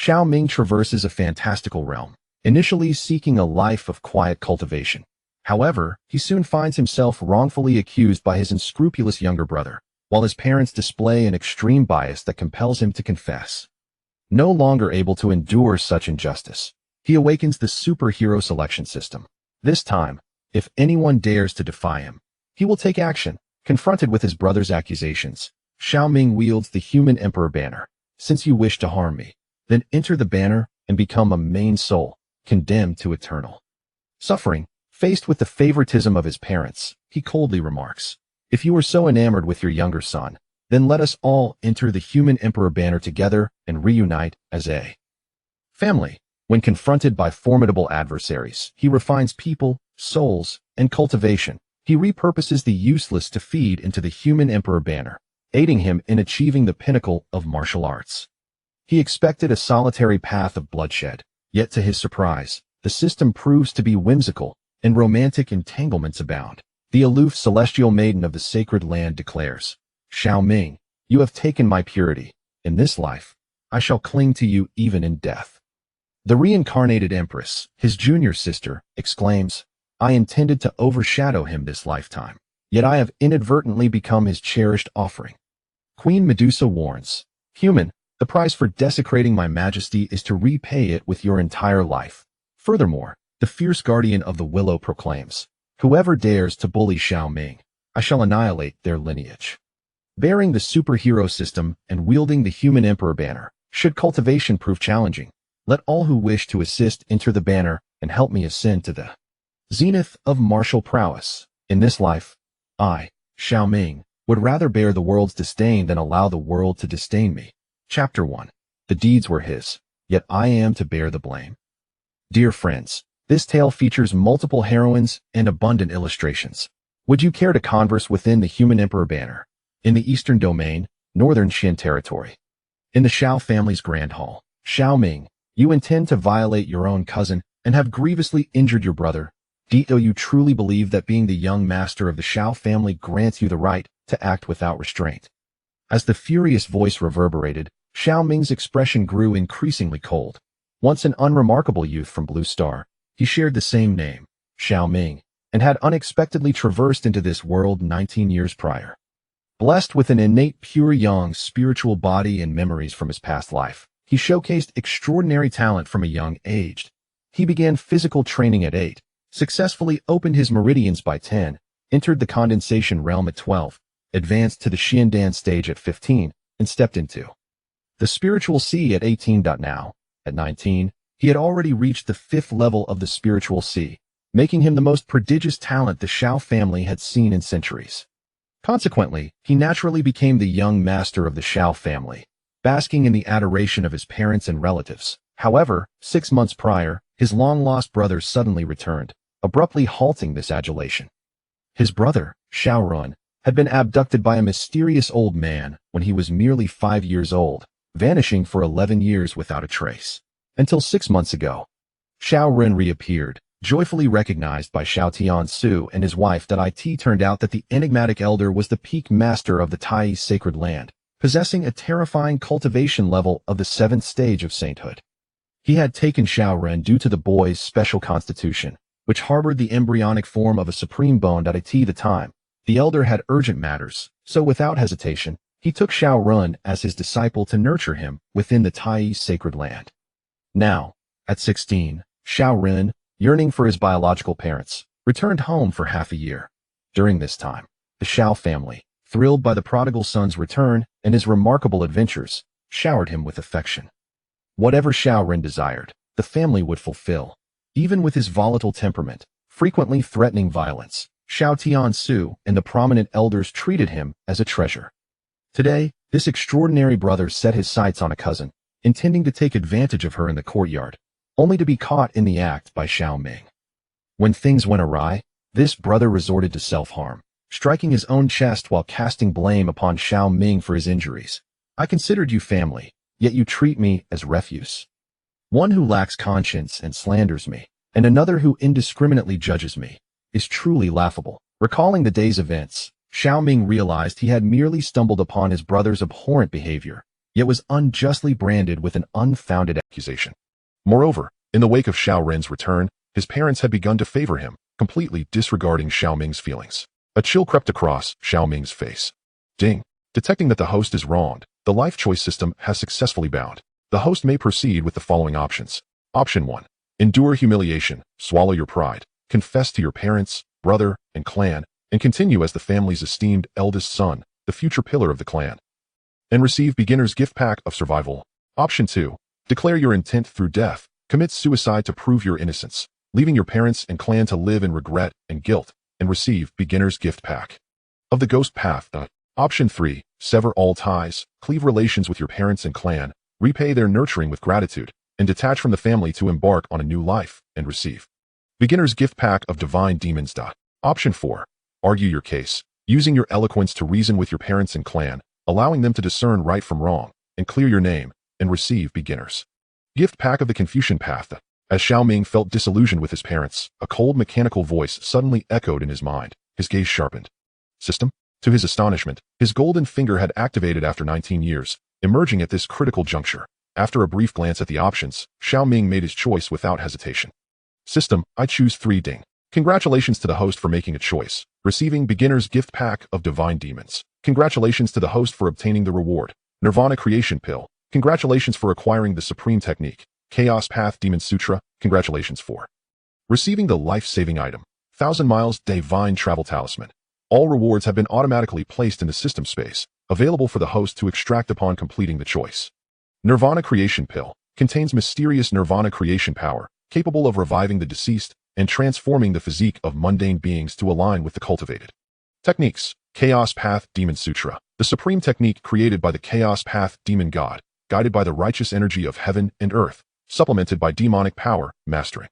Xiao Ming traverses a fantastical realm, initially seeking a life of quiet cultivation. However, he soon finds himself wrongfully accused by his unscrupulous younger brother, while his parents display an extreme bias that compels him to confess. No longer able to endure such injustice, he awakens the superhero selection system. This time, if anyone dares to defy him, he will take action. Confronted with his brother's accusations, Xiao Ming wields the human emperor banner. Since you wish to harm me, then enter the banner and become a main soul, condemned to eternal suffering. Faced with the favoritism of his parents, he coldly remarks, "If you are so enamored with your younger son, then let us all enter the human emperor banner together and reunite as a family." When confronted by formidable adversaries, he refines people, souls, and cultivation. He repurposes the useless to feed into the human emperor banner, aiding him in achieving the pinnacle of martial arts. He expected a solitary path of bloodshed, yet to his surprise, the system proves to be whimsical, and romantic entanglements abound. The aloof celestial maiden of the sacred land declares, "Xiao Ming, you have taken my purity. In this life, I shall cling to you even in death." The reincarnated empress, his junior sister, exclaims, "I intended to overshadow him this lifetime, yet I have inadvertently become his cherished offering." Queen Medusa warns, "Human, the price for desecrating my majesty is to repay it with your entire life." Furthermore, the fierce guardian of the willow proclaims, "Whoever dares to bully Xiao Ming, I shall annihilate their lineage." Bearing the superhero system and wielding the human emperor banner, should cultivation prove challenging, let all who wish to assist enter the banner and help me ascend to the zenith of martial prowess. In this life, I, Xiao Ming, would rather bear the world's disdain than allow the world to disdain me. Chapter 1. The deeds were his, yet I am to bear the blame. Dear friends, this tale features multiple heroines and abundant illustrations. Would you care to converse within the human emperor banner? In the Eastern Domain, Northern Xin Territory. In the Xiao family's Grand Hall, Xiao Ming, you intend to violate your own cousin and have grievously injured your brother. Do you truly believe that being the young master of the Xiao family grants you the right to act without restraint? As the furious voice reverberated, Xiao Ming's expression grew increasingly cold. Once an unremarkable youth from Blue Star, he shared the same name, Xiao Ming, and had unexpectedly traversed into this world 19 years prior. Blessed with an innate pure young spiritual body and memories from his past life, he showcased extraordinary talent from a young age. He began physical training at 8, successfully opened his meridians by 10, entered the condensation realm at 12, advanced to the Xiandan stage at 15, and stepped into the spiritual sea at 18. Now, at 19, he had already reached the 5th level of the spiritual sea, making him the most prodigious talent the Xiao family had seen in centuries. Consequently, he naturally became the young master of the Xiao family, basking in the adoration of his parents and relatives. However, 6 months prior, his long-lost brother suddenly returned, abruptly halting this adulation. His brother, Xiao Run, had been abducted by a mysterious old man when he was merely 5 years old, vanishing for 11 years without a trace. Until 6 months ago, Xiao Ren reappeared, joyfully recognized by Xiao Tiansu and his wife. It turned out that the enigmatic elder was the peak master of the Tai's sacred land, possessing a terrifying cultivation level of the 7th stage of sainthood. He had taken Xiao Ren due to the boy's special constitution, which harbored the embryonic form of a supreme bone. At the time, the elder had urgent matters, so without hesitation, he took Xiao Ren as his disciple to nurture him within the Tai's sacred land. Now, at 16, Xiao Ren, yearning for his biological parents, returned home for half a year. During this time, the Xiao family, thrilled by the prodigal son's return and his remarkable adventures, showered him with affection. Whatever Xiao Ren desired, the family would fulfill. Even with his volatile temperament, frequently threatening violence, Xiao Tiansu and the prominent elders treated him as a treasure. Today, this extraordinary brother set his sights on a cousin, intending to take advantage of her in the courtyard, only to be caught in the act by Xiao Ming. When things went awry, this brother resorted to self-harm, striking his own chest while casting blame upon Xiao Ming for his injuries. "I considered you family, yet you treat me as refuse. One who lacks conscience and slanders me, and another who indiscriminately judges me, is truly laughable." Recalling the day's events, Xiao Ming realized he had merely stumbled upon his brother's abhorrent behavior, yet was unjustly branded with an unfounded accusation. Moreover, in the wake of Xiao Ren's return, his parents had begun to favor him, completely disregarding Xiao Ming's feelings. A chill crept across Xiao Ming's face. Ding. Detecting that the host is wronged, the life choice system has successfully bound. The host may proceed with the following options. Option 1. Endure humiliation, swallow your pride, confess to your parents, brother, and clan, and continue as the family's esteemed eldest son, the future pillar of the clan. And receive beginner's gift pack of survival. Option 2. Declare your intent through death, commit suicide to prove your innocence, leaving your parents and clan to live in regret and guilt, and receive beginner's gift pack of the ghost path. Option 3. Sever all ties, cleave relations with your parents and clan, repay their nurturing with gratitude, and detach from the family to embark on a new life, and receive beginner's gift pack of divine demons. Option 4. Argue your case, using your eloquence to reason with your parents and clan, allowing them to discern right from wrong, and clear your name, and receive beginner's gift pack of the Confucian path. As Xiao Ming felt disillusioned with his parents, a cold mechanical voice suddenly echoed in his mind. His gaze sharpened. System? To his astonishment, his golden finger had activated after 19 years, emerging at this critical juncture. After a brief glance at the options, Xiao Ming made his choice without hesitation. System, I choose 3. Ding. Congratulations to the host for making a choice, receiving beginner's gift pack of divine demons. Congratulations to the host for obtaining the reward, Nirvana Creation Pill. Congratulations for acquiring the Supreme Technique, Chaos Path Demon Sutra. Congratulations for receiving the life-saving item, 1,000 Miles Divine Travel Talisman. All rewards have been automatically placed in the system space, available for the host to extract upon completing the choice. Nirvana Creation Pill contains mysterious Nirvana creation power, capable of reviving the deceased and transforming the physique of mundane beings to align with the cultivated techniques. Chaos Path Demon Sutra, the supreme technique created by the Chaos Path Demon God, guided by the righteous energy of heaven and earth, supplemented by demonic power, mastering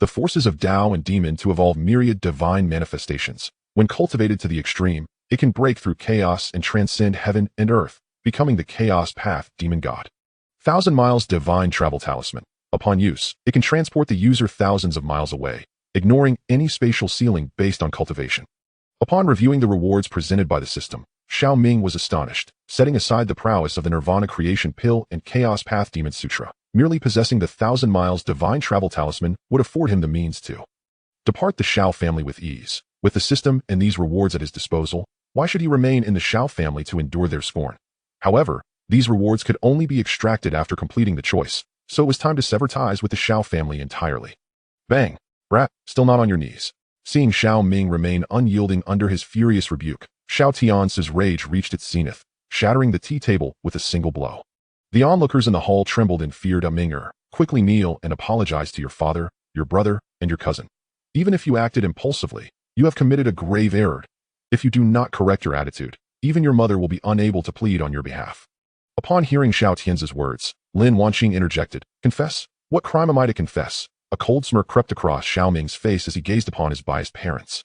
the forces of Tao and demon to evolve myriad divine manifestations. When cultivated to the extreme, it can break through chaos and transcend heaven and earth, becoming the Chaos Path Demon God. 1,000 Miles Divine Travel Talisman. Upon use, it can transport the user thousands of miles away, ignoring any spatial ceiling based on cultivation. Upon reviewing the rewards presented by the system, Xiao Ming was astonished, setting aside the prowess of the Nirvana Creation Pill and Chaos Path Demon Sutra. Merely possessing the 1,000 Miles Divine Travel Talisman would afford him the means to depart the Xiao family with ease. With the system and these rewards at his disposal, why should he remain in the Xiao family to endure their scorn? However, these rewards could only be extracted after completing the choice, so it was time to sever ties with the Xiao family entirely. Bang! Brat, still not on your knees. Seeing Xiao Ming remain unyielding under his furious rebuke, Xiao Tian's rage reached its zenith, shattering the tea table with a single blow. The onlookers in the hall trembled and feared Minger. Quickly kneel and apologize to your father, your brother, and your cousin. Even if you acted impulsively, you have committed a grave error. If you do not correct your attitude, even your mother will be unable to plead on your behalf. Upon hearing Xiao Tian's words, Lin Wanqing interjected, Confess? What crime am I to confess? A cold smirk crept across Xiao Ming's face as he gazed upon his biased parents.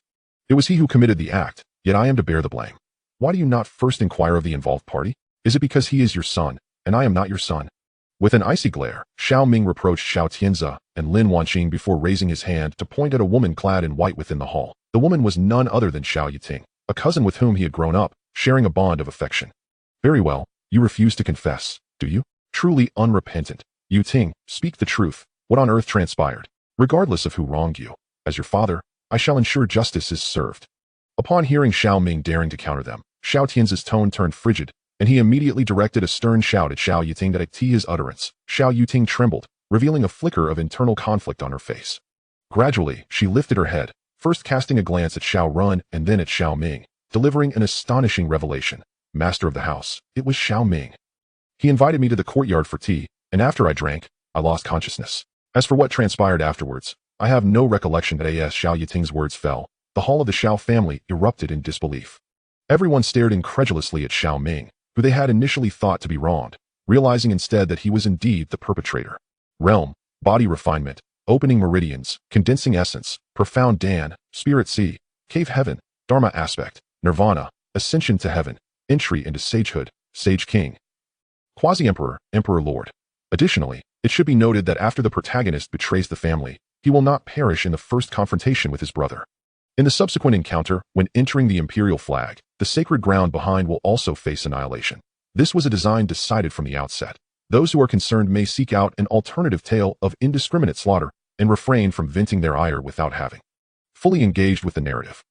It was he who committed the act, yet I am to bear the blame. Why do you not first inquire of the involved party? Is it because he is your son, and I am not your son? With an icy glare, Xiao Ming reproached Xiao Tianzi and Lin Wanqing before raising his hand to point at a woman clad in white within the hall. The woman was none other than Xiao Yiting, a cousin with whom he had grown up, sharing a bond of affection. Very well, you refuse to confess, do you? Truly unrepentant. Yiting, speak the truth. What on earth transpired? Regardless of who wronged you, as your father, I shall ensure justice is served. Upon hearing Xiao Ming daring to counter them, Xiao Tianzi's tone turned frigid, and he immediately directed a stern shout at Xiao Yiting that to his utterance. Xiao Yiting trembled, revealing a flicker of internal conflict on her face. Gradually, she lifted her head, first casting a glance at Xiao Run and then at Xiao Ming, delivering an astonishing revelation. Master of the house, it was Xiao Ming. He invited me to the courtyard for tea, and after I drank, I lost consciousness. As for what transpired afterwards, I have no recollection that as Xiao Yiting's words fell, the hall of the Xiao family erupted in disbelief. Everyone stared incredulously at Xiao Ming, who they had initially thought to be wronged, realizing instead that he was indeed the perpetrator. Realm, body refinement, opening meridians, condensing essence, profound Dan, spirit sea, cave heaven, dharma aspect, nirvana, ascension to heaven, entry into sagehood, sage king, quasi-emperor, emperor lord. Additionally, it should be noted that after the protagonist betrays the family, he will not perish in the first confrontation with his brother. In the subsequent encounter, when entering the imperial flag, the sacred ground behind will also face annihilation. This was a design decided from the outset. Those who are concerned may seek out an alternative tale of indiscriminate slaughter and refrain from venting their ire without having fully engaged with the narrative.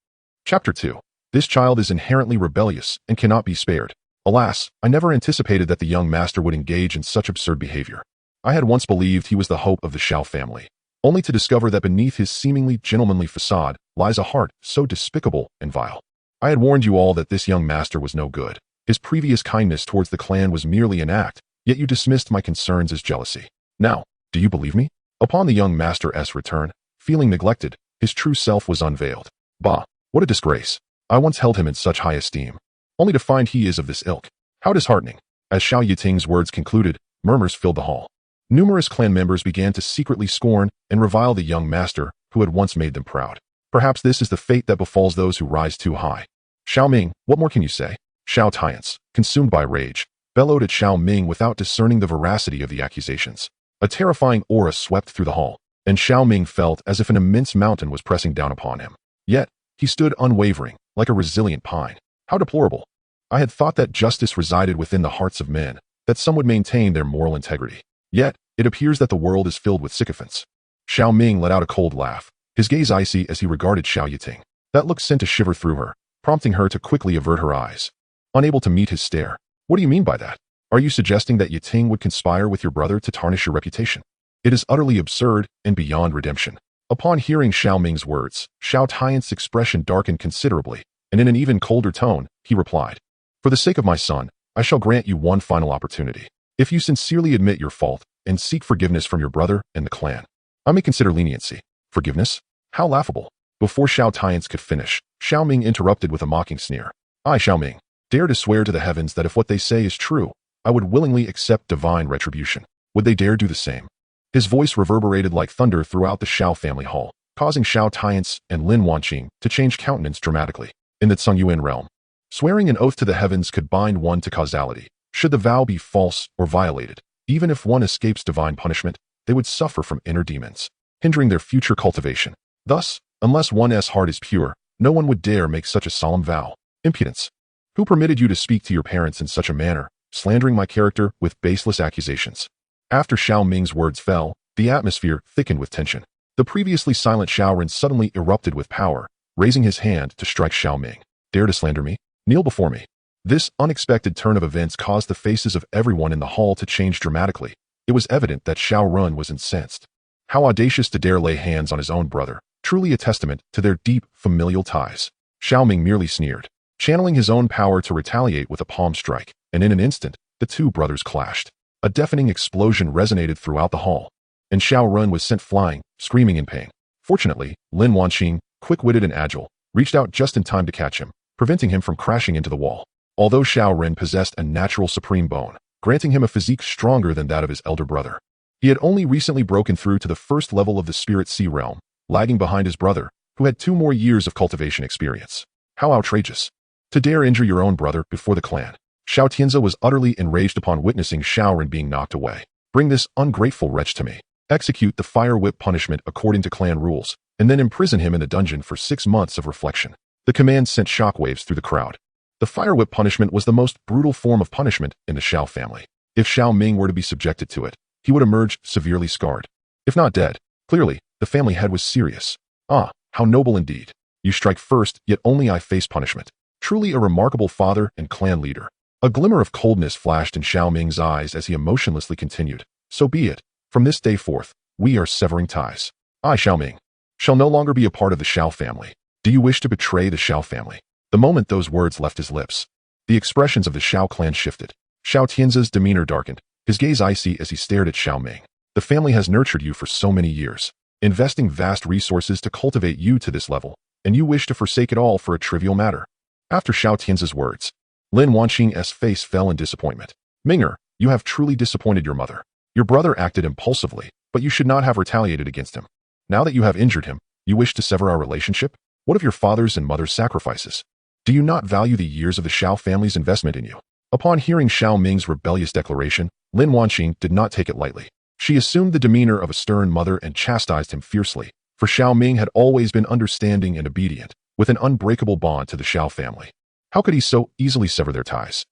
Chapter 2. This child is inherently rebellious and cannot be spared. Alas, I never anticipated that the young master would engage in such absurd behavior. I had once believed he was the hope of the Xiao family, only to discover that beneath his seemingly gentlemanly facade lies a heart so despicable and vile. I had warned you all that this young master was no good. His previous kindness towards the clan was merely an act, yet you dismissed my concerns as jealousy. Now, do you believe me? Upon the young master's return, feeling neglected, his true self was unveiled. Bah, what a disgrace. I once held him in such high esteem, only to find he is of this ilk. How disheartening. As Xiao Yiting's words concluded, murmurs filled the hall. Numerous clan members began to secretly scorn and revile the young master who had once made them proud. Perhaps this is the fate that befalls those who rise too high. Xiao Ming, what more can you say? Xiao Tiance, consumed by rage, bellowed at Xiao Ming without discerning the veracity of the accusations. A terrifying aura swept through the hall, and Xiao Ming felt as if an immense mountain was pressing down upon him. Yet, he stood unwavering, like a resilient pine. How deplorable. I had thought that justice resided within the hearts of men, that some would maintain their moral integrity. Yet, it appears that the world is filled with sycophants. Xiao Ming let out a cold laugh, his gaze icy as he regarded Xiao Yiting. That look sent a shiver through her, prompting her to quickly avert her eyes. Unable to meet his stare. What do you mean by that? Are you suggesting that Yiting would conspire with your brother to tarnish your reputation? It is utterly absurd and beyond redemption. Upon hearing Xiao Ming's words, Xiao Tian's expression darkened considerably, and in an even colder tone, he replied, "For the sake of my son, I shall grant you one final opportunity. If you sincerely admit your fault and seek forgiveness from your brother and the clan, I may consider leniency." Forgiveness? How laughable. Before Xiao Tian's could finish, Xiao Ming interrupted with a mocking sneer. I, Xiao Ming, dare to swear to the heavens that if what they say is true, I would willingly accept divine retribution. Would they dare do the same? His voice reverberated like thunder throughout the Xiao family hall, causing Xiao Tiance and Lin Wanqing to change countenance dramatically. In the Tsungyuan realm, swearing an oath to the heavens could bind one to causality. Should the vow be false or violated, even if one escapes divine punishment, they would suffer from inner demons, hindering their future cultivation. Thus, unless one's heart is pure, no one would dare make such a solemn vow. Impudence. Who permitted you to speak to your parents in such a manner, slandering my character with baseless accusations? After Xiao Ming's words fell, the atmosphere thickened with tension. The previously silent Xiaoren suddenly erupted with power, raising his hand to strike Xiao Ming. Dare to slander me? Kneel before me. This unexpected turn of events caused the faces of everyone in the hall to change dramatically. It was evident that Xiao Run was incensed. How audacious to dare lay hands on his own brother, truly a testament to their deep familial ties. Xiao Ming merely sneered, channeling his own power to retaliate with a palm strike, and in an instant, the two brothers clashed. A deafening explosion resonated throughout the hall, and Xiao Run was sent flying, screaming in pain. Fortunately, Lin Wanqing, quick-witted and agile, reached out just in time to catch him, preventing him from crashing into the wall. Although Xiao Ren possessed a natural supreme bone, granting him a physique stronger than that of his elder brother, he had only recently broken through to the first level of the Spirit Sea realm, lagging behind his brother, who had 2 more years of cultivation experience. How outrageous. To dare injure your own brother before the clan. Xiao Tianze was utterly enraged upon witnessing Xiao Ren being knocked away. Bring this ungrateful wretch to me. Execute the fire whip punishment according to clan rules, and then imprison him in the dungeon for 6 months of reflection. The command sent shockwaves through the crowd. The fire whip punishment was the most brutal form of punishment in the Xiao family. If Xiao Ming were to be subjected to it, he would emerge severely scarred. If not dead, clearly, the family head was serious. Ah, how noble indeed. You strike first, yet only I face punishment. Truly a remarkable father and clan leader. A glimmer of coldness flashed in Xiao Ming's eyes as he emotionlessly continued. So be it. From this day forth, we are severing ties. I, Xiao Ming, shall no longer be a part of the Xiao family. Do you wish to betray the Xiao family? The moment those words left his lips, the expressions of the Xiao clan shifted. Xiao Tianze's demeanor darkened, his gaze icy as he stared at Xiao Ming. The family has nurtured you for so many years, investing vast resources to cultivate you to this level, and you wish to forsake it all for a trivial matter. After Xiao Tianze's words, Lin Wanqing's face fell in disappointment. Minger, you have truly disappointed your mother. Your brother acted impulsively, but you should not have retaliated against him. Now that you have injured him, you wish to sever our relationship? What of your father's and mother's sacrifices? Do you not value the years of the Xiao family's investment in you? Upon hearing Xiao Ming's rebellious declaration, Lin Wanqing did not take it lightly. She assumed the demeanor of a stern mother and chastised him fiercely, for Xiao Ming had always been understanding and obedient, with an unbreakable bond to the Xiao family. How could he so easily sever their ties?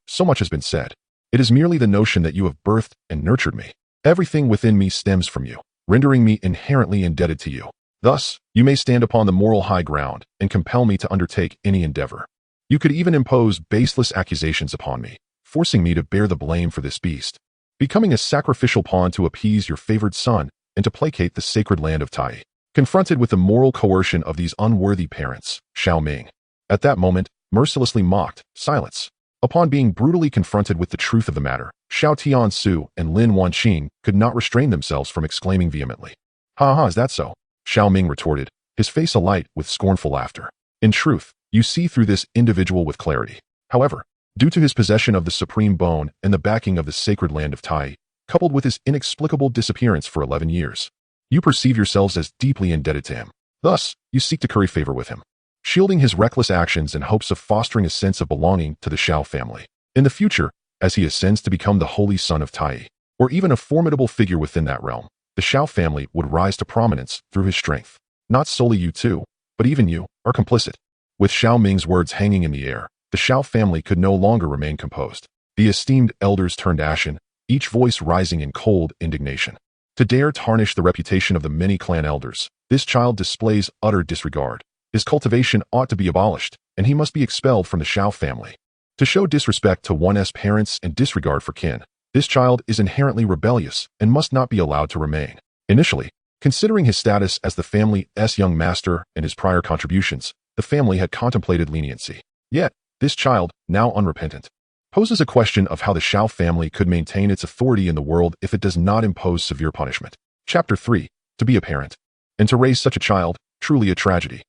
So much has been said. It is merely the notion that you have birthed and nurtured me. Everything within me stems from you, rendering me inherently indebted to you. Thus, you may stand upon the moral high ground and compel me to undertake any endeavor. You could even impose baseless accusations upon me, forcing me to bear the blame for this beast, becoming a sacrificial pawn to appease your favored son and to placate the sacred land of Tai. Confronted with the moral coercion of these unworthy parents, Xiao Ming, at that moment, mercilessly mocked silence. Upon being brutally confronted with the truth of the matter, Xiao Tiansu and Lin Wanqing could not restrain themselves from exclaiming vehemently. Is that so? Xiao Ming retorted, his face alight with scornful laughter. In truth, you see through this individual with clarity. However, due to his possession of the supreme bone and the backing of the sacred land of Tai, coupled with his inexplicable disappearance for 11 years, you perceive yourselves as deeply indebted to him. Thus, you seek to curry favor with him, shielding his reckless actions in hopes of fostering a sense of belonging to the Xiao family. In the future, as he ascends to become the holy son of Tai, or even a formidable figure within that realm, the Xiao family would rise to prominence through his strength. Not solely you two, but even you, are complicit. With Xiao Ming's words hanging in the air, the Xiao family could no longer remain composed. The esteemed elders turned ashen, each voice rising in cold indignation. To dare tarnish the reputation of the many clan elders, this child displays utter disregard. His cultivation ought to be abolished, and he must be expelled from the Xiao family. To show disrespect to one's parents and disregard for kin, this child is inherently rebellious and must not be allowed to remain. Initially, considering his status as the family's young master and his prior contributions, the family had contemplated leniency. Yet, this child, now unrepentant, poses a question of how the Xiao family could maintain its authority in the world if it does not impose severe punishment. Chapter 3. To be a parent. And to raise such a child, truly a tragedy.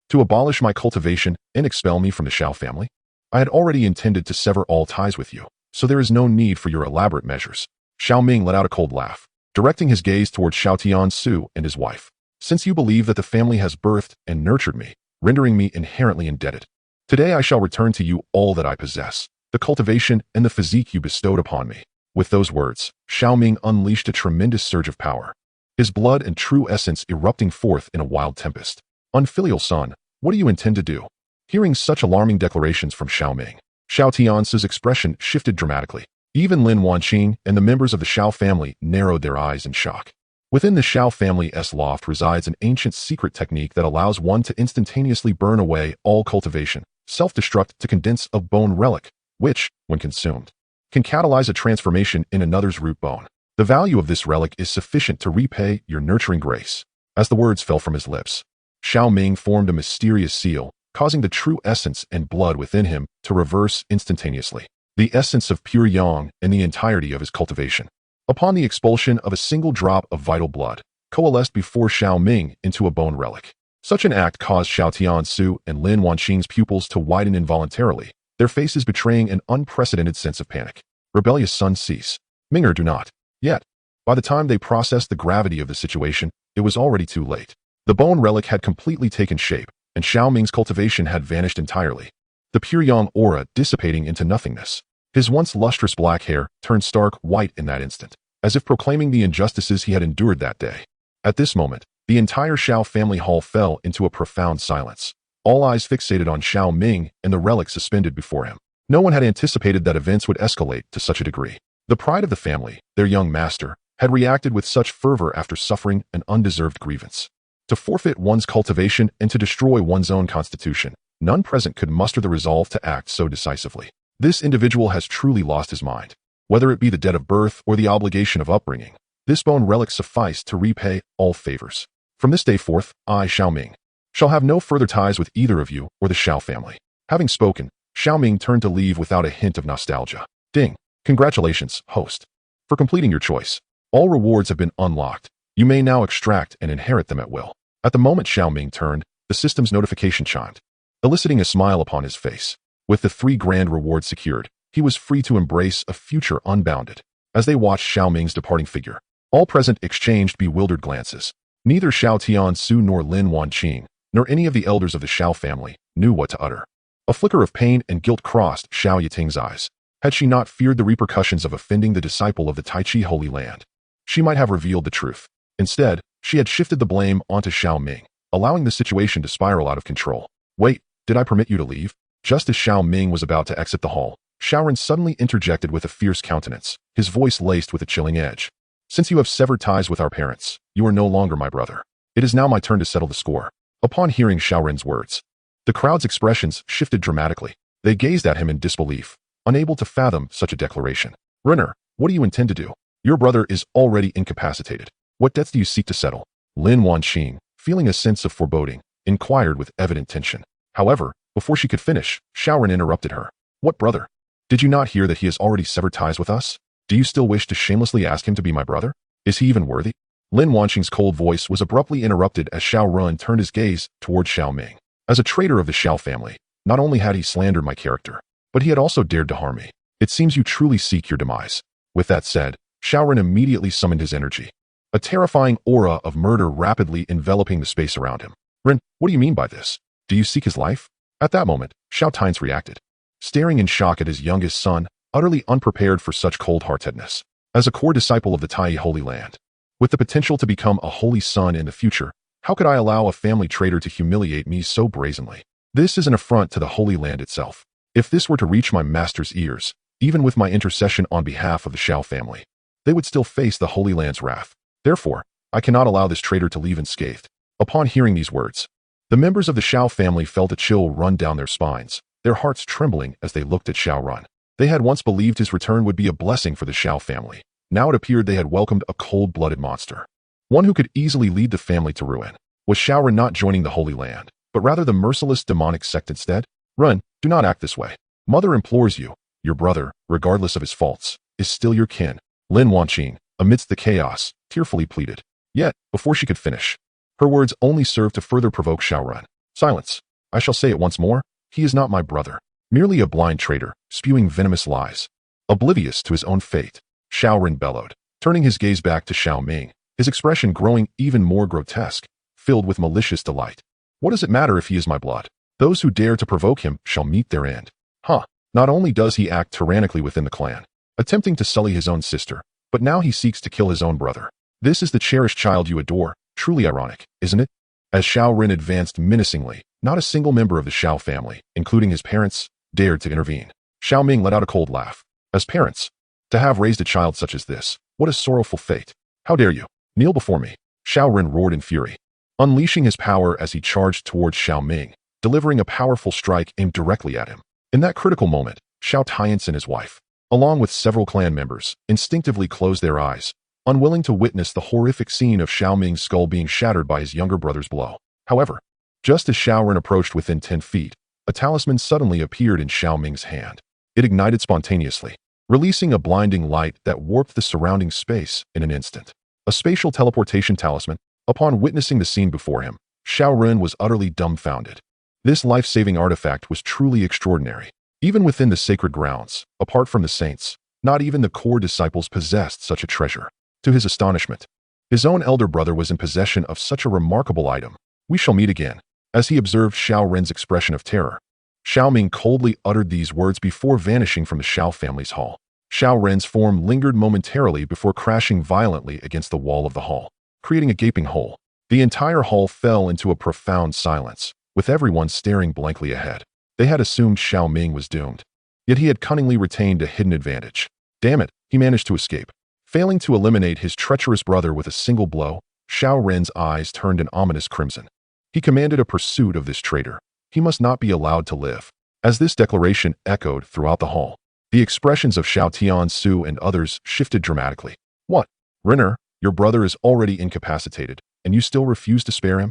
To abolish my cultivation and expel me from the Xiao family? I had already intended to sever all ties with you, so there is no need for your elaborate measures. Xiao Ming let out a cold laugh, directing his gaze towards Xiao Tiansu and his wife. Since you believe that the family has birthed and nurtured me, rendering me inherently indebted, today I shall return to you all that I possess, the cultivation and the physique you bestowed upon me. With those words, Xiao Ming unleashed a tremendous surge of power, his blood and true essence erupting forth in a wild tempest. Unfilial son, what do you intend to do? Hearing such alarming declarations from Xiao Ming, Xiao Tiansu's expression shifted dramatically. Even Lin Wanqing and the members of the Xiao family narrowed their eyes in shock. Within the Xiao family's loft resides an ancient secret technique that allows one to instantaneously burn away all cultivation, self-destruct to condense a bone relic, which, when consumed, can catalyze a transformation in another's root bone. The value of this relic is sufficient to repay your nurturing grace. As the words fell from his lips, Xiao Ming formed a mysterious seal, causing the true essence and blood within him to reverse instantaneously. The essence of pure yang and the entirety of his cultivation, upon the expulsion of a single drop of vital blood, coalesced before Xiao Ming into a bone relic. Such an act caused Xiao Tiansu and Lin Wanqing's pupils to widen involuntarily, their faces betraying an unprecedented sense of panic. Rebellious son, cease. Minger, do not. Yet, by the time they processed the gravity of the situation, it was already too late. The bone relic had completely taken shape, and Xiao Ming's cultivation had vanished entirely, the pure yang aura dissipating into nothingness. His once lustrous black hair turned stark white in that instant, as if proclaiming the injustices he had endured that day. At this moment, the entire Xiao family hall fell into a profound silence, all eyes fixated on Xiao Ming and the relic suspended before him. No one had anticipated that events would escalate to such a degree. The pride of the family, their young master, had reacted with such fervor after suffering an undeserved grievance. To forfeit one's cultivation and to destroy one's own constitution, none present could muster the resolve to act so decisively. This individual has truly lost his mind. Whether it be the debt of birth or the obligation of upbringing, this bone relic sufficed to repay all favors. From this day forth, I, Xiao Ming, shall have no further ties with either of you or the Xiao family. Having spoken, Xiao Ming turned to leave without a hint of nostalgia. Ding. Congratulations, host, for completing your choice. All rewards have been unlocked. You may now extract and inherit them at will. At the moment Xiao Ming turned, the system's notification chimed, eliciting a smile upon his face. With the 3 grand rewards secured, he was free to embrace a future unbounded. As they watched Xiao Ming's departing figure, all present exchanged bewildered glances. Neither Xiao Tiansu nor Lin Wanqing, nor any of the elders of the Xiao family, knew what to utter. A flicker of pain and guilt crossed Xiao Yiting's eyes. Had she not feared the repercussions of offending the disciple of the Tai Chi Holy Land, she might have revealed the truth. Instead, she had shifted the blame onto Xiao Ming, allowing the situation to spiral out of control. Wait, did I permit you to leave? Just as Xiao Ming was about to exit the hall, Xiaoren suddenly interjected with a fierce countenance, his voice laced with a chilling edge. Since you have severed ties with our parents, you are no longer my brother. It is now my turn to settle the score. Upon hearing Xiaoren's words, the crowd's expressions shifted dramatically. They gazed at him in disbelief, unable to fathom such a declaration. Renner, what do you intend to do? Your brother is already incapacitated. What debts do you seek to settle? Lin Wanqing, feeling a sense of foreboding, inquired with evident tension. However, before she could finish, Xiaoren interrupted her. What brother? Did you not hear that he has already severed ties with us? Do you still wish to shamelessly ask him to be my brother? Is he even worthy? Lin Wanqing's cold voice was abruptly interrupted as Xiao Run turned his gaze toward Xiao Ming. As a traitor of the Xiao family, not only had he slandered my character, but he had also dared to harm me. It seems you truly seek your demise. With that said, Xiao Ren immediately summoned his energy, a terrifying aura of murder rapidly enveloping the space around him. Ren, what do you mean by this? Do you seek his life? At that moment, Xiao Tian's reacted, staring in shock at his youngest son, utterly unprepared for such cold-heartedness. As a core disciple of the Tai Holy Land, with the potential to become a holy son in the future, how could I allow a family traitor to humiliate me so brazenly? This is an affront to the Holy Land itself. If this were to reach my master's ears, even with my intercession on behalf of the Xiao family, they would still face the Holy Land's wrath. Therefore, I cannot allow this traitor to leave unscathed. Upon hearing these words, the members of the Xiao family felt a chill run down their spines, their hearts trembling as they looked at Xiao Run. They had once believed his return would be a blessing for the Xiao family. Now it appeared they had welcomed a cold-blooded monster, one who could easily lead the family to ruin. Was Xiao Run not joining the Holy Land, but rather the merciless demonic sect instead? Run, do not act this way. Mother implores you. Your brother, regardless of his faults, is still your kin. Lin Wanqing, amidst the chaos, tearfully pleaded. Yet, before she could finish, her words only served to further provoke Xiao Run. Silence. I shall say it once more. He is not my brother. Merely a blind traitor, spewing venomous lies. Oblivious to his own fate, Xiao Run bellowed, turning his gaze back to Xiao Ming, his expression growing even more grotesque, filled with malicious delight. What does it matter if he is my blood? Those who dare to provoke him shall meet their end. Huh. Not only does he act tyrannically within the clan, attempting to sully his own sister, but now he seeks to kill his own brother. This is the cherished child you adore. Truly ironic, isn't it? As Xiao Ren advanced menacingly, not a single member of the Xiao family, including his parents, dared to intervene. Xiao Ming let out a cold laugh. As parents, to have raised a child such as this, what a sorrowful fate. How dare you? Kneel before me. Xiao Ren roared in fury, unleashing his power as he charged towards Xiao Ming, delivering a powerful strike aimed directly at him. In that critical moment, Xiao Tian's and his wife, along with several clan members, instinctively closed their eyes, unwilling to witness the horrific scene of Xiao Ming's skull being shattered by his younger brother's blow. However, just as Xiao Ren approached within 10 feet, a talisman suddenly appeared in Xiao Ming's hand. It ignited spontaneously, releasing a blinding light that warped the surrounding space in an instant. A spatial teleportation talisman. Upon witnessing the scene before him, Xiao Ren was utterly dumbfounded. This life-saving artifact was truly extraordinary. Even within the sacred grounds, apart from the saints, not even the core disciples possessed such a treasure. To his astonishment, his own elder brother was in possession of such a remarkable item. We shall meet again. As he observed Xiao Ren's expression of terror, Xiao Ming coldly uttered these words before vanishing from the Xiao family's hall. Xiao Ren's form lingered momentarily before crashing violently against the wall of the hall, creating a gaping hole. The entire hall fell into a profound silence, with everyone staring blankly ahead. They had assumed Xiao Ming was doomed, yet he had cunningly retained a hidden advantage. Damn it, he managed to escape. Failing to eliminate his treacherous brother with a single blow, Xiao Ren's eyes turned an ominous crimson. He commanded a pursuit of this traitor. He must not be allowed to live. As this declaration echoed throughout the hall, the expressions of Xiao Tian Su and others shifted dramatically. What? Renner, your brother is already incapacitated, and you still refuse to spare him?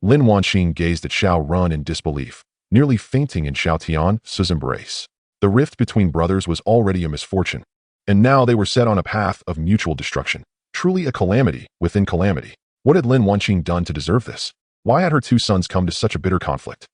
Lin Wanqing gazed at Xiao Run in disbelief, nearly fainting in Xiao Tian Su's embrace. The rift between brothers was already a misfortune, and now they were set on a path of mutual destruction. Truly a calamity within calamity. What had Lin Wanqing done to deserve this? Why had her two sons come to such a bitter conflict?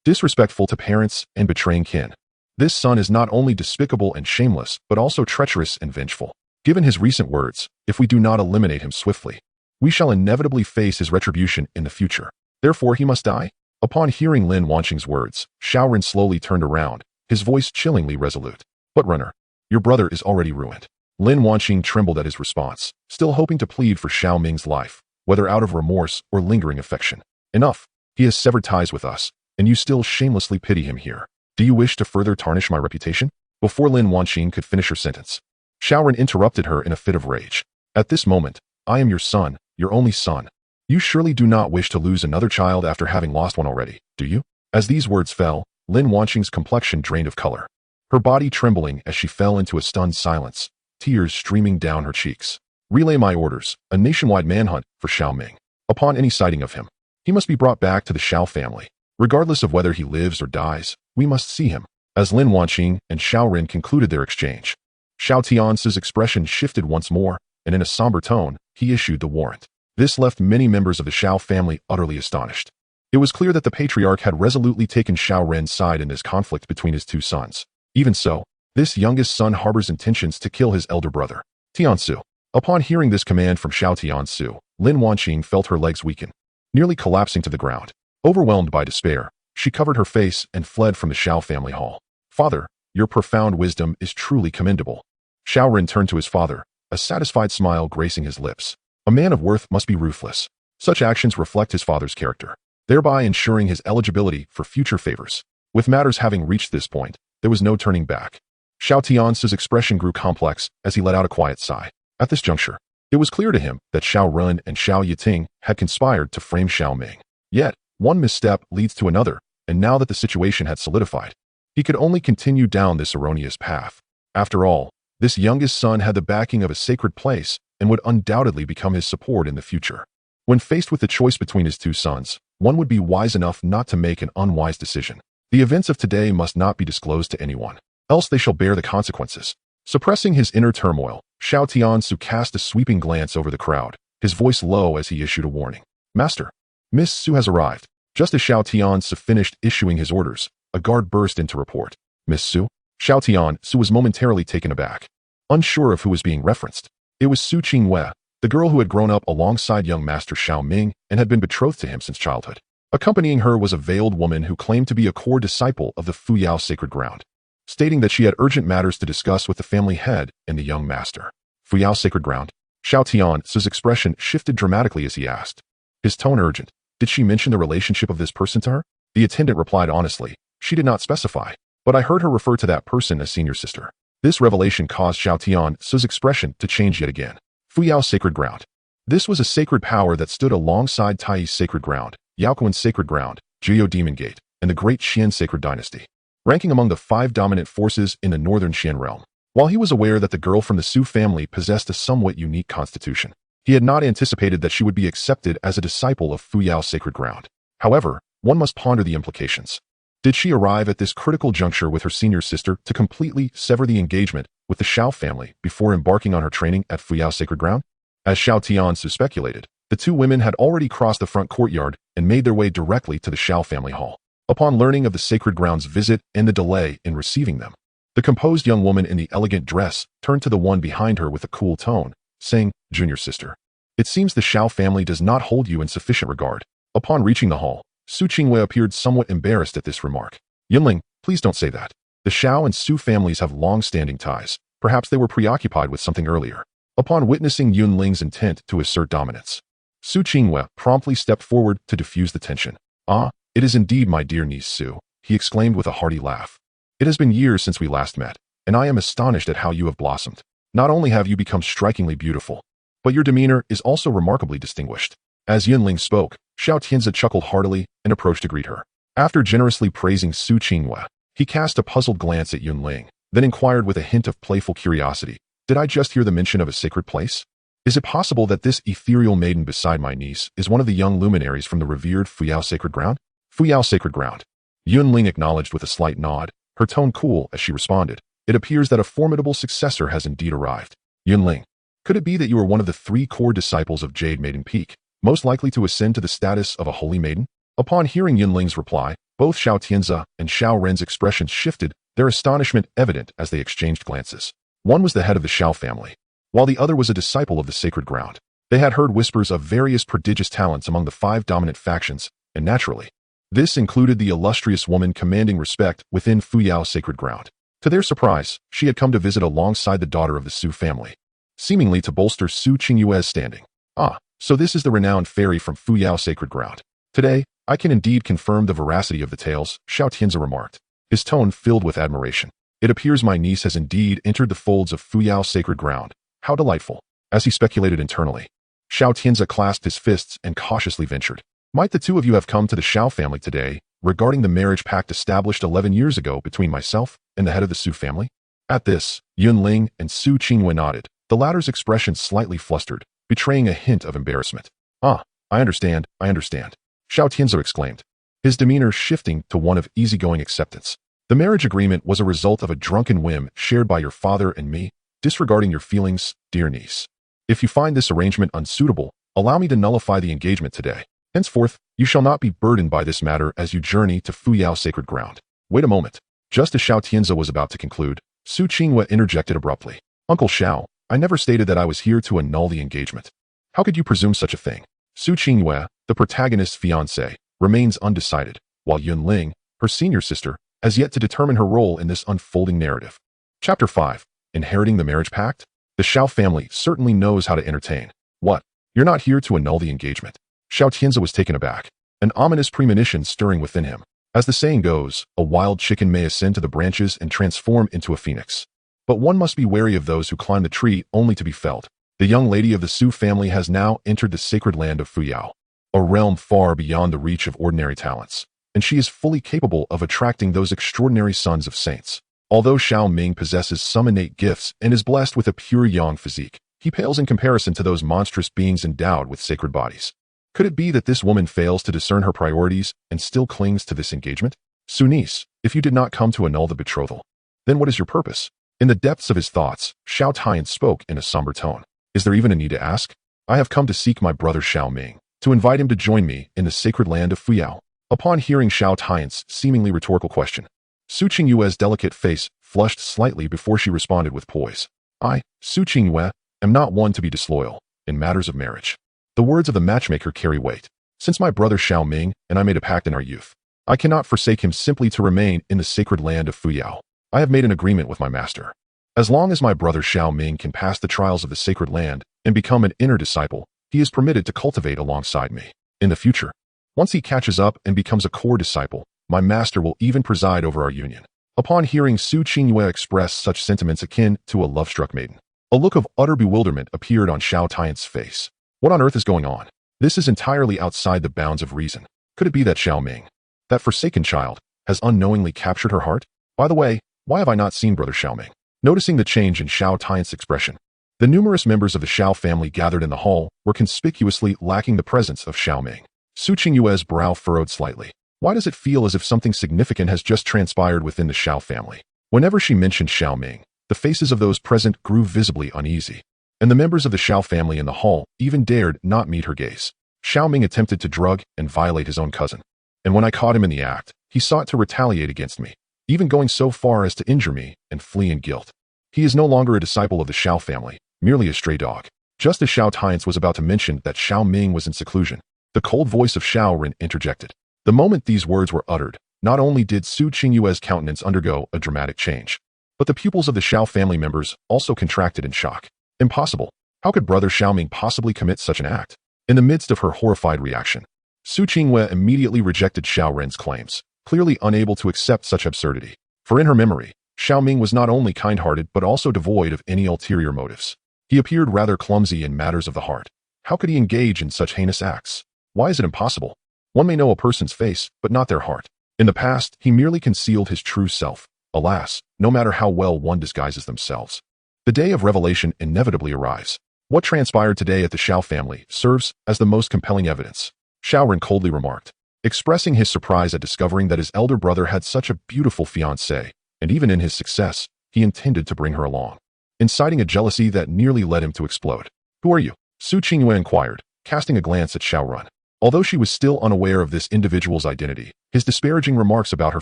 Disrespectful to parents and betraying kin. This son is not only despicable and shameless, but also treacherous and vengeful. Given his recent words, if we do not eliminate him swiftly, we shall inevitably face his retribution in the future. Therefore he must die. Upon hearing Lin Wanqing's words, Xiao Ren slowly turned around, his voice chillingly resolute. But Renner, your brother is already ruined. Lin Wanqing trembled at his response, still hoping to plead for Xiao Ming's life, whether out of remorse or lingering affection. Enough. He has severed ties with us, and you still shamelessly pity him here. Do you wish to further tarnish my reputation? Before Lin Wanqing could finish her sentence, Xiao Ren interrupted her in a fit of rage. At this moment, I am your son, your only son. You surely do not wish to lose another child after having lost one already, do you? As these words fell, Lin Wanqing's complexion drained of color, her body trembling as she fell into a stunned silence, tears streaming down her cheeks. Relay my orders, a nationwide manhunt for Xiao Ming. Upon any sighting of him, he must be brought back to the Xiao family. Regardless of whether he lives or dies, we must see him. As Lin Wanqing and Xiao Ren concluded their exchange, Xiao Tiance's expression shifted once more, and in a somber tone, he issued the warrant. This left many members of the Xiao family utterly astonished. It was clear that the patriarch had resolutely taken Xiao Ren's side in this conflict between his two sons. Even so, this youngest son harbors intentions to kill his elder brother, Tiansu. Upon hearing this command from Xiao Tiansu, Lin Wanqing felt her legs weaken, nearly collapsing to the ground. Overwhelmed by despair, she covered her face and fled from the Xiao family hall. Father, your profound wisdom is truly commendable. Xiao Ren turned to his father, a satisfied smile gracing his lips. A man of worth must be ruthless. Such actions reflect his father's character, thereby ensuring his eligibility for future favors. With matters having reached this point, there was no turning back. Xiao Tiance's expression grew complex as he let out a quiet sigh. At this juncture, it was clear to him that Xiao Ren and Xiao Yiting had conspired to frame Xiao Ming. Yet, one misstep leads to another, and now that the situation had solidified, he could only continue down this erroneous path. After all, this youngest son had the backing of a sacred place and would undoubtedly become his support in the future. When faced with the choice between his two sons, one would be wise enough not to make an unwise decision. The events of today must not be disclosed to anyone, else they shall bear the consequences. Suppressing his inner turmoil, Xiao Tiansu cast a sweeping glance over the crowd, his voice low as he issued a warning. Master, Miss Su has arrived. Just as Xiao Tiansu finished issuing his orders, a guard burst in to report. Miss Su? Xiao Tiansu was momentarily taken aback, unsure of who was being referenced. It was Su Qingwei, the girl who had grown up alongside young master Xiao Ming and had been betrothed to him since childhood. Accompanying her was a veiled woman who claimed to be a core disciple of the Fuyao sacred ground, stating that she had urgent matters to discuss with the family head and the young master. Fuyao sacred ground? Xiao Tiansu's expression shifted dramatically as he asked, his tone urgent. Did she mention the relationship of this person to her? The attendant replied honestly, she did not specify, but I heard her refer to that person as senior sister. This revelation caused Xiao Tiansu's expression to change yet again. Fuyao sacred ground. This was a sacred power that stood alongside Tai's sacred ground, Yaoquan's sacred ground, Jiao Demon Gate, and the Great Xian sacred dynasty, ranking among the 5 dominant forces in the northern Xian realm. While he was aware that the girl from the Su family possessed a somewhat unique constitution, he had not anticipated that she would be accepted as a disciple of Fuyao sacred ground. However, one must ponder the implications. Did she arrive at this critical juncture with her senior sister to completely sever the engagement with the Xiao family before embarking on her training at Fuyao sacred ground? As Xiao Tiansu speculated, the two women had already crossed the front courtyard and made their way directly to the Xiao family hall. Upon learning of the sacred ground's visit and the delay in receiving them, the composed young woman in the elegant dress turned to the one behind her with a cool tone, saying, Junior sister, it seems the Xiao family does not hold you in sufficient regard. Upon reaching the hall, Su Qingwei appeared somewhat embarrassed at this remark. Yunling, please don't say that. The Xiao and Su families have long-standing ties. Perhaps they were preoccupied with something earlier. Upon witnessing Yunling's intent to assert dominance, Su Qingwei promptly stepped forward to diffuse the tension. Ah, it is indeed my dear niece Su, he exclaimed with a hearty laugh. It has been years since we last met, and I am astonished at how you have blossomed. Not only have you become strikingly beautiful, but your demeanor is also remarkably distinguished. As Yunling spoke, Xiao Tianzi chuckled heartily and approached to greet her. After generously praising Su Qingwei, he cast a puzzled glance at Yunling, then inquired with a hint of playful curiosity, did I just hear the mention of a sacred place? Is it possible that this ethereal maiden beside my niece is one of the young luminaries from the revered Fuyao sacred ground? Fuyao sacred ground. Yunling acknowledged with a slight nod, her tone cool as she responded, it appears that a formidable successor has indeed arrived. Yunling, could it be that you are one of the 3 core disciples of Jade Maiden Peak, most likely to ascend to the status of a holy maiden? Upon hearing Yunling's reply, both Xiao Tianzi and Xiao Ren's expressions shifted, their astonishment evident as they exchanged glances. One was the head of the Xiao family, while the other was a disciple of the sacred ground. They had heard whispers of various prodigious talents among the 5 dominant factions, and naturally, this included the illustrious woman commanding respect within Fuyao sacred ground. To their surprise, she had come to visit alongside the daughter of the Su family, seemingly to bolster Su Qingyue's standing. Ah, so this is the renowned fairy from Fuyao sacred ground. Today, I can indeed confirm the veracity of the tales, Xiao Tianzi remarked, his tone filled with admiration. It appears my niece has indeed entered the folds of Fuyao's sacred ground. How delightful. As he speculated internally, Xiao Tianze clasped his fists and cautiously ventured. Might the two of you have come to the Xiao family today regarding the marriage pact established 11 years ago between myself and the head of the Su family? At this, Yunling and Su Qingwen nodded, the latter's expression slightly flustered, betraying a hint of embarrassment. Ah, I understand, Xiao Tianze exclaimed, his demeanor shifting to one of easygoing acceptance. The marriage agreement was a result of a drunken whim shared by your father and me, disregarding your feelings, dear niece. If you find this arrangement unsuitable, allow me to nullify the engagement today. Henceforth, you shall not be burdened by this matter as you journey to Fuyao's sacred ground. Wait a moment. Just as Xiao Tianze was about to conclude, Su Qingwe interjected abruptly. Uncle Xiao, I never stated that I was here to annul the engagement. How could you presume such a thing? Su Qingwe, the protagonist's fiancé, remains undecided, while Yunling, her senior sister, has yet to determine her role in this unfolding narrative. Chapter 5. Inheriting the Marriage Pact? The Xiao family certainly knows how to entertain. What? You're not here to annul the engagement. Xiao Tianze was taken aback, an ominous premonition stirring within him. As the saying goes, a wild chicken may ascend to the branches and transform into a phoenix. But one must be wary of those who climb the tree only to be felled. The young lady of the Su family has now entered the sacred land of Fuyao, a realm far beyond the reach of ordinary talents, and she is fully capable of attracting those extraordinary sons of saints. Although Xiao Ming possesses some innate gifts and is blessed with a pure yang physique, he pales in comparison to those monstrous beings endowed with sacred bodies. Could it be that this woman fails to discern her priorities and still clings to this engagement? Su niece, if you did not come to annul the betrothal, then what is your purpose? In the depths of his thoughts, Xiao Tian spoke in a somber tone. Is there even a need to ask? I have come to seek my brother Xiao Ming, to invite him to join me in the sacred land of Fuyao. Upon hearing Xiao Tian's seemingly rhetorical question, Su Qingyue's delicate face flushed slightly before she responded with poise. I, Su Qingyue, am not one to be disloyal in matters of marriage. The words of the matchmaker carry weight. Since my brother Xiao Ming and I made a pact in our youth, I cannot forsake him simply to remain in the sacred land of Fuyao. I have made an agreement with my master. As long as my brother Xiao Ming can pass the trials of the sacred land and become an inner disciple, he is permitted to cultivate alongside me. In the future, once he catches up and becomes a core disciple, my master will even preside over our union. Upon hearing Su Qingyue express such sentiments akin to a love-struck maiden, a look of utter bewilderment appeared on Xiao Tian's face. What on earth is going on? This is entirely outside the bounds of reason. Could it be that Xiao Ming, that forsaken child, has unknowingly captured her heart? By the way, why have I not seen brother Xiao Ming? Noticing the change in Xiao Tian's expression, the numerous members of the Xiao family gathered in the hall were conspicuously lacking the presence of Xiao Ming. Su Qingyue's brow furrowed slightly. Why does it feel as if something significant has just transpired within the Xiao family? Whenever she mentioned Xiao Ming, the faces of those present grew visibly uneasy, and the members of the Xiao family in the hall even dared not meet her gaze. Xiao Ming attempted to drug and violate his own cousin, and when I caught him in the act, he sought to retaliate against me, even going so far as to injure me and flee in guilt. He is no longer a disciple of the Xiao family, merely a stray dog. Just as Xiao Tian's was about to mention that Xiao Ming was in seclusion, the cold voice of Xiao Ren interjected. The moment these words were uttered, not only did Su Qingyue's countenance undergo a dramatic change, but the pupils of the Xiao family members also contracted in shock. Impossible. How could brother Xiao Ming possibly commit such an act? In the midst of her horrified reaction, Su Qingyue immediately rejected Xiao Ren's claims, clearly unable to accept such absurdity. For in her memory, Xiao Ming was not only kind-hearted but also devoid of any ulterior motives. He appeared rather clumsy in matters of the heart. How could he engage in such heinous acts? Why is it impossible? One may know a person's face, but not their heart. In the past, he merely concealed his true self. Alas, no matter how well one disguises themselves, the day of revelation inevitably arrives. What transpired today at the Xiao family serves as the most compelling evidence, Xiao Ren coldly remarked, expressing his surprise at discovering that his elder brother had such a beautiful fiancée, and even in his success, he intended to bring her along, inciting a jealousy that nearly led him to explode. Who are you? Su Qingyue inquired, casting a glance at Xiao Ren. Although she was still unaware of this individual's identity, his disparaging remarks about her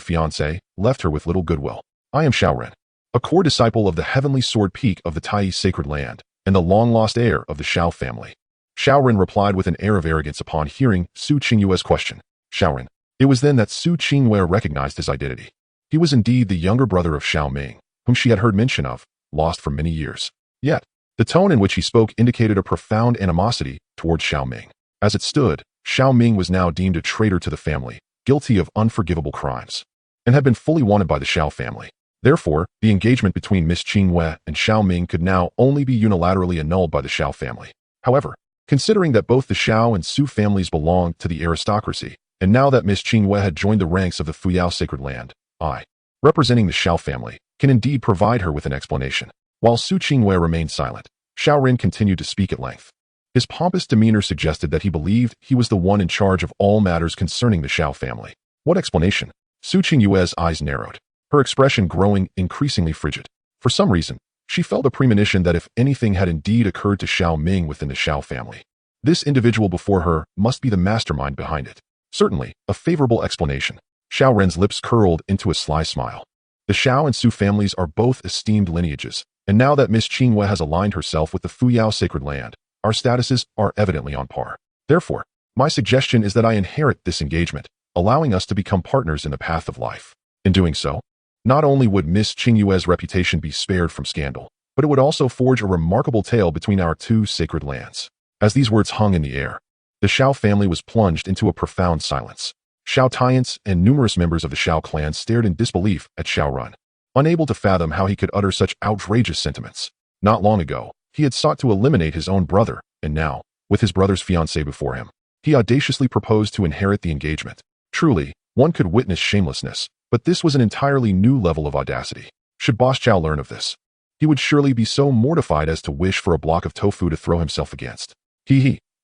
fiancé left her with little goodwill. I am Xiao Ren, a core disciple of the heavenly sword peak of the Tai sacred land, and the long-lost heir of the Xiao family. Xiao Ren replied with an air of arrogance upon hearing Su Qingyue's question. Xiao Ren. It was then that Su Qingyue recognized his identity. He was indeed the younger brother of Xiao Ming, whom she had heard mention of, lost for many years. Yet, the tone in which he spoke indicated a profound animosity towards Xiao Ming. As it stood, Xiao Ming was now deemed a traitor to the family, guilty of unforgivable crimes, and had been fully wanted by the Xiao family. Therefore, the engagement between Miss Qingyue and Xiao Ming could now only be unilaterally annulled by the Xiao family. However, considering that both the Xiao and Su families belonged to the aristocracy, and now that Miss Qingyue had joined the ranks of the Fuyao Sacred Land, I, representing the Xiao family, can indeed provide her with an explanation. While Su Qingyue remained silent, Xiao Ren continued to speak at length. His pompous demeanor suggested that he believed he was the one in charge of all matters concerning the Xiao family. What explanation? Su Qingyue's eyes narrowed, her expression growing increasingly frigid. For some reason, she felt a premonition that if anything had indeed occurred to Xiao Ming within the Xiao family, this individual before her must be the mastermind behind it. Certainly, a favorable explanation. Xiao Ren's lips curled into a sly smile. The Xiao and Su families are both esteemed lineages, and now that Miss Qingyue has aligned herself with the Fuyao Sacred Land, our statuses are evidently on par. Therefore, my suggestion is that I inherit this engagement, allowing us to become partners in the path of life. In doing so, not only would Miss Qingyue's reputation be spared from scandal, but it would also forge a remarkable tale between our two sacred lands. As these words hung in the air, the Xiao family was plunged into a profound silence. Xiao Tiance and numerous members of the Xiao clan stared in disbelief at Xiao Run, unable to fathom how he could utter such outrageous sentiments. Not long ago, he had sought to eliminate his own brother, and now, with his brother's fiancée before him, he audaciously proposed to inherit the engagement. Truly, one could witness shamelessness, but this was an entirely new level of audacity. Should Boss Chow learn of this, he would surely be so mortified as to wish for a block of tofu to throw himself against.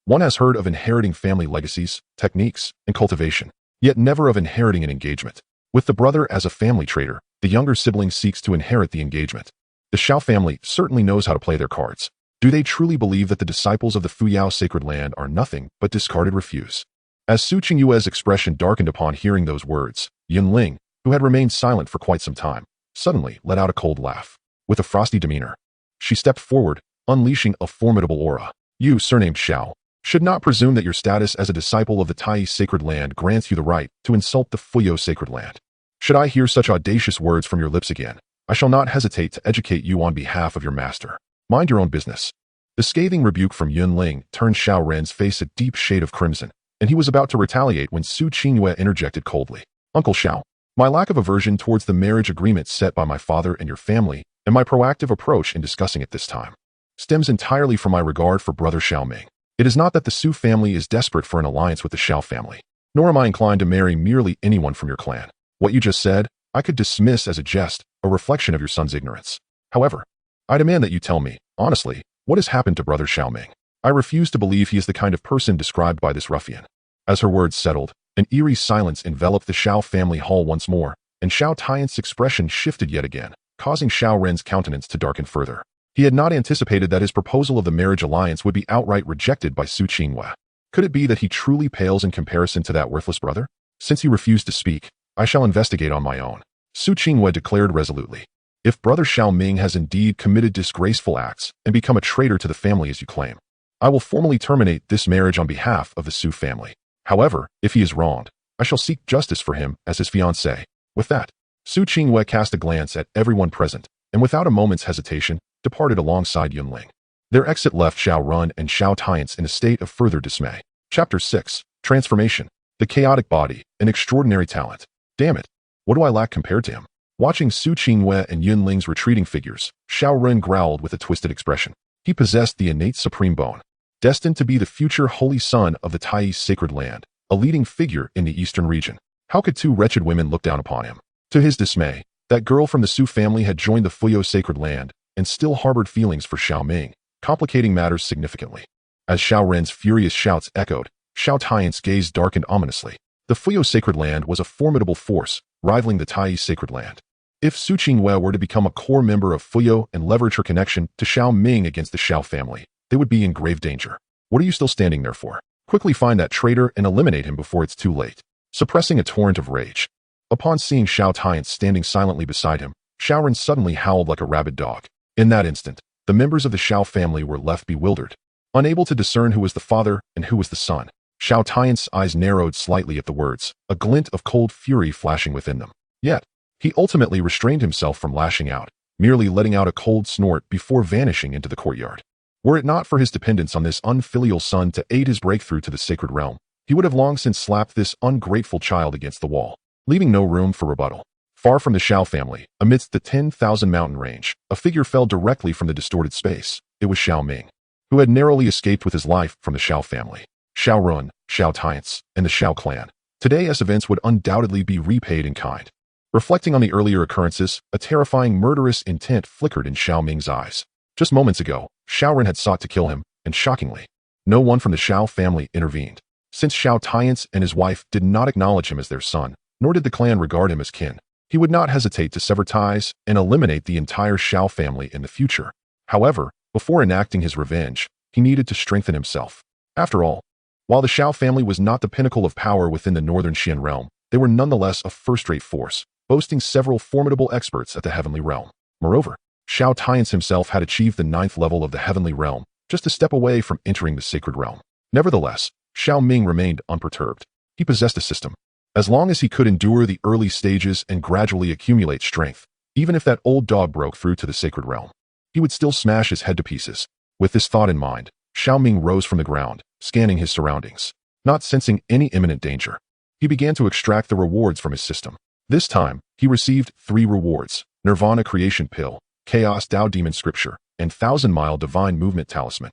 One has heard of inheriting family legacies, techniques, and cultivation, yet never of inheriting an engagement. With the brother as a family traitor, the younger sibling seeks to inherit the engagement. The Xiao family certainly knows how to play their cards. Do they truly believe that the disciples of the Fuyao Sacred Land are nothing but discarded refuse? As Su Qingyue's expression darkened upon hearing those words, Yunling, who had remained silent for quite some time, suddenly let out a cold laugh. With a frosty demeanor, she stepped forward, unleashing a formidable aura. You, surnamed Xiao, should not presume that your status as a disciple of the Tai Sacred Land grants you the right to insult the Fuyao Sacred Land. Should I hear such audacious words from your lips again, I shall not hesitate to educate you on behalf of your master. Mind your own business. The scathing rebuke from Yunling turned Xiao Ren's face a deep shade of crimson, and he was about to retaliate when Su Qingyue interjected coldly. Uncle Xiao, my lack of aversion towards the marriage agreement set by my father and your family, and my proactive approach in discussing it this time, stems entirely from my regard for brother Xiao Ming. It is not that the Su family is desperate for an alliance with the Xiao family, nor am I inclined to marry merely anyone from your clan. What you just said, I could dismiss as a jest, a reflection of your son's ignorance. However, I demand that you tell me, honestly, what has happened to brother Xiao Ming. I refuse to believe he is the kind of person described by this ruffian. As her words settled, an eerie silence enveloped the Xiao family hall once more, and Xiao Tian's expression shifted yet again, causing Xiao Ren's countenance to darken further. He had not anticipated that his proposal of the marriage alliance would be outright rejected by Su Qingyue. Could it be that he truly pales in comparison to that worthless brother? Since he refused to speak, I shall investigate on my own. Su Qingyue declared resolutely. If brother Xiao Ming has indeed committed disgraceful acts and become a traitor to the family as you claim, I will formally terminate this marriage on behalf of the Su family. However, if he is wronged, I shall seek justice for him as his fiancée. With that, Su Qingyue cast a glance at everyone present, and without a moment's hesitation, departed alongside Yunling. Their exit left Xiao Run and Xiao Tiance in a state of further dismay. Chapter 6. Transformation. The chaotic body, an extraordinary talent. Damn it, what do I lack compared to him? Watching Su Qingyue and Yunling's retreating figures, Xiao Ren growled with a twisted expression. He possessed the innate supreme bone, destined to be the future holy son of the Tai Sacred Land, a leading figure in the eastern region. How could two wretched women look down upon him? To his dismay, that girl from the Su family had joined the Fuyao Sacred Land and still harbored feelings for Xiao Ming, complicating matters significantly. As Xiao Ren's furious shouts echoed, Xiao Tian's gaze darkened ominously. The Fuyao Sacred Land was a formidable force, rivaling the Tai Sacred Land. If Su Qingyue were to become a core member of Fuyao and leverage her connection to Xiao Ming against the Xiao family, they would be in grave danger. What are you still standing there for? Quickly find that traitor and eliminate him before it's too late. Suppressing a torrent of rage. Upon seeing Xiao Tiance standing silently beside him, Xiao Ren suddenly howled like a rabid dog. In that instant, the members of the Xiao family were left bewildered, unable to discern who was the father and who was the son. Xiao Tian's eyes narrowed slightly at the words, a glint of cold fury flashing within them. Yet, he ultimately restrained himself from lashing out, merely letting out a cold snort before vanishing into the courtyard. Were it not for his dependence on this unfilial son to aid his breakthrough to the sacred realm, he would have long since slapped this ungrateful child against the wall, leaving no room for rebuttal. Far from the Xiao family, amidst the 10,000 mountain range, a figure fell directly from the distorted space. It was Xiao Ming, who had narrowly escaped with his life from the Xiao family. Xiao Run, Xiao Tiance, and the Xiao clan. Today's events would undoubtedly be repaid in kind. Reflecting on the earlier occurrences, a terrifying murderous intent flickered in Xiao Ming's eyes. Just moments ago, Xiao Ren had sought to kill him, and shockingly, no one from the Xiao family intervened. Since Xiao Tiance and his wife did not acknowledge him as their son, nor did the clan regard him as kin, he would not hesitate to sever ties and eliminate the entire Xiao family in the future. However, before enacting his revenge, he needed to strengthen himself. After all, while the Xiao family was not the pinnacle of power within the northern Xian realm, they were nonetheless a first-rate force, boasting several formidable experts at the heavenly realm. Moreover, Xiao Tiance himself had achieved the 9th level of the heavenly realm, just a step away from entering the sacred realm. Nevertheless, Xiao Ming remained unperturbed. He possessed a system. As long as he could endure the early stages and gradually accumulate strength, even if that old dog broke through to the sacred realm, he would still smash his head to pieces. With this thought in mind, Xiao Ming rose from the ground, scanning his surroundings. Not sensing any imminent danger, he began to extract the rewards from his system. This time, he received 3 rewards: Nirvana Creation Pill, Chaos Tao Demon Scripture, and 1,000-Mile Divine Movement Talisman.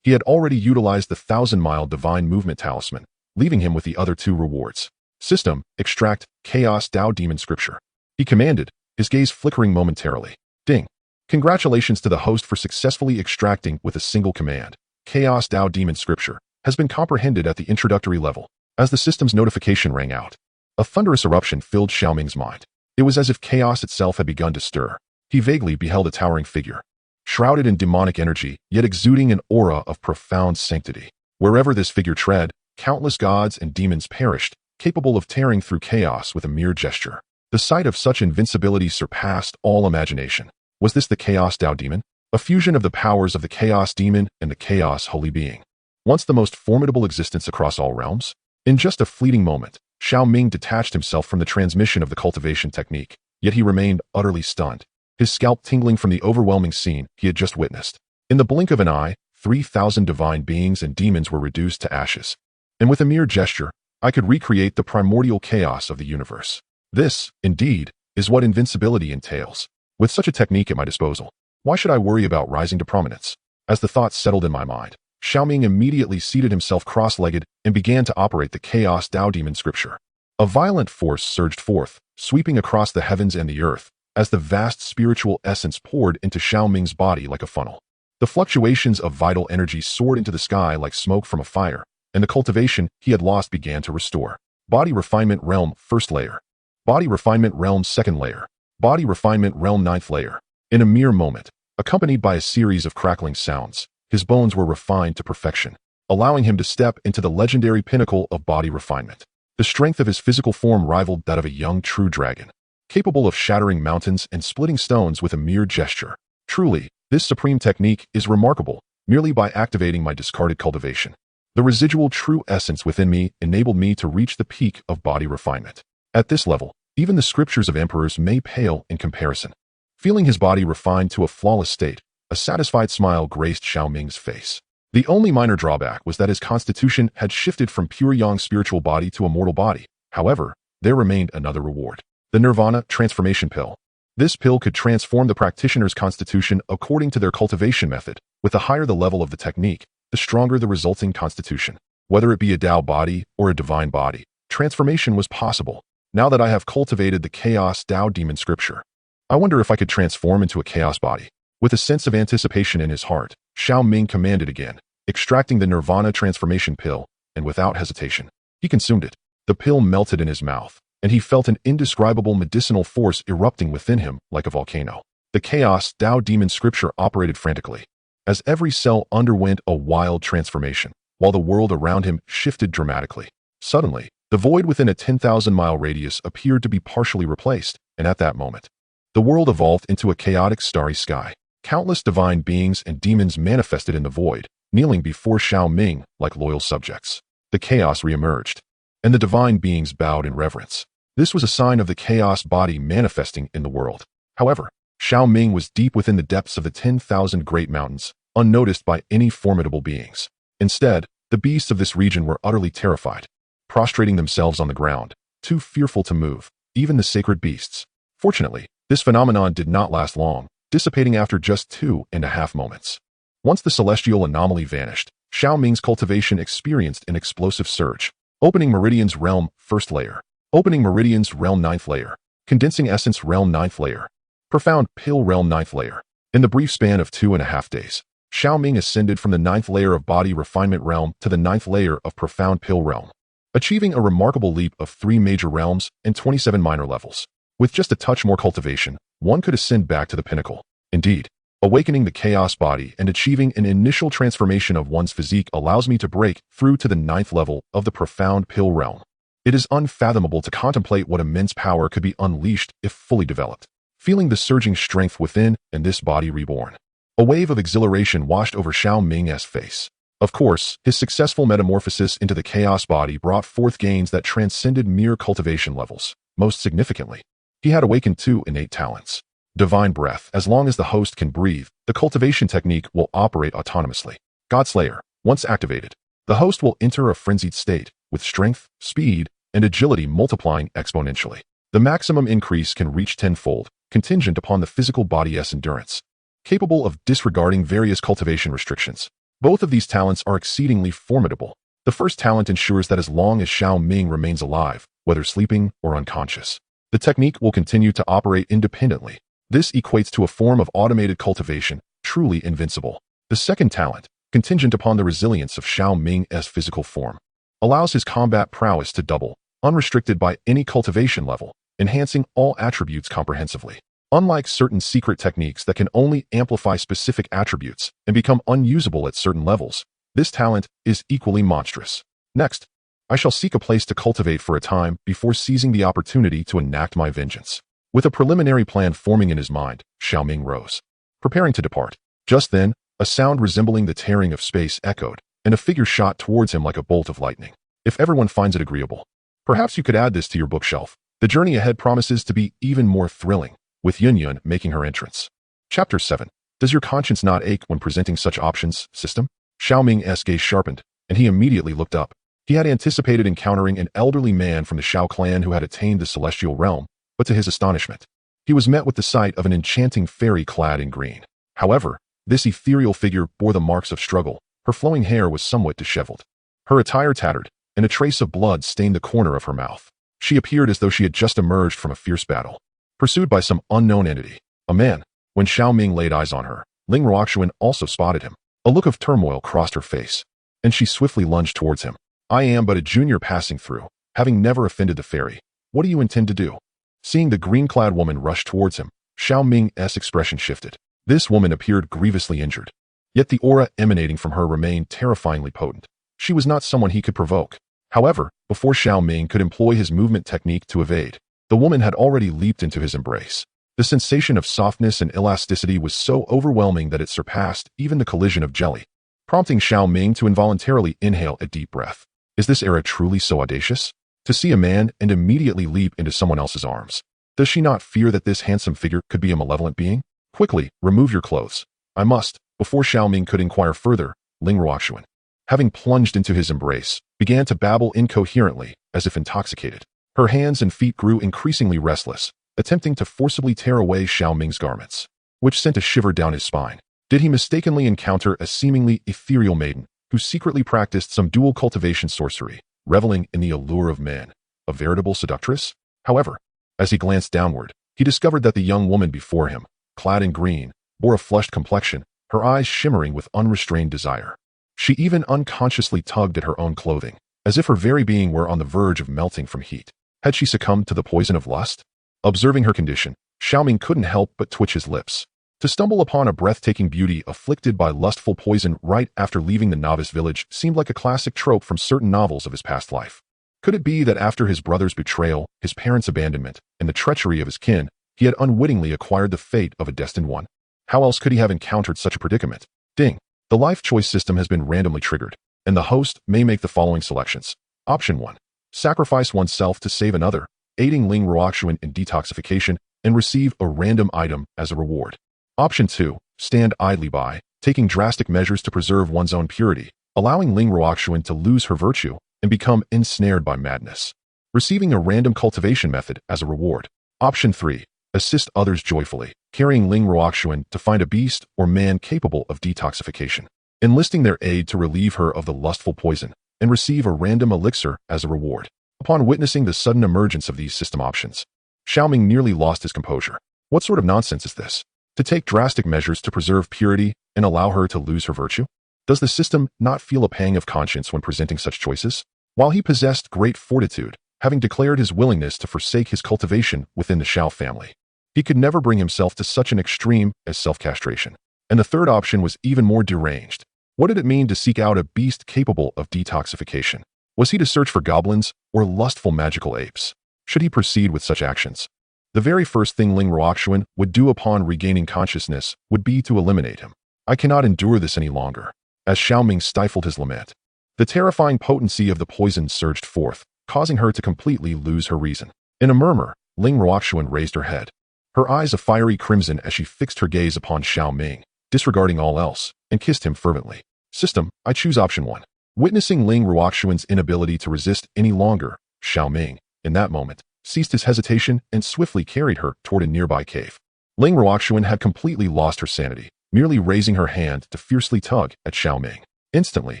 He had already utilized the 1,000-Mile Divine Movement Talisman, leaving him with the other 2 rewards. System, extract Chaos Tao Demon Scripture. He commanded, his gaze flickering momentarily. Ding. Congratulations to the host for successfully extracting with a single command. Chaos Tao Demon Scripture has been comprehended at the introductory level. As the system's notification rang out, a thunderous eruption filled Xiao Ming's mind. It was as if chaos itself had begun to stir. He vaguely beheld a towering figure, shrouded in demonic energy, yet exuding an aura of profound sanctity. Wherever this figure tread, countless gods and demons perished, capable of tearing through chaos with a mere gesture. The sight of such invincibility surpassed all imagination. Was this the Chaos Tao Demon? A fusion of the powers of the Chaos Demon and the Chaos Holy Being. Once the most formidable existence across all realms? In just a fleeting moment, Xiao Ming detached himself from the transmission of the cultivation technique, yet he remained utterly stunned, his scalp tingling from the overwhelming scene he had just witnessed. In the blink of an eye, 3,000 divine beings and demons were reduced to ashes. And with a mere gesture, I could recreate the primordial chaos of the universe. This, indeed, is what invincibility entails. With such a technique at my disposal, why should I worry about rising to prominence? As the thoughts settled in my mind, Xiao Ming immediately seated himself cross-legged and began to operate the Chaos Tao Demon Scripture. A violent force surged forth, sweeping across the heavens and the earth, as the vast spiritual essence poured into Xiao Ming's body like a funnel. The fluctuations of vital energy soared into the sky like smoke from a fire, and the cultivation he had lost began to restore. Body Refinement Realm First Layer. Body Refinement Realm Second Layer. Body Refinement Realm 9th Layer. In a mere moment, accompanied by a series of crackling sounds, his bones were refined to perfection, allowing him to step into the legendary pinnacle of body refinement. The strength of his physical form rivaled that of a young true dragon, capable of shattering mountains and splitting stones with a mere gesture. Truly, this supreme technique is remarkable, merely by activating my discarded cultivation. The residual true essence within me enabled me to reach the peak of body refinement. At this level, even the scriptures of emperors may pale in comparison. Feeling his body refined to a flawless state, a satisfied smile graced Xiao Ming's face. The only minor drawback was that his constitution had shifted from pure yang spiritual body to a mortal body. However, there remained another reward. The Nirvana Transformation Pill. This pill could transform the practitioner's constitution according to their cultivation method. With the higher the level of the technique, the stronger the resulting constitution. Whether it be a Tao body or a divine body, transformation was possible. Now that I have cultivated the Chaos Tao Demon Scripture, I wonder if I could transform into a chaos body. With a sense of anticipation in his heart, Xiao Ming commanded again, extracting the Nirvana Transformation Pill, and without hesitation, he consumed it. The pill melted in his mouth, and he felt an indescribable medicinal force erupting within him like a volcano. The Chaos Tao Demon Scripture operated frantically, as every cell underwent a wild transformation, while the world around him shifted dramatically. Suddenly, the void within a 10,000-mile radius appeared to be partially replaced, and at that moment, the world evolved into a chaotic starry sky. Countless divine beings and demons manifested in the void, kneeling before Xiao Ming like loyal subjects. The chaos reemerged, and the divine beings bowed in reverence. This was a sign of the chaos body manifesting in the world. However, Xiao Ming was deep within the depths of the 10,000 great mountains, unnoticed by any formidable beings. Instead, the beasts of this region were utterly terrified, prostrating themselves on the ground, too fearful to move. Even the sacred beasts, Fortunately, this phenomenon did not last long, dissipating after just 2.5 moments. Once the celestial anomaly vanished, Xiao Ming's cultivation experienced an explosive surge. Opening Meridian's Realm, first layer. Opening Meridian's Realm, ninth layer. Condensing Essence Realm, ninth layer. Profound Pill Realm, ninth layer. In the brief span of 2.5 days, Xiao Ming ascended from the ninth layer of Body Refinement Realm to the ninth layer of Profound Pill Realm, achieving a remarkable leap of 3 major realms and 27 minor levels. With just a touch more cultivation, one could ascend back to the pinnacle. Indeed, awakening the chaos body and achieving an initial transformation of one's physique allows me to break through to the ninth level of the Profound Pill Realm. It is unfathomable to contemplate what immense power could be unleashed if fully developed. Feeling the surging strength within and this body reborn, a wave of exhilaration washed over Xiao Ming's face. Of course, his successful metamorphosis into the chaos body brought forth gains that transcended mere cultivation levels. Most significantly, he had awakened 2 innate talents. Divine Breath. As long as the host can breathe, the cultivation technique will operate autonomously. Godslayer. Once activated, the host will enter a frenzied state, with strength, speed, and agility multiplying exponentially. The maximum increase can reach tenfold, contingent upon the physical body's endurance, capable of disregarding various cultivation restrictions. Both of these talents are exceedingly formidable. The first talent ensures that as long as Xiao Ming remains alive, whether sleeping or unconscious, the technique will continue to operate independently. This equates to a form of automated cultivation, truly invincible. The second talent, contingent upon the resilience of Xiao Ming's physical form, allows his combat prowess to double, unrestricted by any cultivation level, enhancing all attributes comprehensively. Unlike certain secret techniques that can only amplify specific attributes and become unusable at certain levels, this talent is equally monstrous. Next, I shall seek a place to cultivate for a time before seizing the opportunity to enact my vengeance. With a preliminary plan forming in his mind, Xiao Ming rose, preparing to depart. Just then, a sound resembling the tearing of space echoed, and a figure shot towards him like a bolt of lightning. If everyone finds it agreeable, perhaps you could add this to your bookshelf. The journey ahead promises to be even more thrilling, with Yun Yun making her entrance. Chapter 7. Does your conscience not ache when presenting such options, system? Xiao Ming's gaze sharpened, and he immediately looked up. He had anticipated encountering an elderly man from the Xiao clan who had attained the celestial realm, but to his astonishment, he was met with the sight of an enchanting fairy clad in green. However, this ethereal figure bore the marks of struggle. Her flowing hair was somewhat disheveled, her attire tattered, and a trace of blood stained the corner of her mouth. She appeared as though she had just emerged from a fierce battle, pursued by some unknown entity. A man. When Xiao Ming laid eyes on her, Ling Ruoxuan also spotted him. A look of turmoil crossed her face, and she swiftly lunged towards him. I am but a junior passing through, having never offended the fairy. What do you intend to do? Seeing the green-clad woman rush towards him, Xiao Ming's expression shifted. This woman appeared grievously injured, yet the aura emanating from her remained terrifyingly potent. She was not someone he could provoke. However, before Xiao Ming could employ his movement technique to evade, the woman had already leaped into his embrace. The sensation of softness and elasticity was so overwhelming that it surpassed even the collision of jelly, prompting Xiao Ming to involuntarily inhale a deep breath. Is this era truly so audacious? To see a man and immediately leap into someone else's arms. Does she not fear that this handsome figure could be a malevolent being? Quickly, remove your clothes. I must. Before Xiao Ming could inquire further, Ling Ruoxuan, having plunged into his embrace, began to babble incoherently, as if intoxicated. Her hands and feet grew increasingly restless, attempting to forcibly tear away Xiao Ming's garments, which sent a shiver down his spine. Did he mistakenly encounter a seemingly ethereal maiden who secretly practiced some dual cultivation sorcery, reveling in the allure of men, a veritable seductress? However, as he glanced downward, he discovered that the young woman before him, clad in green, bore a flushed complexion, her eyes shimmering with unrestrained desire. She even unconsciously tugged at her own clothing, as if her very being were on the verge of melting from heat. Had she succumbed to the poison of lust? Observing her condition, Xiao Ming couldn't help but twitch his lips. To stumble upon a breathtaking beauty afflicted by lustful poison right after leaving the novice village seemed like a classic trope from certain novels of his past life. Could it be that after his brother's betrayal, his parents' abandonment, and the treachery of his kin, he had unwittingly acquired the fate of a destined one? How else could he have encountered such a predicament? Ding! The life choice system has been randomly triggered, and the host may make the following selections. Option 1. Sacrifice oneself to save another, aiding Ling Ruoxuan in detoxification, and receive a random item as a reward. Option 2. Stand idly by, taking drastic measures to preserve one's own purity, allowing Ling Ruoxuan to lose her virtue and become ensnared by madness, receiving a random cultivation method as a reward. Option 3. assist others joyfully, carrying Ling Ruoxuan to find a beast or man capable of detoxification, enlisting their aid to relieve her of the lustful poison, and receive a random elixir as a reward. Upon witnessing the sudden emergence of these system options, Xiao Ming nearly lost his composure. What sort of nonsense is this? To take drastic measures to preserve purity and allow her to lose her virtue? Does the system not feel a pang of conscience when presenting such choices? While he possessed great fortitude, having declared his willingness to forsake his cultivation within the Xiao family, he could never bring himself to such an extreme as self-castration. And the third option was even more deranged. What did it mean to seek out a beast capable of detoxification? Was he to search for goblins or lustful magical apes? Should he proceed with such actions? The very first thing Ling Ruoxuan would do upon regaining consciousness would be to eliminate him. I cannot endure this any longer. As Xiao Ming stifled his lament, the terrifying potency of the poison surged forth, causing her to completely lose her reason. In a murmur, Ling Ruoxuan raised her head, her eyes a fiery crimson as she fixed her gaze upon Xiao Ming, disregarding all else, and kissed him fervently. System, I choose option 1. Witnessing Ling Ruoxuan's inability to resist any longer, Xiao Ming, in that moment, ceased his hesitation and swiftly carried her toward a nearby cave. Ling Ruoxuan had completely lost her sanity, merely raising her hand to fiercely tug at Xiao Ming. Instantly,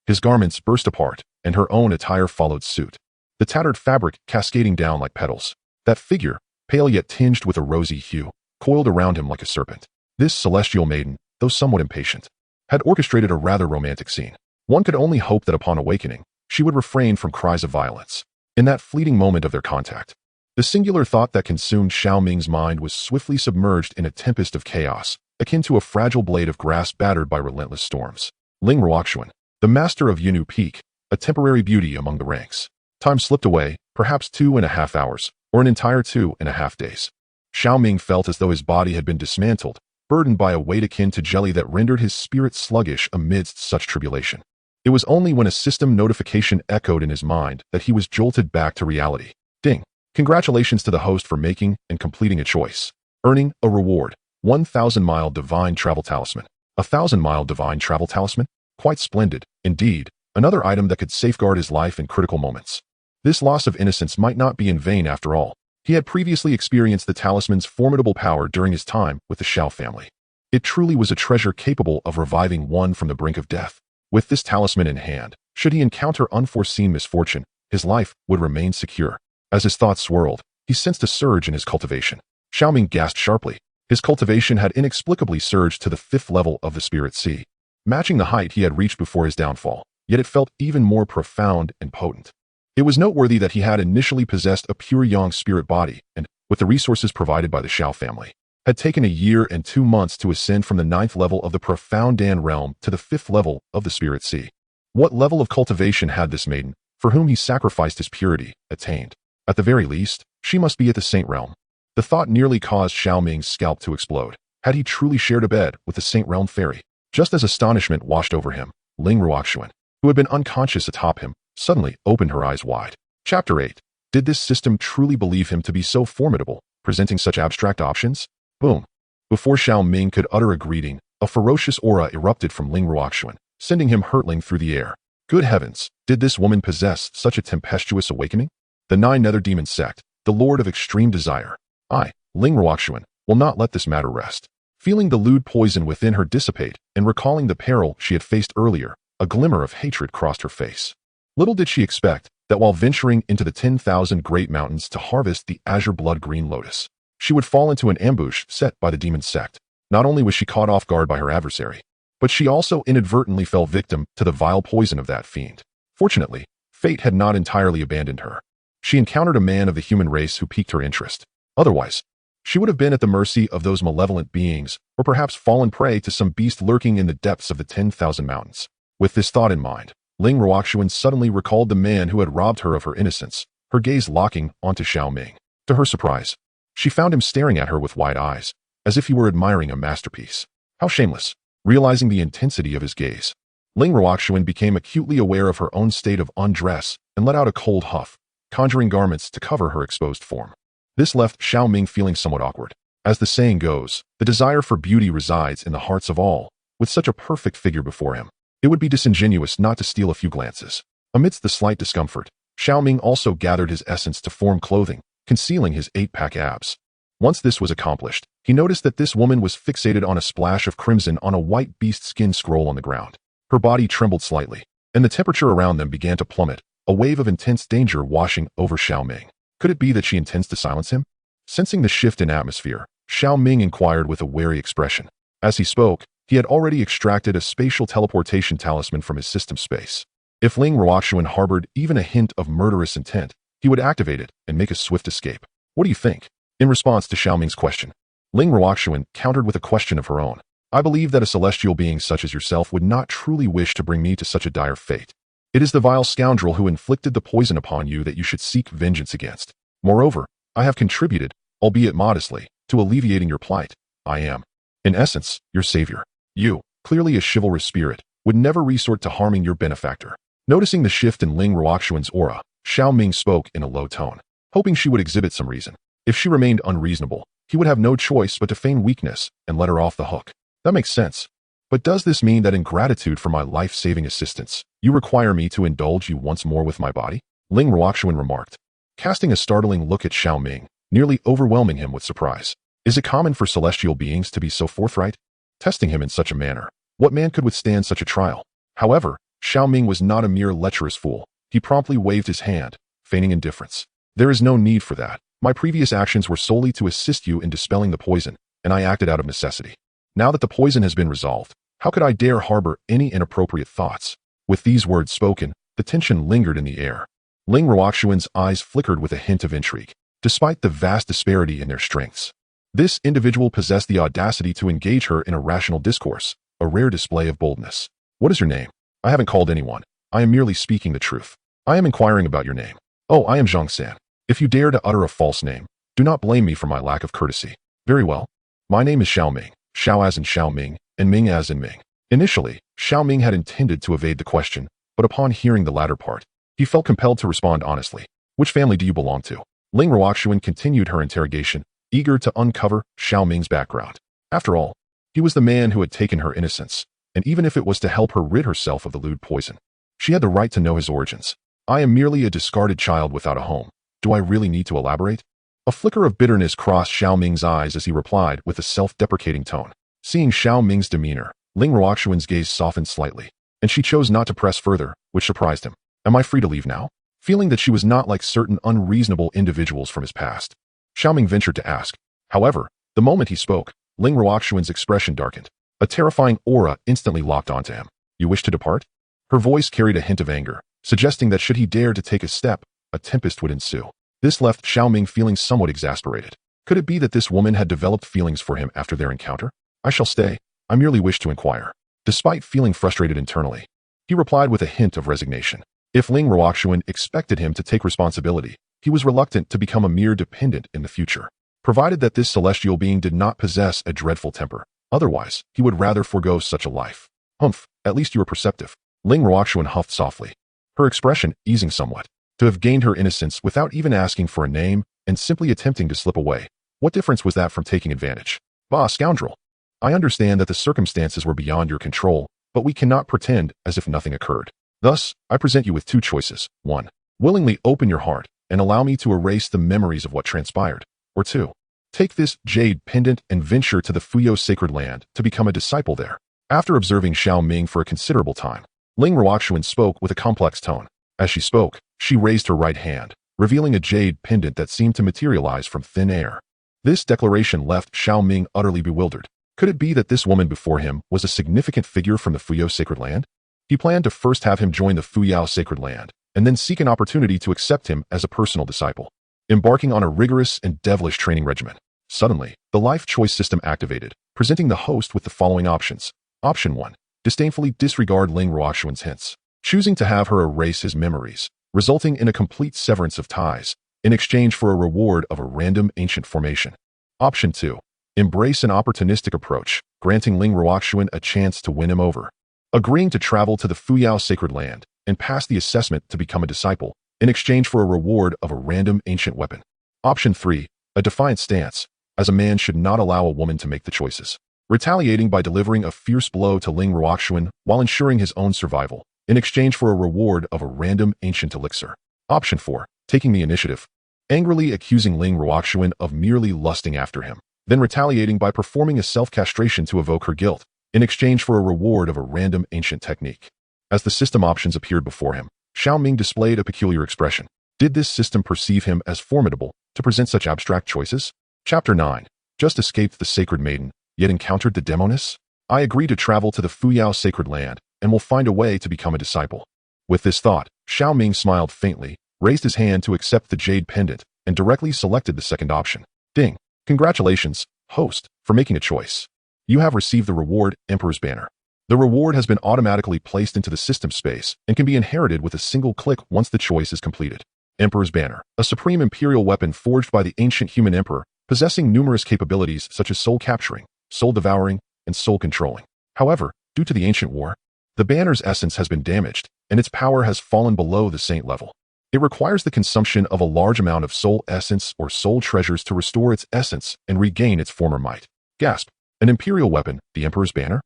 his garments burst apart, and her own attire followed suit, the tattered fabric cascading down like petals. That figure, pale yet tinged with a rosy hue, coiled around him like a serpent. This celestial maiden, though somewhat impatient, had orchestrated a rather romantic scene. One could only hope that upon awakening, she would refrain from cries of violence. In that fleeting moment of their contact, the singular thought that consumed Xiao Ming's mind was swiftly submerged in a tempest of chaos, akin to a fragile blade of grass battered by relentless storms. Ling Ruoxuan, the master of Yunnu Peak, a temporary beauty among the ranks. Time slipped away, perhaps 2.5 hours, or an entire 2.5 days. Xiao Ming felt as though his body had been dismantled, burdened by a weight akin to jelly that rendered his spirit sluggish amidst such tribulation. It was only when a system notification echoed in his mind that he was jolted back to reality. Ding! Congratulations to the host for making and completing a choice. Earning a reward. 1,000-mile Divine Travel Talisman. A 1,000-mile Divine Travel Talisman? Quite splendid, indeed. Another item that could safeguard his life in critical moments. This loss of innocence might not be in vain after all. He had previously experienced the talisman's formidable power during his time with the Xiao family. It truly was a treasure capable of reviving one from the brink of death. With this talisman in hand, should he encounter unforeseen misfortune, his life would remain secure. As his thoughts swirled, he sensed a surge in his cultivation. Xiao Ming gasped sharply. His cultivation had inexplicably surged to the 5th level of the Spirit Sea, matching the height he had reached before his downfall, yet it felt even more profound and potent. It was noteworthy that he had initially possessed a pure yang spirit body and, with the resources provided by the Xiao family, had taken a year and 2 months to ascend from the 9th level of the profound Dan realm to the 5th level of the Spirit Sea. What level of cultivation had this maiden, for whom he sacrificed his purity, attained? At the very least, she must be at the Saint Realm. The thought nearly caused Xiao Ming's scalp to explode. Had he truly shared a bed with the Saint Realm fairy? Just as astonishment washed over him, Ling Ruoxuan, who had been unconscious atop him, suddenly opened her eyes wide. Chapter 8. Did this system truly believe him to be so formidable, presenting such abstract options? Boom. Before Xiao Ming could utter a greeting, a ferocious aura erupted from Ling Ruoxuan, sending him hurtling through the air. Good heavens, did this woman possess such a tempestuous awakening? The 9 Nether Demon Sect, the Lord of Extreme Desire. I, Ling Ruoxuan, will not let this matter rest. Feeling the lewd poison within her dissipate and recalling the peril she had faced earlier, a glimmer of hatred crossed her face. Little did she expect that while venturing into the 10,000 great mountains to harvest the azure blood-green lotus, she would fall into an ambush set by the demon sect. Not only was she caught off guard by her adversary, but she also inadvertently fell victim to the vile poison of that fiend. Fortunately, fate had not entirely abandoned her. She encountered a man of the human race who piqued her interest. Otherwise, she would have been at the mercy of those malevolent beings, or perhaps fallen prey to some beast lurking in the depths of the 10,000 mountains. With this thought in mind, Ling Ruoxuan suddenly recalled the man who had robbed her of her innocence, her gaze locking onto Xiao Ming. To her surprise, she found him staring at her with wide eyes, as if he were admiring a masterpiece. How shameless! Realizing the intensity of his gaze, Ling Ruoxuan became acutely aware of her own state of undress and let out a cold huff, conjuring garments to cover her exposed form. This left Xiao Ming feeling somewhat awkward. As the saying goes, the desire for beauty resides in the hearts of all. With such a perfect figure before him, it would be disingenuous not to steal a few glances. Amidst the slight discomfort, Xiao Ming also gathered his essence to form clothing, concealing his 8-pack abs. Once this was accomplished, he noticed that this woman was fixated on a splash of crimson on a white beast skin scroll on the ground. Her body trembled slightly, and the temperature around them began to plummet, a wave of intense danger washing over Xiao Ming. Could it be that she intends to silence him? Sensing the shift in atmosphere, Xiao Ming inquired with a wary expression. As he spoke, he had already extracted a spatial teleportation talisman from his system space. If Ling Ruoxuan harbored even a hint of murderous intent, he would activate it and make a swift escape. What do you think? In response to Xiao Ming's question, Ling Ruoxuan countered with a question of her own. I believe that a celestial being such as yourself would not truly wish to bring me to such a dire fate. It is the vile scoundrel who inflicted the poison upon you that you should seek vengeance against. Moreover, I have contributed, albeit modestly, to alleviating your plight. I am, in essence, your savior. You, clearly a chivalrous spirit, would never resort to harming your benefactor. Noticing the shift in Ling Ruoxuan's aura, Xiao Ming spoke in a low tone, hoping she would exhibit some reason. If she remained unreasonable, he would have no choice but to feign weakness and let her off the hook. That makes sense. But does this mean that in gratitude for my life-saving assistance, you require me to indulge you once more with my body? Ling Ruoxuan remarked, casting a startling look at Xiao Ming, nearly overwhelming him with surprise. Is it common for celestial beings to be so forthright? Testing him in such a manner, what man could withstand such a trial? However, Xiao Ming was not a mere lecherous fool. He promptly waved his hand, feigning indifference. There is no need for that. My previous actions were solely to assist you in dispelling the poison, and I acted out of necessity. Now that the poison has been resolved, how could I dare harbor any inappropriate thoughts? With these words spoken, the tension lingered in the air. Ling Ruoxuan's eyes flickered with a hint of intrigue. Despite the vast disparity in their strengths, this individual possessed the audacity to engage her in a rational discourse, a rare display of boldness. What is your name? I haven't called anyone. I am merely speaking the truth. I am inquiring about your name. Oh, I am Zhang San. If you dare to utter a false name, do not blame me for my lack of courtesy. Very well. My name is Xiao Ming. Xiao as in Xiao Ming, and Ming as in Ming. Initially, Xiao Ming had intended to evade the question, but upon hearing the latter part, he felt compelled to respond honestly. Which family do you belong to? Ling Ruoxuan continued her interrogation, eager to uncover Xiao Ming's background. After all, he was the man who had taken her innocence, and even if it was to help her rid herself of the lewd poison, she had the right to know his origins. I am merely a discarded child without a home. Do I really need to elaborate? A flicker of bitterness crossed Xiao Ming's eyes as he replied with a self-deprecating tone. Seeing Xiao Ming's demeanor, Ling Ruoxuan's gaze softened slightly, and she chose not to press further, which surprised him. Am I free to leave now? Feeling that she was not like certain unreasonable individuals from his past, Xiao Ming ventured to ask. However, the moment he spoke, Ling Ruoxuan's expression darkened. A terrifying aura instantly locked onto him. You wish to depart? Her voice carried a hint of anger, suggesting that should he dare to take a step, a tempest would ensue. This left Xiao Ming feeling somewhat exasperated. Could it be that this woman had developed feelings for him after their encounter? I shall stay. I merely wish to inquire. Despite feeling frustrated internally, he replied with a hint of resignation. If Ling Ruoxuan expected him to take responsibility, he was reluctant to become a mere dependent in the future, provided that this celestial being did not possess a dreadful temper. Otherwise, he would rather forego such a life. Humph, at least you are perceptive. Ling Ruoxuan huffed softly, her expression easing somewhat. To have gained her innocence without even asking for a name and simply attempting to slip away, what difference was that from taking advantage? Bah, scoundrel! I understand that the circumstances were beyond your control, but we cannot pretend as if nothing occurred. Thus, I present you with two choices. 1. Willingly open your heart and allow me to erase the memories of what transpired. Or 2. Take this jade pendant and venture to the Fuyo sacred land to become a disciple there. After observing Xiao Ming for a considerable time, Ling Ruoxuan spoke with a complex tone. As she spoke, she raised her right hand, revealing a jade pendant that seemed to materialize from thin air. This declaration left Xiao Ming utterly bewildered. Could it be that this woman before him was a significant figure from the Fuyo sacred land? He planned to first have him join the Fuyao sacred land, and then seek an opportunity to accept him as a personal disciple, embarking on a rigorous and devilish training regimen. Suddenly, the life choice system activated, presenting the host with the following options. Option 1. Disdainfully disregard Ling Ruoxuan's hints, choosing to have her erase his memories, resulting in a complete severance of ties, in exchange for a reward of a random ancient formation. Option 2. Embrace an opportunistic approach, granting Ling Ruoxuan a chance to win him over, agreeing to travel to the Fuyao sacred land and pass the assessment to become a disciple, in exchange for a reward of a random ancient weapon. Option 3. A defiant stance, as a man should not allow a woman to make the choices, retaliating by delivering a fierce blow to Ling Ruoxuan while ensuring his own survival, in exchange for a reward of a random ancient elixir. Option 4. Taking the initiative. angrily accusing Ling Ruoxuan of merely lusting after him, then retaliating by performing a self-castration to evoke her guilt, in exchange for a reward of a random ancient technique. As the system options appeared before him, Xiao Ming displayed a peculiar expression. Did this system perceive him as formidable to present such abstract choices? Chapter 9. Just escaped the sacred maiden, yet encountered the demoness? I agree to travel to the Fuyao sacred land, and will find a way to become a disciple. With this thought, Xiao Ming smiled faintly, raised his hand to accept the jade pendant, and directly selected the second option. Ding! Congratulations, host, for making a choice. You have received the reward, Emperor's Banner. The reward has been automatically placed into the system space and can be inherited with a single click once the choice is completed. Emperor's Banner, a supreme imperial weapon forged by the ancient human emperor, possessing numerous capabilities such as soul capturing, soul devouring, and soul controlling. However, due to the ancient war, the banner's essence has been damaged, and its power has fallen below the saint level. It requires the consumption of a large amount of soul essence or soul treasures to restore its essence and regain its former might. Gasp! An imperial weapon, the Emperor's Banner?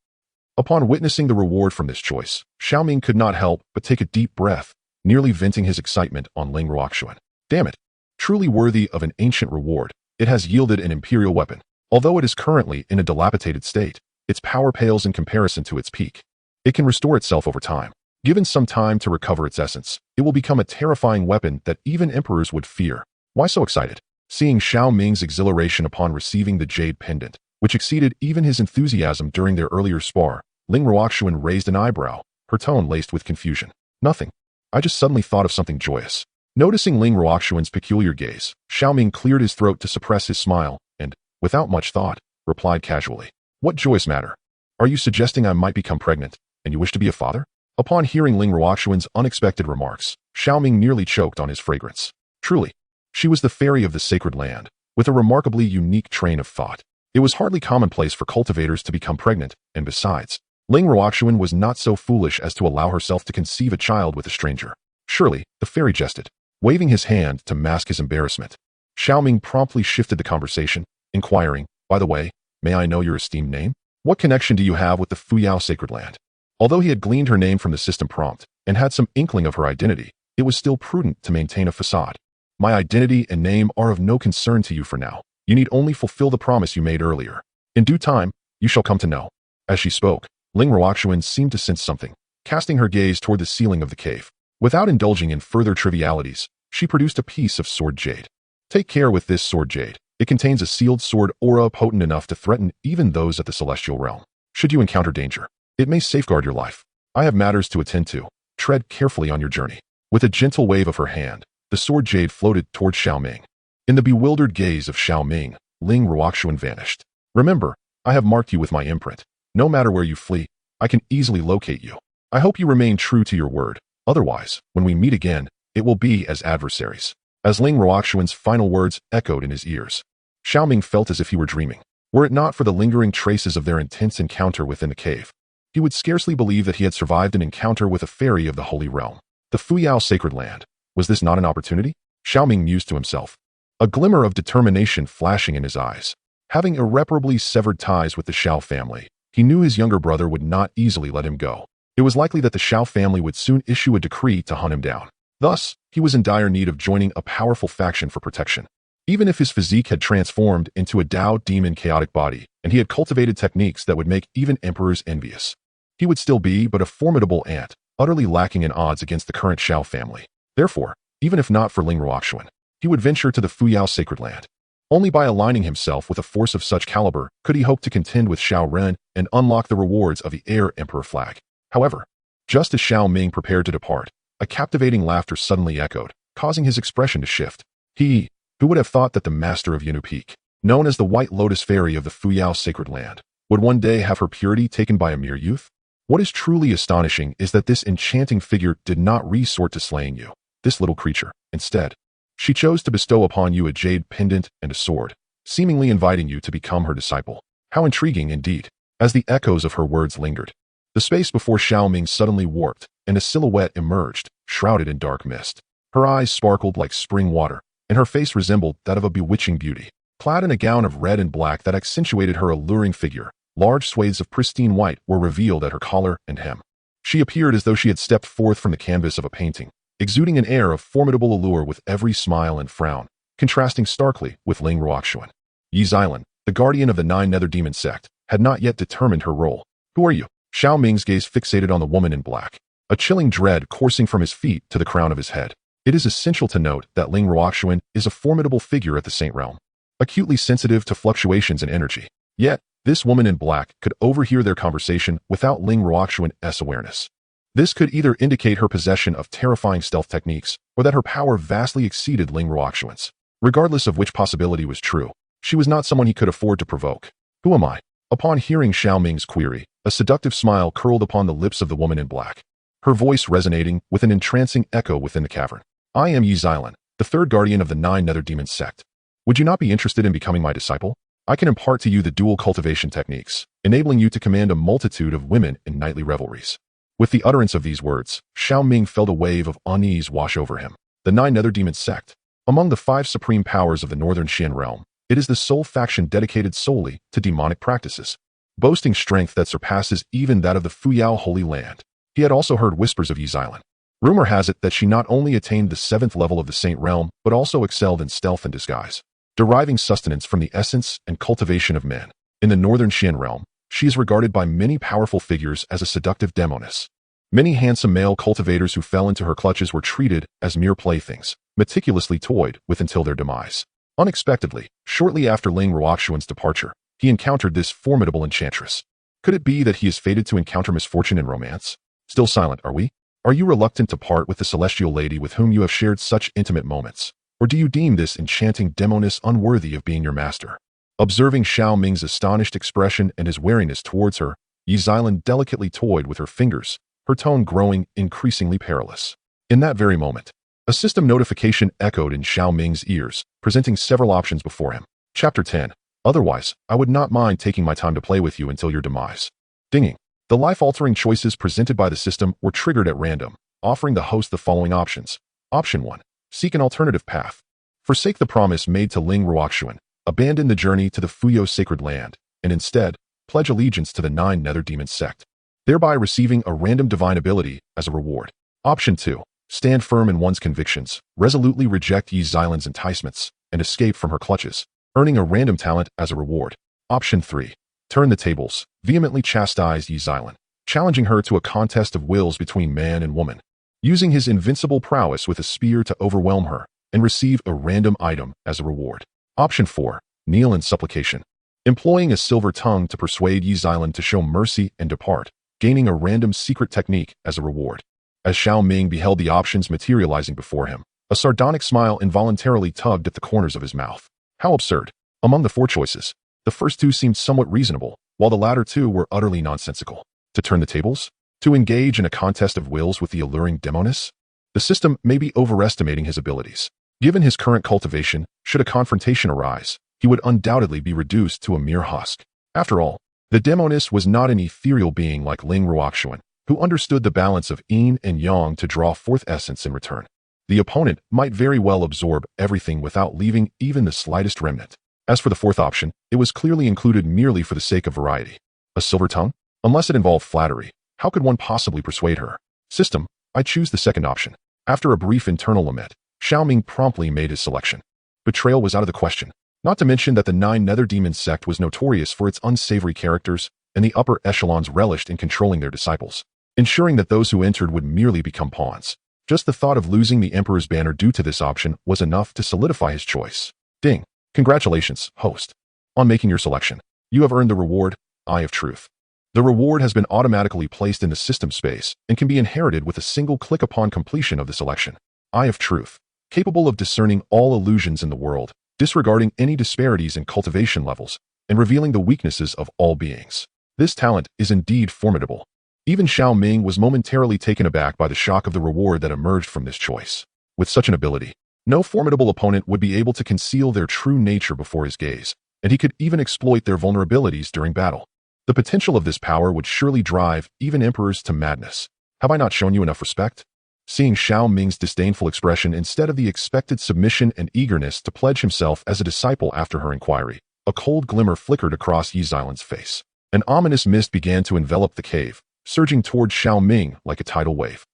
Upon witnessing the reward from this choice, Xiao Ming could not help but take a deep breath, nearly venting his excitement on Ling Ruoxuan. Damn it! Truly worthy of an ancient reward, it has yielded an imperial weapon. Although it is currently in a dilapidated state, its power pales in comparison to its peak. It can restore itself over time. Given some time to recover its essence, it will become a terrifying weapon that even emperors would fear. Why so excited? Seeing Xiao Ming's exhilaration upon receiving the jade pendant, which exceeded even his enthusiasm during their earlier spar, Ling Ruoxuan raised an eyebrow, her tone laced with confusion. Nothing. I just suddenly thought of something joyous. Noticing Ling Ruoxuan's peculiar gaze, Xiao Ming cleared his throat to suppress his smile and, without much thought, replied casually. What joyous matter? Are you suggesting I might become pregnant, and you wish to be a father? Upon hearing Ling Ruoxuan's unexpected remarks, Xiao Ming nearly choked on his fragrance. Truly, she was the fairy of the sacred land, with a remarkably unique train of thought. It was hardly commonplace for cultivators to become pregnant, and besides, Ling Ruoxuan was not so foolish as to allow herself to conceive a child with a stranger. Surely, the fairy jested, waving his hand to mask his embarrassment. Xiao Ming promptly shifted the conversation, inquiring, by the way, may I know your esteemed name? What connection do you have with the Fuyao sacred land? Although he had gleaned her name from the system prompt, and had some inkling of her identity, it was still prudent to maintain a facade. My identity and name are of no concern to you for now. You need only fulfill the promise you made earlier. In due time, you shall come to know. As she spoke, Ling Ruoxuan seemed to sense something, casting her gaze toward the ceiling of the cave. Without indulging in further trivialities, she produced a piece of sword jade. Take care with this sword jade. It contains a sealed sword aura potent enough to threaten even those at the celestial realm. Should you encounter danger, it may safeguard your life. I have matters to attend to. Tread carefully on your journey. With a gentle wave of her hand, the sword jade floated toward Xiao Ming. In the bewildered gaze of Xiao Ming, Ling Ruoxuan vanished. Remember, I have marked you with my imprint. No matter where you flee, I can easily locate you. I hope you remain true to your word. Otherwise, when we meet again, it will be as adversaries. As Ling Ruoxuan's final words echoed in his ears, Xiao Ming felt as if he were dreaming. Were it not for the lingering traces of their intense encounter within the cave, he would scarcely believe that he had survived an encounter with a fairy of the Holy Realm. The Fuyao sacred land. Was this not an opportunity? Xiao Ming mused to himself, a glimmer of determination flashing in his eyes. Having irreparably severed ties with the Xiao family, he knew his younger brother would not easily let him go. It was likely that the Xiao family would soon issue a decree to hunt him down. Thus, he was in dire need of joining a powerful faction for protection. Even if his physique had transformed into a Dao demon chaotic body, and he had cultivated techniques that would make even emperors envious, he would still be but a formidable ant, utterly lacking in odds against the current Xiao family. Therefore, even if not for Ling Ruoxuan, he would venture to the Fuyao sacred land. Only by aligning himself with a force of such caliber could he hope to contend with Xiao Ren and unlock the rewards of the heir emperor flag. However, just as Xiao Ming prepared to depart, a captivating laughter suddenly echoed, causing his expression to shift. He, who would have thought that the master of Yanu Peak, known as the White Lotus Fairy of the Fuyao sacred land, would one day have her purity taken by a mere youth? What is truly astonishing is that this enchanting figure did not resort to slaying you, this little creature. Instead, she chose to bestow upon you a jade pendant and a sword, seemingly inviting you to become her disciple. How intriguing indeed. As the echoes of her words lingered, the space before Xiao Ming suddenly warped, and a silhouette emerged, shrouded in dark mist. Her eyes sparkled like spring water, and her face resembled that of a bewitching beauty. Clad in a gown of red and black that accentuated her alluring figure, large swathes of pristine white were revealed at her collar and hem. She appeared as though she had stepped forth from the canvas of a painting, exuding an air of formidable allure with every smile and frown. contrasting starkly with Ling Ruoxuan. Yi Xilan, the guardian of the Nine Nether Demon sect, had not yet determined her role. Who are you? Xiao Ming's gaze fixated on the woman in black, a chilling dread coursing from his feet to the crown of his head. It is essential to note that Ling Ruoxuan is a formidable figure at the Saint Realm, acutely sensitive to fluctuations in energy. Yet, this woman in black could overhear their conversation without Ling Ruoxuan's awareness. This could either indicate her possession of terrifying stealth techniques or that her power vastly exceeded Ling Ruoxuan's. Regardless of which possibility was true, she was not someone he could afford to provoke. Who am I? Upon hearing Xiao Ming's query, a seductive smile curled upon the lips of the woman in black, her voice resonating with an entrancing echo within the cavern. I am Yi Xilan, the third guardian of the Nine Nether Demon sect. Would you not be interested in becoming my disciple? I can impart to you the dual cultivation techniques, enabling you to command a multitude of women in nightly revelries. With the utterance of these words, Xiao Ming felt a wave of unease wash over him. The Nine Nether Demon sect. Among the 5 supreme powers of the Northern Xian realm, it is the sole faction dedicated solely to demonic practices, boasting strength that surpasses even that of the Fuyao Holy Land. He had also heard whispers of Yi Xilan. Rumor has it that she not only attained the 7th level of the Saint Realm, but also excelled in stealth and disguise, deriving sustenance from the essence and cultivation of men. In the Northern Xian realm, she is regarded by many powerful figures as a seductive demoness. Many handsome male cultivators who fell into her clutches were treated as mere playthings, meticulously toyed with until their demise. Unexpectedly, shortly after Ling Ruoxuan's departure, he encountered this formidable enchantress. Could it be that he is fated to encounter misfortune in romance? Still silent, are we? Are you reluctant to part with the celestial lady with whom you have shared such intimate moments? Or do you deem this enchanting demoness unworthy of being your master? Observing Xiao Ming's astonished expression and his wariness towards her, Yi Xilan delicately toyed with her fingers, her tone growing increasingly perilous. In that very moment, a system notification echoed in Xiao Ming's ears, presenting several options before him. Chapter 10. Otherwise, I would not mind taking my time to play with you until your demise. Dinging. The life-altering choices presented by the system were triggered at random, offering the host the following options. Option 1. Seek an alternative path. Forsake the promise made to Ling Ruoxuan, abandon the journey to the Fuyo sacred land, and instead, pledge allegiance to the Nine Nether Demon sect, thereby receiving a random divine ability as a reward. Option 2. Stand firm in one's convictions, resolutely reject Yi Xilan's enticements, and escape from her clutches, earning a random talent as a reward. Option 3. Turn the tables, vehemently chastise Yi Xilan, challenging her to a contest of wills between man and woman, using his invincible prowess with a spear to overwhelm her, and receive a random item as a reward. Option 4. Kneel in supplication, employing a silver tongue to persuade Yi Xilan to show mercy and depart, gaining a random secret technique as a reward. As Xiao Ming beheld the options materializing before him, a sardonic smile involuntarily tugged at the corners of his mouth. How absurd. Among the 4 choices, the first 2 seemed somewhat reasonable, while the latter 2 were utterly nonsensical. To turn the tables? To engage in a contest of wills with the alluring demoness? The system may be overestimating his abilities. Given his current cultivation, should a confrontation arise, he would undoubtedly be reduced to a mere husk. After all, the demoness was not an ethereal being like Ling Ruoxuan, who understood the balance of yin and yang to draw forth essence in return. The opponent might very well absorb everything without leaving even the slightest remnant. As for the 4th option, it was clearly included merely for the sake of variety. A silver tongue? Unless it involved flattery, how could one possibly persuade her? System, I choose the 2nd option. After a brief internal lament, Xiao Ming promptly made his selection. Betrayal was out of the question, not to mention that the Nine Nether Demon sect was notorious for its unsavory characters, and the upper echelons relished in controlling their disciples, ensuring that those who entered would merely become pawns. Just the thought of losing the Emperor's banner due to this option was enough to solidify his choice. Ding. Congratulations, host. On making your selection, you have earned the reward, Eye of Truth. The reward has been automatically placed in the system space and can be inherited with a single click upon completion of the selection. Eye of Truth, capable of discerning all illusions in the world, disregarding any disparities in cultivation levels, and revealing the weaknesses of all beings. This talent is indeed formidable. Even Xiao Ming was momentarily taken aback by the shock of the reward that emerged from this choice. With such an ability, no formidable opponent would be able to conceal their true nature before his gaze, and he could even exploit their vulnerabilities during battle. The potential of this power would surely drive even emperors to madness. Have I not shown you enough respect? Seeing Xiao Ming's disdainful expression instead of the expected submission and eagerness to pledge himself as a disciple after her inquiry, a cold glimmer flickered across Yi Xilan's face. An ominous mist began to envelop the cave, surging toward Xiao Ming like a tidal wave.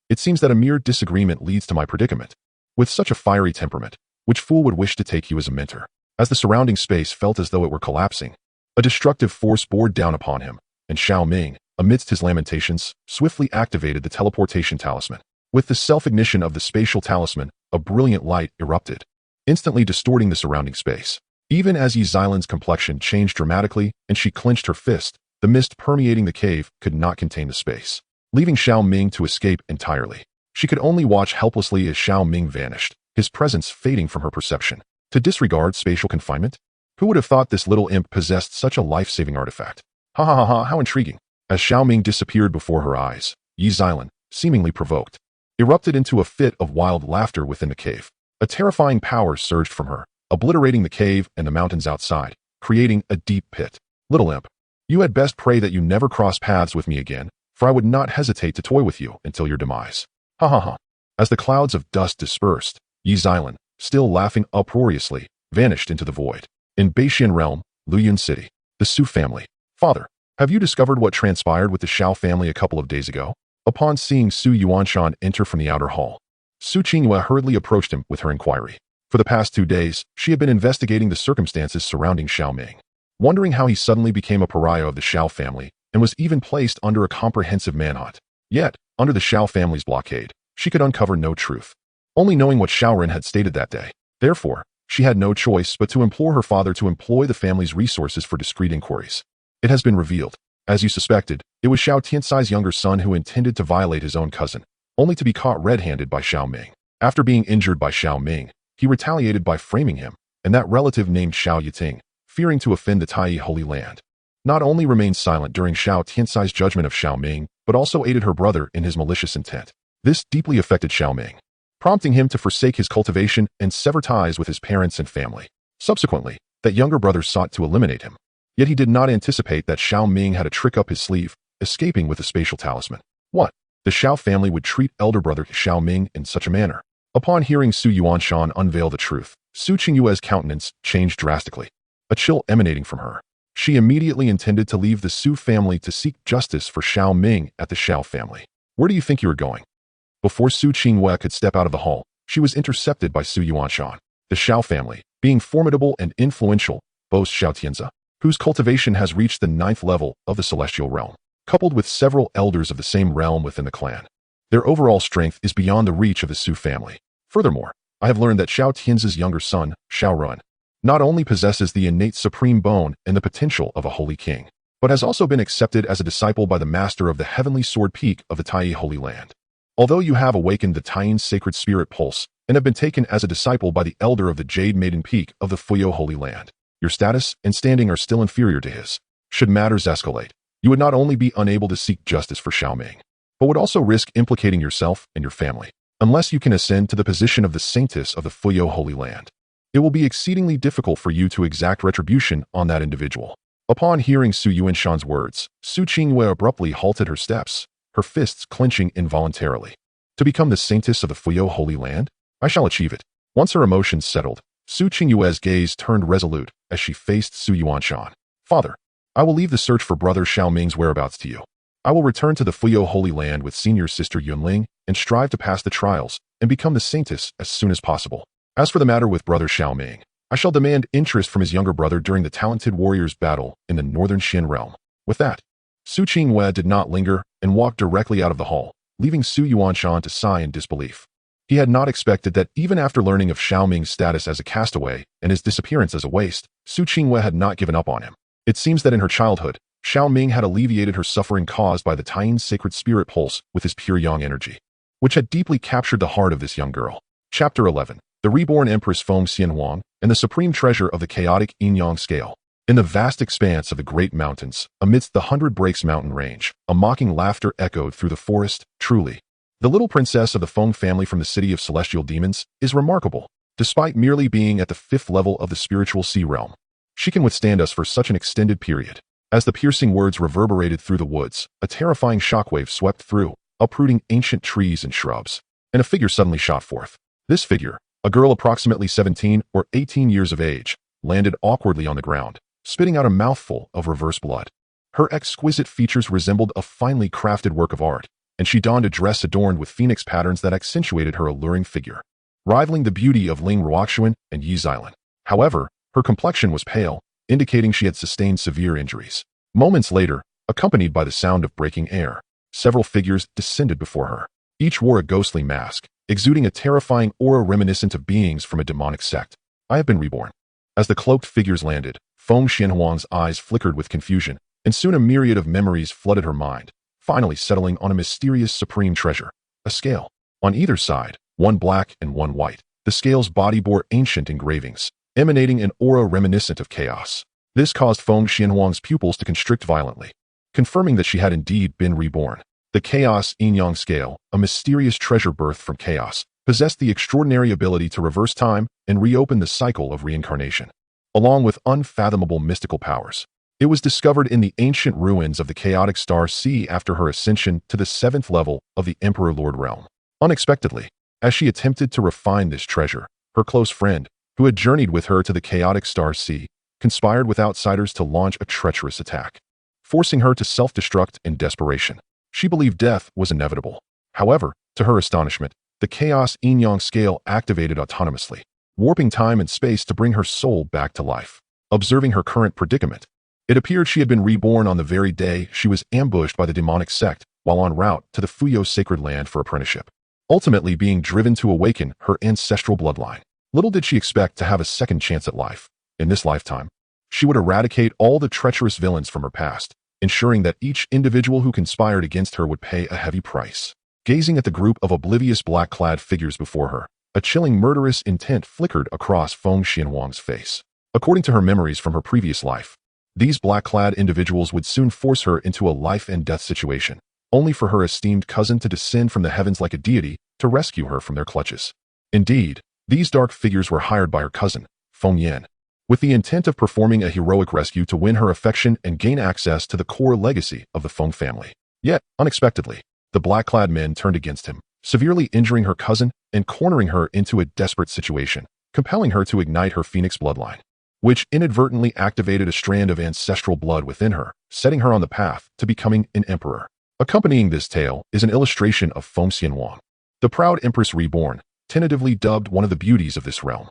It seems that a mere disagreement leads to my predicament. With such a fiery temperament, Which fool would wish to take you as a mentor? As the surrounding space felt as though it were collapsing, a destructive force bore down upon him, and Xiao Ming, amidst his lamentations, swiftly activated the teleportation talisman. With the self-ignition of the spatial talisman, a brilliant light erupted, instantly distorting the surrounding space. Even as Yi Xiaolin's complexion changed dramatically and she clenched her fist, the mist permeating the cave could not contain the space, leaving Xiao Ming to escape entirely. She could only watch helplessly as Xiao Ming vanished, his presence fading from her perception. To disregard spatial confinement? Who would have thought this little imp possessed such a life-saving artifact? Ha ha ha ha, how intriguing. As Xiao Ming disappeared before her eyes, Yi Xiaolin, seemingly provoked, erupted into a fit of wild laughter within the cave. A terrifying power surged from her, obliterating the cave and the mountains outside, creating a deep pit. Little imp, you had best pray that you never cross paths with me again, for I would not hesitate to toy with you until your demise. Ha ha ha. As the clouds of dust dispersed, Yi Xiaolin, still laughing uproariously, vanished into the void. In Beixian Realm, Luyun City, the Su family. Father, have you discovered what transpired with the Xiao family a couple of days ago? Upon seeing Su Yuanshan enter from the outer hall, Su Qingyue hurriedly approached him with her inquiry. For the past 2 days, she had been investigating the circumstances surrounding Xiao Ming, wondering how he suddenly became a pariah of the Xiao family and was even placed under a comprehensive manhunt. Yet, under the Xiao family's blockade, she could uncover no truth, only knowing what Xiaoren had stated that day. Therefore, she had no choice but to implore her father to employ the family's resources for discreet inquiries. It has been revealed. As you suspected, it was Xiao Tiansai's younger son who intended to violate his own cousin, only to be caught red-handed by Xiao Ming. After being injured by Xiao Ming, he retaliated by framing him, and that relative named Xiao Yiting, fearing to offend the Tai Holy Land, not only remained silent during Xiao Tiansai's judgment of Xiao Ming, but also aided her brother in his malicious intent. This deeply affected Xiao Ming, prompting him to forsake his cultivation and sever ties with his parents and family. Subsequently, that younger brother sought to eliminate him. Yet he did not anticipate that Xiao Ming had a trick up his sleeve, escaping with the spatial talisman. What? The Xiao family would treat elder brother Xiao Ming in such a manner? Upon hearing Su Yuanshan unveil the truth, Su Qingyue's countenance changed drastically, a chill emanating from her. She immediately intended to leave the Su family to seek justice for Xiao Ming at the Xiao family. Where do you think you are going? Before Su Qingyue could step out of the hall, she was intercepted by Su Yuanshan. The Xiao family, being formidable and influential, boasts Xiao Tianzi, whose cultivation has reached the 9th level of the celestial realm, coupled with several elders of the same realm within the clan. Their overall strength is beyond the reach of the Su family. Furthermore, I have learned that Xiao Tianzi's younger son, Xiao Run, not only possesses the innate supreme bone and the potential of a holy king, but has also been accepted as a disciple by the master of the heavenly sword peak of the Tai Holy Land. Although you have awakened the Taiyin sacred spirit pulse and have been taken as a disciple by the elder of the Jade Maiden peak of the Fuyo Holy Land, your status and standing are still inferior to his. Should matters escalate, you would not only be unable to seek justice for Xiao Ming, but would also risk implicating yourself and your family. Unless you can ascend to the position of the saintess of the Fuyo Holy Land, it will be exceedingly difficult for you to exact retribution on that individual. Upon hearing Su Yuanshan's words, Su Qingyue abruptly halted her steps, her fists clenching involuntarily. To become the saintess of the Fuyo Holy Land? I shall achieve it. Once her emotions settled, Su Qingyue's gaze turned resolute as she faced Su Yuanshan. Father, I will leave the search for brother Xiao Ming's whereabouts to you. I will return to the Fuyo Holy Land with senior sister Yunling and strive to pass the trials and become the saintess as soon as possible. As for the matter with brother Xiao Ming, I shall demand interest from his younger brother during the talented warriors' battle in the northern Xin realm. With that, Su Qingyue did not linger and walked directly out of the hall, leaving Su Yuanshan to sigh in disbelief. He had not expected that even after learning of Xiao Ming's status as a castaway and his disappearance as a waste, Su Qingyue had not given up on him. It seems that in her childhood, Xiao Ming had alleviated her suffering caused by the Taiyin sacred spirit pulse with his pure yang energy, which had deeply captured the heart of this young girl. Chapter 11. The Reborn Empress Feng Xianhuang and the Supreme Treasure of the Chaotic Yin-Yang Scale. In the vast expanse of the Great Mountains, amidst the 100 Breaks mountain range, a mocking laughter echoed through the forest. Truly, the little princess of the Feng family from the city of celestial demons is remarkable. Despite merely being at the 5th level of the spiritual sea realm, she can withstand us for such an extended period. As the piercing words reverberated through the woods, a terrifying shockwave swept through, uprooting ancient trees and shrubs, and a figure suddenly shot forth. This figure, a girl approximately 17 or 18 years of age, landed awkwardly on the ground, spitting out a mouthful of reverse blood. Her exquisite features resembled a finely crafted work of art, and she donned a dress adorned with phoenix patterns that accentuated her alluring figure. rivaling the beauty of Ling Ruoxuan and Yi Xilan. However, her complexion was pale, indicating she had sustained severe injuries. Moments later, accompanied by the sound of breaking air, several figures descended before her. Each wore a ghostly mask, exuding a terrifying aura reminiscent of beings from a demonic sect. I have been reborn. As the cloaked figures landed, Feng Xianhuang's eyes flickered with confusion, and soon a myriad of memories flooded her mind, finally settling on a mysterious supreme treasure, a scale. On either side, one black and one white, the scale's body bore ancient engravings, emanating an aura reminiscent of chaos. This caused Feng Xianhuang's pupils to constrict violently, confirming that she had indeed been reborn. The Chaos Yin-Yang scale, a mysterious treasure birthed from chaos, possessed the extraordinary ability to reverse time and reopen the cycle of reincarnation, along with unfathomable mystical powers. It was discovered in the ancient ruins of the chaotic star Sea after her ascension to the 7th level of the Emperor Lord Realm. Unexpectedly, as she attempted to refine this treasure, her close friend, who had journeyed with her to the chaotic star Sea, conspired with outsiders to launch a treacherous attack, forcing her to self-destruct in desperation. She believed death was inevitable. However, to her astonishment, the Chaos Yin-Yang scale activated autonomously, warping time and space to bring her soul back to life. Observing her current predicament, it appeared she had been reborn on the very day she was ambushed by the demonic sect while en route to the Fuyo sacred land for apprenticeship, ultimately being driven to awaken her ancestral bloodline. Little did she expect to have a second chance at life. In this lifetime, she would eradicate all the treacherous villains from her past, ensuring that each individual who conspired against her would pay a heavy price. Gazing at the group of oblivious black-clad figures before her, a chilling murderous intent flickered across Feng Xianhuang's face. According to her memories from her previous life, these black-clad individuals would soon force her into a life-and-death situation, only for her esteemed cousin to descend from the heavens like a deity to rescue her from their clutches. Indeed, these dark figures were hired by her cousin, Feng Yan, with the intent of performing a heroic rescue to win her affection and gain access to the core legacy of the Feng family. Yet, unexpectedly, the black-clad men turned against him, severely injuring her cousin and cornering her into a desperate situation, compelling her to ignite her phoenix bloodline, which inadvertently activated a strand of ancestral blood within her, setting her on the path to becoming an emperor. Accompanying this tale is an illustration of Feng Xianhuang, the proud empress reborn, tentatively dubbed one of the beauties of this realm.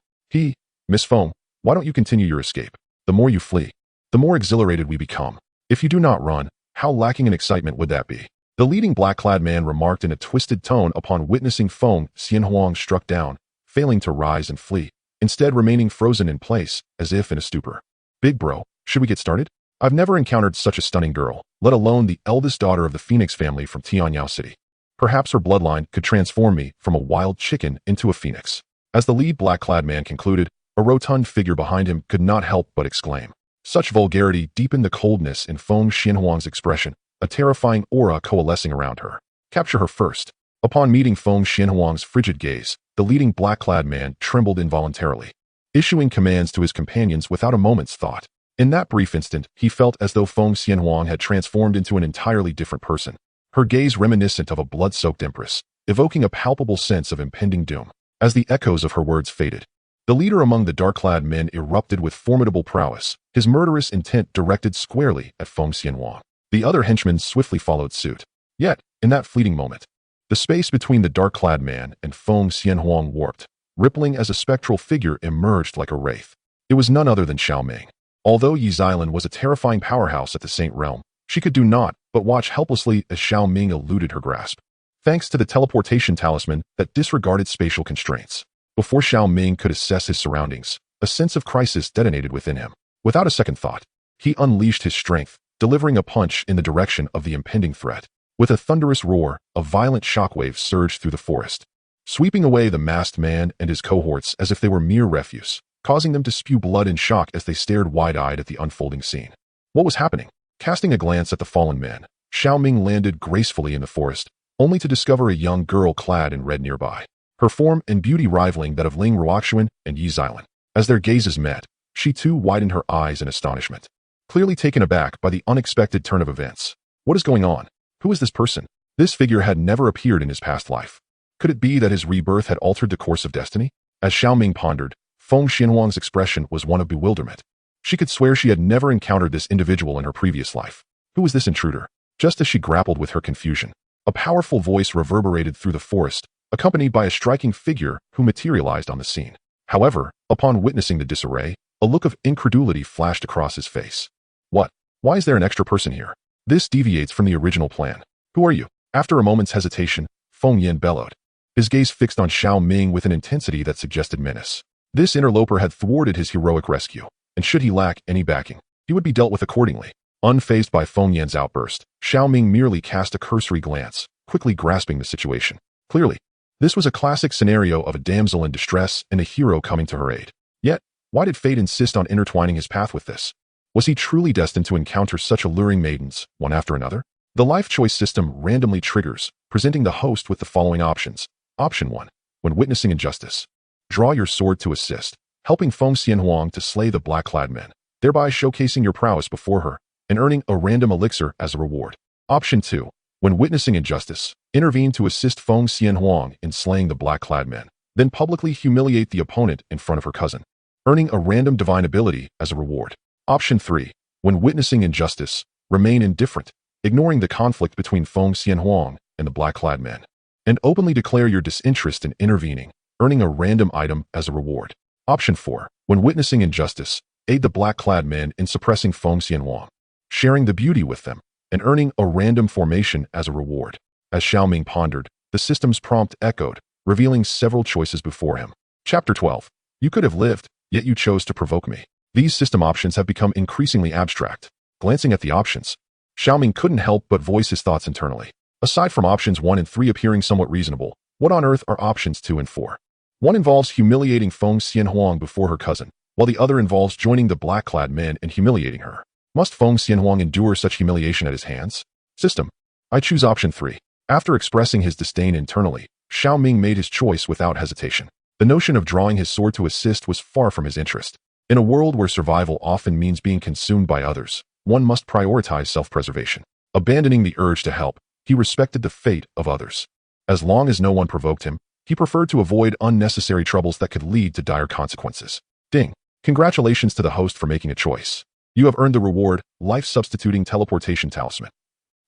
Miss Feng, why don't you continue your escape? The more you flee, the more exhilarated we become. If you do not run, how lacking in excitement would that be? The leading black-clad man remarked in a twisted tone upon witnessing Feng Xianhuang struck down, failing to rise and flee, instead remaining frozen in place, as if in a stupor. Big bro, should we get started? I've never encountered such a stunning girl, let alone the eldest daughter of the Phoenix family from Tianyao City. Perhaps her bloodline could transform me from a wild chicken into a phoenix. As the lead black-clad man concluded, a rotund figure behind him could not help but exclaim. Such vulgarity deepened the coldness in Feng Xianhuang's expression, a terrifying aura coalescing around her. Capture her first. Upon meeting Feng Xianhuang's frigid gaze, the leading black-clad man trembled involuntarily, issuing commands to his companions without a moment's thought. In that brief instant, he felt as though Feng Xianhuang had transformed into an entirely different person, her gaze reminiscent of a blood-soaked empress, evoking a palpable sense of impending doom. As the echoes of her words faded, the leader among the dark-clad men erupted with formidable prowess, his murderous intent directed squarely at Feng Xianhuang. The other henchmen swiftly followed suit. Yet, in that fleeting moment, the space between the dark-clad man and Feng Xianhuang warped, rippling as a spectral figure emerged like a wraith. It was none other than Xiao Ming. Although Yi Xilan was a terrifying powerhouse at the Saint Realm, she could do naught but watch helplessly as Xiao Ming eluded her grasp, thanks to the teleportation talisman that disregarded spatial constraints. Before Xiao Ming could assess his surroundings, a sense of crisis detonated within him. Without a second thought, he unleashed his strength, delivering a punch in the direction of the impending threat. With a thunderous roar, a violent shockwave surged through the forest, sweeping away the masked man and his cohorts as if they were mere refuse, causing them to spew blood in shock as they stared wide-eyed at the unfolding scene. What was happening? Casting a glance at the fallen man, Xiao Ming landed gracefully in the forest, only to discover a young girl clad in red nearby, her form and beauty rivaling that of Ling Ruoxuan and Yi Xilan. As their gazes met, she too widened her eyes in astonishment, clearly taken aback by the unexpected turn of events. What is going on? Who is this person? This figure had never appeared in his past life. Could it be that his rebirth had altered the course of destiny? As Xiao Ming pondered, Feng Xianhuang's expression was one of bewilderment. She could swear she had never encountered this individual in her previous life. Who was this intruder? Just as she grappled with her confusion, a powerful voice reverberated through the forest, accompanied by a striking figure who materialized on the scene. However, upon witnessing the disarray, a look of incredulity flashed across his face. What? Why is there an extra person here? This deviates from the original plan. Who are you? After a moment's hesitation, Feng Yan bellowed, his gaze fixed on Xiao Ming with an intensity that suggested menace. This interloper had thwarted his heroic rescue, and should he lack any backing, he would be dealt with accordingly. Unfazed by Feng Yan's outburst, Xiao Ming merely cast a cursory glance, quickly grasping the situation. Clearly, this was a classic scenario of a damsel in distress and a hero coming to her aid. Yet, why did fate insist on intertwining his path with this? Was he truly destined to encounter such alluring maidens, one after another? The life choice system randomly triggers, presenting the host with the following options. Option 1. When witnessing injustice, draw your sword to assist, helping Feng Xianhuang to slay the black-clad men, thereby showcasing your prowess before her and earning a random elixir as a reward. Option 2. When witnessing injustice, intervene to assist Feng Xianhuang in slaying the black-clad men, then publicly humiliate the opponent in front of her cousin, earning a random divine ability as a reward. Option 3. When witnessing injustice, remain indifferent, ignoring the conflict between Feng Xianhuang and the black-clad men, and openly declare your disinterest in intervening, earning a random item as a reward. Option 4. When witnessing injustice, aid the black-clad men in suppressing Feng Xianhuang, sharing the beauty with them, and earning a random formation as a reward. As Xiao Ming pondered, the system's prompt echoed, revealing several choices before him. Chapter 12. You could have lived, yet you chose to provoke me. These system options have become increasingly abstract. Glancing at the options, Xiao Ming couldn't help but voice his thoughts internally. Aside from options 1 and 3 appearing somewhat reasonable, what on earth are options 2 and 4? One involves humiliating Feng Xianhuang before her cousin, while the other involves joining the black-clad men and humiliating her. Must Feng Xianhuang endure such humiliation at his hands? System. I choose option 3. After expressing his disdain internally, Xiao Ming made his choice without hesitation. The notion of drawing his sword to assist was far from his interest. In a world where survival often means being consumed by others, one must prioritize self-preservation. Abandoning the urge to help, he respected the fate of others. As long as no one provoked him, he preferred to avoid unnecessary troubles that could lead to dire consequences. Ding. Congratulations to the host for making a choice. You have earned the reward, Life-Substituting Teleportation Talisman.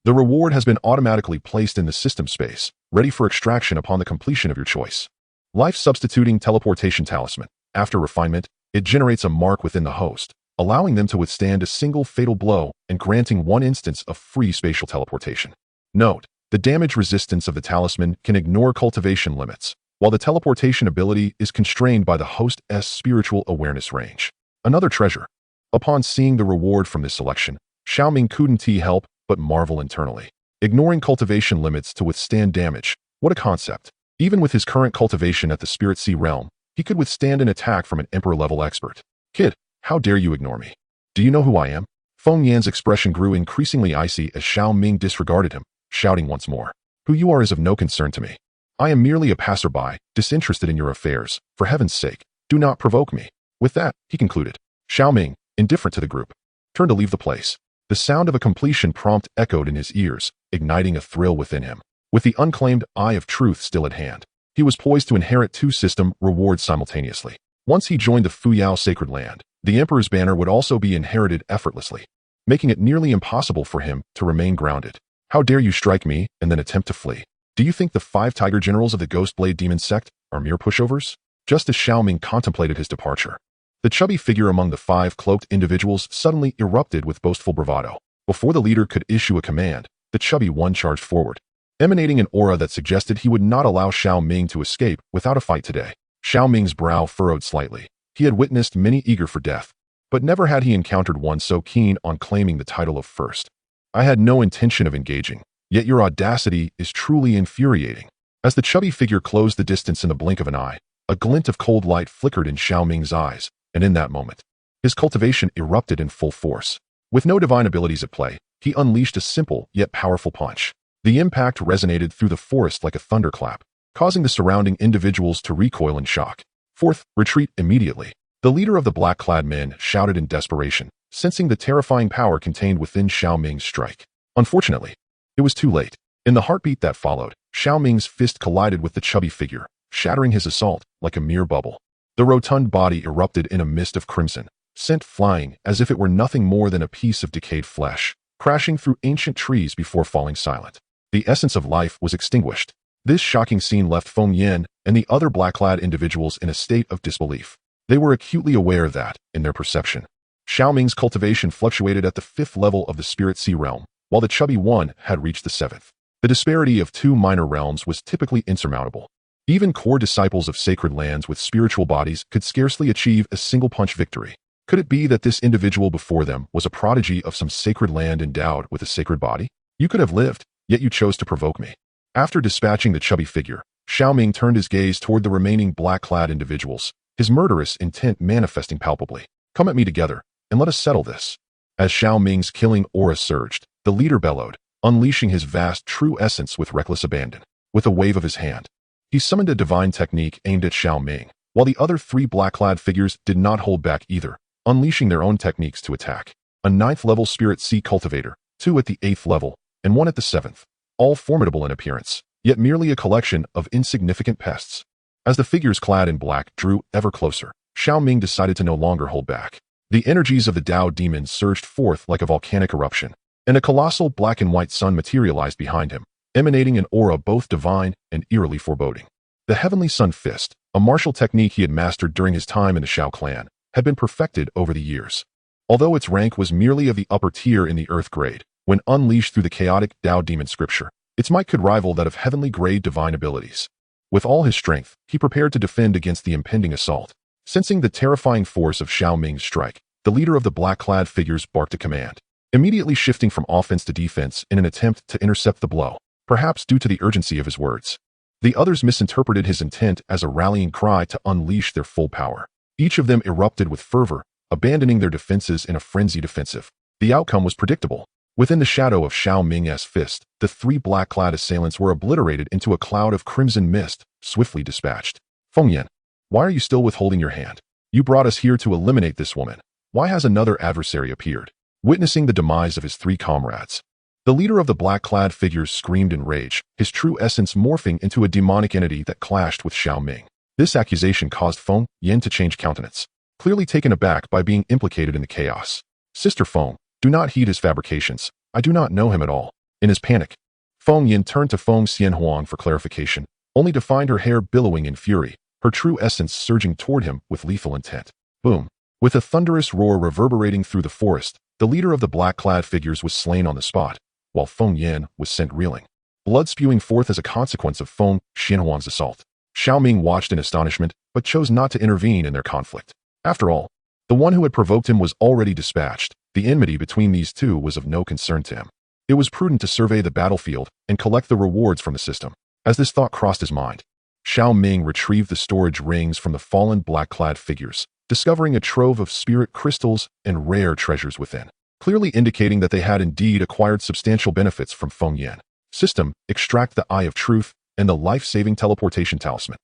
The reward has been automatically placed in the system space, ready for extraction upon the completion of your choice. Life-Substituting Teleportation Talisman. After refinement, it generates a mark within the host, allowing them to withstand a single fatal blow and granting 1 instance of free spatial teleportation. Note, the damage resistance of the talisman can ignore cultivation limits, while the teleportation ability is constrained by the host's spiritual awareness range. Another treasure. Upon seeing the reward from this selection, Xiao Ming couldn't help but marvel internally. Ignoring cultivation limits to withstand damage, what a concept. Even with his current cultivation at the Spirit Sea realm, he could withstand an attack from an Emperor-level expert. Kid, how dare you ignore me? Do you know who I am? Feng Yan's expression grew increasingly icy as Xiao Ming disregarded him, shouting once more. Who you are is of no concern to me. I am merely a passerby, disinterested in your affairs. For heaven's sake, do not provoke me. With that, he concluded. Xiao Ming, indifferent to the group, turned to leave the place. The sound of a completion prompt echoed in his ears, igniting a thrill within him. With the unclaimed eye of truth still at hand, he was poised to inherit 2 system rewards simultaneously. Once he joined the Fuyao sacred land, the Emperor's banner would also be inherited effortlessly, making it nearly impossible for him to remain grounded. How dare you strike me and then attempt to flee? Do you think the 5 tiger generals of the Ghostblade Demon sect are mere pushovers? Just as Xiao Ming contemplated his departure, the chubby figure among the 5 cloaked individuals suddenly erupted with boastful bravado. Before the leader could issue a command, the chubby one charged forward, emanating an aura that suggested he would not allow Xiao Ming to escape without a fight today. Xiao Ming's brow furrowed slightly. He had witnessed many eager for death, but never had he encountered one so keen on claiming the title of first. I had no intention of engaging, yet your audacity is truly infuriating. As the chubby figure closed the distance in the blink of an eye, a glint of cold light flickered in Xiao Ming's eyes, and in that moment, his cultivation erupted in full force. With no divine abilities at play, he unleashed a simple yet powerful punch. The impact resonated through the forest like a thunderclap, causing the surrounding individuals to recoil in shock. Fourth, retreat immediately. The leader of the black-clad men shouted in desperation, sensing the terrifying power contained within Xiao Ming's strike. Unfortunately, it was too late. In the heartbeat that followed, Xiao Ming's fist collided with the chubby figure, shattering his assault like a mere bubble. The rotund body erupted in a mist of crimson, sent flying as if it were nothing more than a piece of decayed flesh, crashing through ancient trees before falling silent. The essence of life was extinguished. This shocking scene left Feng Yin and the other black-clad individuals in a state of disbelief. They were acutely aware that, in their perception, Xiao Ming's cultivation fluctuated at the 5th level of the Spirit Sea realm, while the chubby one had reached the 7th. The disparity of two minor realms was typically insurmountable. Even core disciples of sacred lands with spiritual bodies could scarcely achieve a single-punch victory. Could it be that this individual before them was a prodigy of some sacred land endowed with a sacred body? You could have lived, yet you chose to provoke me. After dispatching the chubby figure, Xiao Ming turned his gaze toward the remaining black-clad individuals, his murderous intent manifesting palpably. Come at me together, and let us settle this. As Xiao Ming's killing aura surged, the leader bellowed, unleashing his vast true essence with reckless abandon. With a wave of his hand, he summoned a divine technique aimed at Xiao Ming, while the other three black-clad figures did not hold back either, unleashing their own techniques to attack. A 9th-level Spirit Sea cultivator, 2 at the 8th level, and 1 at the 7th, all formidable in appearance, yet merely a collection of insignificant pests. As the figures clad in black drew ever closer, Xiao Ming decided to no longer hold back. The energies of the Dao demon surged forth like a volcanic eruption, and a colossal black and white sun materialized behind him, emanating an aura both divine and eerily foreboding. The Heavenly Sun Fist, a martial technique he had mastered during his time in the Xiao clan, had been perfected over the years. Although its rank was merely of the upper tier in the Earth grade, when unleashed through the chaotic Dao demon scripture, its might could rival that of heavenly grade divine abilities. With all his strength, he prepared to defend against the impending assault. Sensing the terrifying force of Xiao Ming's strike, the leader of the black-clad figures barked a command, immediately shifting from offense to defense in an attempt to intercept the blow, perhaps due to the urgency of his words. The others misinterpreted his intent as a rallying cry to unleash their full power. Each of them erupted with fervor, abandoning their defenses in a frenzied offensive. The outcome was predictable. Within the shadow of Xiao Ming's fist, the three black-clad assailants were obliterated into a cloud of crimson mist, swiftly dispatched. Feng Yin, why are you still withholding your hand? You brought us here to eliminate this woman. Why has another adversary appeared? Witnessing the demise of his three comrades, the leader of the black-clad figures screamed in rage, his true essence morphing into a demonic entity that clashed with Xiao Ming. This accusation caused Feng Yin to change countenance, clearly taken aback by being implicated in the chaos. Sister Feng, do not heed his fabrications. I do not know him at all. In his panic, Feng Yin turned to Feng Xianhuang for clarification, only to find her hair billowing in fury, her true essence surging toward him with lethal intent. Boom! With a thunderous roar reverberating through the forest, the leader of the black-clad figures was slain on the spot, while Feng Yin was sent reeling, blood spewing forth as a consequence of Feng Xianhuang's assault. Xiao Ming watched in astonishment, but chose not to intervene in their conflict. After all, the one who had provoked him was already dispatched. The enmity between these two was of no concern to him. It was prudent to survey the battlefield and collect the rewards from the system. As this thought crossed his mind, Xiao Ming retrieved the storage rings from the fallen black-clad figures, discovering a trove of spirit crystals and rare treasures within, clearly indicating that they had indeed acquired substantial benefits from Feng Yin. System, extract the Eye of Truth and the life-saving teleportation talisman.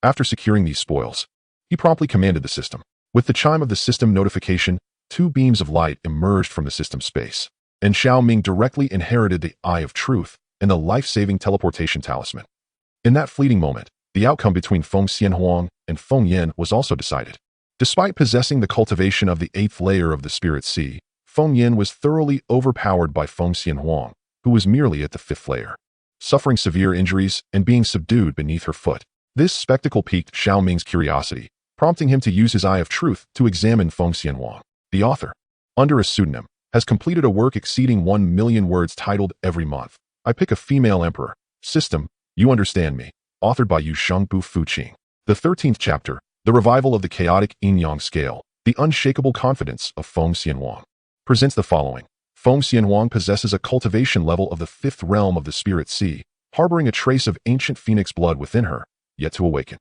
After securing these spoils, he promptly commanded the system. With the chime of the system notification, 2 beams of light emerged from the system space, and Xiao Ming directly inherited the Eye of Truth and the life-saving teleportation talisman. In that fleeting moment, the outcome between Feng Xianhuang and Feng Yin was also decided. Despite possessing the cultivation of the 8th layer of the Spirit Sea, Feng Yin was thoroughly overpowered by Feng Xianhuang, who was merely at the 5th layer, suffering severe injuries and being subdued beneath her foot. This spectacle piqued Xiao Ming's curiosity, prompting him to use his Eye of Truth to examine Feng Xianhuang. The author, under a pseudonym, has completed a work exceeding 1 million words titled Every Month, I Pick a Female Emperor. System, You Understand Me, authored by Yu Shengbu Fuqing. The 13th chapter, The Revival of the Chaotic Yin-Yang Scale, The Unshakable Confidence of Feng Xianhuang, presents the following. Feng Xianhuang possesses a cultivation level of the 5th realm of the Spirit Sea, harboring a trace of ancient phoenix blood within her, yet to awaken.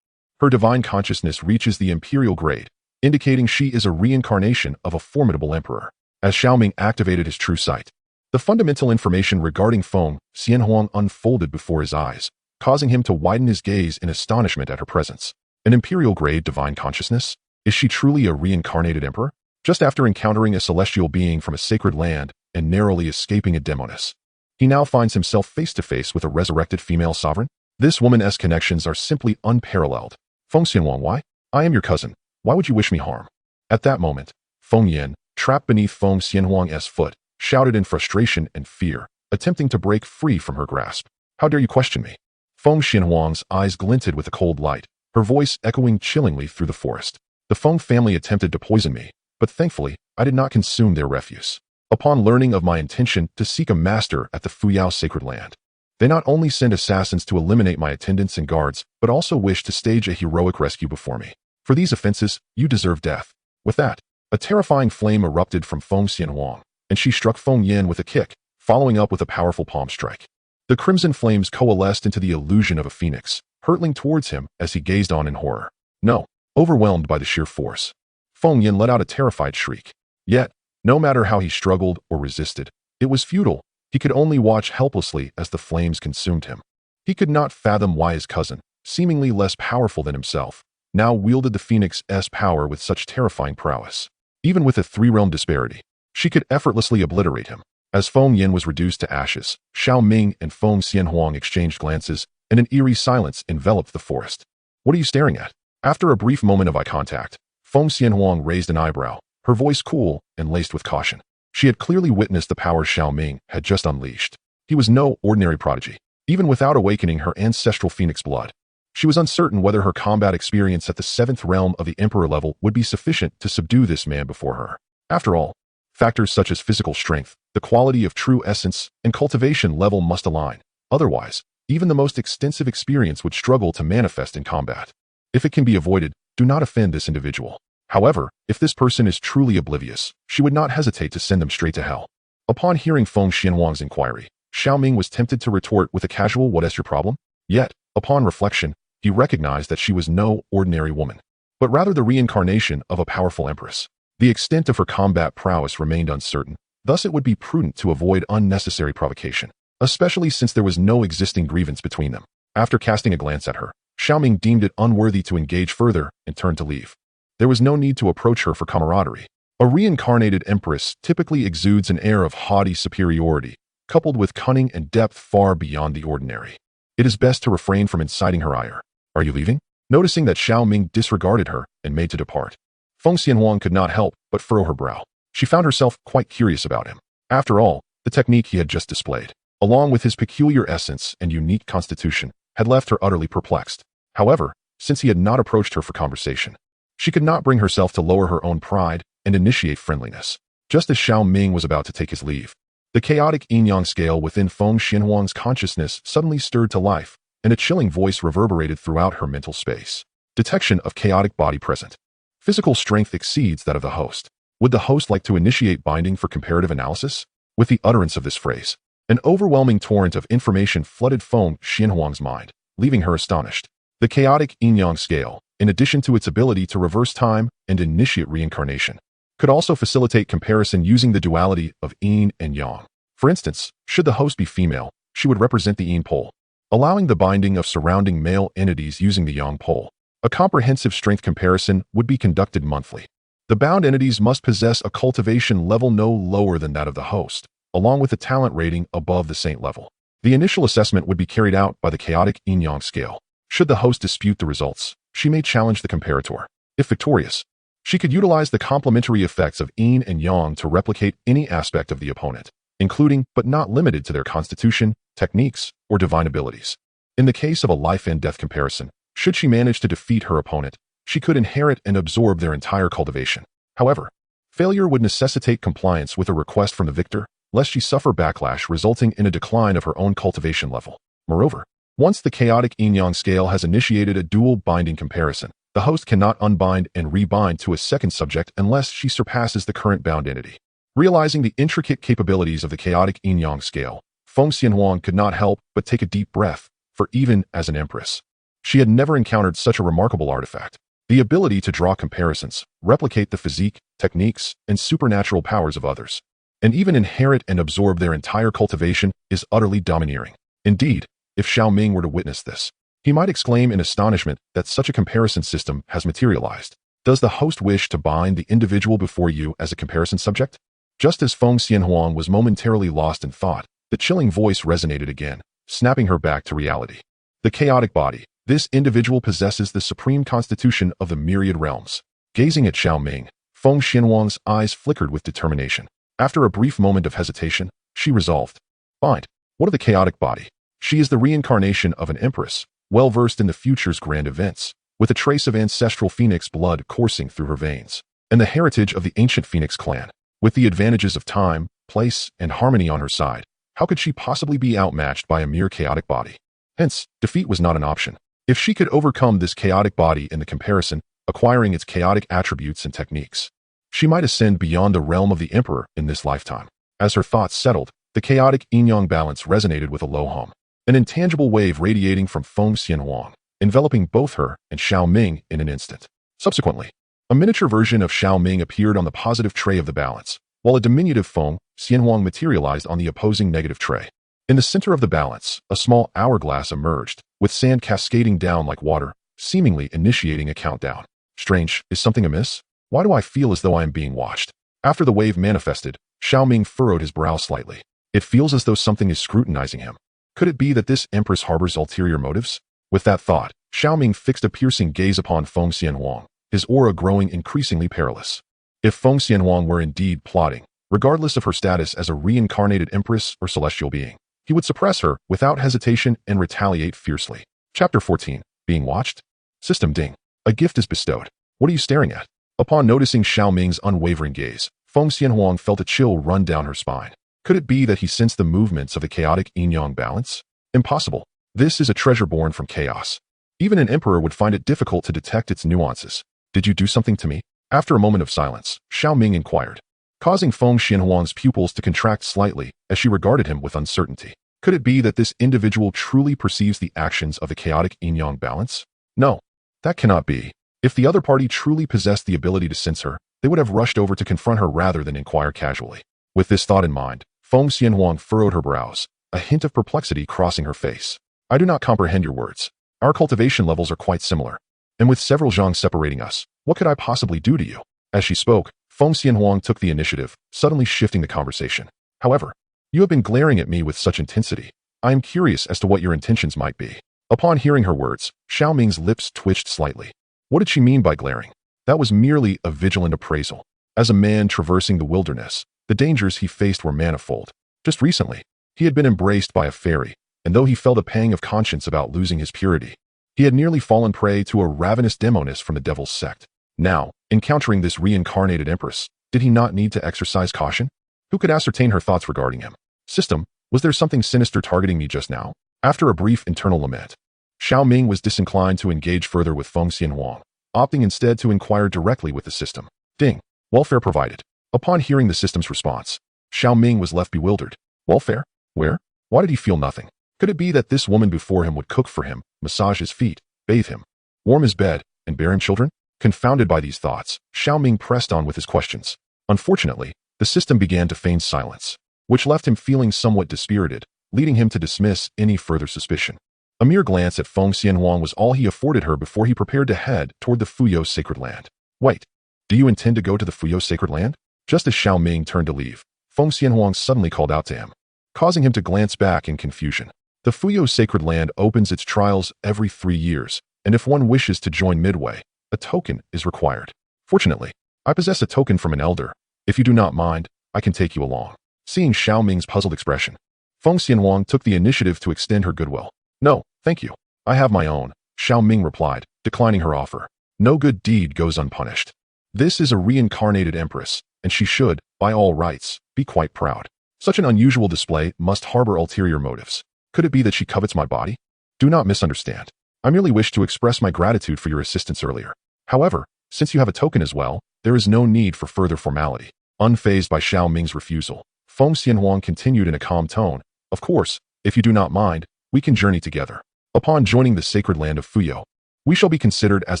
Her divine consciousness reaches the imperial grade, indicating she is a reincarnation of a formidable emperor. As Xiao Ming activated his true sight, the fundamental information regarding Feng Xianhuang unfolded before his eyes, causing him to widen his gaze in astonishment at her presence. An imperial grade divine consciousness? Is she truly a reincarnated emperor? Just after encountering a celestial being from a sacred land and narrowly escaping a demoness, he now finds himself face to face with a resurrected female sovereign? This woman-esque connections are simply unparalleled. Feng Xianhuang, why? I am your cousin. Why would you wish me harm? At that moment, Feng Yin, trapped beneath Feng Xianhuang's foot, shouted in frustration and fear, attempting to break free from her grasp. How dare you question me? Feng Xianhuang's eyes glinted with a cold light, her voice echoing chillingly through the forest. The Feng family attempted to poison me, but thankfully, I did not consume their refuse. Upon learning of my intention to seek a master at the Fuyao sacred land, they not only sent assassins to eliminate my attendants and guards, but also wished to stage a heroic rescue before me. For these offenses, you deserve death. With that, a terrifying flame erupted from Feng Xianhuang, and she struck Feng Yin with a kick, following up with a powerful palm strike. The crimson flames coalesced into the illusion of a phoenix, hurtling towards him as he gazed on in horror. No, overwhelmed by the sheer force, Feng Yin let out a terrified shriek. Yet, no matter how he struggled or resisted, it was futile. He could only watch helplessly as the flames consumed him. He could not fathom why his cousin, seemingly less powerful than himself, now wielded the Phoenix's power with such terrifying prowess. Even with a three-realm disparity, she could effortlessly obliterate him. As Feng Yin was reduced to ashes, Xiao Ming and Feng Xianhuang exchanged glances, and an eerie silence enveloped the forest. What are you staring at? After a brief moment of eye contact, Feng Xianhuang raised an eyebrow, her voice cool and laced with caution. She had clearly witnessed the power Xiao Ming had just unleashed. He was no ordinary prodigy, even without awakening her ancestral phoenix blood. She was uncertain whether her combat experience at the 7th realm of the Emperor level would be sufficient to subdue this man before her. After all, factors such as physical strength, the quality of true essence, and cultivation level must align. Otherwise, even the most extensive experience would struggle to manifest in combat. If it can be avoided, do not offend this individual. However, if this person is truly oblivious, she would not hesitate to send them straight to hell. Upon hearing Feng Xianhuang's inquiry, Xiao Ming was tempted to retort with a casual "What is your problem?" Yet, upon reflection, he recognized that she was no ordinary woman, but rather the reincarnation of a powerful empress. The extent of her combat prowess remained uncertain, thus it would be prudent to avoid unnecessary provocation, especially since there was no existing grievance between them. After casting a glance at her, Xiao Ming deemed it unworthy to engage further and turned to leave. There was no need to approach her for camaraderie. A reincarnated empress typically exudes an air of haughty superiority, coupled with cunning and depth far beyond the ordinary. It is best to refrain from inciting her ire. Are you leaving? Noticing that Xiao Ming disregarded her and made to depart, Feng Xianhuang could not help but furrow her brow. She found herself quite curious about him. After all, the technique he had just displayed, along with his peculiar essence and unique constitution, had left her utterly perplexed. However, since he had not approached her for conversation, she could not bring herself to lower her own pride and initiate friendliness. Just as Xiao Ming was about to take his leave, the chaotic yin-yang scale within Feng Xianhuang's consciousness suddenly stirred to life, and a chilling voice reverberated throughout her mental space. Detection of chaotic body present. Physical strength exceeds that of the host. Would the host like to initiate binding for comparative analysis? With the utterance of this phrase, an overwhelming torrent of information flooded Feng Xianhuang's mind, leaving her astonished. The chaotic yin-yang scale, in addition to its ability to reverse time and initiate reincarnation, could also facilitate comparison using the duality of yin and yang. For instance, should the host be female, she would represent the yin pole, allowing the binding of surrounding male entities using the yang pole. A comprehensive strength comparison would be conducted monthly. The bound entities must possess a cultivation level no lower than that of the host, along with a talent rating above the saint level. The initial assessment would be carried out by the chaotic yin-yang scale. Should the host dispute the results, she may challenge the comparator. If victorious, she could utilize the complementary effects of yin and yang to replicate any aspect of the opponent, including but not limited to their constitution, techniques, or divine abilities. In the case of a life and death comparison, should she manage to defeat her opponent, she could inherit and absorb their entire cultivation. However, failure would necessitate compliance with a request from the victor, lest she suffer backlash resulting in a decline of her own cultivation level. Moreover, once the chaotic yin-yang scale has initiated a dual binding comparison, the host cannot unbind and rebind to a second subject unless she surpasses the current bound entity. Realizing the intricate capabilities of the chaotic yin-yang scale, Feng Xianhuang could not help but take a deep breath, for even as an empress, she had never encountered such a remarkable artifact. The ability to draw comparisons, replicate the physique, techniques, and supernatural powers of others, and even inherit and absorb their entire cultivation is utterly domineering. Indeed, if Xiao Ming were to witness this, he might exclaim in astonishment that such a comparison system has materialized. Does the host wish to bind the individual before you as a comparison subject? Just as Feng Xianhuang was momentarily lost in thought, the chilling voice resonated again, snapping her back to reality. The chaotic body. This individual possesses the supreme constitution of the myriad realms. Gazing at Xiao Ming, Feng Xianhuang's eyes flickered with determination. After a brief moment of hesitation, she resolved. Bind. What of the chaotic body? She is the reincarnation of an empress, well-versed in the future's grand events, with a trace of ancestral phoenix blood coursing through her veins, and the heritage of the ancient phoenix clan. With the advantages of time, place, and harmony on her side, how could she possibly be outmatched by a mere chaotic body? Hence, defeat was not an option. If she could overcome this chaotic body in the comparison, acquiring its chaotic attributes and techniques, she might ascend beyond the realm of the emperor in this lifetime. As her thoughts settled, the chaotic yin-yang balance resonated with a low hum, an intangible wave radiating from Feng Xianhuang, enveloping both her and Xiao Ming in an instant. Subsequently, a miniature version of Xiao Ming appeared on the positive tray of the balance, while a diminutive Feng Xianhuang materialized on the opposing negative tray. In the center of the balance, a small hourglass emerged, with sand cascading down like water, seemingly initiating a countdown. Strange, is something amiss? Why do I feel as though I am being watched? After the wave manifested, Xiao Ming furrowed his brow slightly. It feels as though something is scrutinizing him. Could it be that this empress harbors ulterior motives? With that thought, Xiao Ming fixed a piercing gaze upon Feng Xianhuang, his aura growing increasingly perilous. If Feng Xianhuang were indeed plotting, regardless of her status as a reincarnated empress or celestial being, he would suppress her without hesitation and retaliate fiercely. Chapter 14. Being watched? System ding. A gift is bestowed. What are you staring at? Upon noticing Xiao Ming's unwavering gaze, Feng Xianhuang felt a chill run down her spine. Could it be that he sensed the movements of the chaotic yin-yang balance? Impossible. This is a treasure born from chaos. Even an emperor would find it difficult to detect its nuances. Did you do something to me? After a moment of silence, Xiao Ming inquired, causing Feng Xianhuang's pupils to contract slightly as she regarded him with uncertainty. Could it be that this individual truly perceives the actions of the chaotic yin-yang balance? No, that cannot be. If the other party truly possessed the ability to sense her, they would have rushed over to confront her rather than inquire casually. With this thought in mind, Feng Xianhuang furrowed her brows, a hint of perplexity crossing her face. I do not comprehend your words. Our cultivation levels are quite similar, and with several zhang separating us, what could I possibly do to you? As she spoke, Feng Xianhuang took the initiative, suddenly shifting the conversation. However, you have been glaring at me with such intensity. I am curious as to what your intentions might be. Upon hearing her words, Xiao Ming's lips twitched slightly. What did she mean by glaring? That was merely a vigilant appraisal. As a man traversing the wilderness, the dangers he faced were manifold. Just recently, he had been embraced by a fairy, and though he felt a pang of conscience about losing his purity, he had nearly fallen prey to a ravenous demoness from the devil's sect. Now, encountering this reincarnated empress, did he not need to exercise caution? Who could ascertain her thoughts regarding him? System, was there something sinister targeting me just now? After a brief internal lament, Xiao Ming was disinclined to engage further with Feng Xianhuang, opting instead to inquire directly with the system. Ding. Welfare provided. Upon hearing the system's response, Xiao Ming was left bewildered. Welfare? Where? Why did he feel nothing? Could it be that this woman before him would cook for him, massage his feet, bathe him, warm his bed, and bear him children? Confounded by these thoughts, Xiao Ming pressed on with his questions. Unfortunately, the system began to feign silence, which left him feeling somewhat dispirited, leading him to dismiss any further suspicion. A mere glance at Feng Xianhuang was all he afforded her before he prepared to head toward the Fuyo sacred land. Wait, do you intend to go to the Fuyo sacred land? Just as Xiao Ming turned to leave, Feng Xianhuang suddenly called out to him, causing him to glance back in confusion. The Fuyo sacred land opens its trials every 3 years, and if one wishes to join midway, a token is required. Fortunately, I possess a token from an elder. If you do not mind, I can take you along. Seeing Xiao Ming's puzzled expression, Feng Xianhuang took the initiative to extend her goodwill. No, thank you. I have my own, Xiao Ming replied, declining her offer. No good deed goes unpunished. This is a reincarnated empress, and she should, by all rights, be quite proud. Such an unusual display must harbor ulterior motives. Could it be that she covets my body? Do not misunderstand. I merely wish to express my gratitude for your assistance earlier. However, since you have a token as well, there is no need for further formality. Unfazed by Xiao Ming's refusal, Feng Xianhuang continued in a calm tone. Of course, if you do not mind, we can journey together. Upon joining the sacred land of Fuyo, we shall be considered as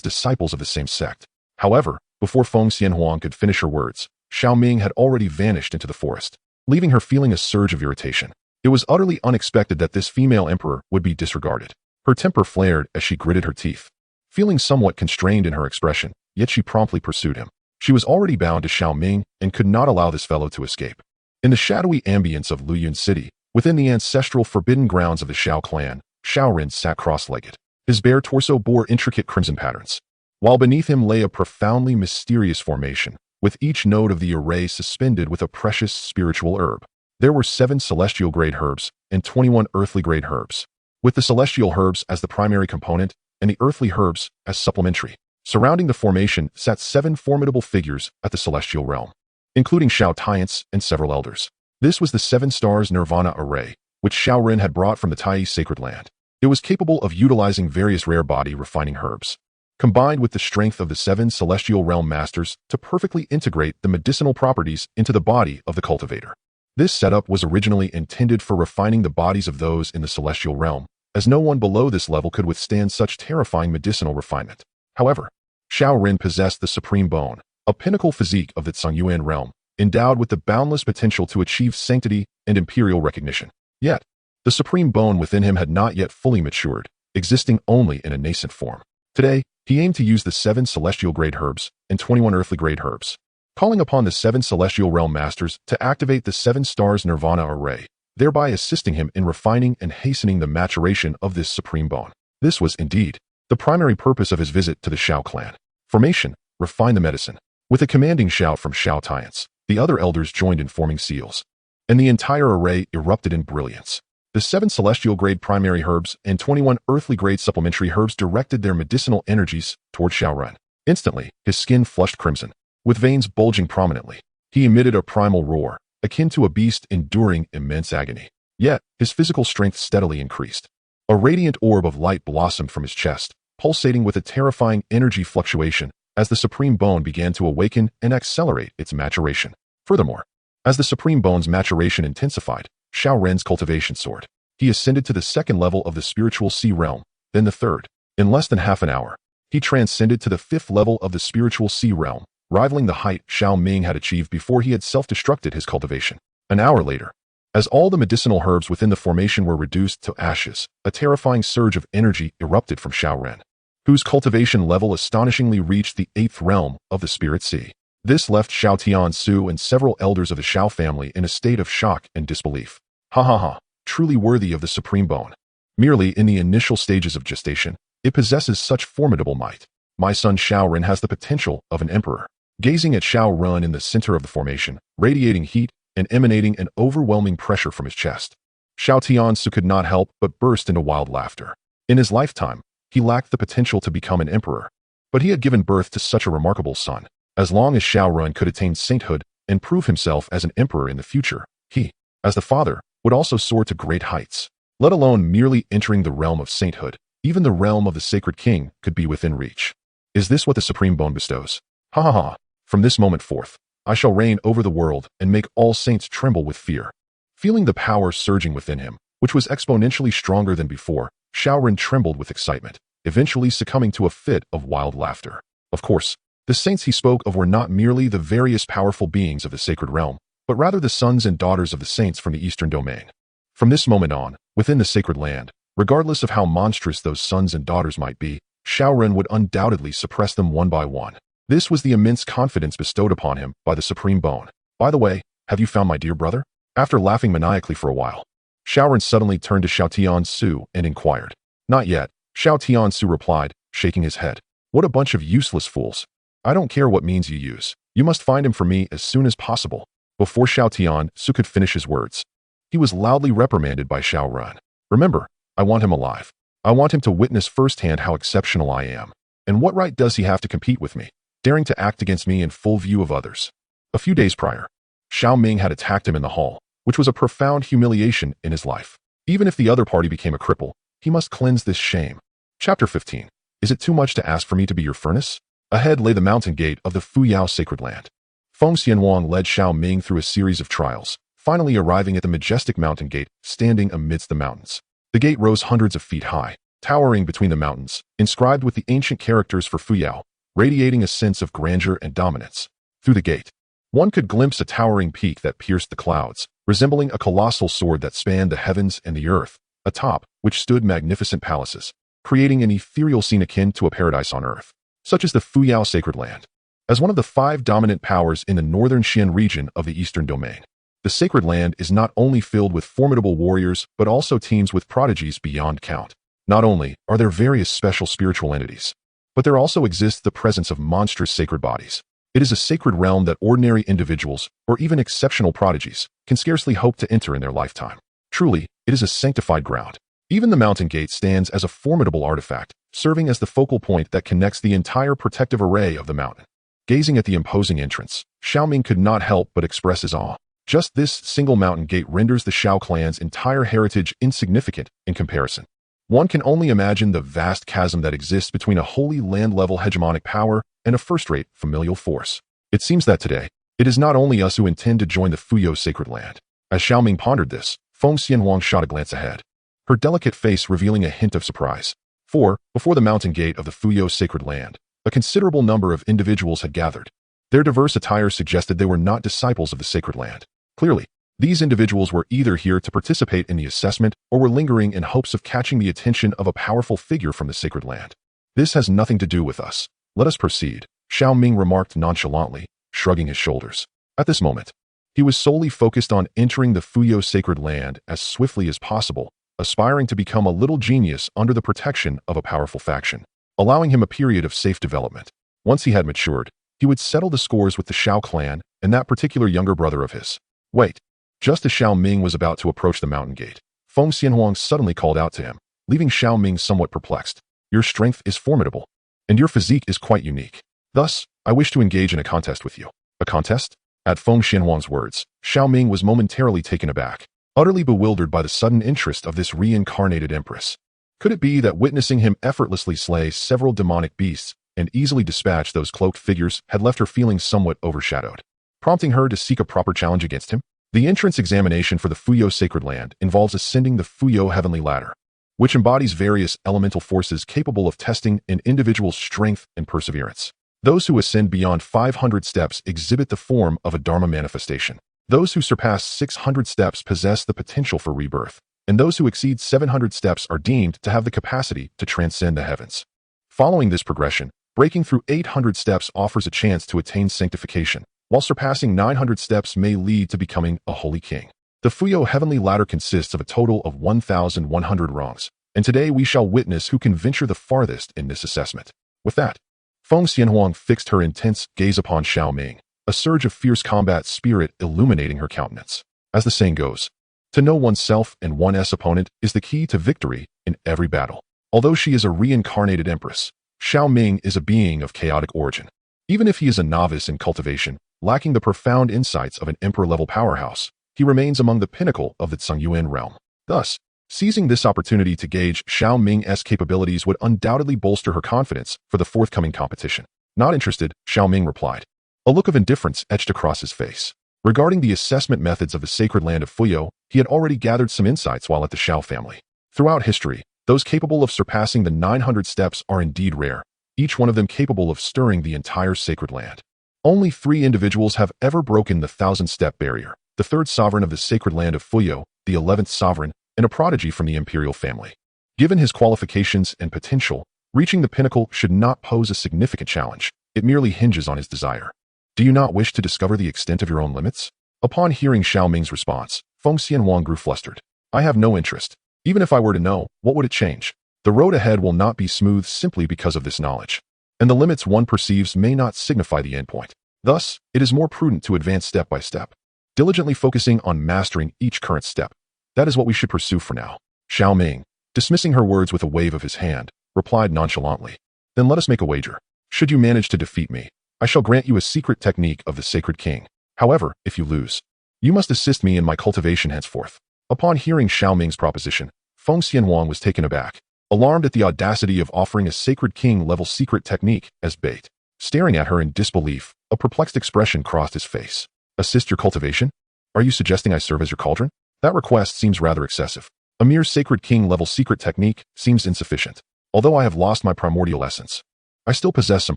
disciples of the same sect. However, before Feng Xianhuang could finish her words, Xiao Ming had already vanished into the forest, leaving her feeling a surge of irritation. It was utterly unexpected that this female emperor would be disregarded. Her temper flared as she gritted her teeth. Feeling somewhat constrained in her expression, yet she promptly pursued him. She was already bound to Xiao Ming and could not allow this fellow to escape. In the shadowy ambience of Luyun City, within the ancestral forbidden grounds of the Xiao clan, Xiaoren sat cross-legged. His bare torso bore intricate crimson patterns, while beneath him lay a profoundly mysterious formation, with each node of the array suspended with a precious spiritual herb. There were 7 celestial-grade herbs and 21 earthly-grade herbs. with the celestial herbs as the primary component and the earthly herbs as supplementary. Surrounding the formation sat 7 formidable figures at the celestial realm, including Xiao Tiance and several elders. This was the 7 stars Nirvana array, which Xiao Ren had brought from the Tai sacred land. It was capable of utilizing various rare body-refining herbs, combined with the strength of the 7 celestial realm masters to perfectly integrate the medicinal properties into the body of the cultivator. This setup was originally intended for refining the bodies of those in the celestial realm, as no one below this level could withstand such terrifying medicinal refinement. However, Xiao Ren possessed the supreme bone, a pinnacle physique of the Tsungyuan realm, endowed with the boundless potential to achieve sanctity and imperial recognition. Yet, the supreme bone within him had not yet fully matured, existing only in a nascent form. Today, he aimed to use the 7 celestial-grade herbs and 21 earthly-grade herbs, calling upon the 7 celestial realm masters to activate the 7 stars Nirvana array, thereby assisting him in refining and hastening the maturation of this supreme bone. This was, indeed, the primary purpose of his visit to the Xiao clan. Formation, refine the medicine. With a commanding shout from Xiao Tiance, the other elders joined in forming seals, and the entire array erupted in brilliance. The 7 celestial-grade primary herbs and 21 earthly-grade supplementary herbs directed their medicinal energies toward Xiao Ren. Instantly, his skin flushed crimson, with veins bulging prominently. He emitted a primal roar, akin to a beast enduring immense agony. Yet, his physical strength steadily increased. A radiant orb of light blossomed from his chest, pulsating with a terrifying energy fluctuation as the supreme bone began to awaken and accelerate its maturation. Furthermore, as the supreme bone's maturation intensified, Xiao Ren's cultivation soared. He ascended to the 2nd level of the spiritual sea realm, then the 3rd. In less than half an hour, he transcended to the 5th level of the spiritual sea realm, rivaling the height Xiao Ming had achieved before he had self-destructed his cultivation. An hour later, as all the medicinal herbs within the formation were reduced to ashes, a terrifying surge of energy erupted from Xiao Ren, whose cultivation level astonishingly reached the 8th realm of the Spirit Sea. This left Xiao Tiansu and several elders of the Xiao family in a state of shock and disbelief. Ha ha ha, truly worthy of the supreme bone. Merely in the initial stages of gestation, it possesses such formidable might. My son Xiao Ren has the potential of an emperor. Gazing at Xiao Ren in the center of the formation, radiating heat and emanating an overwhelming pressure from his chest, Xiao Tiansu could not help but burst into wild laughter. In his lifetime, he lacked the potential to become an emperor, but he had given birth to such a remarkable son. As long as Xiao Ren could attain sainthood and prove himself as an emperor in the future, he, as the father, would also soar to great heights. Let alone merely entering the realm of sainthood, even the realm of the sacred king could be within reach. Is this what the supreme bone bestows? Ha ha ha. From this moment forth, I shall reign over the world and make all saints tremble with fear. Feeling the power surging within him, which was exponentially stronger than before, Xiao Ren trembled with excitement, eventually succumbing to a fit of wild laughter. Of course, the saints he spoke of were not merely the various powerful beings of the sacred realm, but rather the sons and daughters of the saints from the eastern domain. From this moment on, within the sacred land, regardless of how monstrous those sons and daughters might be, Xiao Ren would undoubtedly suppress them one by one. This was the immense confidence bestowed upon him by the supreme bone. By the way, have you found my dear brother? After laughing maniacally for a while, Xiao Ren suddenly turned to Xiao Tiansu and inquired. Not yet, Xiao Tiansu replied, shaking his head. What a bunch of useless fools. I don't care what means you use. You must find him for me as soon as possible. Before Xiao Tiansu could finish his words, he was loudly reprimanded by Xiao Ren. Remember, I want him alive. I want him to witness firsthand how exceptional I am. And what right does he have to compete with me, daring to act against me in full view of others? A few days prior, Xiao Ming had attacked him in the hall, which was a profound humiliation in his life. Even if the other party became a cripple, he must cleanse this shame. Chapter 15. Is it too much to ask for me to be your furnace? Ahead lay the mountain gate of the Fuyao sacred land. Feng Xianwang led Xiao Ming through a series of trials, finally arriving at the majestic mountain gate standing amidst the mountains. The gate rose hundreds of feet high, towering between the mountains, inscribed with the ancient characters for Fuyao, radiating a sense of grandeur and dominance. Through the gate, one could glimpse a towering peak that pierced the clouds, resembling a colossal sword that spanned the heavens and the earth, atop which stood magnificent palaces, creating an ethereal scene akin to a paradise on earth, such as the Fuyao sacred land. As one of the 5 dominant powers in the northern Xian region of the eastern domain, the sacred land is not only filled with formidable warriors but also teems with prodigies beyond count. Not only are there various special spiritual entities, but there also exists the presence of monstrous sacred bodies. It is a sacred realm that ordinary individuals, or even exceptional prodigies, can scarcely hope to enter in their lifetime. Truly, it is a sanctified ground. Even the mountain gate stands as a formidable artifact, serving as the focal point that connects the entire protective array of the mountain. Gazing at the imposing entrance, Xiao Ming could not help but express his awe. Just this single mountain gate renders the Xiao clan's entire heritage insignificant in comparison. One can only imagine the vast chasm that exists between a wholly land-level hegemonic power and a first-rate familial force. It seems that today, it is not only us who intend to join the Fuyo sacred land. As Xiao Ming pondered this, Feng Xianhuang shot a glance ahead, her delicate face revealing a hint of surprise. For, before the mountain gate of the Fuyo sacred land, a considerable number of individuals had gathered. Their diverse attire suggested they were not disciples of the sacred land. Clearly, these individuals were either here to participate in the assessment or were lingering in hopes of catching the attention of a powerful figure from the sacred land. This has nothing to do with us. Let us proceed, Xiao Ming remarked nonchalantly, shrugging his shoulders. At this moment, he was solely focused on entering the Fuyo sacred land as swiftly as possible, aspiring to become a little genius under the protection of a powerful faction, allowing him a period of safe development. Once he had matured, he would settle the scores with the Xiao clan and that particular younger brother of his. Wait. Just as Xiao Ming was about to approach the mountain gate, Feng Xianhuang suddenly called out to him, leaving Xiao Ming somewhat perplexed. Your strength is formidable, and your physique is quite unique. Thus, I wish to engage in a contest with you. A contest? At Feng Xianhuang's words, Xiao Ming was momentarily taken aback, utterly bewildered by the sudden interest of this reincarnated empress. Could it be that witnessing him effortlessly slay several demonic beasts and easily dispatch those cloaked figures had left her feeling somewhat overshadowed, prompting her to seek a proper challenge against him? The entrance examination for the Fuyo sacred land involves ascending the Fuyo heavenly ladder, which embodies various elemental forces capable of testing an individual's strength and perseverance. Those who ascend beyond 500 steps exhibit the form of a Dharma manifestation. Those who surpass 600 steps possess the potential for rebirth, and those who exceed 700 steps are deemed to have the capacity to transcend the heavens. Following this progression, breaking through 800 steps offers a chance to attain sanctification, while surpassing 900 steps may lead to becoming a holy king. The Fuyo heavenly ladder consists of a total of 1,100 rungs, and today we shall witness who can venture the farthest in this assessment. With that, Feng Xianhuang fixed her intense gaze upon Xiao Ming, a surge of fierce combat spirit illuminating her countenance. As the saying goes, to know oneself and one's opponent is the key to victory in every battle. Although she is a reincarnated empress, Xiao Ming is a being of chaotic origin. Even if he is a novice in cultivation, lacking the profound insights of an emperor-level powerhouse, he remains among the pinnacle of the Tsungyuan realm. Thus, seizing this opportunity to gauge Xiao Ming's capabilities would undoubtedly bolster her confidence for the forthcoming competition. Not interested, Xiao Ming replied. A look of indifference etched across his face. Regarding the assessment methods of the sacred land of Fuyo, he had already gathered some insights while at the Xiao family. Throughout history, those capable of surpassing the 900 steps are indeed rare, each one of them capable of stirring the entire sacred land. Only 3 individuals have ever broken the 1,000-step barrier: the 3rd sovereign of the sacred land of Fuyo, the 11th sovereign, and a prodigy from the imperial family. Given his qualifications and potential, reaching the pinnacle should not pose a significant challenge. It merely hinges on his desire. Do you not wish to discover the extent of your own limits? Upon hearing Xiao Ming's response, Feng Xianhuang grew flustered. I have no interest. Even if I were to know, what would it change? The road ahead will not be smooth simply because of this knowledge, and the limits one perceives may not signify the endpoint. Thus, it is more prudent to advance step by step, diligently focusing on mastering each current step. That is what we should pursue for now. Xiao Ming, dismissing her words with a wave of his hand, replied nonchalantly. Then let us make a wager. Should you manage to defeat me, I shall grant you a secret technique of the sacred king. However, if you lose, you must assist me in my cultivation henceforth. Upon hearing Xiao Ming's proposition, Feng Xianhuang was taken aback, alarmed at the audacity of offering a sacred king-level secret technique as bait. Staring at her in disbelief, a perplexed expression crossed his face. Assist your cultivation? Are you suggesting I serve as your cauldron? That request seems rather excessive. A mere sacred king-level secret technique seems insufficient. Although I have lost my primordial essence, I still possess some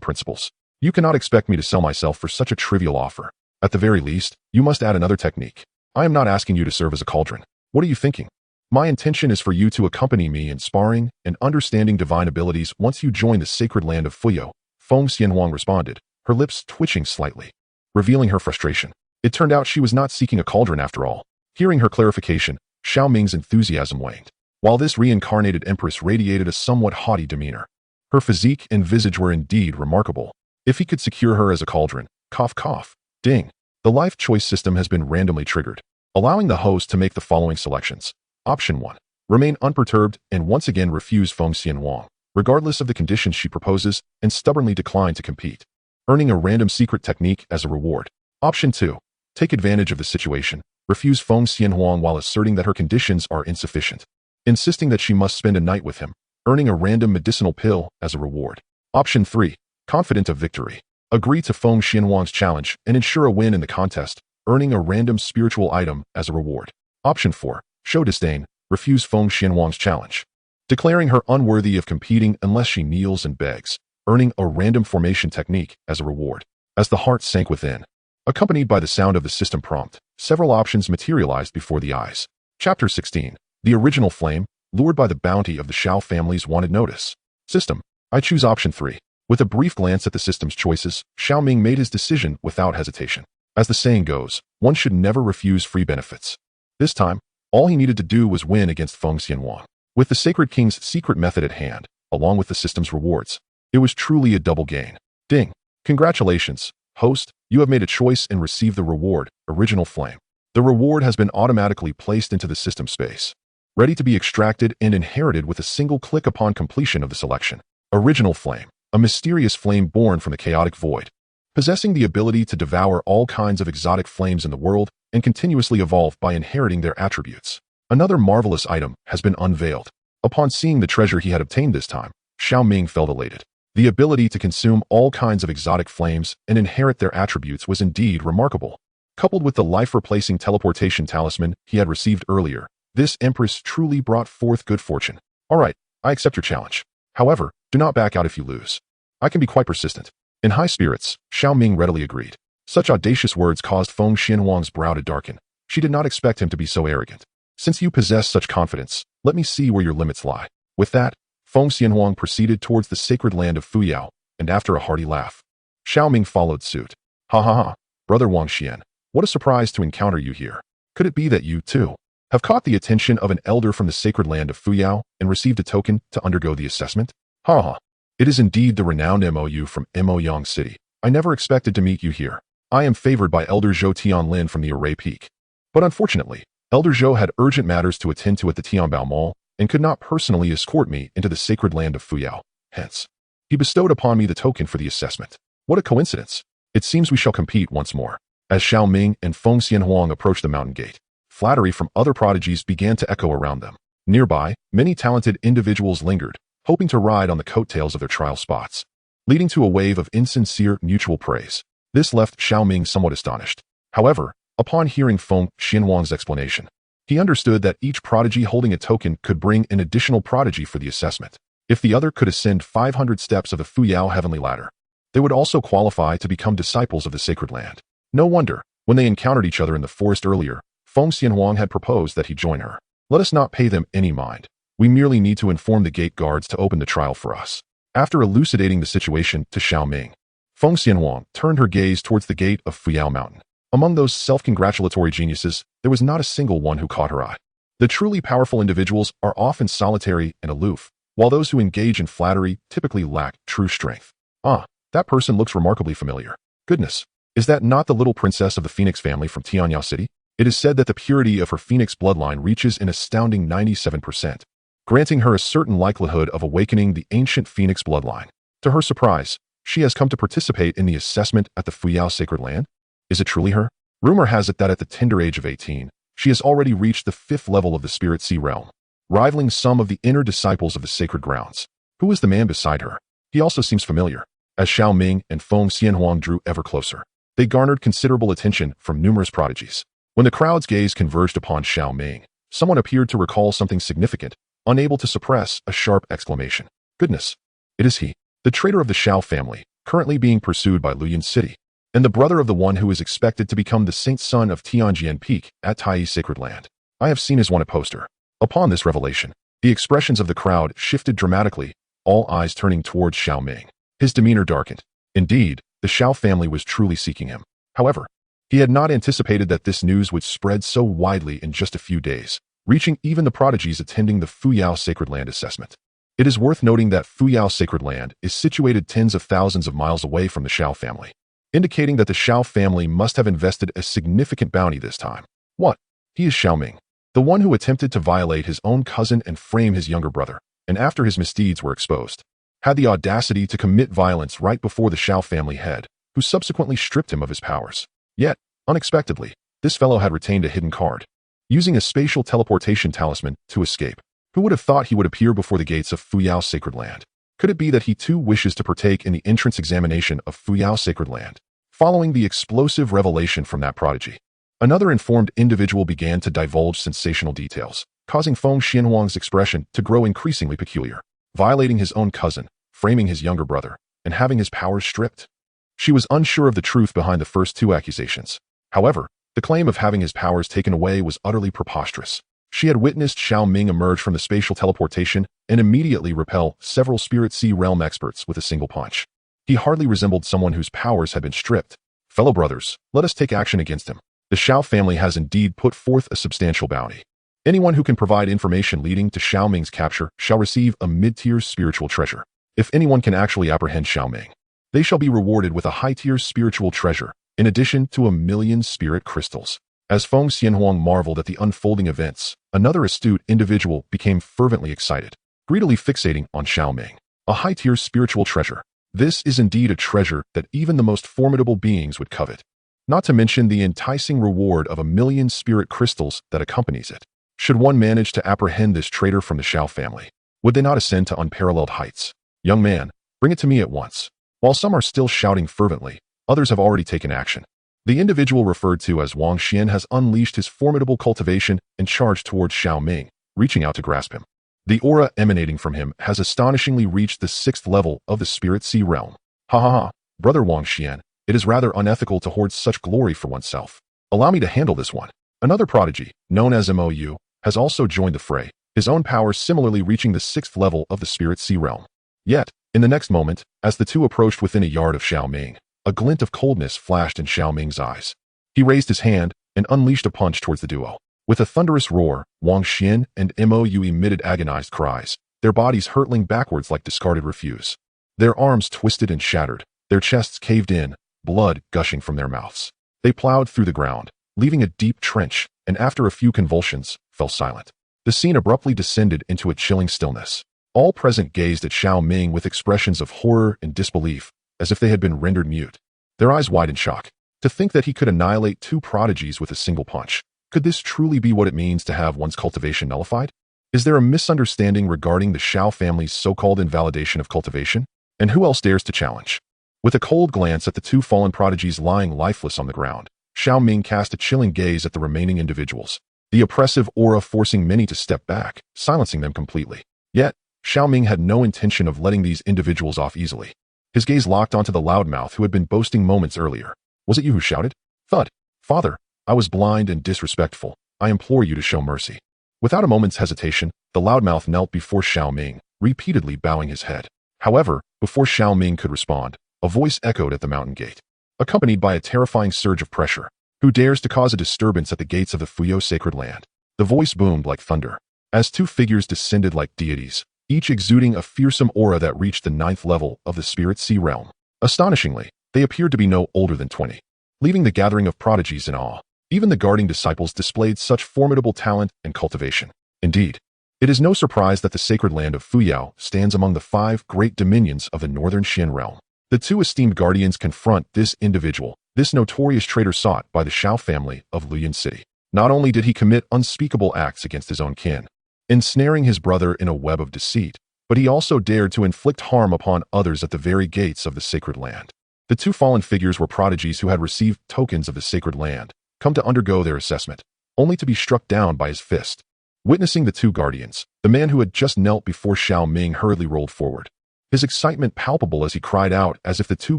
principles. You cannot expect me to sell myself for such a trivial offer. At the very least, you must add another technique. I am not asking you to serve as a cauldron. What are you thinking? My intention is for you to accompany me in sparring and understanding divine abilities once you join the sacred land of Fuyo. Feng Xianhuang responded, her lips twitching slightly, revealing her frustration. It turned out she was not seeking a cauldron after all. Hearing her clarification, Xiao Ming's enthusiasm waned. While this reincarnated empress radiated a somewhat haughty demeanor, her physique and visage were indeed remarkable. If he could secure her as a cauldron, cough cough, ding. The life choice system has been randomly triggered, allowing the host to make the following selections. Option 1. remain unperturbed and once again refuse Feng Xianhuang, regardless of the conditions she proposes, and stubbornly decline to compete, earning a random secret technique as a reward. Option 2. Take advantage of the situation, refuse Feng Xianhuang while asserting that her conditions are insufficient, insisting that she must spend a night with him, earning a random medicinal pill as a reward. Option 3. Confident of victory. Agree to Feng Xianhuang's challenge and ensure a win in the contest, earning a random spiritual item as a reward. Option 4. Show disdain, refuse Feng Xianhuang's challenge, declaring her unworthy of competing unless she kneels and begs, earning a random formation technique as a reward. As the heart sank within, accompanied by the sound of the system prompt, several options materialized before the eyes. Chapter 16. The original flame, lured by the bounty of the Xiao family's wanted notice. System. I choose option 3. With a brief glance at the system's choices, Xiao Ming made his decision without hesitation. As the saying goes, one should never refuse free benefits. This time, all he needed to do was win against Feng Xianhuang. With the Sacred King's secret method at hand, along with the system's rewards, it was truly a double gain. Ding. Congratulations, host, you have made a choice and received the reward, Original Flame. The reward has been automatically placed into the system space, ready to be extracted and inherited with a single click upon completion of the selection. Original Flame, a mysterious flame born from the chaotic void, possessing the ability to devour all kinds of exotic flames in the world and continuously evolve by inheriting their attributes. Another marvelous item has been unveiled. Upon seeing the treasure he had obtained this time, Xiao Ming felt elated. The ability to consume all kinds of exotic flames and inherit their attributes was indeed remarkable. Coupled with the life-replacing teleportation talisman he had received earlier, this empress truly brought forth good fortune. All right, I accept your challenge. However, do not back out if you lose. I can be quite persistent. In high spirits, Xiao Ming readily agreed. Such audacious words caused Feng Xianhuang's brow to darken. She did not expect him to be so arrogant. Since you possess such confidence, let me see where your limits lie. With that, Feng Xianhuang proceeded towards the sacred land of Fuyao, and after a hearty laugh, Xiao Ming followed suit. Ha ha ha, brother Wang Xian, what a surprise to encounter you here. Could it be that you, too, have caught the attention of an elder from the sacred land of Fuyao and received a token to undergo the assessment? Ha ha. It is indeed the renowned MOU from Moyang City. I never expected to meet you here. I am favored by Elder Zhou Tianlin from the Array Peak. But unfortunately, Elder Zhou had urgent matters to attend to at the Tianbao Mall and could not personally escort me into the sacred land of Fuyao. Hence, he bestowed upon me the token for the assessment. What a coincidence. It seems we shall compete once more. As Xiao Ming and Feng Xianhuang approached the mountain gate, flattery from other prodigies began to echo around them. Nearby, many talented individuals lingered, hoping to ride on the coattails of their trial spots, leading to a wave of insincere mutual praise. This left Xiao Ming somewhat astonished. However, upon hearing Feng Xianhuang's explanation, he understood that each prodigy holding a token could bring an additional prodigy for the assessment. If the other could ascend 500 steps of the Fuyao heavenly ladder, they would also qualify to become disciples of the sacred land. No wonder, when they encountered each other in the forest earlier, Feng Xianhuang had proposed that he join her. Let us not pay them any mind. We merely need to inform the gate guards to open the trial for us. After elucidating the situation to Xiao Ming, Feng Xianhuang turned her gaze towards the gate of Fuyao Mountain. Among those self-congratulatory geniuses, there was not a single one who caught her eye. The truly powerful individuals are often solitary and aloof, while those who engage in flattery typically lack true strength. Ah, that person looks remarkably familiar. Goodness, is that not the little princess of the Phoenix family from Tianyao City? It is said that the purity of her Phoenix bloodline reaches an astounding 97%, granting her a certain likelihood of awakening the ancient Phoenix bloodline. To her surprise, she has come to participate in the assessment at the Fuyao Sacred Land. Is it truly her? Rumor has it that at the tender age of 18, she has already reached the 5th level of the Spirit Sea realm, rivaling some of the inner disciples of the sacred grounds. Who is the man beside her? He also seems familiar. As Xiao Ming and Feng Xianhuang drew ever closer, they garnered considerable attention from numerous prodigies. When the crowd's gaze converged upon Xiao Ming, someone appeared to recall something significant, unable to suppress a sharp exclamation. Goodness, it is he, the traitor of the Xiao family, currently being pursued by Luyan City, and the brother of the one who is expected to become the saint son of Tianjian Peak at Tai Sacred Land. I have seen his wanted poster. Upon this revelation, the expressions of the crowd shifted dramatically, all eyes turning towards Xiao Ming. His demeanor darkened. Indeed, the Xiao family was truly seeking him. However, he had not anticipated that this news would spread so widely in just a few days, reaching even the prodigies attending the Fuyao Sacred Land assessment. It is worth noting that Fuyao Sacred Land is situated tens of thousands of miles away from the Xiao family, indicating that the Xiao family must have invested a significant bounty this time. What? He is Xiao Ming. The one who attempted to violate his own cousin and frame his younger brother, and after his misdeeds were exposed, had the audacity to commit violence right before the Xiao family head, who subsequently stripped him of his powers. Yet, unexpectedly, this fellow had retained a hidden card, using a spatial teleportation talisman to escape. Who would have thought he would appear before the gates of Fuyao's sacred land? Could it be that he too wishes to partake in the entrance examination of Fuyao's sacred land? Following the explosive revelation from that prodigy, another informed individual began to divulge sensational details, causing Feng Xianhuang's expression to grow increasingly peculiar. Violating his own cousin, framing his younger brother, and having his powers stripped. She was unsure of the truth behind the first two accusations. However, the claim of having his powers taken away was utterly preposterous. She had witnessed Xiao Ming emerge from the spatial teleportation and immediately repel several Spirit Sea realm experts with a single punch. He hardly resembled someone whose powers had been stripped. Fellow brothers, let us take action against him. The Xiao family has indeed put forth a substantial bounty. Anyone who can provide information leading to Xiao Ming's capture shall receive a mid-tier spiritual treasure. If anyone can actually apprehend Xiao Ming, they shall be rewarded with a high-tier spiritual treasure, in addition to 1,000,000 spirit crystals. As Feng Xianhuang marveled at the unfolding events, another astute individual became fervently excited, greedily fixating on Xiao Ming. A high-tier spiritual treasure. This is indeed a treasure that even the most formidable beings would covet. Not to mention the enticing reward of 1,000,000 spirit crystals that accompanies it. Should one manage to apprehend this traitor from the Xiao family, would they not ascend to unparalleled heights? Young man, bring it to me at once. While some are still shouting fervently, others have already taken action. The individual referred to as Wang Xian has unleashed his formidable cultivation and charged towards Xiao Ming, reaching out to grasp him. The aura emanating from him has astonishingly reached the 6th level of the Spirit Sea realm. Ha ha ha, brother Wang Xian, it is rather unethical to hoard such glory for oneself. Allow me to handle this one. Another prodigy, known as Mou, has also joined the fray, his own powers similarly reaching the 6th level of the Spirit Sea realm. Yet, in the next moment, as the two approached within a yard of Xiao Ming, a glint of coldness flashed in Xiao Ming's eyes. He raised his hand and unleashed a punch towards the duo. With a thunderous roar, Wang Xian and Mou emitted agonized cries, their bodies hurtling backwards like discarded refuse. Their arms twisted and shattered, their chests caved in, blood gushing from their mouths. They plowed through the ground, leaving a deep trench, and after a few convulsions, fell silent. The scene abruptly descended into a chilling stillness. All present gazed at Xiao Ming with expressions of horror and disbelief, as if they had been rendered mute. Their eyes wide in shock. To think that he could annihilate two prodigies with a single punch. Could this truly be what it means to have one's cultivation nullified? Is there a misunderstanding regarding the Xiao family's so-called invalidation of cultivation? And who else dares to challenge? With a cold glance at the two fallen prodigies lying lifeless on the ground, Xiao Ming cast a chilling gaze at the remaining individuals, the oppressive aura forcing many to step back, silencing them completely. Yet, Xiao Ming had no intention of letting these individuals off easily. His gaze locked onto the loudmouth who had been boasting moments earlier. Was it you who shouted? Thud. Father, I was blind and disrespectful. I implore you to show mercy. Without a moment's hesitation, the loudmouth knelt before Xiao Ming, repeatedly bowing his head. However, before Xiao Ming could respond, a voice echoed at the mountain gate, accompanied by a terrifying surge of pressure. Who dares to cause a disturbance at the gates of the Fuyo sacred land? The voice boomed like thunder, as two figures descended like deities, each exuding a fearsome aura that reached the 9th level of the Spirit Sea realm. Astonishingly, they appeared to be no older than 20, leaving the gathering of prodigies in awe. Even the guarding disciples displayed such formidable talent and cultivation. Indeed, it is no surprise that the sacred land of Fuyao stands among the 5 great dominions of the northern Xin realm. The two esteemed guardians confront this individual, this notorious traitor sought by the Xiao family of Luyan City. Not only did he commit unspeakable acts against his own kin, ensnaring his brother in a web of deceit, but he also dared to inflict harm upon others at the very gates of the sacred land. The two fallen figures were prodigies who had received tokens of the sacred land, come to undergo their assessment, only to be struck down by his fist. Witnessing the two guardians, the man who had just knelt before Xiao Ming hurriedly rolled forward, his excitement palpable as he cried out as if the two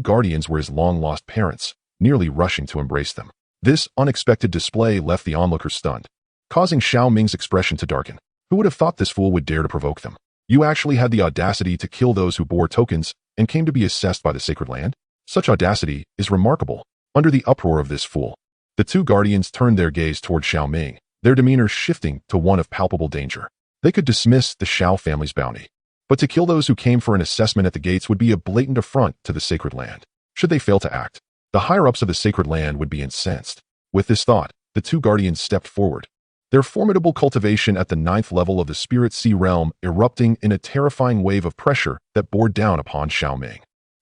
guardians were his long-lost parents, nearly rushing to embrace them. This unexpected display left the onlookers stunned, causing Xiao Ming's expression to darken. Who would have thought this fool would dare to provoke them? You actually had the audacity to kill those who bore tokens and came to be assessed by the sacred land? Such audacity is remarkable. Under the uproar of this fool, the two guardians turned their gaze toward Xiao Ming, their demeanor shifting to one of palpable danger. They could dismiss the Xiao family's bounty, but to kill those who came for an assessment at the gates would be a blatant affront to the sacred land. Should they fail to act, the higher-ups of the sacred land would be incensed. With this thought, the two guardians stepped forward, their formidable cultivation at the 9th level of the Spirit Sea realm erupting in a terrifying wave of pressure that bore down upon Xiao Ming.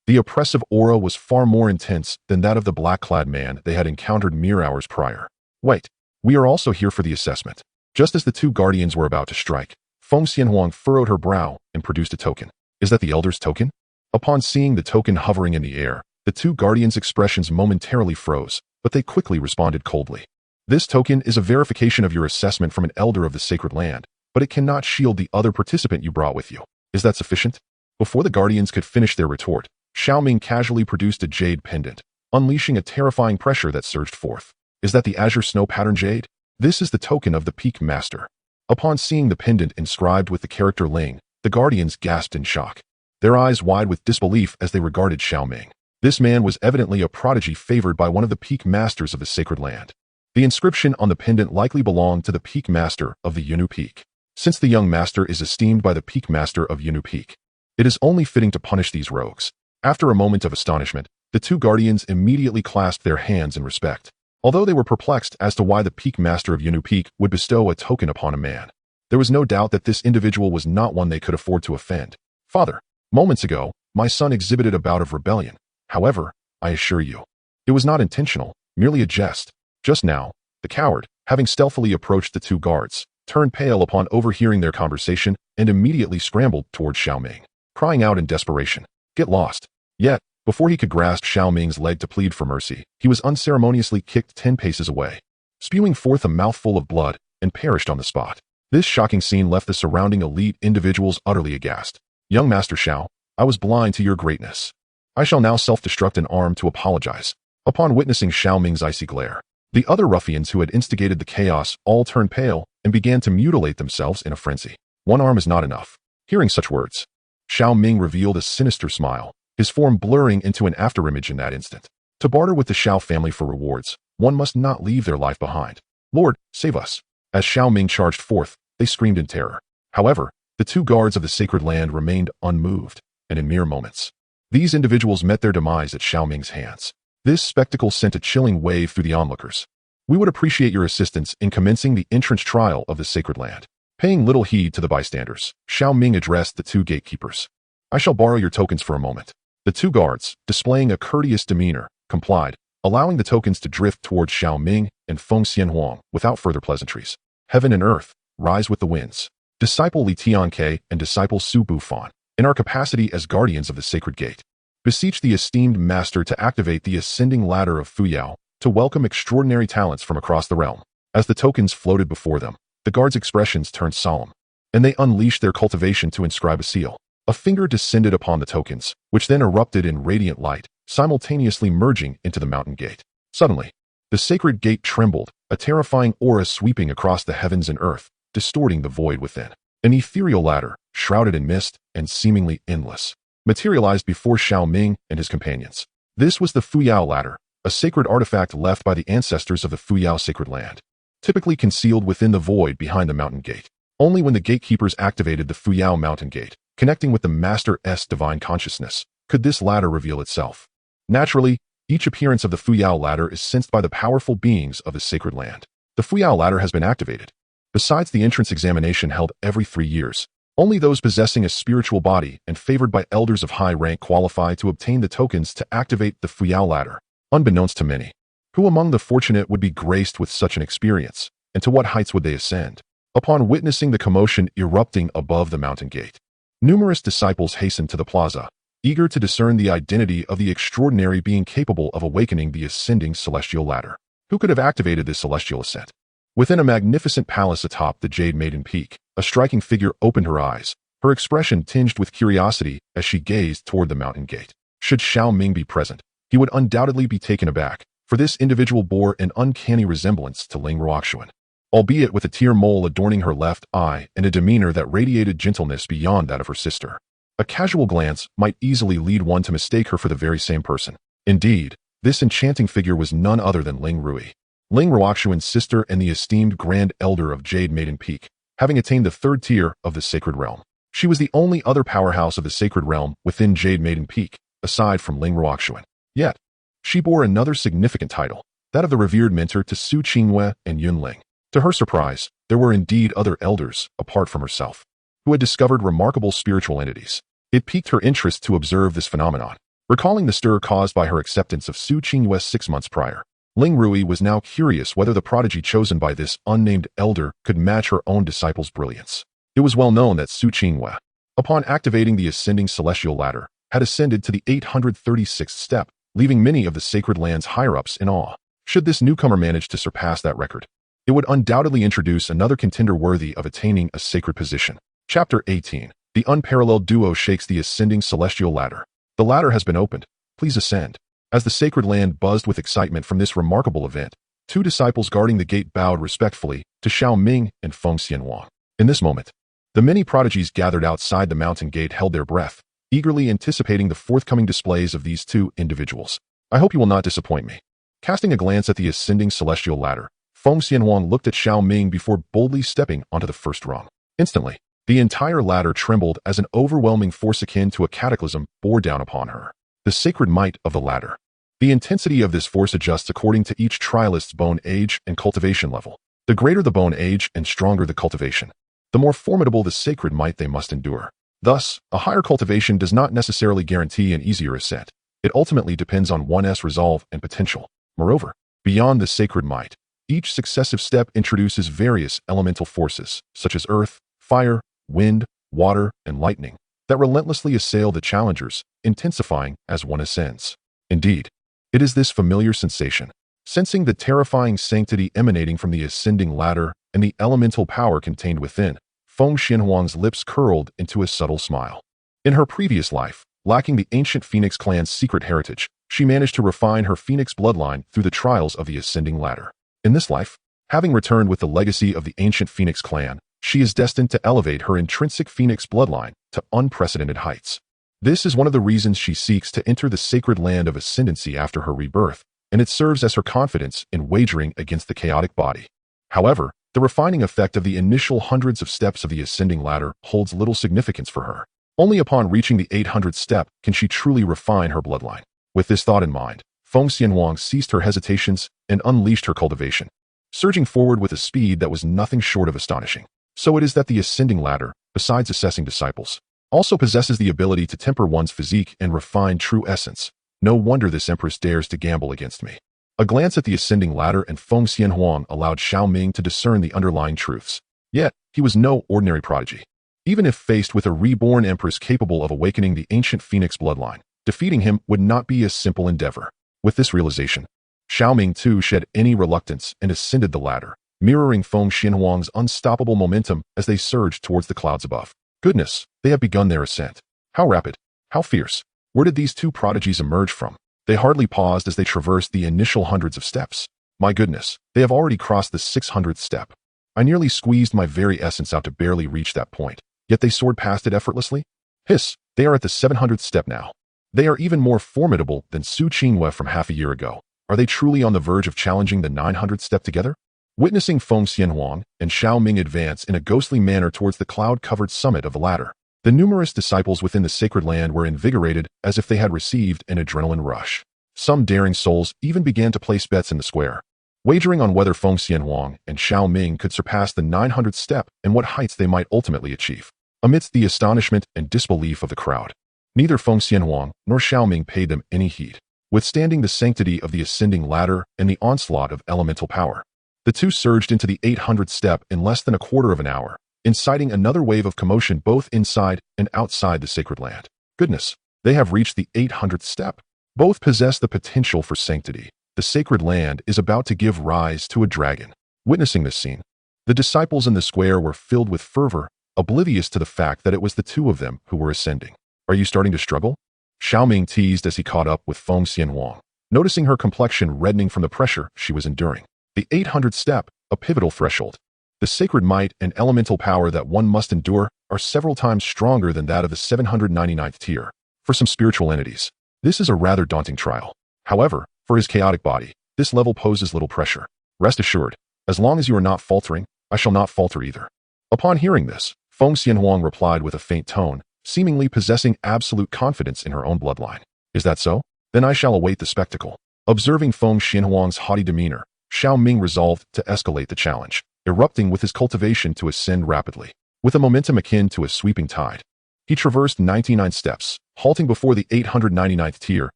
The oppressive aura was far more intense than that of the black-clad man they had encountered mere hours prior. Wait, we are also here for the assessment. Just as the two guardians were about to strike, Feng Xianhuang furrowed her brow and produced a token. Is that the Elder's token? Upon seeing the token hovering in the air, the two guardians' expressions momentarily froze, but they quickly responded coldly. This token is a verification of your assessment from an elder of the sacred land, but it cannot shield the other participant you brought with you. Is that sufficient? Before the guardians could finish their retort, Xiao Ming casually produced a jade pendant, unleashing a terrifying pressure that surged forth. Is that the azure snow pattern jade? This is the token of the Peak Master. Upon seeing the pendant inscribed with the character Ling, the guardians gasped in shock, their eyes wide with disbelief as they regarded Xiao Ming. This man was evidently a prodigy favored by one of the Peak Masters of the sacred land. The inscription on the pendant likely belonged to the Peak Master of the Yunnu Peak. Since the young master is esteemed by the Peak Master of Yunnu Peak, it is only fitting to punish these rogues. After a moment of astonishment, the two guardians immediately clasped their hands in respect. Although they were perplexed as to why the Peak Master of Yunnu Peak would bestow a token upon a man, there was no doubt that this individual was not one they could afford to offend. Father, moments ago, my son exhibited a bout of rebellion. However, I assure you, it was not intentional, merely a jest. Just now, the coward, having stealthily approached the two guards, turned pale upon overhearing their conversation and immediately scrambled towards Xiao Ming, crying out in desperation, "Get lost!" Yet, before he could grasp Xiao Ming's leg to plead for mercy, he was unceremoniously kicked 10 paces away, spewing forth a mouthful of blood, and perished on the spot. This shocking scene left the surrounding elite individuals utterly aghast. Young Master Xiao, I was blind to your greatness. I shall now self-destruct an arm to apologize. Upon witnessing Xiao Ming's icy glare, the other ruffians who had instigated the chaos all turned pale and began to mutilate themselves in a frenzy. One arm is not enough. Hearing such words, Xiao Ming revealed a sinister smile, his form blurring into an afterimage in that instant. To barter with the Xiao family for rewards, one must not leave their life behind. Lord, save us. As Xiao Ming charged forth, they screamed in terror. However, the two guards of the sacred land remained unmoved, and in mere moments, these individuals met their demise at Xiao Ming's hands. This spectacle sent a chilling wave through the onlookers. We would appreciate your assistance in commencing the entrance trial of the sacred land. Paying little heed to the bystanders, Xiao Ming addressed the two gatekeepers. I shall borrow your tokens for a moment. The two guards, displaying a courteous demeanor, complied, allowing the tokens to drift towards Xiao Ming and Feng Xianhuang without further pleasantries. Heaven and earth, rise with the winds. Disciple Li Tianke and disciple Su Bufan, in our capacity as guardians of the sacred gate, beseech the esteemed master to activate the ascending ladder of Fuyao to welcome extraordinary talents from across the realm. As the tokens floated before them, the guards' expressions turned solemn, and they unleashed their cultivation to inscribe a seal. A finger descended upon the tokens, which then erupted in radiant light, simultaneously merging into the mountain gate. Suddenly, the sacred gate trembled, a terrifying aura sweeping across the heavens and earth, distorting the void within. An ethereal ladder, shrouded in mist and seemingly endless, materialized before Xiao Ming and his companions. This was the Fuyao ladder, a sacred artifact left by the ancestors of the Fuyao sacred land, typically concealed within the void behind the mountain gate. Only when the gatekeepers activated the Fuyao mountain gate, connecting with the Master's divine consciousness, could this ladder reveal itself. Naturally, each appearance of the Fuyao ladder is sensed by the powerful beings of the sacred land. The Fuyao ladder has been activated. Besides the entrance examination held every 3 years, only those possessing a spiritual body and favored by elders of high rank qualify to obtain the tokens to activate the Fuyao ladder. Unbeknownst to many, who among the fortunate would be graced with such an experience, and to what heights would they ascend? Upon witnessing the commotion erupting above the mountain gate, numerous disciples hastened to the plaza, eager to discern the identity of the extraordinary being capable of awakening the ascending celestial ladder. Who could have activated this celestial ascent? Within a magnificent palace atop the Jade Maiden Peak, a striking figure opened her eyes, her expression tinged with curiosity as she gazed toward the mountain gate. Should Xiao Ming be present, he would undoubtedly be taken aback, for this individual bore an uncanny resemblance to Ling Ruoxuan, albeit with a tear mole adorning her left eye and a demeanor that radiated gentleness beyond that of her sister. A casual glance might easily lead one to mistake her for the very same person. Indeed, this enchanting figure was none other than Ling Rui, Ling Ruoxuan's sister and the esteemed Grand Elder of Jade Maiden Peak, having attained the 3rd tier of the Sacred Realm. She was the only other powerhouse of the Sacred Realm within Jade Maiden Peak, aside from Ling Ruoxuan. Yet, she bore another significant title, that of the revered mentor to Su Qingwei and Yunling. To her surprise, there were indeed other elders, apart from herself, who had discovered remarkable spiritual entities. It piqued her interest to observe this phenomenon. Recalling the stir caused by her acceptance of Su Qingyue 6 months prior, Ling Rui was now curious whether the prodigy chosen by this unnamed elder could match her own disciple's brilliance. It was well known that Su Qingyue, upon activating the ascending celestial ladder, had ascended to the 836th step, leaving many of the sacred land's higher-ups in awe. Should this newcomer manage to surpass that record, it would undoubtedly introduce another contender worthy of attaining a sacred position. Chapter 18. The unparalleled duo shakes the ascending celestial ladder. The ladder has been opened. Please ascend. As the sacred land buzzed with excitement from this remarkable event, 2 disciples guarding the gate bowed respectfully to Xiao Ming and Feng Xianhuang. In this moment, the many prodigies gathered outside the mountain gate held their breath, eagerly anticipating the forthcoming displays of these 2 individuals. I hope you will not disappoint me. Casting a glance at the ascending celestial ladder, Feng Xianhuang looked at Xiao Ming before boldly stepping onto the first rung. Instantly, the entire ladder trembled as an overwhelming force akin to a cataclysm bore down upon her. The sacred might of the ladder. The intensity of this force adjusts according to each trialist's bone age and cultivation level. The greater the bone age and stronger the cultivation, the more formidable the sacred might they must endure. Thus, a higher cultivation does not necessarily guarantee an easier ascent. It ultimately depends on one's resolve and potential. Moreover, beyond the sacred might, each successive step introduces various elemental forces, such as earth, fire, wind, water, and lightning, that relentlessly assail the challengers, intensifying as one ascends. Indeed, it is this familiar sensation, sensing the terrifying sanctity emanating from the ascending ladder and the elemental power contained within, Feng Xianhuang's lips curled into a subtle smile. In her previous life, lacking the ancient Phoenix clan's secret heritage, she managed to refine her Phoenix bloodline through the trials of the ascending ladder. In this life, having returned with the legacy of the ancient Phoenix clan, she is destined to elevate her intrinsic Phoenix bloodline to unprecedented heights. This is one of the reasons she seeks to enter the sacred land of ascendancy after her rebirth, and it serves as her confidence in wagering against the chaotic body. However, the refining effect of the initial hundreds of steps of the ascending ladder holds little significance for her. Only upon reaching the 800th step can she truly refine her bloodline. With this thought in mind, Feng Xianhuang ceased her hesitations and unleashed her cultivation, surging forward with a speed that was nothing short of astonishing. So it is that the ascending ladder, besides assessing disciples, also possesses the ability to temper one's physique and refine true essence. No wonder this empress dares to gamble against me. A glance at the ascending ladder and Feng Xianhuang allowed Xiao Ming to discern the underlying truths. Yet, he was no ordinary prodigy. Even if faced with a reborn empress capable of awakening the ancient Phoenix bloodline, defeating him would not be a simple endeavor. With this realization, Xiao Ming too shed any reluctance and ascended the ladder, mirroring Feng Xianhuang's unstoppable momentum as they surged towards the clouds above. Goodness, they have begun their ascent. How rapid, how fierce. Where did these 2 prodigies emerge from? They hardly paused as they traversed the initial hundreds of steps. My goodness, they have already crossed the 600th step. I nearly squeezed my very essence out to barely reach that point, yet they soared past it effortlessly. Hiss, they are at the 700th step now. They are even more formidable than Su Qingyue from half a year ago. Are they truly on the verge of challenging the 900th step together? Witnessing Feng Xianhuang and Xiao Ming advance in a ghostly manner towards the cloud-covered summit of the ladder, the numerous disciples within the sacred land were invigorated as if they had received an adrenaline rush. Some daring souls even began to place bets in the square, wagering on whether Feng Xianhuang and Xiao Ming could surpass the 900th step and what heights they might ultimately achieve. Amidst the astonishment and disbelief of the crowd, neither Feng Xianhuang nor Xiao Ming paid them any heed, withstanding the sanctity of the ascending ladder and the onslaught of elemental power. The 2 surged into the 800th step in less than a quarter of an hour, inciting another wave of commotion both inside and outside the sacred land. Goodness, they have reached the 800th step. Both possess the potential for sanctity. The sacred land is about to give rise to a dragon. Witnessing this scene, the disciples in the square were filled with fervor, oblivious to the fact that it was the 2 of them who were ascending. Are you starting to struggle? Xiao Ming teased as he caught up with Feng Xianhuang, noticing her complexion reddening from the pressure she was enduring. The 800th step, a pivotal threshold. The sacred might and elemental power that one must endure are several times stronger than that of the 799th tier. For some spiritual entities, this is a rather daunting trial. However, for his chaotic body, this level poses little pressure. Rest assured, as long as you are not faltering, I shall not falter either. Upon hearing this, Feng Xianhuang replied with a faint tone, seemingly possessing absolute confidence in her own bloodline. Is that so? Then I shall await the spectacle. Observing Feng Xianhuang's haughty demeanor, Xiao Ming resolved to escalate the challenge. erupting with his cultivation to ascend rapidly. With a momentum akin to a sweeping tide, he traversed 99 steps, halting before the 899th tier,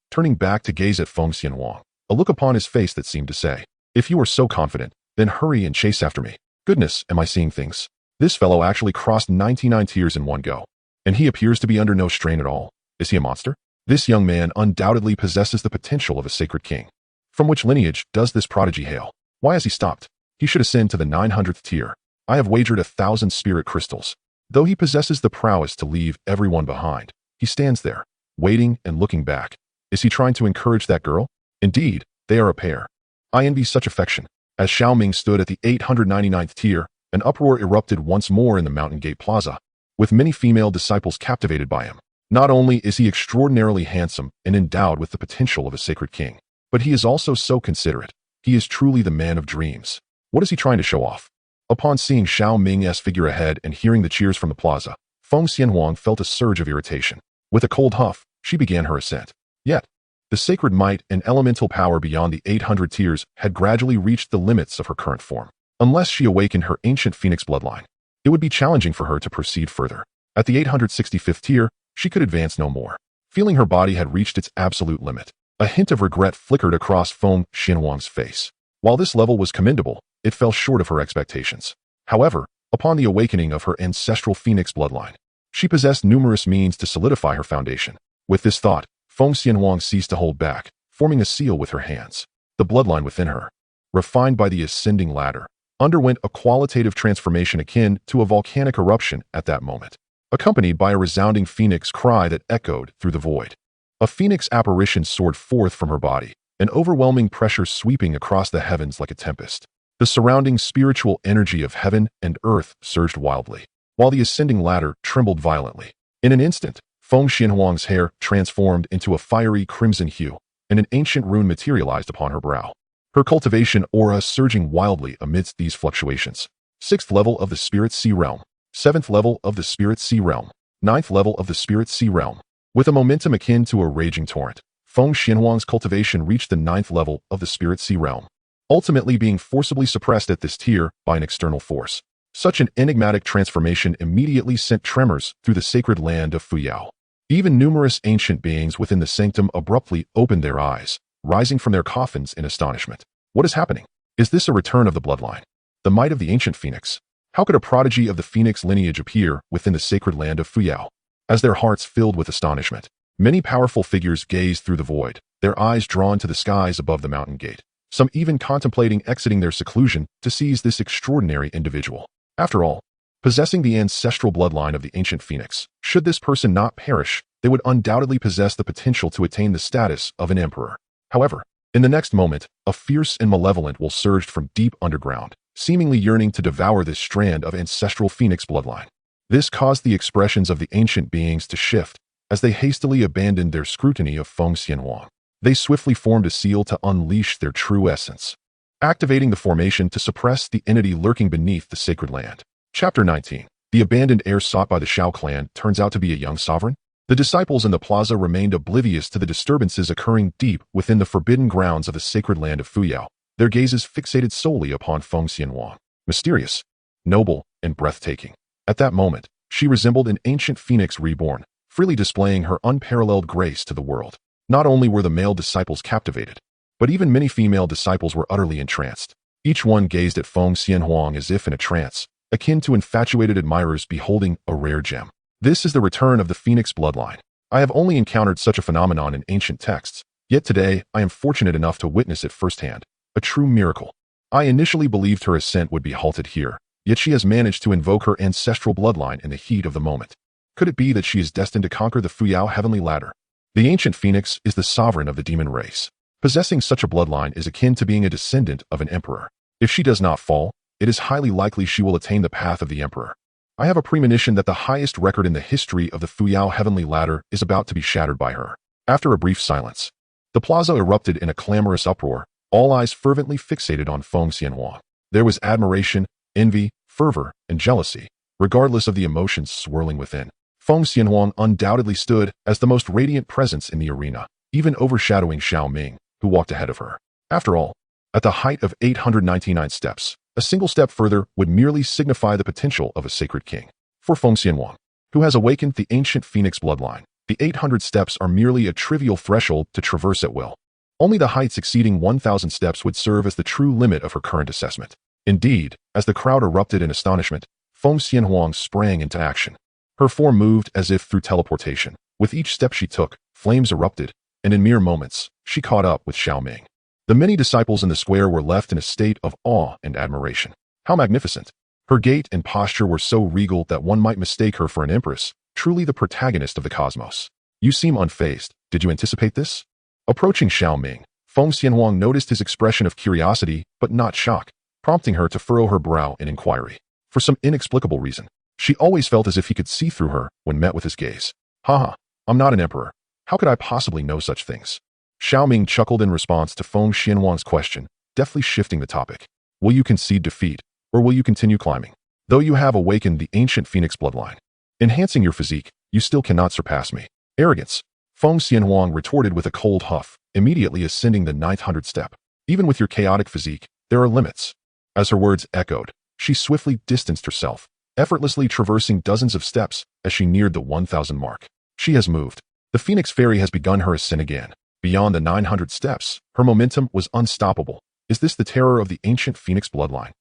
turning back to gaze at Feng Xianhuang, a look upon his face that seemed to say, "If you are so confident, then hurry and chase after me." Goodness, am I seeing things? This fellow actually crossed 99 tiers in one go. And he appears to be under no strain at all. Is he a monster? This young man undoubtedly possesses the potential of a sacred king. From which lineage does this prodigy hail? Why has he stopped? He should ascend to the 900th tier. I have wagered 1,000 spirit crystals. Though he possesses the prowess to leave everyone behind, he stands there, waiting and looking back. Is he trying to encourage that girl? Indeed, they are a pair. I envy such affection. As Xiao Ming stood at the 899th tier, an uproar erupted once more in the Mountain Gate Plaza, with many female disciples captivated by him. Not only is he extraordinarily handsome and endowed with the potential of a sacred king, but he is also so considerate. He is truly the man of dreams. What is he trying to show off? Upon seeing Xiao Ming's figure ahead and hearing the cheers from the plaza, Feng Xianhuang felt a surge of irritation. With a cold huff, she began her ascent. Yet, the sacred might and elemental power beyond the 800 tiers had gradually reached the limits of her current form. Unless she awakened her ancient phoenix bloodline, it would be challenging for her to proceed further. At the 865th tier, she could advance no more. Feeling her body had reached its absolute limit, a hint of regret flickered across Feng Xianhuang's face. While this level was commendable, it fell short of her expectations. However, upon the awakening of her ancestral phoenix bloodline, she possessed numerous means to solidify her foundation. With this thought, Feng Xianhuang ceased to hold back, forming a seal with her hands. The bloodline within her, refined by the ascending ladder, underwent a qualitative transformation akin to a volcanic eruption at that moment, accompanied by a resounding phoenix cry that echoed through the void. A phoenix apparition soared forth from her body, an overwhelming pressure sweeping across the heavens like a tempest. The surrounding spiritual energy of heaven and earth surged wildly, while the ascending ladder trembled violently. In an instant, Feng Xianhuang's hair transformed into a fiery crimson hue, and an ancient rune materialized upon her brow, her cultivation aura surging wildly amidst these fluctuations. 6th level of the Spirit Sea Realm. 7th level of the Spirit Sea Realm. 9th level of the Spirit Sea Realm. With a momentum akin to a raging torrent, Feng Xianhuang's cultivation reached the 9th level of the Spirit Sea Realm, ultimately being forcibly suppressed at this tier by an external force. Such an enigmatic transformation immediately sent tremors through the sacred land of Fuyao. Even numerous ancient beings within the sanctum abruptly opened their eyes, rising from their coffins in astonishment. What is happening? Is this a return of the bloodline? The might of the ancient phoenix? How could a prodigy of the phoenix lineage appear within the sacred land of Fuyao? As their hearts filled with astonishment, many powerful figures gazed through the void, their eyes drawn to the skies above the mountain gate, some even contemplating exiting their seclusion to seize this extraordinary individual. After all, possessing the ancestral bloodline of the ancient phoenix, should this person not perish, they would undoubtedly possess the potential to attain the status of an emperor. However, in the next moment, a fierce and malevolent will surged from deep underground, seemingly yearning to devour this strand of ancestral phoenix bloodline. This caused the expressions of the ancient beings to shift as they hastily abandoned their scrutiny of Feng Xianhuang. They swiftly formed a seal to unleash their true essence, activating the formation to suppress the entity lurking beneath the sacred land. Chapter 19. The abandoned heir sought by the Xiao clan turns out to be a young sovereign. The disciples in the plaza remained oblivious to the disturbances occurring deep within the forbidden grounds of the sacred land of Fuyao, their gazes fixated solely upon Feng Xianhuang. Mysterious, noble, and breathtaking. At that moment, she resembled an ancient phoenix reborn, freely displaying her unparalleled grace to the world. Not only were the male disciples captivated, but even many female disciples were utterly entranced. Each one gazed at Feng Xianhuang as if in a trance, akin to infatuated admirers beholding a rare gem. This is the return of the phoenix bloodline. I have only encountered such a phenomenon in ancient texts, yet today I am fortunate enough to witness it firsthand. A true miracle. I initially believed her ascent would be halted here, yet she has managed to invoke her ancestral bloodline in the heat of the moment. Could it be that she is destined to conquer the Fuyao heavenly ladder? The ancient phoenix is the sovereign of the demon race. Possessing such a bloodline is akin to being a descendant of an emperor. If she does not fall, it is highly likely she will attain the path of the emperor. I have a premonition that the highest record in the history of the Fuyao heavenly ladder is about to be shattered by her. After a brief silence, the plaza erupted in a clamorous uproar, all eyes fervently fixated on Feng Xianhuang. There was admiration, envy, fervor, and jealousy, regardless of the emotions swirling within. Feng Xianhuang undoubtedly stood as the most radiant presence in the arena, even overshadowing Xiao Ming, who walked ahead of her. After all, at the height of 899 steps, A single step further would merely signify the potential of a sacred king. For Feng Xianhuang, who has awakened the ancient phoenix bloodline, the 800 steps are merely a trivial threshold to traverse at will. Only the heights exceeding 1,000 steps would serve as the true limit of her current assessment. Indeed, as the crowd erupted in astonishment, Feng Xianhuang sprang into action. Her form moved as if through teleportation. With each step she took, flames erupted, and in mere moments, she caught up with Xiao Ming. The many disciples in the square were left in a state of awe and admiration. How magnificent! Her gait and posture were so regal that one might mistake her for an empress, truly the protagonist of the cosmos. You seem unfazed. Did you anticipate this? Approaching Xiao Ming, Feng Xianhuang noticed his expression of curiosity, but not shock, prompting her to furrow her brow in inquiry. For some inexplicable reason, she always felt as if he could see through her when met with his gaze. Haha, I'm not an emperor. How could I possibly know such things? Xiao Ming chuckled in response to Feng Xianhuang's question, deftly shifting the topic. Will you concede defeat, or will you continue climbing? Though you have awakened the ancient phoenix bloodline, enhancing your physique, you still cannot surpass me. Arrogance. Feng Xianhuang retorted with a cold huff, immediately ascending the 900th step. Even with your chaotic physique, there are limits. As her words echoed, she swiftly distanced herself, effortlessly traversing dozens of steps as she neared the 1,000 mark. She has moved. The Phoenix Fairy has begun her ascent again. Beyond the 900 steps, her momentum was unstoppable. Is this the terror of the ancient Phoenix bloodline?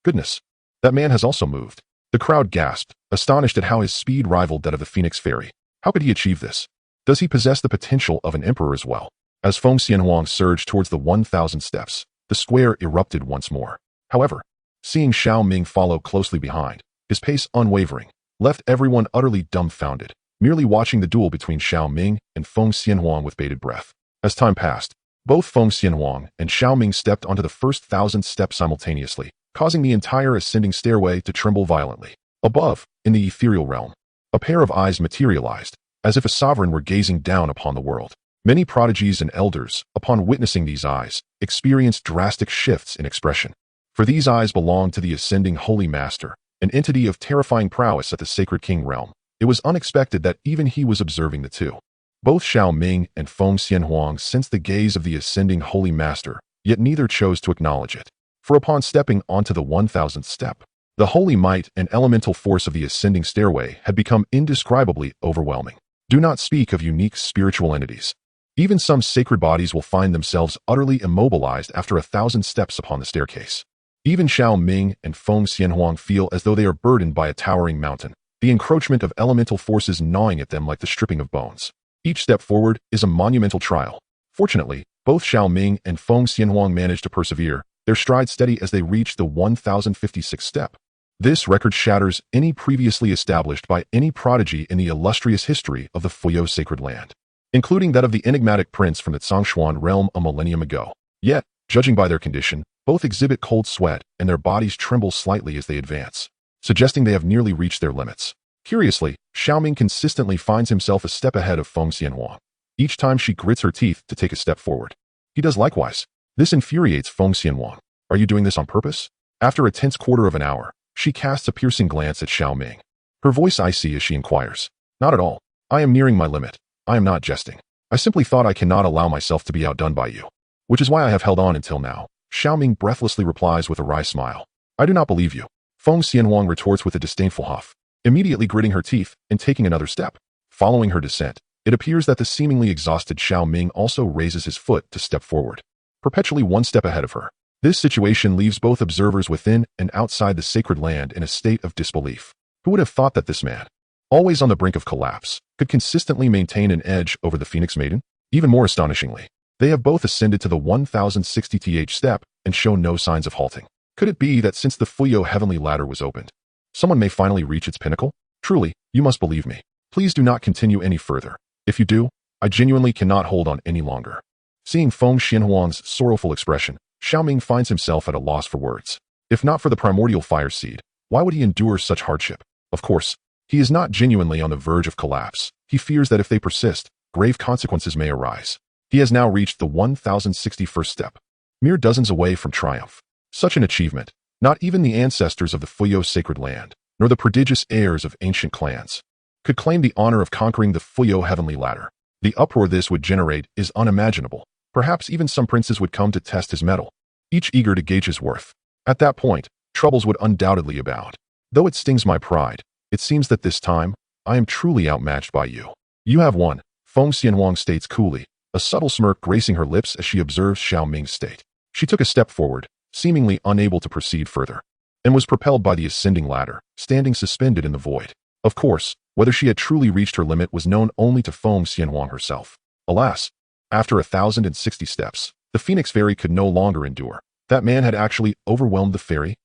Goodness, that man has also moved. The crowd gasped, astonished at how his speed rivaled that of the Phoenix Fairy. How could he achieve this? Does he possess the potential of an emperor as well? As Feng Xianhuang surged towards the 1,000 steps, the square erupted once more. However, seeing Xiao Ming follow closely behind, his pace unwavering, left everyone utterly dumbfounded, merely watching the duel between Xiao Ming and Feng Xianhuang with bated breath. As time passed, both Feng Xianhuang and Xiao Ming stepped onto the first 1,000 steps simultaneously, causing the entire ascending stairway to tremble violently. Above, in the ethereal realm, a pair of eyes materialized, as if a sovereign were gazing down upon the world. Many prodigies and elders, upon witnessing these eyes, experienced drastic shifts in expression. For these eyes belonged to the ascending Holy Master, an entity of terrifying prowess at the Sacred King realm. It was unexpected that even he was observing the two. Both Xiao Ming and Feng Xianhuang sensed the gaze of the ascending Holy Master, yet neither chose to acknowledge it. For upon stepping onto the 1,000th step, the holy might and elemental force of the ascending stairway had become indescribably overwhelming. Do not speak of unique spiritual entities. Even some sacred bodies will find themselves utterly immobilized after 1,000 steps upon the staircase. Even Xiao Ming and Feng Xianhuang feel as though they are burdened by a towering mountain, the encroachment of elemental forces gnawing at them like the stripping of bones. Each step forward is a monumental trial. Fortunately, both Xiao Ming and Feng Xianhuang managed to persevere, their stride steady as they reached the 1,056th step. This record shatters any previously established by any prodigy in the illustrious history of the Fuyou sacred land, including that of the enigmatic prince from the Zhongshuan realm a millennium ago. Yet, judging by their condition, both exhibit cold sweat and their bodies tremble slightly as they advance, suggesting they have nearly reached their limits. Curiously, Xiao Ming consistently finds himself a step ahead of Feng Xianhuang, each time she grits her teeth to take a step forward. He does likewise. This infuriates Feng Xianhuang. Are you doing this on purpose? After a tense quarter of an hour, she casts a piercing glance at Xiao Ming. Her voice icy as she inquires. Not at all. I am nearing my limit. I am not jesting. I simply thought I cannot allow myself to be outdone by you, which is why I have held on until now. Xiao Ming breathlessly replies with a wry smile. I do not believe you. Feng Xianhuang retorts with a disdainful huff, immediately gritting her teeth and taking another step. Following her descent, it appears that the seemingly exhausted Xiao Ming also raises his foot to step forward, perpetually one step ahead of her. This situation leaves both observers within and outside the sacred land in a state of disbelief. Who would have thought that this man, always on the brink of collapse, could consistently maintain an edge over the Phoenix Maiden? Even more astonishingly, they have both ascended to the 1060th step and show no signs of halting. Could it be that since the Fuyou heavenly ladder was opened, someone may finally reach its pinnacle? Truly, you must believe me. Please do not continue any further. If you do, I genuinely cannot hold on any longer. Seeing Feng Xianhuang's sorrowful expression, Xiao Ming finds himself at a loss for words. If not for the primordial fire seed, why would he endure such hardship? Of course, he is not genuinely on the verge of collapse. He fears that if they persist, grave consequences may arise. He has now reached the 1061st step, mere dozens away from triumph. Such an achievement, not even the ancestors of the Fuyou sacred land, nor the prodigious heirs of ancient clans, could claim the honor of conquering the Fuyou heavenly ladder. The uproar this would generate is unimaginable. Perhaps even some princes would come to test his mettle, each eager to gauge his worth. At that point, troubles would undoubtedly abound. Though it stings my pride, it seems that this time, I am truly outmatched by you. You have won, Feng Xianhuang states coolly, a subtle smirk gracing her lips as she observes Xiao Ming's state. She took a step forward, seemingly unable to proceed further, and was propelled by the ascending ladder, standing suspended in the void. Of course, whether she had truly reached her limit was known only to Feng Xianhuang herself. Alas, after 1,060 steps, the Phoenix Fairy could no longer endure. That man had actually overwhelmed the fairy.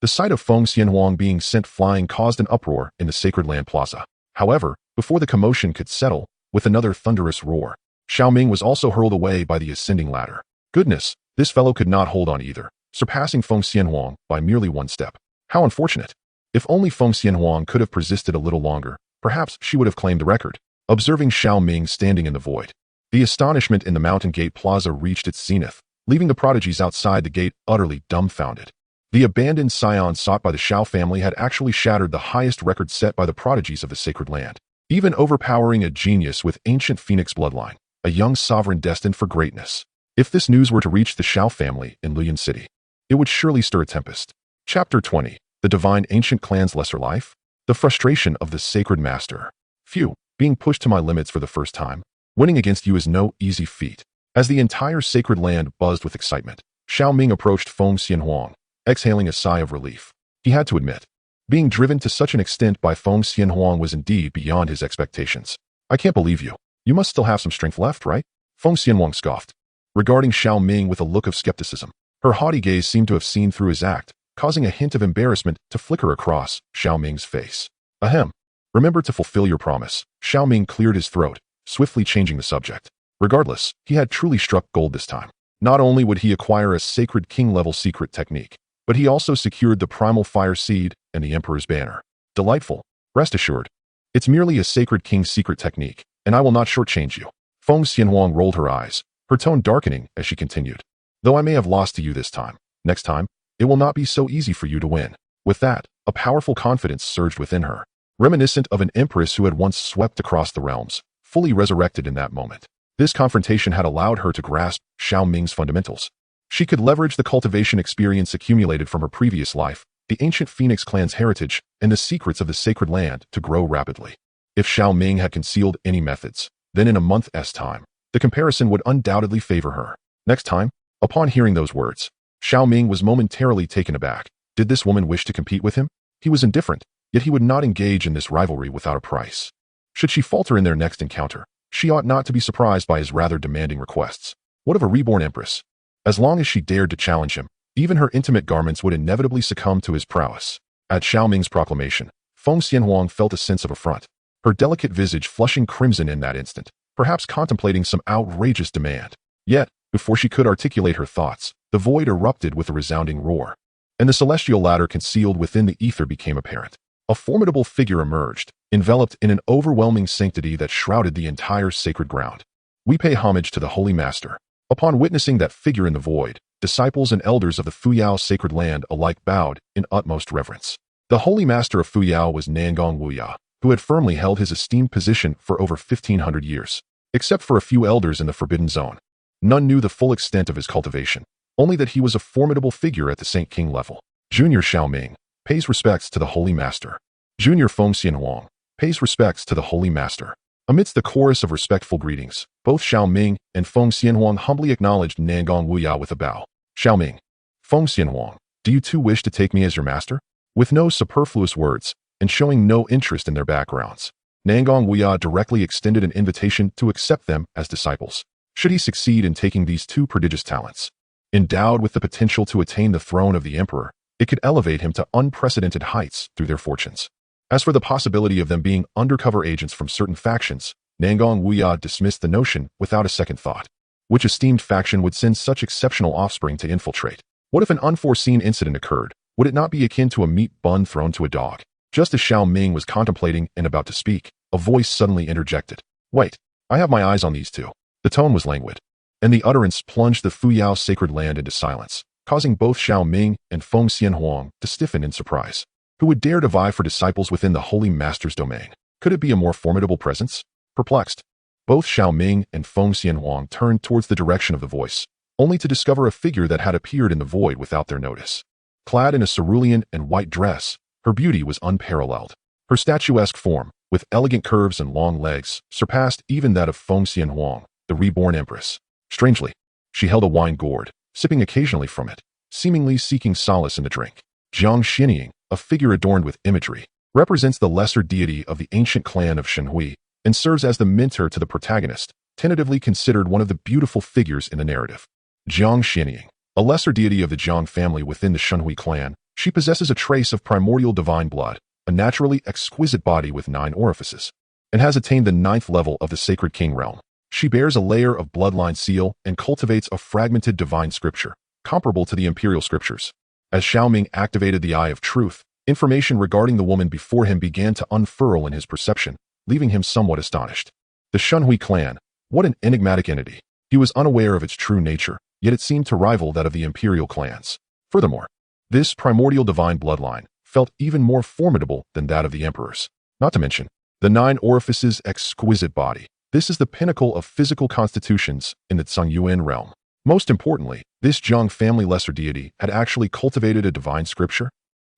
The sight of Feng Xianhuang being sent flying caused an uproar in the Sacred Land Plaza. However, before the commotion could settle, with another thunderous roar, Xiao Ming was also hurled away by the ascending ladder. Goodness, this fellow could not hold on either, surpassing Feng Xianhuang by merely one step. How unfortunate. If only Feng Xianhuang could have persisted a little longer, perhaps she would have claimed the record. Observing Xiao Ming standing in the void, the astonishment in the Mountain Gate Plaza reached its zenith, leaving the prodigies outside the gate utterly dumbfounded. The abandoned scion sought by the Xiao family had actually shattered the highest record set by the prodigies of the Sacred Land, even overpowering a genius with ancient Phoenix bloodline, a young sovereign destined for greatness. If this news were to reach the Xiao family in Luyan City, it would surely stir a tempest. Chapter 20. The Divine Ancient Clan's Lesser Life? The frustration of the Sacred Master. Phew, being pushed to my limits for the first time. Winning against you is no easy feat. As the entire Sacred Land buzzed with excitement, Xiao Ming approached Feng Xianhuang, exhaling a sigh of relief. He had to admit, being driven to such an extent by Feng Xianhuang was indeed beyond his expectations. I can't believe you. You must still have some strength left, right? Feng Xianhuang scoffed, regarding Xiao Ming with a look of skepticism. Her haughty gaze seemed to have seen through his act, causing a hint of embarrassment to flicker across Xiao Ming's face. Ahem. Remember to fulfill your promise. Xiao Ming cleared his throat, swiftly changing the subject. Regardless, he had truly struck gold this time. Not only would he acquire a sacred king-level secret technique, but he also secured the primal fire seed and the Emperor's banner. Delightful. Rest assured, it's merely a sacred king's secret technique, and I will not shortchange you. Feng Xianhuang rolled her eyes, her tone darkening as she continued. Though I may have lost to you this time, next time, it will not be so easy for you to win. With that, a powerful confidence surged within her, reminiscent of an empress who had once swept across the realms, fully resurrected in that moment. This confrontation had allowed her to grasp Xiao Ming's fundamentals. She could leverage the cultivation experience accumulated from her previous life, the ancient Phoenix clan's heritage, and the secrets of the Sacred Land to grow rapidly. If Xiao Ming had concealed any methods, then in a month's time, the comparison would undoubtedly favor her. Next time, upon hearing those words, Xiao Ming was momentarily taken aback. Did this woman wish to compete with him? He was indifferent, yet he would not engage in this rivalry without a price. Should she falter in their next encounter, she ought not to be surprised by his rather demanding requests. What of a reborn empress? As long as she dared to challenge him, even her intimate garments would inevitably succumb to his prowess. At Xiao Ming's proclamation, Feng Xianhuang felt a sense of affront, her delicate visage flushing crimson in that instant, perhaps contemplating some outrageous demand. Yet, before she could articulate her thoughts, the void erupted with a resounding roar, and the celestial ladder concealed within the ether became apparent. A formidable figure emerged, enveloped in an overwhelming sanctity that shrouded the entire sacred ground. We pay homage to the Holy Master. Upon witnessing that figure in the void, disciples and elders of the Fuyao Sacred Land alike bowed in utmost reverence. The Holy Master of Fuyao was Nangong Wuya, who had firmly held his esteemed position for over 1,500 years. Except for a few elders in the Forbidden Zone, none knew the full extent of his cultivation, only that he was a formidable figure at the Saint King level. Junior Xiao Ming pays respects to the Holy Master. Junior Feng Xianhuang pays respects to the Holy Master. Amidst the chorus of respectful greetings, both Xiao Ming and Feng Xianhuang humbly acknowledged Nangong Wuya with a bow. Xiao Ming, Feng Xianhuang, do you too wish to take me as your master? With no superfluous words, and showing no interest in their backgrounds, Nangong Wuya directly extended an invitation to accept them as disciples. Should he succeed in taking these two prodigious talents, endowed with the potential to attain the throne of the Emperor, it could elevate him to unprecedented heights through their fortunes. As for the possibility of them being undercover agents from certain factions, Nangong Wuya dismissed the notion without a second thought. Which esteemed faction would send such exceptional offspring to infiltrate? What if an unforeseen incident occurred? Would it not be akin to a meat bun thrown to a dog? Just as Xiao Ming was contemplating and about to speak, a voice suddenly interjected. Wait, I have my eyes on these two. The tone was languid, and the utterance plunged the Fuyao Sacred Land into silence, causing both Xiao Ming and Feng Xianhuang to stiffen in surprise. Who would dare to vie for disciples within the Holy Master's domain? Could it be a more formidable presence? Perplexed, both Xiao Ming and Feng Xianhuang turned towards the direction of the voice, only to discover a figure that had appeared in the void without their notice. Clad in a cerulean and white dress, her beauty was unparalleled. Her statuesque form, with elegant curves and long legs, surpassed even that of Feng Xianhuang, the reborn empress. Strangely, she held a wine gourd, sipping occasionally from it, seemingly seeking solace in the drink. Jiang Xinying, a figure adorned with imagery, represents the lesser deity of the ancient clan of Shenhui and serves as the mentor to the protagonist, tentatively considered one of the beautiful figures in the narrative. Jiang Xinying, a lesser deity of the Jiang family within the Shenhui clan, she possesses a trace of primordial divine blood, a naturally exquisite body with 9 orifices, and has attained the 9th level of the Sacred King realm. She bears a layer of bloodline seal and cultivates a fragmented divine scripture, comparable to the imperial scriptures. As Xiao Ming activated the Eye of Truth, information regarding the woman before him began to unfurl in his perception, leaving him somewhat astonished. The Shenhui clan, what an enigmatic entity. He was unaware of its true nature, yet it seemed to rival that of the imperial clans. Furthermore, this primordial divine bloodline felt even more formidable than that of the emperors. Not to mention, the 9 orifices exquisite body. This is the pinnacle of physical constitutions in the Zhongyuan realm. Most importantly, this Jiang family lesser deity had actually cultivated a divine scripture.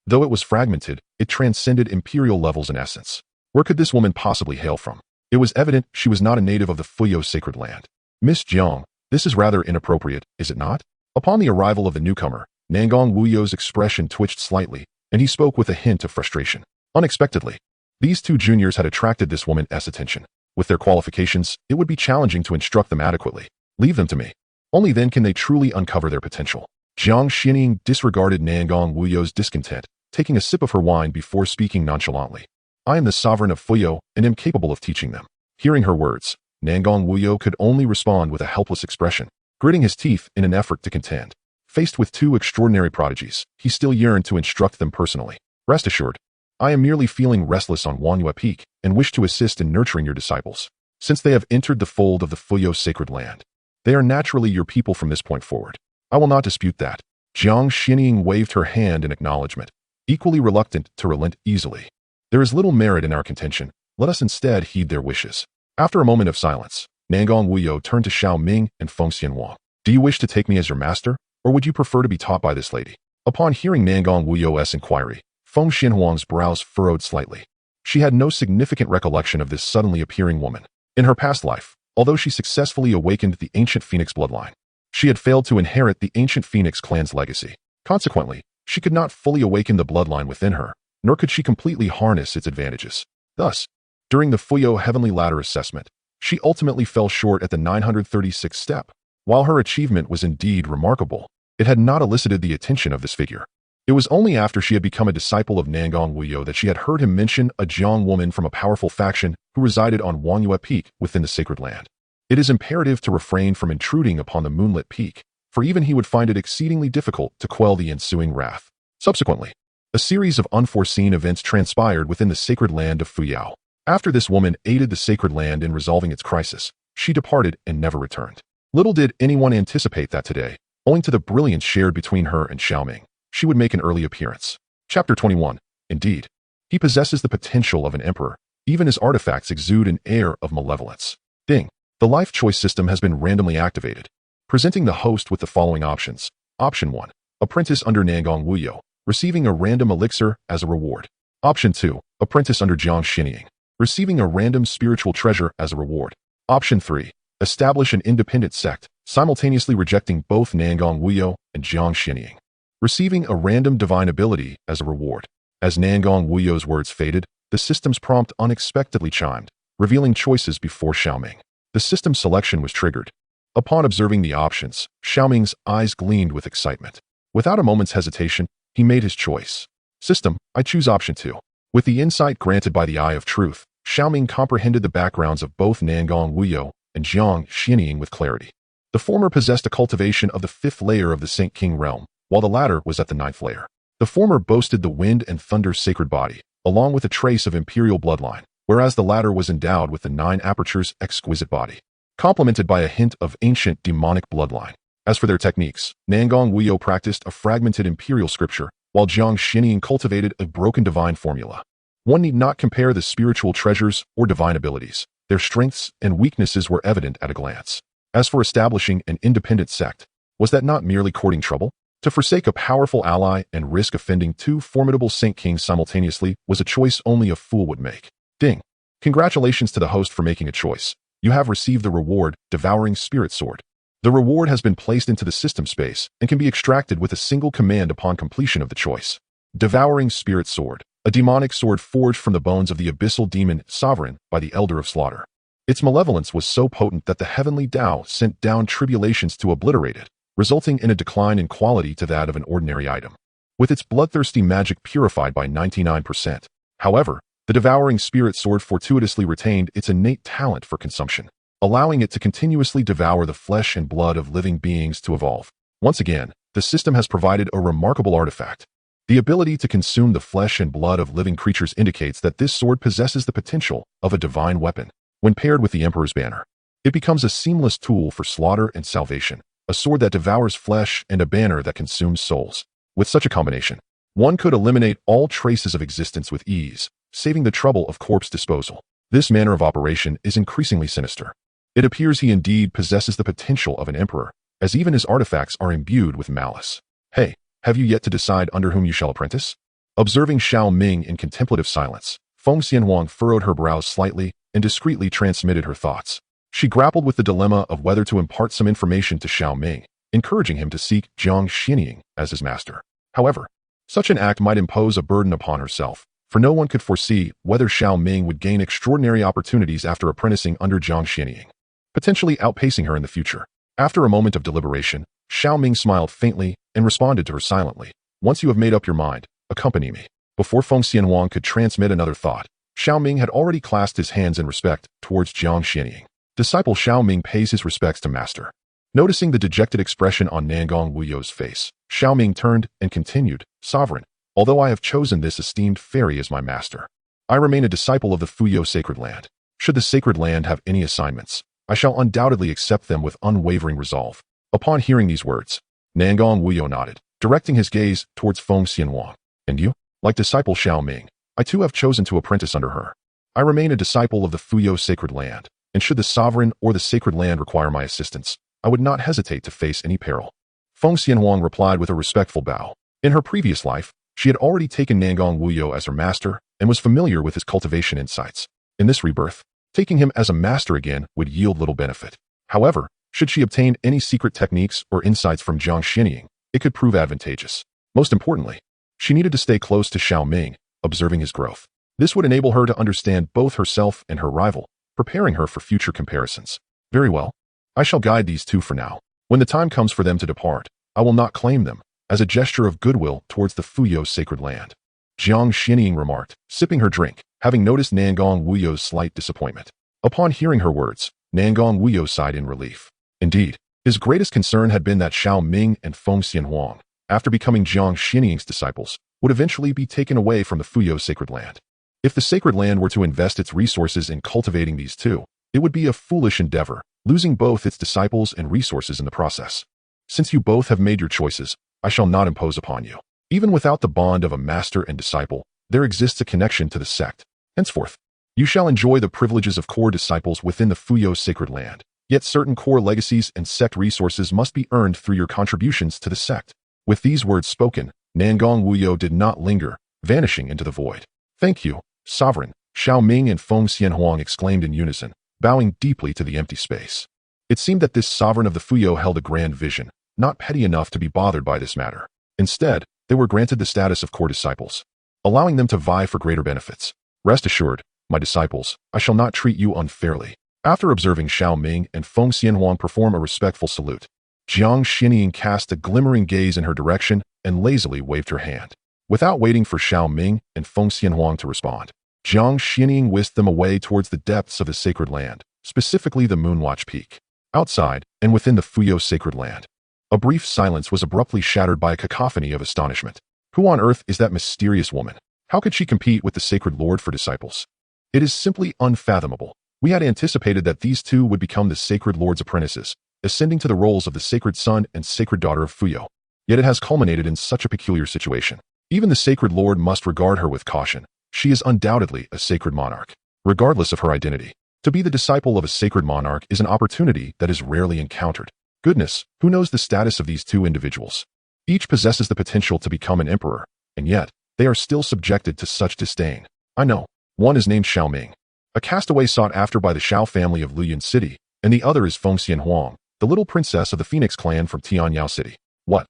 Though it was fragmented, it transcended imperial levels in essence. Where could this woman possibly hail from? It was evident she was not a native of the Fuyo sacred land. Miss Jiang, this is rather inappropriate, is it not? Upon the arrival of the newcomer, Nangong Wuyo's expression twitched slightly, and he spoke with a hint of frustration. Unexpectedly, these 2 juniors had attracted this woman's attention. With their qualifications, it would be challenging to instruct them adequately. Leave them to me. Only then can they truly uncover their potential. Jiang Xinying disregarded Nangong Wuyo's discontent, taking a sip of her wine before speaking nonchalantly. I am the sovereign of Fuyo and am capable of teaching them. Hearing her words, Nangong Wuyo could only respond with a helpless expression, gritting his teeth in an effort to contend. Faced with 2 extraordinary prodigies, he still yearned to instruct them personally. Rest assured, I am merely feeling restless on Wanyue Peak and wish to assist in nurturing your disciples. Since they have entered the fold of the Fuyo sacred land, they are naturally your people from this point forward. I will not dispute that. Jiang Xinying waved her hand in acknowledgement, equally reluctant to relent easily. There is little merit in our contention. Let us instead heed their wishes. After a moment of silence, Nangong Wuyo turned to Xiao Ming and Feng Xianhuang. Do you wish to take me as your master, or would you prefer to be taught by this lady? Upon hearing Nangong Wuyo's inquiry, Feng Xianhuang's brows furrowed slightly. She had no significant recollection of this suddenly appearing woman. In her past life, although she successfully awakened the ancient Phoenix bloodline, she had failed to inherit the ancient Phoenix clan's legacy. Consequently, she could not fully awaken the bloodline within her, nor could she completely harness its advantages. Thus, during the Fuyo Heavenly Ladder assessment, she ultimately fell short at the 936th step. While her achievement was indeed remarkable, it had not elicited the attention of this figure. It was only after she had become a disciple of Nangong Wuyo that she had heard him mention a Jiang woman from a powerful faction who resided on Wanyue Peak within the sacred land. It is imperative to refrain from intruding upon the moonlit peak, for even he would find it exceedingly difficult to quell the ensuing wrath. Subsequently, a series of unforeseen events transpired within the sacred land of Fuyao. After this woman aided the sacred land in resolving its crisis, she departed and never returned. Little did anyone anticipate that today, owing to the brilliance shared between her and Xiao Ming, she would make an early appearance. Chapter 21. Indeed, he possesses the potential of an emperor. Even his artifacts exude an air of malevolence. Ding. The life choice system has been randomly activated, presenting the host with the following options. Option 1. Apprentice under Nangong Wuyo, receiving a random elixir as a reward. Option 2. Apprentice under Jiang Xinying, receiving a random spiritual treasure as a reward. Option 3. Establish an independent sect, simultaneously rejecting both Nangong Wuyo and Jiang Xinying, receiving a random divine ability as a reward. As Nangong Wuyo's words faded, the system's prompt unexpectedly chimed, revealing choices before Xiao Ming. The system selection was triggered. Upon observing the options, Xiao Ming's eyes gleamed with excitement. Without a moment's hesitation, he made his choice. System, I choose option 2. With the insight granted by the Eye of Truth, Xiao Ming comprehended the backgrounds of both Nangong Wuyo and Jiang Xinying with clarity. The former possessed a cultivation of the 5th layer of the Saint King realm, while the latter was at the 9th layer. The former boasted the wind and thunder sacred body, along with a trace of imperial bloodline, whereas the latter was endowed with the 9 apertures exquisite body, complemented by a hint of ancient demonic bloodline. As for their techniques, Nangong Wuyo practiced a fragmented imperial scripture, while Jiang Xinying cultivated a broken divine formula. One need not compare the spiritual treasures or divine abilities. Their strengths and weaknesses were evident at a glance. As for establishing an independent sect, was that not merely courting trouble? To forsake a powerful ally and risk offending two formidable Saint Kings simultaneously was a choice only a fool would make. Ding. Congratulations to the host for making a choice. You have received the reward, Devouring Spirit Sword. The reward has been placed into the system space and can be extracted with a single command upon completion of the choice. Devouring Spirit Sword, a demonic sword forged from the bones of the abyssal demon Sovereign by the Elder of Slaughter. Its malevolence was so potent that the heavenly Tao sent down tribulations to obliterate it, resulting in a decline in quality to that of an ordinary item. With its bloodthirsty magic purified by 99%. However, the Devouring Spirit Sword fortuitously retained its innate talent for consumption, allowing it to continuously devour the flesh and blood of living beings to evolve. Once again, the system has provided a remarkable artifact. The ability to consume the flesh and blood of living creatures indicates that this sword possesses the potential of a divine weapon. When paired with the Emperor's banner, it becomes a seamless tool for slaughter and salvation, a sword that devours flesh and a banner that consumes souls. With such a combination, one could eliminate all traces of existence with ease, saving the trouble of corpse disposal. This manner of operation is increasingly sinister. It appears he indeed possesses the potential of an emperor, as even his artifacts are imbued with malice. Hey, have you yet to decide under whom you shall apprentice? Observing Xiao Ming in contemplative silence, Feng Xianhuang furrowed her brows slightly and discreetly transmitted her thoughts. She grappled with the dilemma of whether to impart some information to Xiao Ming, encouraging him to seek Jiang Xianying as his master. However, such an act might impose a burden upon herself, for no one could foresee whether Xiao Ming would gain extraordinary opportunities after apprenticing under Jiang Xianying, potentially outpacing her in the future. After a moment of deliberation, Xiao Ming smiled faintly and responded to her silently. Once you have made up your mind, accompany me. Before Feng Xianhuang could transmit another thought, Xiao Ming had already clasped his hands in respect towards Jiang Xianying. Disciple Xiao Ming pays his respects to master. Noticing the dejected expression on Nangong Wuyo's face, Xiao Ming turned and continued, Sovereign, although I have chosen this esteemed fairy as my master, I remain a disciple of the Fuyo Sacred Land. Should the Sacred Land have any assignments, I shall undoubtedly accept them with unwavering resolve. Upon hearing these words, Nangong Wuyo nodded, directing his gaze towards Feng Xianhuang. And you? Like disciple Xiao Ming, I too have chosen to apprentice under her. I remain a disciple of the Fuyo Sacred Land, and should the Sovereign or the Sacred Land require my assistance, I would not hesitate to face any peril. Feng Xianhuang replied with a respectful bow. In her previous life, she had already taken Nangong Wuyo as her master and was familiar with his cultivation insights. In this rebirth, taking him as a master again would yield little benefit. However, should she obtain any secret techniques or insights from Jiang Xianying, it could prove advantageous. Most importantly, she needed to stay close to Xiao Ming, observing his growth. This would enable her to understand both herself and her rival, preparing her for future comparisons. Very well. I shall guide these two for now. When the time comes for them to depart, I will not claim them, as a gesture of goodwill towards the Fuyo Sacred Land. Jiang Xianying remarked, sipping her drink, having noticed Nangong Wuyo's slight disappointment. Upon hearing her words, Nangong Wuyo sighed in relief. Indeed, his greatest concern had been that Xiao Ming and Feng Xianhuang, after becoming Jiang Xianying's disciples, would eventually be taken away from the Fuyo Sacred Land. If the Sacred Land were to invest its resources in cultivating these two, it would be a foolish endeavor, losing both its disciples and resources in the process. Since you both have made your choices, I shall not impose upon you. Even without the bond of a master and disciple, there exists a connection to the sect. Henceforth, you shall enjoy the privileges of core disciples within the Fuyo Sacred Land. Yet certain core legacies and sect resources must be earned through your contributions to the sect. With these words spoken, Nangong Wuyo did not linger, vanishing into the void. Thank you, Sovereign, Xiao Ming and Feng Xianhuang exclaimed in unison, bowing deeply to the empty space. It seemed that this sovereign of the Fuyo held a grand vision, not petty enough to be bothered by this matter. Instead, they were granted the status of core disciples, allowing them to vie for greater benefits. Rest assured, my disciples, I shall not treat you unfairly. After observing Xiao Ming and Feng Xianhuang perform a respectful salute, Jiang Xianying cast a glimmering gaze in her direction and lazily waved her hand. Without waiting for Xiao Ming and Feng Xianhuang to respond, Jiang Xianying whisked them away towards the depths of the Sacred Land, specifically the Moonwatch Peak. Outside, and within the Fuyo Sacred Land, a brief silence was abruptly shattered by a cacophony of astonishment. Who on earth is that mysterious woman? How could she compete with the Sacred Lord for disciples? It is simply unfathomable. We had anticipated that these two would become the Sacred Lord's apprentices, ascending to the roles of the Sacred Son and Sacred Daughter of Fuyo. Yet it has culminated in such a peculiar situation. Even the Sacred Lord must regard her with caution. She is undoubtedly a sacred monarch, regardless of her identity. To be the disciple of a sacred monarch is an opportunity that is rarely encountered. Goodness, who knows the status of these two individuals? Each possesses the potential to become an emperor, and yet, they are still subjected to such disdain. I know. One is named Xiao Ming, a castaway sought after by the Xiao family of Luyan City, and the other is Fengxian Huang, the little princess of the Phoenix clan from Tianyao City. What?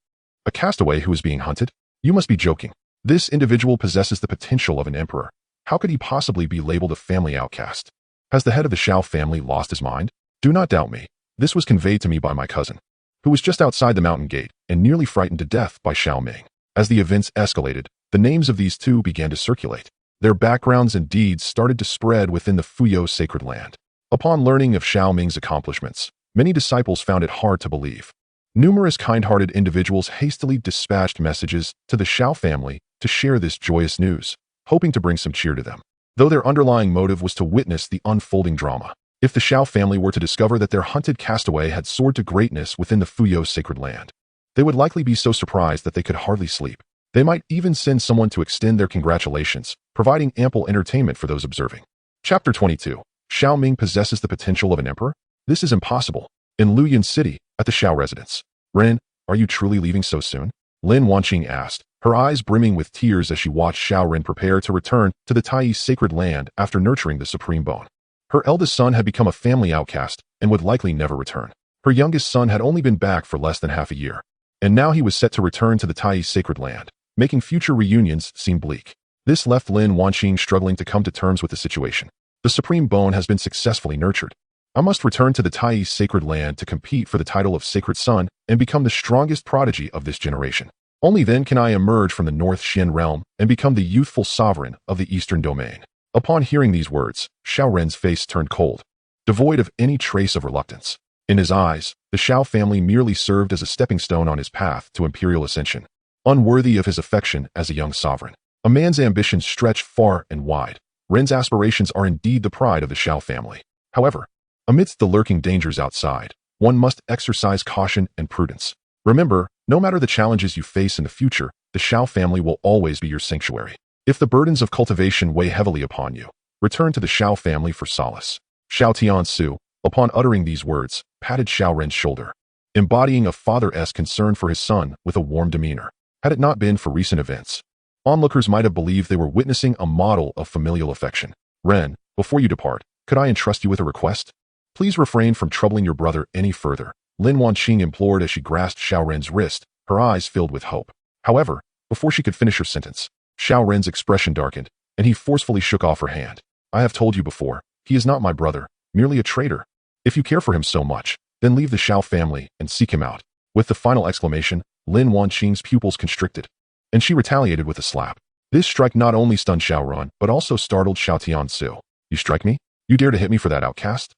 A castaway who is being hunted? You must be joking. This individual possesses the potential of an emperor. How could he possibly be labeled a family outcast? Has the head of the Xiao family lost his mind? Do not doubt me. This was conveyed to me by my cousin, who was just outside the mountain gate and nearly frightened to death by Xiao Ming. As the events escalated, the names of these two began to circulate. Their backgrounds and deeds started to spread within the Fuyao sacred land. Upon learning of Xiao Ming's accomplishments, many disciples found it hard to believe. Numerous kind-hearted individuals hastily dispatched messages to the Xiao family to share this joyous news, hoping to bring some cheer to them, though their underlying motive was to witness the unfolding drama. If the Xiao family were to discover that their hunted castaway had soared to greatness within the Fuyao sacred land, they would likely be so surprised that they could hardly sleep. They might even send someone to extend their congratulations, providing ample entertainment for those observing. Chapter 22. Xiao Ming possesses the potential of an emperor? This is impossible. In Luyan City, at the Xiao residence. Ren, are you truly leaving so soon? Lin Wanqing asked, her eyes brimming with tears as she watched Xiao Ren prepare to return to the Taiyi sacred land after nurturing the supreme bone. Her eldest son had become a family outcast and would likely never return. Her youngest son had only been back for less than half a year, and now he was set to return to the Taiyi sacred land, making future reunions seem bleak. This left Lin Wanqing struggling to come to terms with the situation. The supreme bone has been successfully nurtured. I must return to the Taiyi sacred land to compete for the title of sacred son and become the strongest prodigy of this generation. Only then can I emerge from the North Xian realm and become the youthful sovereign of the Eastern domain. Upon hearing these words, Xiao Ren's face turned cold, devoid of any trace of reluctance. In his eyes, the Xiao family merely served as a stepping stone on his path to imperial ascension, unworthy of his affection as a young sovereign. A man's ambitions stretch far and wide. Ren's aspirations are indeed the pride of the Xiao family. However, amidst the lurking dangers outside, one must exercise caution and prudence. Remember, no matter the challenges you face in the future, the Xiao family will always be your sanctuary. If the burdens of cultivation weigh heavily upon you, return to the Xiao family for solace. Xiao Tiansu, upon uttering these words, patted Xiao Ren's shoulder, embodying a father's concern for his son with a warm demeanor. Had it not been for recent events, onlookers might have believed they were witnessing a model of familial affection. Ren, before you depart, could I entrust you with a request? Please refrain from troubling your brother any further, Lin Wanqing implored as she grasped Xiao Ren's wrist, her eyes filled with hope. However, before she could finish her sentence, Xiao Ren's expression darkened, and he forcefully shook off her hand. I have told you before, he is not my brother, merely a traitor. If you care for him so much, then leave the Xiao family and seek him out. With the final exclamation, Lin Wanqing's pupils constricted, and she retaliated with a slap. This strike not only stunned Xiao Ren, but also startled Xiao Tiansu. You strike me? You dare to hit me for that, outcast?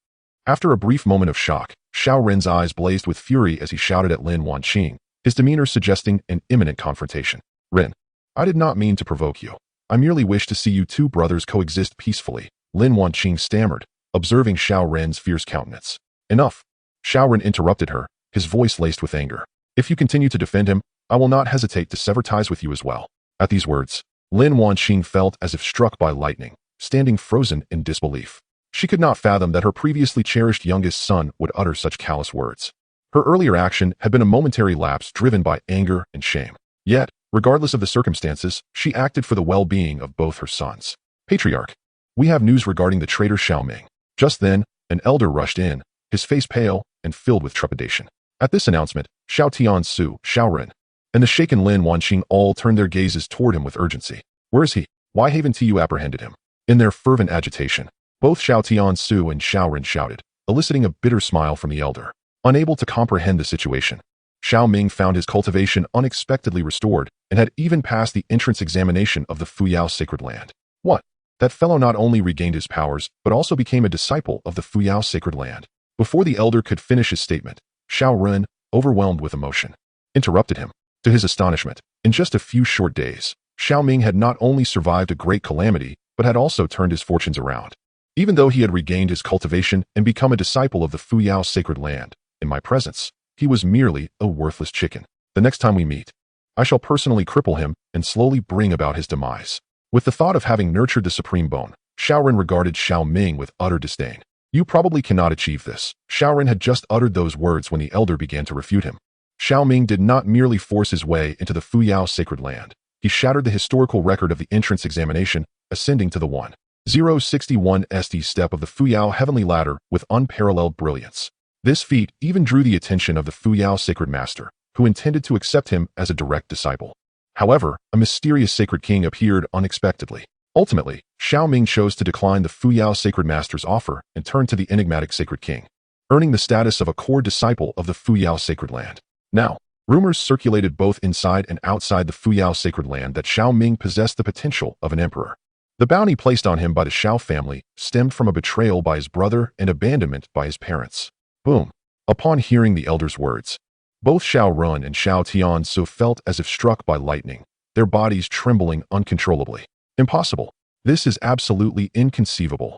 After a brief moment of shock, Xiao Ren's eyes blazed with fury as he shouted at Lin Wanqing, his demeanor suggesting an imminent confrontation. Ren, I did not mean to provoke you. I merely wish to see you two brothers coexist peacefully, Lin Wanqing stammered, observing Xiao Ren's fierce countenance. Enough. Xiao Ren interrupted her, his voice laced with anger. If you continue to defend him, I will not hesitate to sever ties with you as well. At these words, Lin Wanqing felt as if struck by lightning, standing frozen in disbelief. She could not fathom that her previously cherished youngest son would utter such callous words. Her earlier action had been a momentary lapse driven by anger and shame. Yet, regardless of the circumstances, she acted for the well-being of both her sons. Patriarch, we have news regarding the traitor Xiao Ming. Just then, an elder rushed in, his face pale and filled with trepidation. At this announcement, Xiao Tiansu, Xiao Ren, and the shaken Lin Wanqing all turned their gazes toward him with urgency. Where is he? Why haven't you apprehended him? In their fervent agitation, both Xiao Tiansu and Xiao Ren shouted, eliciting a bitter smile from the elder. Unable to comprehend the situation, Xiao Ming found his cultivation unexpectedly restored and had even passed the entrance examination of the Fuyao sacred land. What? That fellow not only regained his powers, but also became a disciple of the Fuyao sacred land. Before the elder could finish his statement, Xiao Ren, overwhelmed with emotion, interrupted him. To his astonishment, in just a few short days, Xiao Ming had not only survived a great calamity, but had also turned his fortunes around. Even though he had regained his cultivation and become a disciple of the Fuyao sacred land, in my presence, he was merely a worthless chicken. The next time we meet, I shall personally cripple him and slowly bring about his demise. With the thought of having nurtured the supreme bone, Xiao Ren regarded Xiao Ming with utter disdain. You probably cannot achieve this. Xiao Ren had just uttered those words when the elder began to refute him. Xiao Ming did not merely force his way into the Fuyao sacred land. He shattered the historical record of the entrance examination, ascending to the 1061 St step of the Fuyao heavenly ladder with unparalleled brilliance. This feat even drew the attention of the Fuyao sacred master, who intended to accept him as a direct disciple. However, a mysterious sacred king appeared unexpectedly. Ultimately, Xiao Ming chose to decline the Fuyao sacred master's offer and turn to the enigmatic sacred king, earning the status of a core disciple of the Fuyao sacred land. Now, rumors circulated both inside and outside the Fuyao sacred land that Xiao Ming possessed the potential of an emperor. The bounty placed on him by the Xiao family stemmed from a betrayal by his brother and abandonment by his parents. Boom. Upon hearing the elder's words, both Xiao Run and Xiao Tianzu felt as if struck by lightning, their bodies trembling uncontrollably. Impossible. This is absolutely inconceivable.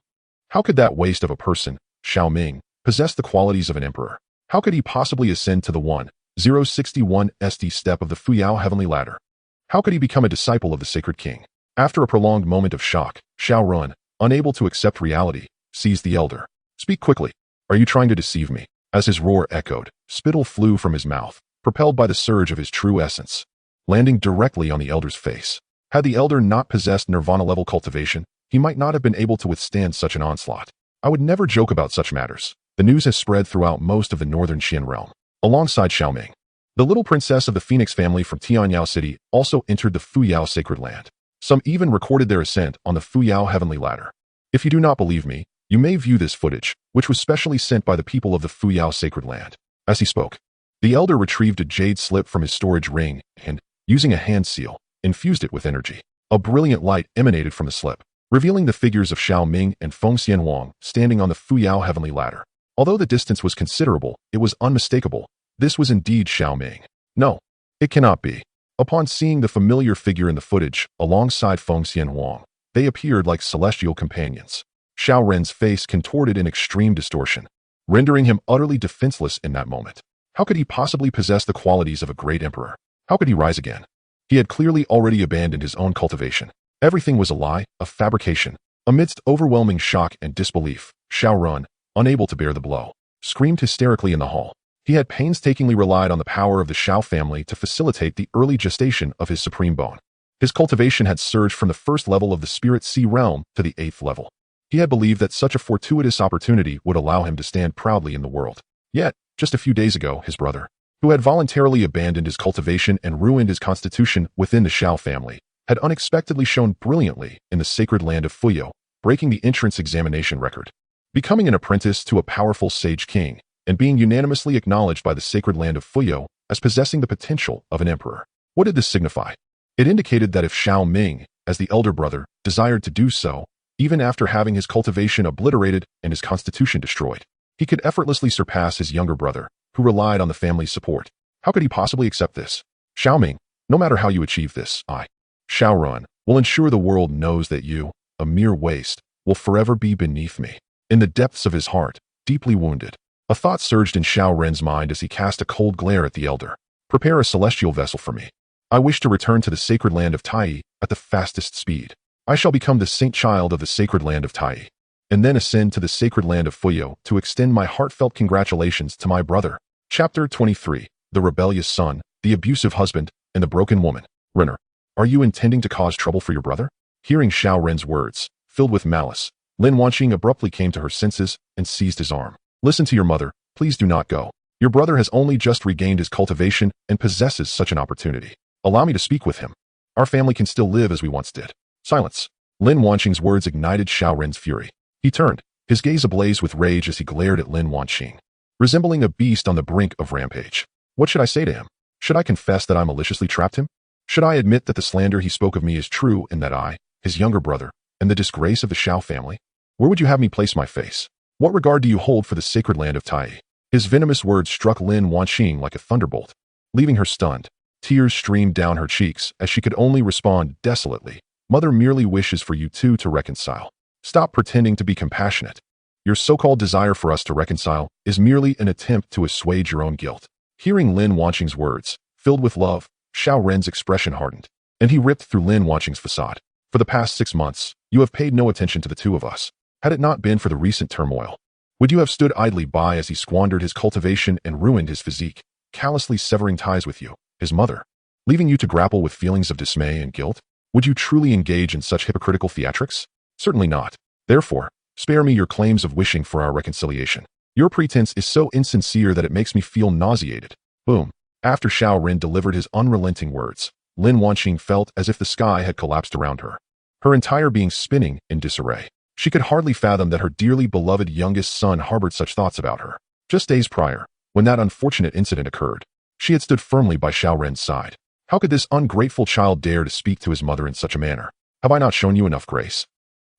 How could that waste of a person, Xiao Ming, possess the qualities of an emperor? How could he possibly ascend to the 1061 St step of the Fuyao heavenly ladder? How could he become a disciple of the sacred king? After a prolonged moment of shock, Xiao Run, unable to accept reality, seized the elder. Speak quickly. Are you trying to deceive me? As his roar echoed, spittle flew from his mouth, propelled by the surge of his true essence, landing directly on the elder's face. Had the elder not possessed nirvana-level cultivation, he might not have been able to withstand such an onslaught. I would never joke about such matters. The news has spread throughout most of the northern Xian realm. Alongside Xiao Ming, the little princess of the Phoenix family from Tianyao City also entered the Fuyao sacred land. Some even recorded their ascent on the Fuyao heavenly ladder. If you do not believe me, you may view this footage, which was specially sent by the people of the Fuyao sacred land. As he spoke, the elder retrieved a jade slip from his storage ring and, using a hand seal, infused it with energy. A brilliant light emanated from the slip, revealing the figures of Xiao Ming and Fengxian Wang standing on the Fuyao heavenly ladder. Although the distance was considerable, it was unmistakable. This was indeed Xiao Ming. No, it cannot be. Upon seeing the familiar figure in the footage, alongside Fengxian Wang, they appeared like celestial companions. Xiao Ren's face contorted in extreme distortion, rendering him utterly defenseless in that moment. How could he possibly possess the qualities of a great emperor? How could he rise again? He had clearly already abandoned his own cultivation. Everything was a lie, a fabrication. Amidst overwhelming shock and disbelief, Xiao Run, unable to bear the blow, screamed hysterically in the hall. He had painstakingly relied on the power of the Xiao family to facilitate the early gestation of his supreme bone. His cultivation had surged from the first level of the Spirit Sea realm to the 8th level. He had believed that such a fortuitous opportunity would allow him to stand proudly in the world. Yet, just a few days ago, his brother, who had voluntarily abandoned his cultivation and ruined his constitution within the Xiao family, had unexpectedly shone brilliantly in the sacred land of Fuyao, breaking the entrance examination record, becoming an apprentice to a powerful sage king, and being unanimously acknowledged by the sacred land of Fuyao as possessing the potential of an emperor. What did this signify? It indicated that if Xiao Ming, as the elder brother, desired to do so, even after having his cultivation obliterated and his constitution destroyed, he could effortlessly surpass his younger brother, who relied on the family's support. How could he possibly accept this? Xiao Ming, no matter how you achieve this, I, Xiao Run, will ensure the world knows that you, a mere waste, will forever be beneath me. In the depths of his heart, deeply wounded, a thought surged in Xiao Ren's mind as he cast a cold glare at the elder. Prepare a celestial vessel for me. I wish to return to the sacred land of Tai at the fastest speed. I shall become the saint child of the sacred land of Tai, and then ascend to the sacred land of Fuyao to extend my heartfelt congratulations to my brother. Chapter 23. The rebellious son, the abusive husband, and the broken woman. Renner, are you intending to cause trouble for your brother? Hearing Xiao Ren's words, filled with malice, Lin Wanqing abruptly came to her senses and seized his arm. Listen to your mother, please do not go. Your brother has only just regained his cultivation and possesses such an opportunity. Allow me to speak with him. Our family can still live as we once did. Silence. Lin Wanqing's words ignited Xiao Ren's fury. He turned, his gaze ablaze with rage as he glared at Lin Wanqing, resembling a beast on the brink of rampage. What should I say to him? Should I confess that I maliciously trapped him? Should I admit that the slander he spoke of me is true and that I, his younger brother, am the disgrace of the Xiao family? Where would you have me place my face? What regard do you hold for the sacred land of Tai? His venomous words struck Lin Wanqing like a thunderbolt, leaving her stunned. Tears streamed down her cheeks as she could only respond desolately. Mother merely wishes for you two to reconcile. Stop pretending to be compassionate. Your so-called desire for us to reconcile is merely an attempt to assuage your own guilt. Hearing Lin Wanqing's words, filled with love, Xiao Ren's expression hardened, and he ripped through Lin Wanqing's facade. For the past 6 months, you have paid no attention to the two of us. Had it not been for the recent turmoil, would you have stood idly by as he squandered his cultivation and ruined his physique? callously severing ties with you, his mother, leaving you to grapple with feelings of dismay and guilt? Would you truly engage in such hypocritical theatrics? Certainly not. Therefore, spare me your claims of wishing for our reconciliation. Your pretense is so insincere that it makes me feel nauseated. Boom. After Xiao Ren delivered his unrelenting words, Lin Wanqing felt as if the sky had collapsed around her, her entire being spinning in disarray. She could hardly fathom that her dearly beloved youngest son harbored such thoughts about her. Just days prior, when that unfortunate incident occurred, she had stood firmly by Xiao Ren's side. How could this ungrateful child dare to speak to his mother in such a manner? Have I not shown you enough grace?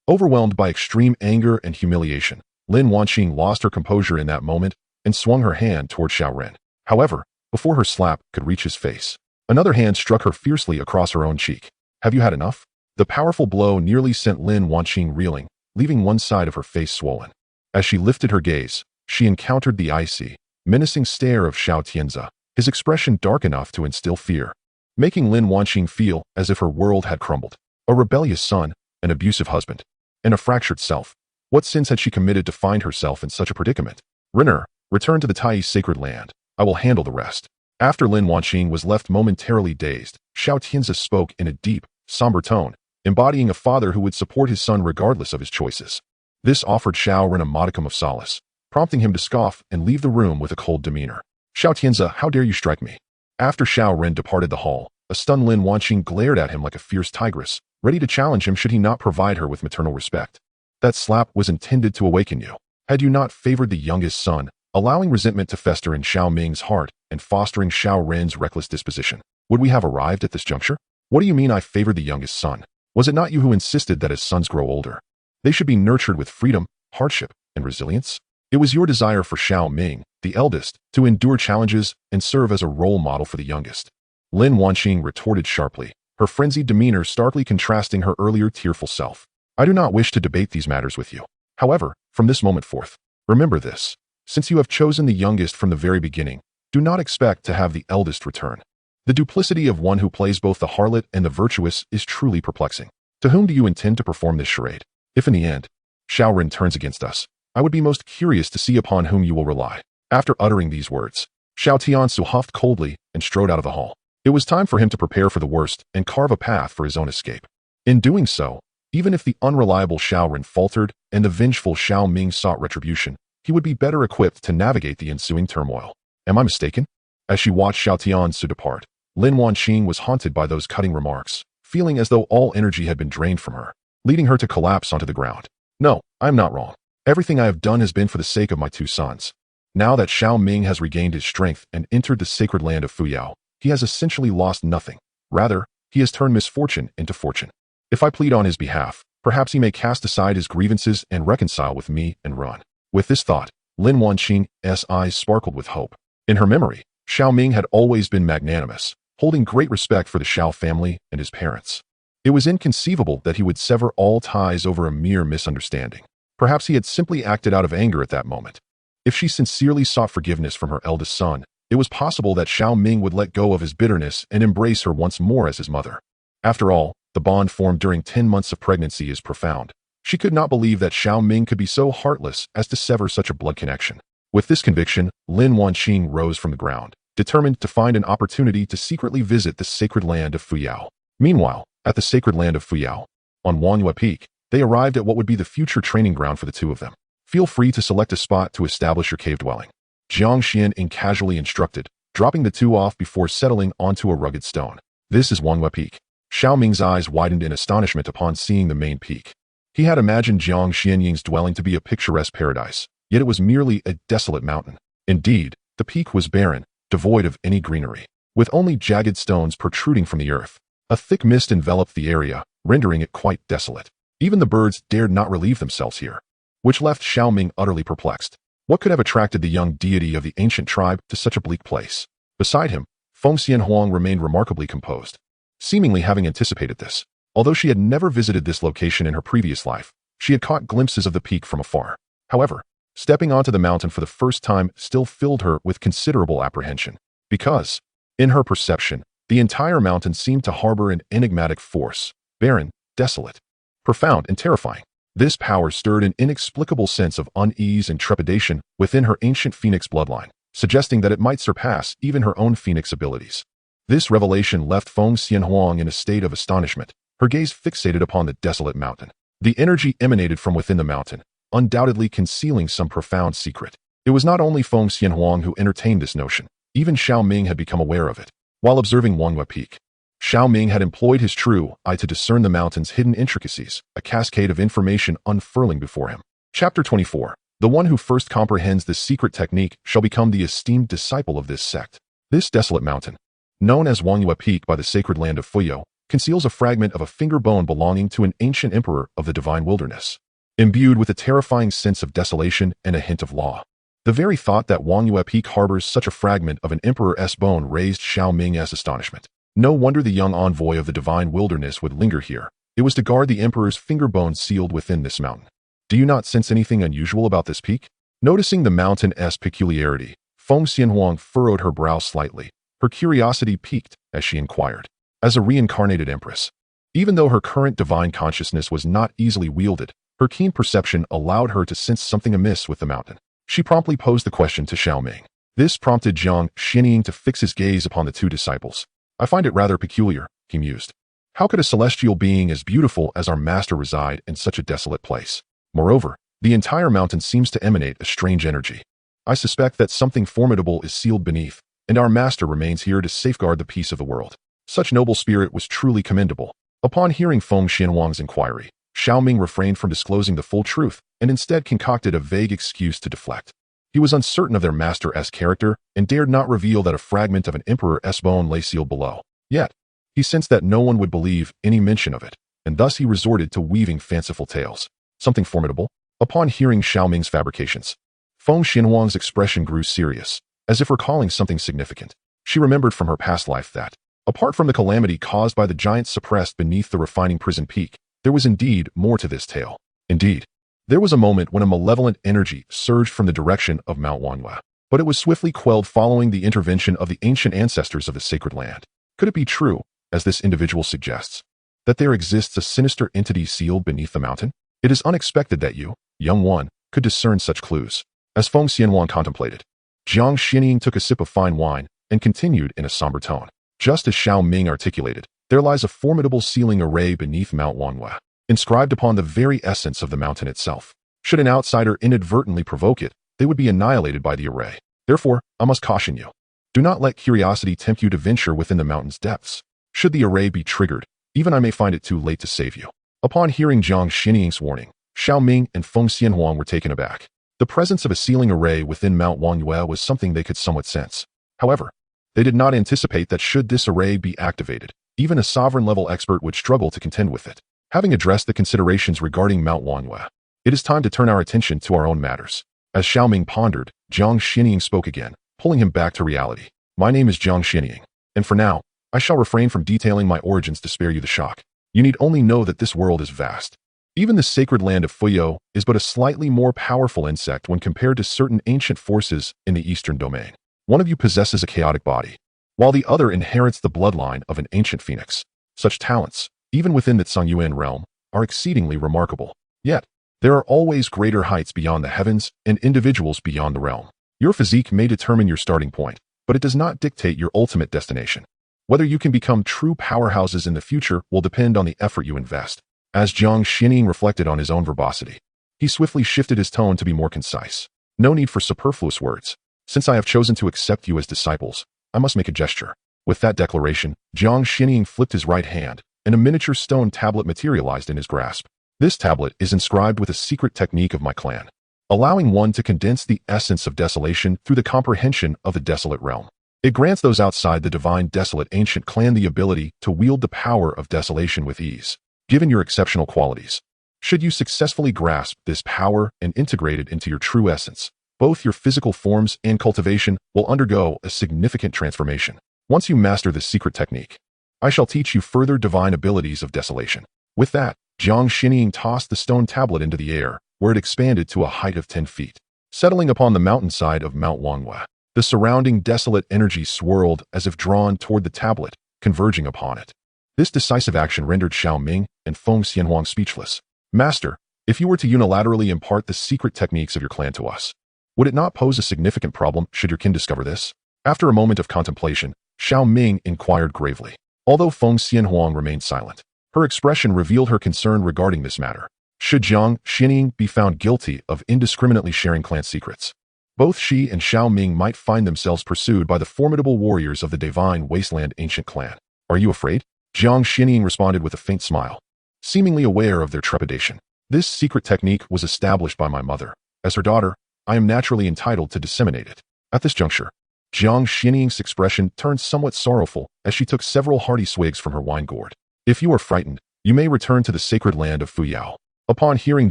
Overwhelmed by extreme anger and humiliation, Lin Wanqing lost her composure in that moment and swung her hand toward Xiao Ren. However, before her slap could reach his face, another hand struck her fiercely across her own cheek. Have you had enough? The powerful blow nearly sent Lin Wanqing reeling, leaving one side of her face swollen. As she lifted her gaze, she encountered the icy, menacing stare of Xiao Tianzi, his expression dark enough to instill fear, making Lin Wanqing feel as if her world had crumbled. A rebellious son, an abusive husband, and a fractured self. What sins had she committed to find herself in such a predicament? Renner, return to the Tai sacred land. I will handle the rest. After Lin Wanqing was left momentarily dazed, Xiao Tianzi spoke in a deep, somber tone, embodying a father who would support his son regardless of his choices. This offered Xiao Ren a modicum of solace, prompting him to scoff and leave the room with a cold demeanor. Xiao Tianzi, how dare you strike me? After Xiao Ren departed the hall, a stunned Lin Wanqing glared at him like a fierce tigress, ready to challenge him should he not provide her with maternal respect. That slap was intended to awaken you. Had you not favored the youngest son, allowing resentment to fester in Xiao Ming's heart and fostering Xiao Ren's reckless disposition, would we have arrived at this juncture? What do you mean I favored the youngest son? Was it not you who insisted that as sons grow older, they should be nurtured with freedom, hardship, and resilience? It was your desire for Xiao Ming, the eldest, to endure challenges and serve as a role model for the youngest. Lin Wanqing retorted sharply, her frenzied demeanor starkly contrasting her earlier tearful self. I do not wish to debate these matters with you. However, from this moment forth, remember this. Since you have chosen the youngest from the very beginning, do not expect to have the eldest return. The duplicity of one who plays both the harlot and the virtuous is truly perplexing. To whom do you intend to perform this charade? If in the end, Xiao Ren turns against us, I would be most curious to see upon whom you will rely. After uttering these words, Xiao Tianzi huffed coldly and strode out of the hall. It was time for him to prepare for the worst and carve a path for his own escape. In doing so, even if the unreliable Xiao Ren faltered and the vengeful Xiao Ming sought retribution, he would be better equipped to navigate the ensuing turmoil. Am I mistaken? As she watched Xiao Tianzi depart, Lin Wanqing was haunted by those cutting remarks, feeling as though all energy had been drained from her, leading her to collapse onto the ground. No, I am not wrong. Everything I have done has been for the sake of my two sons. Now that Xiao Ming has regained his strength and entered the sacred land of Fuyao, he has essentially lost nothing. Rather, he has turned misfortune into fortune. If I plead on his behalf, perhaps he may cast aside his grievances and reconcile with me and run. With this thought, Lin Wanqing's eyes sparkled with hope. In her memory, Xiao Ming had always been magnanimous, holding great respect for the Xiao family and his parents. It was inconceivable that he would sever all ties over a mere misunderstanding. Perhaps he had simply acted out of anger at that moment. If she sincerely sought forgiveness from her eldest son, it was possible that Xiao Ming would let go of his bitterness and embrace her once more as his mother. After all, the bond formed during 10 months of pregnancy is profound. She could not believe that Xiao Ming could be so heartless as to sever such a blood connection. With this conviction, Lin Wanqing rose from the ground, determined to find an opportunity to secretly visit the sacred land of Fuyao. Meanwhile, at the sacred land of Fuyao, on Wangyue Peak, they arrived at what would be the future training ground for the two of them. Feel free to select a spot to establish your cave dwelling. Jiang Xian casually instructed, dropping the two off before settling onto a rugged stone. This is Wangyue Peak. Xiao Ming's eyes widened in astonishment upon seeing the main peak. He had imagined Jiang Xianying's dwelling to be a picturesque paradise, yet it was merely a desolate mountain. Indeed, the peak was barren, devoid of any greenery, with only jagged stones protruding from the earth. A thick mist enveloped the area, rendering it quite desolate. Even the birds dared not relieve themselves here, which left Xiao Ming utterly perplexed. What could have attracted the young deity of the ancient tribe to such a bleak place? Beside him, Fengxian Huang remained remarkably composed, seemingly having anticipated this. Although she had never visited this location in her previous life, she had caught glimpses of the peak from afar. However, stepping onto the mountain for the first time still filled her with considerable apprehension, because, in her perception, the entire mountain seemed to harbor an enigmatic force, barren, desolate, profound, and terrifying. This power stirred an inexplicable sense of unease and trepidation within her ancient phoenix bloodline, suggesting that it might surpass even her own phoenix abilities. This revelation left Feng Xianhuang in a state of astonishment, her gaze fixated upon the desolate mountain. The energy emanated from within the mountain, undoubtedly concealing some profound secret. It was not only Feng Xianhuang who entertained this notion, even Xiao Ming had become aware of it. While observing Wangyue Peak, Xiao Ming had employed his true eye to discern the mountain's hidden intricacies, a cascade of information unfurling before him. Chapter 24. The one who first comprehends this secret technique shall become the esteemed disciple of this sect. This desolate mountain, known as Wangyue Peak by the sacred land of Fuyou, conceals a fragment of a finger bone belonging to an ancient emperor of the divine wilderness, imbued with a terrifying sense of desolation and a hint of law. The very thought that Wangyue Peak harbors such a fragment of an emperor's bone raised Xiao Ming's astonishment. No wonder the young envoy of the divine wilderness would linger here. It was to guard the emperor's finger bone sealed within this mountain. Do you not sense anything unusual about this peak? Noticing the mountain's peculiarity, Feng Xianhuang furrowed her brow slightly. Her curiosity piqued as she inquired. As a reincarnated empress, even though her current divine consciousness was not easily wielded, her keen perception allowed her to sense something amiss with the mountain. She promptly posed the question to Xiao Ming. This prompted Jiang Xianying to fix his gaze upon the two disciples. I find it rather peculiar, he mused. How could a celestial being as beautiful as our master reside in such a desolate place? Moreover, the entire mountain seems to emanate a strange energy. I suspect that something formidable is sealed beneath, and our master remains here to safeguard the peace of the world. Such noble spirit was truly commendable. Upon hearing Feng Xianhuang's inquiry, Xiao Ming refrained from disclosing the full truth and instead concocted a vague excuse to deflect. He was uncertain of their master's character and dared not reveal that a fragment of an emperor's bone lay sealed below. Yet, he sensed that no one would believe any mention of it, and thus he resorted to weaving fanciful tales. Something formidable? Upon hearing Xiao Ming's fabrications, Feng Xianhuang's expression grew serious, as if recalling something significant. She remembered from her past life that, apart from the calamity caused by the giants suppressed beneath the refining prison peak, there was indeed more to this tale. Indeed, there was a moment when a malevolent energy surged from the direction of Mount Wangyue, but it was swiftly quelled following the intervention of the ancient ancestors of the sacred land. Could it be true, as this individual suggests, that there exists a sinister entity sealed beneath the mountain? It is unexpected that you, young one, could discern such clues. As Feng Xianhuang contemplated, Jiang Xianying took a sip of fine wine and continued in a somber tone. Just as Xiao Ming articulated, there lies a formidable sealing array beneath Mount Wangyue, inscribed upon the very essence of the mountain itself. Should an outsider inadvertently provoke it, they would be annihilated by the array. Therefore, I must caution you. Do not let curiosity tempt you to venture within the mountain's depths. Should the array be triggered, even I may find it too late to save you. Upon hearing Jiang Xianying's warning, Xiao Ming and Feng Xianhuang were taken aback. The presence of a sealing array within Mount Wangyue was something they could somewhat sense. However, they did not anticipate that should this array be activated, even a sovereign-level expert would struggle to contend with it. Having addressed the considerations regarding Mount Wangyue, it is time to turn our attention to our own matters. As Xiao Ming pondered, Jiang Xianying spoke again, pulling him back to reality. My name is Jiang Xianying, and for now, I shall refrain from detailing my origins to spare you the shock. You need only know that this world is vast. Even the sacred land of Fuyou is but a slightly more powerful insect when compared to certain ancient forces in the eastern domain. One of you possesses a chaotic body, while the other inherits the bloodline of an ancient phoenix. Such talents, even within the Tsungyuan realm, are exceedingly remarkable. Yet, there are always greater heights beyond the heavens and individuals beyond the realm. Your physique may determine your starting point, but it does not dictate your ultimate destination. Whether you can become true powerhouses in the future will depend on the effort you invest. As Jiang Xianying reflected on his own verbosity, he swiftly shifted his tone to be more concise. No need for superfluous words. Since I have chosen to accept you as disciples, I must make a gesture. With that declaration, Jiang Xianying flipped his right hand, and a miniature stone tablet materialized in his grasp. This tablet is inscribed with a secret technique of my clan, allowing one to condense the essence of desolation through the comprehension of the desolate realm. It grants those outside the divine desolate ancient clan the ability to wield the power of desolation with ease. Given your exceptional qualities, should you successfully grasp this power and integrate it into your true essence, both your physical forms and cultivation will undergo a significant transformation. Once you master this secret technique, I shall teach you further divine abilities of desolation. With that, Jiang Xianying tossed the stone tablet into the air, where it expanded to a height of 10 feet. Settling upon the mountainside of Mount Wangyue, the surrounding desolate energy swirled as if drawn toward the tablet, converging upon it. This decisive action rendered Xiao Ming and Feng Xianhuang speechless. Master, if you were to unilaterally impart the secret techniques of your clan to us, Would it not pose a significant problem should your kin discover this? After a moment of contemplation, Xiao Ming inquired gravely. Although Feng Xianhuang remained silent, her expression revealed her concern regarding this matter. Should Jiang Xianying be found guilty of indiscriminately sharing clan secrets, both she and Xiao Ming might find themselves pursued by the formidable warriors of the Divine Wasteland ancient clan. Are you afraid? Jiang Xianying responded with a faint smile, seemingly aware of their trepidation. This secret technique was established by my mother. As her daughter, I am naturally entitled to disseminate it. At this juncture, Jiang Xianying's expression turned somewhat sorrowful as she took several hearty swigs from her wine gourd. If you are frightened, you may return to the sacred land of Fuyao. Upon hearing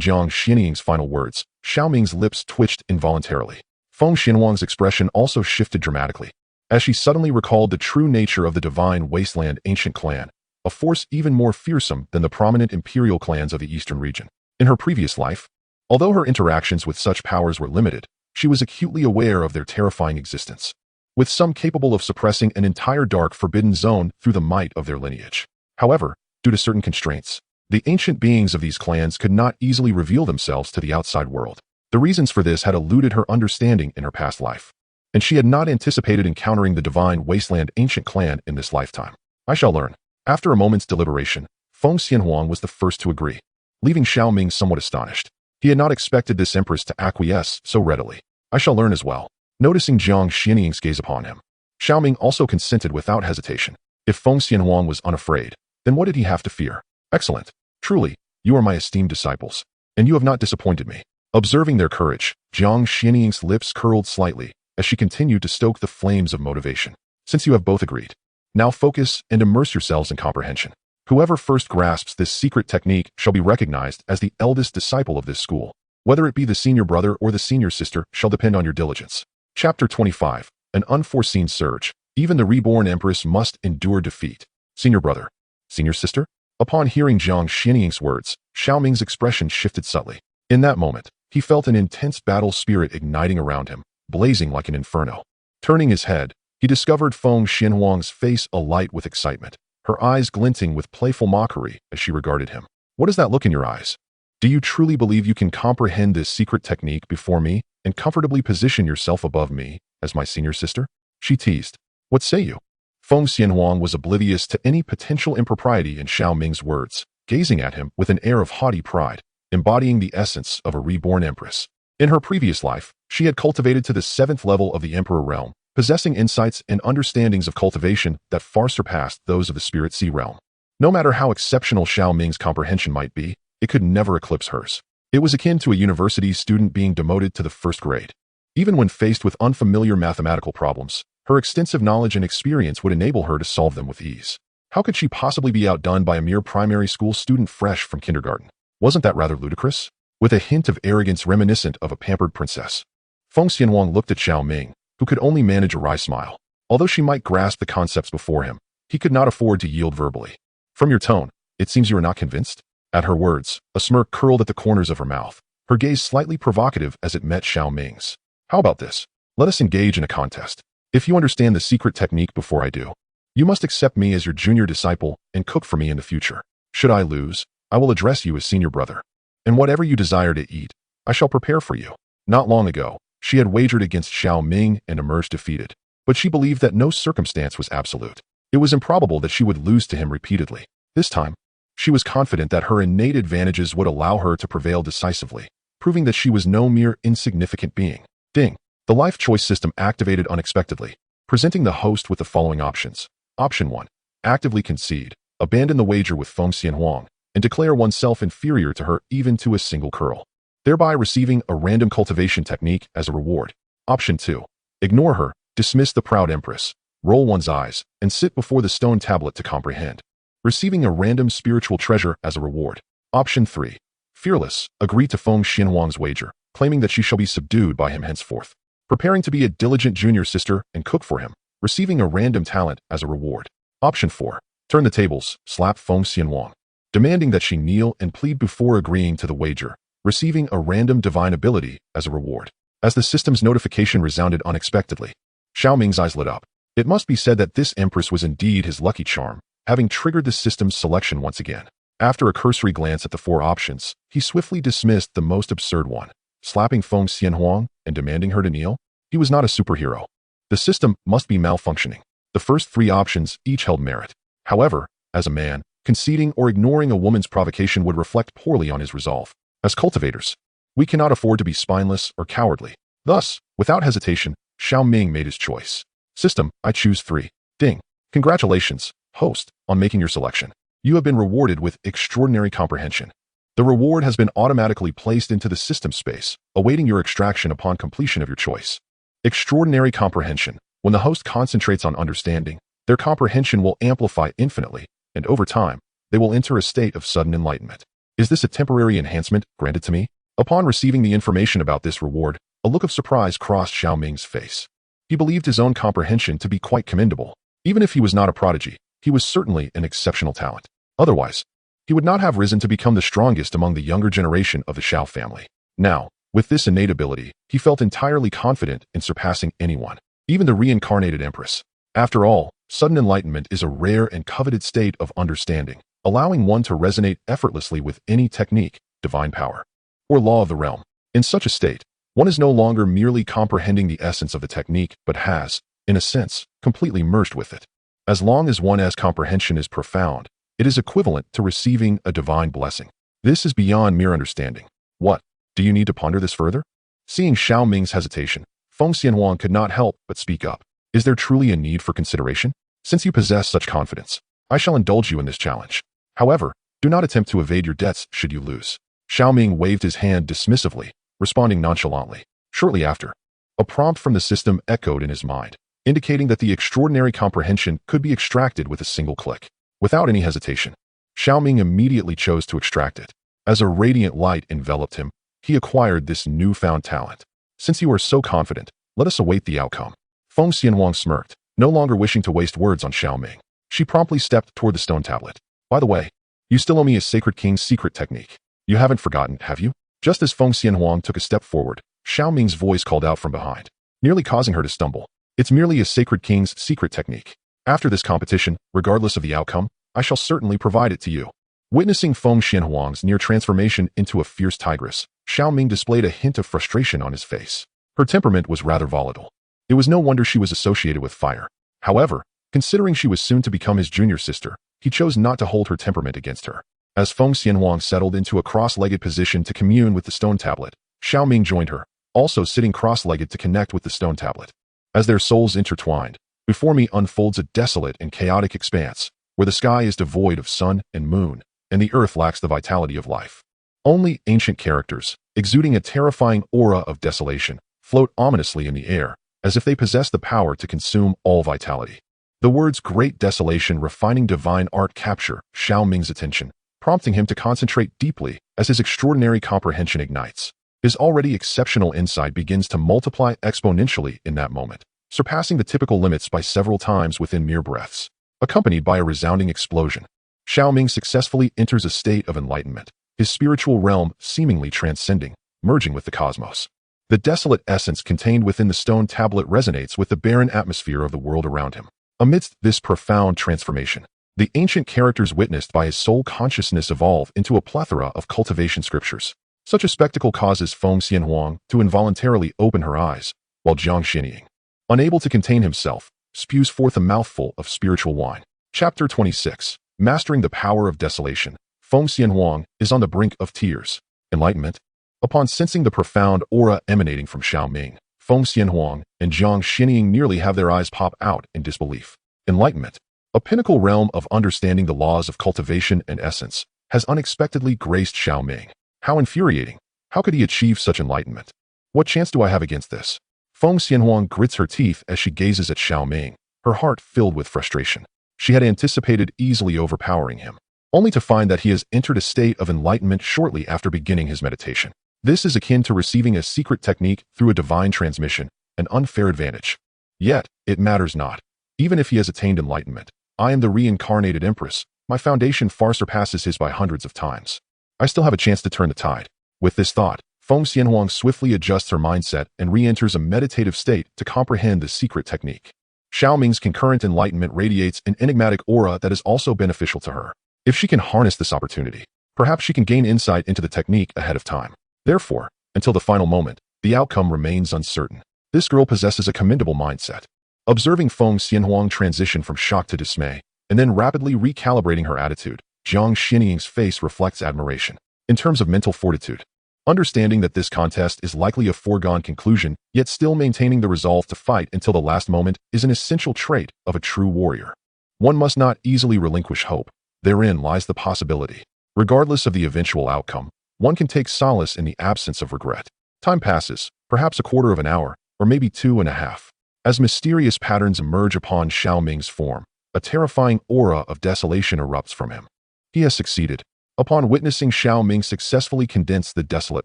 Jiang Xianying's final words, Xiao Ming's lips twitched involuntarily. Feng Xianhuang's expression also shifted dramatically, as she suddenly recalled the true nature of the Divine Wasteland ancient clan, a force even more fearsome than the prominent imperial clans of the eastern region. In her previous life, although her interactions with such powers were limited, she was acutely aware of their terrifying existence, with some capable of suppressing an entire dark forbidden zone through the might of their lineage. However, due to certain constraints, the ancient beings of these clans could not easily reveal themselves to the outside world. The reasons for this had eluded her understanding in her past life, and she had not anticipated encountering the Divine Wasteland ancient clan in this lifetime. I shall learn. After a moment's deliberation, Feng Xianhuang was the first to agree, leaving Xiao Ming somewhat astonished. He had not expected this empress to acquiesce so readily. I shall learn as well. Noticing Jiang Xianying's gaze upon him, Xiao Ming also consented without hesitation. If Feng Xianhuang was unafraid, then what did he have to fear? Excellent. Truly, you are my esteemed disciples, and you have not disappointed me. Observing their courage, Jiang Xianying's lips curled slightly as she continued to stoke the flames of motivation. Since you have both agreed, now focus and immerse yourselves in comprehension. Whoever first grasps this secret technique shall be recognized as the eldest disciple of this school. Whether it be the senior brother or the senior sister shall depend on your diligence. Chapter 25. An unforeseen surge. Even the reborn empress must endure defeat. Senior brother. Senior sister? Upon hearing Jiang Xianying's words, Xiao Ming's expression shifted subtly. In that moment, he felt an intense battle spirit igniting around him, blazing like an inferno. Turning his head, he discovered Feng Xianhuang's face alight with excitement, her eyes glinting with playful mockery as she regarded him. What is that look in your eyes? Do you truly believe you can comprehend this secret technique before me and comfortably position yourself above me as my senior sister? She teased. What say you? Feng Xianhuang was oblivious to any potential impropriety in Xiao Ming's words, gazing at him with an air of haughty pride, embodying the essence of a reborn empress. In her previous life, she had cultivated to the 7th level of the Emperor realm, possessing insights and understandings of cultivation that far surpassed those of the Spirit Sea realm. No matter how exceptional Xiao Ming's comprehension might be, it could never eclipse hers. It was akin to a university student being demoted to the 1st grade. Even when faced with unfamiliar mathematical problems, her extensive knowledge and experience would enable her to solve them with ease. How could she possibly be outdone by a mere primary school student fresh from kindergarten? Wasn't that rather ludicrous? With a hint of arrogance reminiscent of a pampered princess, Feng Xianhuang looked at Xiao Ming, who could only manage a wry smile. Although she might grasp the concepts before him, he could not afford to yield verbally. From your tone, it seems you are not convinced? At her words, a smirk curled at the corners of her mouth, her gaze slightly provocative as it met Xiao Ming's. How about this? Let us engage in a contest. If you understand the secret technique before I do, you must accept me as your junior disciple and cook for me in the future. Should I lose, I will address you as senior brother. And whatever you desire to eat, I shall prepare for you. Not long ago, she had wagered against Xiao Ming and emerged defeated, but she believed that no circumstance was absolute. It was improbable that she would lose to him repeatedly. This time, she was confident that her innate advantages would allow her to prevail decisively, proving that she was no mere insignificant being. Ding! The life choice system activated unexpectedly, presenting the host with the following options. Option 1. Actively concede, abandon the wager with Feng Xianhuang, and declare oneself inferior to her even to a single curl, thereby receiving a random cultivation technique as a reward. Option 2. Ignore her, dismiss the proud empress, roll one's eyes, and sit before the stone tablet to comprehend, receiving a random spiritual treasure as a reward. Option 3. Fearless, agree to Feng Xianhuang's wager, claiming that she shall be subdued by him henceforth, preparing to be a diligent junior sister and cook for him, receiving a random talent as a reward. Option 4. Turn the tables, slap Feng Xianhuang, demanding that she kneel and plead before agreeing to the wager, receiving a random divine ability as a reward. As the system's notification resounded unexpectedly, Xiao Ming's eyes lit up. It must be said that this empress was indeed his lucky charm, having triggered the system's selection once again. After a cursory glance at the 4 options, he swiftly dismissed the most absurd one, slapping Feng Xianhuang and demanding her to kneel? He was not a superhero. The system must be malfunctioning. The first three options each held merit. However, as a man, conceding or ignoring a woman's provocation would reflect poorly on his resolve. As cultivators, we cannot afford to be spineless or cowardly. Thus, without hesitation, Xiao Ming made his choice. System, I choose 3. Ding. Congratulations, host, on making your selection. You have been rewarded with extraordinary comprehension. The reward has been automatically placed into the system space, awaiting your extraction upon completion of your choice. Extraordinary comprehension. When the host concentrates on understanding, their comprehension will amplify infinitely, and over time, they will enter a state of sudden enlightenment. Is this a temporary enhancement granted to me? Upon receiving the information about this reward, a look of surprise crossed Xiao Ming's face. He believed his own comprehension to be quite commendable. Even if he was not a prodigy, he was certainly an exceptional talent. Otherwise, he would not have risen to become the strongest among the younger generation of the Xiao family. Now, with this innate ability, he felt entirely confident in surpassing anyone, even the reincarnated empress. After all, sudden enlightenment is a rare and coveted state of understanding, allowing one to resonate effortlessly with any technique, divine power, or law of the realm. In such a state, one is no longer merely comprehending the essence of the technique, but has, in a sense, completely merged with it. As long as one's comprehension is profound, it is equivalent to receiving a divine blessing. This is beyond mere understanding. What? Do you need to ponder this further? Seeing Xiao Ming's hesitation, Feng Xianhuang could not help but speak up. Is there truly a need for consideration? Since you possess such confidence, I shall indulge you in this challenge. However, do not attempt to evade your debts should you lose. Xiao Ming waved his hand dismissively, responding nonchalantly. Shortly after, a prompt from the system echoed in his mind, indicating that the extraordinary comprehension could be extracted with a single click. Without any hesitation, Xiao Ming immediately chose to extract it. As a radiant light enveloped him, he acquired this newfound talent. Since you are so confident, let us await the outcome. Feng Xianhuang smirked, no longer wishing to waste words on Xiao Ming. She promptly stepped toward the stone tablet. By the way, you still owe me a Sacred King's secret technique. You haven't forgotten, have you? Just as Feng Xianhuang took a step forward, Xiao Ming's voice called out from behind, nearly causing her to stumble. It's merely a Sacred King's secret technique. After this competition, regardless of the outcome, I shall certainly provide it to you. Witnessing Feng Xianhuang's near transformation into a fierce tigress, Xiao Ming displayed a hint of frustration on his face. Her temperament was rather volatile. It was no wonder she was associated with fire. However, considering she was soon to become his junior sister, he chose not to hold her temperament against her. As Feng Xianhuang settled into a cross-legged position to commune with the stone tablet, Xiao Ming joined her, also sitting cross-legged to connect with the stone tablet. As their souls intertwined, before me unfolds a desolate and chaotic expanse, where the sky is devoid of sun and moon, and the earth lacks the vitality of life. Only ancient characters, exuding a terrifying aura of desolation, float ominously in the air, as if they possess the power to consume all vitality. The words great desolation refining divine art capture Xiao Ming's attention, prompting him to concentrate deeply as his extraordinary comprehension ignites. His already exceptional insight begins to multiply exponentially in that moment, surpassing the typical limits by several times within mere breaths. Accompanied by a resounding explosion, Xiao Ming successfully enters a state of enlightenment, his spiritual realm seemingly transcending, merging with the cosmos. The desolate essence contained within the stone tablet resonates with the barren atmosphere of the world around him. Amidst this profound transformation, the ancient characters witnessed by his soul consciousness evolve into a plethora of cultivation scriptures. Such a spectacle causes Feng Xianhuang to involuntarily open her eyes, while Jiang Xinying, unable to contain himself, spews forth a mouthful of spiritual wine. Chapter 26. Mastering the Power of Desolation. Feng Xianhuang is on the brink of tears. Enlightenment. Upon sensing the profound aura emanating from Xiao Ming, Feng Xianhuang and Jiang Xinying nearly have their eyes pop out in disbelief. Enlightenment, a pinnacle realm of understanding the laws of cultivation and essence, has unexpectedly graced Xiao Ming. How infuriating! How could he achieve such enlightenment? What chance do I have against this? Feng Xianhuang grits her teeth as she gazes at Xiao Ming, her heart filled with frustration. She had anticipated easily overpowering him, only to find that he has entered a state of enlightenment shortly after beginning his meditation. This is akin to receiving a secret technique through a divine transmission, an unfair advantage. Yet, it matters not. Even if he has attained enlightenment, I am the reincarnated empress. My foundation far surpasses his by hundreds of times. I still have a chance to turn the tide. With this thought, Feng Xianhuang swiftly adjusts her mindset and re-enters a meditative state to comprehend the secret technique. Xiao Ming's concurrent enlightenment radiates an enigmatic aura that is also beneficial to her. If she can harness this opportunity, perhaps she can gain insight into the technique ahead of time. Therefore, Until the final moment, the outcome remains uncertain. This girl possesses a commendable mindset. Observing Feng Xianhuang transition from shock to dismay, and then rapidly recalibrating her attitude, Jiang Xianying's face reflects admiration. In terms of mental fortitude, understanding that this contest is likely a foregone conclusion, yet still maintaining the resolve to fight until the last moment is an essential trait of a true warrior. One must not easily relinquish hope. Therein lies the possibility. Regardless of the eventual outcome, one can take solace in the absence of regret. Time passes, perhaps a quarter of an hour, or maybe 2.5. As mysterious patterns emerge upon Xiao Ming's form, a terrifying aura of desolation erupts from him. He has succeeded. Upon witnessing Xiao Ming successfully condense the desolate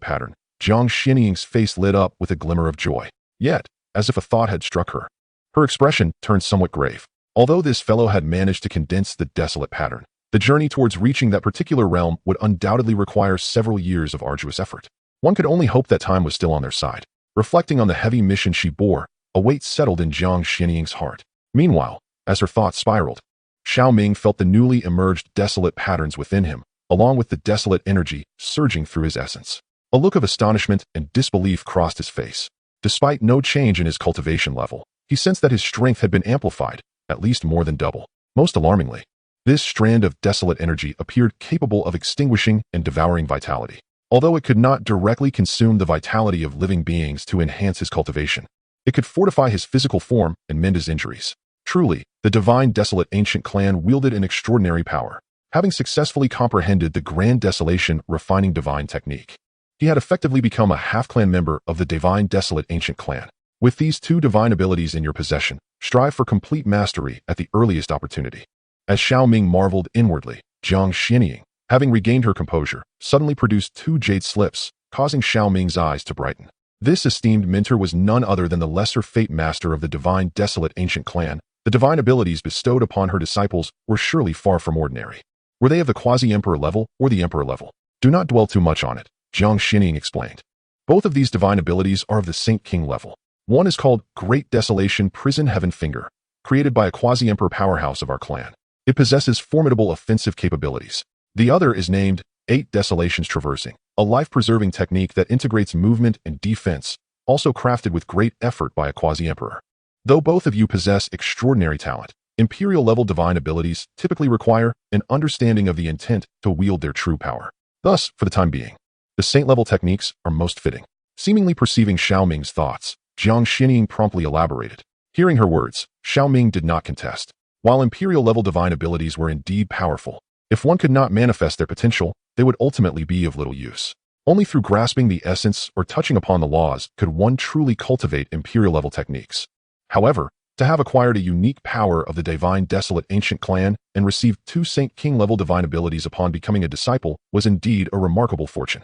pattern, Jiang Xianying's face lit up with a glimmer of joy. Yet, as if a thought had struck her, her expression turned somewhat grave. Although this fellow had managed to condense the desolate pattern, the journey towards reaching that particular realm would undoubtedly require several years of arduous effort. One could only hope that time was still on their side. Reflecting on the heavy mission she bore, a weight settled in Jiang Xianying's heart. Meanwhile, as her thoughts spiraled, Xiao Ming felt the newly emerged desolate patterns within him, along with the desolate energy surging through his essence. A look of astonishment and disbelief crossed his face. Despite no change in his cultivation level, he sensed that his strength had been amplified, at least more than double. Most alarmingly, this strand of desolate energy appeared capable of extinguishing and devouring vitality. Although it could not directly consume the vitality of living beings to enhance his cultivation, it could fortify his physical form and mend his injuries. Truly, the divine desolate ancient clan wielded an extraordinary power. Having successfully comprehended the grand desolation refining divine technique, he had effectively become a half-clan member of the divine desolate ancient clan. With these two divine abilities in your possession, strive for complete mastery at the earliest opportunity. As Xiao Ming marveled inwardly, Jiang Xianying, having regained her composure, suddenly produced 2 jade slips, causing Xiao Ming's eyes to brighten. This esteemed mentor was none other than the lesser fate master of the divine desolate ancient clan. The divine abilities bestowed upon her disciples were surely far from ordinary. Were they of the quasi-emperor level or the emperor level? Do not dwell too much on it, Jiang Xianying explained. Both of these divine abilities are of the Saint King level. One is called Great Desolation Prison Heaven Finger, created by a quasi-emperor powerhouse of our clan. It possesses formidable offensive capabilities. The other is named 8 Desolations Traversing, a life-preserving technique that integrates movement and defense, also crafted with great effort by a quasi-emperor. Though both of you possess extraordinary talent, Imperial-level divine abilities typically require an understanding of the intent to wield their true power. Thus, for the time being, the Saint-level techniques are most fitting. Seemingly perceiving Xiao Ming's thoughts, Jiang Xianying promptly elaborated. Hearing her words, Xiao Ming did not contest. While Imperial-level divine abilities were indeed powerful, if one could not manifest their potential, they would ultimately be of little use. Only through grasping the essence or touching upon the laws could one truly cultivate Imperial-level techniques. However, to have acquired a unique power of the divine desolate ancient clan and received 2 Saint King-level divine abilities upon becoming a disciple was indeed a remarkable fortune.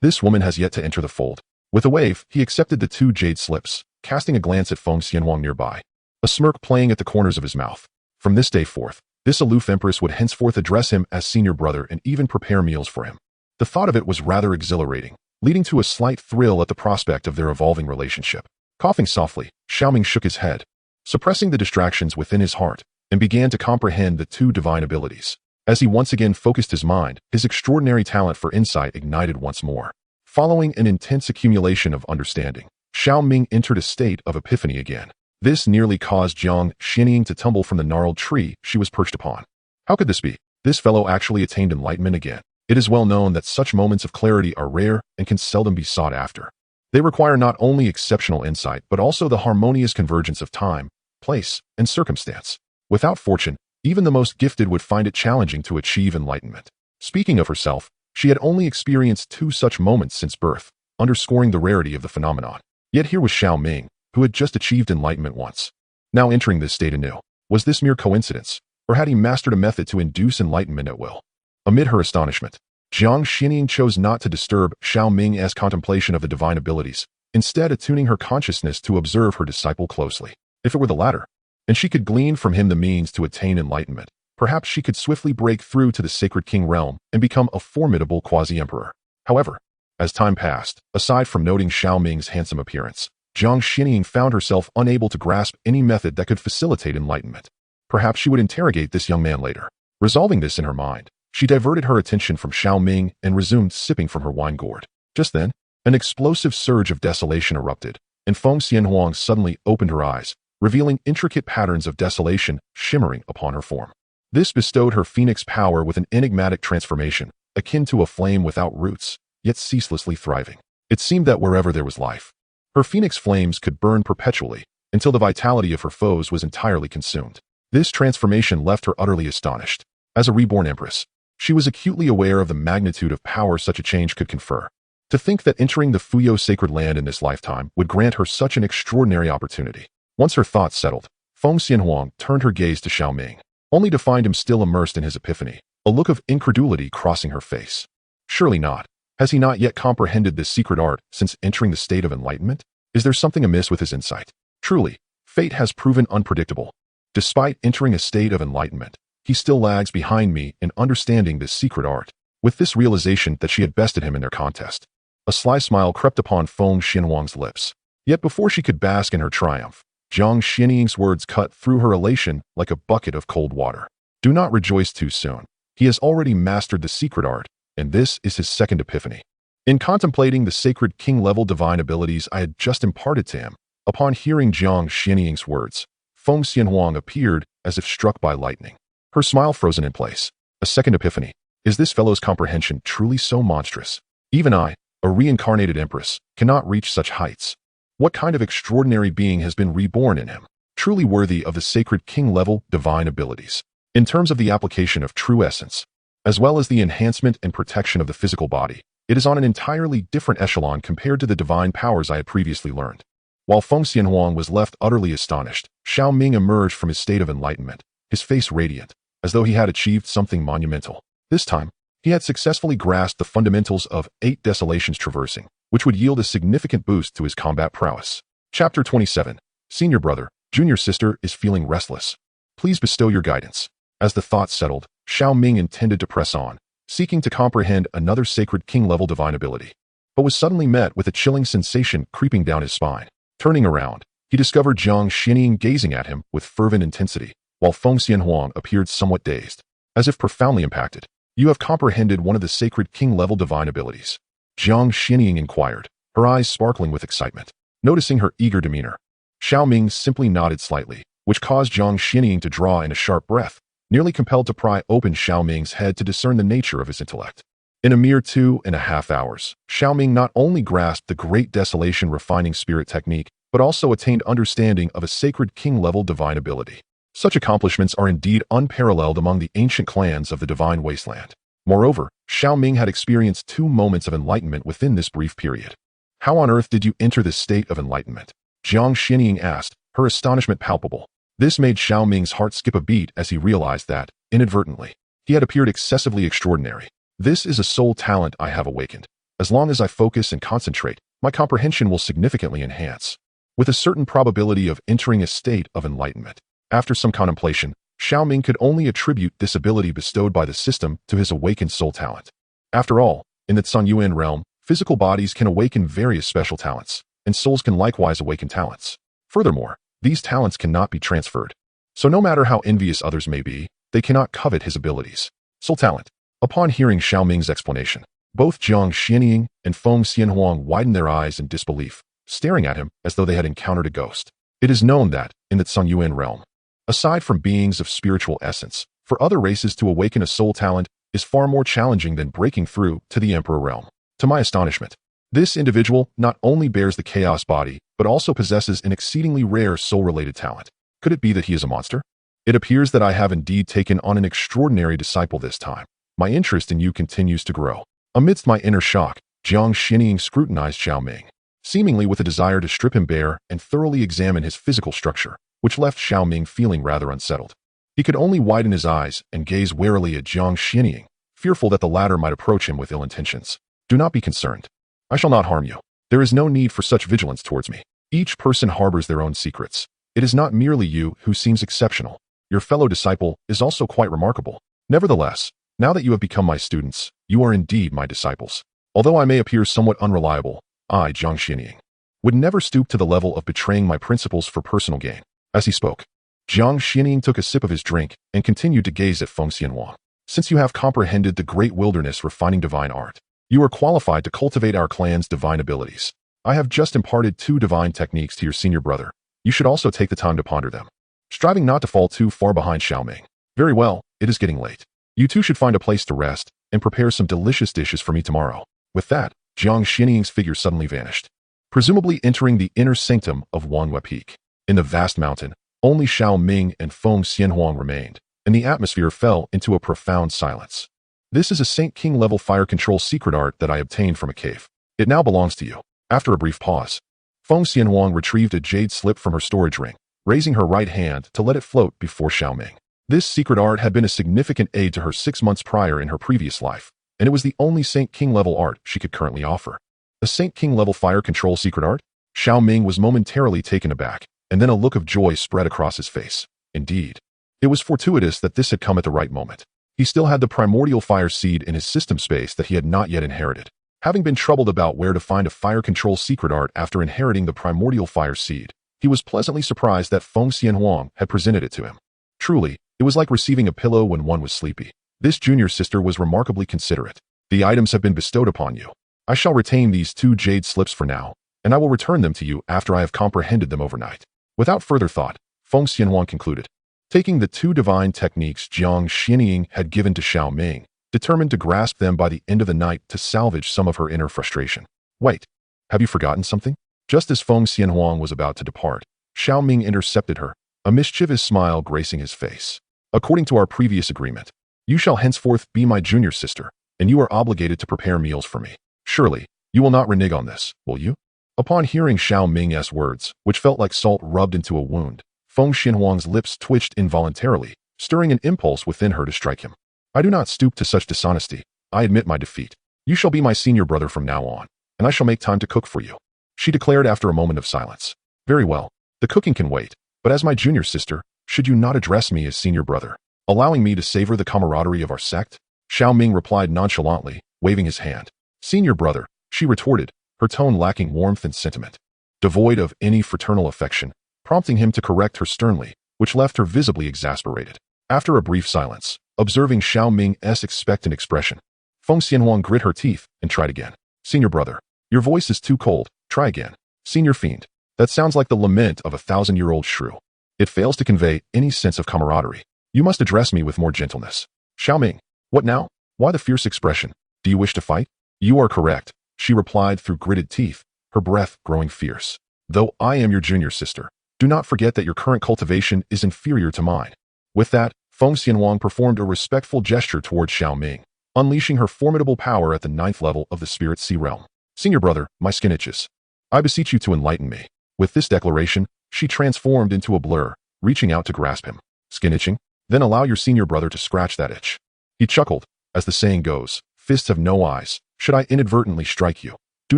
This woman has yet to enter the fold. With a wave, he accepted the 2 jade slips, casting a glance at Feng Xianhuang nearby, a smirk playing at the corners of his mouth. From this day forth, this aloof empress would henceforth address him as senior brother and even prepare meals for him. The thought of it was rather exhilarating, leading to a slight thrill at the prospect of their evolving relationship. Coughing softly, Xiao Ming shook his head, suppressing the distractions within his heart, and began to comprehend the 2 divine abilities. As he once again focused his mind, his extraordinary talent for insight ignited once more. Following an intense accumulation of understanding, Xiao Ming entered a state of epiphany again. This nearly caused Jiang Xianying to tumble from the gnarled tree she was perched upon. How could this be? This fellow actually attained enlightenment again. It is well known that such moments of clarity are rare and can seldom be sought after. They require not only exceptional insight, but also the harmonious convergence of time, place, and circumstance. Without fortune, even the most gifted would find it challenging to achieve enlightenment. Speaking of herself, she had only experienced 2 such moments since birth, underscoring the rarity of the phenomenon. Yet here was Xiao Ming, who had just achieved enlightenment once, now entering this state anew. Was this mere coincidence, or had he mastered a method to induce enlightenment at will? Amid her astonishment, Jiang Xianying chose not to disturb Xiao Ming's contemplation of the divine abilities, instead attuning her consciousness to observe her disciple closely. If it were the latter, and she could glean from him the means to attain enlightenment, perhaps she could swiftly break through to the Sacred King realm and become a formidable quasi-emperor. However, as time passed, aside from noting Xiao Ming's handsome appearance, Jiang Xianying found herself unable to grasp any method that could facilitate enlightenment. Perhaps she would interrogate this young man later. Resolving this in her mind, she diverted her attention from Xiao Ming and resumed sipping from her wine gourd. Just then, An explosive surge of desolation erupted, and Feng Xianhuang suddenly opened her eyes, revealing intricate patterns of desolation shimmering upon her form. This bestowed her phoenix power with an enigmatic transformation, akin to a flame without roots, yet ceaselessly thriving. It seemed that wherever there was life, her phoenix flames could burn perpetually, until the vitality of her foes was entirely consumed. This transformation left her utterly astonished. As a reborn empress, she was acutely aware of the magnitude of power such a change could confer. To think that entering the Fuyo sacred land in this lifetime would grant her such an extraordinary opportunity. Once her thoughts settled, Feng Xianhuang turned her gaze to Xiao Ming, only to find him still immersed in his epiphany, a look of incredulity crossing her face. Surely not. Has he not yet comprehended this secret art since entering the state of enlightenment? Is there something amiss with his insight? Truly, fate has proven unpredictable. Despite entering a state of enlightenment, he still lags behind me in understanding this secret art. With this realization that she had bested him in their contest, a sly smile crept upon Feng Xianhuang's lips. Yet before she could bask in her triumph, Jiang Xianying's words cut through her elation like a bucket of cold water. Do not rejoice too soon. He has already mastered the secret art, and this is his second epiphany. In contemplating the sacred king-level divine abilities I had just imparted to him, upon hearing Jiang Xianying's words, Feng Xianhuang appeared as if struck by lightning. Her smile frozen in place. A second epiphany. Is this fellow's comprehension truly so monstrous? Even I, a reincarnated empress, cannot reach such heights. What kind of extraordinary being has been reborn in him? Truly worthy of the sacred king-level divine abilities. In terms of the application of true essence, as well as the enhancement and protection of the physical body, it is on an entirely different echelon compared to the divine powers I had previously learned. While Feng Xianhuang was left utterly astonished, Xiao Ming emerged from his state of enlightenment, his face radiant, as though he had achieved something monumental. This time, he had successfully grasped the fundamentals of 8 desolations traversing, which would yield a significant boost to his combat prowess. Chapter 27. Senior brother, junior sister is feeling restless. Please bestow your guidance. As the thoughts settled, Xiao Ming intended to press on, seeking to comprehend another sacred king-level divine ability, but was suddenly met with a chilling sensation creeping down his spine. Turning around, he discovered Jiang Xianying gazing at him with fervent intensity, while Feng Xianhuang appeared somewhat dazed, as if profoundly impacted. You have comprehended one of the sacred king-level divine abilities. Jiang Xianying inquired, her eyes sparkling with excitement. Noticing her eager demeanor, Xiao Ming simply nodded slightly, which caused Jiang Xianying to draw in a sharp breath, nearly compelled to pry open Xiao Ming's head to discern the nature of his intellect. In a mere 2.5 hours, Xiao Ming not only grasped the great desolation refining spirit technique, but also attained understanding of a sacred king-level divine ability. Such accomplishments are indeed unparalleled among the ancient clans of the divine wasteland. Moreover, Xiao Ming had experienced 2 moments of enlightenment within this brief period. How on earth did you enter this state of enlightenment? Jiang Xianying asked, her astonishment palpable. This made Xiao Ming's heart skip a beat as he realized that, inadvertently, he had appeared excessively extraordinary. This is a soul talent I have awakened. As long as I focus and concentrate, my comprehension will significantly enhance, with a certain probability of entering a state of enlightenment. After some contemplation, Xiao Ming could only attribute this ability bestowed by the system to his awakened soul talent. After all, in the Tsunyuan realm, physical bodies can awaken various special talents, and souls can likewise awaken talents. Furthermore, these talents cannot be transferred. So no matter how envious others may be, they cannot covet his abilities. Soul talent. Upon hearing Xiao Ming's explanation, both Jiang Xianying and Feng Xianhuang widened their eyes in disbelief, staring at him as though they had encountered a ghost. It is known that, in the Tsunyuan realm, aside from beings of spiritual essence, for other races to awaken a soul talent is far more challenging than breaking through to the Emperor realm. To my astonishment, this individual not only bears the chaos body, but also possesses an exceedingly rare soul-related talent. Could it be that he is a monster? It appears that I have indeed taken on an extraordinary disciple this time. My interest in you continues to grow. Amidst my inner shock, Jiang Xianying scrutinized Xiao Ming, seemingly with a desire to strip him bare and thoroughly examine his physical structure, which left Xiao Ming feeling rather unsettled. He could only widen his eyes and gaze warily at Jiang Xianying, fearful that the latter might approach him with ill intentions. Do not be concerned. I shall not harm you. There is no need for such vigilance towards me. Each person harbors their own secrets. It is not merely you who seems exceptional. Your fellow disciple is also quite remarkable. Nevertheless, now that you have become my students, you are indeed my disciples. Although I may appear somewhat unreliable, I, Jiang Xianying, would never stoop to the level of betraying my principles for personal gain. As he spoke, Jiang Xianying took a sip of his drink and continued to gaze at Feng Xianhuang. Since you have comprehended the great wilderness refining divine art, You are qualified to cultivate our clan's divine abilities. I have just imparted 2 divine techniques to your senior brother. You should also take the time to ponder them, striving not to fall too far behind Xiao Ming. Very well, it is getting late. You two should find a place to rest and prepare some delicious dishes for me tomorrow. With that, Jiang Xianying's figure suddenly vanished, presumably entering the inner sanctum of Wanhua Peak. In the vast mountain, only Xiao Ming and Feng Xianhuang remained, and the atmosphere fell into a profound silence. This is a Saint King level fire control secret art that I obtained from a cave. It now belongs to you. After a brief pause, Feng Xianhuang retrieved a jade slip from her storage ring, raising her right hand to let it float before Xiao Ming. This secret art had been a significant aid to her 6 months prior in her previous life, and it was the only Saint King level art she could currently offer. A Saint King level fire control secret art? Xiao Ming was momentarily taken aback, and then a look of joy spread across his face. Indeed, it was fortuitous that this had come at the right moment. He still had the primordial fire seed in his system space that he had not yet inherited. Having been troubled about where to find a fire control secret art after inheriting the primordial fire seed, he was pleasantly surprised that Feng Xianhuang had presented it to him. Truly, it was like receiving a pillow when one was sleepy. This junior sister was remarkably considerate. The items have been bestowed upon you. I shall retain these 2 jade slips for now, and I will return them to you after I have comprehended them overnight. Without further thought, Feng Xianhuang concluded, taking the 2 divine techniques Jiang Xianying had given to Xiao Ming, determined to grasp them by the end of the night to salvage some of her inner frustration. Wait, have you forgotten something? Just as Feng Xianhuang was about to depart, Xiao Ming intercepted her, a mischievous smile gracing his face. According to our previous agreement, you shall henceforth be my junior sister, and you are obligated to prepare meals for me. Surely, you will not renege on this, will you? Upon hearing Xiao Ming's words, which felt like salt rubbed into a wound, Feng Xianhuang's lips twitched involuntarily, stirring an impulse within her to strike him. I do not stoop to such dishonesty. I admit my defeat. You shall be my senior brother from now on, and I shall make time to cook for you, she declared after a moment of silence. Very well, the cooking can wait, but as my junior sister, should you not address me as senior brother, allowing me to savor the camaraderie of our sect? Xiao Ming replied nonchalantly, waving his hand. Senior brother, she retorted, her tone lacking warmth and sentiment, devoid of any fraternal affection, prompting him to correct her sternly, which left her visibly exasperated. After a brief silence, observing Xiao Ming's expectant expression, Feng Xianhuang grit her teeth and tried again. Senior brother, your voice is too cold. Try again. Senior fiend, that sounds like the lament of a 1,000-year-old shrew. It fails to convey any sense of camaraderie. You must address me with more gentleness. Xiao Ming, what now? Why the fierce expression? Do you wish to fight? You are correct, she replied through gritted teeth, her breath growing fierce. Though I am your junior sister, do not forget that your current cultivation is inferior to mine. With that, Feng Xianhuang performed a respectful gesture toward Xiao Ming, unleashing her formidable power at the 9th level of the Spirit Sea Realm. Senior brother, my skin itches. I beseech you to enlighten me. With this declaration, she transformed into a blur, reaching out to grasp him. Skin itching? Then allow your senior brother to scratch that itch. He chuckled. As the saying goes, fists have no eyes. Should I inadvertently strike you, do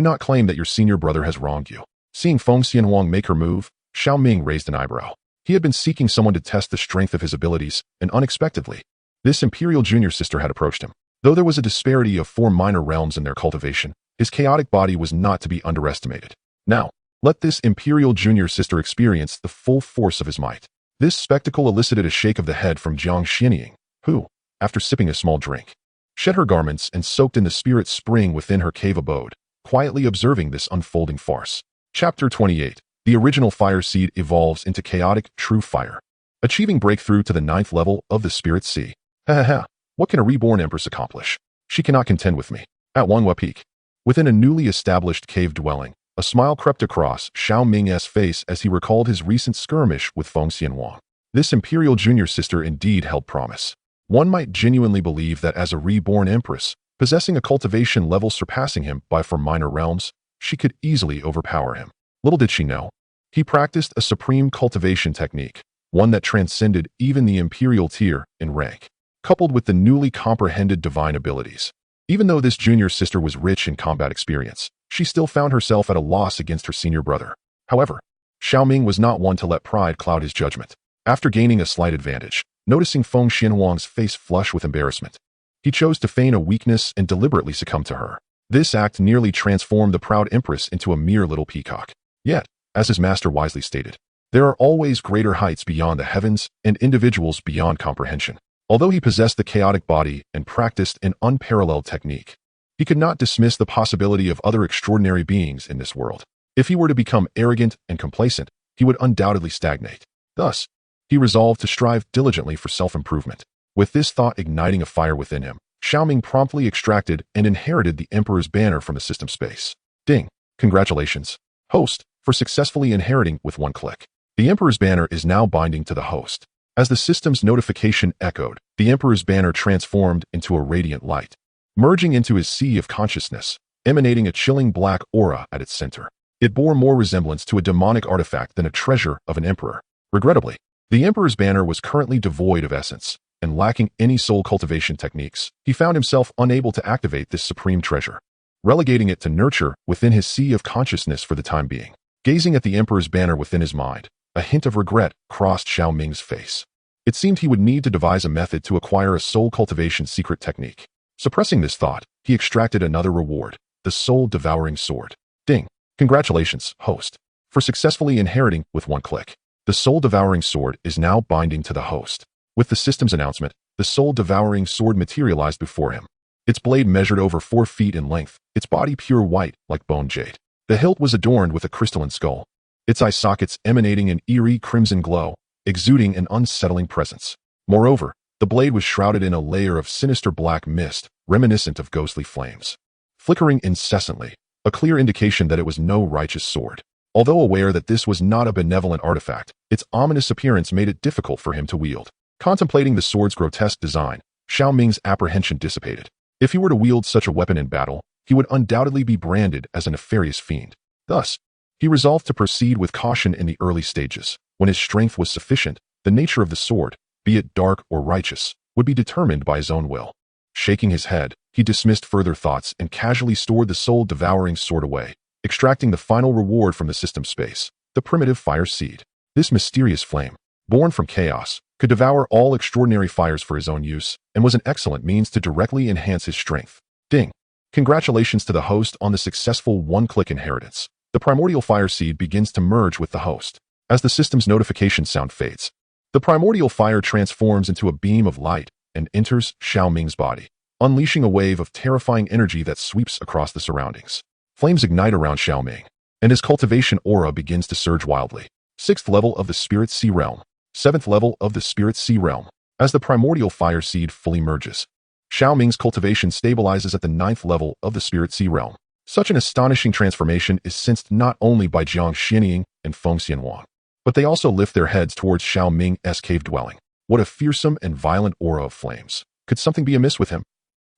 not claim that your senior brother has wronged you. Seeing Feng Xianhuang make her move, Xiao Ming raised an eyebrow. He had been seeking someone to test the strength of his abilities, and unexpectedly, this imperial junior sister had approached him. Though there was a disparity of 4 minor realms in their cultivation, his chaotic body was not to be underestimated. Now, let this imperial junior sister experience the full force of his might. This spectacle elicited a shake of the head from Jiang Xianying, who, after sipping a small drink, shed her garments and soaked in the spirit spring within her cave abode, quietly observing this unfolding farce. Chapter 28. The original fire seed evolves into chaotic, true fire, achieving breakthrough to the 9th level of the Spirit Sea. Ha ha ha, what can a reborn empress accomplish? She cannot contend with me. At Wanhua Peak, within a newly established cave dwelling, a smile crept across Xiao Ming's face as he recalled his recent skirmish with Feng Xianhuang. This imperial junior sister indeed held promise. One might genuinely believe that as a reborn empress, possessing a cultivation level surpassing him by 4 minor realms, she could easily overpower him. Little did she know, he practiced a supreme cultivation technique, one that transcended even the imperial tier in rank, coupled with the newly comprehended divine abilities. Even though this junior sister was rich in combat experience, she still found herself at a loss against her senior brother. However, Xiao Ming was not one to let pride cloud his judgment. After gaining a slight advantage, noticing Feng Xianhuang's face flush with embarrassment, he chose to feign a weakness and deliberately succumb to her. This act nearly transformed the proud empress into a mere little peacock. Yet, as his master wisely stated, there are always greater heights beyond the heavens and individuals beyond comprehension. Although he possessed the chaotic body and practiced an unparalleled technique, He could not dismiss the possibility of other extraordinary beings in this world. If he were to become arrogant and complacent, he would undoubtedly stagnate. Thus, he resolved to strive diligently for self-improvement. With this thought igniting a fire within him, Xiao Ming promptly extracted and inherited the Emperor's banner from the system space. Ding! Congratulations, host, for successfully inheriting with one click. The Emperor's banner is now binding to the host. As the system's notification echoed, the Emperor's banner transformed into a radiant light, merging into his sea of consciousness, emanating a chilling black aura at its center. It bore more resemblance to a demonic artifact than a treasure of an emperor. Regrettably, the Emperor's banner was currently devoid of essence, and lacking any soul cultivation techniques. He found himself unable to activate this supreme treasure, relegating it to nurture within his sea of consciousness for the time being. Gazing at the Emperor's banner within his mind, a hint of regret crossed Xiao Ming's face. It seemed he would need to devise a method to acquire a soul cultivation secret technique. Suppressing this thought, he extracted another reward, the soul-devouring sword. Ding! Congratulations, host, for successfully inheriting with one click. The soul-devouring sword is now binding to the host. With the system's announcement, the soul-devouring sword materialized before him. Its blade measured over 4 feet in length, its body pure white like bone jade. The hilt was adorned with a crystalline skull, its eye sockets emanating an eerie crimson glow, exuding an unsettling presence. Moreover, the blade was shrouded in a layer of sinister black mist, reminiscent of ghostly flames, flickering incessantly, a clear indication that it was no righteous sword. Although aware that this was not a benevolent artifact, its ominous appearance made it difficult for him to wield. Contemplating the sword's grotesque design, Xiao Ming's apprehension dissipated. If he were to wield such a weapon in battle, he would undoubtedly be branded as a nefarious fiend. Thus, he resolved to proceed with caution in the early stages. When his strength was sufficient, the nature of the sword, be it dark or righteous, would be determined by his own will. Shaking his head, he dismissed further thoughts and casually stored the soul-devouring sword away, extracting the final reward from the system space, the primitive fire seed. This mysterious flame, born from chaos, could devour all extraordinary fires for his own use, and was an excellent means to directly enhance his strength. Ding! Congratulations to the host on the successful one-click inheritance. The primordial fire seed begins to merge with the host. As the system's notification sound fades, the primordial fire transforms into a beam of light and enters Xiao Ming's body, unleashing a wave of terrifying energy that sweeps across the surroundings. Flames ignite around Xiao Ming, and his cultivation aura begins to surge wildly. 6th level of the Spirit Sea Realm. 7th level of the Spirit Sea Realm. As the primordial fire seed fully merges, Xiao Ming's cultivation stabilizes at the 9th level of the Spirit Sea Realm. Such an astonishing transformation is sensed not only by Jiang Xianying and Feng Xianhuang, but they also lift their heads towards Xiao Ming's cave dwelling. What a fearsome and violent aura of flames. Could something be amiss with him?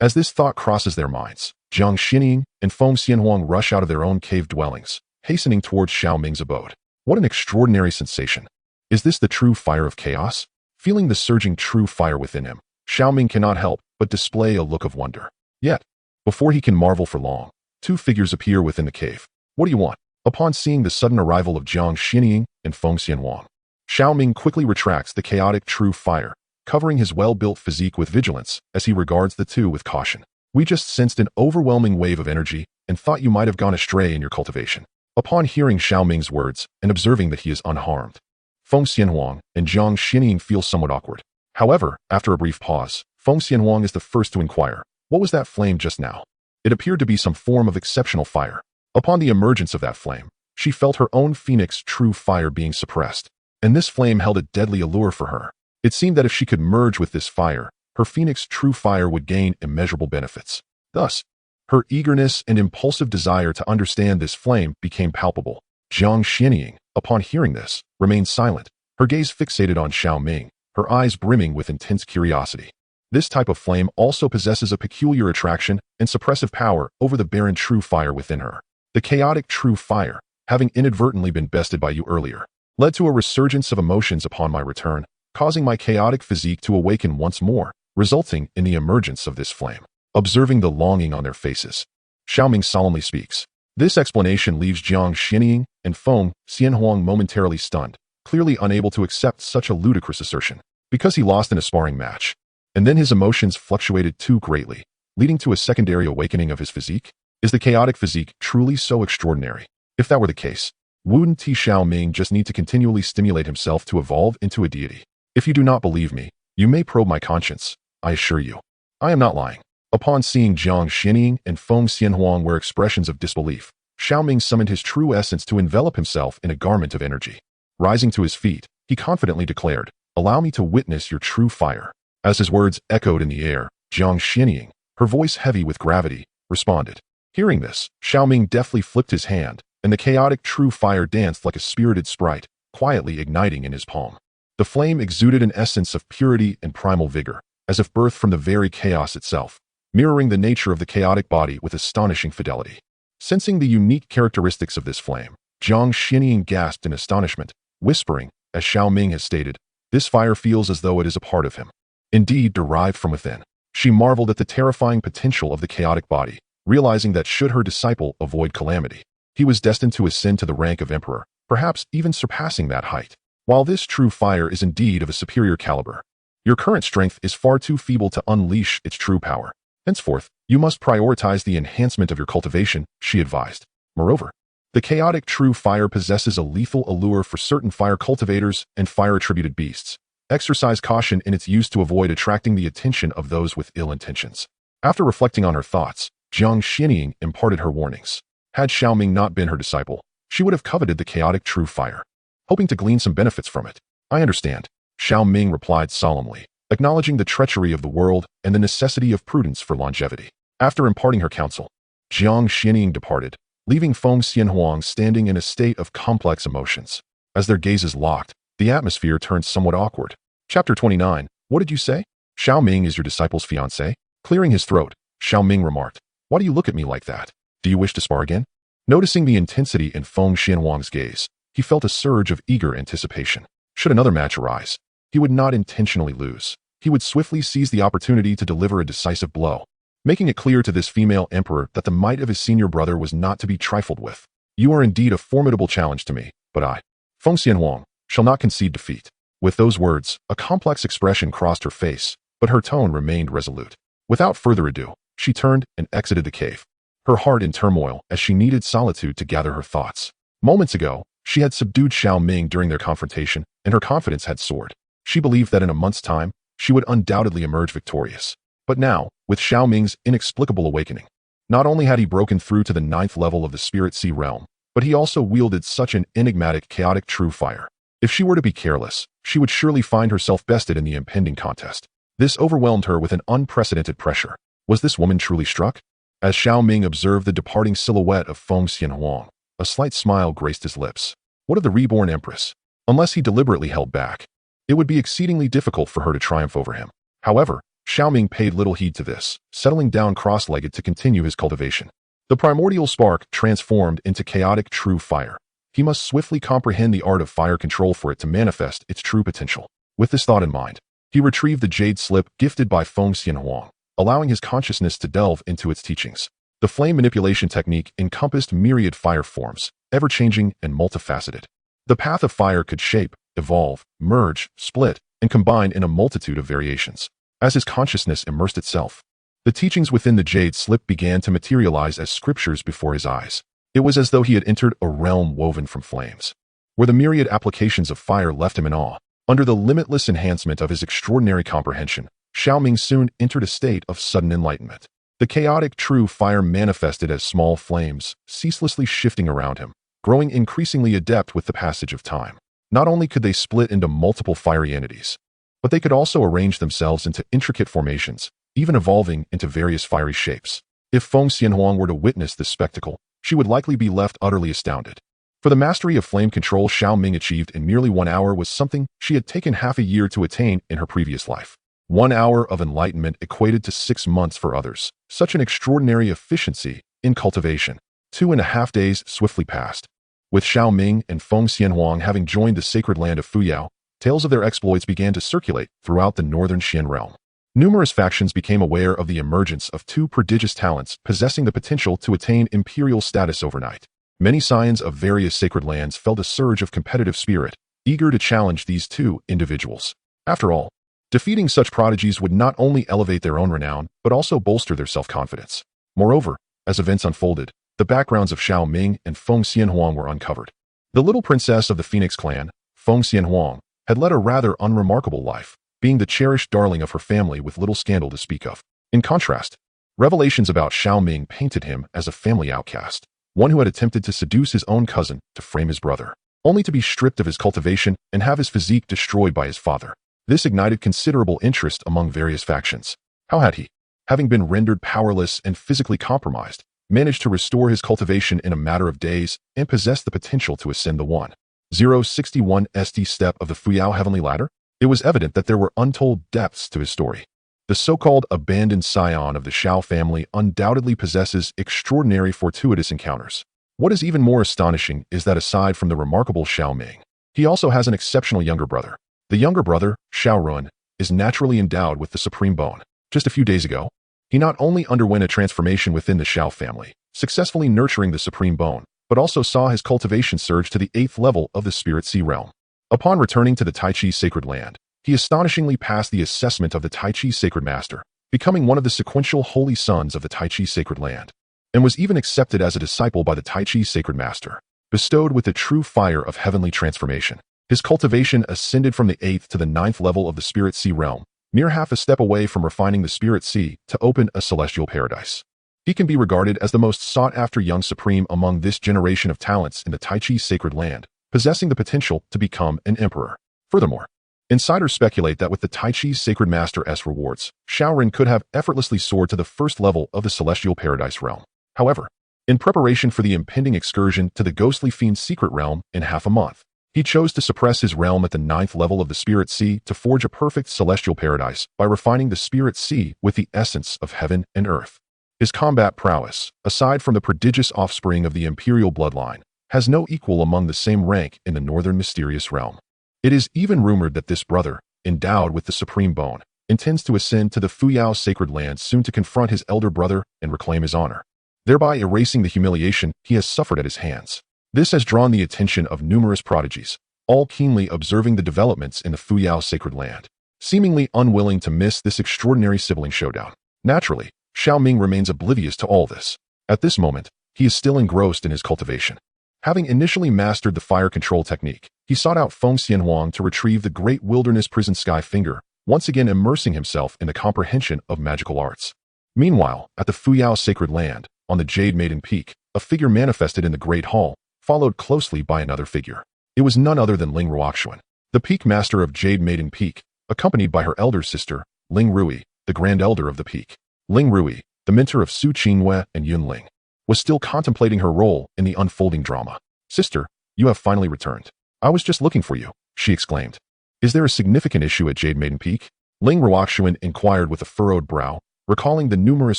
As this thought crosses their minds, Jiang Xianying and Feng Xianhuang rush out of their own cave dwellings, hastening towards Xiao Ming's abode. What an extraordinary sensation. Is this the true fire of chaos? Feeling the surging true fire within him, Xiao Ming cannot help but display a look of wonder. Yet, before he can marvel for long, 2 figures appear within the cave. What do you want? Upon seeing the sudden arrival of Jiang Xianying and Feng Xianhuang, Xiao Ming quickly retracts the chaotic true fire, covering his well-built physique with vigilance as he regards the two with caution. We just sensed an overwhelming wave of energy and thought you might have gone astray in your cultivation. Upon hearing Xiao Ming's words and observing that he is unharmed, Feng Xianhuang and Jiang Xianying feel somewhat awkward. However, after a brief pause, Feng Xianhuang is the first to inquire, what was that flame just now? It appeared to be some form of exceptional fire. Upon the emergence of that flame, she felt her own phoenix true fire being suppressed, and this flame held a deadly allure for her. It seemed that if she could merge with this fire, her phoenix true fire would gain immeasurable benefits. Thus, her eagerness and impulsive desire to understand this flame became palpable. Jiang Xianying, upon hearing this, remained silent, her gaze fixated on Xiao Ming, her eyes brimming with intense curiosity. This type of flame also possesses a peculiar attraction and suppressive power over the barren true fire within her. The chaotic true fire, having inadvertently been bested by you earlier, led to a resurgence of emotions upon my return, causing my chaotic physique to awaken once more, resulting in the emergence of this flame. Observing the longing on their faces, Xiao Ming solemnly speaks. This explanation leaves Jiang Xianying and Feng Xianhuang momentarily stunned, clearly unable to accept such a ludicrous assertion, because he lost in a sparring match. And then his emotions fluctuated too greatly, leading to a secondary awakening of his physique. Is the chaotic physique truly so extraordinary? If that were the case, wouldn't Xiao Ming just need to continually stimulate himself to evolve into a deity? If you do not believe me, you may probe my conscience. I assure you, I am not lying. Upon seeing Jiang Xinying and Feng Xianhuang wear expressions of disbelief, Xiao Ming summoned his true essence to envelop himself in a garment of energy. Rising to his feet, he confidently declared, "Allow me to witness your true fire." As his words echoed in the air, Jiang Xinying, her voice heavy with gravity, responded. Hearing this, Xiao Ming deftly flipped his hand, and the chaotic true fire danced like a spirited sprite, quietly igniting in his palm. The flame exuded an essence of purity and primal vigor, as if birthed from the very chaos itself, mirroring the nature of the chaotic body with astonishing fidelity. Sensing the unique characteristics of this flame, Jiang Xinying gasped in astonishment, whispering, as Xiao Ming has stated, "This fire feels as though it is a part of him. Indeed, derived from within." She marveled at the terrifying potential of the chaotic body, realizing that should her disciple avoid calamity, he was destined to ascend to the rank of emperor, perhaps even surpassing that height. While this true fire is indeed of a superior caliber, your current strength is far too feeble to unleash its true power. Henceforth, you must prioritize the enhancement of your cultivation, she advised. Moreover, the chaotic true fire possesses a lethal allure for certain fire cultivators and fire-attributed beasts. Exercise caution in its use to avoid attracting the attention of those with ill intentions. After reflecting on her thoughts, Jiang Xinying imparted her warnings. Had Xiao Ming not been her disciple, she would have coveted the chaotic true fire, hoping to glean some benefits from it. "I understand," Xiao Ming replied solemnly, acknowledging the treachery of the world and the necessity of prudence for longevity. After imparting her counsel, Jiang Xinying departed, leaving Feng Xianhuang standing in a state of complex emotions. As their gazes locked, the atmosphere turned somewhat awkward. Chapter 29. What did you say? Xiao Ming is your disciple's fiancé? Clearing his throat, Xiao Ming remarked, "Why do you look at me like that? Do you wish to spar again?" Noticing the intensity in Feng Xianhuang's gaze, he felt a surge of eager anticipation. Should another match arise, he would not intentionally lose. He would swiftly seize the opportunity to deliver a decisive blow, making it clear to this female emperor that the might of his senior brother was not to be trifled with. "You are indeed a formidable challenge to me, but I, Feng Xianhuang, shall not concede defeat." With those words, a complex expression crossed her face, but her tone remained resolute. Without further ado, she turned and exited the cave, her heart in turmoil as she needed solitude to gather her thoughts. Moments ago, she had subdued Xiao Ming during their confrontation, and her confidence had soared. She believed that in a month's time, she would undoubtedly emerge victorious. But now, with Xiao Ming's inexplicable awakening, not only had he broken through to the 9th level of the Spirit Sea realm, but he also wielded such an enigmatic, chaotic true fire. If she were to be careless, she would surely find herself bested in the impending contest. This overwhelmed her with an unprecedented pressure. Was this woman truly struck? As Xiao Ming observed the departing silhouette of Feng Xianhuang, a slight smile graced his lips. What of the reborn empress? Unless he deliberately held back, it would be exceedingly difficult for her to triumph over him. However, Xiao Ming paid little heed to this, settling down cross-legged to continue his cultivation. The primordial spark transformed into chaotic true fire. He must swiftly comprehend the art of fire control for it to manifest its true potential. With this thought in mind, he retrieved the jade slip gifted by Feng Xianhuang, allowing his consciousness to delve into its teachings. The flame manipulation technique encompassed myriad fire forms, ever-changing and multifaceted. The path of fire could shape, evolve, merge, split, and combine in a multitude of variations. As his consciousness immersed itself, the teachings within the jade slip began to materialize as scriptures before his eyes. It was as though he had entered a realm woven from flames, where the myriad applications of fire left him in awe. Under the limitless enhancement of his extraordinary comprehension, Xiao Ming soon entered a state of sudden enlightenment. The chaotic true fire manifested as small flames, ceaselessly shifting around him, growing increasingly adept with the passage of time. Not only could they split into multiple fiery entities, but they could also arrange themselves into intricate formations, even evolving into various fiery shapes. If Feng Xianhuang were to witness this spectacle, she would likely be left utterly astounded. For the mastery of flame control Xiao Ming achieved in merely 1 hour was something she had taken half a year to attain in her previous life. 1 hour of enlightenment equated to 6 months for others. Such an extraordinary efficiency in cultivation. 2.5 days swiftly passed. With Xiao Ming and Feng Xianhuang having joined the sacred land of Fuyao, tales of their exploits began to circulate throughout the northern Xian realm. Numerous factions became aware of the emergence of 2 prodigious talents possessing the potential to attain imperial status overnight. Many scions of various sacred lands felt a surge of competitive spirit, eager to challenge these 2 individuals. After all, defeating such prodigies would not only elevate their own renown, but also bolster their self-confidence. Moreover, as events unfolded, the backgrounds of Xiao Ming and Feng Xianhuang were uncovered. The little princess of the Phoenix clan, Feng Xianhuang, had led a rather unremarkable life, being the cherished darling of her family with little scandal to speak of. In contrast, Revelations about Xiao Ming painted him as a family outcast, one who had attempted to seduce his own cousin to frame his brother, only to be stripped of his cultivation and have his physique destroyed by his father. This ignited considerable interest among various factions. How had he, having been rendered powerless and physically compromised, managed to restore his cultivation in a matter of days and possess the potential to ascend the 1,061 st step of the Fuyao Heavenly Ladder? It was evident that there were untold depths to his story. The so-called abandoned scion of the Xiao family undoubtedly possesses extraordinary fortuitous encounters. What is even more astonishing is that aside from the remarkable Xiao Ming, he also has an exceptional younger brother. The younger brother, Xiao Run, is naturally endowed with the supreme bone. Just a few days ago, he not only underwent a transformation within the Xiao family, successfully nurturing the supreme bone, but also saw his cultivation surge to the 8th level of the Spirit Sea realm. Upon returning to the Tai Chi Sacred Land, he astonishingly passed the assessment of the Tai Chi Sacred Master, becoming one of the sequential holy sons of the Tai Chi Sacred Land, and was even accepted as a disciple by the Tai Chi Sacred Master, bestowed with the true fire of heavenly transformation. His cultivation ascended from the 8th to the 9th level of the Spirit Sea realm, mere half a step away from refining the Spirit Sea to open a celestial paradise. He can be regarded as the most sought-after young supreme among this generation of talents in the Tai Chi Sacred Land, possessing the potential to become an emperor. Furthermore, insiders speculate that with the Tai Chi Sacred Master's rewards, Shaorin could have effortlessly soared to the 1st level of the Celestial Paradise realm. However, in preparation for the impending excursion to the Ghostly Fiend's secret realm in half a month, he chose to suppress his realm at the 9th level of the Spirit Sea to forge a perfect celestial paradise by refining the Spirit Sea with the essence of heaven and earth. His combat prowess, aside from the prodigious offspring of the imperial bloodline, has no equal among the same rank in the northern mysterious realm. It is even rumored that this brother, endowed with the supreme bone, intends to ascend to the Fuyao Sacred Land soon to confront his elder brother and reclaim his honor, thereby erasing the humiliation he has suffered at his hands. This has drawn the attention of numerous prodigies, all keenly observing the developments in the Fuyao Sacred Land, seemingly unwilling to miss this extraordinary sibling showdown. Naturally, Xiao Ming remains oblivious to all this. At this moment, he is still engrossed in his cultivation. Having initially mastered the fire control technique, he sought out Feng Xianhuang to retrieve the great wilderness prison sky finger, once again immersing himself in the comprehension of magical arts. Meanwhile, at the Fuyao Sacred Land, on the Jade Maiden Peak, a figure manifested in the Great Hall, followed closely by another figure. It was none other than Ling Ruoxuan, the peak master of Jade Maiden Peak, accompanied by her elder sister, Ling Rui, the grand elder of the peak. Ling Rui, the mentor of Su Qingyue and Yun Ling, was still contemplating her role in the unfolding drama. "Sister, you have finally returned. I was just looking for you," she exclaimed. "Is there a significant issue at Jade Maiden Peak?" Ling Ruoxuan inquired with a furrowed brow, recalling the numerous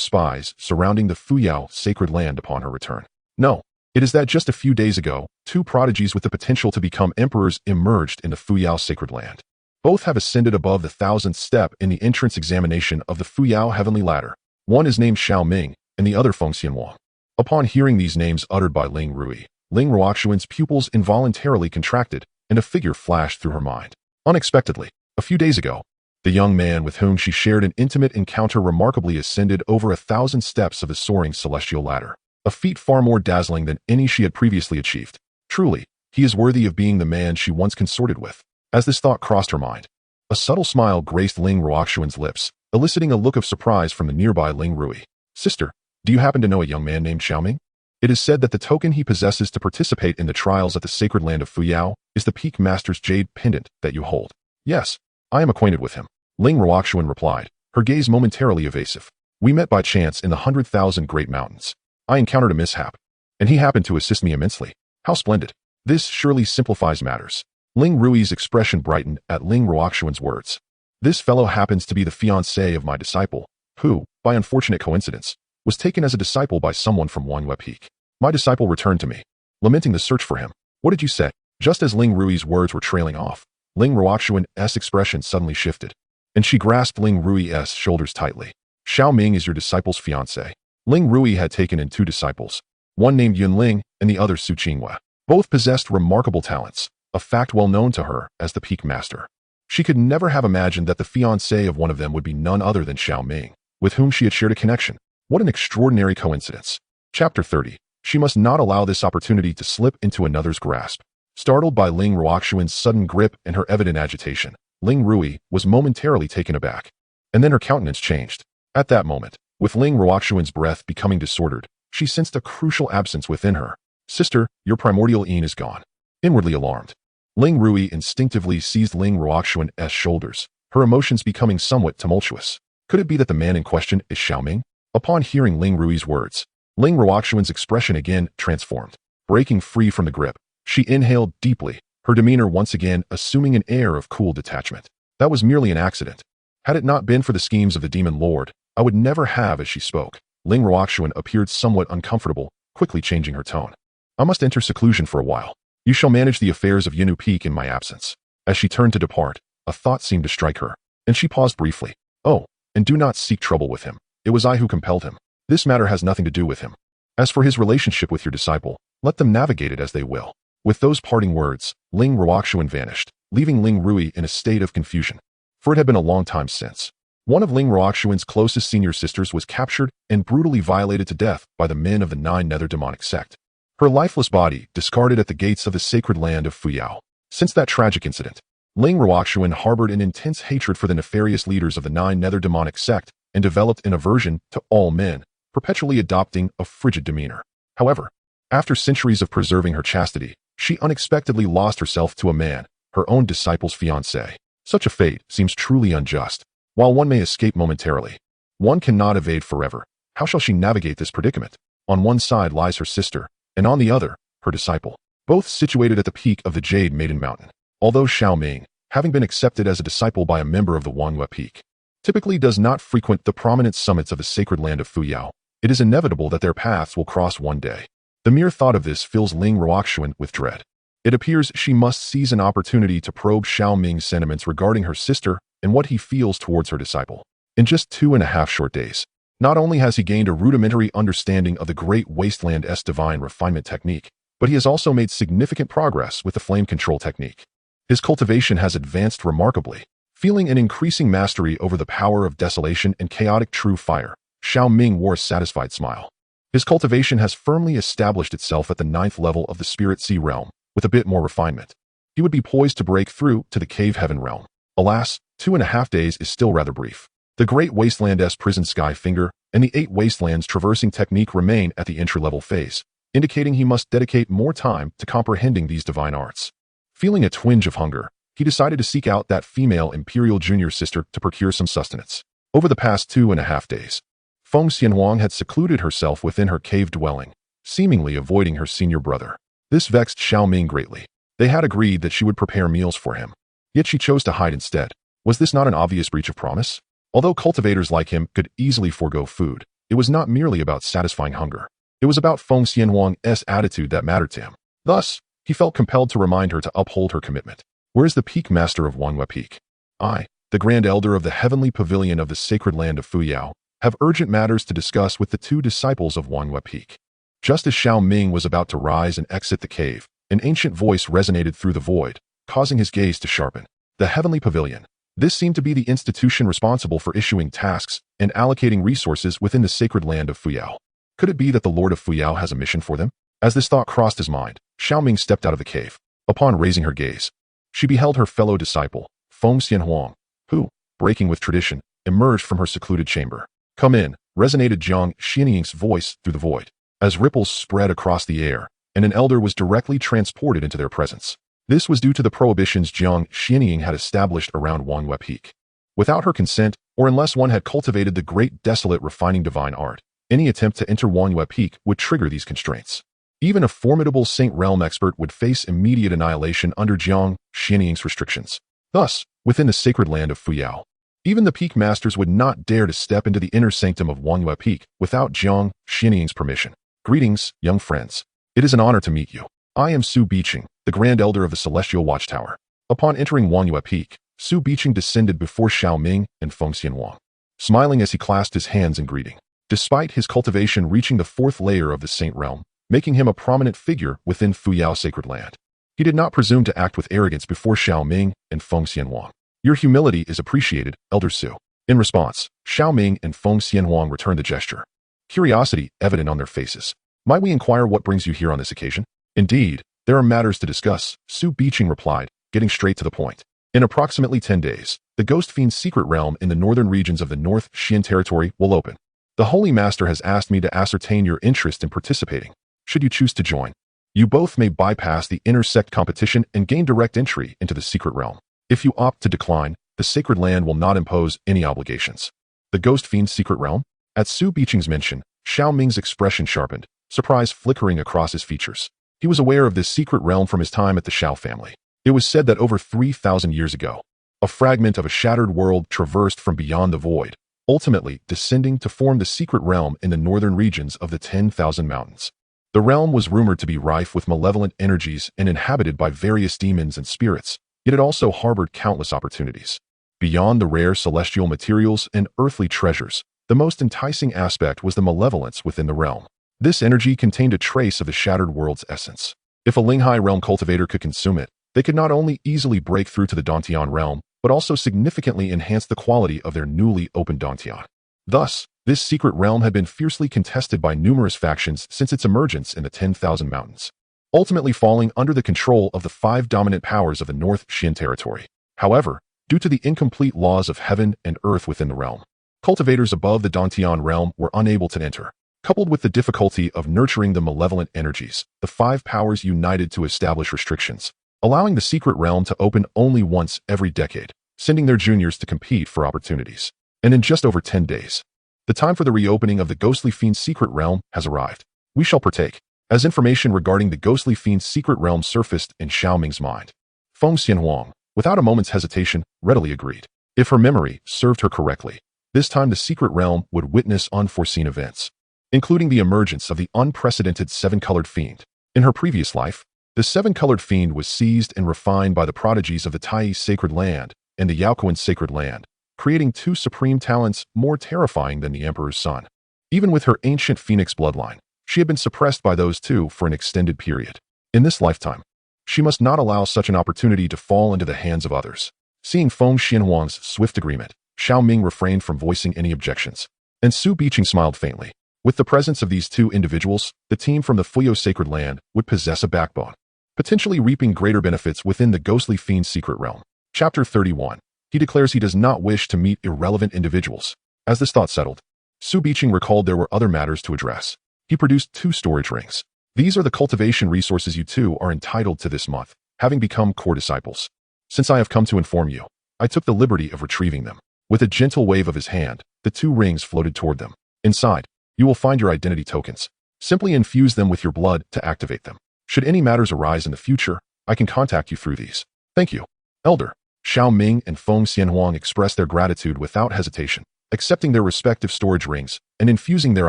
spies surrounding the Fuyao Sacred Land upon her return. "No. It is that just a few days ago, 2 prodigies with the potential to become emperors emerged in the Fuyao Sacred Land. Both have ascended above the 1000th step in the entrance examination of the Fuyao Heavenly Ladder. One is named Xiao Ming, and the other Feng Xianhuang." Upon hearing these names uttered by Ling Rui, Ling Ruoxuan's pupils involuntarily contracted, and a figure flashed through her mind. Unexpectedly, a few days ago, the young man with whom she shared an intimate encounter remarkably ascended over 1000 steps of the soaring celestial ladder, a feat far more dazzling than any she had previously achieved. Truly, he is worthy of being the man she once consorted with. As this thought crossed her mind, a subtle smile graced Ling Ruoxuan's lips, eliciting a look of surprise from the nearby Ling Rui. "Sister, do you happen to know a young man named Xiao Ming? It is said that the token he possesses to participate in the trials at the sacred land of Fuyao is the Peak Master's jade pendant that you hold." "Yes, I am acquainted with him," Ling Ruoxuan replied, her gaze momentarily evasive. "We met by chance in the 100,000 Great Mountains. I encountered a mishap, and he happened to assist me immensely." "How splendid. This surely simplifies matters." Ling Rui's expression brightened at Ling Ruoxuan's words. "This fellow happens to be the fiancé of my disciple, who, by unfortunate coincidence, was taken as a disciple by someone from Wangyue Peak. My disciple returned to me, lamenting the search for him." "What did you say?" Just as Ling Rui's words were trailing off, Ling Ruoxuan's expression suddenly shifted, and she grasped Ling Rui's shoulders tightly. "Xiao Ming is your disciple's fiancé." Ling Rui had taken in 2 disciples, one named Yun Ling and the other Su Qingyue. Both possessed remarkable talents, a fact well known to her as the Peak Master. She could never have imagined that the fiancé of one of them would be none other than Xiao Ming, with whom she had shared a connection. What an extraordinary coincidence. Chapter 30. She must not allow this opportunity to slip into another's grasp. Startled by Ling Ruoxuan's sudden grip and her evident agitation, Ling Rui was momentarily taken aback, and then her countenance changed. At that moment, With Ling Ruoxuan's breath becoming disordered, she sensed a crucial absence within her. Sister, your primordial yin is gone. Inwardly alarmed, Ling Rui instinctively seized Ling Ruoxuan's shoulders, her emotions becoming somewhat tumultuous. Could it be that the man in question is Xiao Ming? Upon hearing Ling Rui's words, Ling Ruoxuan's expression again transformed. Breaking free from the grip, she inhaled deeply, her demeanor once again assuming an air of cool detachment. That was merely an accident. Had it not been for the schemes of the demon lord, I would never have. As she spoke, Ling Ruoxuan appeared somewhat uncomfortable, quickly changing her tone. I must enter seclusion for a while. You shall manage the affairs of Yinu Peak in my absence. As she turned to depart, a thought seemed to strike her, and she paused briefly. Oh, and do not seek trouble with him. It was I who compelled him. This matter has nothing to do with him. As for his relationship with your disciple, let them navigate it as they will. With those parting words, Ling Ruoxuan vanished, leaving Ling Rui in a state of confusion. For it had been a long time since one of Ling Ruoxuan's closest senior sisters was captured and brutally violated to death by the men of the Nine Nether Demonic Sect. Her lifeless body discarded at the gates of the sacred land of Fuyao. Since that tragic incident, Ling Ruoxuan harbored an intense hatred for the nefarious leaders of the Nine Nether Demonic Sect and developed an aversion to all men, perpetually adopting a frigid demeanor. However, after centuries of preserving her chastity, she unexpectedly lost herself to a man, her own disciple's fiancé. Such a fate seems truly unjust. While one may escape momentarily, one cannot evade forever. How shall she navigate this predicament? On one side lies her sister, and on the other, her disciple, both situated at the peak of the Jade Maiden Mountain. Although Xiao Ming, having been accepted as a disciple by a member of the Wanhua Peak, typically does not frequent the prominent summits of the sacred land of Fuyao, it is inevitable that their paths will cross one day. The mere thought of this fills Ling Ruoxuan with dread. It appears she must seize an opportunity to probe Xiao Ming's sentiments regarding her sister and what he feels towards her disciple. In just 2.5 short days, not only has he gained a rudimentary understanding of the Great Wasteland's divine refinement technique, but he has also made significant progress with the flame control technique. His cultivation has advanced remarkably. Feeling an increasing mastery over the power of desolation and chaotic true fire, Xiao Ming wore a satisfied smile. His cultivation has firmly established itself at the 9th level of the Spirit Sea realm. With a bit more refinement, he would be poised to break through to the Cave Heaven realm. Alas, 2.5 days is still rather brief. The Great Wasteland's Prison Sky Finger and the 8 Wastelands traversing technique remain at the entry-level phase, indicating he must dedicate more time to comprehending these divine arts. Feeling a twinge of hunger, he decided to seek out that female Imperial Junior sister to procure some sustenance. Over the past 2.5 days, Feng Xianhuang had secluded herself within her cave dwelling, seemingly avoiding her senior brother. This vexed Xiao Ming greatly. They had agreed that she would prepare meals for him, yet she chose to hide instead. Was this not an obvious breach of promise? Although cultivators like him could easily forego food, it was not merely about satisfying hunger. It was about Feng Xianhuang's attitude that mattered to him. Thus, he felt compelled to remind her to uphold her commitment. Where is the Peak Master of Wanhua Peak? I, the Grand Elder of the Heavenly Pavilion of the Sacred Land of Fuyao, have urgent matters to discuss with the 2 disciples of Wanhua Peak. Just as Xiao Ming was about to rise and exit the cave, an ancient voice resonated through the void, causing his gaze to sharpen. The Heavenly Pavilion. This seemed to be the institution responsible for issuing tasks and allocating resources within the sacred land of Fuyao. Could it be that the Lord of Fuyao has a mission for them? As this thought crossed his mind, Xiao Ming stepped out of the cave. Upon raising her gaze, she beheld her fellow disciple, Feng Xianhuang, who, breaking with tradition, emerged from her secluded chamber. Come in, resonated Jiang Xianying's voice through the void. As ripples spread across the air, and an elder was directly transported into their presence. This was due to the prohibitions Jiang Xianying had established around Wanhua Peak. Without her consent, or unless one had cultivated the great desolate refining divine art, any attempt to enter Wanhua Peak would trigger these constraints. Even a formidable Saint Realm expert would face immediate annihilation under Jiang Xianying's restrictions. Thus, within the sacred land of Fuyao, even the Peak Masters would not dare to step into the inner sanctum of Wanhua Peak without Jiang Xianying's permission. Greetings, young friends. It is an honor to meet you. I am Su Biqing, the Grand Elder of the Celestial Watchtower. Upon entering Wanhua Peak, Su Biqing descended before Xiao Ming and Feng Xianhuang, smiling as he clasped his hands in greeting. Despite his cultivation reaching the 4th layer of the Saint Realm, making him a prominent figure within Fuyao Sacred Land, he did not presume to act with arrogance before Xiao Ming and Feng Xianhuang. Your humility is appreciated, Elder Su. In response, Xiao Ming and Feng Xianhuang returned the gesture, curiosity evident on their faces. Might we inquire what brings you here on this occasion? Indeed, there are matters to discuss, Su Biqing replied, getting straight to the point. In approximately 10 days, the Ghost Fiend's secret realm in the northern regions of the North Xian territory will open. The Holy Master has asked me to ascertain your interest in participating. Should you choose to join, you both may bypass the intersect competition and gain direct entry into the secret realm. If you opt to decline, the sacred land will not impose any obligations. The Ghost Fiend's secret realm? At Su Biqing's mention, Xiao Ming's expression sharpened, surprise flickering across his features. He was aware of this secret realm from his time at the Xiao family. It was said that over 3,000 years ago, a fragment of a shattered world traversed from beyond the void, ultimately descending to form the secret realm in the northern regions of the 10,000 mountains. The realm was rumored to be rife with malevolent energies and inhabited by various demons and spirits, yet it also harbored countless opportunities. Beyond the rare celestial materials and earthly treasures, the most enticing aspect was the malevolence within the realm. This energy contained a trace of the shattered world's essence. If a Linghai realm cultivator could consume it, they could not only easily break through to the Dantian realm, but also significantly enhance the quality of their newly opened Dantian. Thus, this secret realm had been fiercely contested by numerous factions since its emergence in the 10,000 mountains, ultimately falling under the control of the 5 dominant powers of the North Xin territory. However, due to the incomplete laws of heaven and earth within the realm, cultivators above the Dantian realm were unable to enter. Coupled with the difficulty of nurturing the malevolent energies, the 5 powers united to establish restrictions, allowing the secret realm to open only once every decade, sending their juniors to compete for opportunities. And in just over 10 days, the time for the reopening of the Ghostly Fiend's secret realm has arrived. We shall partake. As information regarding the Ghostly Fiend's secret realm surfaced in Xiao Ming's mind, Feng Xianhuang, without a moment's hesitation, readily agreed. If her memory served her correctly, this time the secret realm would witness unforeseen events, including the emergence of the unprecedented 7-colored fiend. In her previous life, the 7-colored fiend was seized and refined by the prodigies of the Tai sacred land and the Yaoquan sacred land, creating 2 supreme talents more terrifying than the Emperor's son. Even with her ancient phoenix bloodline, she had been suppressed by those 2 for an extended period. In this lifetime, she must not allow such an opportunity to fall into the hands of others. Seeing Feng Xianhuang's swift agreement, Xiao Ming refrained from voicing any objections, and Su Biqing smiled faintly. With the presence of these 2 individuals, the team from the Fuyo sacred land would possess a backbone, potentially reaping greater benefits within the Ghostly Fiend's secret realm. Chapter 31. He declares he does not wish to meet irrelevant individuals. As this thought settled, Su Biqing recalled there were other matters to address. He produced 2 storage rings. These are the cultivation resources you 2 are entitled to this month, having become core disciples. Since I have come to inform you, I took the liberty of retrieving them. With a gentle wave of his hand, the 2 rings floated toward them. Inside, you will find your identity tokens. Simply infuse them with your blood to activate them. Should any matters arise in the future, I can contact you through these. Thank you, Elder. Xiao Ming and Feng Xianhuang expressed their gratitude without hesitation, accepting their respective storage rings and infusing their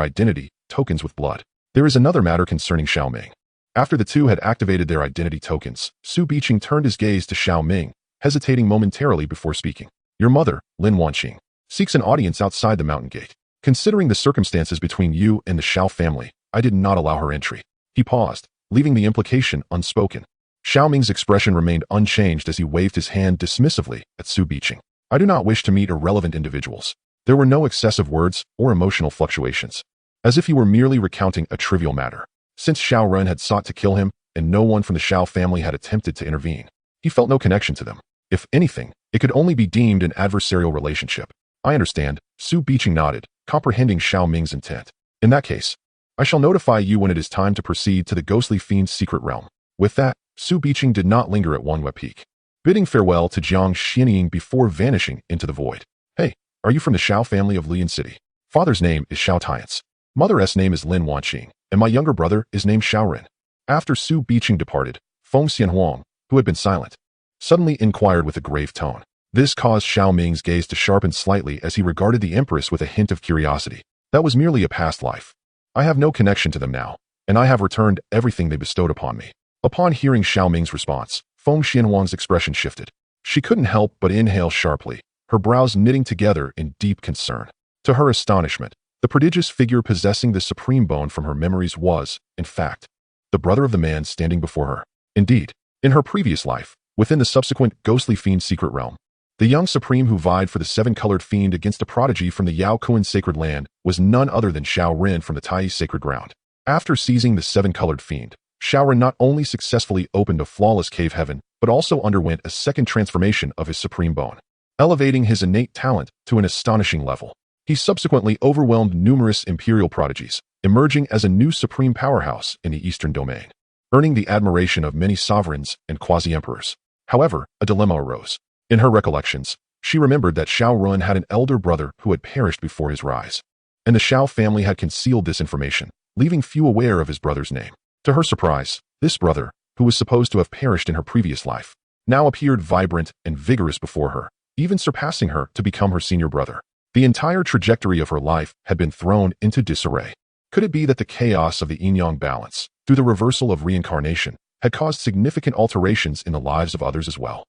identity tokens with blood. There is another matter concerning Xiao Ming. After the 2 had activated their identity tokens, Su Biqing turned his gaze to Xiao Ming, hesitating momentarily before speaking. Your mother, Lin Wanqing, seeks an audience outside the mountain gate. Considering the circumstances between you and the Xiao family, I did not allow her entry. He paused, leaving the implication unspoken. Xiao Ming's expression remained unchanged as he waved his hand dismissively at Su Biqing. I do not wish to meet irrelevant individuals. There were no excessive words or emotional fluctuations, as if he were merely recounting a trivial matter. Since Xiao Ren had sought to kill him, and no one from the Xiao family had attempted to intervene, he felt no connection to them. If anything, it could only be deemed an adversarial relationship. I understand, Su Biqing nodded, comprehending Xiao Ming's intent. In that case, I shall notify you when it is time to proceed to the Ghostly Fiend's secret realm. With that, Su Biqing did not linger at Wanhua Peak, bidding farewell to Jiang Xianying before vanishing into the void. Hey, are you from the Xiao family of Lian City? Father's name is Xiao Tiance. Mother's name is Lin Wanqing, and my younger brother is named Xiao Ren. After Su Biqing departed, Feng Xianhuang, who had been silent, suddenly inquired with a grave tone. This caused Xiao Ming's gaze to sharpen slightly as he regarded the Empress with a hint of curiosity. That was merely a past life. I have no connection to them now, and I have returned everything they bestowed upon me. Upon hearing Xiao Ming's response, Feng Xianhuang's expression shifted. She couldn't help but inhale sharply, her brows knitting together in deep concern. To her astonishment, the prodigious figure possessing the supreme bone from her memories was, in fact, the brother of the man standing before her. Indeed, in her previous life, within the subsequent Ghostly Fiend's secret realm, the young supreme who vied for the 7-colored fiend against a prodigy from the Yaoquan sacred land was none other than Xiao Ren from the Tai sacred ground. After seizing the 7-colored fiend, Xiao Ren not only successfully opened a flawless cave heaven, but also underwent a second transformation of his supreme bone, elevating his innate talent to an astonishing level. He subsequently overwhelmed numerous imperial prodigies, emerging as a new supreme powerhouse in the Eastern domain, earning the admiration of many sovereigns and quasi-emperors. However, a dilemma arose. In her recollections, she remembered that Xiao Run had an elder brother who had perished before his rise, and the Xiao family had concealed this information, leaving few aware of his brother's name. To her surprise, this brother, who was supposed to have perished in her previous life, now appeared vibrant and vigorous before her, even surpassing her to become her senior brother. The entire trajectory of her life had been thrown into disarray. Could it be that the chaos of the yin-yang balance, through the reversal of reincarnation, had caused significant alterations in the lives of others as well?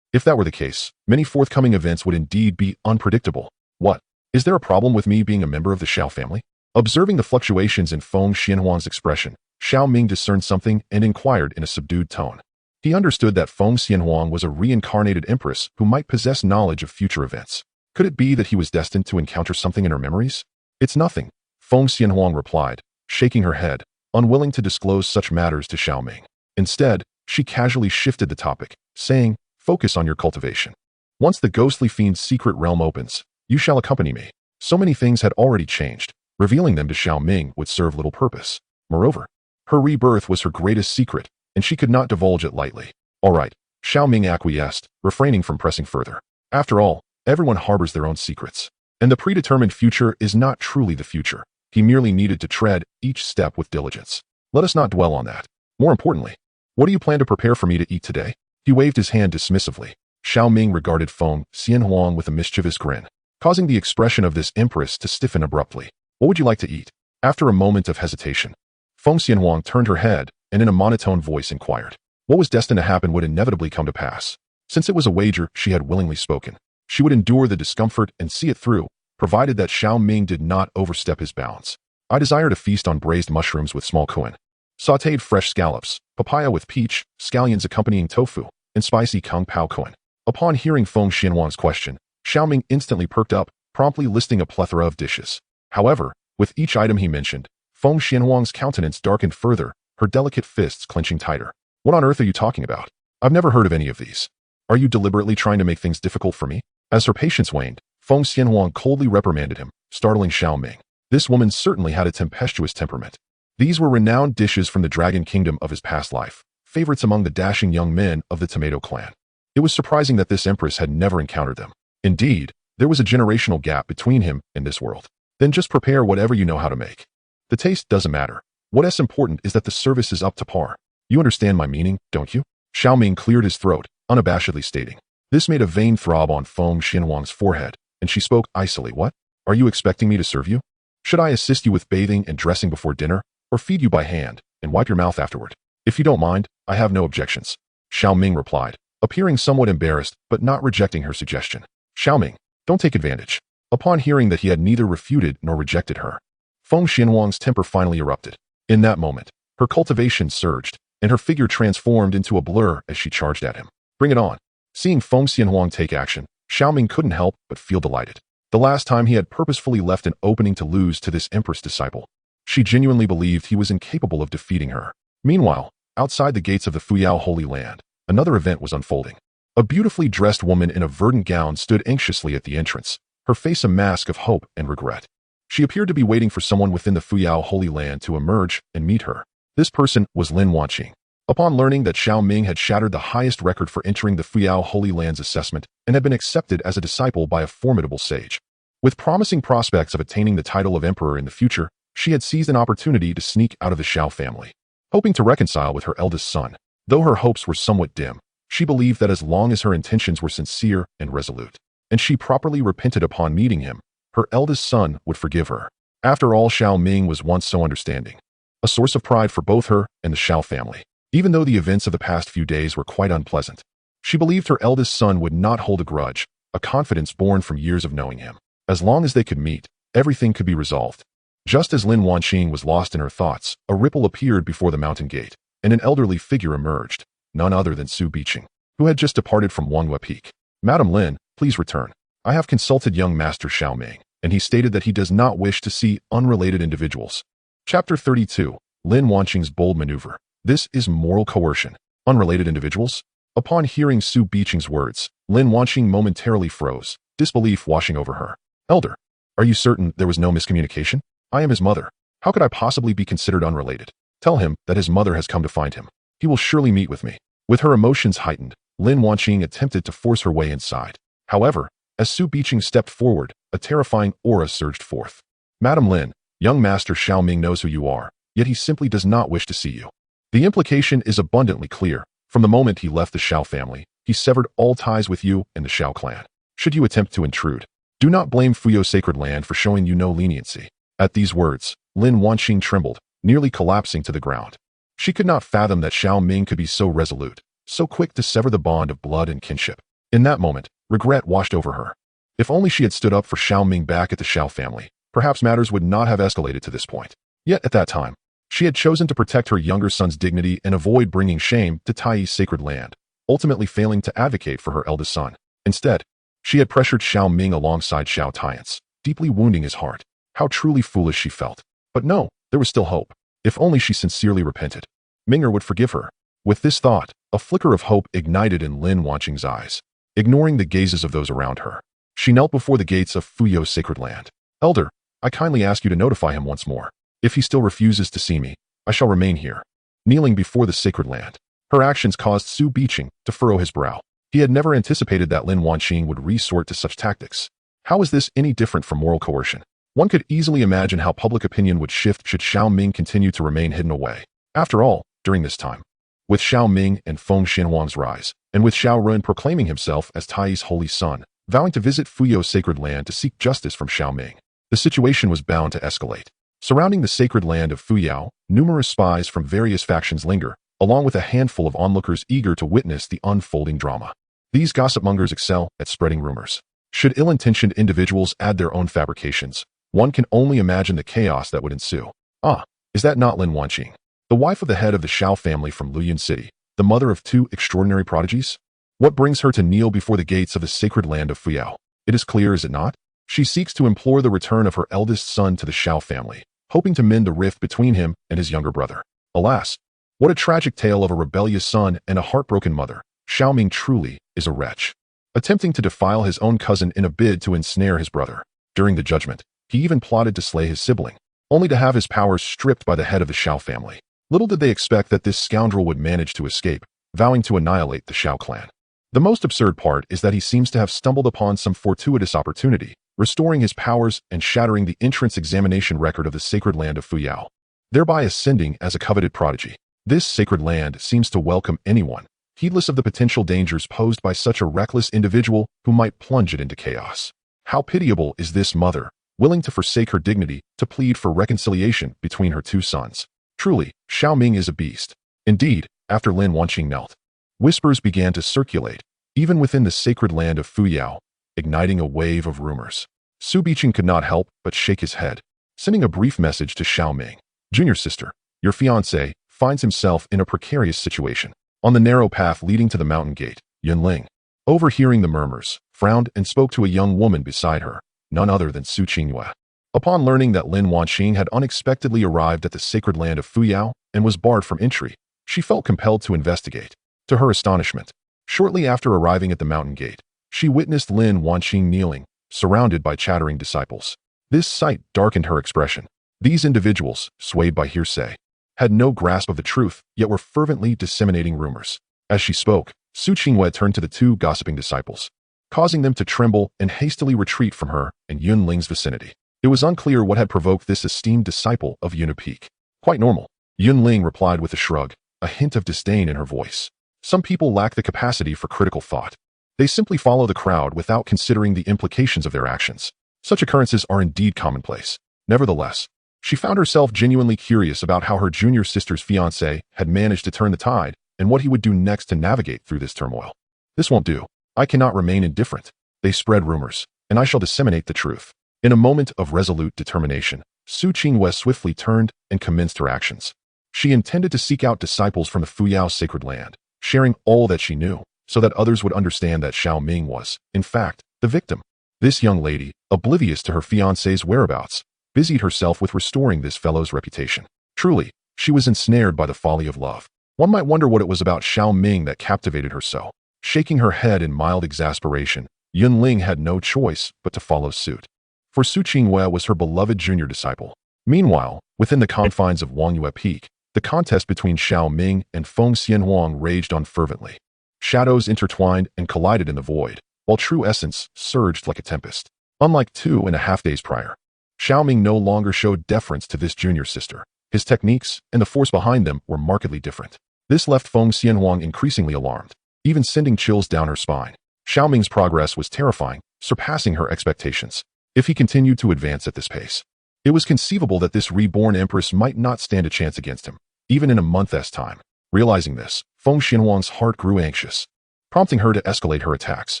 If that were the case, many forthcoming events would indeed be unpredictable. What? Is there a problem with me being a member of the Xiao family? Observing the fluctuations in Feng Xianhuang's expression, Xiao Ming discerned something and inquired in a subdued tone. He understood that Feng Xianhuang was a reincarnated empress who might possess knowledge of future events. Could it be that he was destined to encounter something in her memories? It's nothing, Feng Xianhuang replied, shaking her head, unwilling to disclose such matters to Xiao Ming. Instead, she casually shifted the topic, saying, "Focus on your cultivation. Once the ghostly fiend's secret realm opens, you shall accompany me." So many things had already changed. Revealing them to Xiao Ming would serve little purpose. Moreover, her rebirth was her greatest secret, and she could not divulge it lightly. All right, Xiao Ming acquiesced, refraining from pressing further. After all, everyone harbors their own secrets, and the predetermined future is not truly the future. He merely needed to tread each step with diligence. Let us not dwell on that. More importantly, what do you plan to prepare for me to eat today? He waved his hand dismissively. Xiao Ming regarded Feng Xianhuang with a mischievous grin, causing the expression of this empress to stiffen abruptly. What would you like to eat? After a moment of hesitation, Feng Xianhuang turned her head and in a monotone voice inquired. What was destined to happen would inevitably come to pass. Since it was a wager she had willingly spoken, she would endure the discomfort and see it through, provided that Xiao Ming did not overstep his bounds. I desire to feast on braised mushrooms with small cumin, sautéed fresh scallops, papaya with peach, scallions accompanying tofu, and spicy kung pao cumin. Upon hearing Feng Xianhuang's question, Xiao Ming instantly perked up, promptly listing a plethora of dishes. However, with each item he mentioned, Feng Xianhuang's countenance darkened further, her delicate fists clenching tighter. What on earth are you talking about? I've never heard of any of these. Are you deliberately trying to make things difficult for me? As her patience waned, Feng Xianhuang coldly reprimanded him, startling Xiao Ming. This woman certainly had a tempestuous temperament. These were renowned dishes from the Dragon Kingdom of his past life, favorites among the dashing young men of the Tomato clan. It was surprising that this empress had never encountered them. Indeed, there was a generational gap between him and this world. Then just prepare whatever you know how to make. The taste doesn't matter. What's important is that the service is up to par. You understand my meaning, don't you? Xiao Ming cleared his throat, unabashedly stating. This made a vein throb on Feng Xianhuang's forehead, and she spoke icily. What? Are you expecting me to serve you? Should I assist you with bathing and dressing before dinner, or feed you by hand, and wipe your mouth afterward? If you don't mind, I have no objections. Xiao Ming replied, appearing somewhat embarrassed, but not rejecting her suggestion. Xiao Ming, don't take advantage. Upon hearing that he had neither refuted nor rejected her, Feng Xianhuang's temper finally erupted. In that moment, her cultivation surged, and her figure transformed into a blur as she charged at him. Bring it on. Seeing Feng Xianhuang take action, Xiao Ming couldn't help but feel delighted. The last time he had purposefully left an opening to lose to this empress disciple, she genuinely believed he was incapable of defeating her. Meanwhile, outside the gates of the Fuyao Holy Land, another event was unfolding. A beautifully dressed woman in a verdant gown stood anxiously at the entrance, her face a mask of hope and regret. She appeared to be waiting for someone within the Fuyao Holy Land to emerge and meet her. This person was Lin Wanqing. Upon learning that Xiao Ming had shattered the highest record for entering the Fuyao Holy Land's assessment and had been accepted as a disciple by a formidable sage, with promising prospects of attaining the title of emperor in the future, she had seized an opportunity to sneak out of the Xiao family, hoping to reconcile with her eldest son. Though her hopes were somewhat dim, she believed that as long as her intentions were sincere and resolute, and she properly repented upon meeting him, her eldest son would forgive her. After all, Xiao Ming was once so understanding, a source of pride for both her and the Xiao family. Even though the events of the past few days were quite unpleasant, she believed her eldest son would not hold a grudge, a confidence born from years of knowing him. As long as they could meet, everything could be resolved. Just as Lin Wanqing was lost in her thoughts, a ripple appeared before the mountain gate, and an elderly figure emerged, none other than Su Biqing, who had just departed from Wanghua Peak. Madam Lin, please return. I have consulted young Master Xiao Ming, and he stated that he does not wish to see unrelated individuals. Chapter 32, Lin Wanqing's Bold Maneuver. This is moral coercion. Unrelated individuals? Upon hearing Su Biqing's words, Lin Wanqing momentarily froze, disbelief washing over her. Elder, Are you certain there was no miscommunication? I am his mother. How could I possibly be considered unrelated? Tell him that his mother has come to find him. He will surely meet with me. With her emotions heightened, Lin Wanqing attempted to force her way inside. However, as Su Biqing stepped forward, a terrifying aura surged forth. Madam Lin, young Master Xiao Ming knows who you are, yet he simply does not wish to see you. The implication is abundantly clear. From the moment he left the Xiao family, he severed all ties with you and the Xiao clan. Should you attempt to intrude, do not blame Fuyou Sacred Land for showing you no leniency. At these words, Lin Wanqing trembled, nearly collapsing to the ground. She could not fathom that Xiao Ming could be so resolute, so quick to sever the bond of blood and kinship. In that moment, regret washed over her. If only she had stood up for Xiao Ming back at the Xiao family, perhaps matters would not have escalated to this point. Yet at that time, she had chosen to protect her younger son's dignity and avoid bringing shame to Taiyi's sacred land, ultimately failing to advocate for her eldest son. Instead, she had pressured Xiao Ming alongside Xiao Tian's, deeply wounding his heart. How truly foolish she felt. But no, there was still hope. If only she sincerely repented, Ming'er would forgive her. With this thought, a flicker of hope ignited in Lin Wanqing's eyes. Ignoring the gazes of those around her, she knelt before the gates of Fuyou's sacred land. Elder, I kindly ask you to notify him once more. If he still refuses to see me, I shall remain here. Kneeling before the sacred land, her actions caused Su Biqing to furrow his brow. He had never anticipated that Lin Wanqing would resort to such tactics. How is this any different from moral coercion? One could easily imagine how public opinion would shift should Xiao Ming continue to remain hidden away. After all, during this time, with Xiao Ming and Feng Xinhuang's rise, and with Xiao Run proclaiming himself as Taiyi's holy son, vowing to visit Fuyou's sacred land to seek justice from Xiao Ming, the situation was bound to escalate. Surrounding the sacred land of Fuyou, numerous spies from various factions linger, along with a handful of onlookers eager to witness the unfolding drama. These gossipmongers excel at spreading rumors. Should ill-intentioned individuals add their own fabrications, one can only imagine the chaos that would ensue. Ah, is that not Lin Wanqing, the wife of the head of the Xiao family from Luoyun City, the mother of two extraordinary prodigies? What brings her to kneel before the gates of the sacred land of Fuyou? It is clear, is it not? She seeks to implore the return of her eldest son to the Xiao family, hoping to mend the rift between him and his younger brother. Alas, what a tragic tale of a rebellious son and a heartbroken mother. Xiao Ming truly is a wretch, attempting to defile his own cousin in a bid to ensnare his brother. During the judgment, he even plotted to slay his sibling, only to have his powers stripped by the head of the Xiao family. Little did they expect that this scoundrel would manage to escape, vowing to annihilate the Xiao clan. The most absurd part is that he seems to have stumbled upon some fortuitous opportunity, restoring his powers and shattering the entrance examination record of the sacred land of Fuyou, thereby ascending as a coveted prodigy. This sacred land seems to welcome anyone, heedless of the potential dangers posed by such a reckless individual who might plunge it into chaos. How pitiable is this mother, willing to forsake her dignity to plead for reconciliation between her two sons. Truly, Xiao Ming is a beast. Indeed, after Lin Wanqing knelt, whispers began to circulate, even within the sacred land of Fuyou, igniting a wave of rumors. Su Biqing could not help but shake his head, sending a brief message to Xiao Ming. Junior sister, your fiancé finds himself in a precarious situation. On the narrow path leading to the mountain gate, Yunling, overhearing the murmurs, frowned and spoke to a young woman beside her, none other than Su Qingyue. Upon learning that Lin Wanqing had unexpectedly arrived at the sacred land of Fuyou and was barred from entry, she felt compelled to investigate. To her astonishment, shortly after arriving at the mountain gate, she witnessed Lin Wanqing kneeling, surrounded by chattering disciples. This sight darkened her expression. These individuals, swayed by hearsay, had no grasp of the truth, yet were fervently disseminating rumors. As she spoke, Su Qingyue turned to the two gossiping disciples, causing them to tremble and hastily retreat from her and Yunling's vicinity. It was unclear what had provoked this esteemed disciple of Yuna Peak. Quite normal, Yunling replied with a shrug, a hint of disdain in her voice. Some people lack the capacity for critical thought. They simply follow the crowd without considering the implications of their actions. Such occurrences are indeed commonplace. Nevertheless, she found herself genuinely curious about how her junior sister's fiancé had managed to turn the tide and what he would do next to navigate through this turmoil. This won't do. I cannot remain indifferent. They spread rumors, and I shall disseminate the truth. In a moment of resolute determination, Su Qingyue swiftly turned and commenced her actions. She intended to seek out disciples from the Fuyou sacred land, sharing all that she knew, so that others would understand that Xiao Ming was, in fact, the victim. This young lady, oblivious to her fiancé's whereabouts, busied herself with restoring this fellow's reputation. Truly, she was ensnared by the folly of love. One might wonder what it was about Xiao Ming that captivated her so. Shaking her head in mild exasperation, Yunling had no choice but to follow suit. for Su Qinghue was her beloved junior disciple. Meanwhile, within the confines of Wangyue Peak, the contest between Xiao Ming and Feng Xianhuang raged on fervently. Shadows intertwined and collided in the void, while true essence surged like a tempest. Unlike 2.5 days prior, Xiao Ming no longer showed deference to this junior sister. His techniques and the force behind them were markedly different. This left Feng Xianhuang increasingly alarmed, even sending chills down her spine. Xiao Ming's progress was terrifying, surpassing her expectations. If he continued to advance at this pace, it was conceivable that this reborn empress might not stand a chance against him, even in a month's time. Realizing this, Feng Xianhuang's heart grew anxious, prompting her to escalate her attacks.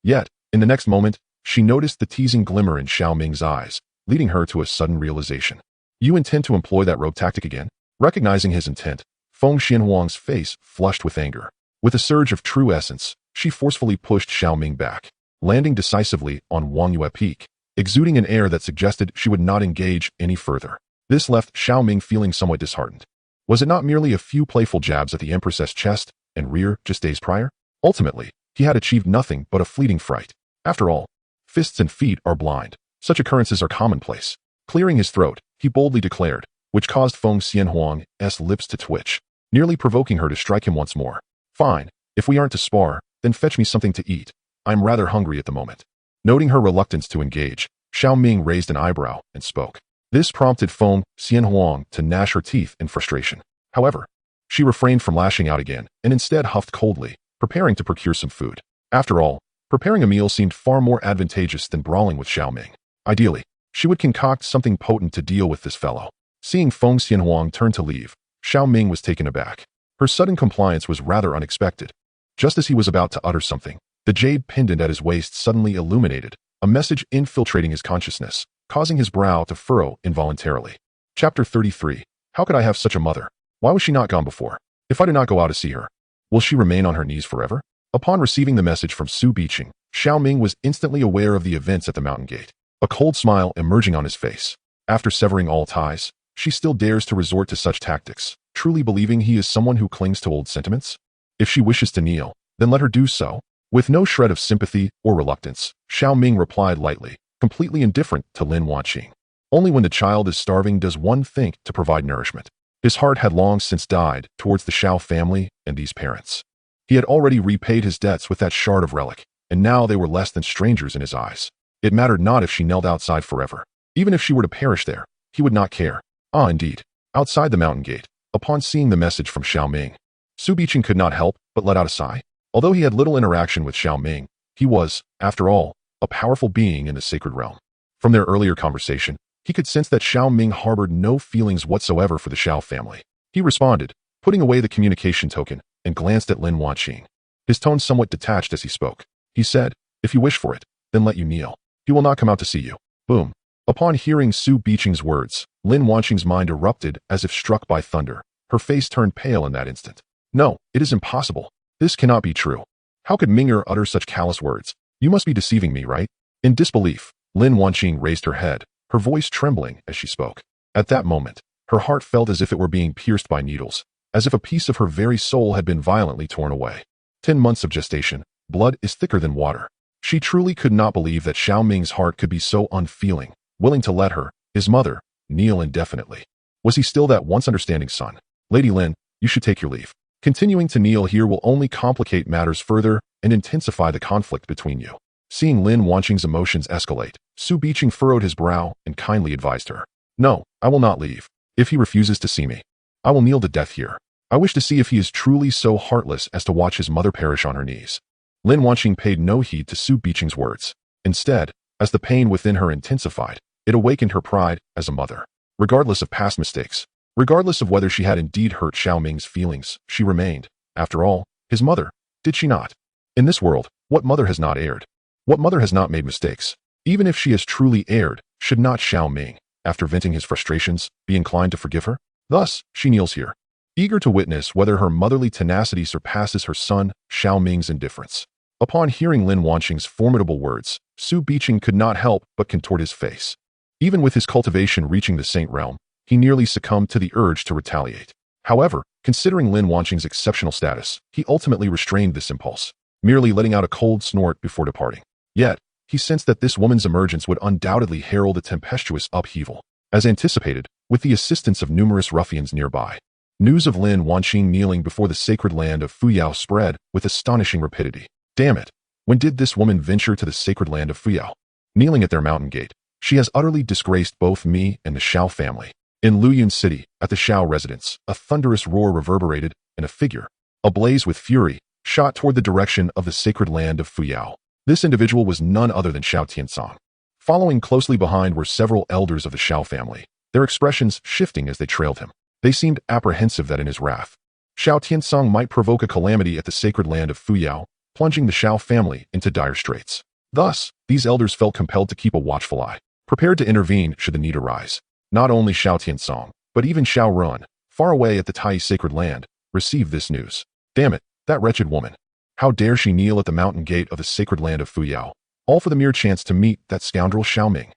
Yet, in the next moment, she noticed the teasing glimmer in Xiao Ming's eyes, leading her to a sudden realization. You intend to employ that rogue tactic again? Recognizing his intent, Feng Xianhuang's face flushed with anger. With a surge of true essence, she forcefully pushed Xiao Ming back, landing decisively on Wangyue Peak, exuding an air that suggested she would not engage any further. This left Xiao Ming feeling somewhat disheartened. Was it not merely a few playful jabs at the Empress's chest and rear just days prior? Ultimately, he had achieved nothing but a fleeting fright. After all, fists and feet are blind. Such occurrences are commonplace. Clearing his throat, he boldly declared, which caused Feng Xianhuang's lips to twitch, nearly provoking her to strike him once more. Fine, if we aren't to spar, then fetch me something to eat. I'm rather hungry at the moment. Noting her reluctance to engage, Xiao Ming raised an eyebrow and spoke. This prompted Feng Xianhuang to gnash her teeth in frustration. However, she refrained from lashing out again and instead huffed coldly, preparing to procure some food. After all, preparing a meal seemed far more advantageous than brawling with Xiao Ming. Ideally, she would concoct something potent to deal with this fellow. Seeing Feng Xianhuang turn to leave, Xiao Ming was taken aback. Her sudden compliance was rather unexpected. Just as he was about to utter something, the jade pendant at his waist suddenly illuminated, a message infiltrating his consciousness, causing his brow to furrow involuntarily. Chapter 33. How could I have such a mother? Why was she not gone before? If I do not go out to see her, will she remain on her knees forever? Upon receiving the message from Su Biqing, Xiao Ming was instantly aware of the events at the mountain gate, a cold smile emerging on his face. After severing all ties, she still dares to resort to such tactics, truly believing he is someone who clings to old sentiments? If she wishes to kneel, then let her do so. With no shred of sympathy or reluctance, Xiao Ming replied lightly, completely indifferent to Lin Wanqing. Only when the child is starving does one think to provide nourishment. His heart had long since died towards the Xiao family and these parents. He had already repaid his debts with that shard of relic, and now they were less than strangers in his eyes. It mattered not if she knelt outside forever. Even if she were to perish there, he would not care. Ah, indeed. Outside the mountain gate, upon seeing the message from Xiao Ming, Su Biqing could not help but let out a sigh. Although he had little interaction with Xiao Ming, he was, after all, a powerful being in the sacred realm. From their earlier conversation, he could sense that Xiao Ming harbored no feelings whatsoever for the Xiao family. He responded, putting away the communication token, and glanced at Lin Wanqing. His tone somewhat detached as he spoke. He said, if you wish for it, then let you kneel. He will not come out to see you. Boom. Upon hearing Su Biqing's words, Lin Wanqing's mind erupted as if struck by thunder. Her face turned pale in that instant. No, it is impossible. This cannot be true. How could Ming'er utter such callous words? You must be deceiving me, right? In disbelief, Lin Wanqing raised her head, her voice trembling as she spoke. At that moment, her heart felt as if it were being pierced by needles, as if a piece of her very soul had been violently torn away. 10 months of gestation, blood is thicker than water. She truly could not believe that Xiao Ming's heart could be so unfeeling, willing to let her, his mother, kneel indefinitely. Was he still that once understanding son? Lady Lin, you should take your leave. Continuing to kneel here will only complicate matters further and intensify the conflict between you. Seeing Lin Wanqing's emotions escalate, Su Biqing furrowed his brow and kindly advised her. No, I will not leave. If he refuses to see me, I will kneel to death here. I wish to see if he is truly so heartless as to watch his mother perish on her knees. Lin Wanqing paid no heed to Su Biqing's words. Instead, as the pain within her intensified, it awakened her pride as a mother. Regardless of past mistakes, regardless of whether she had indeed hurt Xiao Ming's feelings, she remained, after all, his mother, did she not? In this world, what mother has not erred? What mother has not made mistakes? Even if she has truly erred, should not Xiao Ming, after venting his frustrations, be inclined to forgive her? Thus, she kneels here, eager to witness whether her motherly tenacity surpasses her son, Xiao Ming's indifference. Upon hearing Lin Wanqing's formidable words, Su Biqing could not help but contort his face. Even with his cultivation reaching the saint realm, he nearly succumbed to the urge to retaliate. However, considering Lin Wanqing's exceptional status, he ultimately restrained this impulse, merely letting out a cold snort before departing. Yet, He sensed that this woman's emergence would undoubtedly herald a tempestuous upheaval, as anticipated, with the assistance of numerous ruffians nearby. News of Lin Wanqing kneeling before the sacred land of Fuyao spread with astonishing rapidity. Damn it! When did this woman venture to the sacred land of Fuyao? Kneeling at their mountain gate, she has utterly disgraced both me and the Xiao family. In Luyun City, at the Xiao residence, a thunderous roar reverberated, and a figure, ablaze with fury, shot toward the direction of the sacred land of Fuyao. This individual was none other than Xiao Tiansong. Following closely behind were several elders of the Xiao family, their expressions shifting as they trailed him. They seemed apprehensive that in his wrath, Xiao Tiansong might provoke a calamity at the sacred land of Fuyao, plunging the Xiao family into dire straits. Thus, these elders felt compelled to keep a watchful eye, prepared to intervene should the need arise. Not only Xiao Tiansong, but even Xiao Run, far away at the Tai sacred land, received this news. Damn it, that wretched woman. How dare she kneel at the mountain gate of the sacred land of Fuyao, all for the mere chance to meet that scoundrel Xiao Ming.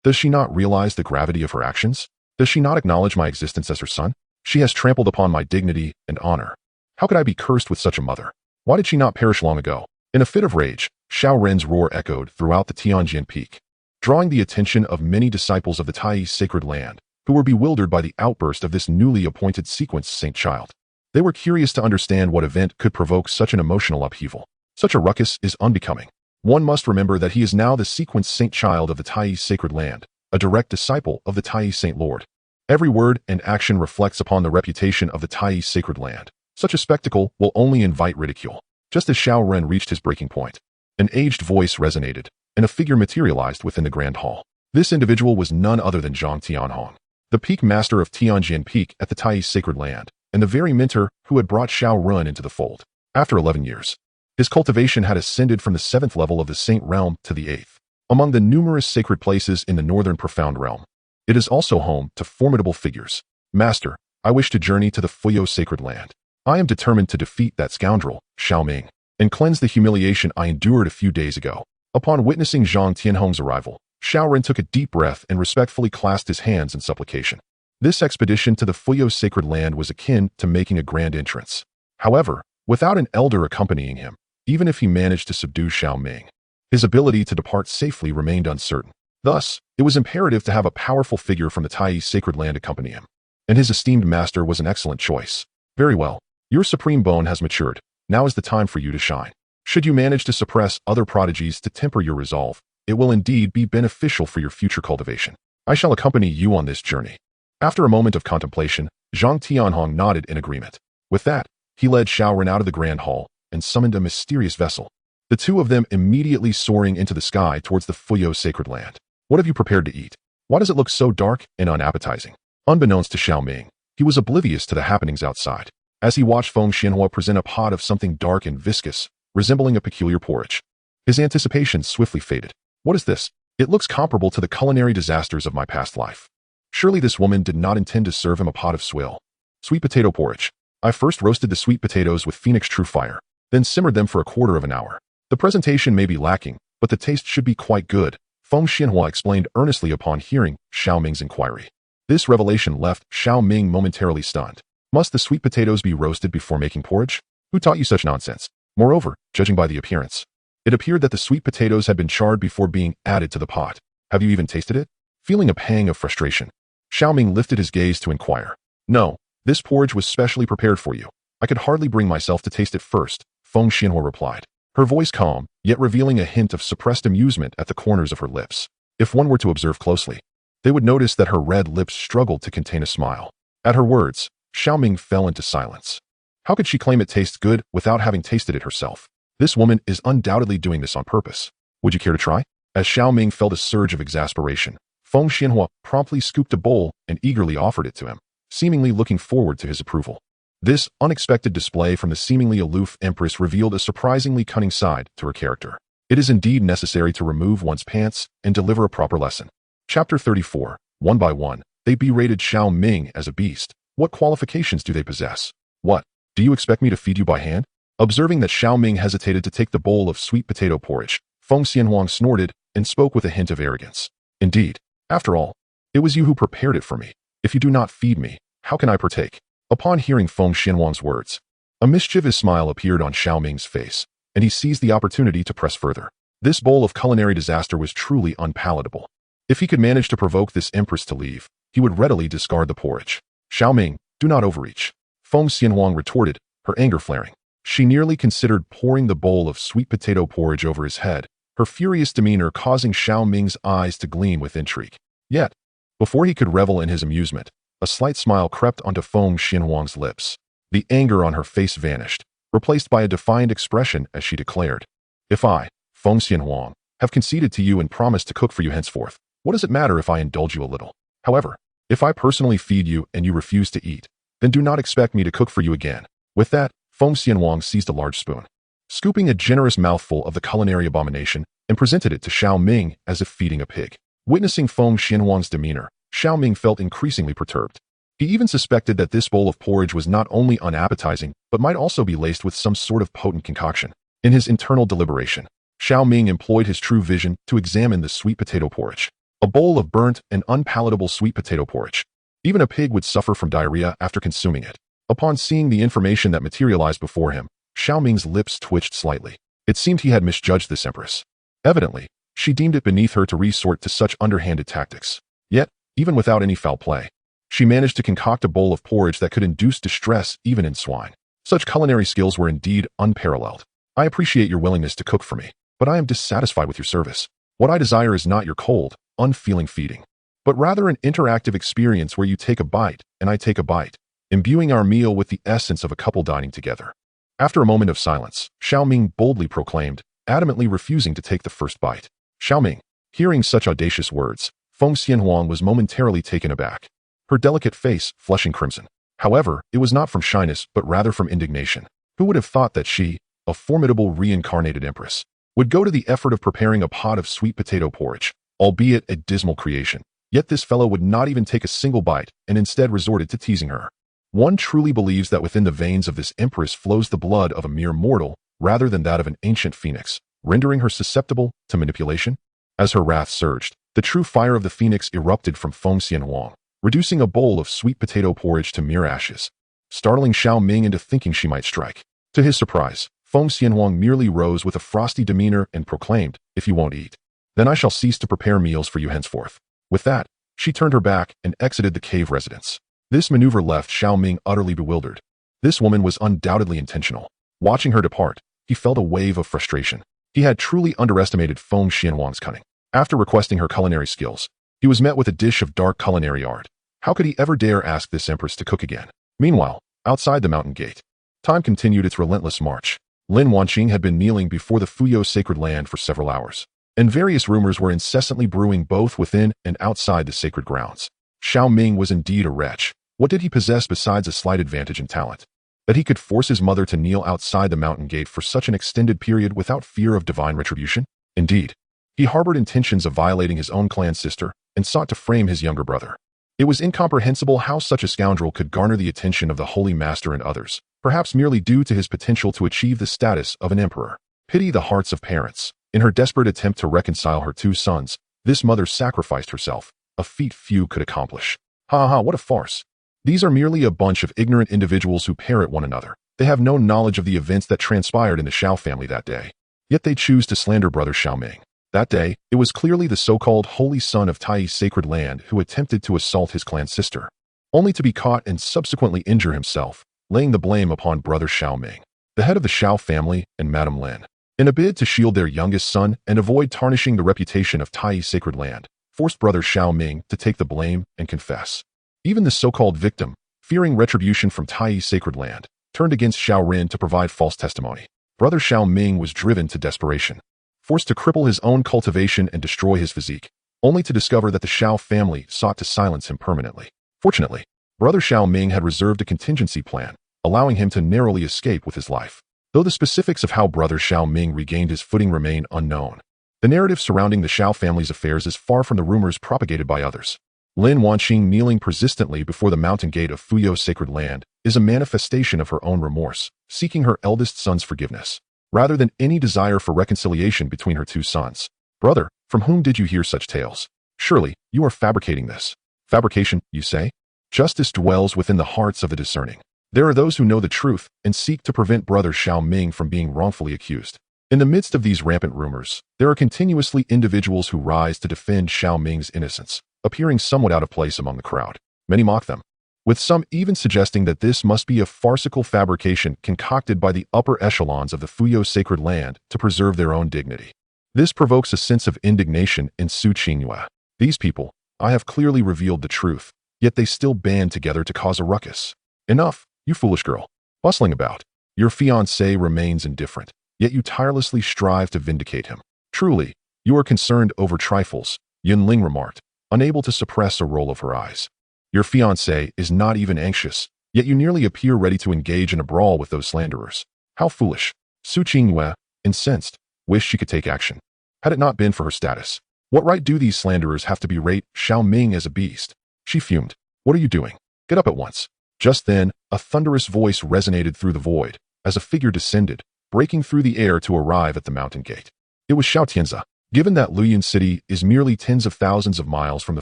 Does she not realize the gravity of her actions? Does she not acknowledge my existence as her son? She has trampled upon my dignity and honor. How could I be cursed with such a mother? Why did she not perish long ago? In a fit of rage, Xiao Ren's roar echoed throughout the Tianjin Peak, drawing the attention of many disciples of the Tai sacred land, who were bewildered by the outburst of this newly appointed sequence saint child. They were curious to understand what event could provoke such an emotional upheaval. Such a ruckus is unbecoming. One must remember that he is now the sequence saint child of the Tai sacred land, a direct disciple of the Tai saint lord. Every word and action reflects upon the reputation of the Tai sacred land. Such a spectacle will only invite ridicule. Just as Xiao Ren reached his breaking point, an aged voice resonated, and a figure materialized within the grand hall. This individual was none other than Zhang Tianhong, the peak master of Tianjin Peak at the Tai sacred land, and the very mentor who had brought Xiao Run into the fold. After 11 years, his cultivation had ascended from the 7th level of the Saint Realm to the 8th. Among the numerous sacred places in the northern profound realm, it is also home to formidable figures. Master, I wish to journey to the Fuyao sacred land. I am determined to defeat that scoundrel, Xiao Ming, and cleanse the humiliation I endured a few days ago. Upon witnessing Zhang Tianhong's arrival, Xiao Ren took a deep breath and respectfully clasped his hands in supplication. This expedition to the Fuyao sacred land was akin to making a grand entrance. However, without an elder accompanying him, even if he managed to subdue Xiao Ming, his ability to depart safely remained uncertain. Thus, it was imperative to have a powerful figure from the Tai sacred land accompany him, and his esteemed master was an excellent choice. Very well. Your supreme bone has matured. Now is the time for you to shine. Should you manage to suppress other prodigies to temper your resolve, it will indeed be beneficial for your future cultivation. I shall accompany you on this journey. After a moment of contemplation, Zhang Tianhong nodded in agreement. With that, he led Xiao Ren out of the grand hall and summoned a mysterious vessel. The two of them immediately soaring into the sky towards the Fuyao sacred land. What have you prepared to eat? Why does it look so dark and unappetizing? Unbeknownst to Xiao Ming, he was oblivious to the happenings outside, as he watched Feng Xianhua present a pot of something dark and viscous, resembling a peculiar porridge. His anticipation swiftly faded. What is this? It looks comparable to the culinary disasters of my past life. Surely this woman did not intend to serve him a pot of sweet potato porridge. I first roasted the sweet potatoes with Phoenix True Fire, then simmered them for a quarter of an hour. The presentation may be lacking, but the taste should be quite good, Feng Xianhua explained earnestly upon hearing Xiao Ming's inquiry. This revelation left Xiao Ming momentarily stunned. Must the sweet potatoes be roasted before making porridge? Who taught you such nonsense? Moreover, judging by the appearance, it appeared that the sweet potatoes had been charred before being added to the pot. Have you even tasted it? Feeling a pang of frustration, Xiao Ming lifted his gaze to inquire. No, this porridge was specially prepared for you. I could hardly bring myself to taste it first, Feng Xianhua replied, her voice calm, yet revealing a hint of suppressed amusement at the corners of her lips. If one were to observe closely, they would notice that her red lips struggled to contain a smile. At her words, Xiao Ming fell into silence. How could she claim it tastes good without having tasted it herself? This woman is undoubtedly doing this on purpose. Would you care to try? As Xiao Ming felt a surge of exasperation, Feng Xianhua promptly scooped a bowl and eagerly offered it to him, seemingly looking forward to his approval. This unexpected display from the seemingly aloof empress revealed a surprisingly cunning side to her character. It is indeed necessary to remove one's pants and deliver a proper lesson. Chapter 34. One by one, they berated Xiao Ming as a beast. What qualifications do they possess? What? Do you expect me to feed you by hand? Observing that Xiao Ming hesitated to take the bowl of sweet potato porridge, Feng Xianhuang snorted and spoke with a hint of arrogance. Indeed, after all, it was you who prepared it for me. If you do not feed me, how can I partake? Upon hearing Feng Xianhuang's words, a mischievous smile appeared on Xiao Ming's face, and he seized the opportunity to press further. This bowl of culinary disaster was truly unpalatable. If he could manage to provoke this empress to leave, he would readily discard the porridge. Xiao Ming, do not overreach. Feng Xianhuang retorted, her anger flaring. She nearly considered pouring the bowl of sweet potato porridge over his head, her furious demeanor causing Xiao Ming's eyes to gleam with intrigue. Yet, before he could revel in his amusement, a slight smile crept onto Feng Xianhuang's lips. The anger on her face vanished, replaced by a defiant expression as she declared, "If I, Feng Xianhuang, have conceded to you and promised to cook for you henceforth, what does it matter if I indulge you a little? However, if I personally feed you and you refuse to eat, then do not expect me to cook for you again." With that, Feng Xianhuang seized a large spoon, scooping a generous mouthful of the culinary abomination, and presented it to Xiao Ming as if feeding a pig. Witnessing Feng Xianhuang's demeanor, Xiao Ming felt increasingly perturbed. He even suspected that this bowl of porridge was not only unappetizing, but might also be laced with some sort of potent concoction. In his internal deliberation, Xiao Ming employed his true vision to examine the sweet potato porridge. A bowl of burnt and unpalatable sweet potato porridge. Even a pig would suffer from diarrhea after consuming it. Upon seeing the information that materialized before him, Xiao Ming's lips twitched slightly. It seemed he had misjudged this empress. Evidently, she deemed it beneath her to resort to such underhanded tactics. Yet, even without any foul play, she managed to concoct a bowl of porridge that could induce distress even in swine. Such culinary skills were indeed unparalleled. I appreciate your willingness to cook for me, but I am dissatisfied with your service. What I desire is not your cold, unfeeling feeding, but rather an interactive experience where you take a bite and I take a bite, imbuing our meal with the essence of a couple dining together. After a moment of silence, Xiao Ming boldly proclaimed, adamantly refusing to take the first bite. Xiao Ming, hearing such audacious words, Feng Xianhuang was momentarily taken aback, her delicate face flushing crimson. However, it was not from shyness but rather from indignation. Who would have thought that she, a formidable reincarnated empress, would go to the effort of preparing a pot of sweet potato porridge, albeit a dismal creation? Yet this fellow would not even take a single bite and instead resorted to teasing her. One truly believes that within the veins of this empress flows the blood of a mere mortal rather than that of an ancient phoenix, rendering her susceptible to manipulation. As her wrath surged, the true fire of the phoenix erupted from Feng Xianhuang, reducing a bowl of sweet potato porridge to mere ashes, startling Xiao Ming into thinking she might strike. To his surprise, Feng Xianhuang merely rose with a frosty demeanor and proclaimed, "If you won't eat, then I shall cease to prepare meals for you henceforth." With that, she turned her back and exited the cave residence. This maneuver left Xiao Ming utterly bewildered. This woman was undoubtedly intentional. Watching her depart, he felt a wave of frustration. He had truly underestimated Feng Xianhuang's cunning. After requesting her culinary skills, he was met with a dish of dark culinary art. How could he ever dare ask this empress to cook again? Meanwhile, outside the mountain gate, time continued its relentless march. Lin Wanqing had been kneeling before the Fuyo sacred land for several hours, and various rumors were incessantly brewing both within and outside the sacred grounds. Xiao Ming was indeed a wretch. What did he possess besides a slight advantage in talent? That he could force his mother to kneel outside the mountain gate for such an extended period without fear of divine retribution? Indeed, he harbored intentions of violating his own clan sister and sought to frame his younger brother. It was incomprehensible how such a scoundrel could garner the attention of the Holy Master and others, perhaps merely due to his potential to achieve the status of an emperor. Pity the hearts of parents. In her desperate attempt to reconcile her two sons, this mother sacrificed herself, a feat few could accomplish. What a farce. These are merely a bunch of ignorant individuals who parrot one another. They have no knowledge of the events that transpired in the Xiao family that day. Yet they choose to slander brother Xiao Ming. That day, it was clearly the so-called holy son of Tai's sacred land who attempted to assault his clan sister, only to be caught and subsequently injure himself, laying the blame upon brother Xiao Ming, the head of the Xiao family, and Madame Lin. In a bid to shield their youngest son and avoid tarnishing the reputation of Tai's sacred land, forced brother Xiao Ming to take the blame and confess. Even the so-called victim, fearing retribution from Tai's sacred land, turned against Xiao Rin to provide false testimony. Brother Xiao Ming was driven to desperation, forced to cripple his own cultivation and destroy his physique, only to discover that the Xiao family sought to silence him permanently. Fortunately, brother Xiao Ming had reserved a contingency plan, allowing him to narrowly escape with his life. Though the specifics of how brother Xiao Ming regained his footing remain unknown, the narrative surrounding the Xiao family's affairs is far from the rumors propagated by others. Lin Wanqing kneeling persistently before the mountain gate of Fuyo's sacred land is a manifestation of her own remorse, seeking her eldest son's forgiveness, rather than any desire for reconciliation between her two sons. Brother, from whom did you hear such tales? Surely, you are fabricating this. Fabrication, you say? Justice dwells within the hearts of the discerning. There are those who know the truth and seek to prevent brother Xiao Ming from being wrongfully accused. In the midst of these rampant rumors, there are continuously individuals who rise to defend Xiao Ming's innocence, appearing somewhat out of place among the crowd. Many mock them, with some even suggesting that this must be a farcical fabrication concocted by the upper echelons of the Fuyo sacred land to preserve their own dignity. This provokes a sense of indignation in Su Qingyue. These people, I have clearly revealed the truth, yet they still band together to cause a ruckus. Enough, you foolish girl. Bustling about. Your fiancé remains indifferent, yet you tirelessly strive to vindicate him. Truly, you are concerned over trifles, Yunling remarked, unable to suppress a roll of her eyes. Your fiancé is not even anxious, yet you nearly appear ready to engage in a brawl with those slanderers. How foolish. Su Qingyue, incensed, wished she could take action. Had it not been for her status, what right do these slanderers have to berate Xiao Ming as a beast? She fumed. What are you doing? Get up at once. Just then, a thunderous voice resonated through the void, as a figure descended, breaking through the air to arrive at the mountain gate. It was Xiao Tianzi. Given that Luoyuan City is merely tens of thousands of miles from the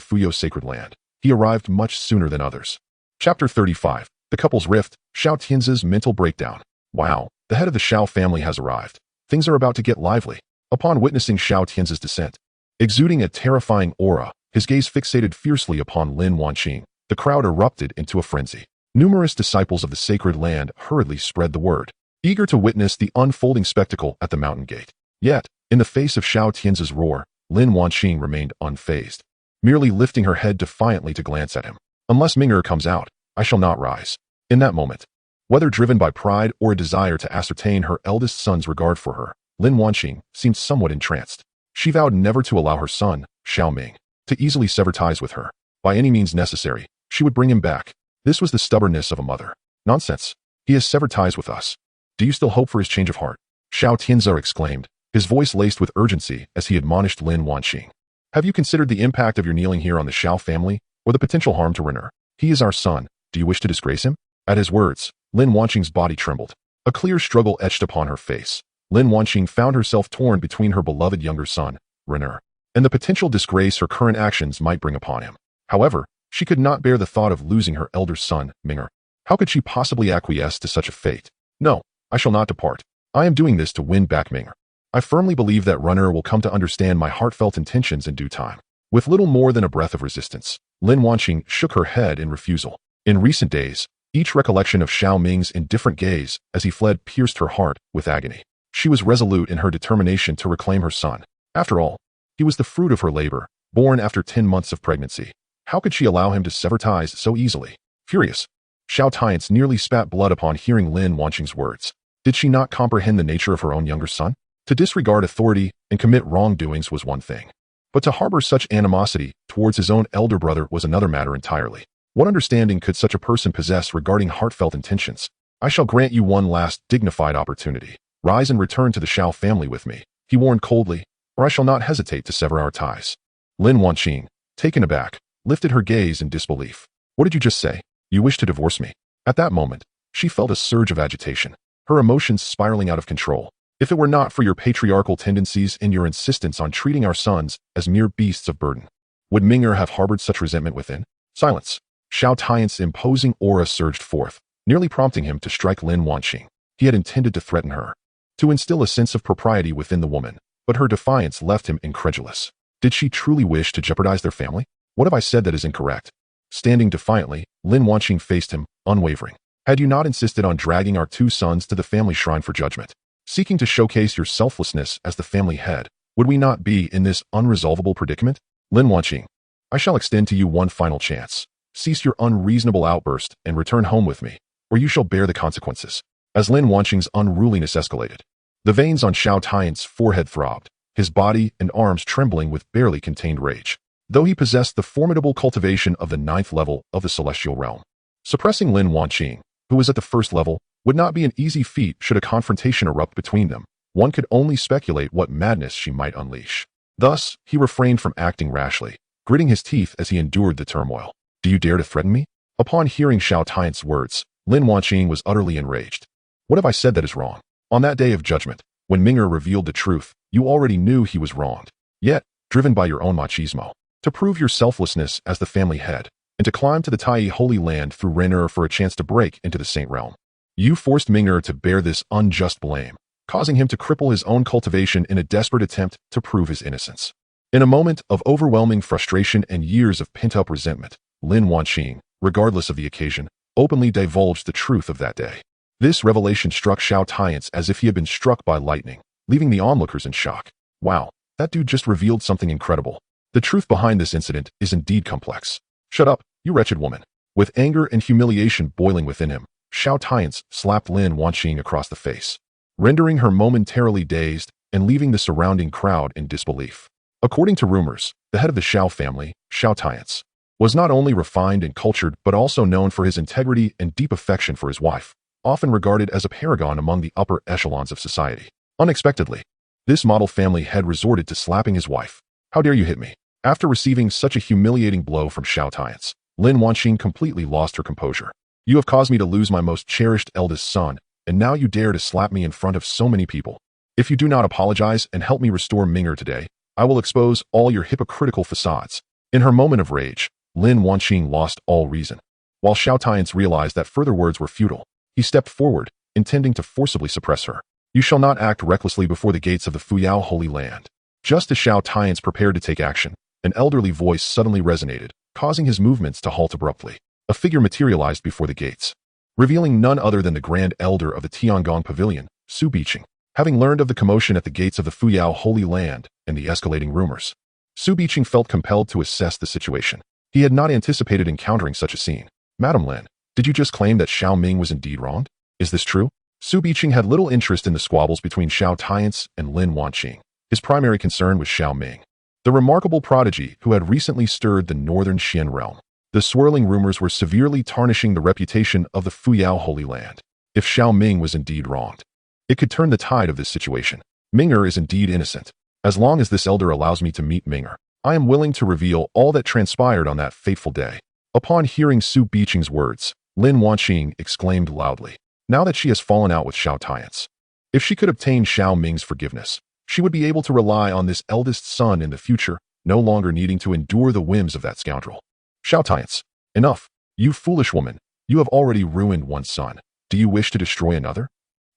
Fuyo sacred land, he arrived much sooner than others. Chapter 35. The Couple's Rift, Xiao Tianzi's Mental Breakdown. Wow, the head of the Xiao family has arrived. Things are about to get lively. Upon witnessing Xiao Tianzi's descent, exuding a terrifying aura, his gaze fixated fiercely upon Lin Wanqing, the crowd erupted into a frenzy. Numerous disciples of the sacred land hurriedly spread the word, eager to witness the unfolding spectacle at the mountain gate. Yet, in the face of Xiao Tianzi's roar, Lin Wanqing remained unfazed, merely lifting her head defiantly to glance at him. Unless Ming'er comes out, I shall not rise. In that moment, whether driven by pride or a desire to ascertain her eldest son's regard for her, Lin Wanqing seemed somewhat entranced. She vowed never to allow her son, Xiao Ming, to easily sever ties with her. By any means necessary, she would bring him back. This was the stubbornness of a mother. Nonsense. He has severed ties with us. Do you still hope for his change of heart? Xiao Tianzi exclaimed, his voice laced with urgency as he admonished Lin Wanqing. Have you considered the impact of your kneeling here on the Xiao family, or the potential harm to Renner? He is our son. Do you wish to disgrace him? At his words, Lin Wanqing's body trembled. A clear struggle etched upon her face. Lin Wanqing found herself torn between her beloved younger son, Renner, and the potential disgrace her current actions might bring upon him. However, she could not bear the thought of losing her elder son, Ming'er. How could she possibly acquiesce to such a fate? No, I shall not depart. I am doing this to win back Ming'er. I firmly believe that Renner will come to understand my heartfelt intentions in due time. With little more than a breath of resistance, Lin Wanqing shook her head in refusal. In recent days, each recollection of Xiao Ming's indifferent gaze as he fled pierced her heart with agony. She was resolute in her determination to reclaim her son. After all, he was the fruit of her labor, born after 10 months of pregnancy. How could she allow him to sever ties so easily? Furious, Xiao Tianzi nearly spat blood upon hearing Lin Wanqing's words. Did she not comprehend the nature of her own younger son? To disregard authority and commit wrongdoings was one thing, but to harbor such animosity towards his own elder brother was another matter entirely. What understanding could such a person possess regarding heartfelt intentions? I shall grant you one last dignified opportunity. Rise and return to the Xiao family with me, he warned coldly, or I shall not hesitate to sever our ties. Lin Wanqing, taken aback, lifted her gaze in disbelief. What did you just say? You wish to divorce me? At that moment, she felt a surge of agitation, her emotions spiraling out of control. If it were not for your patriarchal tendencies and your insistence on treating our sons as mere beasts of burden, would Ming'er have harbored such resentment within? Silence. Xiao Tianzi's imposing aura surged forth, nearly prompting him to strike Lin Wanqing. He had intended to threaten her, to instill a sense of propriety within the woman, but her defiance left him incredulous. Did she truly wish to jeopardize their family? What have I said that is incorrect? Standing defiantly, Lin Wanqing faced him, unwavering. Had you not insisted on dragging our 2 sons to the family shrine for judgment, seeking to showcase your selflessness as the family head, would we not be in this unresolvable predicament? Lin Wanqing, I shall extend to you one final chance. Cease your unreasonable outburst and return home with me, or you shall bear the consequences. As Lin Wanqing's unruliness escalated, the veins on Xiao Tianzi's forehead throbbed, his body and arms trembling with barely contained rage. Though he possessed the formidable cultivation of the 9th level of the celestial realm, suppressing Lin Wanqing, who was at the 1st level, would not be an easy feat should a confrontation erupt between them. One could only speculate what madness she might unleash. Thus, he refrained from acting rashly, gritting his teeth as he endured the turmoil. Do you dare to threaten me? Upon hearing Xiao Tianzi's words, Lin Wanqing was utterly enraged. What have I said that is wrong? On that day of judgment, when Ming'er revealed the truth, you already knew he was wronged. Yet, driven by your own machismo, to prove your selflessness as the family head, and to climb to the Tai Holy Land through Renner for a chance to break into the Saint Realm, you forced Ming'er to bear this unjust blame. causing him to cripple his own cultivation in a desperate attempt to prove his innocence. In a moment of overwhelming frustration and years of pent-up resentment, Lin Wanqing, regardless of the occasion, openly divulged the truth of that day. This revelation struck Xiao Tiance as if he had been struck by lightning, leaving the onlookers in shock. Wow, that dude just revealed something incredible. The truth behind this incident is indeed complex. Shut up, you wretched woman. With anger and humiliation boiling within him, Xiao Tiance slapped Lin Wanqing across the face, rendering her momentarily dazed and leaving the surrounding crowd in disbelief. According to rumors, the head of the Xiao family, Xiao Tiance, was not only refined and cultured but also known for his integrity and deep affection for his wife, often regarded as a paragon among the upper echelons of society. Unexpectedly, this model family head resorted to slapping his wife. How dare you hit me? After receiving such a humiliating blow from Xiao Tiance, Lin Wanqing completely lost her composure. You have caused me to lose my most cherished eldest son, and now you dare to slap me in front of so many people. If you do not apologize and help me restore Ming'er today, I will expose all your hypocritical facades. In her moment of rage, Lin Wanqing lost all reason. While Xiao Tiance realized that further words were futile, he stepped forward, intending to forcibly suppress her. You shall not act recklessly before the gates of the Fuyao Holy Land. Just as Xiao Tiance prepared to take action, an elderly voice suddenly resonated, causing his movements to halt abruptly. A figure materialized before the gates, revealing none other than the Grand Elder of the Tiangong Pavilion, Su Biqing. Having learned of the commotion at the gates of the Fuyao Holy Land and the escalating rumors, Su Biqing felt compelled to assess the situation. He had not anticipated encountering such a scene. Madam Lin, did you just claim that Xiao Ming was indeed wronged? Is this true? Su Biqing had little interest in the squabbles between Xiao Tiance and Lin Wanqing. His primary concern was Xiao Ming, the remarkable prodigy who had recently stirred the northern Xian realm. The swirling rumors were severely tarnishing the reputation of the Fuyao Holy Land. If Xiao Ming was indeed wronged, it could turn the tide of this situation. Ming'er is indeed innocent. As long as this elder allows me to meet Ming'er, I am willing to reveal all that transpired on that fateful day. Upon hearing Su Biqing's words, Lin Wanqing exclaimed loudly, now that she has fallen out with Xiao Tiance, if she could obtain Xiao Ming's forgiveness, she would be able to rely on this eldest son in the future, no longer needing to endure the whims of that scoundrel. Xiao Tiance, enough. You foolish woman, you have already ruined one son. Do you wish to destroy another?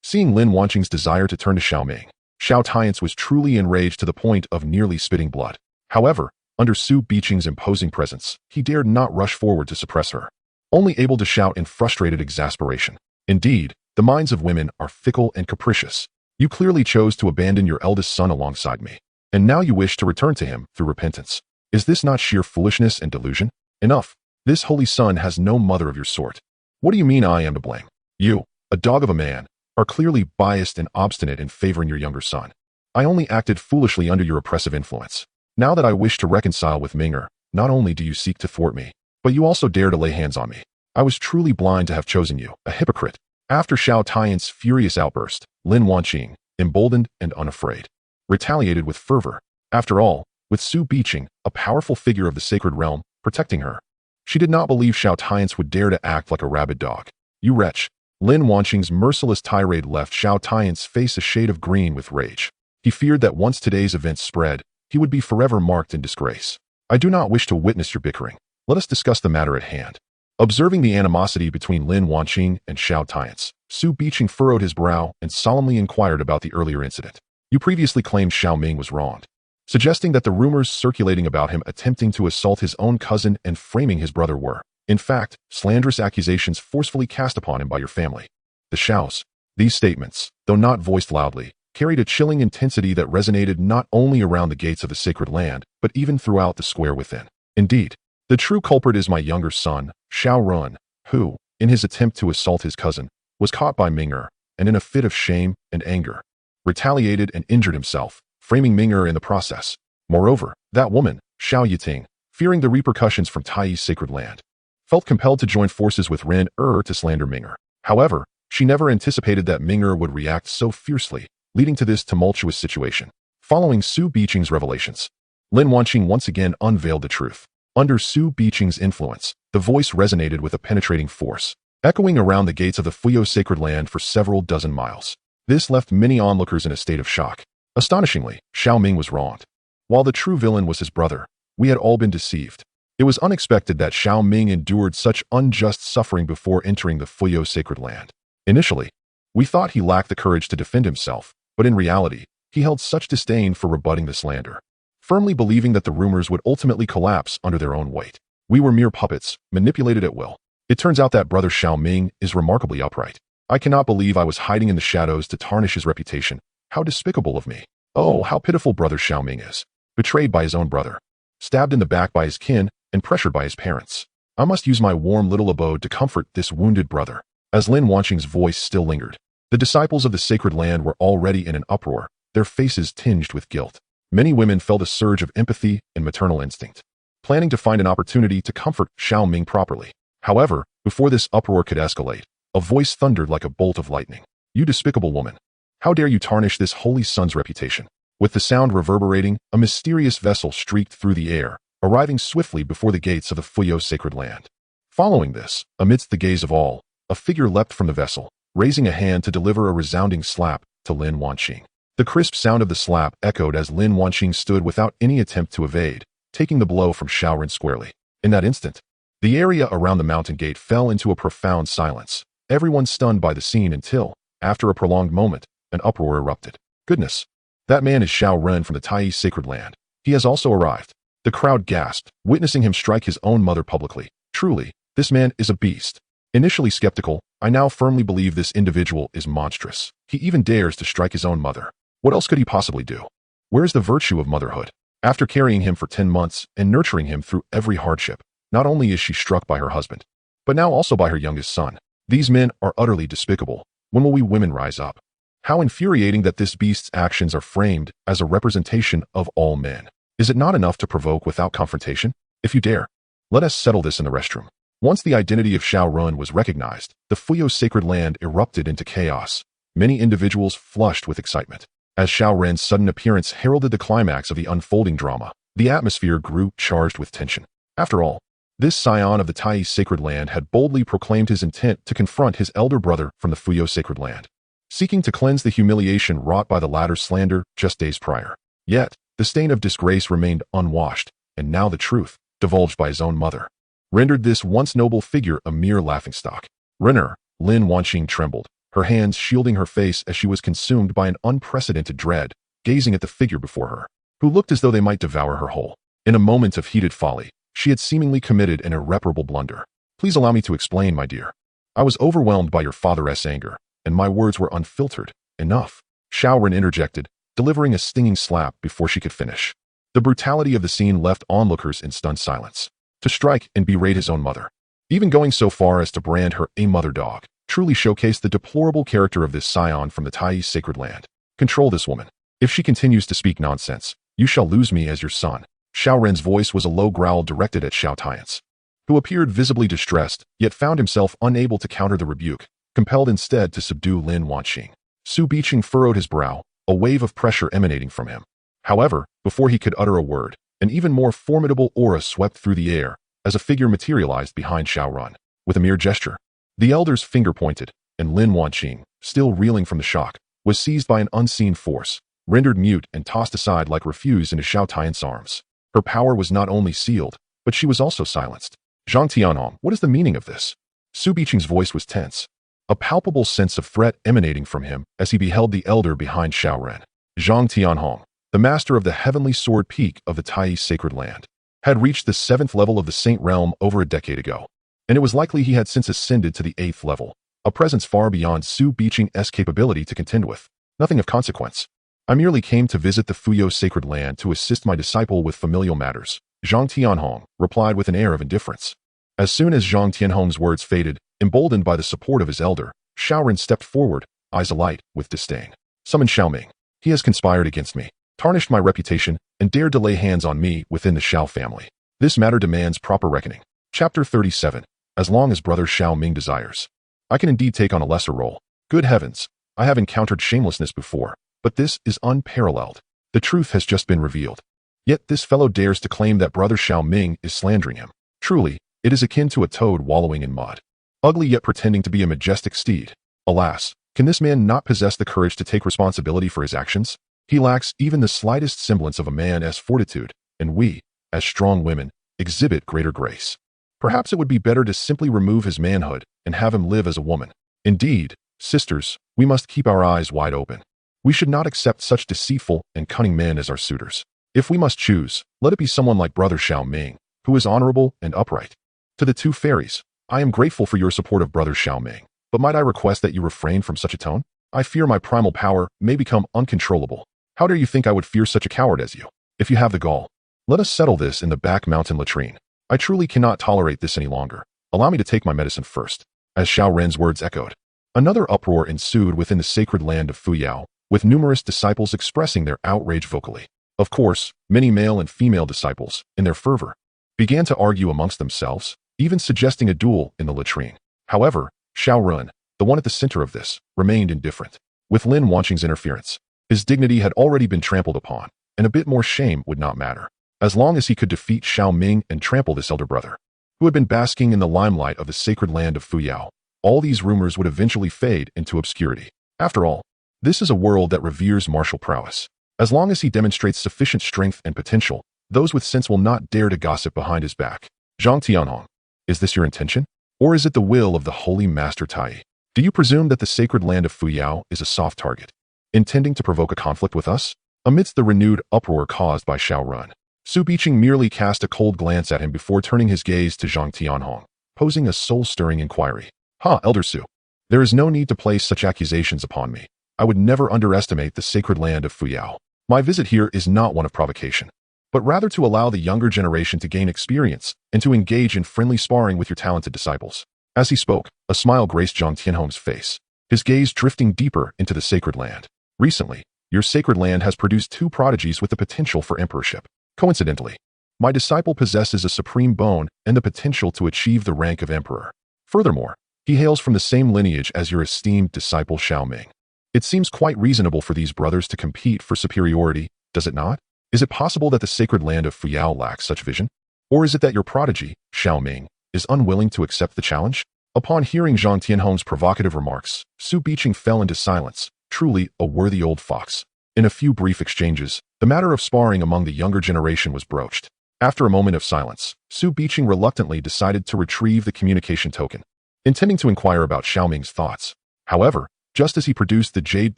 Seeing Lin Wanqing's desire to turn to Xiao Ming, Xiao Tiance was truly enraged to the point of nearly spitting blood. However, under Su Biqing's imposing presence, he dared not rush forward to suppress her, only able to shout in frustrated exasperation. Indeed, the minds of women are fickle and capricious. You clearly chose to abandon your eldest son alongside me, and now you wish to return to him through repentance. Is this not sheer foolishness and delusion? Enough. This holy son has no mother of your sort. What do you mean I am to blame? You, a dog of a man, are clearly biased and obstinate in favoring your younger son. I only acted foolishly under your oppressive influence. Now that I wish to reconcile with Ming'er, not only do you seek to thwart me, but you also dare to lay hands on me. I was truly blind to have chosen you, a hypocrite. After Xiao Tiance's furious outburst, Lin Wanqing, emboldened and unafraid, retaliated with fervor. After all, with Su Biqing, a powerful figure of the sacred realm, protecting her, she did not believe Xiao Tiance would dare to act like a rabid dog. You wretch. Lin Wanqing's merciless tirade left Xiao Tiance's face a shade of green with rage. He feared that once today's events spread, he would be forever marked in disgrace. I do not wish to witness your bickering. Let us discuss the matter at hand. Observing the animosity between Lin Wanqing and Xiao Tiance, Su Biqing furrowed his brow and solemnly inquired about the earlier incident. You previously claimed Xiao Ming was wronged, suggesting that the rumors circulating about him attempting to assault his own cousin and framing his brother were, in fact, slanderous accusations forcefully cast upon him by your family, the Xiaos. These statements, though not voiced loudly, carried a chilling intensity that resonated not only around the gates of the sacred land, but even throughout the square within. Indeed, the true culprit is my younger son, Xiao Run, who, in his attempt to assault his cousin, was caught by Ming'er, and in a fit of shame and anger, retaliated and injured himself, framing Ming'er in the process. Moreover, that woman, Xiao Yiting, fearing the repercussions from Taiyi's sacred land, felt compelled to join forces with Ren to slander Ming'er. However, she never anticipated that Ming'er would react so fiercely, leading to this tumultuous situation. Following Su Biqing's revelations, Lin Wanqing once again unveiled the truth. Under Su Biqing's influence, the voice resonated with a penetrating force, echoing around the gates of the Fuyao sacred land for several dozen miles. This left many onlookers in a state of shock. Astonishingly, Xiao Ming was wronged. While the true villain was his brother, we had all been deceived. It was unexpected that Xiao Ming endured such unjust suffering before entering the Fuyao sacred land. Initially, we thought he lacked the courage to defend himself, but in reality, he held such disdain for rebutting the slander, firmly believing that the rumors would ultimately collapse under their own weight. We were mere puppets, manipulated at will. It turns out that brother Xiao Ming is remarkably upright. I cannot believe I was hiding in the shadows to tarnish his reputation. How despicable of me. Oh, how pitiful brother Xiao Ming is. Betrayed by his own brother, stabbed in the back by his kin, and pressured by his parents. I must use my warm little abode to comfort this wounded brother. As Lin Wanqing's voice still lingered, the disciples of the sacred land were already in an uproar, their faces tinged with guilt. Many women felt a surge of empathy and maternal instinct, planning to find an opportunity to comfort Xiao Ming properly. However, before this uproar could escalate, a voice thundered like a bolt of lightning. You despicable woman! How dare you tarnish this holy son's reputation? With the sound reverberating, a mysterious vessel streaked through the air, arriving swiftly before the gates of the Fuyo sacred land. Following this, amidst the gaze of all, a figure leapt from the vessel, raising a hand to deliver a resounding slap to Lin Wanqing. The crisp sound of the slap echoed as Lin Wanqing stood without any attempt to evade, taking the blow from Xiao Ren squarely. In that instant, the area around the mountain gate fell into a profound silence, everyone stunned by the scene until, after a prolonged moment, an uproar erupted. Goodness! That man is Xiao Ren from the Tai sacred land. He has also arrived. The crowd gasped, witnessing him strike his own mother publicly. Truly, this man is a beast. Initially skeptical, I now firmly believe this individual is monstrous. He even dares to strike his own mother. What else could he possibly do? Where is the virtue of motherhood? After carrying him for 10 months and nurturing him through every hardship, not only is she struck by her husband, but now also by her youngest son. These men are utterly despicable. When will we women rise up? How infuriating that this beast's actions are framed as a representation of all men. Is it not enough to provoke without confrontation? If you dare, let us settle this in the restroom. Once the identity of Xiao Ren was recognized, the Fuyo sacred land erupted into chaos. Many individuals flushed with excitement. As Xiao Ren's sudden appearance heralded the climax of the unfolding drama, the atmosphere grew charged with tension. After all, this scion of the Tai sacred land had boldly proclaimed his intent to confront his elder brother from the Fuyo sacred land, seeking to cleanse the humiliation wrought by the latter's slander just days prior. Yet, the stain of disgrace remained unwashed, and now the truth, divulged by his own mother, rendered this once noble figure a mere laughingstock. Renner, Lin Wanqing trembled, her hands shielding her face as she was consumed by an unprecedented dread, gazing at the figure before her, who looked as though they might devour her whole. In a moment of heated folly, she had seemingly committed an irreparable blunder. Please allow me to explain, my dear. I was overwhelmed by your father's anger, and my words were unfiltered. Enough. Xiao Ren interjected, delivering a stinging slap before she could finish. The brutality of the scene left onlookers in stunned silence. To strike and berate his own mother, even going so far as to brand her a mother dog, truly showcased the deplorable character of this scion from the Tai sacred land. Control this woman. If she continues to speak nonsense, you shall lose me as your son. Xiao Ren's voice was a low growl directed at Xiao Tian's, who appeared visibly distressed, yet found himself unable to counter the rebuke, compelled instead to subdue Lin Wanqing. Su Biqing furrowed his brow, a wave of pressure emanating from him. However, before he could utter a word, an even more formidable aura swept through the air, as a figure materialized behind Xiao Ren. With a mere gesture, the elder's finger pointed, and Lin Wanqing, still reeling from the shock, was seized by an unseen force, rendered mute and tossed aside like refuse into Xiao Tian's arms. Her power was not only sealed, but she was also silenced. Zhang Tianhong, what is the meaning of this? Su Biqing's voice was tense, a palpable sense of threat emanating from him as he beheld the elder behind Xiao Ren. Zhang Tianhong, the master of the heavenly sword peak of the Tai sacred land, had reached the 7th level of the Saint Realm over a decade ago, and it was likely he had since ascended to the 8th level, a presence far beyond Su Biqing's capability to contend with. Nothing of consequence. I merely came to visit the Fuyo sacred land to assist my disciple with familial matters, Zhang Tianhong replied with an air of indifference. As soon as Zhang Tianhong's words faded, emboldened by the support of his elder, Xiao Ren stepped forward, eyes alight with disdain. Summon Xiao Ming. He has conspired against me, tarnished my reputation, and dared to lay hands on me within the Xiao family. This matter demands proper reckoning. Chapter 37. As long as brother Xiao Ming desires, I can indeed take on a lesser role. Good heavens, I have encountered shamelessness before, but this is unparalleled. The truth has just been revealed. Yet this fellow dares to claim that brother Xiao Ming is slandering him. Truly, it is akin to a toad wallowing in mud, ugly yet pretending to be a majestic steed. Alas, can this man not possess the courage to take responsibility for his actions? He lacks even the slightest semblance of a man's fortitude, and we, as strong women, exhibit greater grace. Perhaps it would be better to simply remove his manhood and have him live as a woman. Indeed, sisters, we must keep our eyes wide open. We should not accept such deceitful and cunning men as our suitors. If we must choose, let it be someone like brother Xiao Ming, who is honorable and upright. To the two fairies, I am grateful for your support of brother Xiao Ming, but might I request that you refrain from such a tone? I fear my primal power may become uncontrollable. How dare you think I would fear such a coward as you? If you have the gall, let us settle this in the back mountain latrine. I truly cannot tolerate this any longer. Allow me to take my medicine first. As Xiao Ren's words echoed, another uproar ensued within the sacred land of Fuyao, with numerous disciples expressing their outrage vocally. Of course, many male and female disciples, in their fervor, began to argue amongst themselves, even suggesting a duel in the latrine. However, Xiao Ren, the one at the center of this, remained indifferent. With Lin Wanqing's interference, his dignity had already been trampled upon, and a bit more shame would not matter, as long as he could defeat Xiao Ming and trample this elder brother, who had been basking in the limelight of the sacred land of Fuyao. All these rumors would eventually fade into obscurity. After all, this is a world that reveres martial prowess. As long as he demonstrates sufficient strength and potential, those with sense will not dare to gossip behind his back. Zhang Tianhong, is this your intention? Or is it the will of the holy master Tai? Do you presume that the sacred land of Fuyao is a soft target, intending to provoke a conflict with us? Amidst the renewed uproar caused by Xiao Ren, Su Biqing merely cast a cold glance at him before turning his gaze to Zhang Tianhong, posing a soul-stirring inquiry. Elder Su, there is no need to place such accusations upon me. I would never underestimate the sacred land of Fuyao. My visit here is not one of provocation, but rather to allow the younger generation to gain experience and to engage in friendly sparring with your talented disciples. As he spoke, a smile graced Zhang Tianhong's face, his gaze drifting deeper into the sacred land. Recently, your sacred land has produced two prodigies with the potential for emperorship. Coincidentally, my disciple possesses a supreme bone and the potential to achieve the rank of emperor. Furthermore, he hails from the same lineage as your esteemed disciple Xiao Ming. It seems quite reasonable for these brothers to compete for superiority, does it not? Is it possible that the sacred land of Fuyao lacks such vision? Or is it that your prodigy, Xiao Ming, is unwilling to accept the challenge? Upon hearing Zhang Tianhong's provocative remarks, Su Biqing fell into silence, truly a worthy old fox. In a few brief exchanges, the matter of sparring among the younger generation was broached. After a moment of silence, Su Biqing reluctantly decided to retrieve the communication token, intending to inquire about Xiao Ming's thoughts. However, just as he produced the jade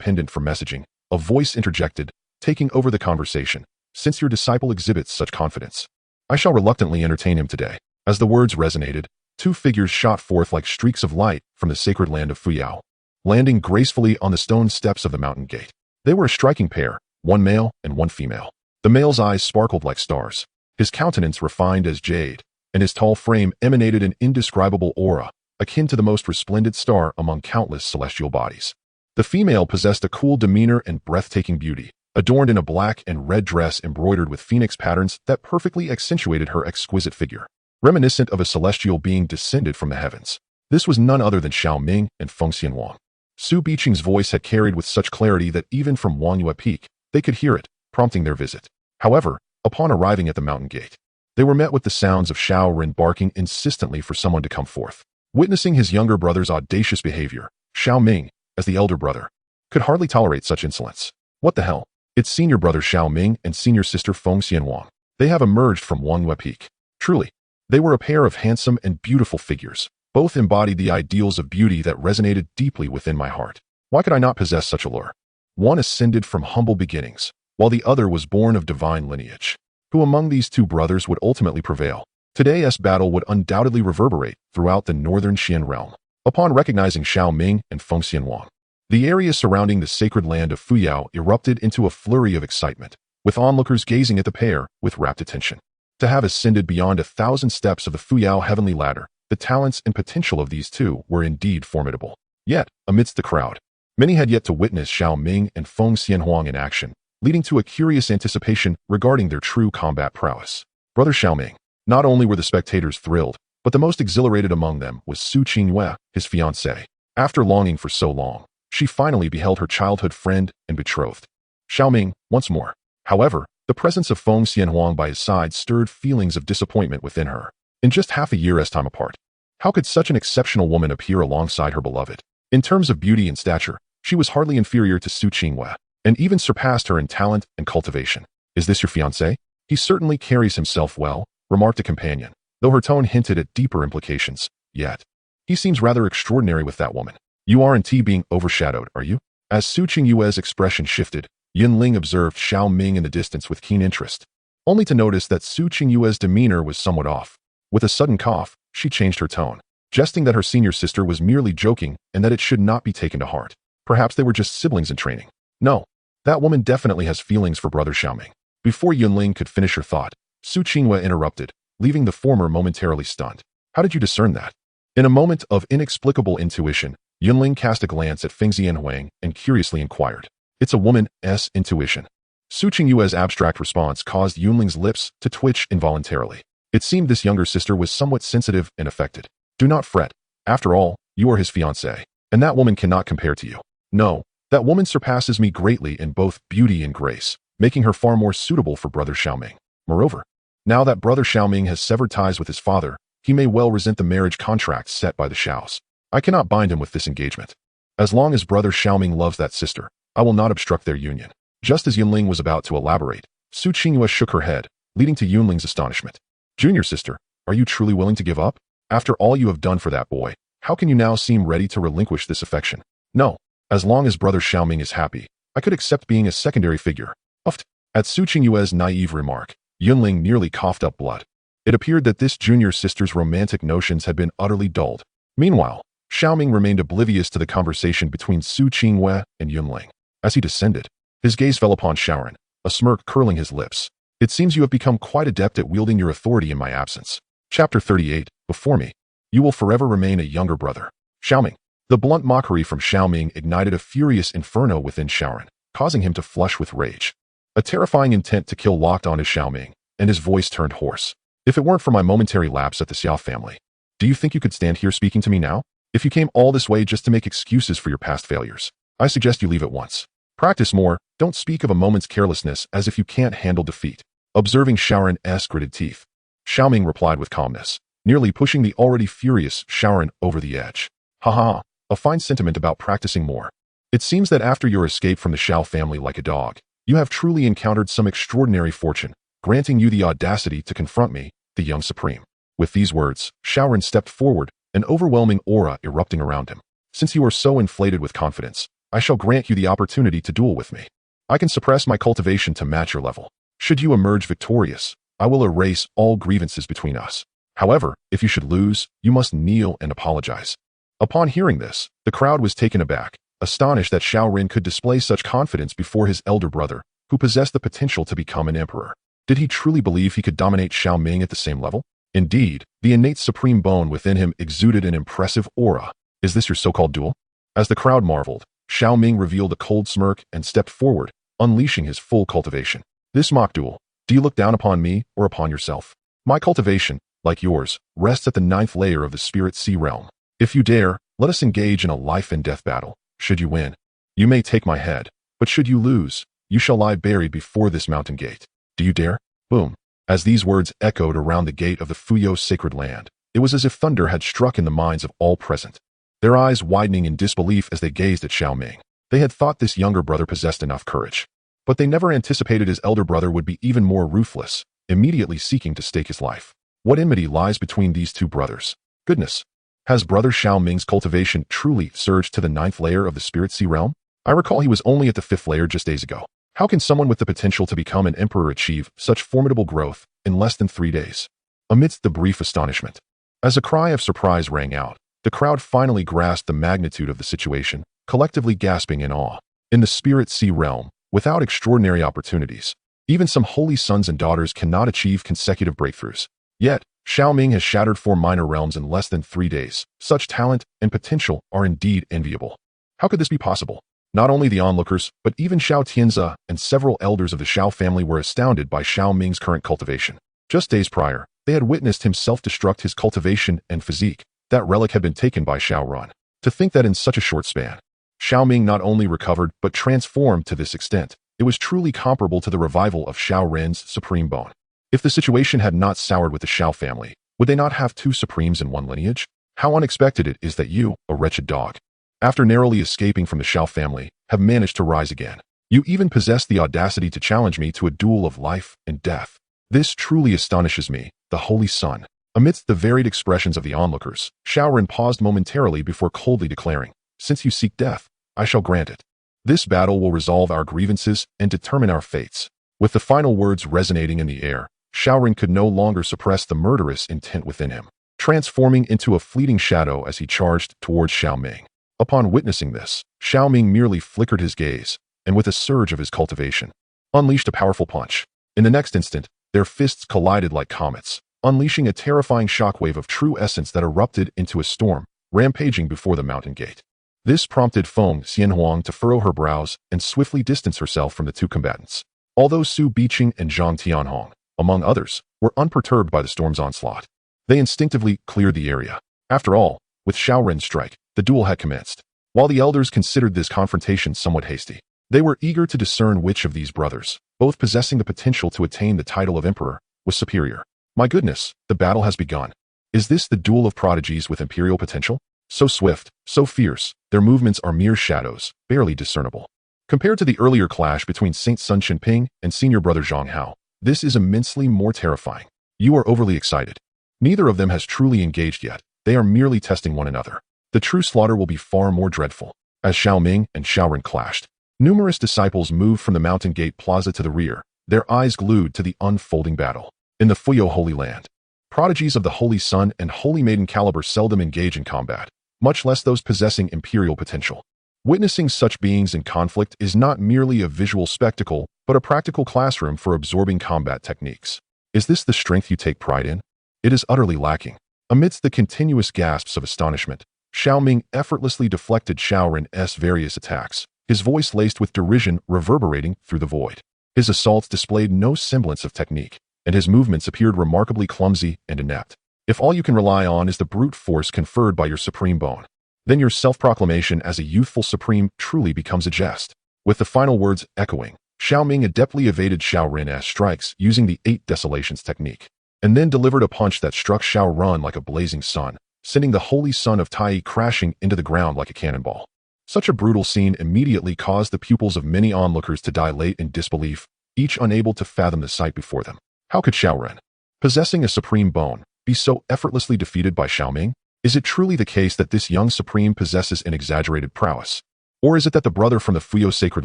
pendant for messaging, a voice interjected, taking over the conversation. Since your disciple exhibits such confidence, I shall reluctantly entertain him today. As the words resonated, two figures shot forth like streaks of light from the sacred land of Fuyao, landing gracefully on the stone steps of the mountain gate. They were a striking pair, one male and one female. The male's eyes sparkled like stars, his countenance refined as jade, and his tall frame emanated an indescribable aura, akin to the most resplendent star among countless celestial bodies. The female possessed a cool demeanor and breathtaking beauty, adorned in a black and red dress embroidered with phoenix patterns that perfectly accentuated her exquisite figure, reminiscent of a celestial being descended from the heavens. This was none other than Xiao Ming and Fengxian Wang. Su Biqing's voice had carried with such clarity that even from Wangyue Peak, they could hear it, prompting their visit. However, upon arriving at the mountain gate, they were met with the sounds of Xiao Ren barking insistently for someone to come forth. Witnessing his younger brother's audacious behavior, Xiao Ming, as the elder brother, could hardly tolerate such insolence. What the hell? It's senior brother Xiao Ming and senior sister Fengxian Wang. They have emerged from Wangyue Peak. Truly, they were a pair of handsome and beautiful figures. Both embodied the ideals of beauty that resonated deeply within my heart. Why could I not possess such allure? One ascended from humble beginnings, while the other was born of divine lineage. Who among these two brothers would ultimately prevail? Today's battle would undoubtedly reverberate throughout the northern Xian realm. Upon recognizing Xiao Ming and Fengxian Wang, the area surrounding the sacred land of Fuyao erupted into a flurry of excitement, with onlookers gazing at the pair with rapt attention. To have ascended beyond 1,000 steps of the Fuyao heavenly ladder, the talents and potential of these two were indeed formidable. Yet, amidst the crowd, many had yet to witness Xiao Ming and Fengxian Huang in action, leading to a curious anticipation regarding their true combat prowess. Brother Xiao Ming. Not only were the spectators thrilled, but the most exhilarated among them was Su Qingyue, his fiancée. After longing for so long, she finally beheld her childhood friend and betrothed, Xiao Ming, once more. However, the presence of Fengxian Huang by his side stirred feelings of disappointment within her. In just half a year's time apart, how could such an exceptional woman appear alongside her beloved? In terms of beauty and stature, she was hardly inferior to Su Qingyue, and even surpassed her in talent and cultivation. Is this your fiancé? He certainly carries himself well, remarked a companion, though her tone hinted at deeper implications. Yet, he seems rather extraordinary with that woman. You aren't being overshadowed, are you? As Su Qingyue's expression shifted, Yunling observed Xiao Ming in the distance with keen interest, only to notice that Su Qingyue's demeanor was somewhat off. With a sudden cough, she changed her tone, jesting that her senior sister was merely joking and that it should not be taken to heart. Perhaps they were just siblings in training. No, that woman definitely has feelings for brother Xiao Ming. Before Yunling could finish her thought, Su Qingyue interrupted, leaving the former momentarily stunned. How did you discern that? In a moment of inexplicable intuition, Yunling cast a glance at Feng Xianhuang and curiously inquired. It's a woman's intuition. Su Qingyue's abstract response caused Yunling's lips to twitch involuntarily. It seemed this younger sister was somewhat sensitive and affected. Do not fret. After all, you are his fiancée, and that woman cannot compare to you. No, that woman surpasses me greatly in both beauty and grace, making her far more suitable for brother Xiao Ming. Moreover, now that brother Xiao Ming has severed ties with his father, he may well resent the marriage contract set by the Xiaos. I cannot bind him with this engagement. As long as brother Xiao Ming loves that sister, I will not obstruct their union. Just as Yunling was about to elaborate, Su Qingyue shook her head, leading to Yunling's astonishment. Junior sister, are you truly willing to give up? After all you have done for that boy, how can you now seem ready to relinquish this affection? No, as long as brother Xiao Ming is happy, I could accept being a secondary figure. Uft. At Su Qingyue's naive remark, Yunling nearly coughed up blood. It appeared that this junior sister's romantic notions had been utterly dulled. Meanwhile, Xiao Ming remained oblivious to the conversation between Su Qingyue and Yunling. As he descended, his gaze fell upon Shaoran, a smirk curling his lips. It seems you have become quite adept at wielding your authority in my absence. Chapter 38, Before me. You will forever remain a younger brother. Xiao Ming. The blunt mockery from Xiao Ming ignited a furious inferno within Shaoran, causing him to flush with rage. A terrifying intent to kill locked onto Xiao Ming, and his voice turned hoarse. If it weren't for my momentary lapse at the Xiao family, do you think you could stand here speaking to me now? If you came all this way just to make excuses for your past failures, I suggest you leave at once. Practice more, don't speak of a moment's carelessness as if you can't handle defeat. Observing Shaoran's gritted teeth, Xiao Ming replied with calmness, nearly pushing the already furious Shaoran over the edge. Haha, a fine sentiment about practicing more. It seems that after your escape from the Xiao family like a dog, you have truly encountered some extraordinary fortune, granting you the audacity to confront me, the young supreme. With these words, Shaoran stepped forward, an overwhelming aura erupting around him. Since you are so inflated with confidence, I shall grant you the opportunity to duel with me. I can suppress my cultivation to match your level. Should you emerge victorious, I will erase all grievances between us. However, if you should lose, you must kneel and apologize. Upon hearing this, the crowd was taken aback, astonished that Xiao Rin could display such confidence before his elder brother, who possessed the potential to become an emperor. Did he truly believe he could dominate Xiao Ming at the same level? Indeed, the innate supreme bone within him exuded an impressive aura. Is this your so-called duel? As the crowd marveled, Xiao Ming revealed a cold smirk and stepped forward, unleashing his full cultivation. This mock duel, do you look down upon me or upon yourself? My cultivation, like yours, rests at the 9th layer of the Spirit Sea realm. If you dare, let us engage in a life and death battle. Should you win, you may take my head, but should you lose, you shall lie buried before this mountain gate. Do you dare? Boom. As these words echoed around the gate of the Fuyo sacred land, it was as if thunder had struck in the minds of all present. Their eyes widening in disbelief as they gazed at Xiao Ming. They had thought this younger brother possessed enough courage, but they never anticipated his elder brother would be even more ruthless, immediately seeking to stake his life. What enmity lies between these two brothers? Goodness! Has brother Xiao Ming's cultivation truly surged to the 9th layer of the Spirit Sea realm? I recall he was only at the 5th layer just days ago. How can someone with the potential to become an emperor achieve such formidable growth in less than 3 days? Amidst the brief astonishment, as a cry of surprise rang out, the crowd finally grasped the magnitude of the situation, collectively gasping in awe. In the Spirit Sea realm, without extraordinary opportunities, even some holy sons and daughters cannot achieve consecutive breakthroughs. Yet, Xiao Ming has shattered 4 minor realms in less than 3 days. Such talent and potential are indeed enviable. How could this be possible? Not only the onlookers, but even Xiao Tianzi and several elders of the Xiao family were astounded by Xiao Ming's current cultivation. Just days prior, they had witnessed him self-destruct his cultivation and physique. That relic had been taken by Xiao Ran. To think that in such a short span, Xiao Ming not only recovered but transformed to this extent, it was truly comparable to the revival of Xiao Ren's supreme bone. If the situation had not soured with the Xiao family, would they not have 2 supremes in one lineage? How unexpected it is that you, a wretched dog, after narrowly escaping from the Xiao family, have managed to rise again. You even possess the audacity to challenge me to a duel of life and death. This truly astonishes me, the Holy Sun. Amidst the varied expressions of the onlookers, Xiao Ren paused momentarily before coldly declaring, "Since you seek death, I shall grant it." This battle will resolve our grievances and determine our fates. With the final words resonating in the air, Xiao could no longer suppress the murderous intent within him, transforming into a fleeting shadow as he charged towards Xiao Ming. Upon witnessing this, Xiao Ming merely flickered his gaze, and with a surge of his cultivation, unleashed a powerful punch. In the next instant, their fists collided like comets, unleashing a terrifying shockwave of true essence that erupted into a storm, rampaging before the mountain gate. This prompted Feng Xianhuang to furrow her brows and swiftly distance herself from the two combatants. Although Su Biqing and Zhang Tianhong, among others, were unperturbed by the storm's onslaught, they instinctively cleared the area. After all, with Xiao Ren's strike, the duel had commenced. While the elders considered this confrontation somewhat hasty, they were eager to discern which of these brothers, both possessing the potential to attain the title of emperor, was superior. My goodness, the battle has begun. Is this the duel of prodigies with imperial potential? So swift, so fierce, their movements are mere shadows, barely discernible. Compared to the earlier clash between Saint Sun Chenping and senior brother Zhang Hao, this is immensely more terrifying. You are overly excited. Neither of them has truly engaged yet. They are merely testing one another. The true slaughter will be far more dreadful. As Xiao Ming and Xiao Ren clashed, numerous disciples moved from the mountain gate plaza to the rear, their eyes glued to the unfolding battle. In the Fuyo Holy Land, prodigies of the Holy Sun and Holy Maiden caliber seldom engage in combat, much less those possessing imperial potential. Witnessing such beings in conflict is not merely a visual spectacle, but a practical classroom for absorbing combat techniques. Is this the strength you take pride in? It is utterly lacking. Amidst the continuous gasps of astonishment, Xiao Ming effortlessly deflected Xiao Ren's various attacks, his voice laced with derision reverberating through the void. His assaults displayed no semblance of technique, and his movements appeared remarkably clumsy and inept. If all you can rely on is the brute force conferred by your supreme bone, then your self-proclamation as a youthful supreme truly becomes a jest. With the final words echoing, Xiao Ming adeptly evaded Xiao Ren's strikes using the 8 Desolations technique, and then delivered a punch that struck Xiao Ren like a blazing sun, sending the holy sun of Tai crashing into the ground like a cannonball. Such a brutal scene immediately caused the pupils of many onlookers to dilate in disbelief, each unable to fathom the sight before them. How could Xiao Ren, possessing a supreme bone, be so effortlessly defeated by Xiao Ming? Is it truly the case that this young supreme possesses an exaggerated prowess? Or is it that the brother from the Fuyo Sacred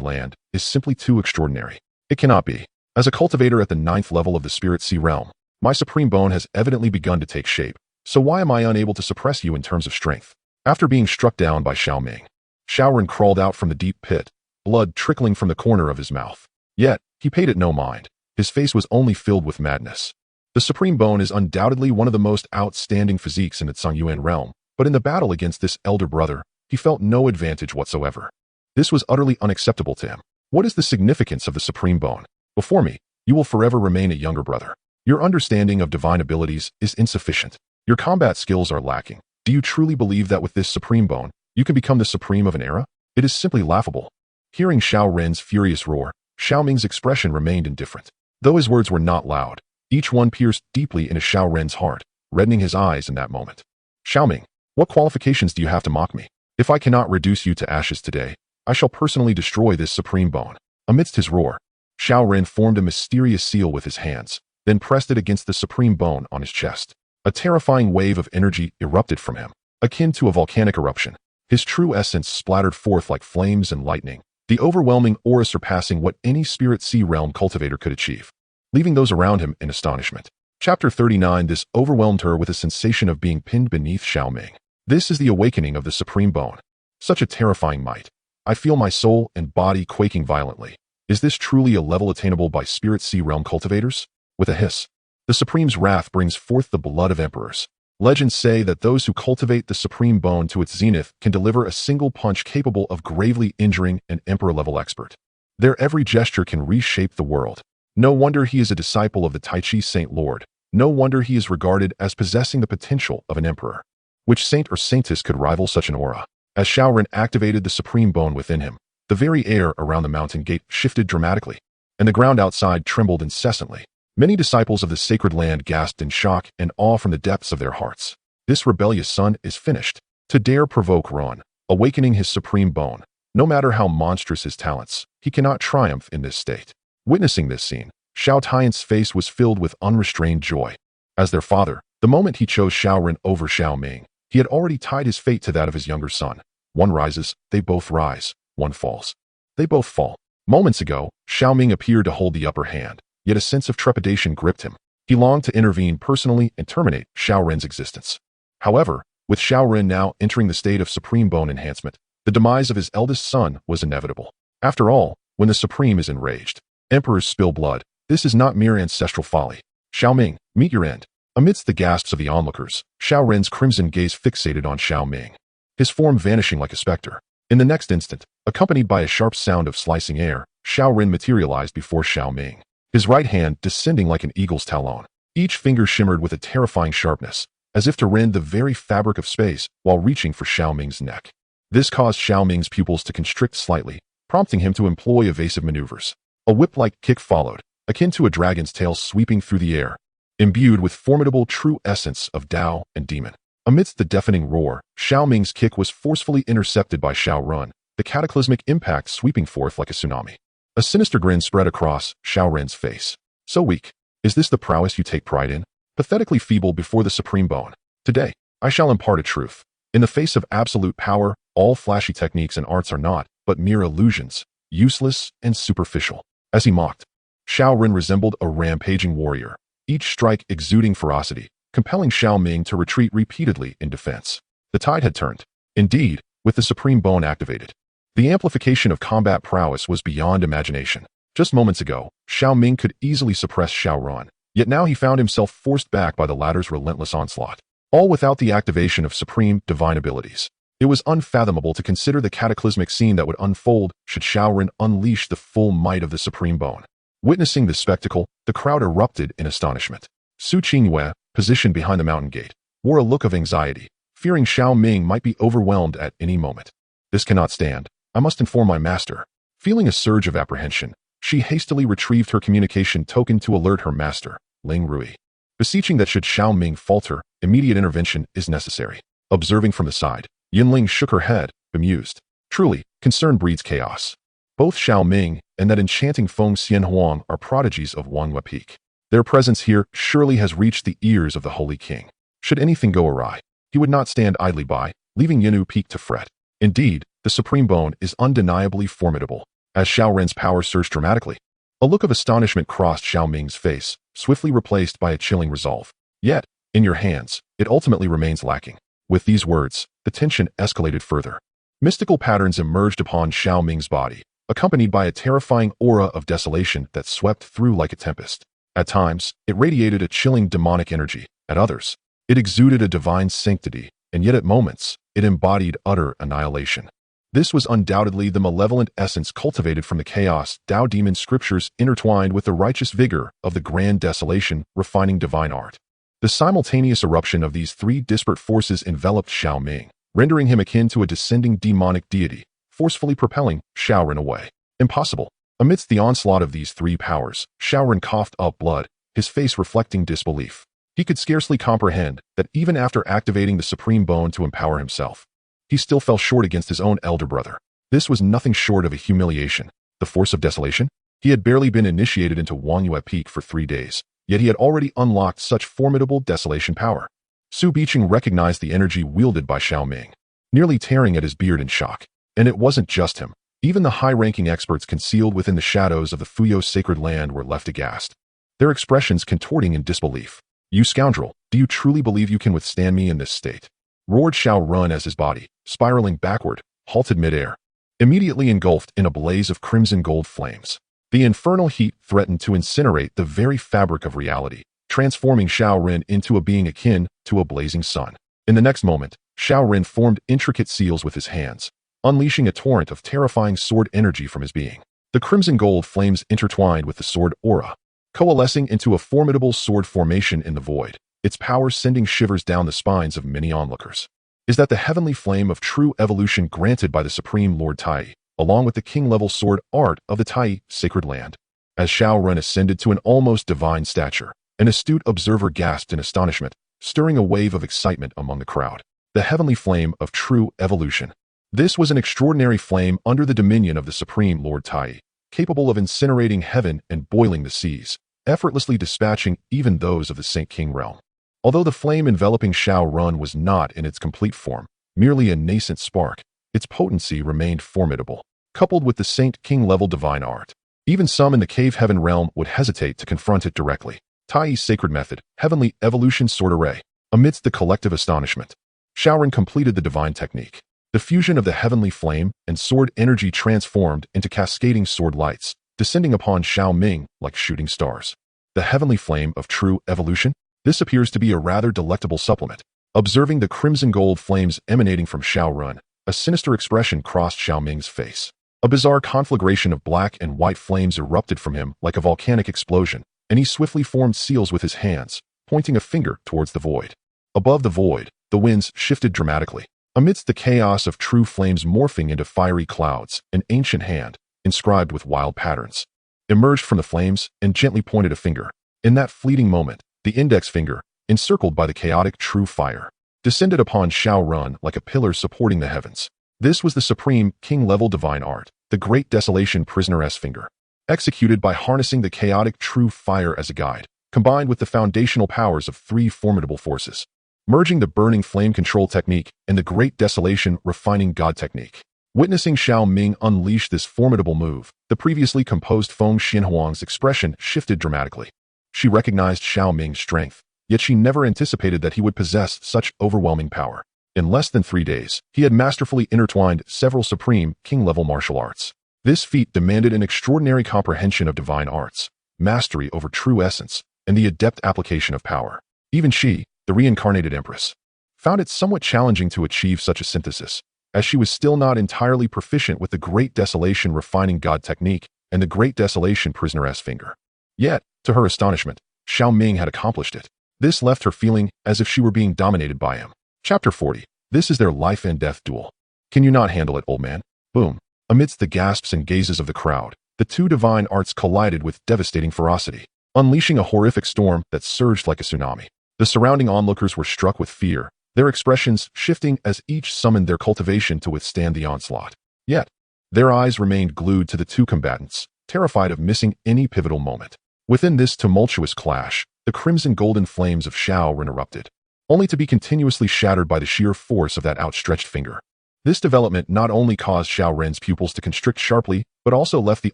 Land is simply too extraordinary? It cannot be. As a cultivator at the 9th level of the Spirit Sea realm, my supreme bone has evidently begun to take shape, so why am I unable to suppress you in terms of strength? After being struck down by Xiao Ming, Xiao Ren crawled out from the deep pit, blood trickling from the corner of his mouth. Yet, he paid it no mind. His face was only filled with madness. The Supreme Bone is undoubtedly one of the most outstanding physiques in the Zhongyuan realm, but in the battle against this elder brother, he felt no advantage whatsoever. This was utterly unacceptable to him. What is the significance of the Supreme Bone? Before me, you will forever remain a younger brother. Your understanding of divine abilities is insufficient. Your combat skills are lacking. Do you truly believe that with this Supreme Bone, you can become the Supreme of an era? It is simply laughable. Hearing Xiao Ren's furious roar, Xiao Ming's expression remained indifferent. Though his words were not loud, each one pierced deeply into Xiao Ren's heart, reddening his eyes in that moment. Xiao Ming, what qualifications do you have to mock me? If I cannot reduce you to ashes today, I shall personally destroy this Supreme Bone. Amidst his roar, Xiao Ren formed a mysterious seal with his hands, then pressed it against the Supreme Bone on his chest. A terrifying wave of energy erupted from him, akin to a volcanic eruption. His true essence splattered forth like flames and lightning, the overwhelming aura surpassing what any Spirit Sea realm cultivator could achieve, leaving those around him in astonishment. Chapter 39. This overwhelmed her with a sensation of being pinned beneath Xiao Ming. This is the awakening of the Supreme Bone. Such a terrifying might. I feel my soul and body quaking violently. Is this truly a level attainable by Spirit Sea realm cultivators? With a hiss, the Supreme's wrath brings forth the blood of emperors. Legends say that those who cultivate the Supreme Bone to its zenith can deliver a single punch capable of gravely injuring an emperor-level expert. Their every gesture can reshape the world. No wonder he is a disciple of the Tai Chi Saint Lord. No wonder he is regarded as possessing the potential of an emperor. Which saint or saintess could rival such an aura? As Xiao Ren activated the Supreme Bone within him, the very air around the mountain gate shifted dramatically, and the ground outside trembled incessantly. Many disciples of the sacred land gasped in shock and awe from the depths of their hearts. This rebellious son is finished. To dare provoke Ron, awakening his Supreme Bone, no matter how monstrous his talents, he cannot triumph in this state. Witnessing this scene, Xiao Tian's face was filled with unrestrained joy. As their father, the moment he chose Xiao Ren over Xiao Ming, he had already tied his fate to that of his younger son. One rises, they both rise. One falls, They both fall. Moments ago, Xiao Ming appeared to hold the upper hand, yet a sense of trepidation gripped him. He longed to intervene personally and terminate Xiao Ren's existence. However, with Xiao Ren now entering the state of supreme bone enhancement, the demise of his eldest son was inevitable. After all, when the Supreme is enraged, emperors spill blood. This is not mere ancestral folly. Xiao Ming, meet your end. Amidst the gasps of the onlookers, Xiao Ren's crimson gaze fixated on Xiao Ming, his form vanishing like a specter. In the next instant, accompanied by a sharp sound of slicing air, Xiao Ren materialized before Xiao Ming, his right hand descending like an eagle's talon. Each finger shimmered with a terrifying sharpness, as if to rend the very fabric of space while reaching for Xiao Ming's neck. This caused Xiao Ming's pupils to constrict slightly, prompting him to employ evasive maneuvers. A whip-like kick followed, akin to a dragon's tail sweeping through the air, imbued with formidable true essence of Tao and demon. Amidst the deafening roar, Xiao Ming's kick was forcefully intercepted by Xiao Ren, the cataclysmic impact sweeping forth like a tsunami. A sinister grin spread across Xiao Ren's face. So weak. Is this the prowess you take pride in? Pathetically feeble before the supreme bone. Today, I shall impart a truth. In the face of absolute power, all flashy techniques and arts are naught but mere illusions, useless and superficial. As he mocked, Xiao Ren resembled a rampaging warrior, each strike exuding ferocity, compelling Xiao Ming to retreat repeatedly in defense. The tide had turned. Indeed, with the supreme bone activated, the amplification of combat prowess was beyond imagination. Just moments ago, Xiao Ming could easily suppress Xiao Ren, yet now he found himself forced back by the latter's relentless onslaught, all without the activation of supreme divine abilities. It was unfathomable to consider the cataclysmic scene that would unfold should Xiao Ren unleash the full might of the supreme bone. Witnessing this spectacle, the crowd erupted in astonishment. Su Qingyue, positioned behind the mountain gate, wore a look of anxiety, fearing Xiao Ming might be overwhelmed at any moment. This cannot stand. I must inform my master. Feeling a surge of apprehension, she hastily retrieved her communication token to alert her master, Ling Rui, beseeching that should Xiao Ming falter, immediate intervention is necessary. Observing from the side, Yinling shook her head, bemused. Truly, concern breeds chaos. Both Xiao Ming and that enchanting Feng Xianhuang are prodigies of Wangyue Peak. Their presence here surely has reached the ears of the Holy King. Should anything go awry, he would not stand idly by, leaving Yinyu Peak to fret. Indeed, the supreme bone is undeniably formidable. As Xiao Ren's power surged dramatically, a look of astonishment crossed Xiao Ming's face, swiftly replaced by a chilling resolve. Yet, in your hands, it ultimately remains lacking. With these words, the tension escalated further. Mystical patterns emerged upon Xiao Ming's body, accompanied by a terrifying aura of desolation that swept through like a tempest. At times, it radiated a chilling demonic energy. At others, it exuded a divine sanctity, and yet at moments, it embodied utter annihilation. This was undoubtedly the malevolent essence cultivated from the chaos Tao demon scriptures intertwined with the righteous vigor of the grand desolation refining divine art. The simultaneous eruption of these three disparate forces enveloped Xiao Ming, rendering him akin to a descending demonic deity, forcefully propelling Xiao Ren away. Impossible. Amidst the onslaught of these three powers, Xiao Ren coughed up blood, his face reflecting disbelief. He could scarcely comprehend that even after activating the supreme bone to empower himself, he still fell short against his own elder brother. This was nothing short of a humiliation. The force of desolation? He had barely been initiated into Wangyue Peak for 3 days, yet he had already unlocked such formidable desolation power. Su Biqing recognized the energy wielded by Xiao Ming, nearly tearing at his beard in shock. And it wasn't just him. Even the high-ranking experts concealed within the shadows of the Fuyo sacred land were left aghast, their expressions contorting in disbelief. You scoundrel, do you truly believe you can withstand me in this state? Roared Xiao Ren as his body, spiraling backward, halted midair, immediately engulfed in a blaze of crimson gold flames. The infernal heat threatened to incinerate the very fabric of reality, transforming Xiao Ren into a being akin to a blazing sun. In the next moment, Xiao Ren formed intricate seals with his hands, unleashing a torrent of terrifying sword energy from his being. The crimson gold flames intertwined with the sword aura, coalescing into a formidable sword formation in the void, its power sending shivers down the spines of many onlookers. Is that the heavenly flame of true evolution granted by the Supreme Lord Tai, along with the king-level sword art of the Tai sacred land? As Xiao Ren ascended to an almost divine stature, an astute observer gasped in astonishment, stirring a wave of excitement among the crowd. The heavenly flame of true evolution. This was an extraordinary flame under the dominion of the Supreme Lord Tai, capable of incinerating heaven and boiling the seas, effortlessly dispatching even those of the Saint King realm. Although the flame enveloping Xiao Ren was not in its complete form, merely a nascent spark, its potency remained formidable. coupled with the Saint King-level divine art. Even some in the cave heaven realm would hesitate to confront it directly. Tai's sacred method, heavenly evolution sword array. Amidst the collective astonishment, Xiaoren completed the divine technique. The fusion of the heavenly flame and sword energy transformed into cascading sword lights, descending upon Xiao Ming like shooting stars. The heavenly flame of true evolution? This appears to be a rather delectable supplement. Observing the crimson gold flames emanating from Xiaoren, a sinister expression crossed Xiao Ming's face. A bizarre conflagration of black and white flames erupted from him like a volcanic explosion, and he swiftly formed seals with his hands, pointing a finger towards the void. Above the void, the winds shifted dramatically. Amidst the chaos of true flames morphing into fiery clouds, an ancient hand, inscribed with wild patterns, emerged from the flames and gently pointed a finger. In that fleeting moment, the index finger, encircled by the chaotic true fire, descended upon Xiaoren like a pillar supporting the heavens. This was the supreme king-level divine art, the Great Desolation Prisoner's Finger, executed by harnessing the chaotic true fire as a guide, combined with the foundational powers of three formidable forces, merging the burning flame control technique and the Great Desolation refining god technique. Witnessing Xiao Ming unleash this formidable move, the previously composed Feng Xianhuang's expression shifted dramatically. She recognized Xiao Ming's strength, yet she never anticipated that he would possess such overwhelming power. In less than 3 days, he had masterfully intertwined several supreme king-level martial arts. This feat demanded an extraordinary comprehension of divine arts, mastery over true essence, and the adept application of power. Even she, the reincarnated empress, found it somewhat challenging to achieve such a synthesis, as she was still not entirely proficient with the Great Desolation refining god technique and the Great Desolation Prisoner's Finger. Yet, to her astonishment, Xiao Ming had accomplished it. This left her feeling as if she were being dominated by him. Chapter 40. This is their life and death duel. Can you not handle it, old man? Boom. Amidst the gasps and gazes of the crowd, the two divine arts collided with devastating ferocity, unleashing a horrific storm that surged like a tsunami. The surrounding onlookers were struck with fear, their expressions shifting as each summoned their cultivation to withstand the onslaught. Yet, their eyes remained glued to the two combatants, terrified of missing any pivotal moment. Within this tumultuous clash, the crimson golden flames of Xiaoren erupted, only to be continuously shattered by the sheer force of that outstretched finger. This development not only caused Xiaoren's pupils to constrict sharply, but also left the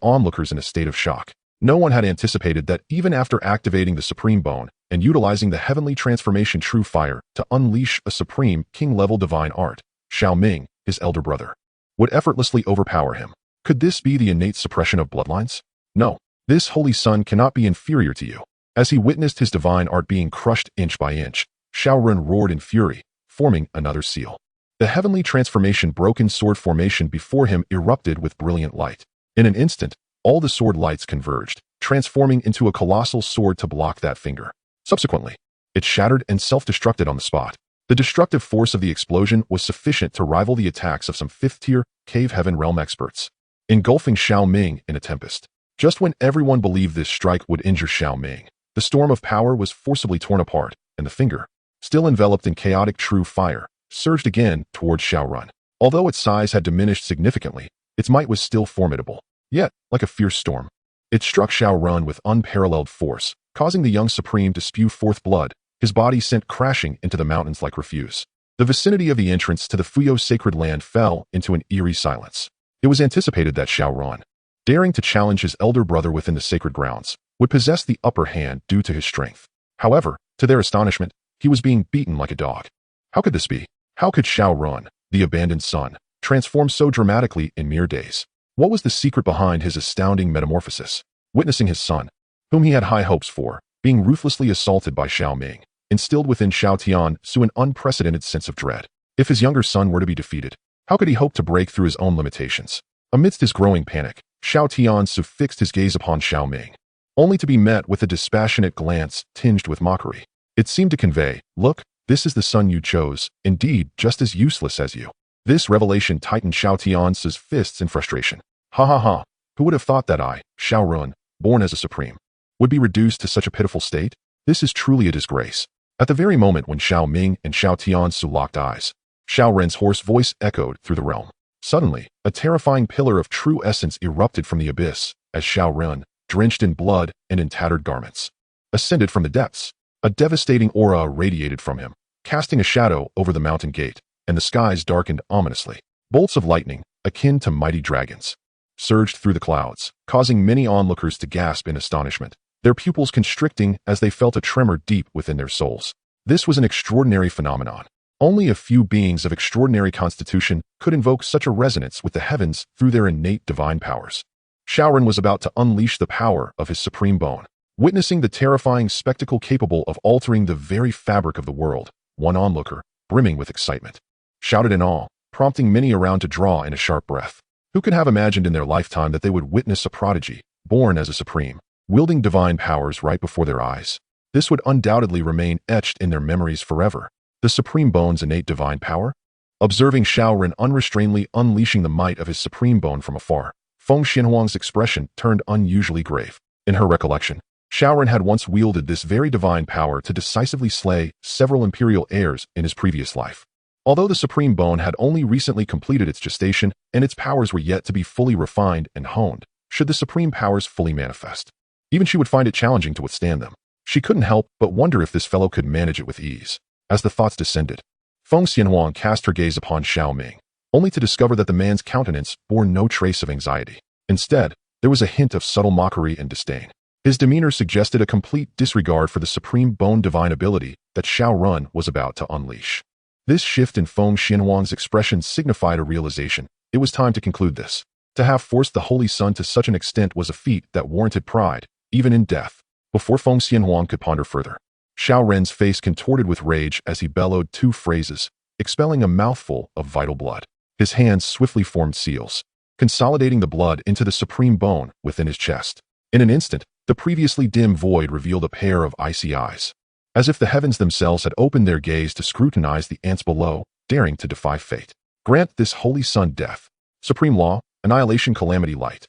onlookers in a state of shock. No one had anticipated that even after activating the Supreme Bone and utilizing the Heavenly Transformation True Fire to unleash a supreme king-level divine art, Xiao Ming, his elder brother, would effortlessly overpower him. Could this be the innate suppression of bloodlines? No, this holy son cannot be inferior to you. As he witnessed his divine art being crushed inch by inch, Xiaoren roared in fury, forming another seal. The Heavenly Transformation broken sword formation before him erupted with brilliant light. In an instant, all the sword lights converged, transforming into a colossal sword to block that finger. Subsequently, it shattered and self-destructed on the spot. The destructive force of the explosion was sufficient to rival the attacks of some 5th-tier cave heaven realm experts, engulfing Xiao Ming in a tempest. Just when everyone believed this strike would injure Xiao Ming, the storm of power was forcibly torn apart, and the finger, still enveloped in chaotic true fire, surged again towards Xiaoren. Although its size had diminished significantly, its might was still formidable. Yet, like a fierce storm, it struck Xiaoren with unparalleled force, causing the young supreme to spew forth blood, his body sent crashing into the mountains like refuse. The vicinity of the entrance to the Fuyo sacred land fell into an eerie silence. It was anticipated that Xiaoren, daring to challenge his elder brother within the sacred grounds, would possess the upper hand due to his strength. However, to their astonishment, he was being beaten like a dog. How could this be? How could Xiaoren, the abandoned son, transform so dramatically in mere days? What was the secret behind his astounding metamorphosis? Witnessing his son, whom he had high hopes for, being ruthlessly assaulted by Xiao Ming, instilled within Xiao Tiansu an unprecedented sense of dread. If his younger son were to be defeated, how could he hope to break through his own limitations? Amidst his growing panic, Xiao Tiansu fixed his gaze upon Xiao Ming, only to be met with a dispassionate glance tinged with mockery. It seemed to convey, "Look, this is the son you chose, indeed just as useless as you." This revelation tightened Xiao Tiansu's fists in frustration. Ha ha ha, who would have thought that I, Xiaoren, born as a supreme, would be reduced to such a pitiful state? This is truly a disgrace. At the very moment when Xiao Ming and Xiao Tiansu locked eyes, Xiaoren's hoarse voice echoed through the realm. Suddenly, a terrifying pillar of true essence erupted from the abyss, as Xiaoren, drenched in blood and in tattered garments, ascended from the depths. A devastating aura radiated from him, casting a shadow over the mountain gate, and the skies darkened ominously. Bolts of lightning, akin to mighty dragons, surged through the clouds, causing many onlookers to gasp in astonishment, their pupils constricting as they felt a tremor deep within their souls. This was an extraordinary phenomenon. Only a few beings of extraordinary constitution could invoke such a resonance with the heavens through their innate divine powers. Xiaoren was about to unleash the power of his supreme bone. Witnessing the terrifying spectacle capable of altering the very fabric of the world, one onlooker, brimming with excitement, shouted in awe, prompting many around to draw in a sharp breath. Who could have imagined in their lifetime that they would witness a prodigy, born as a supreme, wielding divine powers right before their eyes? This would undoubtedly remain etched in their memories forever. The supreme bone's innate divine power? Observing Xiaoren unrestrainedly unleashing the might of his supreme bone from afar, Feng Xianhuang's expression turned unusually grave. In her recollection, Xiaoren had once wielded this very divine power to decisively slay several imperial heirs in his previous life. Although the supreme bone had only recently completed its gestation and its powers were yet to be fully refined and honed, should the supreme powers fully manifest, even she would find it challenging to withstand them. She couldn't help but wonder if this fellow could manage it with ease. As the thoughts descended, Feng Xianhuang cast her gaze upon Xiao Ming, only to discover that the man's countenance bore no trace of anxiety. Instead, there was a hint of subtle mockery and disdain. His demeanor suggested a complete disregard for the supreme bone divine ability that Xiaoren was about to unleash. This shift in Feng Xianhuang's expression signified a realization. It was time to conclude this. To have forced the Holy Sun to such an extent was a feat that warranted pride, even in death. Before Feng Xianhuang could ponder further, Xiaoren's face contorted with rage as he bellowed two phrases, expelling a mouthful of vital blood. His hands swiftly formed seals, consolidating the blood into the supreme bone within his chest. In an instant, the previously dim void revealed a pair of icy eyes, as if the heavens themselves had opened their gaze to scrutinize the ants below, daring to defy fate. Grant this Holy Sun death, supreme law, annihilation, calamity, light.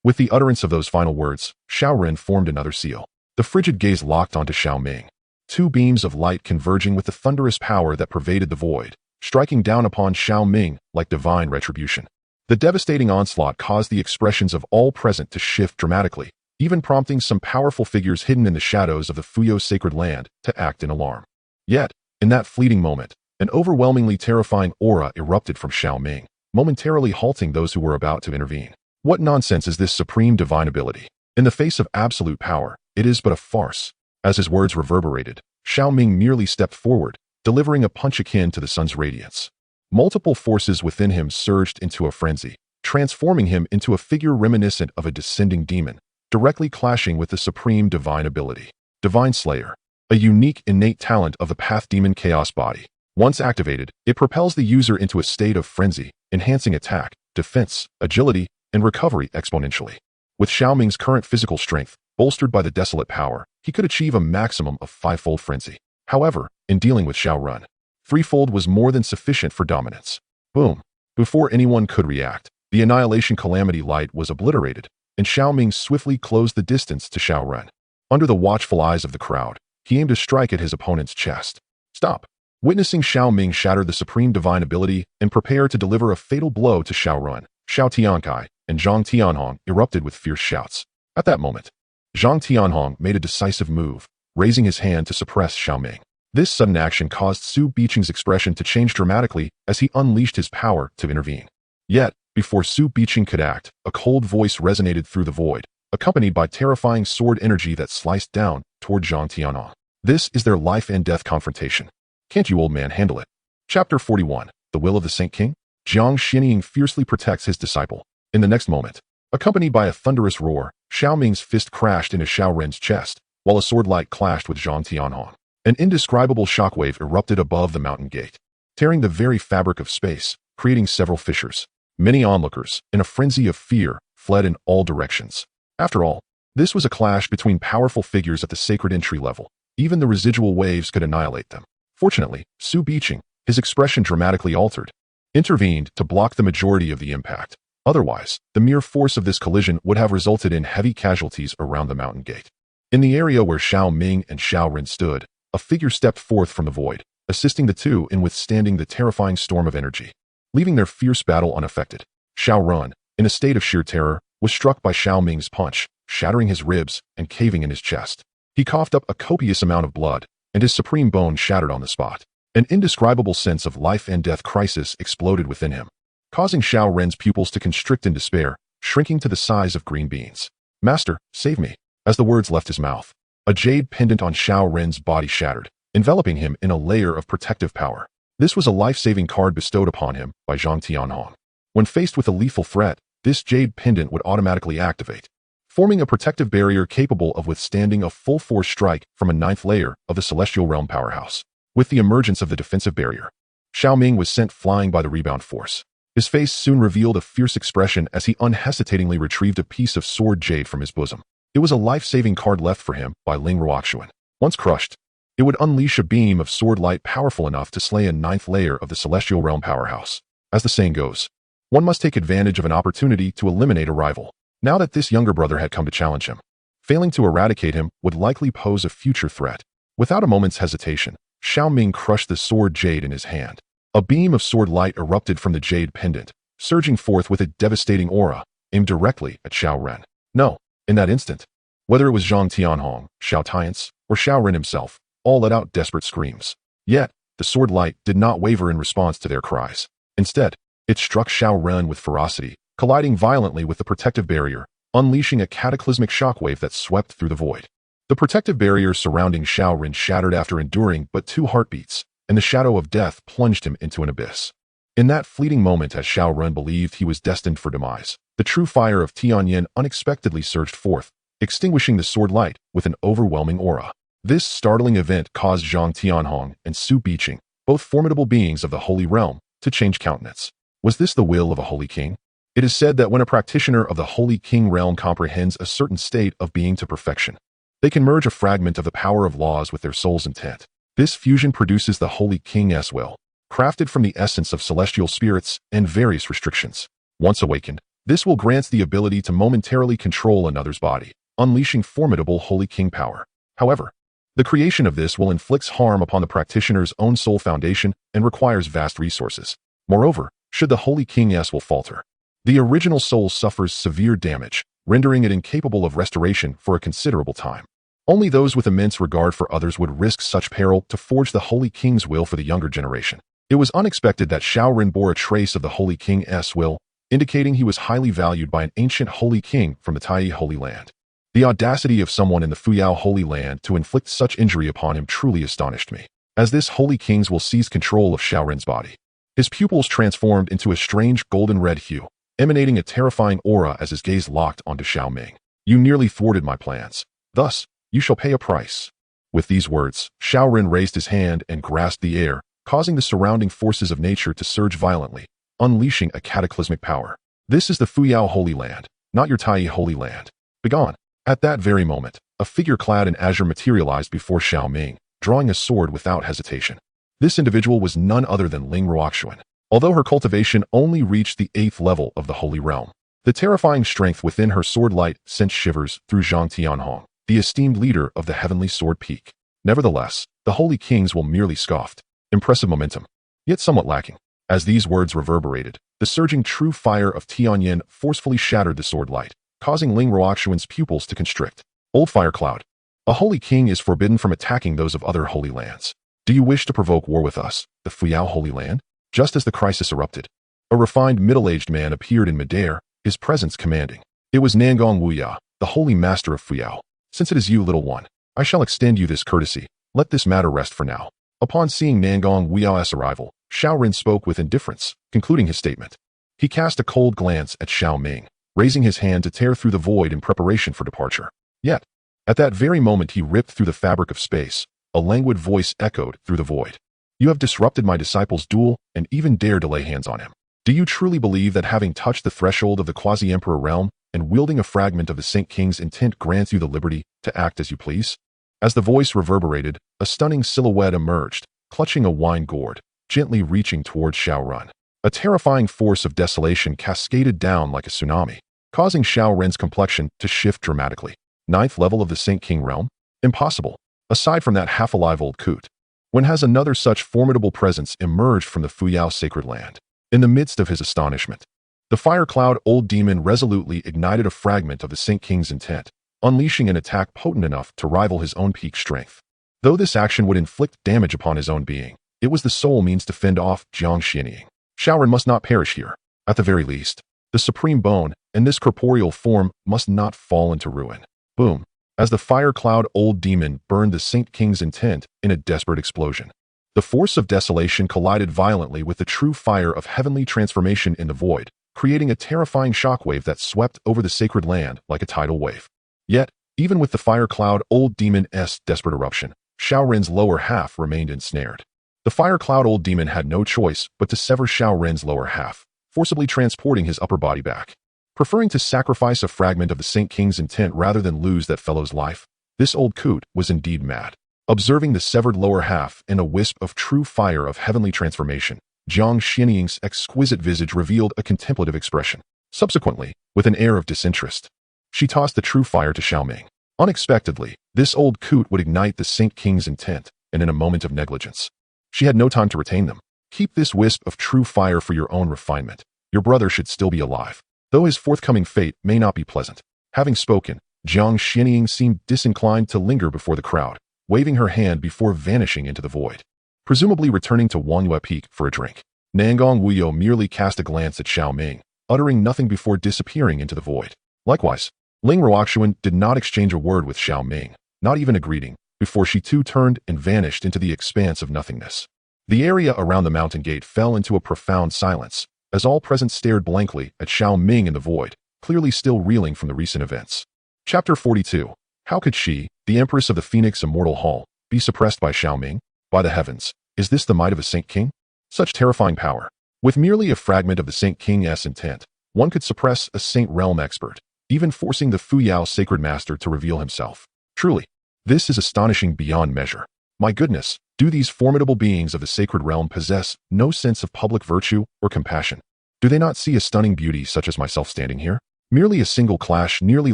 With the utterance of those final words, Xiaoren formed another seal. The frigid gaze locked onto Xiao Ming, two beams of light converging with the thunderous power that pervaded the void, striking down upon Xiao Ming like divine retribution. The devastating onslaught caused the expressions of all present to shift dramatically, even prompting some powerful figures hidden in the shadows of the Fuyo sacred land to act in alarm. Yet, in that fleeting moment, an overwhelmingly terrifying aura erupted from Xiao Ming, momentarily halting those who were about to intervene. What nonsense is this supreme divine ability? In the face of absolute power, it is but a farce. As his words reverberated, Xiao Ming merely stepped forward, delivering a punch akin to the sun's radiance. Multiple forces within him surged into a frenzy, transforming him into a figure reminiscent of a descending demon, directly clashing with the supreme divine ability. Divine Slayer, a unique innate talent of the Path Demon Chaos Body. Once activated, it propels the user into a state of frenzy, enhancing attack, defense, agility, and recovery exponentially. With Xiao Ming's current physical strength, bolstered by the desolate power, he could achieve a maximum of fivefold frenzy. However, in dealing with Xiaoren, threefold was more than sufficient for dominance. Boom! Before anyone could react, the annihilation calamity light was obliterated, and Xiao Ming swiftly closed the distance to Xiaoren. Under the watchful eyes of the crowd, he aimed a strike at his opponent's chest. Stop! Witnessing Xiao Ming shatter the supreme divine ability and prepare to deliver a fatal blow to Xiaoren, Xiao Tiankai and Zhang Tianhong erupted with fierce shouts. At that moment, Zhang Tianhong made a decisive move, raising his hand to suppress Xiao Ming. This sudden action caused Su Biqing's expression to change dramatically as he unleashed his power to intervene. Yet, before Su Biqing could act, a cold voice resonated through the void, accompanied by terrifying sword energy that sliced down toward Zhang Tianhong. This is their life and death confrontation. Can't you, old man, handle it? Chapter 41, The Will of the Saint King? Jiang Xinying fiercely protects his disciple. In the next moment, accompanied by a thunderous roar, Xiao Ming's fist crashed into Xiaoren's chest, while a sword light clashed with Zhang Tianhong. An indescribable shockwave erupted above the mountain gate, tearing the very fabric of space, creating several fissures. Many onlookers, in a frenzy of fear, fled in all directions. After all, this was a clash between powerful figures at the sacred entry level. Even the residual waves could annihilate them. Fortunately, Su Biqing, his expression dramatically altered, intervened to block the majority of the impact. Otherwise, the mere force of this collision would have resulted in heavy casualties around the mountain gate. In the area where Xiao Ming and Xiaoren stood, a figure stepped forth from the void, assisting the two in withstanding the terrifying storm of energy. Leaving their fierce battle unaffected, Xiaoren, in a state of sheer terror, was struck by Xiao Ming's punch, shattering his ribs and caving in his chest. He coughed up a copious amount of blood, and his supreme bone shattered on the spot. An indescribable sense of life and death crisis exploded within him. Causing Xiaoren's pupils to constrict in despair, shrinking to the size of green beans. "Master, save me." As the words left his mouth, a jade pendant on Xiao Ren's body shattered, enveloping him in a layer of protective power. This was a life-saving card bestowed upon him by Zhang Tianhong. When faced with a lethal threat, this jade pendant would automatically activate, forming a protective barrier capable of withstanding a full-force strike from a ninth layer of the Celestial Realm powerhouse. With the emergence of the defensive barrier, Xiao Ming was sent flying by the rebound force. His face soon revealed a fierce expression as he unhesitatingly retrieved a piece of sword jade from his bosom. It was a life-saving card left for him by Ling Ruoxuan. Once crushed, it would unleash a beam of sword light powerful enough to slay a ninth layer of the Celestial Realm powerhouse. As the saying goes, one must take advantage of an opportunity to eliminate a rival. Now that this younger brother had come to challenge him, failing to eradicate him would likely pose a future threat. Without a moment's hesitation, Xiao Ming crushed the sword jade in his hand. A beam of sword light erupted from the jade pendant, surging forth with a devastating aura, aimed directly at Xiao Ren. No, in that instant, whether it was Zhang Tianhong, Xiao Tiance, or Xiao Ren himself, all let out desperate screams. Yet, the sword light did not waver in response to their cries. Instead, it struck Xiao Ren with ferocity, colliding violently with the protective barrier, unleashing a cataclysmic shockwave that swept through the void. The protective barrier surrounding Xiao Ren shattered after enduring but 2 heartbeats, and the shadow of death plunged him into an abyss. In that fleeting moment as Xiao Ren believed he was destined for demise, the true fire of Tianyin unexpectedly surged forth, extinguishing the sword light with an overwhelming aura. This startling event caused Zhang Tianhong and Su Biqing, both formidable beings of the Holy Realm, to change countenance. Was this the will of a Holy King? It is said that when a practitioner of the Holy King realm comprehends a certain state of being to perfection, they can merge a fragment of the power of laws with their soul's intent. This fusion produces the Holy King's will, crafted from the essence of celestial spirits and various restrictions. Once awakened, this will grant the ability to momentarily control another's body, unleashing formidable Holy King power. However, the creation of this will inflict harm upon the practitioner's own soul foundation and requires vast resources. Moreover, should the Holy King's will falter, the original soul suffers severe damage, rendering it incapable of restoration for a considerable time. Only those with immense regard for others would risk such peril to forge the Holy King's will for the younger generation. It was unexpected that Xiao Ren bore a trace of the Holy King's will, indicating he was highly valued by an ancient Holy King from the Tai Holy Land. The audacity of someone in the Fuyao Holy Land to inflict such injury upon him truly astonished me. As this Holy King's will seized control of Xiao Ren's body, his pupils transformed into a strange golden red hue, emanating a terrifying aura as his gaze locked onto Xiao Ming. "You nearly thwarted my plans. Thus, you shall pay a price." With these words, Xiao Ren raised his hand and grasped the air, causing the surrounding forces of nature to surge violently, unleashing a cataclysmic power. "This is the Fuyao Holy Land, not your Tai Holy Land. Begone." At that very moment, a figure clad in azure materialized before Xiao Ming, drawing a sword without hesitation. This individual was none other than Ling Ruoxuan. Although her cultivation only reached the 8th level of the Holy Realm, the terrifying strength within her sword light sent shivers through Zhang Tianhong, the esteemed leader of the Heavenly Sword Peak. Nevertheless, the Holy Kings will merely scoffed. Impressive momentum, yet somewhat lacking. As these words reverberated, the surging true fire of Tianyin forcefully shattered the sword light, causing Ling Ruoxuan's pupils to constrict. Old Fire Cloud. A Holy King is forbidden from attacking those of other holy lands. Do you wish to provoke war with us, the Fuyao Holy Land? Just as the crisis erupted, a refined middle-aged man appeared in midair, his presence commanding. It was Nangong Wuya, the Holy Master of Fuyao. "Since it is you, little one, I shall extend you this courtesy. Let this matter rest for now." Upon seeing Nangong Wuya's arrival, Xiao Ren spoke with indifference, concluding his statement. He cast a cold glance at Xiao Ming, raising his hand to tear through the void in preparation for departure. Yet, at that very moment he ripped through the fabric of space. A languid voice echoed through the void. "You have disrupted my disciple's duel and even dare to lay hands on him. Do you truly believe that having touched the threshold of the Quasi-Emperor realm and wielding a fragment of the Saint King's intent grants you the liberty to act as you please?" As the voice reverberated, a stunning silhouette emerged, clutching a wine gourd, gently reaching towards Xiao Ren. A terrifying force of desolation cascaded down like a tsunami, causing Xiao Ren's complexion to shift dramatically. 9th level of the Saint King realm? Impossible. Aside from that half-alive old coot, when has another such formidable presence emerged from the Fuyao sacred land? In the midst of his astonishment, the fire cloud old demon resolutely ignited a fragment of the Saint King's intent, unleashing an attack potent enough to rival his own peak strength. Though this action would inflict damage upon his own being, it was the sole means to fend off Jiang Xianying. Xiao Ren must not perish here. At the very least, the supreme bone, and this corporeal form must not fall into ruin. Boom. As the fire cloud old demon burned the Saint King's intent in a desperate explosion. The force of desolation collided violently with the true fire of heavenly transformation in the void, creating a terrifying shockwave that swept over the sacred land like a tidal wave. Yet, even with the fire cloud old demon's desperate eruption, Xiao Ren's lower half remained ensnared. The fire cloud old demon had no choice but to sever Xiao Ren's lower half, forcibly transporting his upper body back. Preferring to sacrifice a fragment of the Saint King's intent rather than lose that fellow's life, this old coot was indeed mad. Observing the severed lower half in a wisp of true fire of heavenly transformation, Jiang Xianying's exquisite visage revealed a contemplative expression. Subsequently, with an air of disinterest, she tossed the true fire to Xiao Ming. Unexpectedly, this old coot would ignite the Saint King's intent, and in a moment of negligence, she had no time to retain them. Keep this wisp of true fire for your own refinement. Your brother should still be alive, though his forthcoming fate may not be pleasant. Having spoken, Jiang Xianying seemed disinclined to linger before the crowd, waving her hand before vanishing into the void. Presumably returning to Wanyue Peak for a drink, Nangong Wuyo merely cast a glance at Xiao Ming, uttering nothing before disappearing into the void. Likewise, Ling Ruoxuan did not exchange a word with Xiao Ming, not even a greeting, before she too turned and vanished into the expanse of nothingness. The area around the mountain gate fell into a profound silence, as all present stared blankly at Xiao Ming in the void, clearly still reeling from the recent events. Chapter 42. How could she, the Empress of the Phoenix Immortal Hall, be suppressed by Xiao Ming? By the heavens, is this the might of a Saint King? Such terrifying power. With merely a fragment of the Saint King's intent, one could suppress a Saint Realm expert, even forcing the Fuyao Sacred Master to reveal himself. Truly, this is astonishing beyond measure. My goodness, do these formidable beings of the Sacred Realm possess no sense of public virtue or compassion? Do they not see a stunning beauty such as myself standing here? Merely a single clash nearly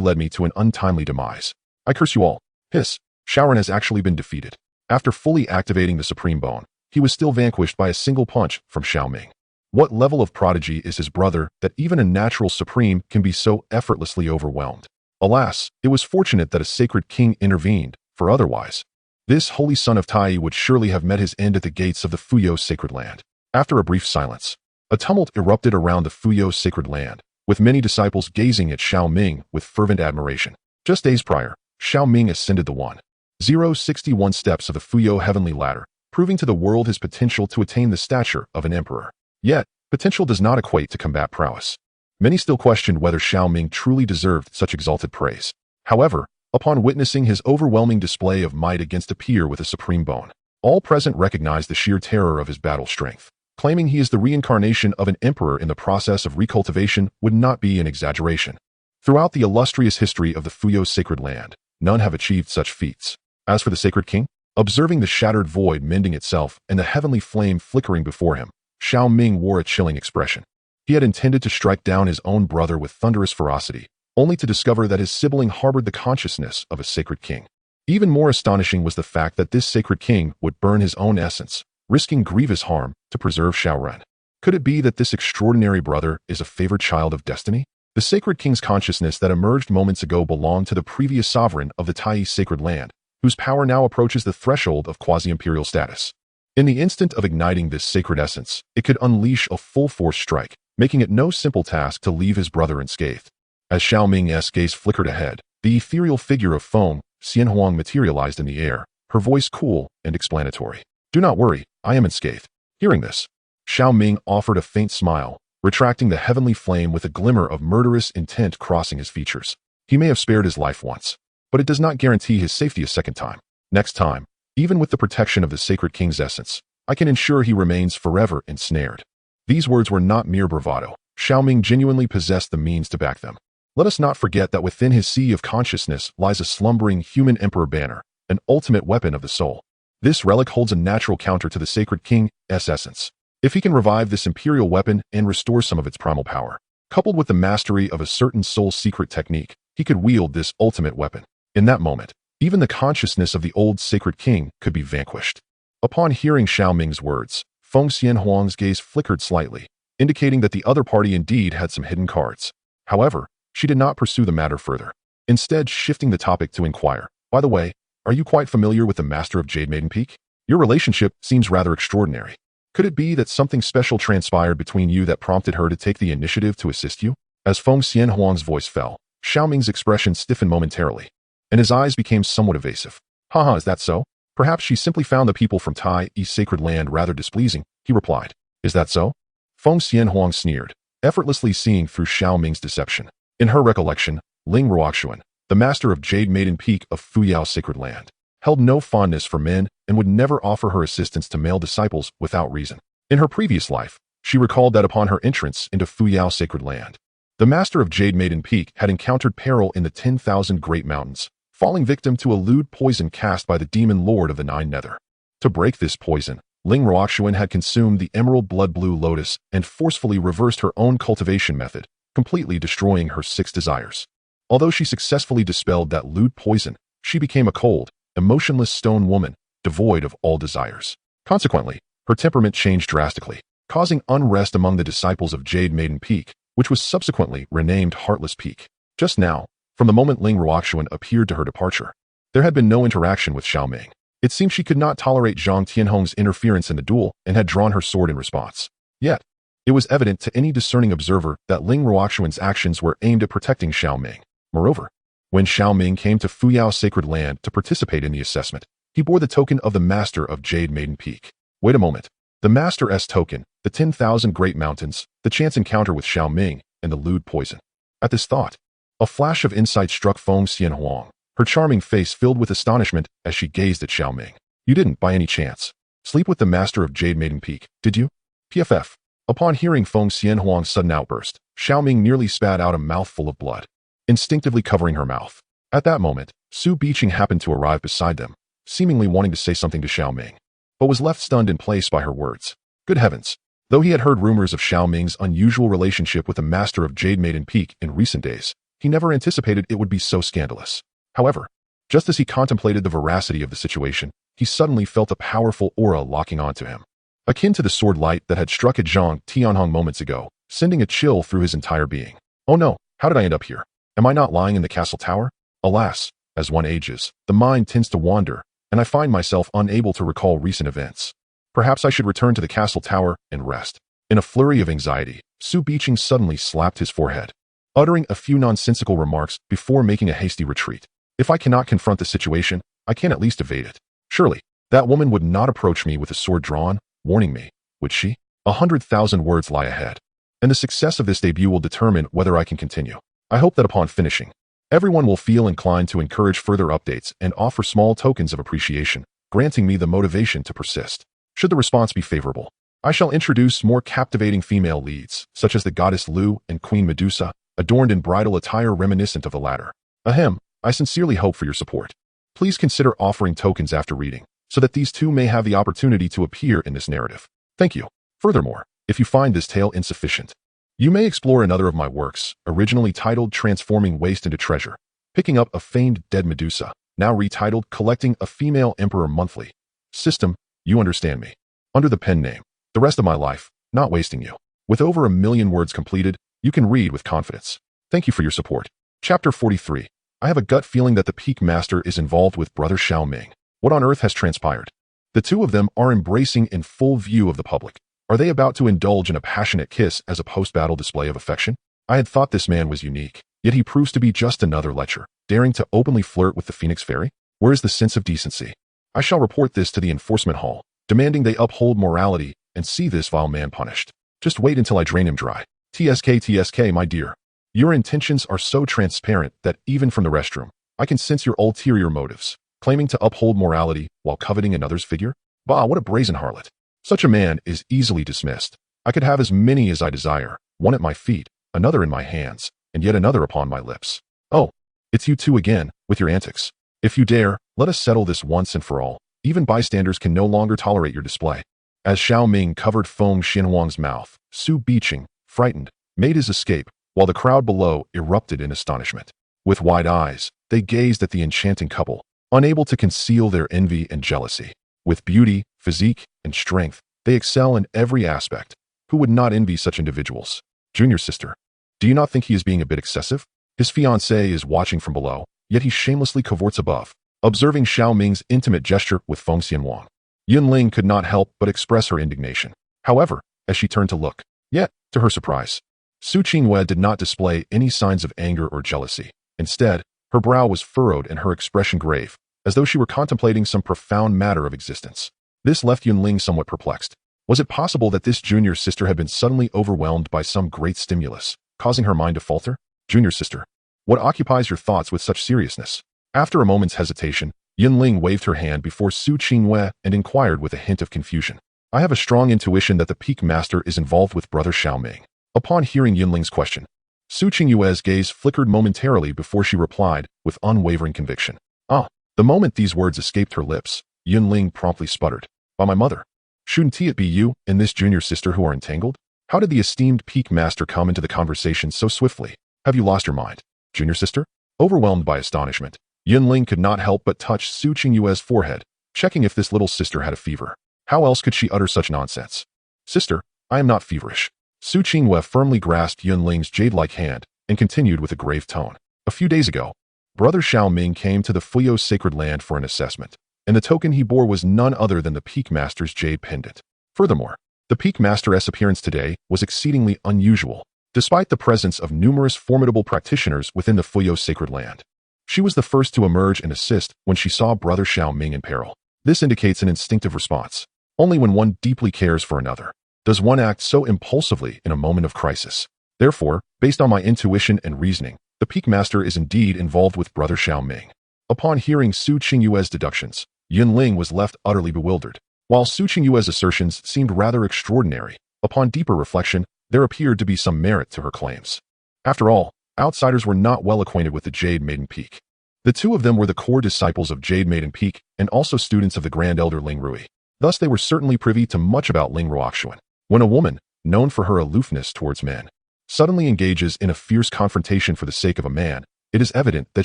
led me to an untimely demise. I curse you all. Hiss. Xiao Ren has actually been defeated. After fully activating the Supreme Bone, he was still vanquished by a single punch from Xiao Ming. What level of prodigy is his brother that even a natural supreme can be so effortlessly overwhelmed? Alas, it was fortunate that a sacred king intervened, for otherwise, this holy son of Tai would surely have met his end at the gates of the Fuyo sacred land. After a brief silence, a tumult erupted around the Fuyo sacred land, with many disciples gazing at Xiao Ming with fervent admiration. Just days prior, Xiao Ming ascended the 1,061 steps of the Fuyo heavenly ladder, proving to the world his potential to attain the stature of an emperor. Yet, potential does not equate to combat prowess. Many still questioned whether Xiao Ming truly deserved such exalted praise. However, upon witnessing his overwhelming display of might against a peer with a supreme bone, all present recognized the sheer terror of his battle strength. Claiming he is the reincarnation of an emperor in the process of recultivation would not be an exaggeration. Throughout the illustrious history of the Fuyo sacred land, none have achieved such feats. As for the sacred king, observing the shattered void mending itself and the heavenly flame flickering before him, Xiao Ming wore a chilling expression. He had intended to strike down his own brother with thunderous ferocity, only to discover that his sibling harbored the consciousness of a sacred king. Even more astonishing was the fact that this sacred king would burn his own essence, risking grievous harm to preserve Xiao Ren. Could it be that this extraordinary brother is a favored child of destiny? The sacred king's consciousness that emerged moments ago belonged to the previous sovereign of the Tai sacred land, whose power now approaches the threshold of quasi-imperial status. In the instant of igniting this sacred essence, it could unleash a full-force strike, making it no simple task to leave his brother unscathed. As Xiao Ming's gaze flickered ahead, the ethereal figure of Feng Xianhuang materialized in the air, her voice cool and explanatory. Do not worry, I am unscathed. Hearing this, Xiao Ming offered a faint smile, retracting the heavenly flame with a glimmer of murderous intent crossing his features. He may have spared his life once, but it does not guarantee his safety a second time. Next time, even with the protection of the sacred king's essence, I can ensure he remains forever ensnared. These words were not mere bravado. Xiao Ming genuinely possessed the means to back them. Let us not forget that within his sea of consciousness lies a slumbering human emperor banner, an ultimate weapon of the soul. This relic holds a natural counter to the sacred king's essence. If he can revive this imperial weapon and restore some of its primal power, coupled with the mastery of a certain soul secret technique, he could wield this ultimate weapon. In that moment, even the consciousness of the old sacred king could be vanquished. Upon hearing Xiao Ming's words, Feng Xianhuang's gaze flickered slightly, indicating that the other party indeed had some hidden cards. However, she did not pursue the matter further, instead shifting the topic to inquire, by the way, are you quite familiar with the master of Jade Maiden Peak? Your relationship seems rather extraordinary. Could it be that something special transpired between you that prompted her to take the initiative to assist you? As Feng Xianhuang's voice fell, Xiao Ming's expression stiffened momentarily, and his eyes became somewhat evasive. Haha, is that so? Perhaps she simply found the people from Tai Yi's sacred land rather displeasing, he replied. Is that so? Feng Xianhuang sneered, effortlessly seeing through Xiao Ming's deception. In her recollection, Ling Ruoxuan, the master of Jade Maiden Peak of Fuyao's sacred land, held no fondness for men and would never offer her assistance to male disciples without reason. In her previous life, she recalled that upon her entrance into Fuyao's sacred land, the master of Jade Maiden Peak had encountered peril in the 10,000 Great Mountains, falling victim to a lewd poison cast by the demon lord of the Nine Nether. To break this poison, Ling Ruoxuan had consumed the emerald blood blue lotus and forcefully reversed her own cultivation method, completely destroying her 6 desires. Although she successfully dispelled that lewd poison, she became a cold, emotionless stone woman, devoid of all desires. Consequently, her temperament changed drastically, causing unrest among the disciples of Jade Maiden Peak, which was subsequently renamed Heartless Peak. Just now, from the moment Ling Ruoxuan appeared to her departure, there had been no interaction with Xiao Ming. It seemed she could not tolerate Zhang Tianhong's interference in the duel and had drawn her sword in response. Yet, it was evident to any discerning observer that Ling Ruoxuan's actions were aimed at protecting Xiao Ming. Moreover, when Xiao Ming came to Fuyao's sacred land to participate in the assessment, he bore the token of the Master of Jade Maiden Peak. Wait a moment. The Master's token, the 10,000 Great Mountains, the chance encounter with Xiao Ming, and the lewd poison. At this thought, a flash of insight struck Feng Xianhuang, her charming face filled with astonishment as she gazed at Xiao Ming. You didn't, by any chance, sleep with the Master of Jade Maiden Peak, did you? PFF. Upon hearing Feng Xianhuang's sudden outburst, Xiao Ming nearly spat out a mouthful of blood, instinctively covering her mouth. At that moment, Su Biqing happened to arrive beside them, seemingly wanting to say something to Xiao Ming, but was left stunned in place by her words. Good heavens! Though he had heard rumors of Xiao Ming's unusual relationship with the Master of Jade Maiden Peak in recent days, he never anticipated it would be so scandalous. However, just as he contemplated the veracity of the situation, he suddenly felt a powerful aura locking onto him, akin to the sword light that had struck at Zhang Tianhong moments ago, sending a chill through his entire being. Oh no, how did I end up here? Am I not lying in the castle tower? Alas, as one ages, the mind tends to wander, and I find myself unable to recall recent events. Perhaps I should return to the castle tower and rest. In a flurry of anxiety, Su Biqing suddenly slapped his forehead, uttering a few nonsensical remarks before making a hasty retreat. If I cannot confront the situation, I can at least evade it. Surely, that woman would not approach me with a sword drawn, warning me, would she? 100,000 words lie ahead, and the success of this debut will determine whether I can continue. I hope that upon finishing, everyone will feel inclined to encourage further updates and offer small tokens of appreciation, granting me the motivation to persist. Should the response be favorable, I shall introduce more captivating female leads, such as the goddess Lu and Queen Medusa, adorned in bridal attire reminiscent of the latter. Ahem, I sincerely hope for your support. Please consider offering tokens after reading, so that these two may have the opportunity to appear in this narrative. Thank you. Furthermore, if you find this tale insufficient, you may explore another of my works, originally titled Transforming Waste into Treasure, picking up a famed dead Medusa, now retitled Collecting a Female Emperor Monthly. System, you understand me. Under the pen name, the rest of my life, not wasting you. With over 1 million words completed, you can read with confidence. Thank you for your support. Chapter 43. I have a gut feeling that the Peak Master is involved with Brother Xiao Ming. What on earth has transpired? The two of them are embracing in full view of the public. Are they about to indulge in a passionate kiss as a post-battle display of affection? I had thought this man was unique, yet he proves to be just another lecher, daring to openly flirt with the Phoenix Fairy? Where is the sense of decency? I shall report this to the enforcement hall, demanding they uphold morality and see this vile man punished. Just wait until I drain him dry. TSK, my dear. Your intentions are so transparent that even from the restroom, I can sense your ulterior motives, claiming to uphold morality while coveting another's figure? Bah, what a brazen harlot. Such a man is easily dismissed. I could have as many as I desire, one at my feet, another in my hands, and yet another upon my lips. Oh, it's you two again, with your antics. If you dare, let us settle this once and for all. Even bystanders can no longer tolerate your display. As Xiao Ming covered Feng Xianhuang's mouth, Su Biqing, frightened, made his escape, while the crowd below erupted in astonishment. With wide eyes, they gazed at the enchanting couple, unable to conceal their envy and jealousy. With beauty, physique, and strength, they excel in every aspect. Who would not envy such individuals? Junior sister, do you not think he is being a bit excessive? His fiancée is watching from below, yet he shamelessly cavorts above, observing Xiao Ming's intimate gesture with Feng Xianhuang. Yunling could not help but express her indignation. However, as she turned to look, yet, to her surprise, Su Qingwei did not display any signs of anger or jealousy. Instead, her brow was furrowed and her expression grave, as though she were contemplating some profound matter of existence. This left Yunling somewhat perplexed. Was it possible that this junior sister had been suddenly overwhelmed by some great stimulus, causing her mind to falter? Junior sister, what occupies your thoughts with such seriousness? After a moment's hesitation, Yunling waved her hand before Su Qingwei and inquired with a hint of confusion. I have a strong intuition that the Peak Master is involved with Brother Xiao Ming. Upon hearing Yunling's question, Su Qingwei's gaze flickered momentarily before she replied with unwavering conviction. Ah, the moment these words escaped her lips, Yunling promptly sputtered. By my mother, shouldn't it be you and this junior sister who are entangled? How did the esteemed Peak Master come into the conversation so swiftly? Have you lost your mind, junior sister? Overwhelmed by astonishment, Yunling could not help but touch Su Qingwei's forehead, checking if this little sister had a fever. How else could she utter such nonsense? Sister, I am not feverish. Su Qingwei firmly grasped Yunling's jade-like hand and continued with a grave tone. A few days ago, Brother Xiao Ming came to the Fuyo sacred land for an assessment, and the token he bore was none other than the Peak Master's jade pendant. Furthermore, the Peak Master's appearance today was exceedingly unusual, despite the presence of numerous formidable practitioners within the Fuyo sacred land. She was the first to emerge and assist when she saw Brother Xiao Ming in peril. This indicates an instinctive response. Only when one deeply cares for another does one act so impulsively in a moment of crisis. Therefore, based on my intuition and reasoning, the Peak Master is indeed involved with Brother Xiao Ming. Upon hearing Su Qingwei's deductions, Yunling was left utterly bewildered. While Su Qingwei's assertions seemed rather extraordinary, upon deeper reflection, there appeared to be some merit to her claims. After all, outsiders were not well acquainted with the Jade Maiden Peak. The two of them were the core disciples of Jade Maiden Peak and also students of the Grand Elder Ling Rui. Thus they were certainly privy to much about Ling Ruoxuan. When a woman, known for her aloofness towards men, suddenly engages in a fierce confrontation for the sake of a man, it is evident that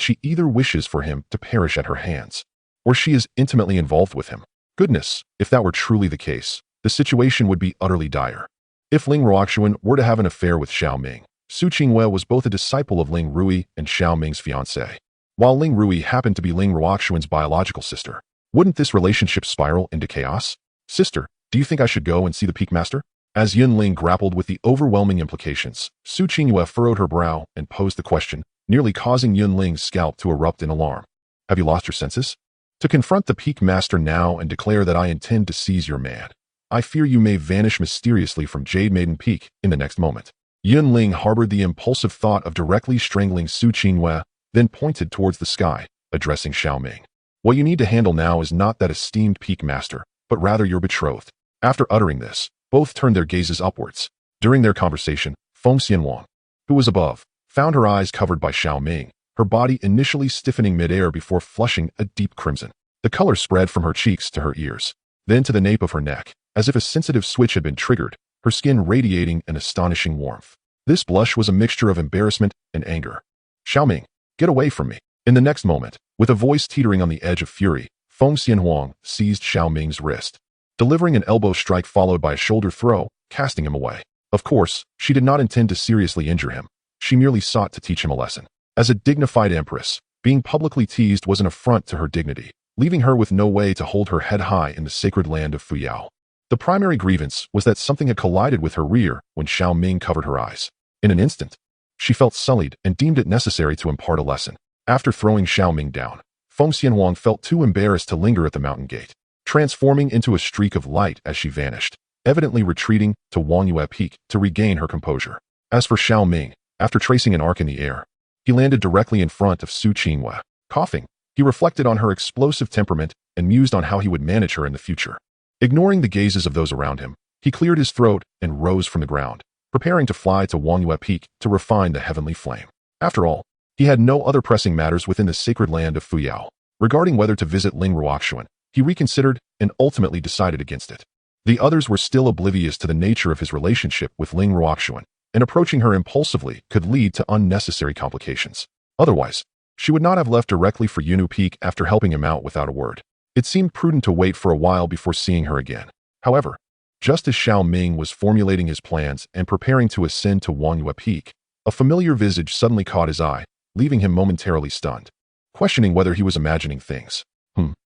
she either wishes for him to perish at her hands, or she is intimately involved with him. Goodness, if that were truly the case, the situation would be utterly dire. If Ling Ruoxuan were to have an affair with Xiao Ming, Su Qingwei was both a disciple of Ling Rui and Xiao Ming's fiancée. While Ling Rui happened to be Ling Ruoxuan's biological sister, wouldn't this relationship spiral into chaos? Sister, do you think I should go and see the Peak Master? As Yunling grappled with the overwhelming implications, Su Qingwei furrowed her brow and posed the question, nearly causing Yunling's scalp to erupt in alarm. Have you lost your senses? To confront the Peak Master now and declare that I intend to seize your man, I fear you may vanish mysteriously from Jade Maiden Peak in the next moment. Yunling harbored the impulsive thought of directly strangling Su Qingwei, then pointed towards the sky, addressing Xiao Ming. What you need to handle now is not that esteemed Peak Master, but rather your betrothed. After uttering this, both turned their gazes upwards. During their conversation, Feng Xianwang, who was above, found her eyes covered by Xiao Ming, her body initially stiffening midair before flushing a deep crimson. The color spread from her cheeks to her ears, then to the nape of her neck, as if a sensitive switch had been triggered, her skin radiating an astonishing warmth. This blush was a mixture of embarrassment and anger. Xiao Ming, get away from me. In the next moment, with a voice teetering on the edge of fury, Feng Xianhuang seized Xiao Ming's wrist, delivering an elbow strike followed by a shoulder throw, casting him away. Of course, she did not intend to seriously injure him. She merely sought to teach him a lesson. As a dignified empress, being publicly teased was an affront to her dignity, leaving her with no way to hold her head high in the sacred land of Fuyao. The primary grievance was that something had collided with her rear when Xiao Ming covered her eyes. In an instant, she felt sullied and deemed it necessary to impart a lesson. After throwing Xiao Ming down, Feng Xianhuang felt too embarrassed to linger at the mountain gate, transforming into a streak of light as she vanished, evidently retreating to Wangyue Peak to regain her composure. As for Xiao Ming, after tracing an arc in the air, he landed directly in front of Su Qingwei. Coughing, he reflected on her explosive temperament and mused on how he would manage her in the future. Ignoring the gazes of those around him, he cleared his throat and rose from the ground, preparing to fly to Wangyue Peak to refine the heavenly flame. After all, he had no other pressing matters within the sacred land of Fuyao. Regarding whether to visit Ling Ruoxuan, he reconsidered and ultimately decided against it. The others were still oblivious to the nature of his relationship with Ling Ruoxuan, and approaching her impulsively could lead to unnecessary complications. Otherwise, she would not have left directly for Yunu Peak after helping him out without a word. It seemed prudent to wait for a while before seeing her again. However, just as Xiao Ming was formulating his plans and preparing to ascend to Wangyue Peak, a familiar visage suddenly caught his eye, leaving him momentarily stunned, questioning whether he was imagining things.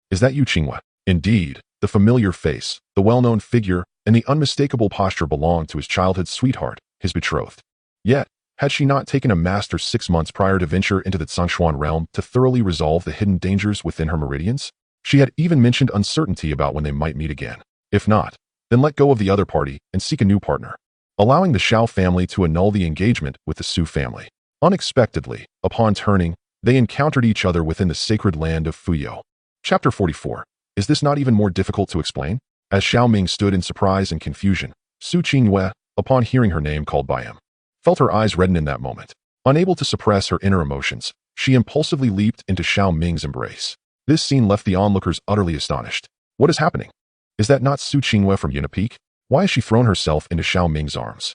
Is that you, Qingwei? Indeed, the familiar face, the well-known figure, and the unmistakable posture belonged to his childhood sweetheart, his betrothed. Yet, had she not taken a master 6 months prior to venture into the Zhongshuan realm to thoroughly resolve the hidden dangers within her meridians? She had even mentioned uncertainty about when they might meet again. If not, then let go of the other party and seek a new partner, allowing the Xiao family to annul the engagement with the Su family. Unexpectedly, upon turning, they encountered each other within the sacred land of Fuyou. Chapter 44. Is this not even more difficult to explain? As Xiao Ming stood in surprise and confusion, Su Qingyue, upon hearing her name called by him, felt her eyes redden in that moment. Unable to suppress her inner emotions, she impulsively leaped into Xiao Ming's embrace. This scene left the onlookers utterly astonished. What is happening? Is that not Su Qingyue from Unipeak? Why has she thrown herself into Xiao Ming's arms?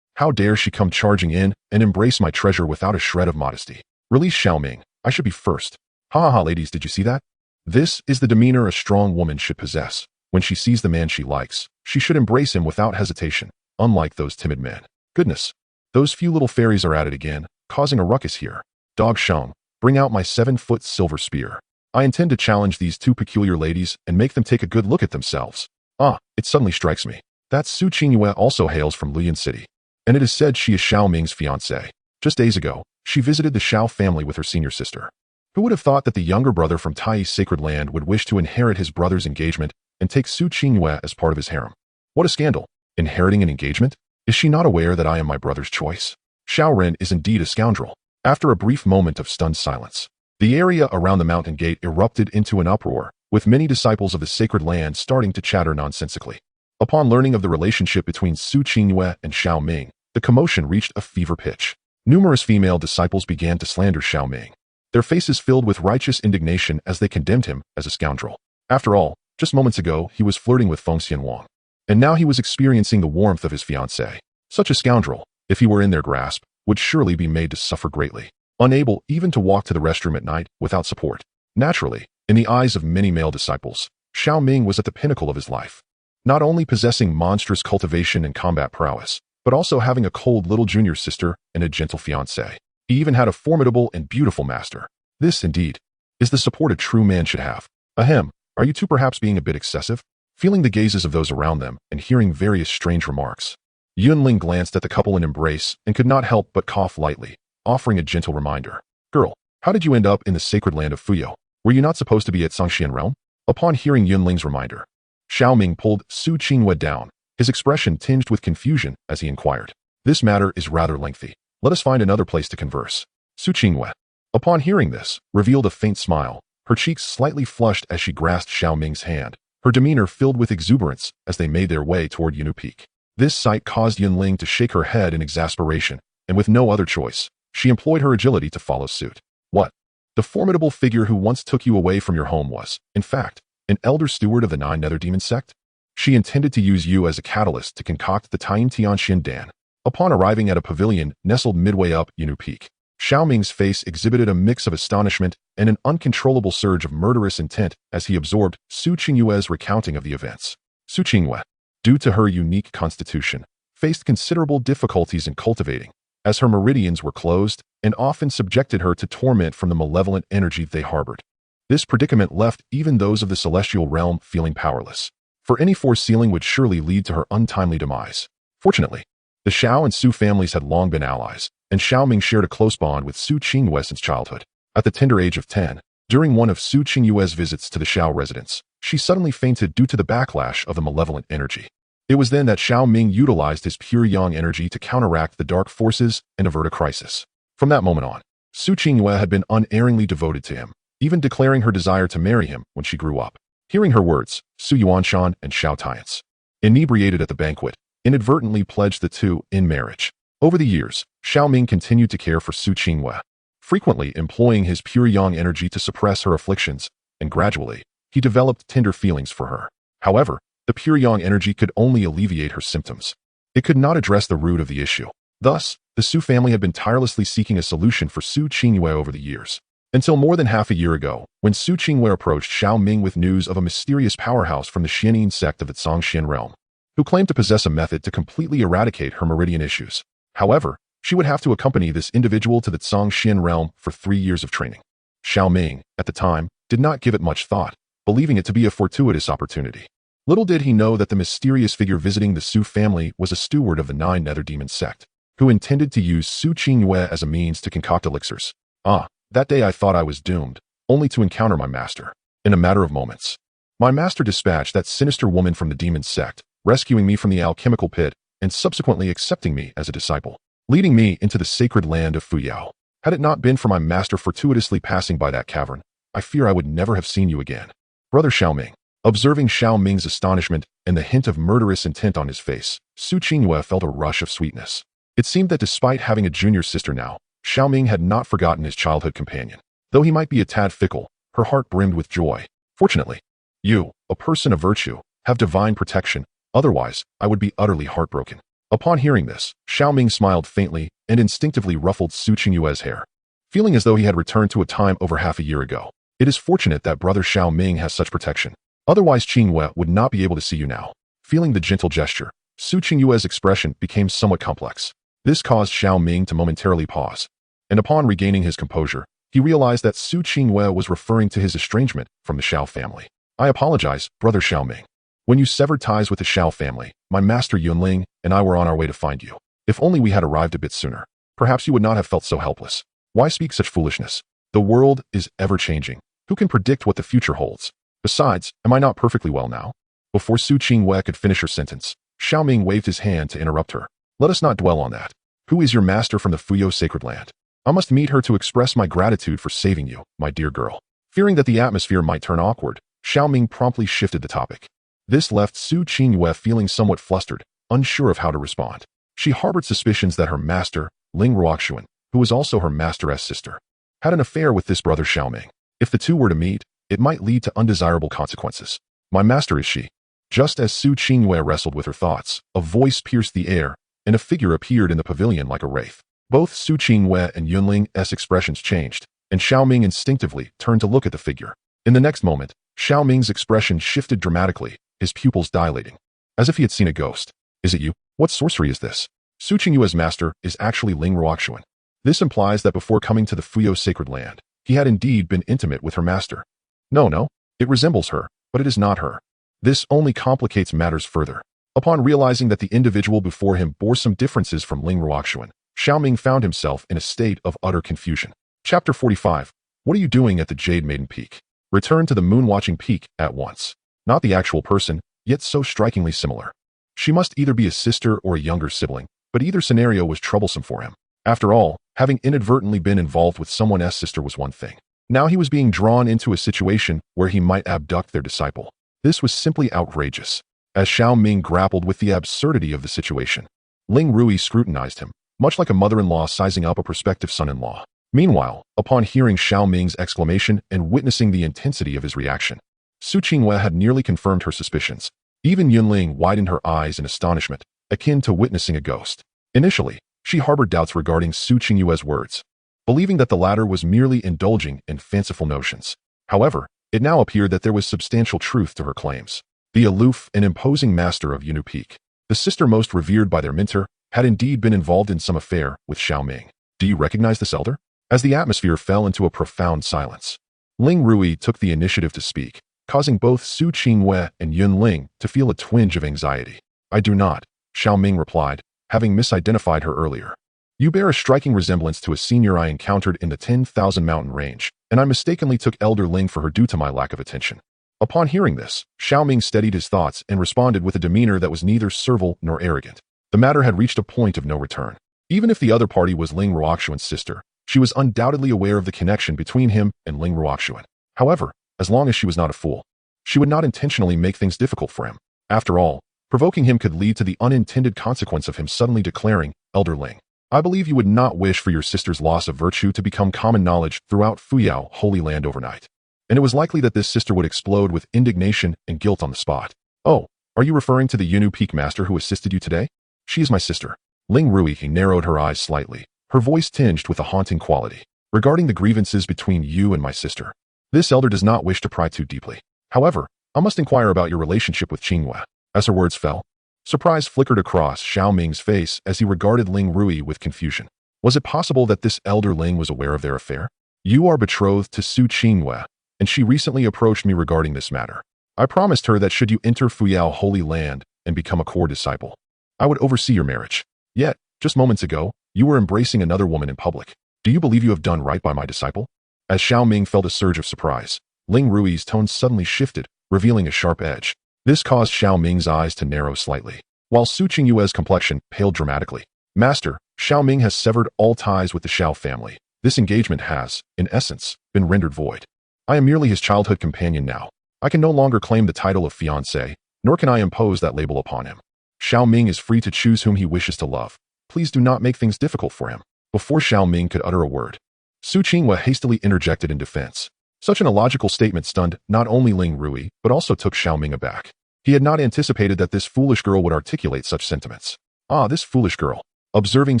How dare she come charging in and embrace my treasure without a shred of modesty? Release Xiao Ming. I should be first. Ha ha ha, ladies, did you see that? This is the demeanor a strong woman should possess. When she sees the man she likes, she should embrace him without hesitation, unlike those timid men. Goodness, those few little fairies are at it again, causing a ruckus here. Dog Shang, bring out my 7-foot silver spear. I intend to challenge these two peculiar ladies and make them take a good look at themselves. Ah, it suddenly strikes me. That Su Qingyue also hails from Luyan City, and it is said she is Xiao Ming's fiancée. Just days ago, she visited the Xiao family with her senior sister. Who would have thought that the younger brother from Tai's sacred land would wish to inherit his brother's engagement and take Su Qingyue as part of his harem? What a scandal! Inheriting an engagement? Is she not aware that I am my brother's choice? Xiao Ren is indeed a scoundrel. After a brief moment of stunned silence, the area around the mountain gate erupted into an uproar, with many disciples of the sacred land starting to chatter nonsensically. Upon learning of the relationship between Su Qingyue and Xiao Ming, the commotion reached a fever pitch. Numerous female disciples began to slander Xiao Ming, their faces filled with righteous indignation as they condemned him as a scoundrel. After all, just moments ago he was flirting with Fengxian Wang, and now he was experiencing the warmth of his fiancée. Such a scoundrel, if he were in their grasp, would surely be made to suffer greatly, unable even to walk to the restroom at night without support. Naturally, in the eyes of many male disciples, Xiao Ming was at the pinnacle of his life, not only possessing monstrous cultivation and combat prowess, but also having a cold little junior sister and a gentle fiancée. He even had a formidable and beautiful master. This, indeed, is the support a true man should have. Ahem, are you two perhaps being a bit excessive? Feeling the gazes of those around them and hearing various strange remarks, Yunling glanced at the couple in embrace and could not help but cough lightly, offering a gentle reminder. Girl, how did you end up in the sacred land of Fuyou? Were you not supposed to be at Zhongshuan realm? Upon hearing Yunling's reminder, Xiao Ming pulled Su Qingyue down, his expression tinged with confusion as he inquired. This matter is rather lengthy. Let us find another place to converse. Su Qingyue, upon hearing this, revealed a faint smile, her cheeks slightly flushed as she grasped Xiao Ming's hand, her demeanor filled with exuberance as they made their way toward Unipeak. This sight caused Yunling to shake her head in exasperation, and with no other choice, she employed her agility to follow suit. What? The formidable figure who once took you away from your home was, in fact, an elder steward of the 9 Nether Demon sect? She intended to use you as a catalyst to concoct the Taim Tianxian Dan. Upon arriving at a pavilion nestled midway up Unipeak, Xiao Ming's face exhibited a mix of astonishment and an uncontrollable surge of murderous intent as he absorbed Su Qingyue's recounting of the events. Su Qingyue, due to her unique constitution, faced considerable difficulties in cultivating, as her meridians were closed and often subjected her to torment from the malevolent energy they harbored. This predicament left even those of the celestial realm feeling powerless, for any force ceiling would surely lead to her untimely demise. Fortunately, the Xiao and Su families had long been allies, and Xiao Ming shared a close bond with Su Qingyue since childhood. At the tender age of 10, during one of Su Qingyue's visits to the Xiao residence, she suddenly fainted due to the backlash of the malevolent energy. It was then that Xiao Ming utilized his pure yang energy to counteract the dark forces and avert a crisis. From that moment on, Su Qingyue had been unerringly devoted to him, even declaring her desire to marry him when she grew up. Hearing her words, Su Yuanshan and Xiao Tians, inebriated at the banquet, inadvertently pledged the two in marriage. Over the years, Xiao Ming continued to care for Su Qingyue, frequently employing his pure yang energy to suppress her afflictions, and gradually, he developed tender feelings for her. However, the pure yang energy could only alleviate her symptoms. It could not address the root of the issue. Thus, the Su family had been tirelessly seeking a solution for Su Qingyue over the years, until more than half a year ago, when Su Qingyue approached Xiao Ming with news of a mysterious powerhouse from the Xianin sect of the Zhongshuan realm, who claimed to possess a method to completely eradicate her meridian issues. However, she would have to accompany this individual to the Zhongshuan realm for 3 years of training. Xiao Ming, at the time, did not give it much thought, believing it to be a fortuitous opportunity. Little did he know that the mysterious figure visiting the Su family was a steward of the 9 Nether Demon sect, who intended to use Su Qingyue as a means to concoct elixirs. Ah, that day I thought I was doomed, only to encounter my master. In a matter of moments, my master dispatched that sinister woman from the demon sect, rescuing me from the alchemical pit and subsequently accepting me as a disciple, leading me into the sacred land of Fuyao. Had it not been for my master fortuitously passing by that cavern, I fear I would never have seen you again. Brother Xiao Ming. Observing Xiao Ming's astonishment and the hint of murderous intent on his face, Su Qingyue felt a rush of sweetness. It seemed that despite having a junior sister now, Xiao Ming had not forgotten his childhood companion. Though he might be a tad fickle, her heart brimmed with joy. Fortunately, you, a person of virtue, have divine protection, otherwise I would be utterly heartbroken. Upon hearing this, Xiao Ming smiled faintly and instinctively ruffled Su Qingyue's hair, feeling as though he had returned to a time over half a year ago. It is fortunate that brother Xiao Ming has such protection. Otherwise Qingyue would not be able to see you now. Feeling the gentle gesture, Su Qingyue's expression became somewhat complex. This caused Xiao Ming to momentarily pause, and upon regaining his composure, he realized that Su Qingyue was referring to his estrangement from the Xiao family. I apologize, brother Xiao Ming. When you severed ties with the Xiao family, my master Yunling and I were on our way to find you. If only we had arrived a bit sooner, perhaps you would not have felt so helpless. Why speak such foolishness? The world is ever-changing. Who can predict what the future holds? Besides, am I not perfectly well now? Before Su Qingyue could finish her sentence, Xiao Ming waved his hand to interrupt her. Let us not dwell on that. Who is your master from the Fuyao sacred land? I must meet her to express my gratitude for saving you, my dear girl. Fearing that the atmosphere might turn awkward, Xiao Ming promptly shifted the topic. This left Su Qingyue feeling somewhat flustered, unsure of how to respond. She harbored suspicions that her master, Ling Ruoxuan, who was also her master's sister, had an affair with this brother Xiao Ming. If the two were to meet, it might lead to undesirable consequences. My master is she. Just as Su Qingyue wrestled with her thoughts, a voice pierced the air, and a figure appeared in the pavilion like a wraith. Both Su Qingyue and Yunling's expressions changed, and Xiao Ming instinctively turned to look at the figure. In the next moment, Xiao Ming's expression shifted dramatically, his pupils dilating, as if he had seen a ghost. Is it you? What sorcery is this? Su Qingyue's master is actually Ling Ruoxuan. This implies that before coming to the Fuyao sacred land, he had indeed been intimate with her master. No, it resembles her, but it is not her. This only complicates matters further. Upon realizing that the individual before him bore some differences from Ling Ruoxuan, Xiao Ming found himself in a state of utter confusion. Chapter 45. What are you doing at the Jade Maiden Peak? Return to the moon-watching peak at once. Not the actual person, yet so strikingly similar. She must either be a sister or a younger sibling, but either scenario was troublesome for him. After all, having inadvertently been involved with someone's sister was one thing. Now he was being drawn into a situation where he might abduct their disciple. This was simply outrageous. As Xiao Ming grappled with the absurdity of the situation, Ling Rui scrutinized him, much like a mother-in-law sizing up a prospective son-in-law. Meanwhile, upon hearing Xiao Ming's exclamation and witnessing the intensity of his reaction, Su Qingyue had nearly confirmed her suspicions. Even Yunling widened her eyes in astonishment, akin to witnessing a ghost. Initially, she harbored doubts regarding Su Qingyue's words, believing that the latter was merely indulging in fanciful notions. However, it now appeared that there was substantial truth to her claims. The aloof and imposing master of Yunu Peak, the sister most revered by their mentor, had indeed been involved in some affair with Xiao Ming. Do you recognize this elder? As the atmosphere fell into a profound silence, Ling Rui took the initiative to speak, causing both Su Qingyue and Yunling to feel a twinge of anxiety. I do not, Xiao Ming replied, having misidentified her earlier. You bear a striking resemblance to a senior I encountered in the 10,000 mountain range, and I mistakenly took Elder Ling for her due to my lack of attention. Upon hearing this, Xiao Ming steadied his thoughts and responded with a demeanor that was neither servile nor arrogant. The matter had reached a point of no return. Even if the other party was Ling Ruoxuan's sister, she was undoubtedly aware of the connection between him and Ling Ruoxuan. However, as long as she was not a fool, she would not intentionally make things difficult for him. After all, provoking him could lead to the unintended consequence of him suddenly declaring, Elder Ling, I believe you would not wish for your sister's loss of virtue to become common knowledge throughout Fuyao Holy Land overnight. And it was likely that this sister would explode with indignation and guilt on the spot. Oh, are you referring to the Yunu Peak master who assisted you today? She is my sister. Ling Rui narrowed her eyes slightly, her voice tinged with a haunting quality. Regarding the grievances between you and my sister, this elder does not wish to pry too deeply. However, I must inquire about your relationship with Qingyue. As her words fell, surprise flickered across Xiao Ming's face as he regarded Ling Rui with confusion. Was it possible that this elder Ling was aware of their affair? You are betrothed to Su Qingyue, and she recently approached me regarding this matter. I promised her that should you enter Fuyao Holy Land and become a core disciple, I would oversee your marriage. Yet, Just moments ago, you were embracing another woman in public. Do you believe you have done right by my disciple? As Xiao Ming felt a surge of surprise, Ling Rui's tone suddenly shifted, revealing a sharp edge. This caused Xiao Ming's eyes to narrow slightly, while Su Qingyue's complexion paled dramatically. Master, Xiao Ming has severed all ties with the Xiao family. This engagement has, in essence, been rendered void. I am merely his childhood companion now. I can no longer claim the title of fiancé, nor can I impose that label upon him. Xiao Ming is free to choose whom he wishes to love. Please do not make things difficult for him. Before Xiao Ming could utter a word, Su Qingyue hastily interjected in defense. Such an illogical statement stunned not only Ling Rui, but also took Xiao Ming aback. He had not anticipated that this foolish girl would articulate such sentiments. Ah, this foolish girl. Observing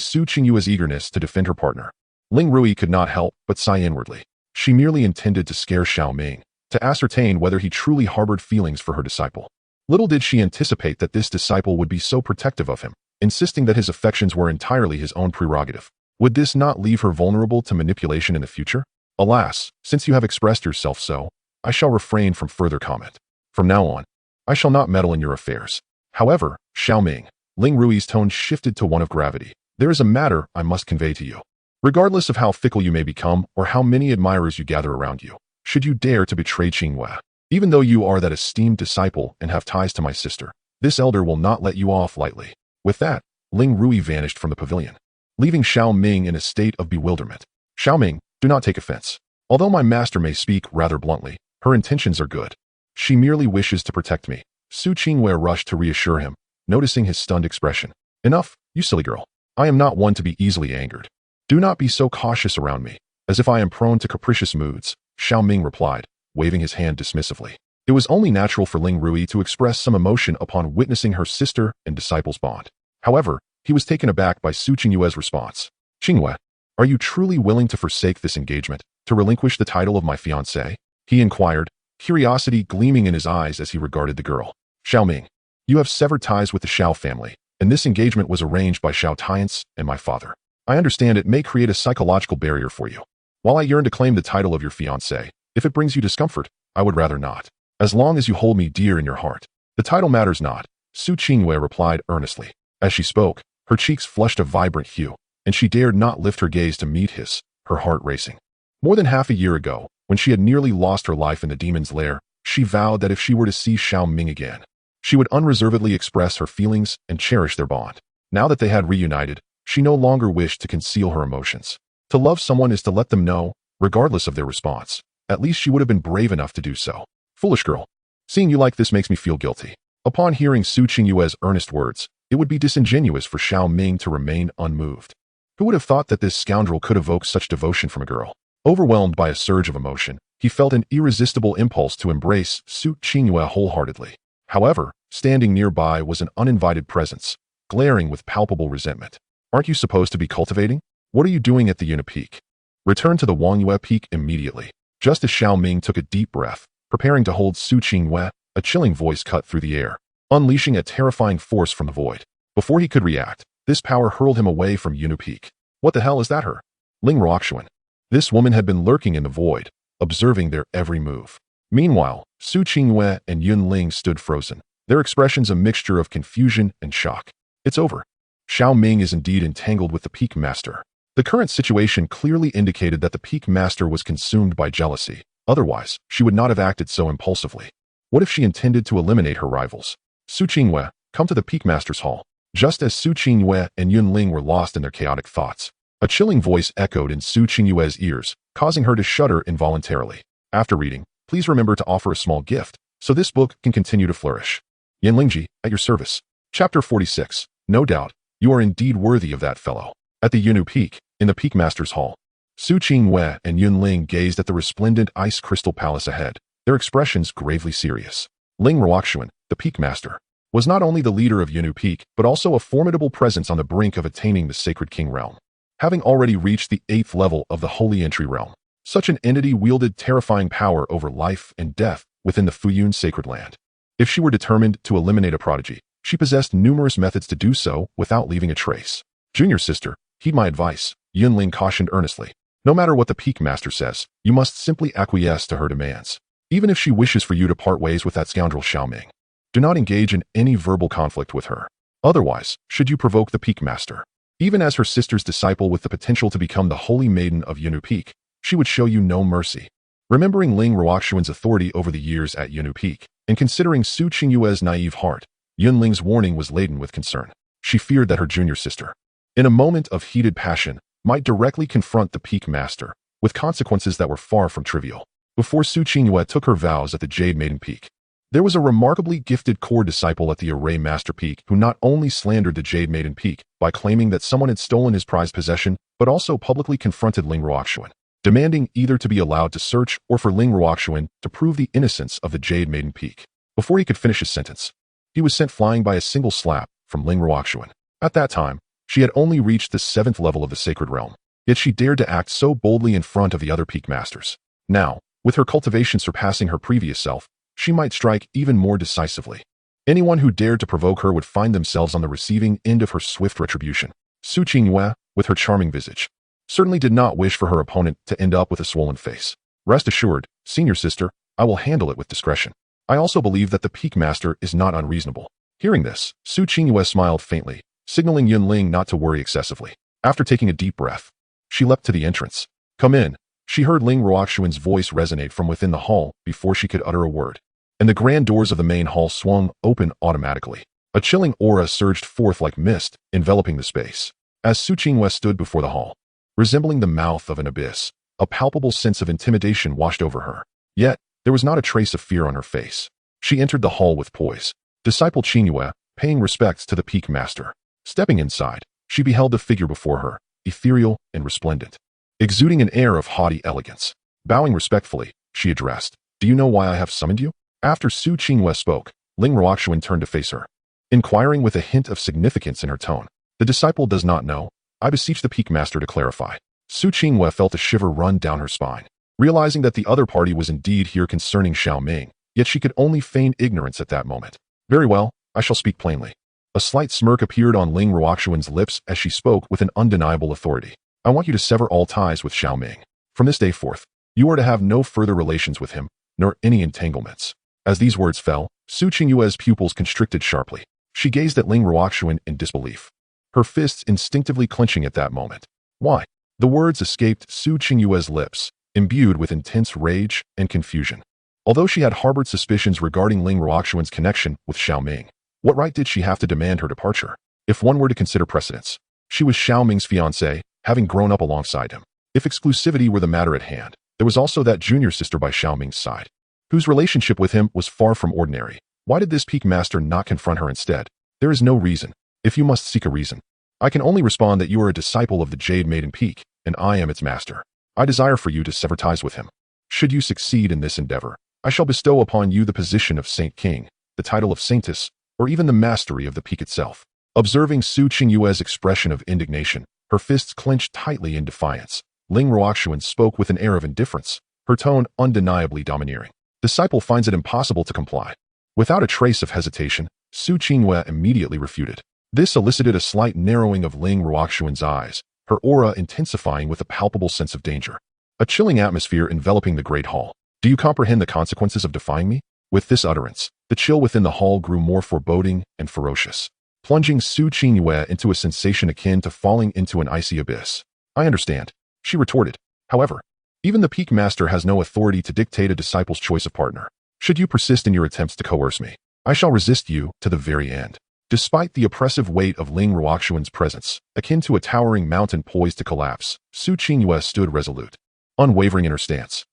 Su Qingyue's eagerness to defend her partner, Ling Rui could not help but sigh inwardly. She merely intended to scare Xiao Ming, to ascertain whether he truly harbored feelings for her disciple. Little did she anticipate that this disciple would be so protective of him, insisting that his affections were entirely his own prerogative. Would this not leave her vulnerable to manipulation in the future? Alas, since you have expressed yourself so, I shall refrain from further comment. From now on, I shall not meddle in your affairs. However, Xiao Ming, Ling Rui's tone shifted to one of gravity. There is a matter I must convey to you. Regardless of how fickle you may become or how many admirers you gather around you, should you dare to betray Qingyue, even though you are that esteemed disciple and have ties to my sister, this elder will not let you off lightly. With that, Ling Rui vanished from the pavilion, leaving Xiao Ming in a state of bewilderment. Xiao Ming, do not take offense. Although my master may speak rather bluntly, her intentions are good. She merely wishes to protect me. Su Qingyue rushed to reassure him, noticing his stunned expression. Enough, you silly girl. I am not one to be easily angered. Do not be so cautious around me, as if I am prone to capricious moods, Xiao Ming replied, waving his hand dismissively. It was only natural for Ling Rui to express some emotion upon witnessing her sister and disciple's bond. However, he was taken aback by Su Qingyue's response. Qingyue, are you truly willing to forsake this engagement, to relinquish the title of my fiancé? He inquired, curiosity gleaming in his eyes as he regarded the girl. Xiao Ming, you have severed ties with the Xiao family, and this engagement was arranged by Xiao Tiance and my father. I understand it may create a psychological barrier for you. While I yearn to claim the title of your fiancé, if it brings you discomfort, I would rather not. As long as you hold me dear in your heart, the title matters not, Su Qingyue replied earnestly. As she spoke, her cheeks flushed a vibrant hue, and she dared not lift her gaze to meet his, her heart racing. More than half a year ago, when she had nearly lost her life in the demon's lair, she vowed that if she were to see Xiao Ming again, she would unreservedly express her feelings and cherish their bond. Now that they had reunited, she no longer wished to conceal her emotions. To love someone is to let them know, regardless of their response. At least she would have been brave enough to do so. Foolish girl. Seeing you like this makes me feel guilty. Upon hearing Su Qingyue's earnest words, it would be disingenuous for Xiao Ming to remain unmoved. Who would have thought that this scoundrel could evoke such devotion from a girl? Overwhelmed by a surge of emotion, he felt an irresistible impulse to embrace Su Qingyue wholeheartedly. However, standing nearby was an uninvited presence, glaring with palpable resentment. Aren't you supposed to be cultivating? What are you doing at the Yuna Peak? Return to the Wangyue Peak immediately. Just as Xiao Ming took a deep breath, preparing to hold Su Qingyue, a chilling voice cut through the air, unleashing a terrifying force from the void. Before he could react, this power hurled him away from Yuna Peak. What the hell is that her? Ling Ruoxuan. This woman had been lurking in the void, observing their every move. Meanwhile, Su Qingyue and Yun Ling stood frozen, their expressions a mixture of confusion and shock. It's over. Xiao Ming is indeed entangled with the Peak Master. The current situation clearly indicated that the Peak Master was consumed by jealousy. Otherwise, she would not have acted so impulsively. What if she intended to eliminate her rivals? Su Qingyue, come to the Peak Master's hall. Just as Su Qingyue and Yun Ling were lost in their chaotic thoughts, a chilling voice echoed in Su Qingyue's ears, causing her to shudder involuntarily. After reading, please remember to offer a small gift, so this book can continue to flourish. Yanlingji, at your service. Chapter 46. No doubt, you are indeed worthy of that fellow. At the Yunu Peak, in the Peak Master's hall, Su Qingyue and Yun Ling gazed at the resplendent ice crystal palace ahead, their expressions gravely serious. Ling Ruoxuan, the Peak Master, was not only the leader of Yunu Peak, but also a formidable presence on the brink of attaining the Sacred King realm. Having already reached the 8th level of the Holy Entry realm, such an entity wielded terrifying power over life and death within the Fuyun Sacred Land. If she were determined to eliminate a prodigy, she possessed numerous methods to do so without leaving a trace. Junior sister, heed my advice, Yun Ling cautioned earnestly. No matter what the Peak Master says, you must simply acquiesce to her demands. Even if she wishes for you to part ways with that scoundrel Xiao Ming, do not engage in any verbal conflict with her. Otherwise, should you provoke the Peak Master, Even as her sister's disciple with the potential to become the holy maiden of Yunnu Peak, she would show you no mercy. Remembering Ling Ruoxuan's authority over the years at Yunnu Peak, and considering Su Qingyue's naive heart, Yunling's warning was laden with concern. She feared that her junior sister, in a moment of heated passion, might directly confront the Peak Master, with consequences that were far from trivial. Before Su Qingyue took her vows at the Jade Maiden Peak, there was a remarkably gifted core disciple at the Array Master Peak who not only slandered the Jade Maiden Peak by claiming that someone had stolen his prized possession, but also publicly confronted Ling Ruoxuan, demanding either to be allowed to search or for Ling Ruoxuan to prove the innocence of the Jade Maiden Peak. Before he could finish his sentence, he was sent flying by a single slap from Ling Ruoxuan. At that time, she had only reached the 7th level of the Sacred Realm, yet she dared to act so boldly in front of the other Peak Masters. Now, with her cultivation surpassing her previous self, she might strike even more decisively. Anyone who dared to provoke her would find themselves on the receiving end of her swift retribution. Su Qingyue, with her charming visage, certainly did not wish for her opponent to end up with a swollen face. Rest assured, senior sister, I will handle it with discretion. I also believe that the Peak Master is not unreasonable. Hearing this, Su Qingyue smiled faintly, signaling Yunling not to worry excessively. After taking a deep breath, she leapt to the entrance. Come in. She heard Ling Ruoxuan's voice resonate from within the hall before she could utter a word, and the grand doors of the main hall swung open automatically. A chilling aura surged forth like mist, enveloping the space. As Su Qingyue stood before the hall, resembling the mouth of an abyss, a palpable sense of intimidation washed over her. Yet, there was not a trace of fear on her face. She entered the hall with poise. Disciple Qingyue, paying respects to the Peak Master. Stepping inside, she beheld the figure before her, ethereal and resplendent, exuding an air of haughty elegance. Bowing respectfully, she addressed, "Do you know why I have summoned you?" After Su Qingyue spoke, Ling Ruoxuan turned to face her, inquiring with a hint of significance in her tone. The disciple does not know. I beseech the Peak Master to clarify. Su Qingyue felt a shiver run down her spine, realizing that the other party was indeed here concerning Xiao Ming, yet she could only feign ignorance at that moment. Very well, I shall speak plainly. A slight smirk appeared on Ling Ruoxuan's lips as she spoke with an undeniable authority. I want you to sever all ties with Xiao Ming. From this day forth, you are to have no further relations with him, nor any entanglements. As these words fell, Su Qingyue's pupils constricted sharply. She gazed at Ling Ruoxuan in disbelief, her fists instinctively clenching at that moment. Why? The words escaped Su Qingyue's lips, imbued with intense rage and confusion. Although she had harbored suspicions regarding Ling Ruoxuan's connection with Xiao Ming, what right did she have to demand her departure? If one were to consider precedence, she was Xiao Ming's fiancée, having grown up alongside him. If exclusivity were the matter at hand, there was also that junior sister by Xiao Ming's side, whose relationship with him was far from ordinary. Why did this Peak Master not confront her instead? There is no reason. If you must seek a reason, I can only respond that you are a disciple of the Jade Maiden Peak, and I am its master. I desire for you to sever ties with him. Should you succeed in this endeavor, I shall bestow upon you the position of Saint King, the title of Saintess, or even the mastery of the peak itself. Observing Su Qingyue's expression of indignation, her fists clenched tightly in defiance, Ling Ruoxuan spoke with an air of indifference, her tone undeniably domineering. Disciple finds it impossible to comply. Without a trace of hesitation, Su Qingyue immediately refuted. This elicited a slight narrowing of Ling Ruoxuan's eyes, her aura intensifying with a palpable sense of danger. A chilling atmosphere enveloping the great hall. Do you comprehend the consequences of defying me? With this utterance, the chill within the hall grew more foreboding and ferocious, plunging Su Qingyue into a sensation akin to falling into an icy abyss. I understand, she retorted. However, even the Peak Master has no authority to dictate a disciple's choice of partner. Should you persist in your attempts to coerce me, I shall resist you to the very end. Despite the oppressive weight of Ling Ruoxuan's presence, akin to a towering mountain poised to collapse, Su Qingyue stood resolute, unwavering in her stance.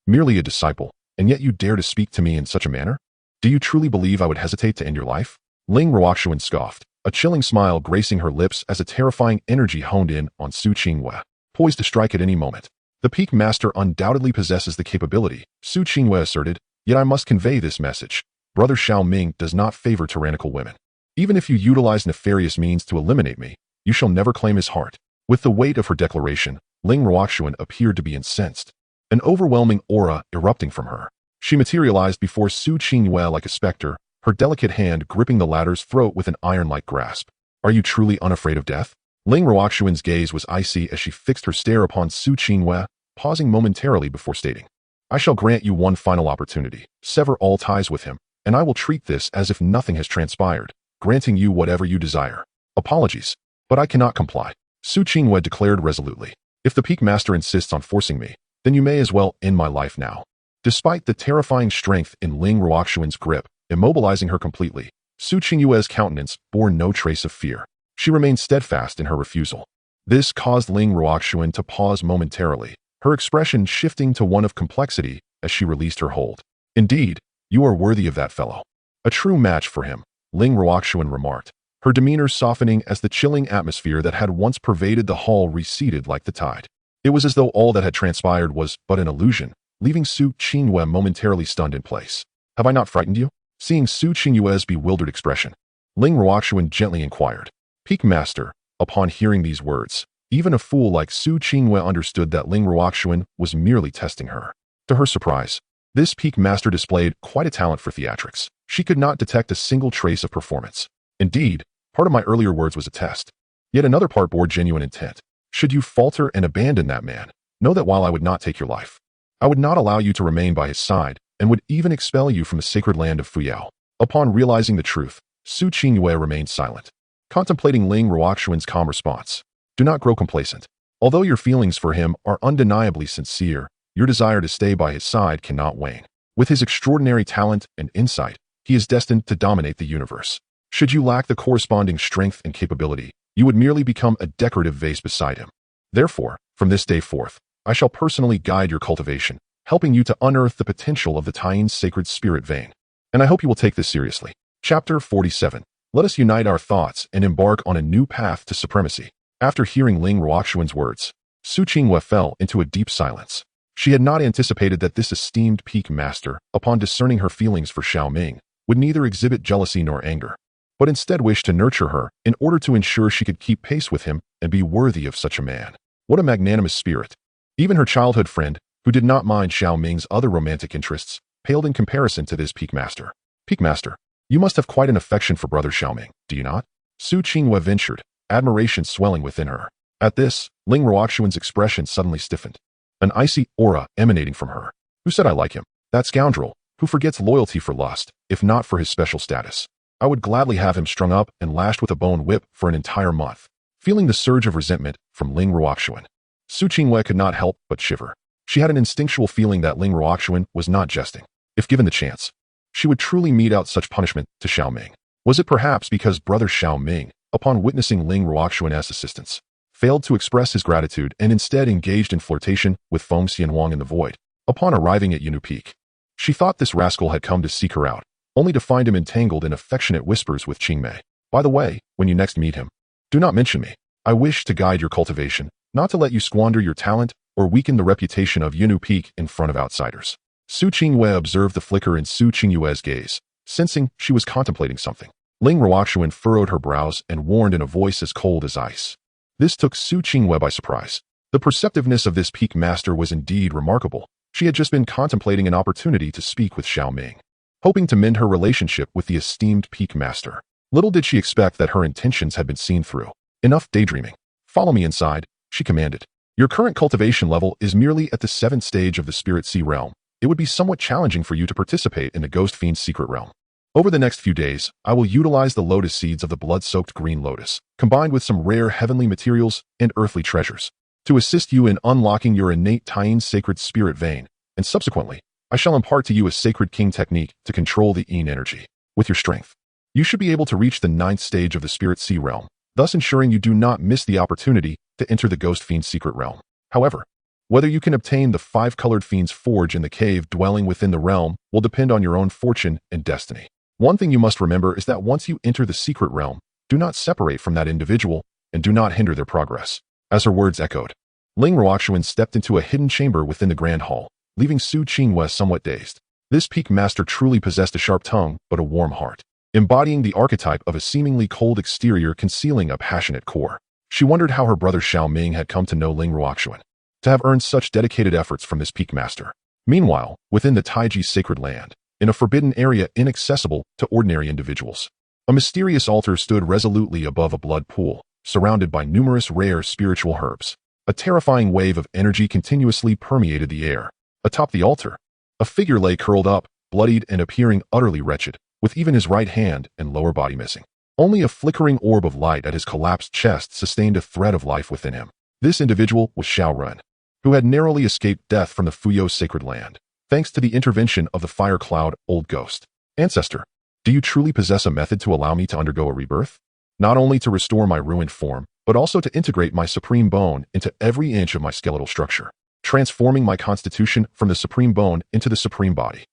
Merely a disciple, and yet you dare to speak to me in such a manner? Do you truly believe I would hesitate to end your life? Ling Ruoxuan scoffed, a chilling smile gracing her lips as a terrifying energy honed in on Su Qingyue, poised to strike at any moment. The Peak Master undoubtedly possesses the capability, Su Qingyue asserted, yet I must convey this message. Brother Xiao Ming does not favor tyrannical women. Even if you utilize nefarious means to eliminate me, you shall never claim his heart. With the weight of her declaration, Ling Ruoxuan appeared to be incensed, an overwhelming aura erupting from her. She materialized before Su Qingyue like a specter, her delicate hand gripping the latter's throat with an iron-like grasp. Are you truly unafraid of death? Ling Ruoxuan's gaze was icy as she fixed her stare upon Su Qingyue, pausing momentarily before stating, I shall grant you one final opportunity. Sever all ties with him, and I will treat this as if nothing has transpired, granting you whatever you desire. Apologies. But I cannot comply, Su Qingwei declared resolutely. If the Peak Master insists on forcing me, then you may as well end my life now. Despite the terrifying strength in Ling Ruoxuan's grip, immobilizing her completely, Su Qingyue's countenance bore no trace of fear. She remained steadfast in her refusal. This caused Ling Ruoxuan to pause momentarily, her expression shifting to one of complexity as she released her hold. Indeed, you are worthy of that fellow. A true match for him, Ling Ruoxuan remarked, her demeanor softening as the chilling atmosphere that had once pervaded the hall receded like the tide. It was as though all that had transpired was but an illusion, leaving Su Qingyue momentarily stunned in place. Have I not frightened you? Seeing Su Qingyue's bewildered expression, Ling Ruoxuan gently inquired. Peak Master, upon hearing these words, even a fool like Su Qingyue understood that Ling Ruoxuan was merely testing her. To her surprise, this Peak Master displayed quite a talent for theatrics. She could not detect a single trace of performance. Indeed, part of my earlier words was a test. Yet another part bore genuine intent. Should you falter and abandon that man, know that while I would not take your life, I would not allow you to remain by his side and would even expel you from the sacred land of Fuyao. Upon realizing the truth, Su Qingyue remained silent, contemplating Ling Ruoxuan's calm response. Do not grow complacent. Although your feelings for him are undeniably sincere, your desire to stay by his side cannot wane. With his extraordinary talent and insight, he is destined to dominate the universe. Should you lack the corresponding strength and capability, you would merely become a decorative vase beside him. Therefore, from this day forth, I shall personally guide your cultivation, helping you to unearth the potential of the Taiyan's sacred spirit vein. And I hope you will take this seriously. Chapter 47. Let us unite our thoughts and embark on a new path to supremacy. After hearing Ling Ruoxuan's words, Su Qingyue fell into a deep silence. She had not anticipated that this esteemed Peak Master, upon discerning her feelings for Xiao Ming, would neither exhibit jealousy nor anger, but instead wished to nurture her in order to ensure she could keep pace with him and be worthy of such a man. What a magnanimous spirit. Even her childhood friend, who did not mind Xiao Ming's other romantic interests, paled in comparison to this Peak Master. Peak Master, you must have quite an affection for brother Xiao Ming, do you not? Su Qingyue ventured, admiration swelling within her. At this, Ling Ruoxuan's expression suddenly stiffened, an icy aura emanating from her. Who said I like him? That scoundrel, who forgets loyalty for lust, if not for his special status. I would gladly have him strung up and lashed with a bone whip for an entire month. Feeling the surge of resentment from Ling Ruoxuan, Su Qingyue could not help but shiver. She had an instinctual feeling that Ling Ruoxuan was not jesting. If given the chance, she would truly mete out such punishment to Xiao Ming. Was it perhaps because brother Xiao Ming, upon witnessing Ling Ruoxuan's assistance, failed to express his gratitude and instead engaged in flirtation with Feng Xianwang in the void? Upon arriving at Yunu Peak, she thought this rascal had come to seek her out, only to find him entangled in affectionate whispers with Qingmei. By the way, when you next meet him, do not mention me. I wish to guide your cultivation, not to let you squander your talent or weaken the reputation of Yunu Peak in front of outsiders. Su Qingyue observed the flicker in Su Qingyue's gaze, sensing she was contemplating something. Ling Ruoxuan furrowed her brows and warned in a voice as cold as ice. This took Su Qingyue by surprise. The perceptiveness of this Peak Master was indeed remarkable. She had just been contemplating an opportunity to speak with Xiao Ming, hoping to mend her relationship with the esteemed Peak Master. Little did she expect that her intentions had been seen through. Enough daydreaming. Follow me inside, she commanded. Your current cultivation level is merely at the 7th stage of the Spirit Sea realm. It would be somewhat challenging for you to participate in the Ghost Fiend's secret realm. Over the next few days, I will utilize the lotus seeds of the blood-soaked green lotus, combined with some rare heavenly materials and earthly treasures, to assist you in unlocking your innate Taiyan sacred spirit vein, and subsequently, I shall impart to you a sacred king technique to control the Yin energy. With your strength, you should be able to reach the 9th stage of the Spirit Sea realm, thus ensuring you do not miss the opportunity to enter the Ghost Fiend's secret realm. However, whether you can obtain the 5-colored fiend's forge in the cave dwelling within the realm will depend on your own fortune and destiny. One thing you must remember is that once you enter the secret realm, do not separate from that individual and do not hinder their progress. As her words echoed, Ling Ruoxuan stepped into a hidden chamber within the grand hall, leaving Su Qingyue somewhat dazed. This Peak Master truly possessed a sharp tongue but a warm heart, embodying the archetype of a seemingly cold exterior concealing a passionate core. She wondered how her brother Xiao Ming had come to know Ling Ruoxuan, to have earned such dedicated efforts from this Peak Master. Meanwhile, within the Taiji's sacred land, in a forbidden area inaccessible to ordinary individuals, a mysterious altar stood resolutely above a blood pool, surrounded by numerous rare spiritual herbs. A terrifying wave of energy continuously permeated the air. Atop the altar, a figure lay curled up, bloodied and appearing utterly wretched, with even his right hand and lower body missing. Only a flickering orb of light at his collapsed chest sustained a thread of life within him. This individual was Xiao Ren, who had narrowly escaped death from the Fuyo sacred land, thanks to the intervention of the fire cloud old ghost. Ancestor, do you truly possess a method to allow me to undergo a rebirth? Not only to restore my ruined form, but also to integrate my supreme bone into every inch of my skeletal structure, transforming my constitution from the supreme bone into the supreme body.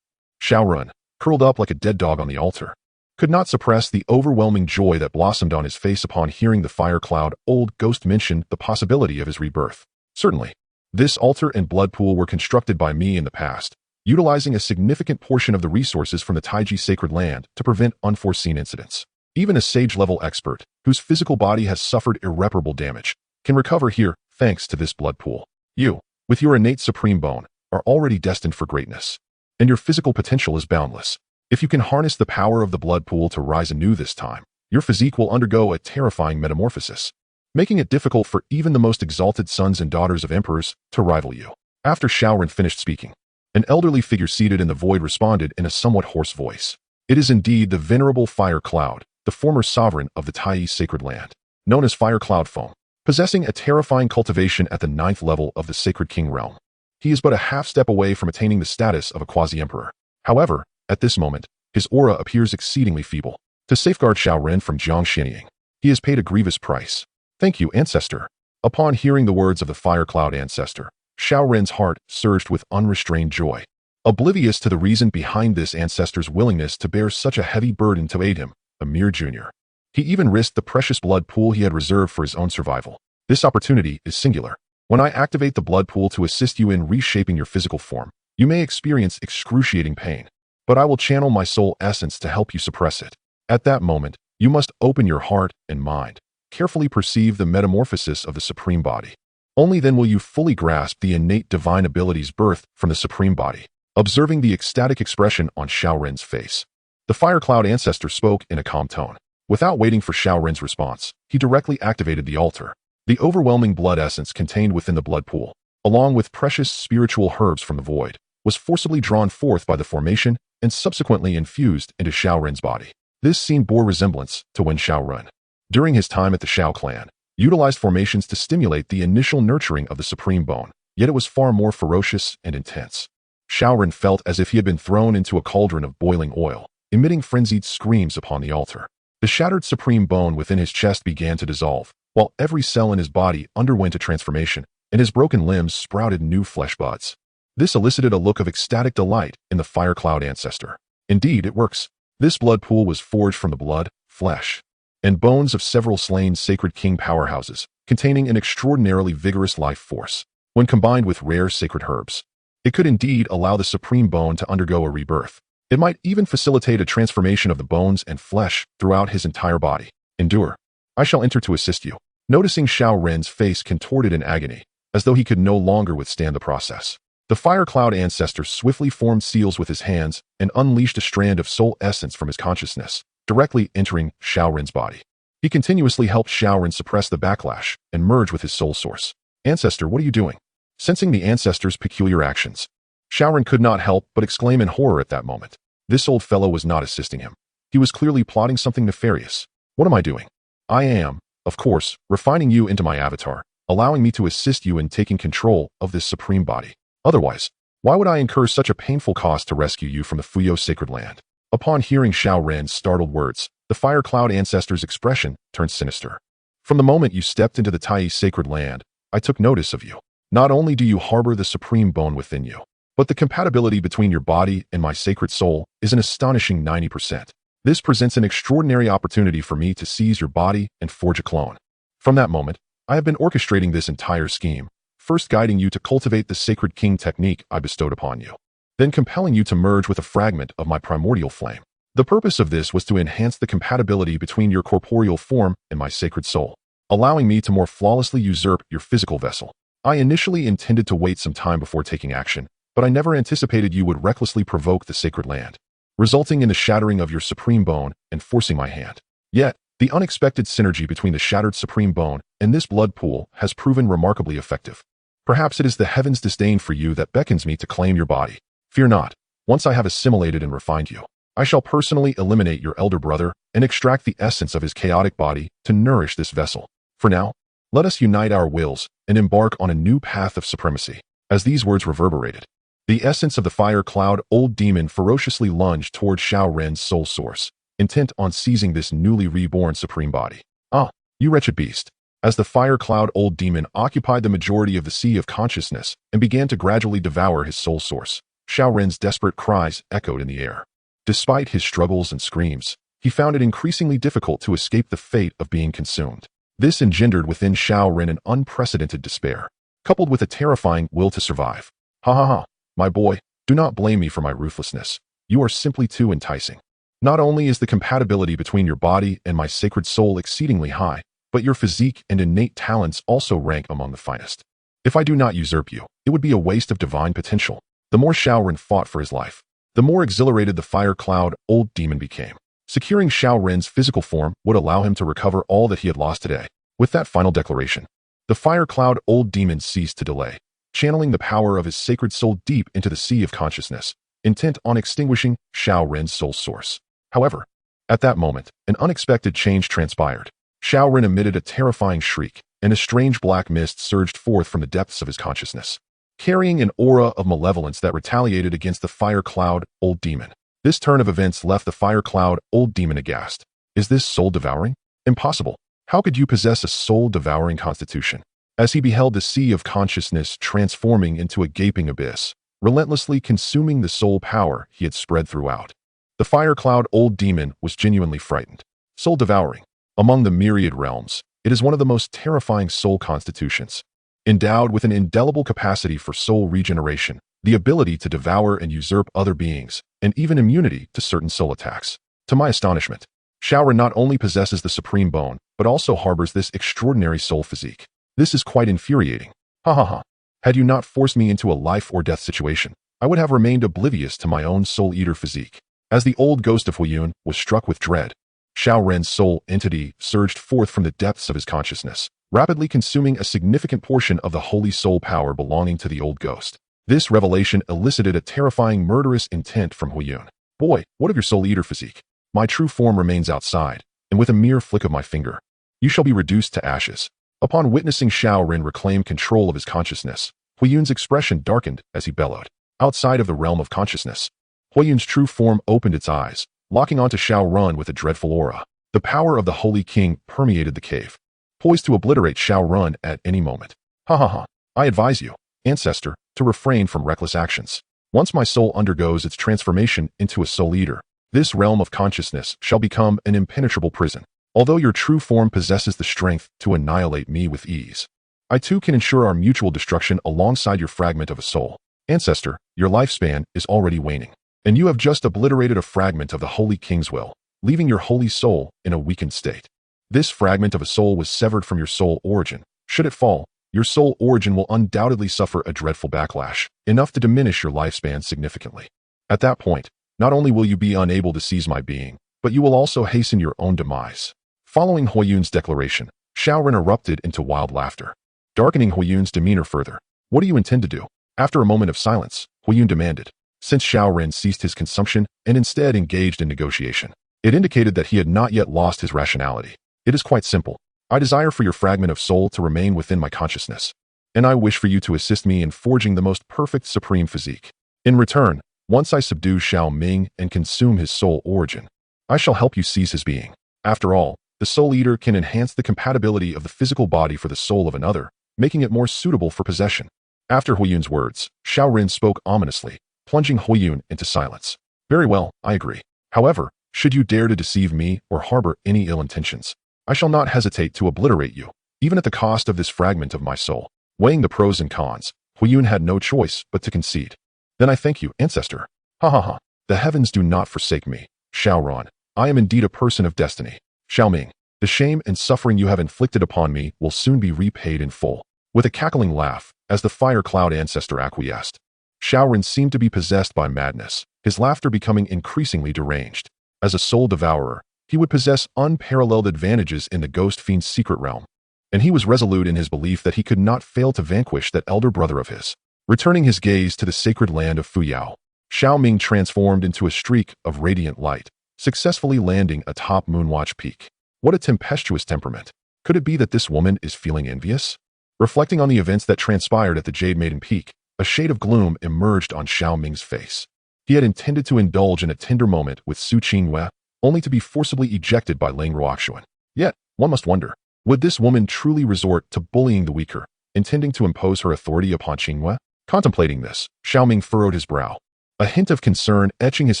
Xiao Ren, curled up like a dead dog on the altar, could not suppress the overwhelming joy that blossomed on his face upon hearing the fire cloud old ghost mention the possibility of his rebirth. Certainly, this altar and blood pool were constructed by me in the past, utilizing a significant portion of the resources from the Taiji sacred land to prevent unforeseen incidents. Even a sage-level expert, whose physical body has suffered irreparable damage, can recover here thanks to this blood pool. You, with your innate supreme bone, are already destined for greatness, and your physical potential is boundless. If you can harness the power of the blood pool to rise anew this time, your physique will undergo a terrifying metamorphosis, making it difficult for even the most exalted sons and daughters of emperors to rival you. After Xiao Ren finished speaking, an elderly figure seated in the void responded in a somewhat hoarse voice. It is indeed the venerable Fire Cloud, the former sovereign of the Tai sacred land, known as Fire Cloud Foam, possessing a terrifying cultivation at the 9th level of the Sacred King realm. He is but a half step away from attaining the status of a quasi-emperor. However, at this moment, his aura appears exceedingly feeble. To safeguard Xiao Ren from Jiang Xianying, he has paid a grievous price. Thank you, Ancestor. Upon hearing the words of the Fire Cloud Ancestor, Xiao Ren's heart surged with unrestrained joy. Oblivious to the reason behind this ancestor's willingness to bear such a heavy burden to aid him, a mere junior, he even risked the precious blood pool he had reserved for his own survival. This opportunity is singular. When I activate the blood pool to assist you in reshaping your physical form, you may experience excruciating pain, but I will channel my soul essence to help you suppress it. At that moment, you must open your heart and mind, carefully perceive the metamorphosis of the supreme body. Only then will you fully grasp the innate divine abilities birthed from the supreme body. Observing the ecstatic expression on Xiao Ren's face, the Fire Cloud Ancestor spoke in a calm tone. Without waiting for Xiao Ren's response, he directly activated the altar. The overwhelming blood essence contained within the blood pool, along with precious spiritual herbs from the void, was forcibly drawn forth by the formation and subsequently infused into Xiao Ren's body. This scene bore resemblance to when Xiao Ren, during his time at the Xiao clan, utilized formations to stimulate the initial nurturing of the supreme bone, yet it was far more ferocious and intense. Xiao Ren felt as if he had been thrown into a cauldron of boiling oil, emitting frenzied screams upon the altar. The shattered supreme bone within his chest began to dissolve, while every cell in his body underwent a transformation, and his broken limbs sprouted new flesh buds. This elicited a look of ecstatic delight in the Fire Cloud Ancestor. Indeed, it works. This blood pool was forged from the blood, flesh, and bones of several slain sacred king powerhouses, containing an extraordinarily vigorous life force. When combined with rare sacred herbs, it could indeed allow the supreme bone to undergo a rebirth. It might even facilitate a transformation of the bones and flesh throughout his entire body. Endure. I shall enter to assist you. Noticing Xiao Ren's face contorted in agony, as though he could no longer withstand the process, the Fire Cloud Ancestor swiftly formed seals with his hands and unleashed a strand of soul essence from his consciousness, directly entering Xiao Ren's body. He continuously helped Xiao Ren suppress the backlash and merge with his soul source. Ancestor, what are you doing? Sensing the Ancestor's peculiar actions, Xiao Ren could not help but exclaim in horror at that moment. This old fellow was not assisting him. He was clearly plotting something nefarious. What am I doing? I am, of course, refining you into my avatar, allowing me to assist you in taking control of this supreme body. Otherwise, why would I incur such a painful cost to rescue you from the Fuyo sacred land? Upon hearing Xiao Ren's startled words, the Fire Cloud Ancestor's expression turned sinister. From the moment you stepped into the Tai sacred land, I took notice of you. Not only do you harbor the supreme bone within you, but the compatibility between your body and my sacred soul is an astonishing 90%. This presents an extraordinary opportunity for me to seize your body and forge a clone. From that moment, I have been orchestrating this entire scheme, first guiding you to cultivate the Sacred King technique I bestowed upon you, then compelling you to merge with a fragment of my primordial flame. The purpose of this was to enhance the compatibility between your corporeal form and my sacred soul, allowing me to more flawlessly usurp your physical vessel. I initially intended to wait some time before taking action, but I never anticipated you would recklessly provoke the sacred land, resulting in the shattering of your supreme bone and forcing my hand. Yet, the unexpected synergy between the shattered supreme bone and this blood pool has proven remarkably effective. Perhaps it is the heaven's disdain for you that beckons me to claim your body. Fear not. Once I have assimilated and refined you, I shall personally eliminate your elder brother and extract the essence of his chaotic body to nourish this vessel. For now, let us unite our wills and embark on a new path of supremacy." As these words reverberated, the essence of the fire cloud old demon ferociously lunged toward Xiao Ren's soul source, intent on seizing this newly reborn supreme body. "Ah, you wretched beast." As the fire cloud old demon occupied the majority of the sea of consciousness and began to gradually devour his soul source, Xiao Ren's desperate cries echoed in the air. Despite his struggles and screams, he found it increasingly difficult to escape the fate of being consumed. This engendered within Xiao Ren an unprecedented despair, coupled with a terrifying will to survive. "Ha ha ha, my boy, do not blame me for my ruthlessness. You are simply too enticing. Not only is the compatibility between your body and my sacred soul exceedingly high, but your physique and innate talents also rank among the finest. If I do not usurp you, it would be a waste of divine potential." The more Xiao Ren fought for his life, the more exhilarated the fire cloud old demon became. Securing Xiao Ren's physical form would allow him to recover all that he had lost today. With that final declaration, the fire cloud old demon ceased to delay, channeling the power of his sacred soul deep into the sea of consciousness, intent on extinguishing Xiao Ren's soul source. However, at that moment, an unexpected change transpired. Xiao Ren emitted a terrifying shriek, and a strange black mist surged forth from the depths of his consciousness, carrying an aura of malevolence that retaliated against the fire cloud old demon. This turn of events left the fire cloud old demon aghast. Is this soul-devouring? Impossible. How could you possess a soul-devouring constitution? As he beheld the sea of consciousness transforming into a gaping abyss, relentlessly consuming the soul power he had spread throughout, the fire cloud old demon was genuinely frightened. Soul-devouring. Among the myriad realms, it is one of the most terrifying soul constitutions. Endowed with an indelible capacity for soul regeneration, the ability to devour and usurp other beings, and even immunity to certain soul attacks. To my astonishment, Xiao Ren not only possesses the supreme bone, but also harbors this extraordinary soul physique. This is quite infuriating. Ha ha ha. Had you not forced me into a life or death situation, I would have remained oblivious to my own soul-eater physique. As the old ghost of Huiyun was struck with dread, Xiao Ren's soul entity surged forth from the depths of his consciousness, rapidly consuming a significant portion of the holy soul power belonging to the old ghost. This revelation elicited a terrifying murderous intent from Huiyun. "Boy, what of your soul-eater physique? My true form remains outside, and with a mere flick of my finger, you shall be reduced to ashes." Upon witnessing Xiao Ren reclaim control of his consciousness, Huiyun's expression darkened as he bellowed. Outside of the realm of consciousness, Huiyun's true form opened its eyes, locking onto Xiao Ren with a dreadful aura. The power of the Holy King permeated the cave, poised to obliterate Xiao Ren at any moment. "Ha ha ha. I advise you, ancestor, to refrain from reckless actions. Once my soul undergoes its transformation into a soul-eater, this realm of consciousness shall become an impenetrable prison. Although your true form possesses the strength to annihilate me with ease, I too can ensure our mutual destruction alongside your fragment of a soul. Ancestor, your lifespan is already waning, and you have just obliterated a fragment of the Holy King's will, leaving your holy soul in a weakened state. This fragment of a soul was severed from your soul origin. Should it fall, your soul origin will undoubtedly suffer a dreadful backlash, enough to diminish your lifespan significantly. At that point, not only will you be unable to seize my being, but you will also hasten your own demise." Following Huiyun's declaration, Xiao Ren erupted into wild laughter, darkening Huiyun's demeanor further. "What do you intend to do?" After a moment of silence, Huiyun demanded. Since Xiao Ren ceased his consumption and instead engaged in negotiation, it indicated that he had not yet lost his rationality. "It is quite simple. I desire for your fragment of soul to remain within my consciousness, and I wish for you to assist me in forging the most perfect supreme physique. In return, once I subdue Xiao Ming and consume his soul origin, I shall help you seize his being. After all, the Soul Eater can enhance the compatibility of the physical body for the soul of another, making it more suitable for possession." After Huiyun's words, Xiao Ren spoke ominously, plunging Huiyun into silence. "Very well, I agree. However, should you dare to deceive me or harbor any ill intentions, I shall not hesitate to obliterate you, even at the cost of this fragment of my soul." Weighing the pros and cons, Huiyun had no choice but to concede. "Then I thank you, ancestor." "Ha ha ha. The heavens do not forsake me, Xiao Ren. I am indeed a person of destiny. Xiao Ming, the shame and suffering you have inflicted upon me will soon be repaid in full." With a cackling laugh, as the fire cloud ancestor acquiesced, Xiao Ren seemed to be possessed by madness, his laughter becoming increasingly deranged. As a soul devourer, he would possess unparalleled advantages in the ghost fiend's secret realm, and he was resolute in his belief that he could not fail to vanquish that elder brother of his. Returning his gaze to the sacred land of Fuyao, Xiao Ming transformed into a streak of radiant light, successfully landing atop Moonwatch Peak. What a tempestuous temperament. Could it be that this woman is feeling envious? Reflecting on the events that transpired at the Jade Maiden Peak, a shade of gloom emerged on Xiao Ming's face. He had intended to indulge in a tender moment with Su Qingyue, only to be forcibly ejected by Ling Ruoxuan. Yet, one must wonder, would this woman truly resort to bullying the weaker, intending to impose her authority upon Qingyue? Contemplating this, Xiao Ming furrowed his brow, a hint of concern etching his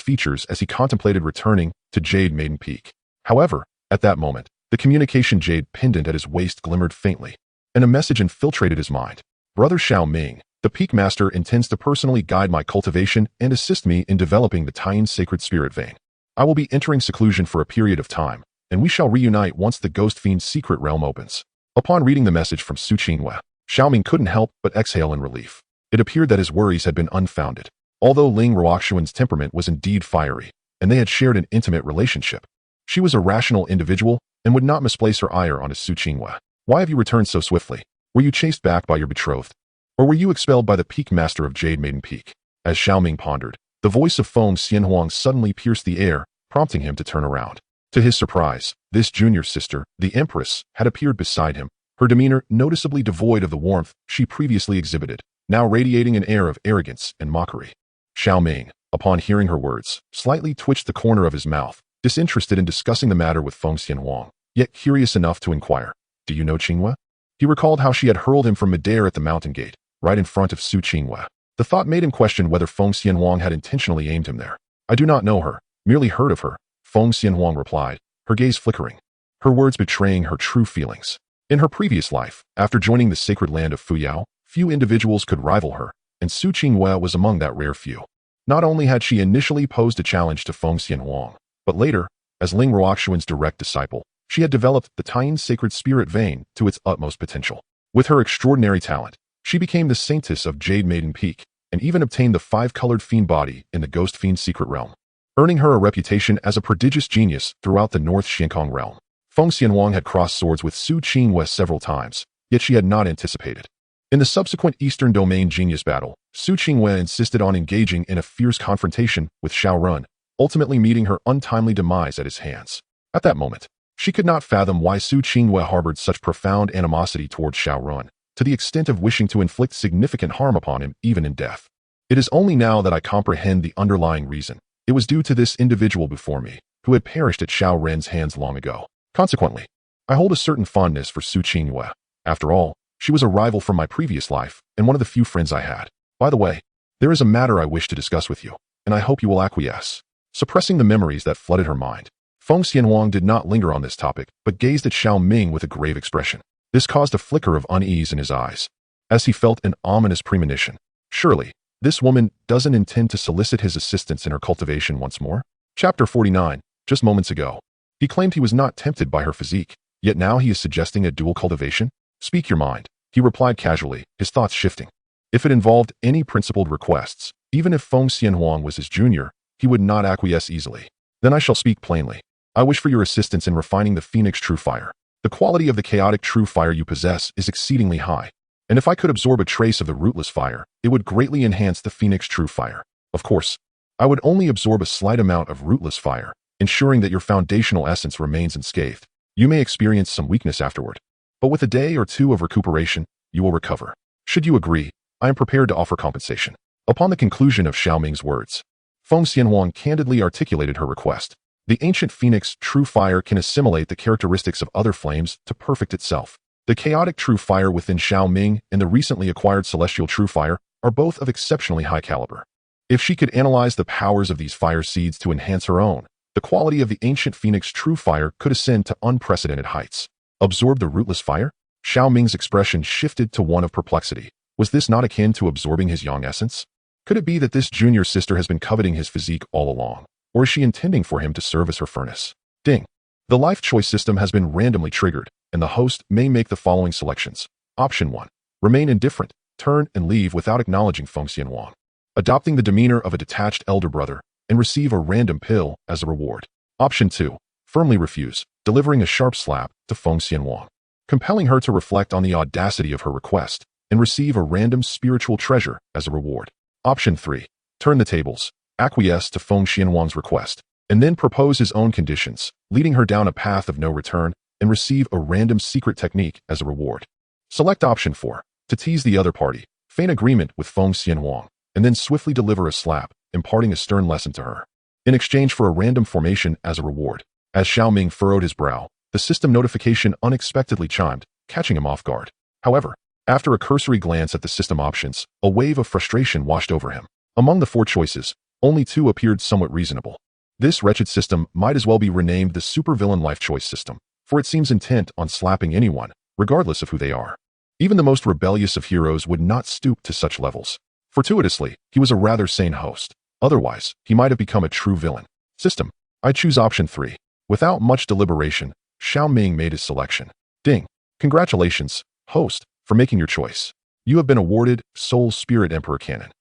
features as he contemplated returning to Jade Maiden Peak. However, at that moment, the communication jade pendant at his waist glimmered faintly, and a message infiltrated his mind. Brother Xiao Ming, the Peak Master intends to personally guide my cultivation and assist me in developing the Taiyin Sacred Spirit Vein. I will be entering seclusion for a period of time, and we shall reunite once the Ghost Fiend's secret realm opens. Upon reading the message from Su Qingyue, Xiao Ming couldn't help but exhale in relief. It appeared that his worries had been unfounded. Although Ling Ruoxuan's temperament was indeed fiery, and they had shared an intimate relationship, she was a rational individual and would not misplace her ire on Su Qingyue. Why have you returned so swiftly? Were you chased back by your betrothed? Or were you expelled by the Peak Master of Jade Maiden Peak? As Xiao Ming pondered, the voice of Feng Xianhuang suddenly pierced the air, prompting him to turn around. To his surprise, this junior sister, the Empress, had appeared beside him, her demeanor noticeably devoid of the warmth she previously exhibited, now radiating an air of arrogance and mockery. Xiao Ming, upon hearing her words, slightly twitched the corner of his mouth, disinterested in discussing the matter with Feng Xianhuang, yet curious enough to inquire, "Do you know Qingyue?" He recalled how she had hurled him from midair at the mountain gate, right in front of Su Qingyue. The thought made him question whether Feng Xianhuang had intentionally aimed him there. "I do not know her, merely heard of her," Feng Xianhuang replied, her gaze flickering, her words betraying her true feelings. In her previous life, after joining the sacred land of Fuyao, few individuals could rival her, and Su Qingyue was among that rare few. Not only had she initially posed a challenge to Feng Xianhuang, but later, as Ling Ruoxuan's direct disciple, she had developed the Taiyin Sacred Spirit Vein to its utmost potential. With her extraordinary talent, she became the saintess of Jade Maiden Peak, and even obtained the five-colored fiend body in the Ghost Fiend's secret realm, earning her a reputation as a prodigious genius throughout the North Xiankong realm. Feng Xianhuang had crossed swords with Su Qingyue several times, yet she had not anticipated. In the subsequent Eastern Domain Genius battle, Su Qingyue insisted on engaging in a fierce confrontation with Xiao Run, ultimately meeting her untimely demise at his hands. At that moment, she could not fathom why Su Qingyue harbored such profound animosity towards Xiao Run, to the extent of wishing to inflict significant harm upon him even in death. It is only now that I comprehend the underlying reason. It was due to this individual before me, who had perished at Xiao Ren's hands long ago. Consequently, I hold a certain fondness for Su Qingyue. After all, she was a rival from my previous life, and one of the few friends I had. By the way, there is a matter I wish to discuss with you, and I hope you will acquiesce. Suppressing the memories that flooded her mind, Feng Xianhuang did not linger on this topic, but gazed at Xiao Ming with a grave expression. This caused a flicker of unease in his eyes, as he felt an ominous premonition. Surely, this woman doesn't intend to solicit his assistance in her cultivation once more? Chapter 49. Just moments ago, he claimed he was not tempted by her physique, yet now he is suggesting a dual cultivation? Speak your mind, he replied casually, his thoughts shifting. If it involved any principled requests, even if Feng Xianhuang was his junior, he would not acquiesce easily. Then I shall speak plainly. I wish for your assistance in refining the Phoenix True Fire. The quality of the chaotic True Fire you possess is exceedingly high, and if I could absorb a trace of the rootless fire, it would greatly enhance the Phoenix True Fire. Of course, I would only absorb a slight amount of rootless fire, ensuring that your foundational essence remains unscathed. You may experience some weakness afterward, but with a day or two of recuperation, you will recover. Should you agree, I am prepared to offer compensation. Upon the conclusion of Xiao Ming's words, Feng Xianhuang candidly articulated her request. The ancient Phoenix True Fire can assimilate the characteristics of other flames to perfect itself. The chaotic True Fire within Xiao Ming and the recently acquired Celestial True Fire are both of exceptionally high caliber. If she could analyze the powers of these fire seeds to enhance her own, the quality of the ancient Phoenix True Fire could ascend to unprecedented heights. Absorb the rootless fire? Xiao Ming's expression shifted to one of perplexity. Was this not akin to absorbing his yang essence? Could it be that this junior sister has been coveting his physique all along? Or is she intending for him to serve as her furnace? Ding. The life choice system has been randomly triggered, and the host may make the following selections. Option 1. Remain indifferent, turn and leave without acknowledging Feng Xianhuang, adopting the demeanor of a detached elder brother, and receive a random pill as a reward. Option 2. Firmly refuse, delivering a sharp slap to Feng Xianhuang, compelling her to reflect on the audacity of her request, and receive a random spiritual treasure as a reward. Option 3. Turn the tables, acquiesce to Feng Xianhuang's request, and then propose his own conditions, leading her down a path of no return, and receive a random secret technique as a reward. Select option 4. To tease the other party, feign agreement with Feng Xianhuang, and then swiftly deliver a slap, imparting a stern lesson to her. In exchange for a random formation as a reward. As Xiao Ming furrowed his brow, the system notification unexpectedly chimed, catching him off guard. However, after a cursory glance at the system options, a wave of frustration washed over him. Among the 4 choices, only 2 appeared somewhat reasonable. This wretched system might as well be renamed the supervillain life choice system, for it seems intent on slapping anyone, regardless of who they are. Even the most rebellious of heroes would not stoop to such levels. Fortuitously, he was a rather sane host. Otherwise, he might have become a true villain. System. I choose option 3. Without much deliberation, Xiao Ming made his selection. Ding. Congratulations, host, for making your choice. You have been awarded Soul Spirit Emperor Cannon.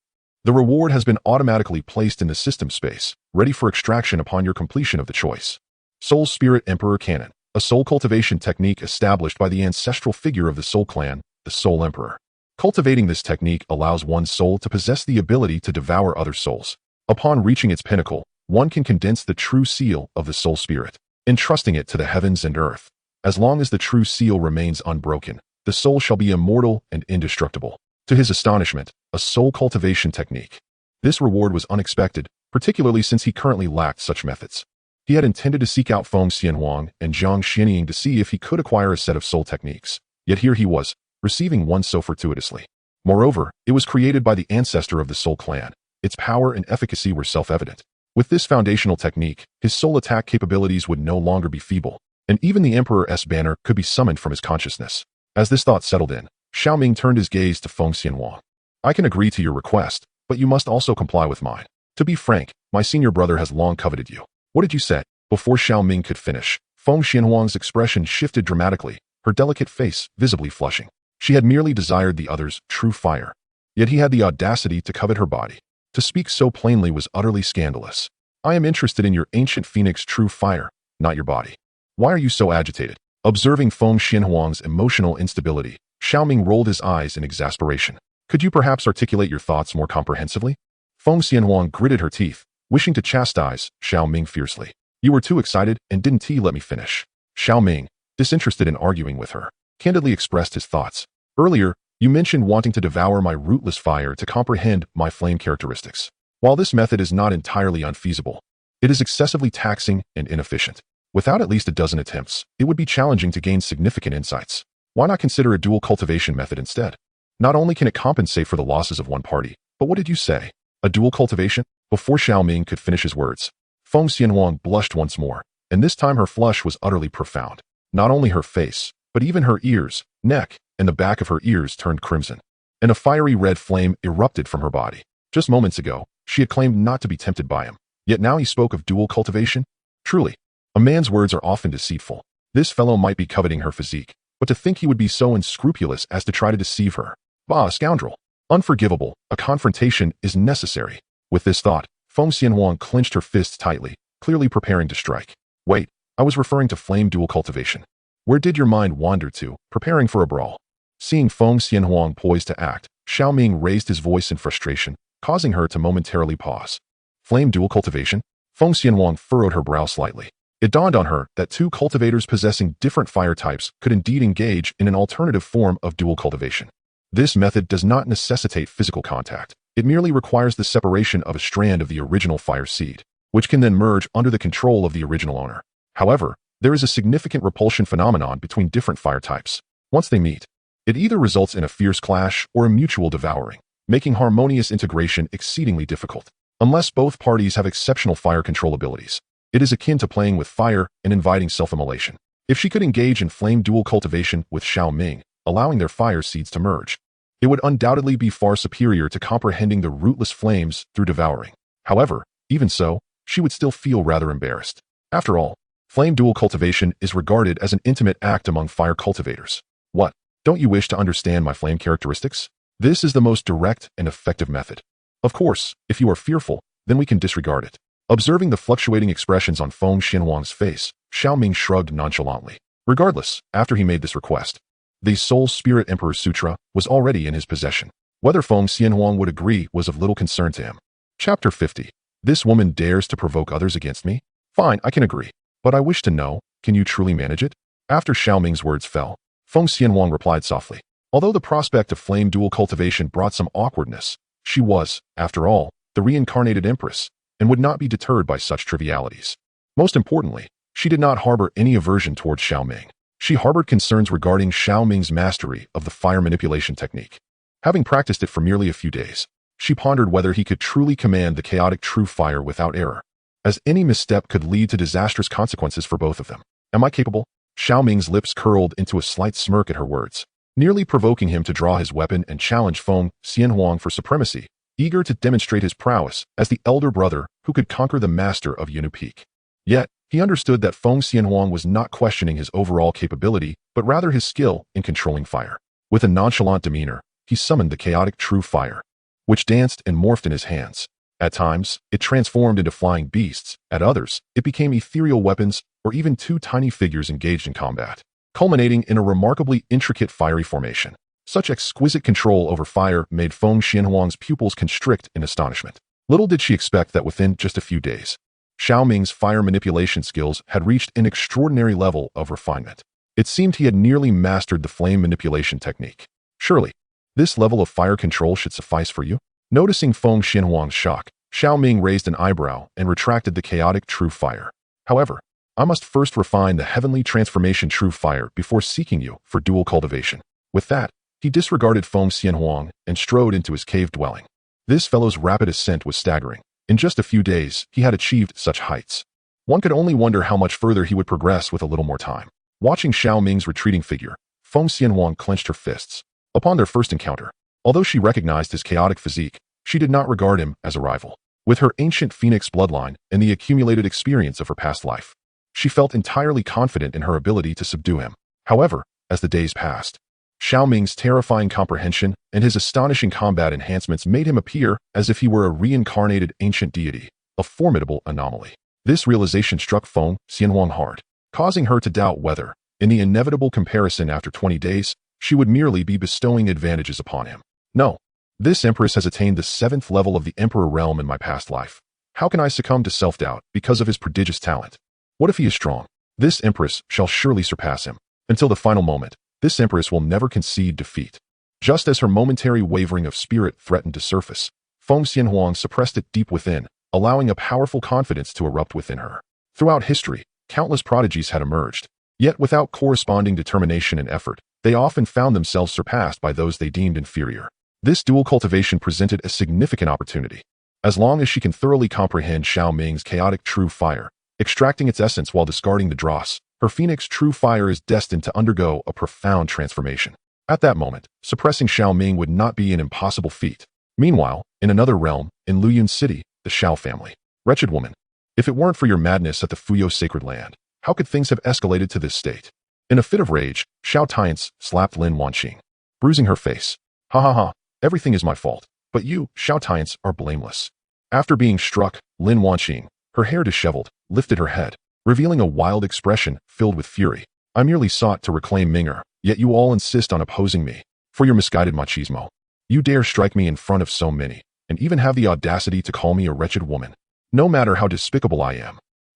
The reward has been automatically placed in the system space, ready for extraction upon your completion of the choice. Soul Spirit Emperor Cannon, a soul cultivation technique established by the ancestral figure of the Soul Clan, the Soul Emperor. Cultivating this technique allows one's soul to possess the ability to devour other souls. Upon reaching its pinnacle, one can condense the true seal of the Soul Spirit, entrusting it to the heavens and earth. As long as the true seal remains unbroken, the soul shall be immortal and indestructible. To his astonishment, a soul cultivation technique. This reward was unexpected, particularly since he currently lacked such methods. He had intended to seek out Feng Xianhuang and Zhang Xianying to see if he could acquire a set of soul techniques. Yet here he was, receiving one so fortuitously. Moreover, it was created by the ancestor of the Soul Clan. Its power and efficacy were self-evident. With this foundational technique, his soul attack capabilities would no longer be feeble, and even the Emperor's banner could be summoned from his consciousness. As this thought settled in, Xiao Ming turned his gaze to Feng Xianhuang. I can agree to your request, but you must also comply with mine. To be frank, my senior brother has long coveted you. What did you say? Before Xiao Ming could finish, Feng Xianhuang's expression shifted dramatically, her delicate face visibly flushing. She had merely desired the other's true fire. Yet he had the audacity to covet her body. To speak so plainly was utterly scandalous. I am interested in your ancient phoenix true fire, not your body. Why are you so agitated? Observing Feng Xianhuang's emotional instability, Xiao Ming rolled his eyes in exasperation. Could you perhaps articulate your thoughts more comprehensively? Feng Xianhuang gritted her teeth, wishing to chastise Xiao Ming fiercely. You were too excited and didn't let me finish. Xiao Ming, disinterested in arguing with her, candidly expressed his thoughts. Earlier, you mentioned wanting to devour my rootless fire to comprehend my flame characteristics. While this method is not entirely unfeasible, it is excessively taxing and inefficient. Without at least a dozen attempts, it would be challenging to gain significant insights. Why not consider a dual cultivation method instead? Not only can it compensate for the losses of one party, but what did you say? A dual cultivation? Before Xiao Ming could finish his words, Feng Xianhuang blushed once more, and this time her flush was utterly profound. Not only her face, but even her ears, neck, and the back of her ears turned crimson, and a fiery red flame erupted from her body. Just moments ago, she had claimed not to be tempted by him, yet now he spoke of dual cultivation? Truly, a man's words are often deceitful. This fellow might be coveting her physique, but to think he would be so unscrupulous as to try to deceive her. Bah, scoundrel. Unforgivable, a confrontation is necessary. With this thought, Feng Xianhuang clenched her fists tightly, clearly preparing to strike. Wait, I was referring to flame dual cultivation. Where did your mind wander to, preparing for a brawl? Seeing Feng Xianhuang poised to act, Xiao Ming raised his voice in frustration, causing her to momentarily pause. Flame dual cultivation? Feng Xianhuang furrowed her brow slightly. It dawned on her that 2 cultivators possessing different fire types could indeed engage in an alternative form of dual cultivation. This method does not necessitate physical contact. It merely requires the separation of a strand of the original fire seed, which can then merge under the control of the original owner. However, there is a significant repulsion phenomenon between different fire types. Once they meet, it either results in a fierce clash or a mutual devouring, making harmonious integration exceedingly difficult. Unless both parties have exceptional fire control abilities, it is akin to playing with fire and inviting self-immolation. If she could engage in flame dual cultivation with Xiao Ming, allowing their fire seeds to merge, it would undoubtedly be far superior to comprehending the rootless flames through devouring. However, even so, she would still feel rather embarrassed. After all, flame dual cultivation is regarded as an intimate act among fire cultivators. What? Don't you wish to understand my flame characteristics? This is the most direct and effective method. Of course, if you are fearful, then we can disregard it. Observing the fluctuating expressions on Feng Xianhuang's face, Xiao Ming shrugged nonchalantly. Regardless, after he made this request, the Soul Spirit Emperor Sutra was already in his possession. Whether Feng Xianhuang would agree was of little concern to him. Chapter 50. This woman dares to provoke others against me? Fine, I can agree. But I wish to know, can you truly manage it? After Xiao Ming's words fell, Feng Xianhuang replied softly. Although the prospect of flame dual cultivation brought some awkwardness, she was, after all, the reincarnated empress, and would not be deterred by such trivialities. Most importantly, she did not harbor any aversion towards Xiao Ming. She harbored concerns regarding Xiao Ming's mastery of the fire manipulation technique. Having practiced it for merely a few days, she pondered whether he could truly command the chaotic true fire without error, as any misstep could lead to disastrous consequences for both of them. Am I capable? Xiao Ming's lips curled into a slight smirk at her words, nearly provoking him to draw his weapon and challenge Feng Xianhuang for supremacy, eager to demonstrate his prowess as the elder brother who could conquer the master of Yunnu Peak. Yet, he understood that Feng Xianhuang was not questioning his overall capability, but rather his skill in controlling fire. With a nonchalant demeanor, he summoned the chaotic true fire, which danced and morphed in his hands. At times, it transformed into flying beasts. At others, it became ethereal weapons or even two tiny figures engaged in combat, culminating in a remarkably intricate fiery formation. Such exquisite control over fire made Feng Xianhuang's pupils constrict in astonishment. Little did she expect that within just a few days, Xiao Ming's fire manipulation skills had reached an extraordinary level of refinement. It seemed he had nearly mastered the flame manipulation technique. Surely, this level of fire control should suffice for you? Noticing Feng Xianhuang's shock, Xiao Ming raised an eyebrow and retracted the chaotic true fire. However, I must first refine the heavenly transformation true fire before seeking you for dual cultivation. With that, he disregarded Feng Xianhuang and strode into his cave dwelling. This fellow's rapid ascent was staggering. In just a few days, he had achieved such heights. One could only wonder how much further he would progress with a little more time. Watching Xiao Ming's retreating figure, Feng Xianhuang clenched her fists. Upon their first encounter, although she recognized his chaotic physique, she did not regard him as a rival. With her ancient phoenix bloodline and the accumulated experience of her past life, she felt entirely confident in her ability to subdue him. However, as the days passed, Xiao Ming's terrifying comprehension and his astonishing combat enhancements made him appear as if he were a reincarnated ancient deity, a formidable anomaly. This realization struck Feng Xianhuang hard, causing her to doubt whether, in the inevitable comparison after 20 days, she would merely be bestowing advantages upon him. No, this empress has attained the 7th level of the emperor realm in my past life. How can I succumb to self-doubt because of his prodigious talent? What if he is strong? This empress shall surely surpass him. Until the final moment, this empress will never concede defeat. Just as her momentary wavering of spirit threatened to surface, Feng Xianhuang suppressed it deep within, allowing a powerful confidence to erupt within her. Throughout history, countless prodigies had emerged, yet without corresponding determination and effort, they often found themselves surpassed by those they deemed inferior. This dual cultivation presented a significant opportunity. As long as she can thoroughly comprehend Xiao Ming's chaotic true fire, extracting its essence while discarding the dross, her phoenix true fire is destined to undergo a profound transformation. At that moment, suppressing Xiao Ming would not be an impossible feat. Meanwhile, in another realm, in Luyun City, the Xiao family. Wretched woman, if it weren't for your madness at the Fuyo sacred land, how could things have escalated to this state? In a fit of rage, Xiao Tiance slapped Lin Wanqing, bruising her face. Ha ha ha, everything is my fault, but you, Xiao Tiance, are blameless. After being struck, Lin Wanqing, her hair disheveled, lifted her head, revealing a wild expression filled with fury. I merely sought to reclaim Ming'er, yet you all insist on opposing me. For your misguided machismo, you dare strike me in front of so many, and even have the audacity to call me a wretched woman. No matter how despicable I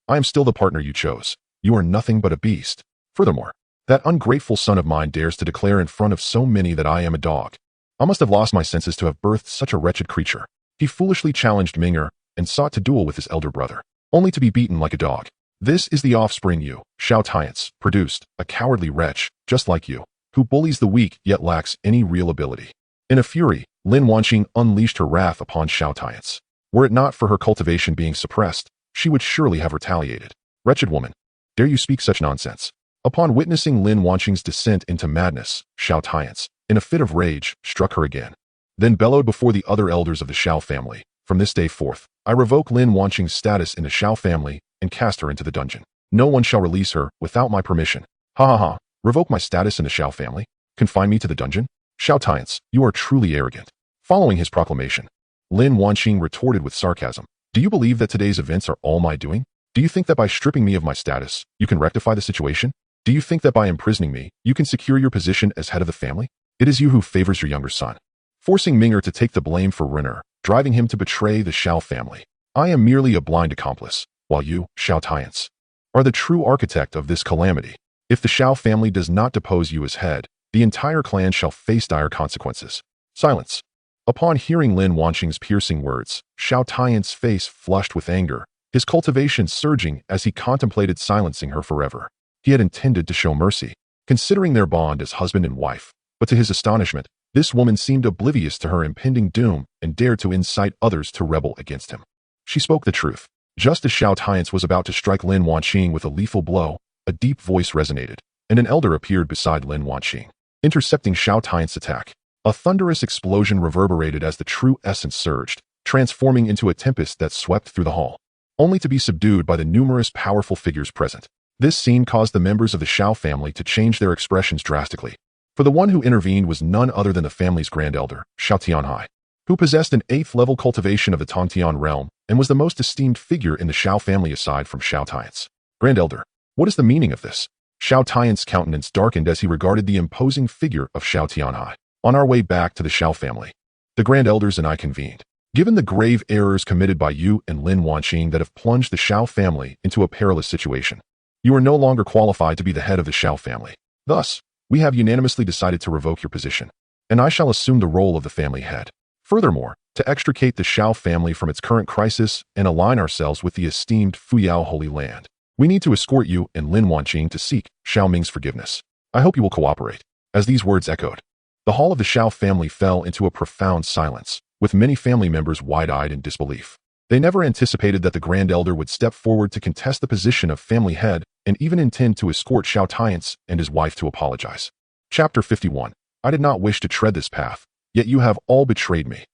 am still the partner you chose. You are nothing but a beast. Furthermore, that ungrateful son of mine dares to declare in front of so many that I am a dog. I must have lost my senses to have birthed such a wretched creature. He foolishly challenged Ming'er and sought to duel with his elder brother, only to be beaten like a dog. This is the offspring you, Xiao Tiance, produced, a cowardly wretch, just like you, who bullies the weak yet lacks any real ability. In a fury, Lin Wanqing unleashed her wrath upon Xiao Tiance. Were it not for her cultivation being suppressed, she would surely have retaliated. Wretched woman, dare you speak such nonsense? Upon witnessing Lin Wanqing's descent into madness, Xiao Tiance, in a fit of rage, struck her again. Then bellowed before the other elders of the Xiao family, from this day forth, I revoke Lin Wanqing's status in the Xiao family and cast her into the dungeon. No one shall release her without my permission. Ha ha ha, revoke my status in the Xiao family? Confine me to the dungeon? Xiao Tiance, you are truly arrogant. Following his proclamation, Lin Wanqing retorted with sarcasm. Do you believe that today's events are all my doing? Do you think that by stripping me of my status, you can rectify the situation? Do you think that by imprisoning me, you can secure your position as head of the family? It is you who favors your younger son, forcing Ming'er to take the blame for Renner, driving him to betray the Xiao family. I am merely a blind accomplice, while you, Xiao Tians, are the true architect of this calamity. If the Xiao family does not depose you as head, the entire clan shall face dire consequences. Silence. Upon hearing Lin Wanqing's piercing words, Xiao Tian's face flushed with anger, his cultivation surging as he contemplated silencing her forever. He had intended to show mercy, considering their bond as husband and wife, but to his astonishment, this woman seemed oblivious to her impending doom and dared to incite others to rebel against him. She spoke the truth. Just as Xiao Tians was about to strike Lin Wanqing with a lethal blow, a deep voice resonated, and an elder appeared beside Lin Wanqing, intercepting Xiao Tian's attack. A thunderous explosion reverberated as the true essence surged, transforming into a tempest that swept through the hall, only to be subdued by the numerous powerful figures present. This scene caused the members of the Xiao family to change their expressions drastically, for the one who intervened was none other than the family's grand elder, Xiao Tianhai, who possessed an 8th-level cultivation of the Tongtian realm and was the most esteemed figure in the Xiao family aside from Xiao Tians. Grand elder, what is the meaning of this? Xiao Tian's countenance darkened as he regarded the imposing figure of Xiao Tianhai. On our way back to the Xiao family, the grand elders and I convened. Given the grave errors committed by you and Lin Wanqing that have plunged the Xiao family into a perilous situation, you are no longer qualified to be the head of the Xiao family. Thus, we have unanimously decided to revoke your position, and I shall assume the role of the family head. Furthermore, to extricate the Xiao family from its current crisis and align ourselves with the esteemed Fuyao Holy Land, we need to escort you and Lin Wanqing to seek Xiao Ming's forgiveness. I hope you will cooperate. As these words echoed, the hall of the Xiao family fell into a profound silence, with many family members wide-eyed in disbelief. They never anticipated that the Grand Elder would step forward to contest the position of family head and even intend to escort Xiao Tians and his wife to apologize. Chapter 51. I did not wish to tread this path, yet you have all betrayed me.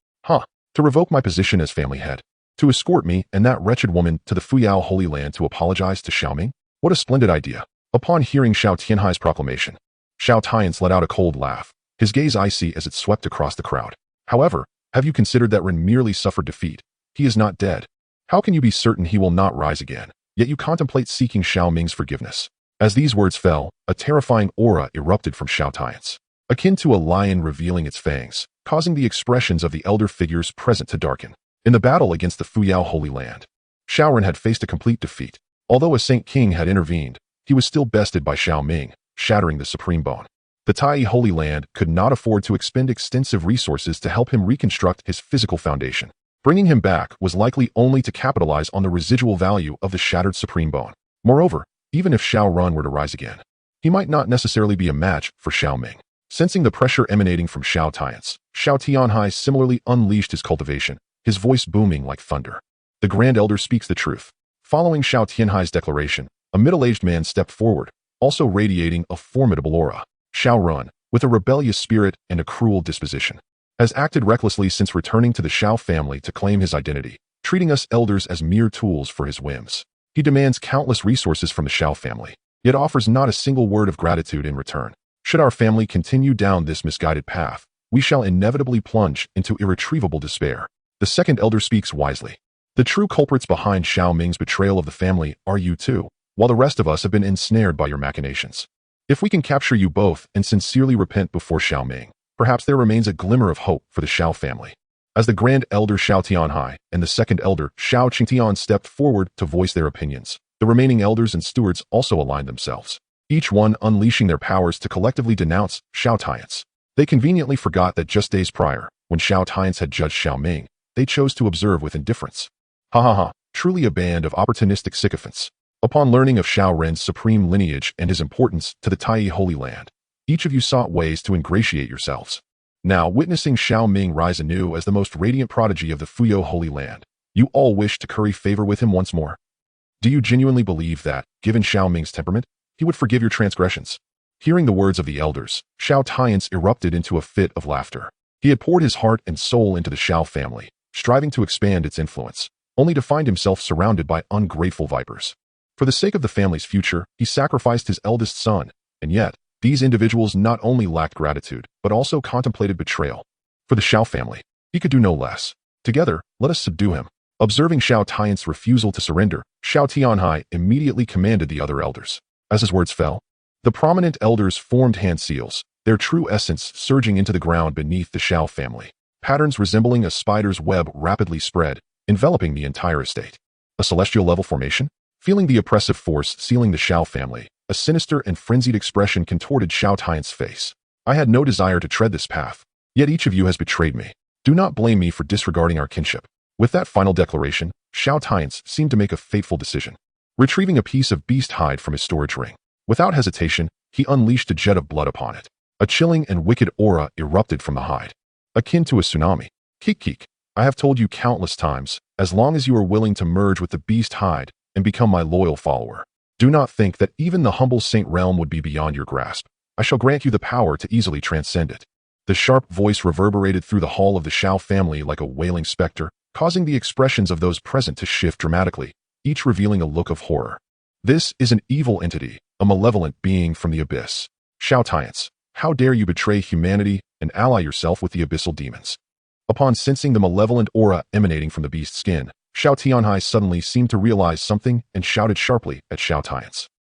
To revoke my position as family head, to escort me and that wretched woman to the Fuyao Holy Land to apologize to Xiao Ming? What a splendid idea. Upon hearing Xiao Tianhai's proclamation, Xiao Tians let out a cold laugh, his gaze icy as it swept across the crowd. However, have you considered that Ren merely suffered defeat? He is not dead. How can you be certain he will not rise again? Yet you contemplate seeking Xiao Ming's forgiveness. As these words fell, a terrifying aura erupted from Xiao Tians, akin to a lion revealing its fangs, causing the expressions of the elder figures present to darken. In the battle against the Fuyao Holy Land, Xiao Ren had faced a complete defeat. Although a Saint King had intervened, he was still bested by Xiao Ming, shattering the supreme bone. The Tai Holy Land could not afford to expend extensive resources to help him reconstruct his physical foundation. Bringing him back was likely only to capitalize on the residual value of the shattered supreme bone. Moreover, even if Xiao Ren were to rise again, he might not necessarily be a match for Xiao Ming. Sensing the pressure emanating from Xiao Tians, Xiao Tianhai similarly unleashed his cultivation, his voice booming like thunder. The Grand Elder speaks the truth. Following Xiao Tianhai's declaration, a middle-aged man stepped forward, also radiating a formidable aura. Xiao Ren, with a rebellious spirit and a cruel disposition, has acted recklessly since returning to the Xiao family to claim his identity, treating us elders as mere tools for his whims. He demands countless resources from the Xiao family, yet offers not a single word of gratitude in return. Should our family continue down this misguided path, we shall inevitably plunge into irretrievable despair. The second elder speaks wisely. The true culprits behind Xiao Ming's betrayal of the family are you two, while the rest of us have been ensnared by your machinations. If we can capture you both and sincerely repent before Xiao Ming, perhaps there remains a glimmer of hope for the Xiao family. As the Grand Elder Xiao Tianhai and the Second Elder Xiao Qingtian stepped forward to voice their opinions, the remaining elders and stewards also aligned themselves, each one unleashing their powers to collectively denounce Xiao Tians. They conveniently forgot that just days prior, when Xiao Tians had judged Xiao Ming, they chose to observe with indifference. Truly a band of opportunistic sycophants. Upon learning of Xiao Ren's supreme lineage and his importance to the Tai Holy Land, each of you sought ways to ingratiate yourselves. Now, witnessing Xiao Ming rise anew as the most radiant prodigy of the Fuyao Holy Land, you all wish to curry favor with him once more. Do you genuinely believe that, given Xiao Ming's temperament, he would forgive your transgressions? Hearing the words of the elders, Xiao Tians erupted into a fit of laughter. He had poured his heart and soul into the Xiao family, striving to expand its influence, only to find himself surrounded by ungrateful vipers. For the sake of the family's future, he sacrificed his eldest son, and yet, these individuals not only lacked gratitude, but also contemplated betrayal. For the Xiao family, he could do no less. Together, let us subdue him. Observing Xiao Tian's refusal to surrender, Xiao Tianhai immediately commanded the other elders. As his words fell, the prominent elders formed hand seals, their true essence surging into the ground beneath the Xiao family. Patterns resembling a spider's web rapidly spread, enveloping the entire estate. A celestial-level formation? Feeling the oppressive force sealing the Xiao family, a sinister and frenzied expression contorted Xiao Tian's face. I had no desire to tread this path, yet each of you has betrayed me. Do not blame me for disregarding our kinship. With that final declaration, Xiao Tian seemed to make a fateful decision. Retrieving a piece of beast hide from his storage ring, without hesitation, he unleashed a jet of blood upon it. A chilling and wicked aura erupted from the hide, akin to a tsunami. Keek, I have told you countless times, as long as you are willing to merge with the beast hide and become my loyal follower, do not think that even the humble saint realm would be beyond your grasp. I shall grant you the power to easily transcend it. The sharp voice reverberated through the hall of the Xiao family like a wailing specter, causing the expressions of those present to shift dramatically, each revealing a look of horror. This is an evil entity, a malevolent being from the abyss. Xiao Tian, how dare you betray humanity and ally yourself with the abyssal demons? Upon sensing the malevolent aura emanating from the beast's skin, Xiao Tianhai suddenly seemed to realize something and shouted sharply at Xiao Tian.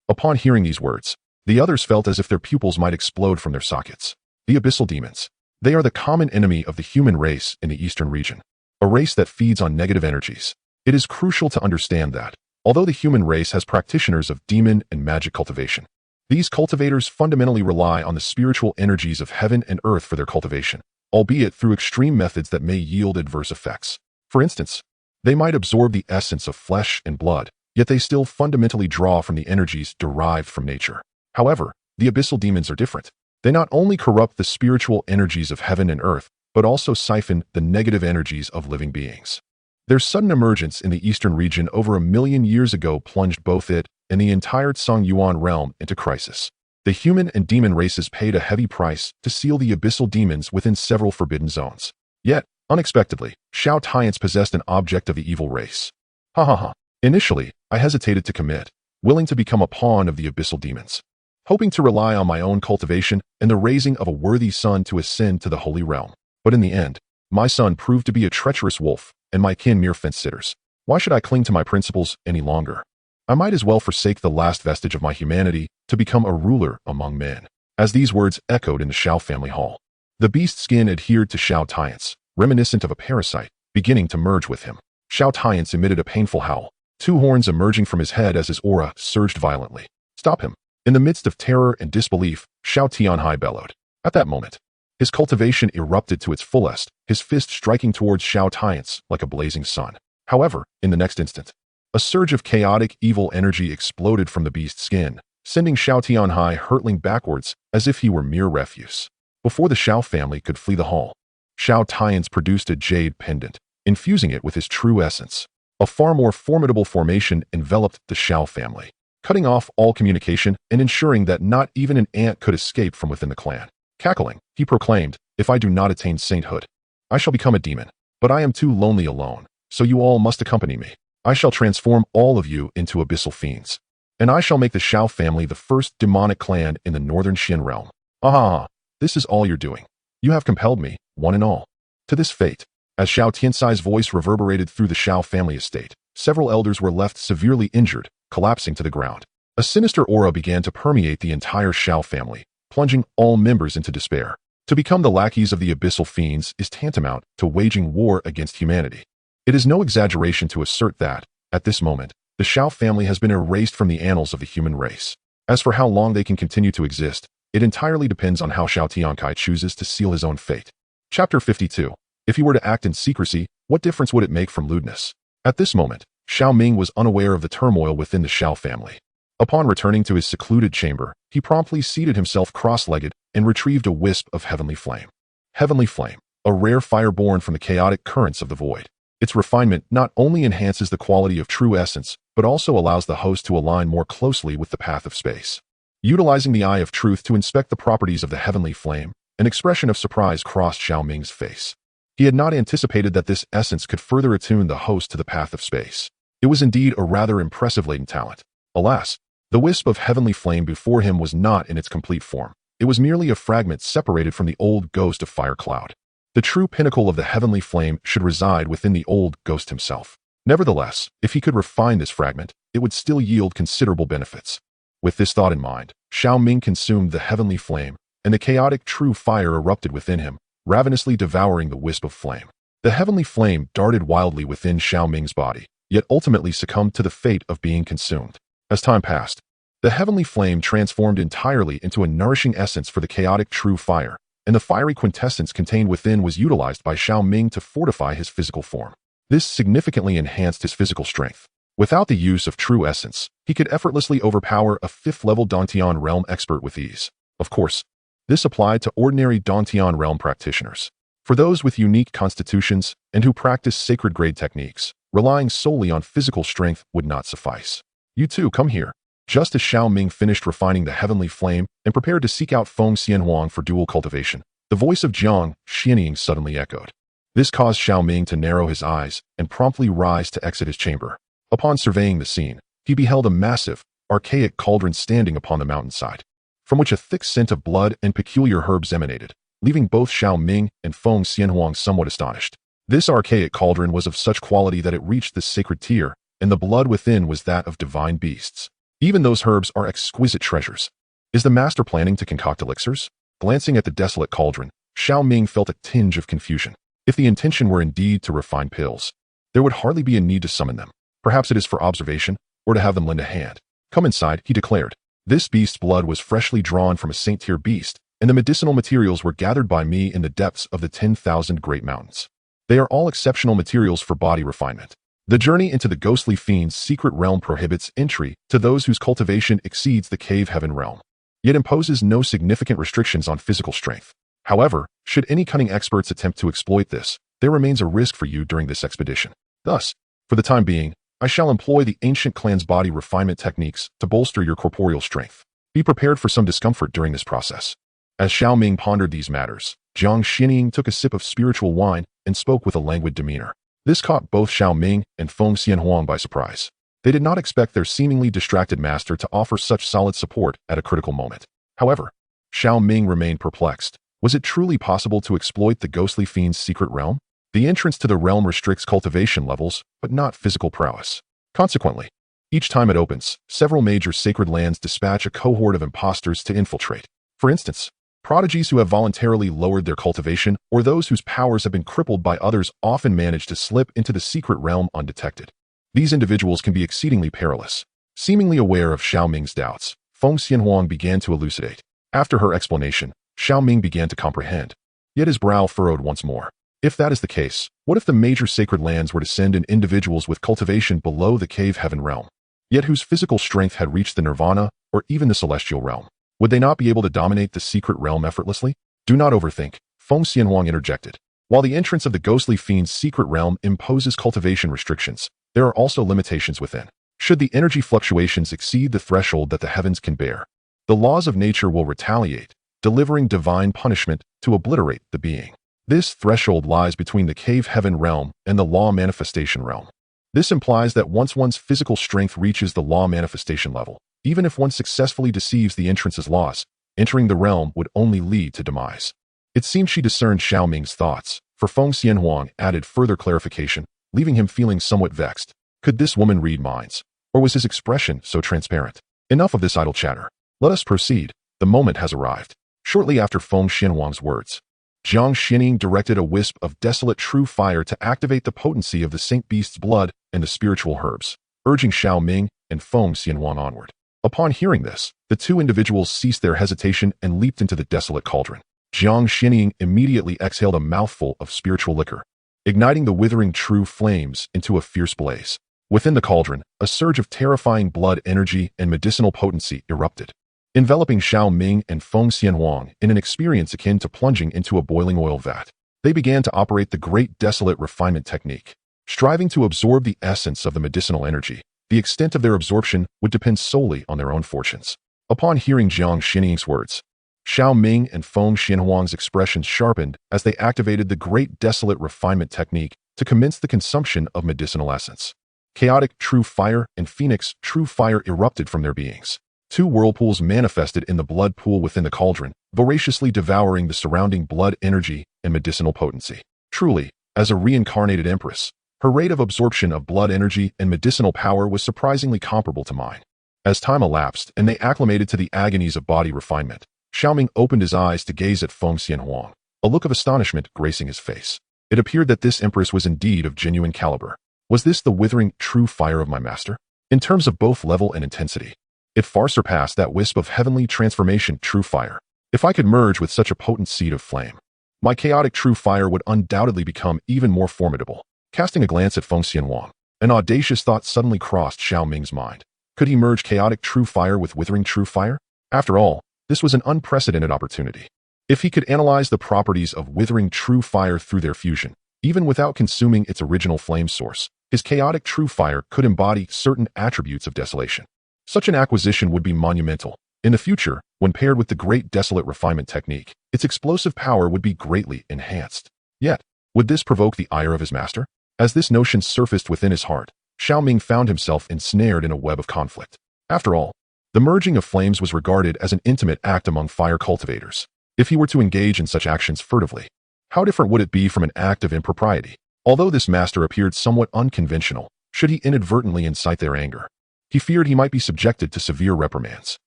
Upon hearing these words, the others felt as if their pupils might explode from their sockets. The abyssal demons. They are the common enemy of the human race in the eastern region, a race that feeds on negative energies. It is crucial to understand that, although the human race has practitioners of demon and magic cultivation, these cultivators fundamentally rely on the spiritual energies of heaven and earth for their cultivation, albeit through extreme methods that may yield adverse effects. For instance, they might absorb the essence of flesh and blood, yet they still fundamentally draw from the energies derived from nature. However, the abyssal demons are different. They not only corrupt the spiritual energies of heaven and earth, but also siphon the negative energies of living beings. Their sudden emergence in the eastern region over 1,000,000 years ago plunged both it and the entire Songyuan realm into crisis. The human and demon races paid a heavy price to seal the abyssal demons within several forbidden zones. Yet, unexpectedly, Xiao Tian possessed an object of the evil race. Ha ha ha. Initially, I hesitated to commit, willing to become a pawn of the abyssal demons, hoping to rely on my own cultivation and the raising of a worthy son to ascend to the holy realm. But in the end, my son proved to be a treacherous wolf, and my kin mere fence-sitters. Why should I cling to my principles any longer? I might as well forsake the last vestige of my humanity to become a ruler among men. As these words echoed in the Xiao family hall, the beast's skin adhered to Xiao Tian's, reminiscent of a parasite, beginning to merge with him. Xiao Tian emitted a painful howl, two horns emerging from his head as his aura surged violently. Stop him! In the midst of terror and disbelief, Xiao Tianhai bellowed. At that moment, his cultivation erupted to its fullest, his fist striking towards Xiao Tian like a blazing sun. However, in the next instant, a surge of chaotic evil energy exploded from the beast's skin, sending Xiao Tianhai hurtling backwards as if he were mere refuse. Before the Xiao family could flee the hall, Xiao Tian produced a jade pendant, infusing it with his true essence. A far more formidable formation enveloped the Xiao family, cutting off all communication and ensuring that not even an ant could escape from within the clan. Cackling, he proclaimed, "If I do not attain sainthood, I shall become a demon. But I am too lonely alone, so you all must accompany me. I shall transform all of you into abyssal fiends, and I shall make the Xiao family the first demonic clan in the northern Xin realm. Ah, this is all you're doing. You have compelled me, one and all, to this fate." As Xiao Tiansai's voice reverberated through the Xiao family estate, several elders were left severely injured, collapsing to the ground. A sinister aura began to permeate the entire Xiao family, plunging all members into despair. To become the lackeys of the abyssal fiends is tantamount to waging war against humanity. It is no exaggeration to assert that, at this moment, the Xiao family has been erased from the annals of the human race. As for how long they can continue to exist, it entirely depends on how Xiao Tiankai chooses to seal his own fate. Chapter 52. If he were to act in secrecy, what difference would it make from lewdness? At this moment, Xiao Ming was unaware of the turmoil within the Xiao family. Upon returning to his secluded chamber, he promptly seated himself cross-legged and retrieved a wisp of heavenly flame. Heavenly flame, a rare fire born from the chaotic currents of the void. Its refinement not only enhances the quality of true essence, but also allows the host to align more closely with the path of space. Utilizing the eye of truth to inspect the properties of the heavenly flame, an expression of surprise crossed Xiao Ming's face. He had not anticipated that this essence could further attune the host to the path of space. It was indeed a rather impressive latent talent. Alas, the wisp of heavenly flame before him was not in its complete form. It was merely a fragment separated from the old ghost of fire cloud. The true pinnacle of the heavenly flame should reside within the old ghost himself. Nevertheless, if he could refine this fragment, it would still yield considerable benefits. With this thought in mind, Xiao Ming consumed the heavenly flame, and the chaotic true fire erupted within him, ravenously devouring the wisp of flame. The heavenly flame darted wildly within Xiao Ming's body, yet ultimately succumbed to the fate of being consumed. As time passed, the heavenly flame transformed entirely into a nourishing essence for the chaotic true fire, and the fiery quintessence contained within was utilized by Xiao Ming to fortify his physical form. This significantly enhanced his physical strength. Without the use of true essence, he could effortlessly overpower a 5th-level Dantian realm expert with ease. Of course, this applied to ordinary Dantian realm practitioners. For those with unique constitutions and who practice sacred grade techniques, relying solely on physical strength would not suffice. You too, come here. Just as Xiao Ming finished refining the heavenly flame and prepared to seek out Feng Xianhuang for dual cultivation, the voice of Jiang Xianying suddenly echoed. This caused Xiao Ming to narrow his eyes and promptly rise to exit his chamber. Upon surveying the scene, he beheld a massive, archaic cauldron standing upon the mountainside, from which a thick scent of blood and peculiar herbs emanated, leaving both Xiao Ming and Feng Xianhuang somewhat astonished. This archaic cauldron was of such quality that it reached the sacred tier, and the blood within was that of divine beasts. Even those herbs are exquisite treasures. Is the master planning to concoct elixirs? Glancing at the desolate cauldron, Xiao Ming felt a tinge of confusion. If the intention were indeed to refine pills, there would hardly be a need to summon them. Perhaps it is for observation, or to have them lend a hand. Come inside, he declared. This beast's blood was freshly drawn from a saint-tier beast, and the medicinal materials were gathered by me in the depths of the 10,000 great mountains. They are all exceptional materials for body refinement. The journey into the ghostly fiend's secret realm prohibits entry to those whose cultivation exceeds the cave heaven realm, yet imposes no significant restrictions on physical strength. However, should any cunning experts attempt to exploit this, there remains a risk for you during this expedition. Thus, for the time being, I shall employ the ancient clan's body refinement techniques to bolster your corporeal strength. Be prepared for some discomfort during this process. As Xiao Ming pondered these matters, Jiang Xianying took a sip of spiritual wine and spoke with a languid demeanor. This caught both Xiao Ming and Feng Xianhuang by surprise. They did not expect their seemingly distracted master to offer such solid support at a critical moment. However, Xiao Ming remained perplexed. Was it truly possible to exploit the ghostly fiend's secret realm? The entrance to the realm restricts cultivation levels, but not physical prowess. Consequently, each time it opens, several major sacred lands dispatch a cohort of imposters to infiltrate. For instance, prodigies who have voluntarily lowered their cultivation or those whose powers have been crippled by others often manage to slip into the secret realm undetected. These individuals can be exceedingly perilous. Seemingly aware of Xiao Ming's doubts, Feng Xianhuang began to elucidate. After her explanation, Xiao Ming began to comprehend. Yet his brow furrowed once more. If that is the case, what if the major sacred lands were to send in individuals with cultivation below the cave heaven realm, yet whose physical strength had reached the nirvana or even the celestial realm? Would they not be able to dominate the secret realm effortlessly? Do not overthink, Feng Xianhuang interjected. While the entrance of the ghostly fiend's secret realm imposes cultivation restrictions, there are also limitations within. Should the energy fluctuations exceed the threshold that the heavens can bear, the laws of nature will retaliate, delivering divine punishment to obliterate the being. This threshold lies between the cave heaven realm and the law manifestation realm. This implies that once one's physical strength reaches the law manifestation level, even if one successfully deceives the entrance's laws, entering the realm would only lead to demise. It seemed she discerned Xiao Ming's thoughts, for Feng Xianhuang added further clarification, leaving him feeling somewhat vexed. Could this woman read minds? Or was his expression so transparent? Enough of this idle chatter. Let us proceed. The moment has arrived. Shortly after Feng Xianhuang's words, Jiang Xianying directed a wisp of desolate true fire to activate the potency of the Saint Beast's blood and the spiritual herbs, urging Xiao Ming and Feng Xianhuang onward. Upon hearing this, the two individuals ceased their hesitation and leaped into the desolate cauldron. Jiang Xianying immediately exhaled a mouthful of spiritual liquor, igniting the withering true flames into a fierce blaze. Within the cauldron, a surge of terrifying blood energy and medicinal potency erupted, enveloping Xiao Ming and Feng Xianhuang in an experience akin to plunging into a boiling oil vat. They began to operate the great desolate refinement technique, striving to absorb the essence of the medicinal energy. The extent of their absorption would depend solely on their own fortunes. Upon hearing Jiang Xianying's words, Xiao Ming and Feng Xianhuang's expressions sharpened as they activated the great desolate refinement technique to commence the consumption of medicinal essence. Chaotic true fire and phoenix true fire erupted from their beings. Two whirlpools manifested in the blood pool within the cauldron, voraciously devouring the surrounding blood energy and medicinal potency. Truly, as a reincarnated empress, her rate of absorption of blood energy and medicinal power was surprisingly comparable to mine. As time elapsed and they acclimated to the agonies of body refinement, Xiao Ming opened his eyes to gaze at Feng Xianhuang, a look of astonishment gracing his face. It appeared that this empress was indeed of genuine caliber. Was this the withering true fire of my master? In terms of both level and intensity, it far surpassed that wisp of heavenly transformation true fire. If I could merge with such a potent seed of flame, my chaotic true fire would undoubtedly become even more formidable. Casting a glance at Feng Xianhuang, an audacious thought suddenly crossed Xiao Ming's mind. Could he merge chaotic true fire with withering true fire? After all, this was an unprecedented opportunity. If he could analyze the properties of withering true fire through their fusion, even without consuming its original flame source, his chaotic true fire could embody certain attributes of desolation. Such an acquisition would be monumental. In the future, when paired with the great desolate refinement technique, its explosive power would be greatly enhanced. Yet, would this provoke the ire of his master? As this notion surfaced within his heart, Xiao Ming found himself ensnared in a web of conflict. After all, the merging of flames was regarded as an intimate act among fire cultivators. If he were to engage in such actions furtively, how different would it be from an act of impropriety? Although this master appeared somewhat unconventional, should he inadvertently incite their anger, he feared he might be subjected to severe reprimands.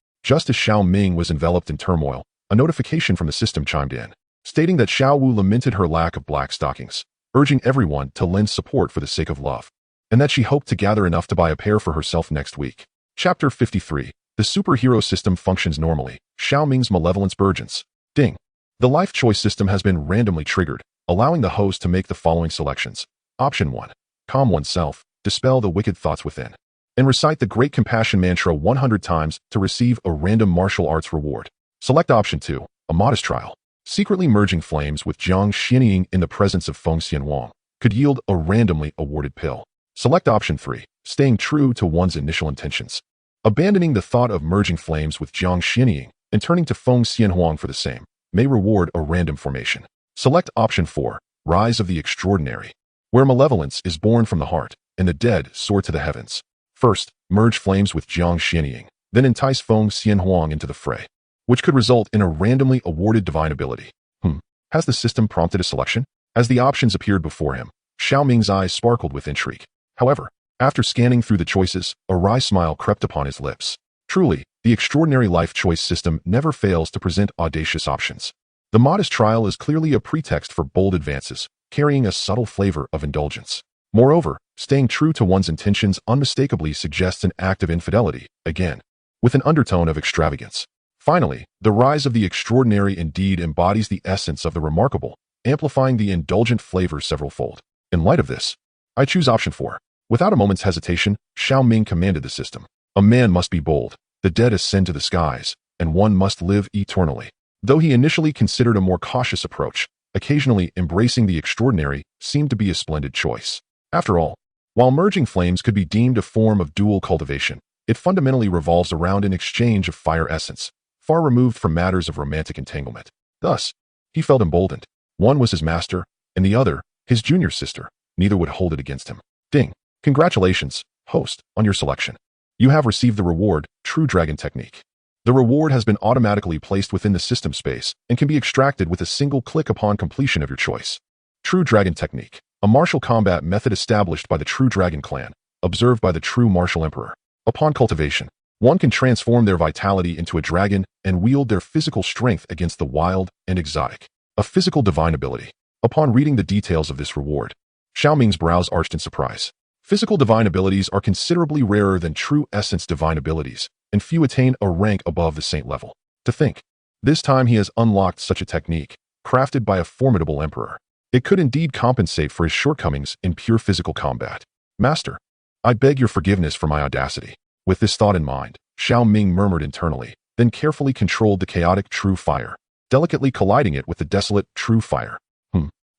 Just as Xiao Ming was enveloped in turmoil, a notification from the system chimed in, stating that Xiao Wu lamented her lack of black stockings, urging everyone to lend support for the sake of love, and that she hoped to gather enough to buy a pair for herself next week. Chapter 53. The superhero system functions normally. Xiao Ming's malevolence burgeons. Ding. The life choice system has been randomly triggered, allowing the host to make the following selections. Option 1. Calm oneself, dispel the wicked thoughts within, and recite the Great Compassion Mantra 100 times to receive a random martial arts reward. Select Option 2. A modest trial. Secretly merging flames with Jiang Xianying in the presence of Feng Xianhuang could yield a randomly awarded pill. Select Option 3. Staying true to one's initial intentions. Abandoning the thought of merging flames with Jiang Xianying and turning to Feng Xianhuang for the same may reward a random formation. Select Option 4. Rise of the Extraordinary, where malevolence is born from the heart and the dead soar to the heavens. First, merge flames with Jiang Xianying, then entice Feng Xianhuang into the fray, which could result in a randomly awarded divine ability. Has the system prompted a selection? As the options appeared before him, Xiao Ming's eyes sparkled with intrigue. However, after scanning through the choices, a wry smile crept upon his lips. Truly, the extraordinary life choice system never fails to present audacious options. The modest trial is clearly a pretext for bold advances, carrying a subtle flavor of indulgence. Moreover, staying true to one's intentions unmistakably suggests an act of infidelity, again, with an undertone of extravagance. Finally, the rise of the extraordinary indeed embodies the essence of the remarkable, amplifying the indulgent flavor severalfold. In light of this, I choose Option 4. Without a moment's hesitation, Xiao Ming commanded the system. A man must be bold, the dead ascend to the skies, and one must live eternally. Though he initially considered a more cautious approach, occasionally embracing the extraordinary seemed to be a splendid choice. After all, while merging flames could be deemed a form of dual cultivation, it fundamentally revolves around an exchange of fire essence, far removed from matters of romantic entanglement. Thus, he felt emboldened. One was his master, and the other, his junior sister. Neither would hold it against him. Ding. Congratulations, host, on your selection. You have received the reward, True Dragon Technique. The reward has been automatically placed within the system space and can be extracted with a single click upon completion of your choice. True Dragon Technique, a martial combat method established by the True Dragon clan, observed by the True Martial Emperor. Upon cultivation, one can transform their vitality into a dragon and wield their physical strength against the wild and exotic. A physical divine ability. Upon reading the details of this reward, Xiao Ming's brows arched in surprise. Physical divine abilities are considerably rarer than true essence divine abilities, and few attain a rank above the saint level. To think, this time he has unlocked such a technique, crafted by a formidable emperor. It could indeed compensate for his shortcomings in pure physical combat. Master, I beg your forgiveness for my audacity. With this thought in mind, Xiao Ming murmured internally, then carefully controlled the chaotic true fire, delicately colliding it with the desolate true fire.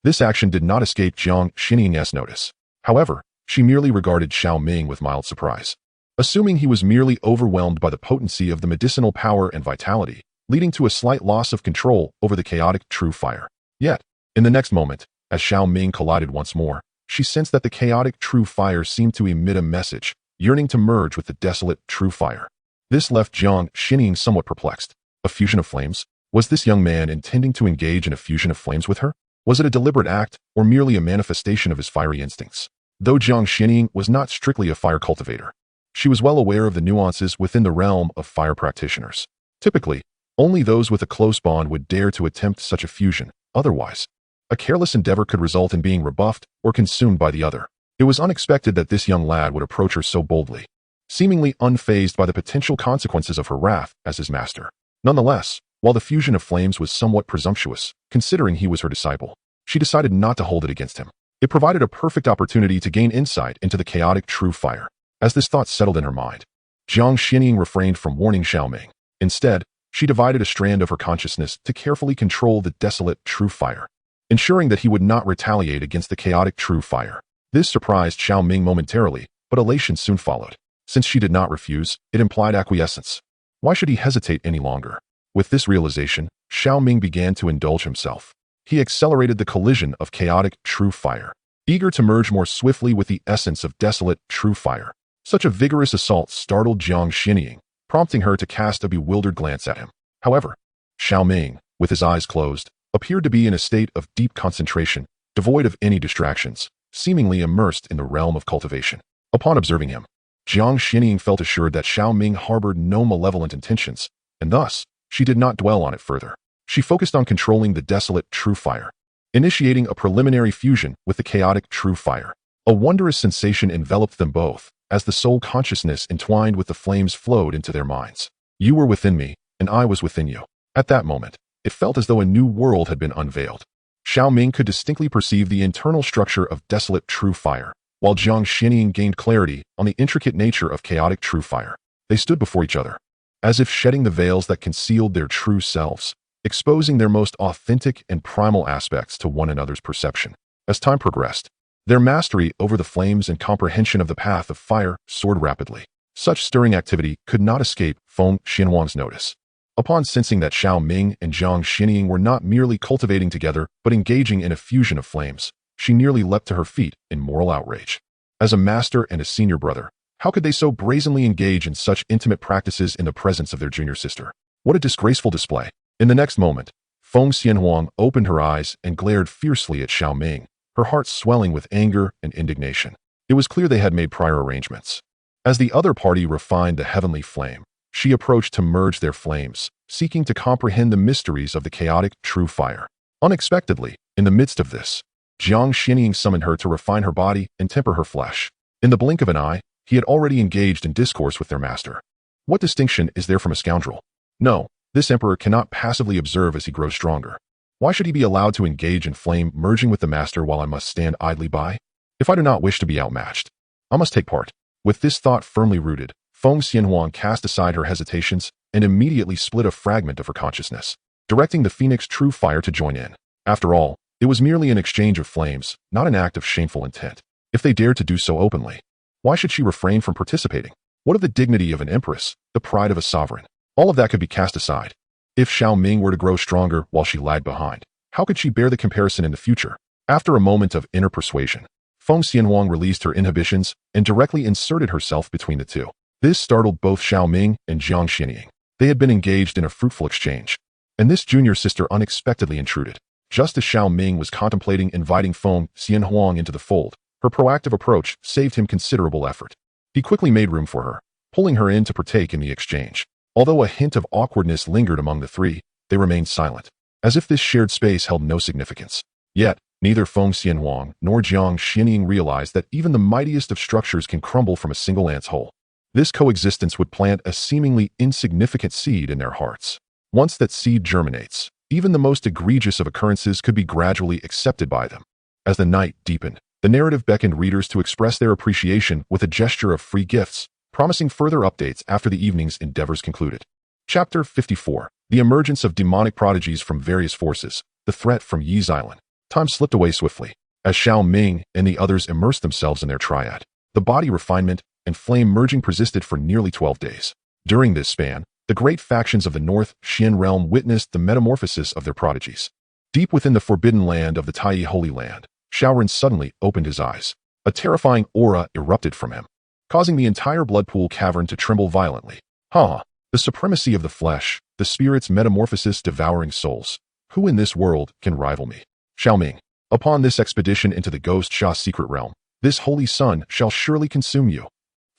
This action did not escape Jiang Xianying's notice. However, she merely regarded Xiao Ming with mild surprise, assuming he was merely overwhelmed by the potency of the medicinal power and vitality, leading to a slight loss of control over the chaotic true fire. Yet, in the next moment, as Xiao Ming collided once more, she sensed that the chaotic true fire seemed to emit a message, yearning to merge with the desolate true fire. This left Jiang Xianying somewhat perplexed. A fusion of flames? Was this young man intending to engage in a fusion of flames with her? Was it a deliberate act, or merely a manifestation of his fiery instincts? Though Jiang Xianying was not strictly a fire cultivator, she was well aware of the nuances within the realm of fire practitioners. Typically, only those with a close bond would dare to attempt such a fusion. Otherwise, A careless endeavor could result in being rebuffed or consumed by the other. It was unexpected that this young lad would approach her so boldly, seemingly unfazed by the potential consequences of her wrath as his master. Nonetheless, while the fusion of flames was somewhat presumptuous, considering he was her disciple, she decided not to hold it against him. It provided a perfect opportunity to gain insight into the chaotic true fire. As this thought settled in her mind, Jiang Xinying refrained from warning Xiao Ming. Instead, she divided a strand of her consciousness to carefully control the desolate true fire, ensuring that he would not retaliate against the chaotic true fire. This surprised Xiao Ming momentarily, but elation soon followed. Since she did not refuse, it implied acquiescence. Why should he hesitate any longer? With this realization, Xiao Ming began to indulge himself. He accelerated the collision of chaotic true fire, eager to merge more swiftly with the essence of desolate true fire. Such a vigorous assault startled Jiang Xinying, prompting her to cast a bewildered glance at him. However, Xiao Ming, with his eyes closed, appeared to be in a state of deep concentration, devoid of any distractions, seemingly immersed in the realm of cultivation. Upon observing him, Jiang Xinying felt assured that Xiao Ming harbored no malevolent intentions, and thus, she did not dwell on it further. She focused on controlling the desolate true fire, initiating a preliminary fusion with the chaotic true fire. A wondrous sensation enveloped them both, as the soul consciousness entwined with the flames flowed into their minds. You were within me, and I was within you. At that moment, it felt as though a new world had been unveiled. Xiao Ming could distinctly perceive the internal structure of desolate true fire, while Jiang Xinying gained clarity on the intricate nature of chaotic true fire. They stood before each other, as if shedding the veils that concealed their true selves, exposing their most authentic and primal aspects to one another's perception. As time progressed, their mastery over the flames and comprehension of the path of fire soared rapidly. Such stirring activity could not escape Feng Xianhuang's notice. Upon sensing that Xiao Ming and Jiang Xinying were not merely cultivating together but engaging in a fusion of flames, she nearly leapt to her feet in moral outrage. As a master and a senior brother, how could they so brazenly engage in such intimate practices in the presence of their junior sister? What a disgraceful display. In the next moment, Feng Xianhuang opened her eyes and glared fiercely at Xiao Ming, her heart swelling with anger and indignation. It was clear they had made prior arrangements. As the other party refined the heavenly flame, she approached to merge their flames, seeking to comprehend the mysteries of the chaotic true fire. Unexpectedly, in the midst of this, Jiang Xinying summoned her to refine her body and temper her flesh. In the blink of an eye, he had already engaged in discourse with their master. What distinction is there from a scoundrel? No, this emperor cannot passively observe as he grows stronger. Why should he be allowed to engage in flame merging with the master while I must stand idly by? If I do not wish to be outmatched, I must take part. With this thought firmly rooted, Feng Xianhuang cast aside her hesitations and immediately split a fragment of her consciousness, directing the phoenix true fire to join in. After all, it was merely an exchange of flames, not an act of shameful intent. If they dared to do so openly, why should she refrain from participating? What of the dignity of an empress, the pride of a sovereign? All of that could be cast aside. If Xiao Ming were to grow stronger while she lagged behind, how could she bear the comparison in the future? After a moment of inner persuasion, Feng Xianhuang released her inhibitions and directly inserted herself between the two. This startled both Xiao Ming and Jiang Xinying. They had been engaged in a fruitful exchange, and this junior sister unexpectedly intruded. Just as Xiao Ming was contemplating inviting Feng Xianhuang into the fold, her proactive approach saved him considerable effort. He quickly made room for her, pulling her in to partake in the exchange. Although a hint of awkwardness lingered among the three, they remained silent, as if this shared space held no significance. Yet, neither Feng Xianhuang nor Jiang Xinying realized that even the mightiest of structures can crumble from a single ant's hole. This coexistence would plant a seemingly insignificant seed in their hearts. Once that seed germinates, even the most egregious of occurrences could be gradually accepted by them. As the night deepened, the narrative beckoned readers to express their appreciation with a gesture of free gifts, promising further updates after the evening's endeavors concluded. Chapter 54. The emergence of demonic prodigies from various forces, the threat from Yi's Island. Time slipped away swiftly, as Xiao Ming and the others immersed themselves in their triad. The body refinement and flame merging persisted for nearly 12 days. During this span, the great factions of the North Xin realm witnessed the metamorphosis of their prodigies. Deep within the forbidden land of the Tai Holy Land, Xiaoren suddenly opened his eyes. A terrifying aura erupted from him, causing the entire blood pool cavern to tremble violently. The supremacy of the flesh, the spirit's metamorphosis devouring souls. Who in this world can rival me? Xiao Ming, upon this expedition into the Ghost Sha's secret realm, this holy sun shall surely consume you.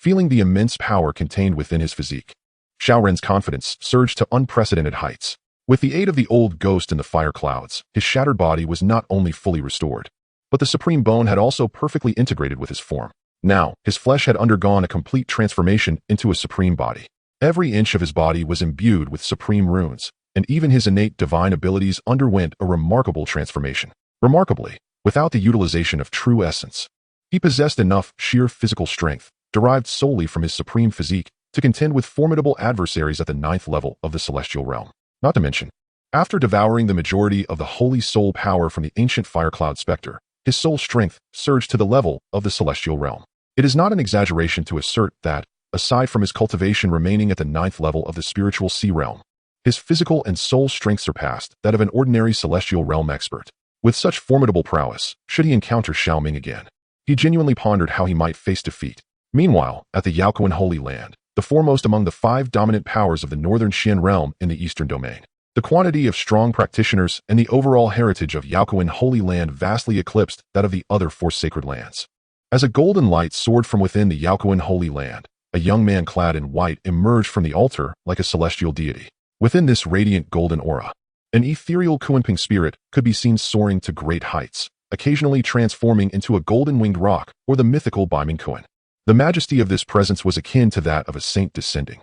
Feeling the immense power contained within his physique, Xiaoren's confidence surged to unprecedented heights. With the aid of the old ghost in the fire clouds, his shattered body was not only fully restored, but the supreme bone had also perfectly integrated with his form. Now, his flesh had undergone a complete transformation into a supreme body. Every inch of his body was imbued with supreme runes, and even his innate divine abilities underwent a remarkable transformation. Remarkably, without the utilization of true essence, he possessed enough sheer physical strength, derived solely from his supreme physique, to contend with formidable adversaries at the 9th level of the celestial realm. Not to mention, after devouring the majority of the holy soul power from the ancient fire cloud specter, his soul strength surged to the level of the celestial realm. It is not an exaggeration to assert that, aside from his cultivation remaining at the 9th level of the spiritual sea realm, his physical and soul strength surpassed that of an ordinary celestial realm expert. With such formidable prowess, should he encounter Xiao Ming again, he genuinely pondered how he might face defeat. Meanwhile, at the Yaoquan Holy Land, the foremost among the 5 dominant powers of the northern Xian realm in the eastern domain, the quantity of strong practitioners and the overall heritage of Yaoquan Holy Land vastly eclipsed that of the other 4 sacred lands. As a golden light soared from within the Yaoquan Holy Land, a young man clad in white emerged from the altar like a celestial deity. Within this radiant golden aura, an ethereal Kunping spirit could be seen soaring to great heights, occasionally transforming into a golden-winged rock or the mythical Baiming Kun. The majesty of this presence was akin to that of a saint descending.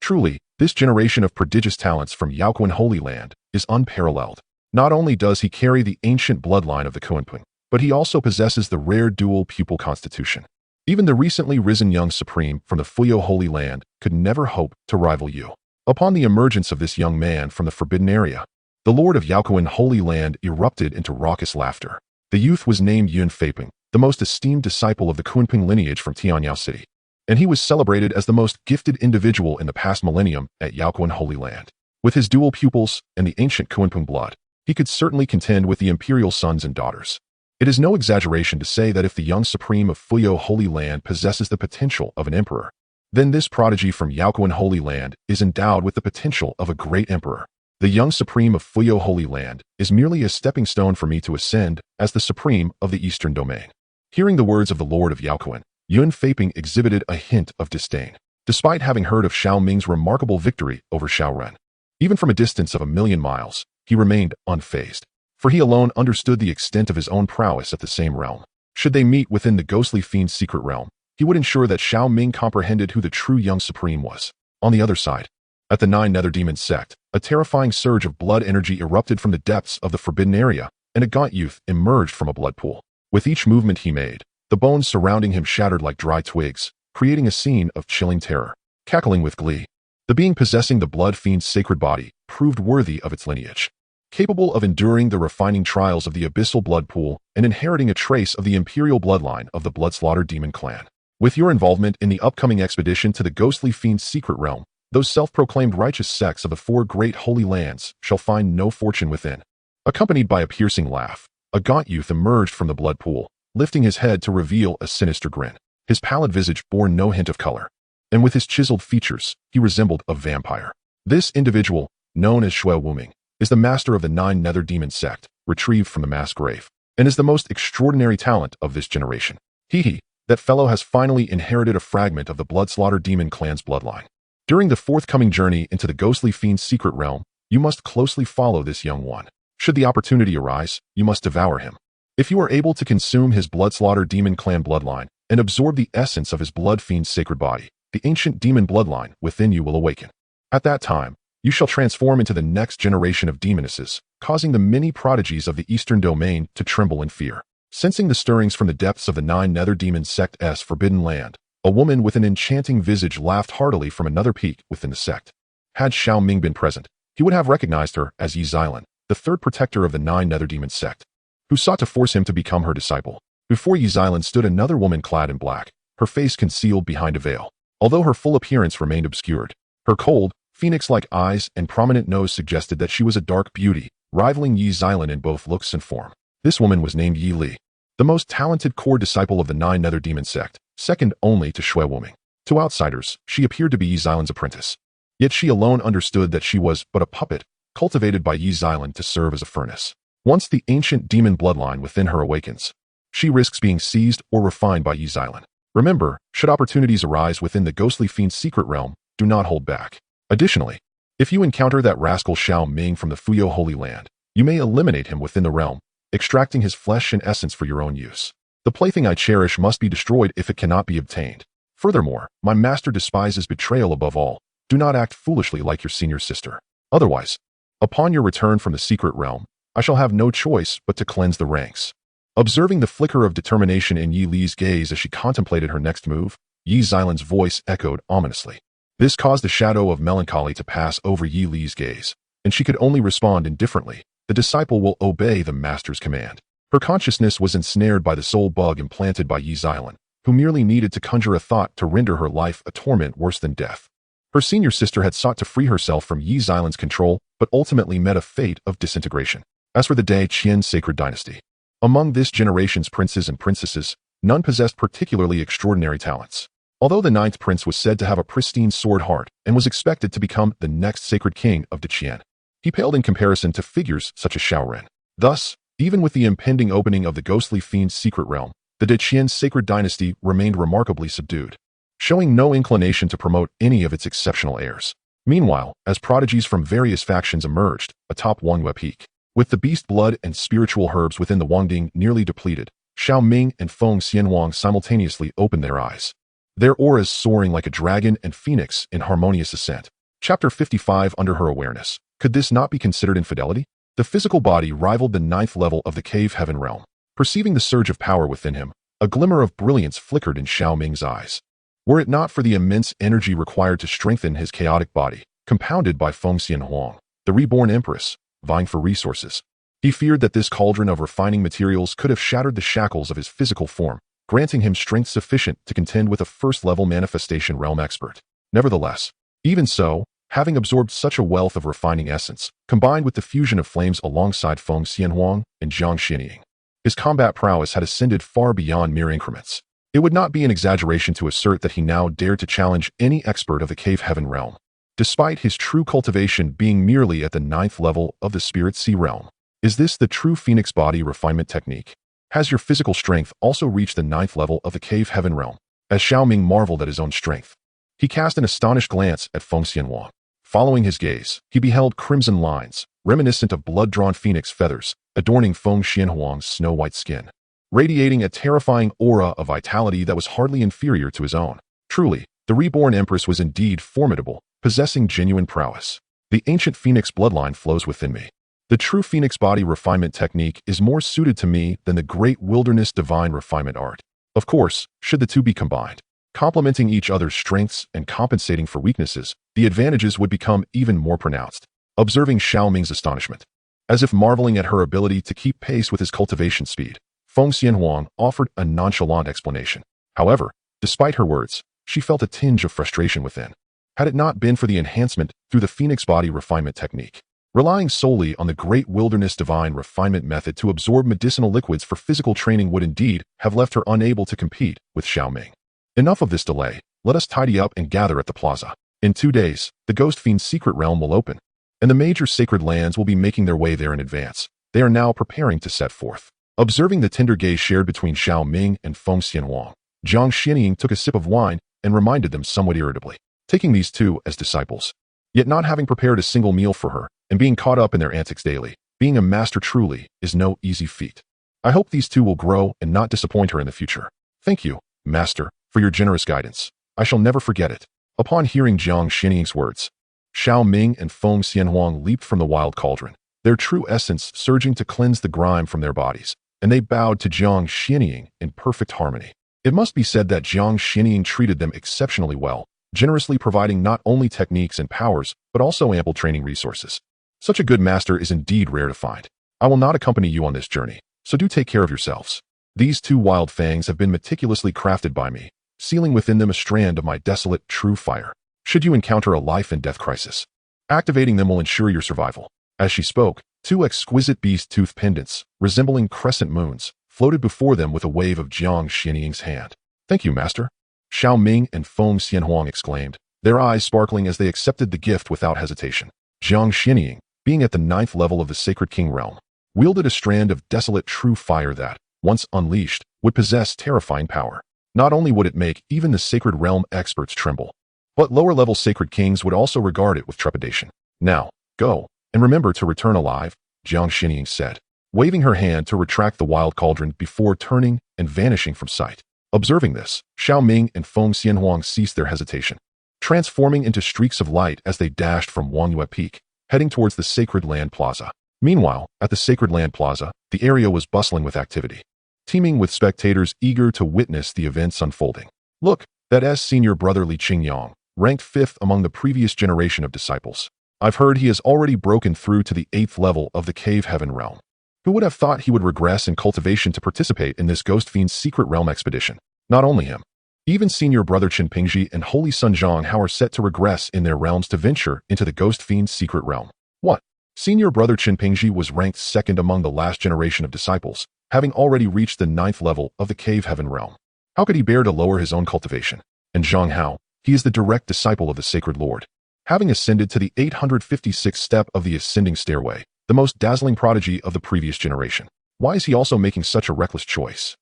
Truly, this generation of prodigious talents from Yaoquan Holy Land is unparalleled. Not only does he carry the ancient bloodline of the Kunping, but he also possesses the rare dual pupil constitution. Even the recently risen young supreme from the Fuyo Holy Land could never hope to rival you. Upon the emergence of this young man from the forbidden area, the lord of Yaoquan Holy Land erupted into raucous laughter. The youth was named Yun Feiping, the most esteemed disciple of the Kunping lineage from Tianyao City, and he was celebrated as the most gifted individual in the past millennium at Yaoquan Holy Land. With his dual pupils and the ancient Kunping blood, he could certainly contend with the imperial sons and daughters. It is no exaggeration to say that if the young supreme of Fuyo Holy Land possesses the potential of an emperor, then this prodigy from Yaoquan Holy Land is endowed with the potential of a great emperor. The young supreme of Fuyo Holy Land is merely a stepping stone for me to ascend as the supreme of the eastern domain. Hearing the words of the lord of Yaoquan, Yun Feiping exhibited a hint of disdain, despite having heard of Xiao Ming's remarkable victory over Xiao Ren. Even from a distance of 1,000,000 miles, he remained unfazed, for he alone understood the extent of his own prowess at the same realm. Should they meet within the ghostly fiend's secret realm, he would ensure that Xiao Ming comprehended who the true young supreme was. On the other side, at the 9 Nether Demon sect, a terrifying surge of blood energy erupted from the depths of the forbidden area, and a gaunt youth emerged from a blood pool. With each movement he made, the bones surrounding him shattered like dry twigs, creating a scene of chilling terror. Cackling with glee, the being possessing the blood fiend's sacred body proved worthy of its lineage, capable of enduring the refining trials of the abyssal blood pool and inheriting a trace of the imperial bloodline of the Bloodslaughter Demon clan. With your involvement in the upcoming expedition to the ghostly fiend's secret realm, those self-proclaimed righteous sects of the 4 great holy lands shall find no fortune within. Accompanied by a piercing laugh, a gaunt youth emerged from the blood pool, lifting his head to reveal a sinister grin. His pallid visage bore no hint of color, and with his chiseled features, he resembled a vampire. This individual, known as Xiao Ming, is the master of the 9 Nether Demon sect, retrieved from the mass grave, and is the most extraordinary talent of this generation. That fellow has finally inherited a fragment of the Bloodslaughter Demon clan's bloodline. During the forthcoming journey into the ghostly fiend's secret realm, you must closely follow this young one. Should the opportunity arise, you must devour him. If you are able to consume his Bloodslaughter Demon clan bloodline and absorb the essence of his blood fiend's sacred body, the ancient demon bloodline within you will awaken. At that time, you shall transform into the next generation of demonesses, causing the many prodigies of the eastern domain to tremble in fear. Sensing the stirrings from the depths of the 9 Nether Demon sect's forbidden land, a woman with an enchanting visage laughed heartily from another peak within the sect. Had Xiao Ming been present, he would have recognized her as Yi Xilan, the 3rd protector of the 9 Nether Demon sect, who sought to force him to become her disciple. Before Yi Xilan stood another woman clad in black, her face concealed behind a veil. Although her full appearance remained obscured, her cold, phoenix-like eyes and prominent nose suggested that she was a dark beauty, rivaling Yi Xilan in both looks and form. This woman was named Yi Li, the most talented core disciple of the 9 Nether Demon sect, second only to Xiao Ming. To outsiders, she appeared to be Yi Xilan's apprentice. Yet she alone understood that she was but a puppet, cultivated by Yi Xilan to serve as a furnace. Once the ancient demon bloodline within her awakens, she risks being seized or refined by Yi Xilan. Remember, should opportunities arise within the ghostly fiend's secret realm, do not hold back. Additionally, If you encounter that rascal Xiao Ming from the Fuyo Holy Land, you may eliminate him within the realm, extracting his flesh and essence for your own use. The plaything I cherish must be destroyed if it cannot be obtained. Furthermore, my master despises betrayal above all. Do not act foolishly like your senior sister. Otherwise, upon your return from the secret realm, I shall have no choice but to cleanse the ranks. Observing the flicker of determination in Yi Li's gaze as she contemplated her next move, Yi Xilan's voice echoed ominously. This caused a shadow of melancholy to pass over Yi Li's gaze, and she could only respond indifferently. The disciple will obey the master's command. Her consciousness was ensnared by the soul bug implanted by Yi Xilan, who merely needed to conjure a thought to render her life a torment worse than death. Her senior sister had sought to free herself from Yi Xilan's control, but ultimately met a fate of disintegration. As for the Qian sacred dynasty, among this generation's princes and princesses, none possessed particularly extraordinary talents. Although the ninth prince was said to have a pristine sword heart and was expected to become the next sacred king of Qian, he paled in comparison to figures such as Xiao Ren. Thus, even with the impending opening of the ghostly fiend's secret realm, the Qian sacred dynasty remained remarkably subdued, showing no inclination to promote any of its exceptional heirs. Meanwhile, as prodigies from various factions emerged atop Wangyue Peak, with the beast blood and spiritual herbs within the Wangding nearly depleted, Xiao Ming and Feng Xianhuang simultaneously opened their eyes, their auras soaring like a dragon and phoenix in harmonious ascent. Chapter 55. Under her awareness, could this not be considered infidelity? The physical body rivaled the ninth level of the cave heaven realm. Perceiving the surge of power within him, a glimmer of brilliance flickered in Xiao Ming's eyes. Were it not for the immense energy required to strengthen his chaotic body, compounded by Feng Xianhuang, the reborn empress, vying for resources, he feared that this cauldron of refining materials could have shattered the shackles of his physical form, granting him strength sufficient to contend with a first-level manifestation realm expert. Nevertheless, even so, having absorbed such a wealth of refining essence, combined with the fusion of flames alongside Feng Xianhuang and Jiang Xianying, his combat prowess had ascended far beyond mere increments. It would not be an exaggeration to assert that he now dared to challenge any expert of the cave heaven realm, despite his true cultivation being merely at the ninth level of the spirit sea realm. Is this the true phoenix body refinement technique? Has your physical strength also reached the ninth level of the cave heaven realm? As Xiao Ming marveled at his own strength, he cast an astonished glance at Feng Xianhuang. Following his gaze, he beheld crimson lines, reminiscent of blood-drawn phoenix feathers, adorning Feng Xianhuang's snow-white skin, radiating a terrifying aura of vitality that was hardly inferior to his own. Truly, the reborn empress was indeed formidable, possessing genuine prowess. The ancient phoenix bloodline flows within me. The true phoenix body refinement technique is more suited to me than the great wilderness divine refinement art. Of course, should the two be combined, complementing each other's strengths and compensating for weaknesses, the advantages would become even more pronounced. Observing Xiao Ming's astonishment, as if marveling at her ability to keep pace with his cultivation speed, Feng Xianhuang offered a nonchalant explanation. However, despite her words, she felt a tinge of frustration within. Had it not been for the enhancement through the phoenix body refinement technique, relying solely on the great wilderness divine refinement method to absorb medicinal liquids for physical training would indeed have left her unable to compete with Xiao Ming. Enough of this delay, let us tidy up and gather at the plaza. In 2 days, the Ghost Fiend's secret realm will open, and the major sacred lands will be making their way there in advance. They are now preparing to set forth. Observing the tender gaze shared between Xiao Ming and Feng Xianhuang, Jiang Xianying took a sip of wine and reminded them somewhat irritably, taking these two as disciples, yet not having prepared a single meal for her, and being caught up in their antics daily. Being a master truly is no easy feat. I hope these two will grow and not disappoint her in the future. Thank you, master, for your generous guidance. I shall never forget it. Upon hearing Jiang Xianying's words, Xiao Ming and Feng Xianhuang leaped from the wild cauldron, their true essence surging to cleanse the grime from their bodies, and they bowed to Jiang Xianying in perfect harmony. It must be said that Jiang Xianying treated them exceptionally well, generously providing not only techniques and powers, but also ample training resources. Such a good master is indeed rare to find. I will not accompany you on this journey, so do take care of yourselves. These two wild fangs have been meticulously crafted by me, sealing within them a strand of my desolate true fire. Should you encounter a life and death crisis, activating them will ensure your survival. As she spoke, 2 exquisite beast tooth pendants, resembling crescent moons, floated before them with a wave of Jiang Xianying's hand. Thank you, master. Xiao Ming and Feng Xianhuang exclaimed, their eyes sparkling as they accepted the gift without hesitation. Jiang Xianying, being at the 9th level of the Sacred King realm, wielded a strand of desolate true fire that, once unleashed, would possess terrifying power. Not only would it make even the Sacred Realm experts tremble, but lower-level Sacred Kings would also regard it with trepidation. Now, go, and remember to return alive, Jiang Xinying said, waving her hand to retract the wild cauldron before turning and vanishing from sight. Observing this, Xiao Ming and Feng Xianhuang ceased their hesitation, transforming into streaks of light as they dashed from Wangyue Peak, heading towards the Sacred Land Plaza. Meanwhile, at the Sacred Land Plaza, the area was bustling with activity, teeming with spectators eager to witness the events unfolding. Look, that senior brother Li Qingyang, ranked 5th among the previous generation of disciples. I've heard he has already broken through to the 8th level of the Cave Heaven realm. Who would have thought he would regress in cultivation to participate in this Ghost Fiend's secret realm expedition? Not only him, even senior brother Qin Pingji and Holy Sun Zhanghao are set to regress in their realms to venture into the Ghost Fiend's secret realm. What? Senior brother Qin Pingji was ranked 2nd among the last generation of disciples, having already reached the 9th level of the Cave Heaven realm. How could he bear to lower his own cultivation? And Zhanghao, he is the direct disciple of the Sacred Lord, having ascended to the 856th step of the ascending stairway, the most dazzling prodigy of the previous generation. Why is he also making such a reckless choice?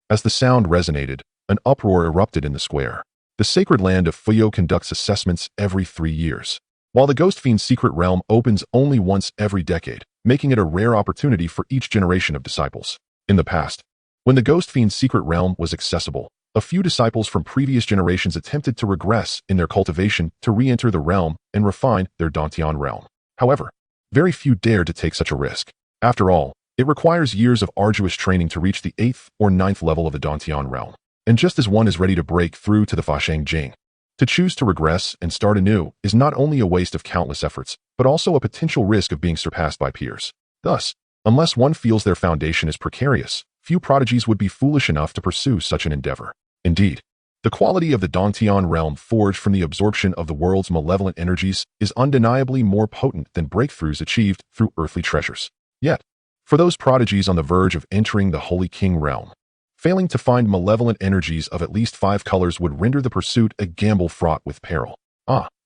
As the sound resonated, an uproar erupted in the square. The Sacred Land of Fuyo conducts assessments every 3 years, while the Ghost Fiend's secret realm opens only once every decade, making it a rare opportunity for each generation of disciples. In the past, when the Ghost Fiend's secret realm was accessible, a few disciples from previous generations attempted to regress in their cultivation to re-enter the realm and refine their Dantian realm. However, very few dared to take such a risk. After all, it requires years of arduous training to reach the 8th or 9th level of the Dantian realm. And just as one is ready to break through to the Fashang Jing, to choose to regress and start anew is not only a waste of countless efforts, but also a potential risk of being surpassed by peers. Thus, unless one feels their foundation is precarious, few prodigies would be foolish enough to pursue such an endeavor. Indeed, the quality of the Dantian realm forged from the absorption of the world's malevolent energies is undeniably more potent than breakthroughs achieved through earthly treasures. Yet, for those prodigies on the verge of entering the Holy King realm, failing to find malevolent energies of at least 5 colors would render the pursuit a gamble fraught with peril.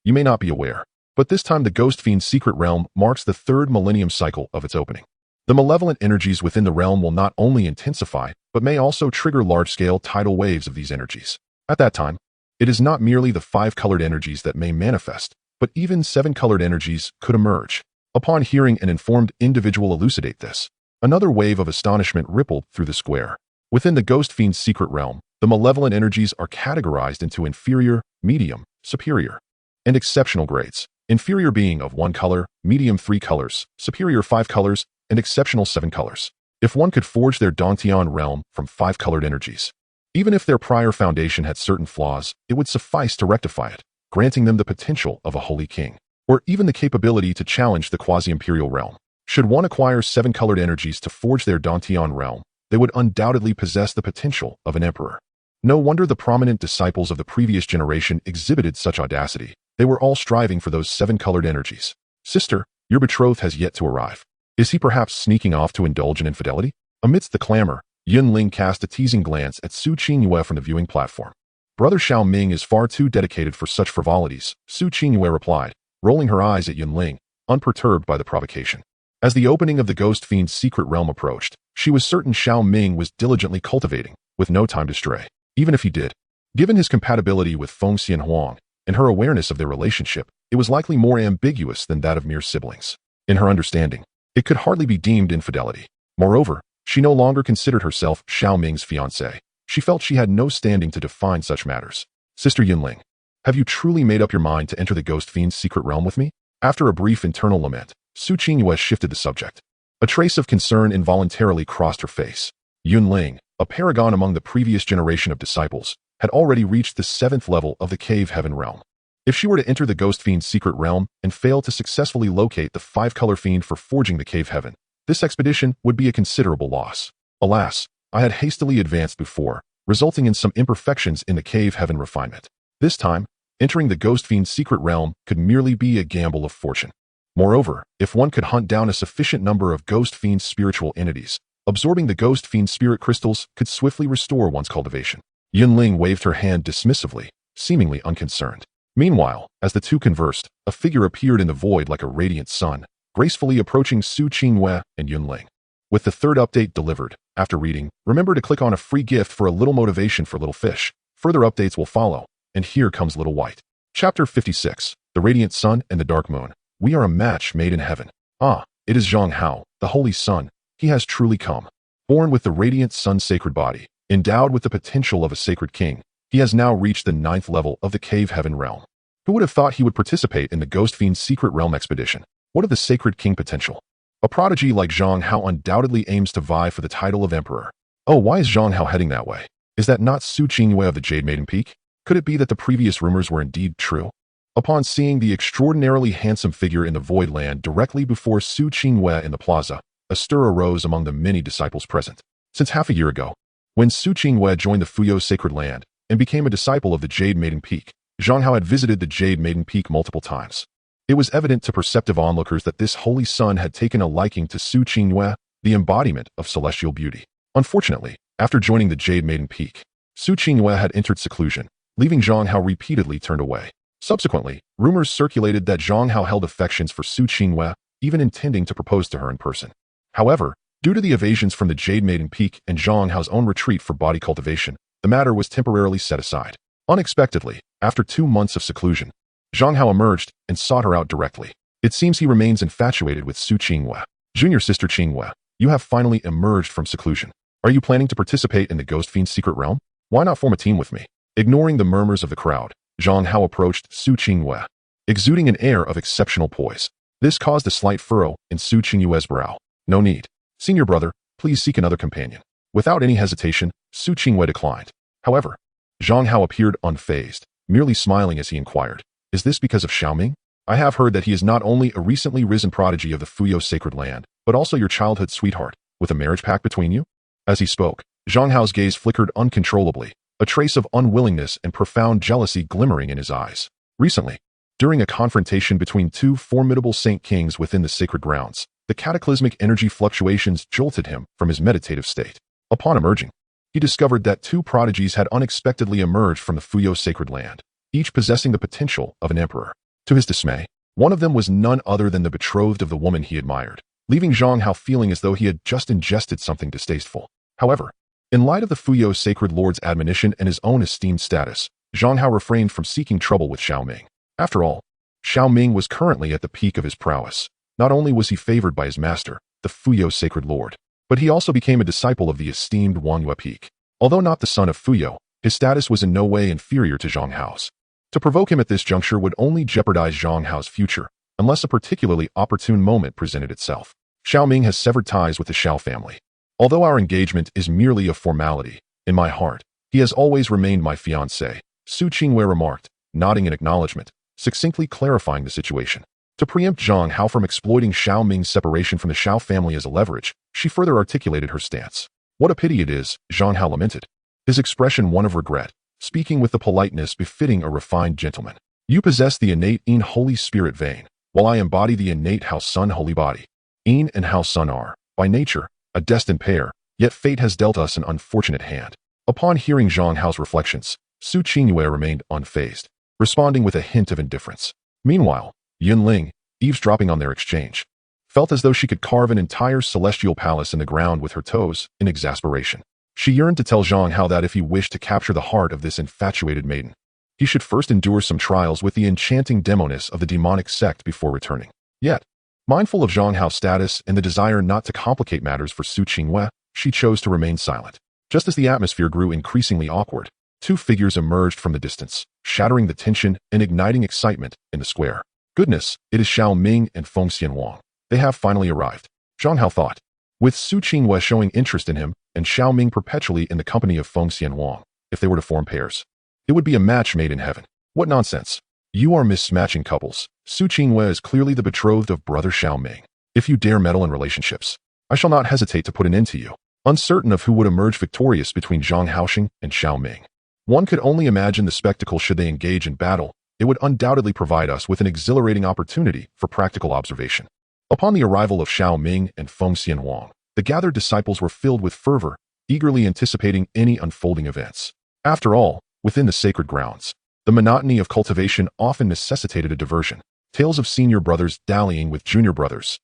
You may not be aware, but this time the Ghost Fiend's secret realm marks the 3rd millennium cycle of its opening. The malevolent energies within the realm will not only intensify, but may also trigger large-scale tidal waves of these energies. At that time, it is not merely the 5-colored energies that may manifest, but even 7-colored energies could emerge. Upon hearing an informed individual elucidate this, another wave of astonishment rippled through the square. Within the Ghost Fiend's secret realm, the malevolent energies are categorized into inferior, medium, superior, and exceptional grades. Inferior being of 1 color, medium 3 colors, superior 5 colors, and exceptional 7 colors. If one could forge their Dantian realm from 5-colored energies, even if their prior foundation had certain flaws, it would suffice to rectify it, granting them the potential of a Holy King, or even the capability to challenge the quasi-imperial realm. Should one acquire 7-colored energies to forge their Dantian realm, they would undoubtedly possess the potential of an emperor. No wonder the prominent disciples of the previous generation exhibited such audacity. They were all striving for those 7-colored energies. Sister, your betrothed has yet to arrive. Is he perhaps sneaking off to indulge in infidelity? Amidst the clamor, Yunling cast a teasing glance at Su Qingyue from the viewing platform. Brother Xiao Ming is far too dedicated for such frivolities, Su Qingyue replied, rolling her eyes at Yunling, unperturbed by the provocation. As the opening of the Ghost Fiend's secret realm approached, she was certain Xiao Ming was diligently cultivating, with no time to stray. Even if he did, given his compatibility with Feng Xianhuang and her awareness of their relationship, it was likely more ambiguous than that of mere siblings. In her understanding, it could hardly be deemed infidelity. Moreover, she no longer considered herself Xiao Ming's fiancée. She felt she had no standing to define such matters. Sister Yunling, have you truly made up your mind to enter the Ghost Fiend's secret realm with me? After a brief internal lament, Su Qingyue shifted the subject. A trace of concern involuntarily crossed her face. Yunling, a paragon among the previous generation of disciples, had already reached the 7th level of the Cave Heaven realm. If she were to enter the Ghost Fiend's secret realm and fail to successfully locate the 5-color fiend for forging the Cave Heaven, this expedition would be a considerable loss. Alas, I had hastily advanced before, resulting in some imperfections in the Cave Heaven refinement. This time, entering the Ghost Fiend's secret realm could merely be a gamble of fortune. Moreover, if one could hunt down a sufficient number of Ghost Fiend's spiritual entities, absorbing the Ghost Fiend's spirit crystals could swiftly restore one's cultivation. Yunling waved her hand dismissively, seemingly unconcerned. Meanwhile, as the two conversed, a figure appeared in the void like a radiant sun, gracefully approaching Su Qingyue and Yunling. With the 3rd update delivered, after reading, remember to click on a free gift for a little motivation for little fish. Further updates will follow, and here comes Little White. Chapter 56, The Radiant Sun and the Dark Moon. We are a match made in heaven. Ah, it is Zhang Hao, the Holy Sun. He has truly come. Born with the radiant sun's sacred body, endowed with the potential of a sacred king, he has now reached the 9th level of the Cave Heaven realm. Who would have thought he would participate in the Ghost Fiend's secret realm expedition? What of the sacred king potential? A prodigy like Zhang Hao undoubtedly aims to vie for the title of emperor. Oh, why is Zhang Hao heading that way? Is that not Su Qingyue of the Jade Maiden Peak? Could it be that the previous rumors were indeed true? Upon seeing the extraordinarily handsome figure in the Void Land directly before Su Qingyue in the plaza, a stir arose among the many disciples present. Since half a year ago, when Su Qingyue joined the Fuyo Sacred Land and became a disciple of the Jade Maiden Peak, Zhang Hao had visited the Jade Maiden Peak multiple times. It was evident to perceptive onlookers that this holy son had taken a liking to Su Qingyue, the embodiment of celestial beauty. Unfortunately, after joining the Jade Maiden Peak, Su Qingyue had entered seclusion, leaving Zhang Hao repeatedly turned away. Subsequently, rumors circulated that Zhang Hao held affections for Su Qingyue, even intending to propose to her in person. However, due to the evasions from the Jade Maiden Peak and Zhang Hao's own retreat for body cultivation, the matter was temporarily set aside. Unexpectedly, after 2 months of seclusion, Zhang Hao emerged and sought her out directly. It seems he remains infatuated with Su Qingyue. Junior sister Qingyue, you have finally emerged from seclusion. Are you planning to participate in the Ghost Fiend's secret realm? Why not form a team with me? Ignoring the murmurs of the crowd, Zhang Hao approached Su Qingyue, exuding an air of exceptional poise. This caused a slight furrow in Su Qingyue's brow. No need. Senior brother, please seek another companion. Without any hesitation, Su Qingyue declined. However, Zhang Hao appeared unfazed, merely smiling as he inquired, is this because of Xiao Ming? I have heard that he is not only a recently risen prodigy of the Fuyo Sacred Land, but also your childhood sweetheart, with a marriage pact between you? As he spoke, Zhang Hao's gaze flickered uncontrollably, a trace of unwillingness and profound jealousy glimmering in his eyes. Recently, during a confrontation between 2 formidable Saint Kings within the sacred grounds, the cataclysmic energy fluctuations jolted him from his meditative state. Upon emerging, he discovered that 2 prodigies had unexpectedly emerged from the Fuyo Sacred Land, each possessing the potential of an emperor. To his dismay, one of them was none other than the betrothed of the woman he admired, leaving Zhang Hao feeling as though he had just ingested something distasteful. However, in light of the Fuyo Sacred Lord's admonition and his own esteemed status, Zhang Hao refrained from seeking trouble with Xiao Ming. After all, Xiao Ming was currently at the peak of his prowess. Not only was he favored by his master, the Fuyo Sacred Lord, but he also became a disciple of the esteemed Wangyue Peak. Although not the son of Fuyo, his status was in no way inferior to Zhang Hao's. To provoke him at this juncture would only jeopardize Zhang Hao's future, unless a particularly opportune moment presented itself. Xiao Ming has severed ties with the Xiao family. Although our engagement is merely a formality, in my heart, he has always remained my fiancé, Su Qingyue remarked, nodding in acknowledgement, succinctly clarifying the situation. To preempt Zhang Hao from exploiting Xiao Ming's separation from the Xiao family as a leverage, she further articulated her stance. What a pity it is, Zhang Hao lamented, his expression one of regret, speaking with the politeness befitting a refined gentleman. You possess the innate Yin Holy Spirit vein, while I embody the innate Hao Sun Holy Body. Yin and Hao Sun are, by nature, a destined pair, yet fate has dealt us an unfortunate hand. Upon hearing Zhang Hao's reflections, Su Qingyue remained unfazed, responding with a hint of indifference. Meanwhile, Yun Ling, eavesdropping on their exchange, felt as though she could carve an entire celestial palace in the ground with her toes in exasperation. She yearned to tell Zhang Hao that if he wished to capture the heart of this infatuated maiden, he should first endure some trials with the enchanting demoness of the demonic sect before returning. Yet, mindful of Zhang Hao's status and the desire not to complicate matters for Su Qingyue, she chose to remain silent. Just as the atmosphere grew increasingly awkward, 2 figures emerged from the distance, shattering the tension and igniting excitement in the square. Goodness, it is Xiao Ming and Fengxian Wang. They have finally arrived, Zhang Hao thought. With Su Qingyue showing interest in him and Xiao Ming perpetually in the company of Fengxian Wang, if they were to form pairs, it would be a match made in heaven. What nonsense. You are mismatching couples. Su Qingyue is clearly the betrothed of brother Xiao Ming. If you dare meddle in relationships, I shall not hesitate to put an end to you. Uncertain of who would emerge victorious between Zhang Haoxing and Xiao Ming, one could only imagine the spectacle should they engage in battle. It would undoubtedly provide us with an exhilarating opportunity for practical observation. Upon the arrival of Xiao Ming and Fengxian Wang, the gathered disciples were filled with fervor, eagerly anticipating any unfolding events. After all, within the sacred grounds, the monotony of cultivation often necessitated a diversion. Tales of senior brothers dallying with junior brothers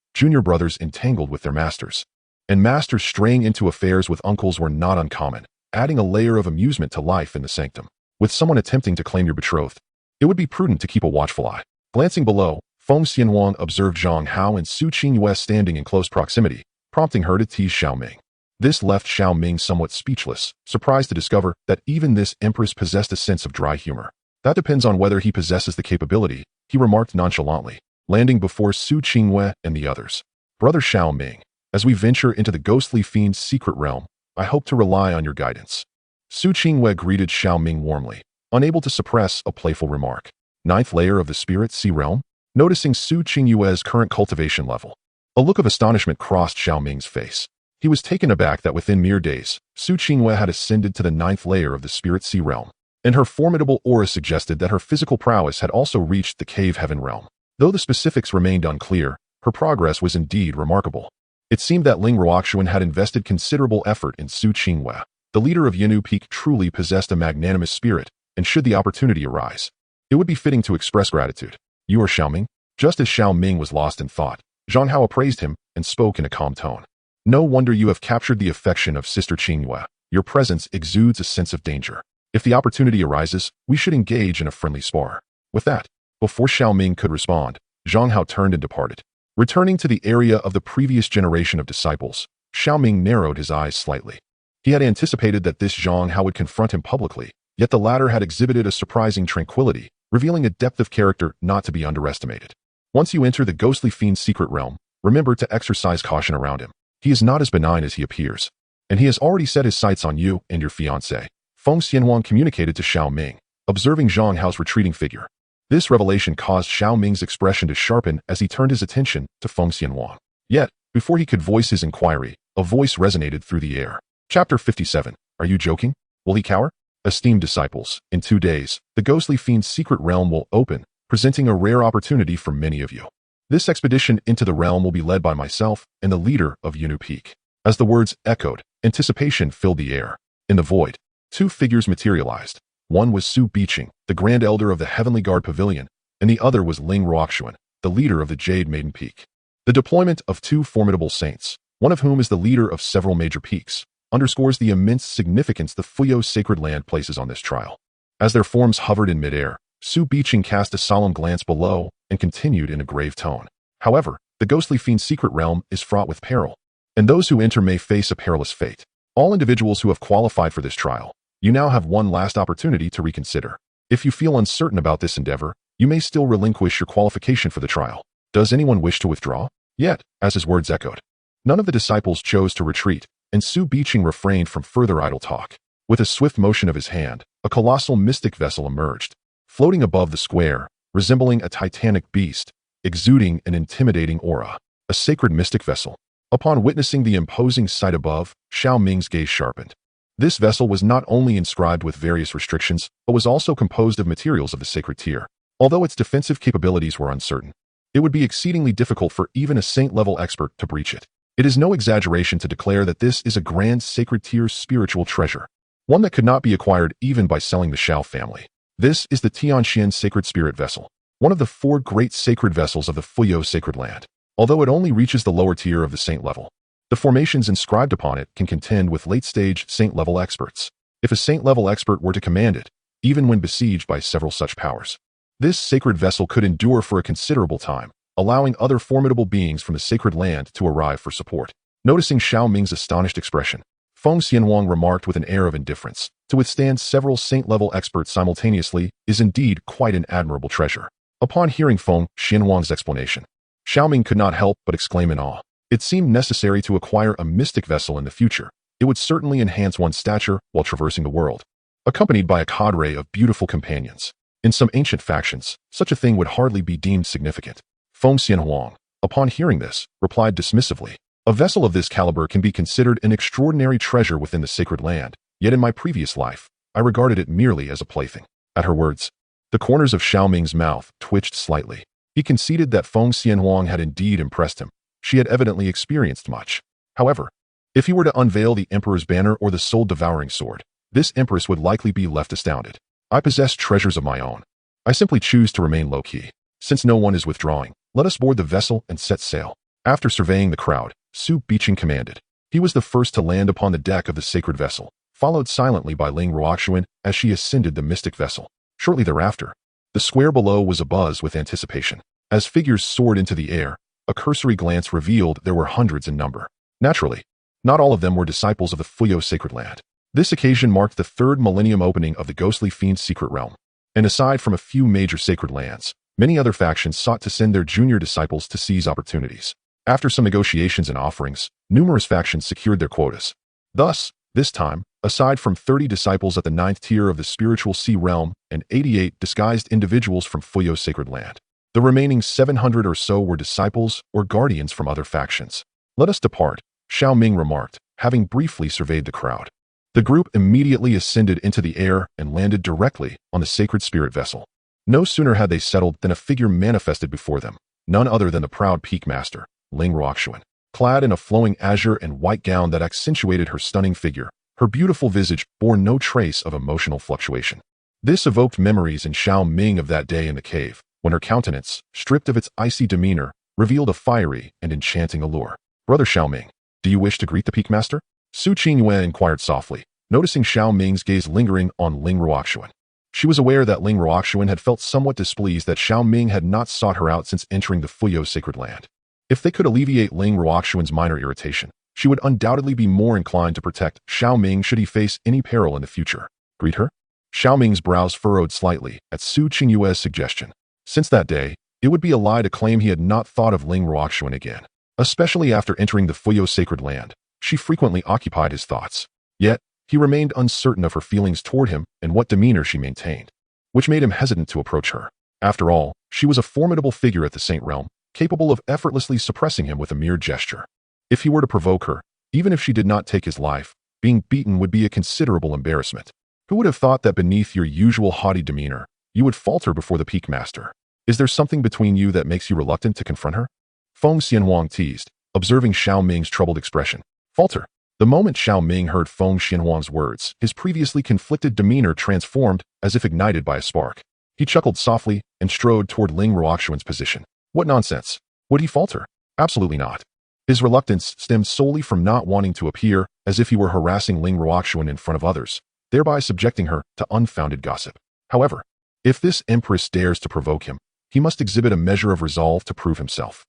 entangled with their masters, and masters straying into affairs with uncles were not uncommon, adding a layer of amusement to life in the sanctum. With someone attempting to claim your betrothed, it would be prudent to keep a watchful eye. Glancing below, Feng Xianhuang observed Zhang Hao and Su Qingyue standing in close proximity, prompting her to tease Xiao Ming. This left Xiao Ming somewhat speechless, surprised to discover that even this empress possessed a sense of dry humor. That depends on whether he possesses the capability, he remarked nonchalantly, landing before Su Qingyue and the others. Brother Xiao Ming, as we venture into the ghostly fiend's secret realm, I hope to rely on your guidance. Su Qingyue greeted Xiao Ming warmly, unable to suppress a playful remark. Ninth layer of the Spirit Sea Realm? Noticing Su Qingyue's current cultivation level, a look of astonishment crossed Xiao Ming's face. He was taken aback that within mere days, Su Qingyue had ascended to the ninth layer of the Spirit Sea Realm, and her formidable aura suggested that her physical prowess had also reached the Cave Heaven Realm. Though the specifics remained unclear, her progress was indeed remarkable. It seemed that Ling Ruoxuan had invested considerable effort in Su Qingyue. The leader of Yanu Peak truly possessed a magnanimous spirit, and should the opportunity arise, it would be fitting to express gratitude. You are Xiao Ming? Just as Xiao Ming was lost in thought, Zhang Hao appraised him and spoke in a calm tone. No wonder you have captured the affection of Sister Qingyue. Your presence exudes a sense of danger. If the opportunity arises, we should engage in a friendly spar. With that, before Xiao Ming could respond, Zhang Hao turned and departed. Returning to the area of the previous generation of disciples, Xiao Ming narrowed his eyes slightly. He had anticipated that this Zhang Hao would confront him publicly, yet the latter had exhibited a surprising tranquility, revealing a depth of character not to be underestimated. Once you enter the ghostly fiend's secret realm, remember to exercise caution around him. He is not as benign as he appears, and he has already set his sights on you and your fiancée. Feng Xianhuang communicated to Xiao Ming, observing Zhang Hao's retreating figure. This revelation caused Xiao Ming's expression to sharpen as he turned his attention to Feng Xianhuang. Yet, before he could voice his inquiry, a voice resonated through the air. Chapter 57. Are you joking? Will he cower? Esteemed disciples, in 2 days, the ghostly fiend's secret realm will open, presenting a rare opportunity for many of you. This expedition into the realm will be led by myself and the leader of Yanu Peak. As the words echoed, anticipation filled the air. In the void, 2 figures materialized. One was Su Biqing, the Grand Elder of the Heavenly Guard Pavilion, and the other was Ling Ruoxuan, the leader of the Jade Maiden Peak. The deployment of 2 formidable saints, one of whom is the leader of several major peaks, underscores the immense significance the Fuyo sacred land places on this trial. As their forms hovered in midair, Su Biqing cast a solemn glance below and continued in a grave tone. However, the ghostly fiend's secret realm is fraught with peril, and those who enter may face a perilous fate. All individuals who have qualified for this trial, you now have one last opportunity to reconsider. If you feel uncertain about this endeavor, you may still relinquish your qualification for the trial. Does anyone wish to withdraw? Yet, as his words echoed, none of the disciples chose to retreat, and Su Biqing refrained from further idle talk. With a swift motion of his hand, a colossal mystic vessel emerged, floating above the square, resembling a titanic beast, exuding an intimidating aura. A sacred mystic vessel. Upon witnessing the imposing sight above, Xiao Ming's gaze sharpened. This vessel was not only inscribed with various restrictions, but was also composed of materials of the sacred tier. Although its defensive capabilities were uncertain, it would be exceedingly difficult for even a saint-level expert to breach it. It is no exaggeration to declare that this is a grand sacred tier spiritual treasure, one that could not be acquired even by selling the Xiao family. This is the Tianxian Sacred Spirit Vessel, one of the 4 great sacred vessels of the Fuyo sacred land. Although it only reaches the lower tier of the saint level, the formations inscribed upon it can contend with late-stage saint-level experts. If a saint-level expert were to command it, even when besieged by several such powers, this sacred vessel could endure for a considerable time, allowing other formidable beings from the sacred land to arrive for support. Noticing Xiao Ming's astonished expression, Feng Xianhuang remarked with an air of indifference, to withstand several saint-level experts simultaneously is indeed quite an admirable treasure. Upon hearing Feng Xianhuang's explanation, Xiao Ming could not help but exclaim in awe. It seemed necessary to acquire a mystic vessel in the future. It would certainly enhance one's stature while traversing the world, accompanied by a cadre of beautiful companions. In some ancient factions, such a thing would hardly be deemed significant. Feng Xianhuang, upon hearing this, replied dismissively, "A vessel of this caliber can be considered an extraordinary treasure within the sacred land, yet in my previous life, I regarded it merely as a plaything." At her words, the corners of Xiao Ming's mouth twitched slightly. He conceded that Feng Xianhuang had indeed impressed him. She had evidently experienced much. However, if he were to unveil the Emperor's banner or the soul-devouring sword, this Empress would likely be left astounded. I possess treasures of my own. I simply choose to remain low-key. Since no one is withdrawing, let us board the vessel and set sail. After surveying the crowd, Su Biqing commanded. He was the first to land upon the deck of the sacred vessel, followed silently by Ling Ruoxuan as she ascended the mystic vessel. Shortly thereafter, the square below was abuzz with anticipation. As figures soared into the air, a cursory glance revealed there were hundreds in number. Naturally, not all of them were disciples of the Fuyo Sacred Land. This occasion marked the third millennium opening of the ghostly fiend's secret realm. And aside from a few major sacred lands, many other factions sought to send their junior disciples to seize opportunities. After some negotiations and offerings, numerous factions secured their quotas. Thus, this time, aside from 30 disciples at the 9th tier of the spiritual sea realm and 88 disguised individuals from Fuyo's sacred land, the remaining 700 or so were disciples or guardians from other factions. "Let us depart," Xiao Ming remarked, having briefly surveyed the crowd. The group immediately ascended into the air and landed directly on the sacred spirit vessel. No sooner had they settled than a figure manifested before them, none other than the proud peak master, Ling Ruoxuan. Clad in a flowing azure and white gown that accentuated her stunning figure, her beautiful visage bore no trace of emotional fluctuation. This evoked memories in Xiao Ming of that day in the cave, when her countenance, stripped of its icy demeanor, revealed a fiery and enchanting allure. "Brother Xiao Ming, do you wish to greet the peak master?" Su Qingyue inquired softly, noticing Xiao Ming's gaze lingering on Ling Ruoxuan. She was aware that Ling Ruoxuan had felt somewhat displeased that Xiao Ming had not sought her out since entering the Fuyo sacred land. If they could alleviate Ling Ruoxuan's minor irritation, she would undoubtedly be more inclined to protect Xiao Ming should he face any peril in the future. "Greet her?" Xiao Ming's brows furrowed slightly at Su Qingyue's suggestion. Since that day, it would be a lie to claim he had not thought of Ling Ruoxuan again. Especially after entering the Fuyo sacred land, she frequently occupied his thoughts. Yet, he remained uncertain of her feelings toward him and what demeanor she maintained, which made him hesitant to approach her. After all, she was a formidable figure at the Saint Realm, capable of effortlessly suppressing him with a mere gesture. If he were to provoke her, even if she did not take his life, being beaten would be a considerable embarrassment. Who would have thought that beneath your usual haughty demeanor, you would falter before the peak master? Is there something between you that makes you reluctant to confront her? Feng Xianhuang teased, observing Xiao Ming's troubled expression. Falter. The moment Xiao Ming heard Feng Xianhuang's words, his previously conflicted demeanor transformed as if ignited by a spark. He chuckled softly and strode toward Ling Ruoxuan's position. What nonsense! Would he falter? Absolutely not. His reluctance stemmed solely from not wanting to appear as if he were harassing Ling Ruoxuan in front of others, thereby subjecting her to unfounded gossip. However, if this empress dares to provoke him, he must exhibit a measure of resolve to prove himself.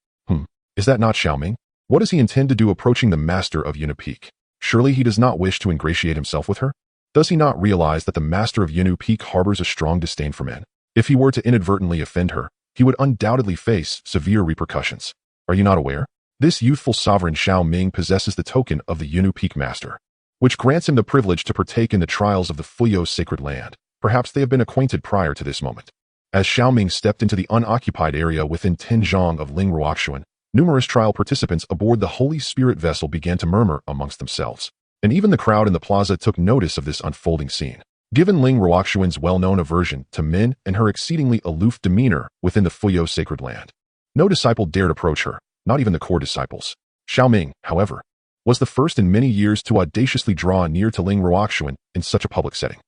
Is that not Xiao Ming? What does he intend to do approaching the master of Yunu Peak? Surely he does not wish to ingratiate himself with her? Does he not realize that the master of Yunu Peak harbors a strong disdain for men? If he were to inadvertently offend her, he would undoubtedly face severe repercussions. Are you not aware? This youthful sovereign Xiao Ming possesses the token of the Yunu Peak master, which grants him the privilege to partake in the trials of the Fuyo sacred land. Perhaps they have been acquainted prior to this moment. As Xiao Ming stepped into the unoccupied area within 10 zhang of Ling Ruoxuan, numerous trial participants aboard the Holy Spirit vessel began to murmur amongst themselves. And even the crowd in the plaza took notice of this unfolding scene. Given Ling Ruoxuan's well-known aversion to men and her exceedingly aloof demeanor within the Fuyo sacred land, no disciple dared approach her, not even the core disciples. Xiao Ming, however, was the first in many years to audaciously draw near to Ling Ruoxuan in such a public setting.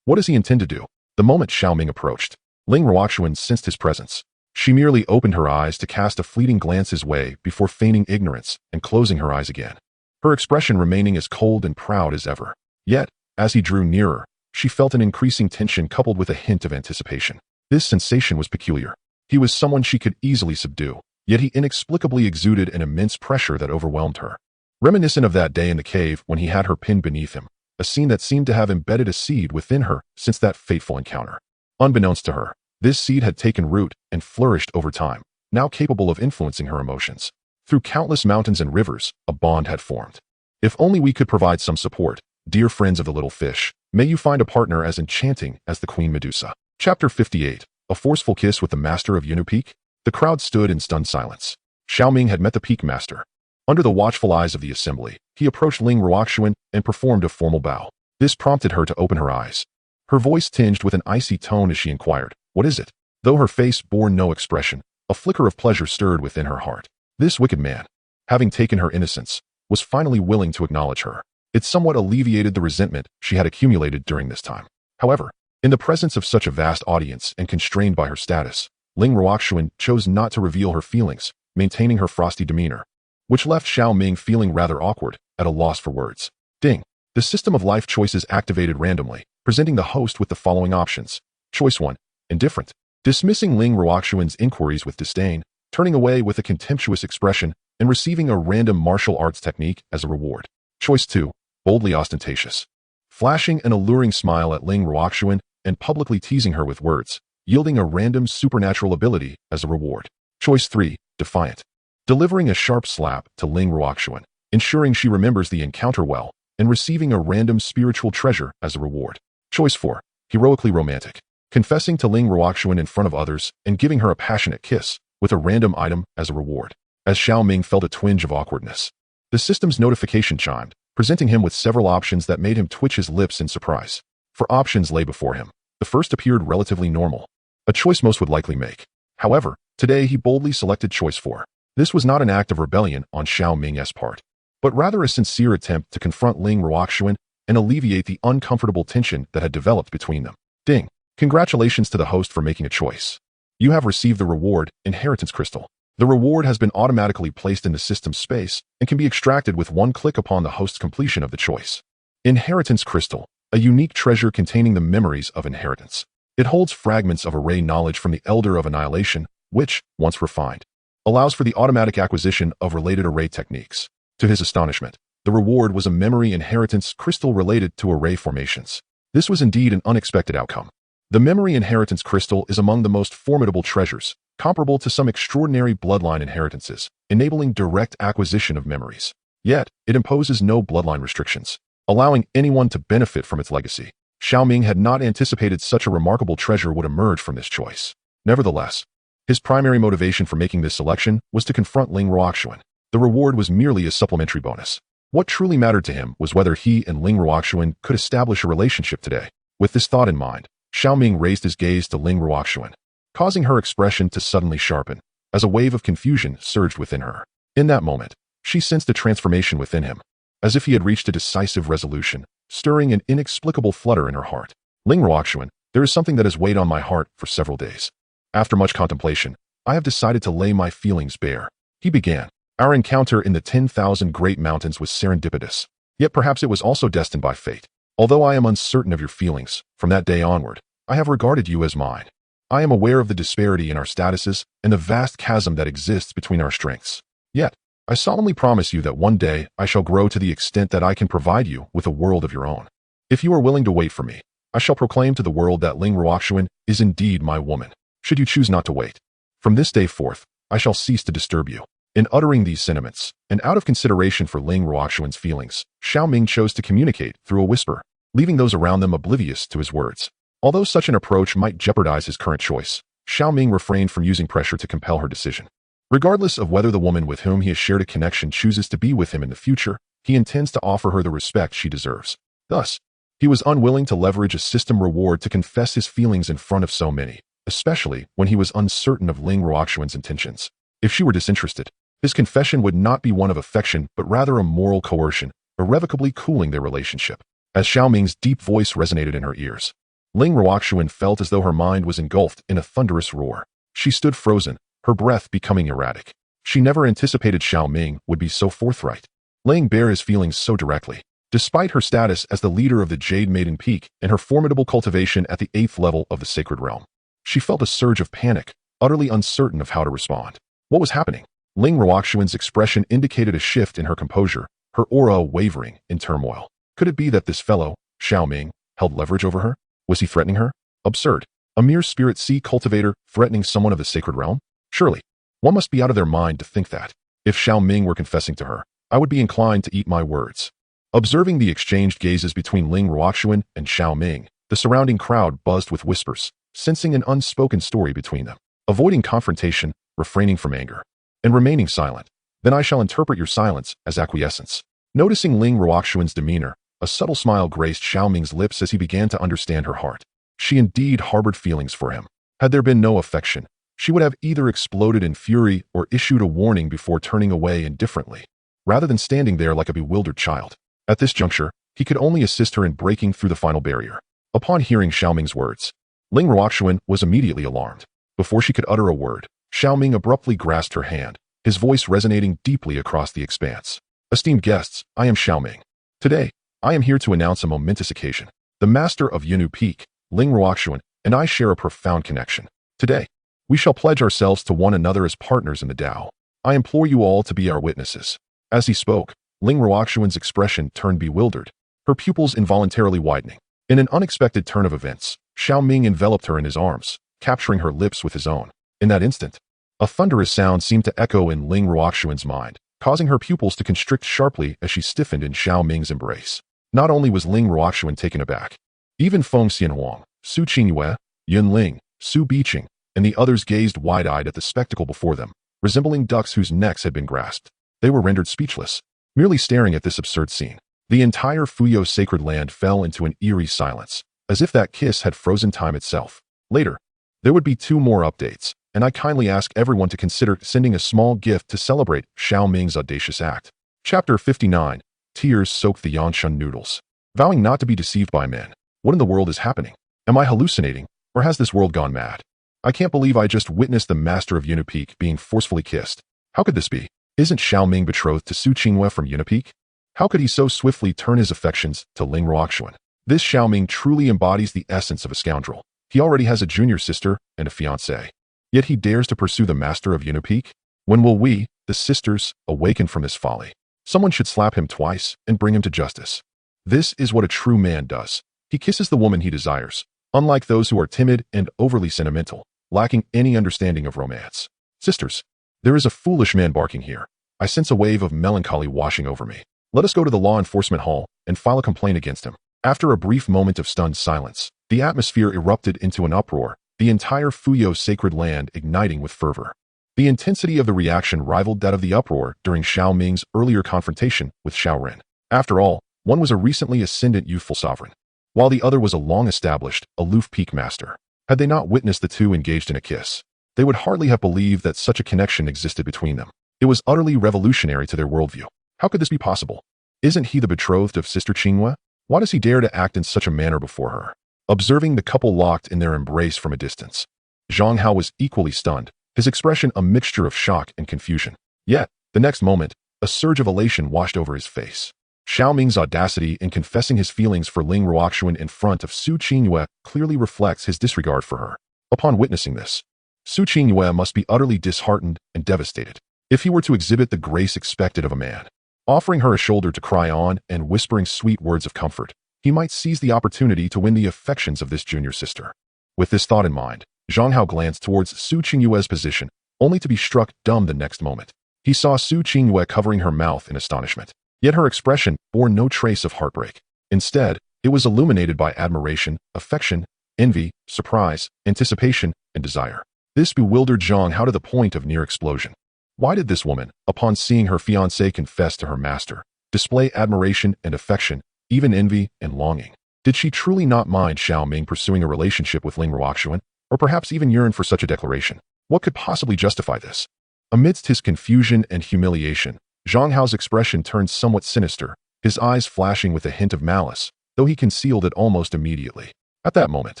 What does he intend to do? The moment Xiao Ming approached, Ling Ruoxuan sensed his presence. She merely opened her eyes to cast a fleeting glance his way before feigning ignorance and closing her eyes again, her expression remaining as cold and proud as ever. Yet, as he drew nearer, she felt an increasing tension coupled with a hint of anticipation. This sensation was peculiar. He was someone she could easily subdue, yet he inexplicably exuded an immense pressure that overwhelmed her. Reminiscent of that day in the cave when he had her pinned beneath him, a scene that seemed to have embedded a seed within her since that fateful encounter. Unbeknownst to her, this seed had taken root and flourished over time, now capable of influencing her emotions. Through countless mountains and rivers, a bond had formed. If only we could provide some support, dear friends of the little fish, may you find a partner as enchanting as the Queen Medusa. Chapter 58. A forceful kiss with the master of Yunu Peak? The crowd stood in stunned silence. Xiao Ming had met the peak master. Under the watchful eyes of the assembly, he approached Ling Ruoxuan and performed a formal bow. This prompted her to open her eyes. Her voice tinged with an icy tone as she inquired, "What is it?" Though her face bore no expression, a flicker of pleasure stirred within her heart. This wicked man, having taken her innocence, was finally willing to acknowledge her. It somewhat alleviated the resentment she had accumulated during this time. However, in the presence of such a vast audience and constrained by her status, Ling Ruoxuan chose not to reveal her feelings, maintaining her frosty demeanor, which left Xiao Ming feeling rather awkward, at a loss for words. Ding! The system of life choices activated randomly, presenting the host with the following options. Choice 1. Indifferent. dismissing Ling Ruoxuan's inquiries with disdain, turning away with a contemptuous expression, and receiving a random martial arts technique as a reward. Choice 2. Boldly ostentatious. Flashing an alluring smile at Ling Ruoxuan and publicly teasing her with words, yielding a random supernatural ability as a reward. Choice 3. Defiant. Delivering a sharp slap to Ling Ruoxuan, ensuring she remembers the encounter well, and receiving a random spiritual treasure as a reward. Choice 4. Heroically romantic. Confessing to Ling Ruoxuan in front of others and giving her a passionate kiss, with a random item as a reward. As Xiao Ming felt a twinge of awkwardness, the system's notification chimed, presenting him with several options that made him twitch his lips in surprise. Four options lay before him. The first appeared relatively normal, a choice most would likely make. However, today he boldly selected choice 4. This was not an act of rebellion on Xiao Ming's part, but rather a sincere attempt to confront Ling Ruoxuan and alleviate the uncomfortable tension that had developed between them. Ding! Congratulations to the host for making a choice. You have received the reward, Inheritance Crystal. The reward has been automatically placed in the system's space and can be extracted with one click upon the host's completion of the choice. Inheritance Crystal, a unique treasure containing the memories of inheritance. It holds fragments of array knowledge from the Elder of Annihilation, which, once refined, allows for the automatic acquisition of related array techniques. To his astonishment, the reward was a memory inheritance crystal related to array formations. This was indeed an unexpected outcome. The memory inheritance crystal is among the most formidable treasures, comparable to some extraordinary bloodline inheritances, enabling direct acquisition of memories. Yet, it imposes no bloodline restrictions, allowing anyone to benefit from its legacy. Xiao Ming had not anticipated such a remarkable treasure would emerge from this choice. Nevertheless, his primary motivation for making this selection was to confront Ling Ruoxuan. The reward was merely a supplementary bonus. What truly mattered to him was whether he and Ling Ruoxuan could establish a relationship today. With this thought in mind, Xiao Ming raised his gaze to Ling Ruoxuan, causing her expression to suddenly sharpen, as a wave of confusion surged within her. In that moment, she sensed a transformation within him, as if he had reached a decisive resolution, stirring an inexplicable flutter in her heart. Ling Ruoxuan, there is something that has weighed on my heart for several days. After much contemplation, I have decided to lay my feelings bare. He began. Our encounter in the 10,000 Great Mountains was serendipitous, yet perhaps it was also destined by fate. Although I am uncertain of your feelings, from that day onward, I have regarded you as mine. I am aware of the disparity in our statuses and the vast chasm that exists between our strengths. Yet, I solemnly promise you that one day I shall grow to the extent that I can provide you with a world of your own. If you are willing to wait for me, I shall proclaim to the world that Ling Ruoxuan is indeed my woman. Should you choose not to wait, from this day forth, I shall cease to disturb you. In uttering these sentiments, and out of consideration for Ling Ruoxuan's feelings, Xiao Ming chose to communicate through a whisper, leaving those around them oblivious to his words. Although such an approach might jeopardize his current choice, Xiao Ming refrained from using pressure to compel her decision. Regardless of whether the woman with whom he has shared a connection chooses to be with him in the future, he intends to offer her the respect she deserves. Thus, he was unwilling to leverage a system reward to confess his feelings in front of so many, especially when he was uncertain of Ling Ruoxuan's intentions. If she were disinterested, his confession would not be one of affection but rather a moral coercion, irrevocably cooling their relationship. As Xiao Ming's deep voice resonated in her ears, Ling Ruoxuan felt as though her mind was engulfed in a thunderous roar. She stood frozen, her breath becoming erratic. She never anticipated Xiao Ming would be so forthright, laying bare his feelings so directly. Despite her status as the leader of the Jade Maiden Peak and her formidable cultivation at the 8th level of the Sacred Realm, she felt a surge of panic, utterly uncertain of how to respond. What was happening? Ling Ruoxuan's expression indicated a shift in her composure, her aura wavering in turmoil. Could it be that this fellow, Xiao Ming, held leverage over her? Was he threatening her? Absurd. A mere spirit sea cultivator threatening someone of the Sacred Realm? Surely, one must be out of their mind to think that. If Xiao Ming were confessing to her, I would be inclined to eat my words. Observing the exchanged gazes between Ling Ruoxuan and Xiao Ming, the surrounding crowd buzzed with whispers, sensing an unspoken story between them. Avoiding confrontation, refraining from anger, and remaining silent, then I shall interpret your silence as acquiescence. Noticing Ling Ruoxuan's demeanor, a subtle smile graced Xiao Ming's lips as he began to understand her heart. She indeed harbored feelings for him. Had there been no affection, she would have either exploded in fury or issued a warning before turning away indifferently, rather than standing there like a bewildered child. At this juncture, he could only assist her in breaking through the final barrier. Upon hearing Xiao Ming's words, Ling Ruoxuan was immediately alarmed. Before she could utter a word, Xiao Ming abruptly grasped her hand, his voice resonating deeply across the expanse. Esteemed guests, I am Xiao Ming. Today, I am here to announce a momentous occasion. The master of Yunu Peak, Ling Ruoxuan, and I share a profound connection. Today, we shall pledge ourselves to one another as partners in the Tao. I implore you all to be our witnesses." As he spoke, Ling Ruoxuan's expression turned bewildered, her pupils involuntarily widening. In an unexpected turn of events, Xiao Ming enveloped her in his arms, capturing her lips with his own. In that instant, a thunderous sound seemed to echo in Ling Ruoxuan's mind, causing her pupils to constrict sharply as she stiffened in Xiao Ming's embrace. Not only was Ling Ruoxuan taken aback, even Feng Xianhuang, Su Qingyue, Yun Ling, Su Biqing, and the others gazed wide-eyed at the spectacle before them, resembling ducks whose necks had been grasped. They were rendered speechless, merely staring at this absurd scene. The entire Fuyo sacred land fell into an eerie silence, as if that kiss had frozen time itself. Later, there would be 2 more updates, and I kindly ask everyone to consider sending a small gift to celebrate Xiao Ming's audacious act. Chapter 59. Tears soaked the Yanshan noodles. Vowing not to be deceived by men. What in the world is happening? Am I hallucinating, or has this world gone mad? I can't believe I just witnessed the master of Unipeak being forcefully kissed. How could this be? Isn't Xiao Ming betrothed to Su Qingyue from Unipeak? How could he so swiftly turn his affections to Ling Ruoxuan? This Xiao Ming truly embodies the essence of a scoundrel. He already has a junior sister and a fiancée. Yet he dares to pursue the master of Unipeak? When will we, the sisters, awaken from this folly? Someone should slap him twice and bring him to justice. This is what a true man does. He kisses the woman he desires, unlike those who are timid and overly sentimental, lacking any understanding of romance. Sisters, there is a foolish man barking here. I sense a wave of melancholy washing over me. Let us go to the law enforcement hall and file a complaint against him. After a brief moment of stunned silence, the atmosphere erupted into an uproar, the entire Fuyo sacred land igniting with fervor. The intensity of the reaction rivaled that of the uproar during Xiao Ming's earlier confrontation with Xiao Ren. After all, one was a recently ascendant youthful sovereign, while the other was a long-established, aloof peak master. Had they not witnessed the two engaged in a kiss, they would hardly have believed that such a connection existed between them. It was utterly revolutionary to their worldview. How could this be possible? Isn't he the betrothed of Sister Qingyue? Why does he dare to act in such a manner before her? Observing the couple locked in their embrace from a distance, Zhang Hao was equally stunned, his expression a mixture of shock and confusion. Yet, the next moment, a surge of elation washed over his face. Xiao Ming's audacity in confessing his feelings for Ling Ruoxuan in front of Su Qingyue clearly reflects his disregard for her. Upon witnessing this, Su Qingyue must be utterly disheartened and devastated. If he were to exhibit the grace expected of a man, offering her a shoulder to cry on and whispering sweet words of comfort, he might seize the opportunity to win the affections of this junior sister. With this thought in mind, Zhang Hao glanced towards Su Qingyue's position, only to be struck dumb the next moment. He saw Su Qingyue covering her mouth in astonishment, yet her expression bore no trace of heartbreak. Instead, it was illuminated by admiration, affection, envy, surprise, anticipation, and desire. This bewildered Zhang Hao to the point of near explosion. Why did this woman, upon seeing her fiancé confess to her master, display admiration and affection, even envy and longing? Did she truly not mind Xiao Ming pursuing a relationship with Ling Ruoxuan, or perhaps even yearn for such a declaration? What could possibly justify this? Amidst his confusion and humiliation, Zhang Hao's expression turned somewhat sinister, his eyes flashing with a hint of malice, though he concealed it almost immediately. At that moment,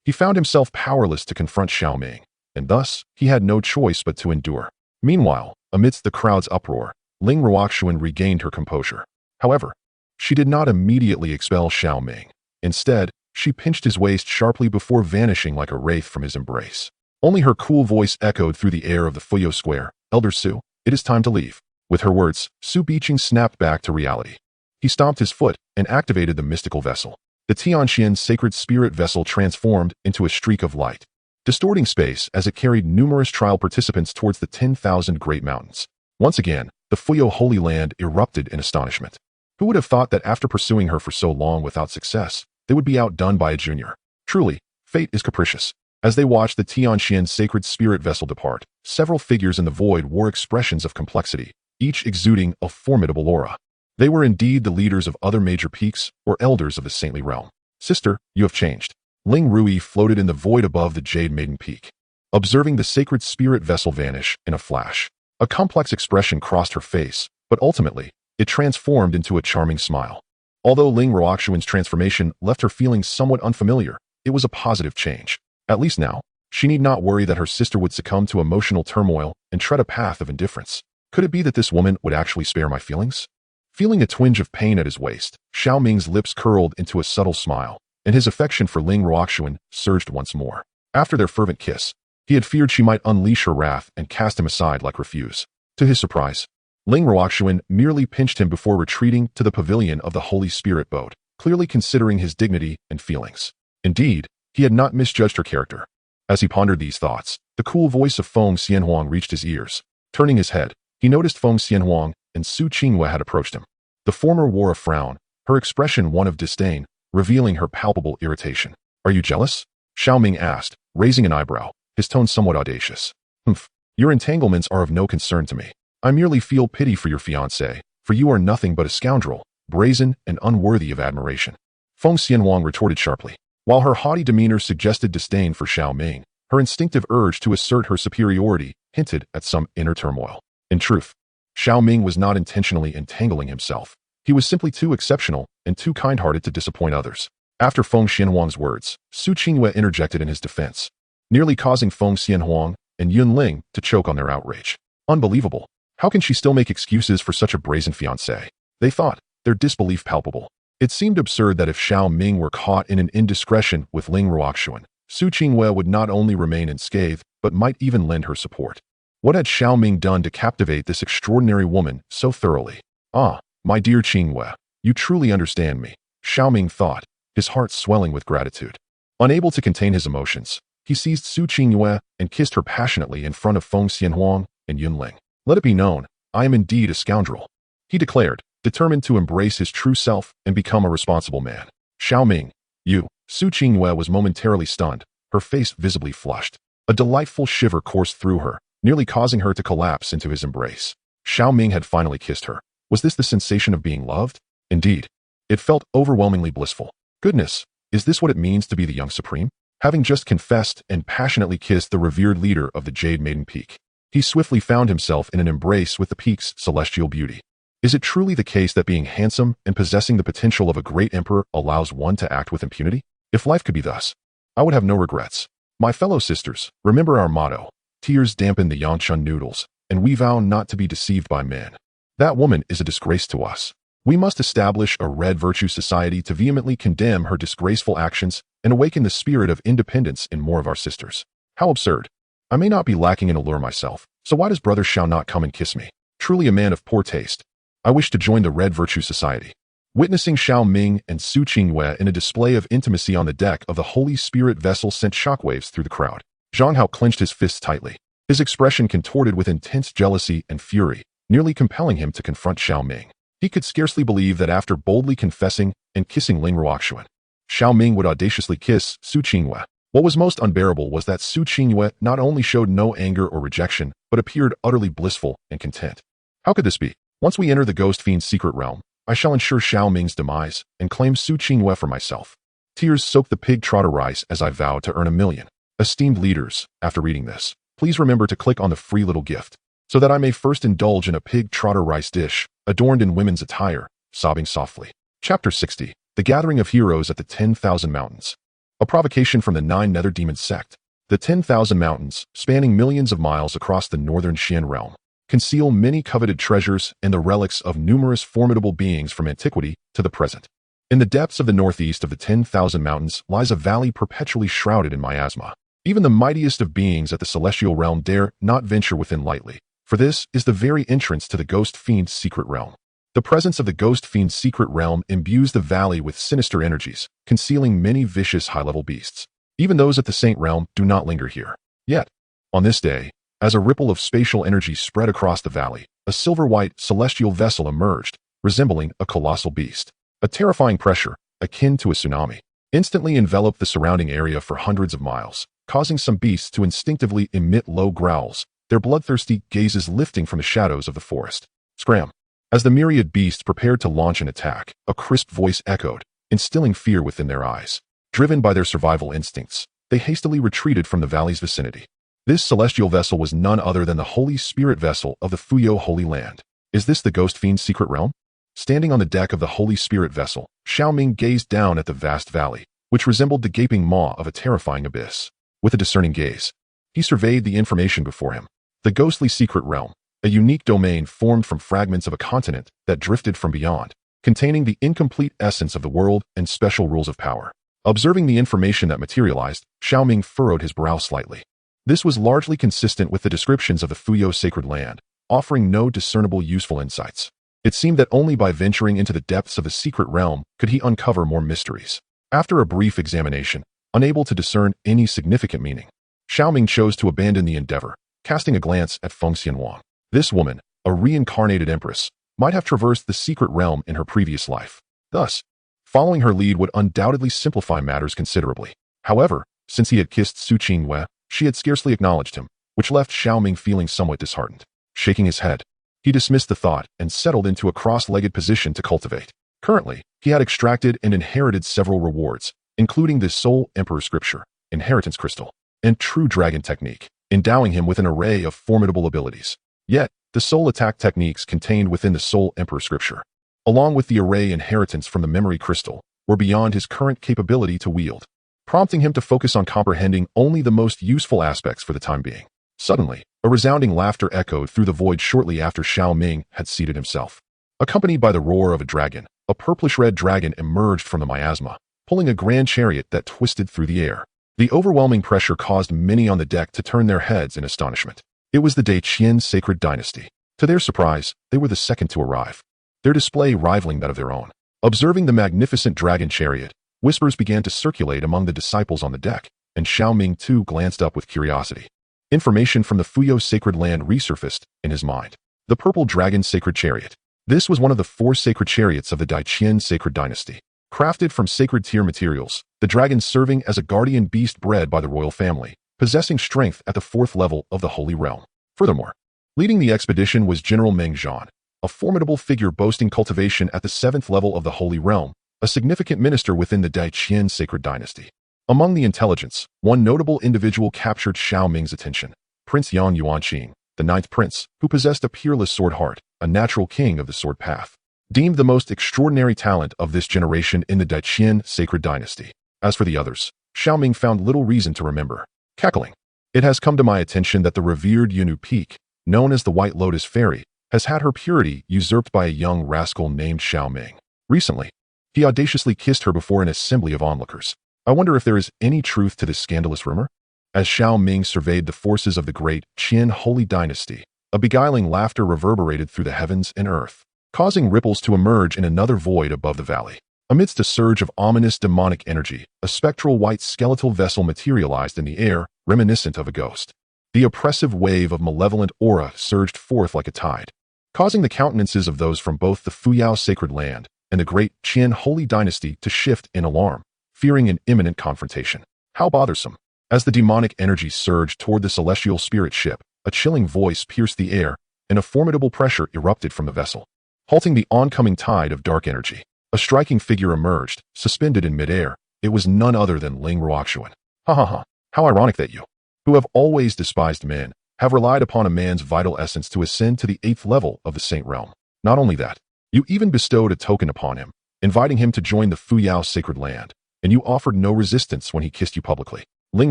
he found himself powerless to confront Xiao Ming, and thus he had no choice but to endure. Meanwhile, amidst the crowd's uproar, Ling Ruoxuan regained her composure. However, she did not immediately expel Xiao Ming. Instead, she pinched his waist sharply before vanishing like a wraith from his embrace. Only her cool voice echoed through the air of the Fuyo Square. "Elder Su, it is time to leave." With her words, Su Biqing snapped back to reality. He stomped his foot and activated the mystical vessel. The Tianxian sacred spirit vessel transformed into a streak of light, distorting space as it carried numerous trial participants towards the 10,000 Great Mountains. Once again, the Fuyo Holy Land erupted in astonishment. Who would have thought that after pursuing her for so long without success, they would be outdone by a junior? Truly, fate is capricious. As they watched the Tianxian sacred spirit vessel depart, several figures in the void wore expressions of complexity, each exuding a formidable aura. They were indeed the leaders of other major peaks or elders of the saintly realm. "Sister, you have changed." Ling Rui floated in the void above the Jade Maiden Peak. Observing the sacred spirit vessel vanish in a flash, a complex expression crossed her face, but ultimately, it transformed into a charming smile. Although Ling Ruoxuan's transformation left her feeling somewhat unfamiliar, it was a positive change. At least now, she need not worry that her sister would succumb to emotional turmoil and tread a path of indifference. Could it be that this woman would actually spare my feelings? Feeling a twinge of pain at his waist, Xiao Ming's lips curled into a subtle smile, and his affection for Ling Ruoxuan surged once more. After their fervent kiss, He had feared she might unleash her wrath and cast him aside like refuse. To his surprise, Ling Ruoxuan merely pinched him before retreating to the pavilion of the Holy Spirit boat, clearly considering his dignity and feelings. Indeed, he had not misjudged her character. As he pondered these thoughts, the cool voice of Feng Xianhuang reached his ears. Turning his head, he noticed Feng Xianhuang and Su Qingyue had approached him. The former wore a frown, her expression one of disdain, revealing her palpable irritation. "Are you jealous?" Xiao Ming asked, raising an eyebrow, his tone somewhat audacious. "Humph, your entanglements are of no concern to me. I merely feel pity for your fiancé, for you are nothing but a scoundrel, brazen and unworthy of admiration." Feng Xianhuang retorted sharply. While her haughty demeanor suggested disdain for Xiao Ming, her instinctive urge to assert her superiority hinted at some inner turmoil. In truth, Xiao Ming was not intentionally entangling himself. He was simply too exceptional and too kind-hearted to disappoint others. After Feng Xianhuang's words, Su Qingyue interjected in his defense, nearly causing Feng Xianhuang and Yun Ling to choke on their outrage. Unbelievable. How can she still make excuses for such a brazen fiancé? They thought, their disbelief palpable. It seemed absurd that if Xiao Ming were caught in an indiscretion with Ling Ruoxuan, Su Qingyue would not only remain unscathed, but might even lend her support. What had Xiao Ming done to captivate this extraordinary woman so thoroughly? "Ah, my dear Qingyue, you truly understand me," Xiao Ming thought, his heart swelling with gratitude. Unable to contain his emotions, he seized Su Qingyue and kissed her passionately in front of Feng Xianhuang and Yun Ling. "Let it be known, I am indeed a scoundrel," he declared, determined to embrace his true self and become a responsible man. "Xiao Ming, you." Su Qingyue was momentarily stunned, her face visibly flushed. A delightful shiver coursed through her, nearly causing her to collapse into his embrace. Xiao Ming had finally kissed her. Was this the sensation of being loved? Indeed. It felt overwhelmingly blissful. Goodness, is this what it means to be the young supreme? Having just confessed and passionately kissed the revered leader of the Jade Maiden Peak, he swiftly found himself in an embrace with the peak's celestial beauty. Is it truly the case that being handsome and possessing the potential of a great emperor allows one to act with impunity? If life could be thus, I would have no regrets. My fellow sisters, remember our motto: tears dampen the Yangchun noodles, and we vow not to be deceived by men. That woman is a disgrace to us. We must establish a red virtue society to vehemently condemn her disgraceful actions and awaken the spirit of independence in more of our sisters. How absurd. I may not be lacking in allure myself, so why does brother Xiao not come and kiss me? Truly a man of poor taste. I wish to join the Red Virtue Society. Witnessing Xiao Ming and Su Qingyue in a display of intimacy on the deck of the Holy Spirit vessel sent shockwaves through the crowd. Zhang Hao clenched his fists tightly, his expression contorted with intense jealousy and fury, nearly compelling him to confront Xiao Ming. He could scarcely believe that after boldly confessing and kissing Ling Ruoxuan, Xiao Ming would audaciously kiss Su Qingyue. What was most unbearable was that Su Qingyue not only showed no anger or rejection, but appeared utterly blissful and content. How could this be? Once we enter the Ghost Fiend's secret realm, I shall ensure Xiao Ming's demise and claim Su Qingyue for myself. Tears soaked the pig trotter rice as I vowed to earn 1,000,000. Esteemed leaders, after reading this, please remember to click on the free little gift, so that I may first indulge in a pig trotter rice dish, adorned in women's attire, sobbing softly. Chapter 60. The Gathering of Heroes at the 10,000 Mountains. A provocation from the 9 Nether Demon sect. The 10,000 Mountains, spanning millions of miles across the northern Xian realm, conceal many coveted treasures and the relics of numerous formidable beings from antiquity to the present. In the depths of the northeast of the 10,000 Mountains lies a valley perpetually shrouded in miasma. Even the mightiest of beings at the celestial realm dare not venture within lightly, for this is the very entrance to the Ghost Fiend's secret realm. The presence of the Ghost Fiend's secret realm imbues the valley with sinister energies, concealing many vicious high-level beasts. Even those at the Saint Realm do not linger here. Yet, on this day, as a ripple of spatial energy spread across the valley, a silver-white celestial vessel emerged, resembling a colossal beast. A terrifying pressure, akin to a tsunami, instantly enveloped the surrounding area for hundreds of miles, causing some beasts to instinctively emit low growls, their bloodthirsty gazes lifting from the shadows of the forest. Scram! As the myriad beasts prepared to launch an attack, a crisp voice echoed, instilling fear within their eyes. Driven by their survival instincts, they hastily retreated from the valley's vicinity. This celestial vessel was none other than the Holy Spirit vessel of the Fuyo Holy Land. Is this the Ghost Fiend's secret realm? Standing on the deck of the Holy Spirit vessel, Xiao Ming gazed down at the vast valley, which resembled the gaping maw of a terrifying abyss. With a discerning gaze, he surveyed the information before him. The ghostly secret realm, a unique domain formed from fragments of a continent that drifted from beyond, containing the incomplete essence of the world and special rules of power. Observing the information that materialized, Xiao Ming furrowed his brow slightly. This was largely consistent with the descriptions of the Fuyo sacred land, offering no discernible useful insights. It seemed that only by venturing into the depths of the secret realm could he uncover more mysteries. After a brief examination, unable to discern any significant meaning, Xiao Ming chose to abandon the endeavor, casting a glance at Feng Xianwang. This woman, a reincarnated empress, might have traversed the secret realm in her previous life. Thus, following her lead would undoubtedly simplify matters considerably. However, since he had kissed Su Qingwei, she had scarcely acknowledged him, which left Xiao Ming feeling somewhat disheartened. Shaking his head, he dismissed the thought and settled into a cross-legged position to cultivate. Currently, he had extracted and inherited several rewards, including the Soul Emperor Scripture, Inheritance Crystal, and True Dragon Technique, endowing him with an array of formidable abilities. Yet, the soul attack techniques contained within the Soul Emperor Scripture, along with the array inheritance from the Memory Crystal, were beyond his current capability to wield, prompting him to focus on comprehending only the most useful aspects for the time being. Suddenly, a resounding laughter echoed through the void shortly after Xiao Ming had seated himself. Accompanied by the roar of a dragon, a purplish-red dragon emerged from the miasma, pulling a grand chariot that twisted through the air. The overwhelming pressure caused many on the deck to turn their heads in astonishment. It was the Daiqian sacred dynasty. To their surprise, they were the second to arrive, their display rivaling that of their own. Observing the magnificent dragon chariot, whispers began to circulate among the disciples on the deck, and Xiao Ming too glanced up with curiosity. Information from the Fuyo sacred land resurfaced in his mind. The purple dragon sacred chariot. This was one of the 4 sacred chariots of the Daiqian sacred dynasty. Crafted from sacred tier materials, the dragon serving as a guardian beast bred by the royal family, possessing strength at the 4th level of the Holy Realm. Furthermore, leading the expedition was General Meng Zhan, a formidable figure boasting cultivation at the 7th level of the Holy Realm, a significant minister within the Daiqian sacred dynasty. Among the intelligence, one notable individual captured Xiao Ming's attention, Prince Yan Yuanqing, the 9th prince, who possessed a peerless sword heart, a natural king of the sword path, deemed the most extraordinary talent of this generation in the Daiqian sacred dynasty. As for the others, Xiao Ming found little reason to remember. Cackling. It has come to my attention that the revered Yunu Peak, known as the White Lotus Fairy, has had her purity usurped by a young rascal named Xiao Ming. Recently, he audaciously kissed her before an assembly of onlookers. I wonder if there is any truth to this scandalous rumor? As Xiao Ming surveyed the forces of the great Qin Holy Dynasty, a beguiling laughter reverberated through the heavens and earth, causing ripples to emerge in another void above the valley. Amidst a surge of ominous demonic energy, a spectral white skeletal vessel materialized in the air, reminiscent of a ghost. The oppressive wave of malevolent aura surged forth like a tide, causing the countenances of those from both the Fuyao sacred land and the great Qin Holy Dynasty to shift in alarm, fearing an imminent confrontation. How bothersome. As the demonic energy surged toward the celestial spirit ship, a chilling voice pierced the air, and a formidable pressure erupted from the vessel, halting the oncoming tide of dark energy. A striking figure emerged, suspended in midair. It was none other than Ling Ruoxuan. Ha ha ha, how ironic that you, who have always despised men, have relied upon a man's vital essence to ascend to the 8th level of the Saint Realm. Not only that, you even bestowed a token upon him, inviting him to join the Fuyao sacred land, and you offered no resistance when he kissed you publicly. Ling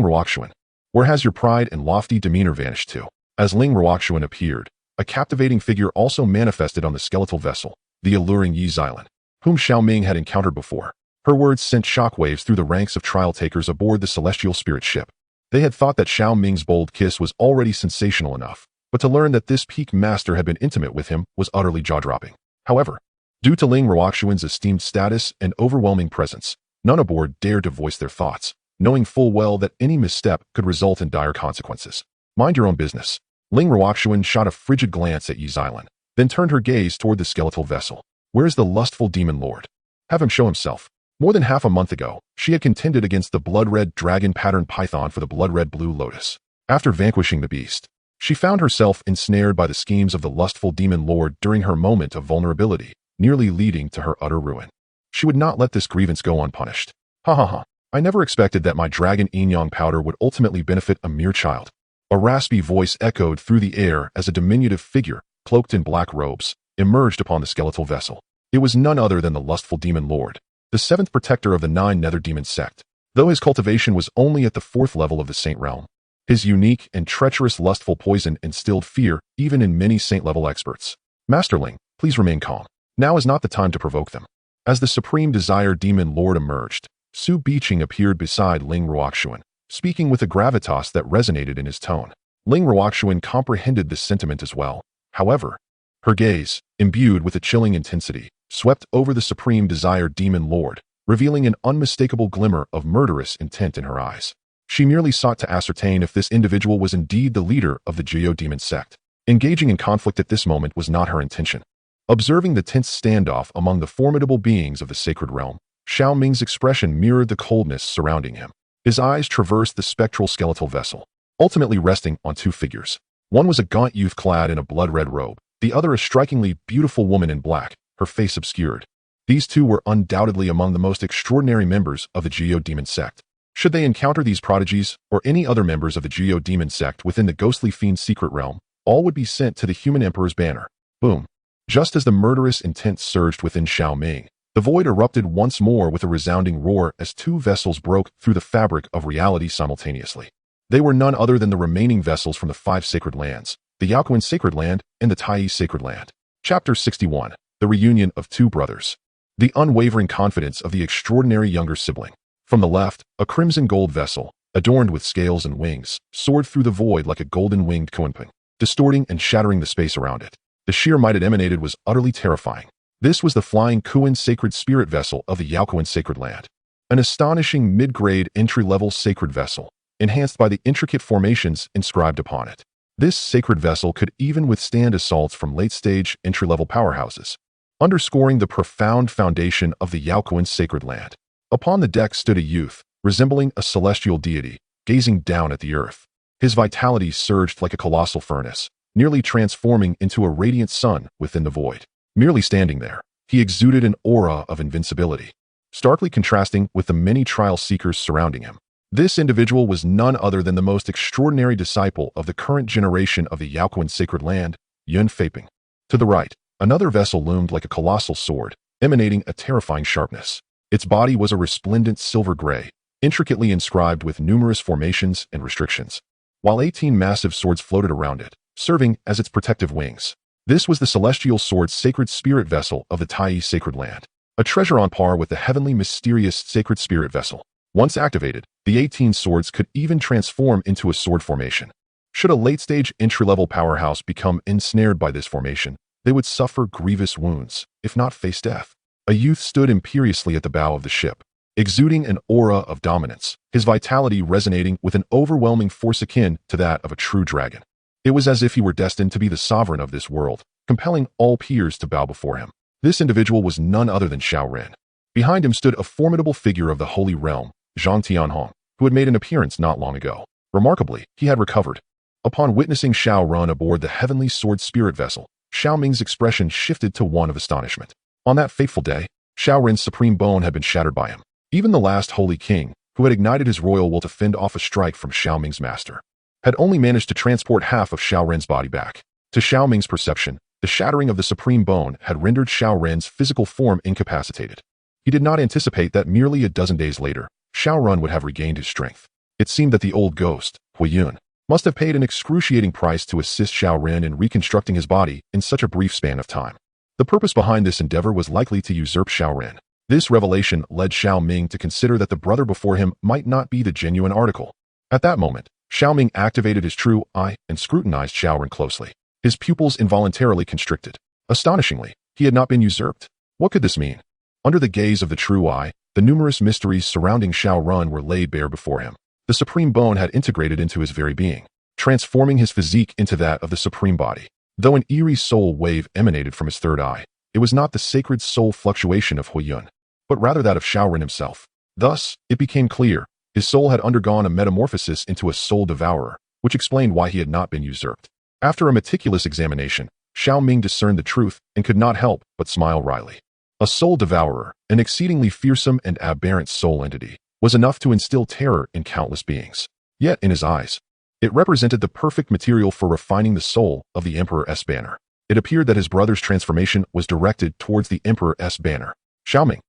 Ruoxuan, where has your pride and lofty demeanor vanished to? As Ling Ruoxuan appeared, a captivating figure also manifested on the skeletal vessel, the alluring Yi Xilan, whom Xiao Ming had encountered before. Her words sent shockwaves through the ranks of trial takers aboard the celestial spirit ship. They had thought that Xiao Ming's bold kiss was already sensational enough, but to learn that this peak master had been intimate with him was utterly jaw-dropping. However, due to Ling Ruoxuan's esteemed status and overwhelming presence, none aboard dared to voice their thoughts, knowing full well that any misstep could result in dire consequences. Mind your own business. Ling Ruoxuan shot a frigid glance at Yi Xilan, then turned her gaze toward the skeletal vessel. Where's the lustful demon lord? Have him show himself. More than half a month ago, she had contended against the blood-red dragon-patterned python for the blood-red blue lotus. After vanquishing the beast, she found herself ensnared by the schemes of the lustful demon lord during her moment of vulnerability, nearly leading to her utter ruin. She would not let this grievance go unpunished. Ha ha ha. I never expected that my dragon yin-yang powder would ultimately benefit a mere child. A raspy voice echoed through the air as a diminutive figure, cloaked in black robes, emerged upon the skeletal vessel. It was none other than the lustful demon lord, the 7th protector of the 9 nether demon sect. Though his cultivation was only at the 4th level of the Saint Realm, his unique and treacherous lustful poison instilled fear even in many Saint-level experts. Masterling, please remain calm. Now is not the time to provoke them. As the supreme desire demon lord emerged, Su Biqing appeared beside Ling Ruoxuan, speaking with a gravitas that resonated in his tone. Ling Ruoxuan comprehended this sentiment as well. However, her gaze, imbued with a chilling intensity, swept over the supreme desire demon lord, revealing an unmistakable glimmer of murderous intent in her eyes. She merely sought to ascertain if this individual was indeed the leader of the geodemon sect. Engaging in conflict at this moment was not her intention. Observing the tense standoff among the formidable beings of the sacred realm, Xiao Ming's expression mirrored the coldness surrounding him. His eyes traversed the spectral skeletal vessel, ultimately resting on two figures. One was a gaunt youth clad in a blood-red robe, the other a strikingly beautiful woman in black, her face obscured. These two were undoubtedly among the most extraordinary members of the geodemon sect. Should they encounter these prodigies, or any other members of the geodemon sect within the ghostly fiend's secret realm, all would be sent to the human emperor's banner. Boom. Just as the murderous intent surged within Xiao Ming, the void erupted once more with a resounding roar as two vessels broke through the fabric of reality simultaneously. They were none other than the remaining vessels from the five sacred lands, the Yaoquan Sacred Land and the Tai Sacred Land. Chapter 61. The Reunion of Two Brothers. The unwavering confidence of the extraordinary younger sibling. From the left, a crimson gold vessel, adorned with scales and wings, soared through the void like a golden-winged kunpeng, distorting and shattering the space around it. The sheer might it emanated was utterly terrifying. This was the flying Kuan sacred spirit vessel of the Yaoquan Sacred Land. An astonishing mid-grade entry-level sacred vessel, enhanced by the intricate formations inscribed upon it. This sacred vessel could even withstand assaults from late-stage entry-level powerhouses, underscoring the profound foundation of the Yaoquan Sacred Land. Upon the deck stood a youth, resembling a celestial deity, gazing down at the earth. His vitality surged like a colossal furnace, nearly transforming into a radiant sun within the void. Merely standing there, he exuded an aura of invincibility, starkly contrasting with the many trial seekers surrounding him. This individual was none other than the most extraordinary disciple of the current generation of the Yaoquan Sacred Land, Yun Feiping. To the right, another vessel loomed like a colossal sword, emanating a terrifying sharpness. Its body was a resplendent silver gray, intricately inscribed with numerous formations and restrictions, while 18 massive swords floated around it, serving as its protective wings. This was the celestial sword's sacred spirit vessel of the Tai Sacred Land, a treasure on par with the heavenly mysterious sacred spirit vessel. Once activated, the 18 swords could even transform into a sword formation. Should a late-stage entry-level powerhouse become ensnared by this formation, they would suffer grievous wounds, if not face death. A youth stood imperiously at the bow of the ship, exuding an aura of dominance, his vitality resonating with an overwhelming force akin to that of a true dragon. It was as if he were destined to be the sovereign of this world, compelling all peers to bow before him. This individual was none other than Xiao Ren. Behind him stood a formidable figure of the Holy Realm, Zhang Tianhong, who had made an appearance not long ago. Remarkably, he had recovered. Upon witnessing Xiao Ren aboard the heavenly sword spirit vessel, Xiao Ming's expression shifted to one of astonishment. On that fateful day, Xiao Ren's supreme bone had been shattered by him. Even the last holy king, who had ignited his royal will to fend off a strike from Xiao Ming's master, had only managed to transport half of Xiao Ren's body back. To Xiao Ming's perception, the shattering of the supreme bone had rendered Xiao Ren's physical form incapacitated. He did not anticipate that merely a dozen days later, Xiao Ren would have regained his strength. It seemed that the old ghost, Hui Yun, must have paid an excruciating price to assist Xiao Ren in reconstructing his body in such a brief span of time. The purpose behind this endeavor was likely to usurp Xiao Ren. This revelation led Xiao Ming to consider that the brother before him might not be the genuine article. At that moment, Xiao Ming activated his true eye and scrutinized Xiao Ren closely. His pupils involuntarily constricted. Astonishingly, he had not been usurped. What could this mean? Under the gaze of the true eye, the numerous mysteries surrounding Xiao Ren were laid bare before him. The supreme bone had integrated into his very being, transforming his physique into that of the supreme body. Though an eerie soul wave emanated from his third eye, it was not the sacred soul fluctuation of Hui Yun, but rather that of Xiao Ren himself. Thus, it became clear, his soul had undergone a metamorphosis into a soul devourer, which explained why he had not been usurped. After a meticulous examination, Xiao Ming discerned the truth and could not help but smile wryly. A soul devourer, an exceedingly fearsome and aberrant soul entity, was enough to instill terror in countless beings. Yet, in his eyes, it represented the perfect material for refining the soul of the Emperor's banner. It appeared that his brother's transformation was directed towards the Emperor's banner. Xiao Ming.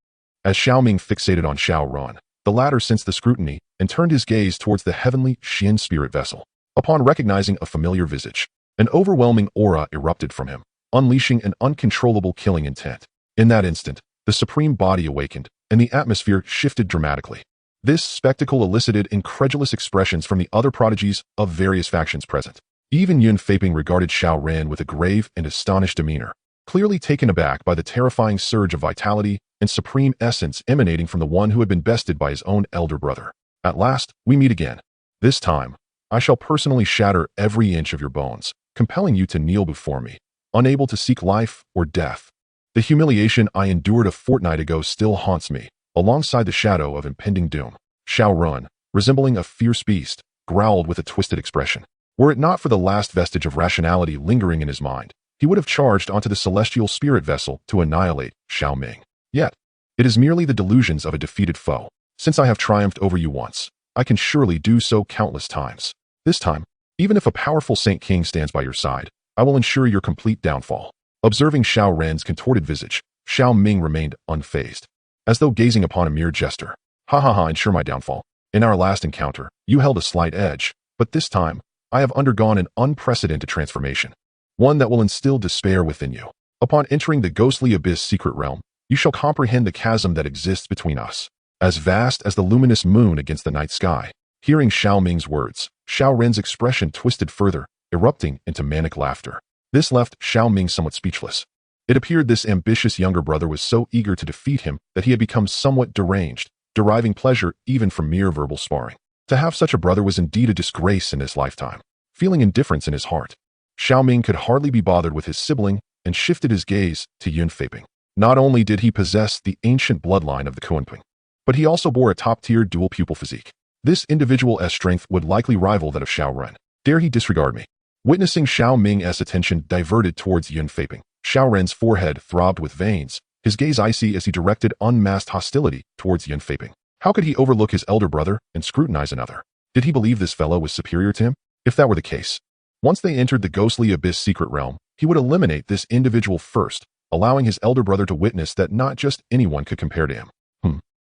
As Xiao Ming fixated on Xiao Ren, the latter sensed the scrutiny and turned his gaze towards the heavenly Xian spirit vessel. Upon recognizing a familiar visage, an overwhelming aura erupted from him, unleashing an uncontrollable killing intent. In that instant, the supreme body awakened, and the atmosphere shifted dramatically. This spectacle elicited incredulous expressions from the other prodigies of various factions present. Even Yun Feiping regarded Xiao Ren with a grave and astonished demeanor, clearly taken aback by the terrifying surge of vitality and supreme essence emanating from the one who had been bested by his own elder brother. At last, we meet again. This time, I shall personally shatter every inch of your bones, compelling you to kneel before me, unable to seek life or death. The humiliation I endured a fortnight ago still haunts me, alongside the shadow of impending doom. Xiao Ren, resembling a fierce beast, growled with a twisted expression. Were it not for the last vestige of rationality lingering in his mind, he would have charged onto the celestial spirit vessel to annihilate Xiao Ming. Yet, it is merely the delusions of a defeated foe. Since I have triumphed over you once, I can surely do so countless times. This time, even if a powerful Saint King stands by your side, I will ensure your complete downfall. Observing Xiao Ren's contorted visage, Xiao Ming remained unfazed, as though gazing upon a mere jester. Ha ha ha, ensure my downfall. In our last encounter, you held a slight edge, but this time, I have undergone an unprecedented transformation, one that will instill despair within you. Upon entering the ghostly abyss secret realm, you shall comprehend the chasm that exists between us, as vast as the luminous moon against the night sky. Hearing Xiao Ming's words, Xiao Ren's expression twisted further, erupting into manic laughter. This left Xiao Ming somewhat speechless. It appeared this ambitious younger brother was so eager to defeat him that he had become somewhat deranged, deriving pleasure even from mere verbal sparring. To have such a brother was indeed a disgrace in his lifetime. Feeling indifference in his heart, Xiao Ming could hardly be bothered with his sibling and shifted his gaze to Yun Feiping. Not only did he possess the ancient bloodline of the Kunping, but he also bore a top-tier dual-pupil physique. This individual's strength would likely rival that of Xiao Ren. Dare he disregard me? Witnessing Xiao Ming's attention diverted towards Yun Feiping, Xiao Ren's forehead throbbed with veins, his gaze icy as he directed unmasked hostility towards Yun Feiping. How could he overlook his elder brother and scrutinize another? Did he believe this fellow was superior to him? If that were the case, once they entered the ghostly abyss secret realm, he would eliminate this individual first, allowing his elder brother to witness that not just anyone could compare to him.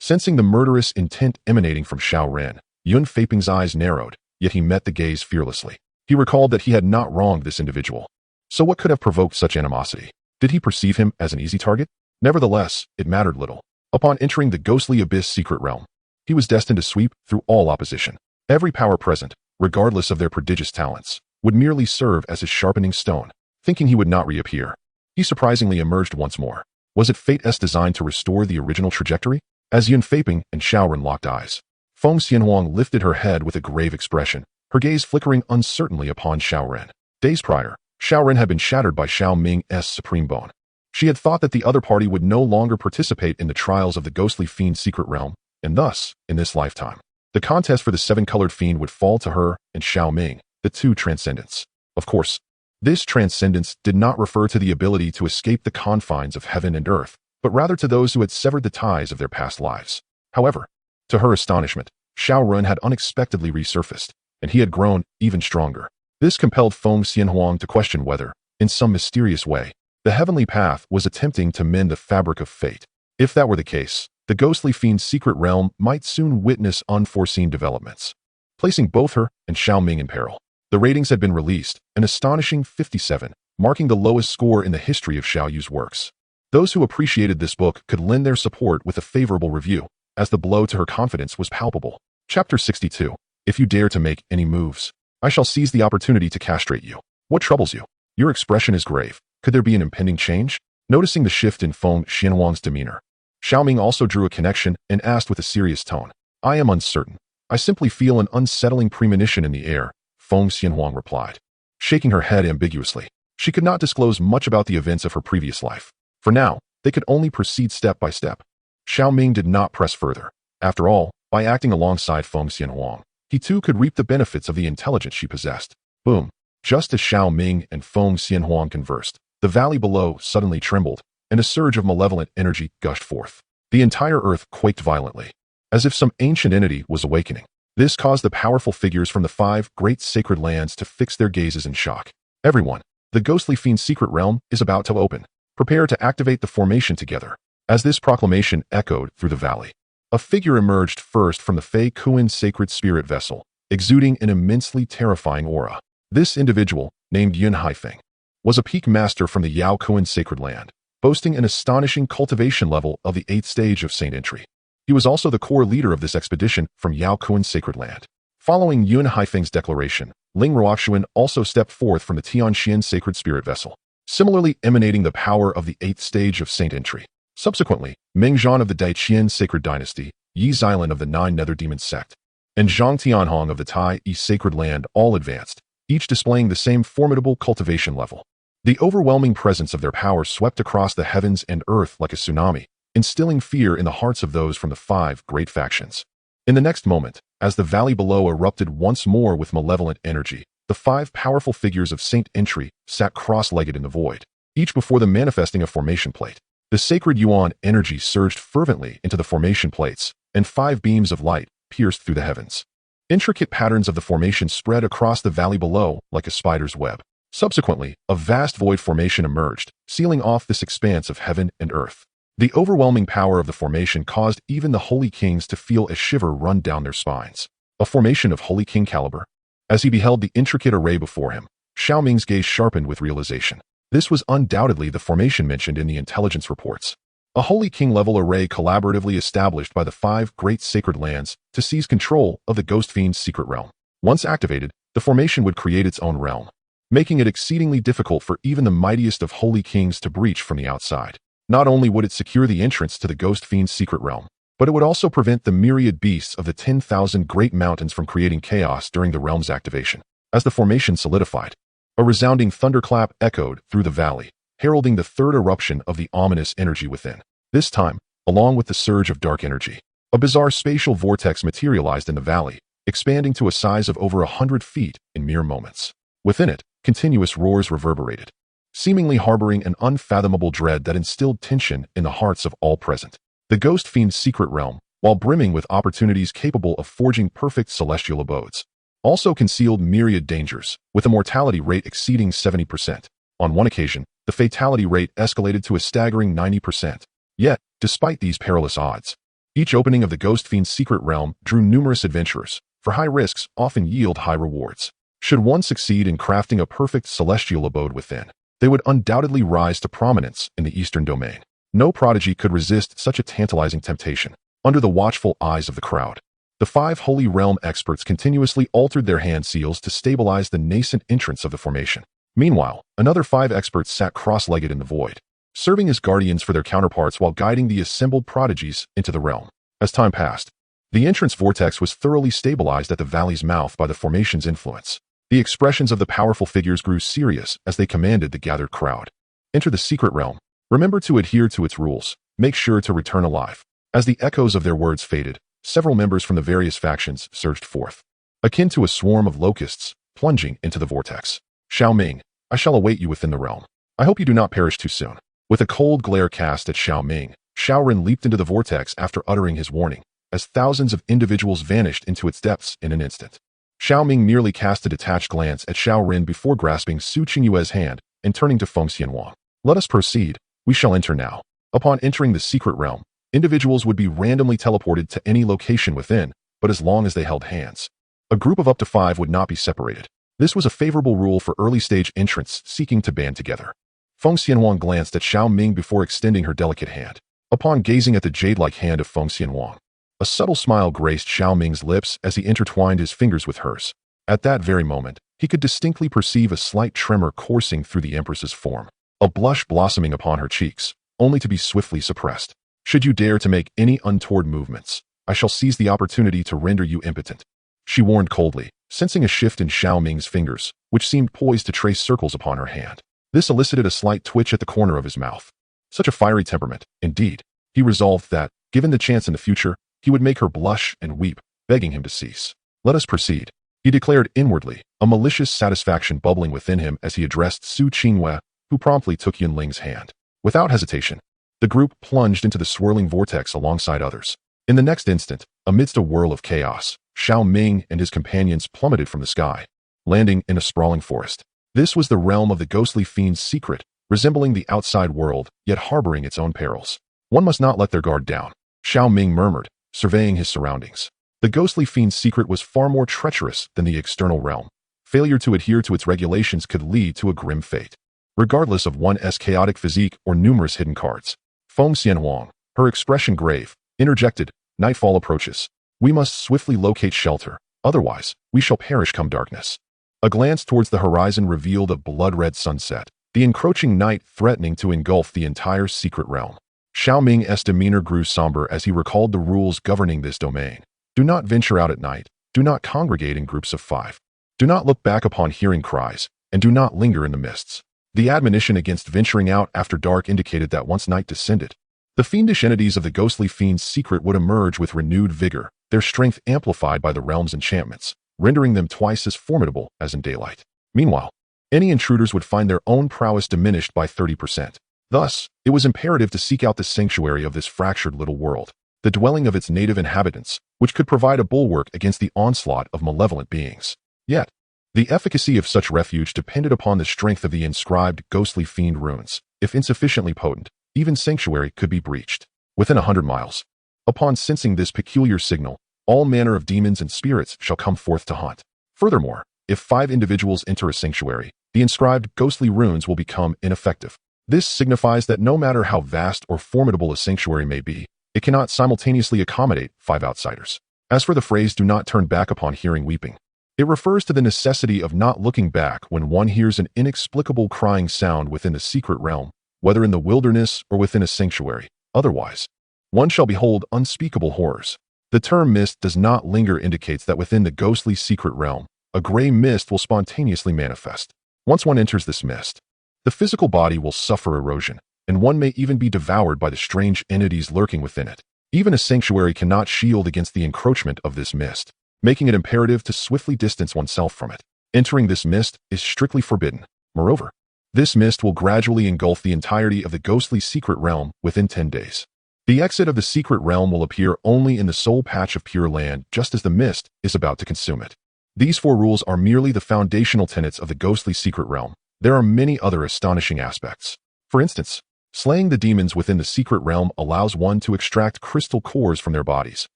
Sensing the murderous intent emanating from Xiao Ren, Yun Feiping's eyes narrowed, yet he met the gaze fearlessly. He recalled that he had not wronged this individual. So what could have provoked such animosity? Did he perceive him as an easy target? Nevertheless, it mattered little. Upon entering the ghostly abyss secret realm, he was destined to sweep through all opposition. Every power present, regardless of their prodigious talents, would merely serve as his sharpening stone. Thinking he would not reappear, he surprisingly emerged once more. Was it fate's design to restore the original trajectory? As Yun Feiping and Xiao Ren locked eyes, Feng Xianhuang lifted her head with a grave expression, her gaze flickering uncertainly upon Xiao Ren. Days prior, Xiao Ren had been shattered by Xiao Ming's supreme bone. She had thought that the other party would no longer participate in the trials of the ghostly fiend's secret realm, and thus, in this lifetime, the contest for the seven-colored fiend would fall to her and Xiao Ming, the two transcendents. Of course, this transcendence did not refer to the ability to escape the confines of heaven and earth, but rather to those who had severed the ties of their past lives. However, to her astonishment, Xiao Ren had unexpectedly resurfaced, and he had grown even stronger. This compelled Feng Xianhuang to question whether, in some mysterious way, the heavenly path was attempting to mend the fabric of fate. If that were the case, the ghostly fiend's secret realm might soon witness unforeseen developments, placing both her and Xiao Ming in peril. The ratings had been released, an astonishing 57, marking the lowest score in the history of Xiao Yu's works. Those who appreciated this book could lend their support with a favorable review, as the blow to her confidence was palpable. Chapter 62. If you dare to make any moves, I shall seize the opportunity to castrate you. What troubles you? Your expression is grave. Could there be an impending change? Noticing the shift in Feng Xianhuang's demeanor, Xiao Ming also drew a connection and asked with a serious tone. I am uncertain. I simply feel an unsettling premonition in the air, Feng Xianhuang replied, shaking her head ambiguously. She could not disclose much about the events of her previous life. For now, they could only proceed step by step. Xiao Ming did not press further. After all, by acting alongside Feng Xianhuang, he too could reap the benefits of the intelligence she possessed. Boom! Just as Xiao Ming and Feng Xianhuang conversed, the valley below suddenly trembled, and a surge of malevolent energy gushed forth. The entire earth quaked violently, as if some ancient entity was awakening. This caused the powerful figures from the 5 great sacred lands to fix their gazes in shock. Everyone, the ghostly fiend's secret realm is about to open. Prepare to activate the formation together. As this proclamation echoed through the valley, a figure emerged first from the Fei Kuan sacred spirit vessel, exuding an immensely terrifying aura. This individual, named Yun Haifeng, was a peak master from the Yao Kuan sacred land, boasting an astonishing cultivation level of the 8th stage of Saint Entry. He was also the core leader of this expedition from Yao Kuan's sacred land. Following Yun Haifeng's declaration, Ling Ruoxuan also stepped forth from the Tianxian sacred spirit vessel, similarly emanating the power of the 8th stage of saint entry. Subsequently, Ming Zhan of the Daiqian sacred dynasty, Yi Xilan of the 9 nether demon sect, and Zhang Tianhong of the Tai Yi sacred land all advanced, each displaying the same formidable cultivation level. The overwhelming presence of their power swept across the heavens and earth like a tsunami, instilling fear in the hearts of those from the 5 great factions. In the next moment, as the valley below erupted once more with malevolent energy, the 5 powerful figures of Saint Entry sat cross-legged in the void, each before them manifesting a formation plate. The sacred Yuan energy surged fervently into the formation plates, and 5 beams of light pierced through the heavens. Intricate patterns of the formation spread across the valley below like a spider's web. Subsequently, a vast void formation emerged, sealing off this expanse of heaven and earth. The overwhelming power of the formation caused even the Holy Kings to feel a shiver run down their spines. A formation of Holy King caliber? As he beheld the intricate array before him, Xiao Ming's gaze sharpened with realization. This was undoubtedly the formation mentioned in the intelligence reports. A Holy King-level array collaboratively established by the 5 great sacred lands to seize control of the Ghost Fiend's secret realm. Once activated, the formation would create its own realm, making it exceedingly difficult for even the mightiest of Holy Kings to breach from the outside. Not only would it secure the entrance to the Ghost Fiend's secret realm, but it would also prevent the myriad beasts of the 10,000 great mountains from creating chaos during the realm's activation. As the formation solidified, a resounding thunderclap echoed through the valley, heralding the 3rd eruption of the ominous energy within. This time, along with the surge of dark energy, a bizarre spatial vortex materialized in the valley, expanding to a size of over 100 feet in mere moments. Within it, continuous roars reverberated, seemingly harboring an unfathomable dread that instilled tension in the hearts of all present. The Ghost Fiend's secret realm, while brimming with opportunities capable of forging perfect celestial abodes, also concealed myriad dangers, with a mortality rate exceeding 70%. On one occasion, the fatality rate escalated to a staggering 90%. Yet, despite these perilous odds, each opening of the Ghost Fiend's secret realm drew numerous adventurers, for high risks often yield high rewards. Should one succeed in crafting a perfect celestial abode within, they would undoubtedly rise to prominence in the Eastern Domain. No prodigy could resist such a tantalizing temptation. Under the watchful eyes of the crowd, the 5 Holy Realm experts continuously altered their hand seals to stabilize the nascent entrance of the formation. Meanwhile, another 5 experts sat cross-legged in the void, serving as guardians for their counterparts while guiding the assembled prodigies into the realm. As time passed, the entrance vortex was thoroughly stabilized at the valley's mouth by the formation's influence. The expressions of the powerful figures grew serious as they commanded the gathered crowd. Enter the secret realm. Remember to adhere to its rules. Make sure to return alive. As the echoes of their words faded, several members from the various factions surged forth, akin to a swarm of locusts, plunging into the vortex. Xiao Ming, I shall await you within the realm. I hope you do not perish too soon. With a cold glare cast at Xiao Ming, Xiao Ren leaped into the vortex after uttering his warning, as thousands of individuals vanished into its depths in an instant. Xiao Ming merely cast a detached glance at Xiao Ren before grasping Su Qingyue's hand and turning to Feng Xianwang. Let us proceed. We shall enter now. Upon entering the secret realm, individuals would be randomly teleported to any location within, but as long as they held hands. A group of up to 5 would not be separated. This was a favorable rule for early-stage entrants seeking to band together. Feng Xianwang glanced at Xiao Ming before extending her delicate hand. Upon gazing at the jade-like hand of Feng Xianwang, a subtle smile graced Xiao Ming's lips as he intertwined his fingers with hers. At that very moment, he could distinctly perceive a slight tremor coursing through the Empress's form, a blush blossoming upon her cheeks, only to be swiftly suppressed. Should you dare to make any untoward movements, I shall seize the opportunity to render you impotent, she warned coldly, sensing a shift in Xiao Ming's fingers, which seemed poised to trace circles upon her hand. This elicited a slight twitch at the corner of his mouth. Such a fiery temperament, indeed. He resolved that, given the chance in the future, he would make her blush and weep, begging him to cease. Let us proceed, he declared inwardly, a malicious satisfaction bubbling within him as he addressed Su Qingyue, who promptly took Yunling's hand. Without hesitation, the group plunged into the swirling vortex alongside others. In the next instant, amidst a whirl of chaos, Xiao Ming and his companions plummeted from the sky, landing in a sprawling forest. This was the realm of the ghostly fiend's secret, resembling the outside world, yet harboring its own perils. One must not let their guard down, Xiao Ming murmured, surveying his surroundings. The ghostly fiend's secret was far more treacherous than the external realm. Failure to adhere to its regulations could lead to a grim fate. Regardless of one's chaotic physique or numerous hidden cards, Feng Xianwang, her expression grave, interjected, Nightfall approaches. We must swiftly locate shelter, otherwise we shall perish come darkness. A glance towards the horizon revealed a blood-red sunset, the encroaching night threatening to engulf the entire secret realm. Xiao Ming's demeanor grew somber as he recalled the rules governing this domain. Do not venture out at night, do not congregate in groups of 5. Do not look back upon hearing cries, and do not linger in the mists. The admonition against venturing out after dark indicated that once night descended, the fiendish entities of the ghostly fiend's secret would emerge with renewed vigor, their strength amplified by the realm's enchantments, rendering them twice as formidable as in daylight. Meanwhile, any intruders would find their own prowess diminished by 30%. Thus, it was imperative to seek out the sanctuary of this fractured little world, the dwelling of its native inhabitants, which could provide a bulwark against the onslaught of malevolent beings. Yet, the efficacy of such refuge depended upon the strength of the inscribed ghostly fiend runes. If insufficiently potent, even sanctuary could be breached. Within 100 miles. Upon sensing this peculiar signal, all manner of demons and spirits shall come forth to hunt. Furthermore, if 5 individuals enter a sanctuary, the inscribed ghostly runes will become ineffective. This signifies that no matter how vast or formidable a sanctuary may be, it cannot simultaneously accommodate 5 outsiders. As for the phrase, do not turn back upon hearing weeping, it refers to the necessity of not looking back when one hears an inexplicable crying sound within the secret realm, whether in the wilderness or within a sanctuary. Otherwise, one shall behold unspeakable horrors. The term mist does not linger indicates that within the ghostly secret realm, a gray mist will spontaneously manifest. Once one enters this mist, the physical body will suffer erosion, and one may even be devoured by the strange entities lurking within it. Even a sanctuary cannot shield against the encroachment of this mist, making it imperative to swiftly distance oneself from it. Entering this mist is strictly forbidden. Moreover, this mist will gradually engulf the entirety of the ghostly secret realm within 10 days. The exit of the secret realm will appear only in the sole patch of pure land just as the mist is about to consume it. These 4 rules are merely the foundational tenets of the ghostly secret realm. There are many other astonishing aspects. For instance, slaying the demons within the secret realm allows one to extract crystal cores from their bodies,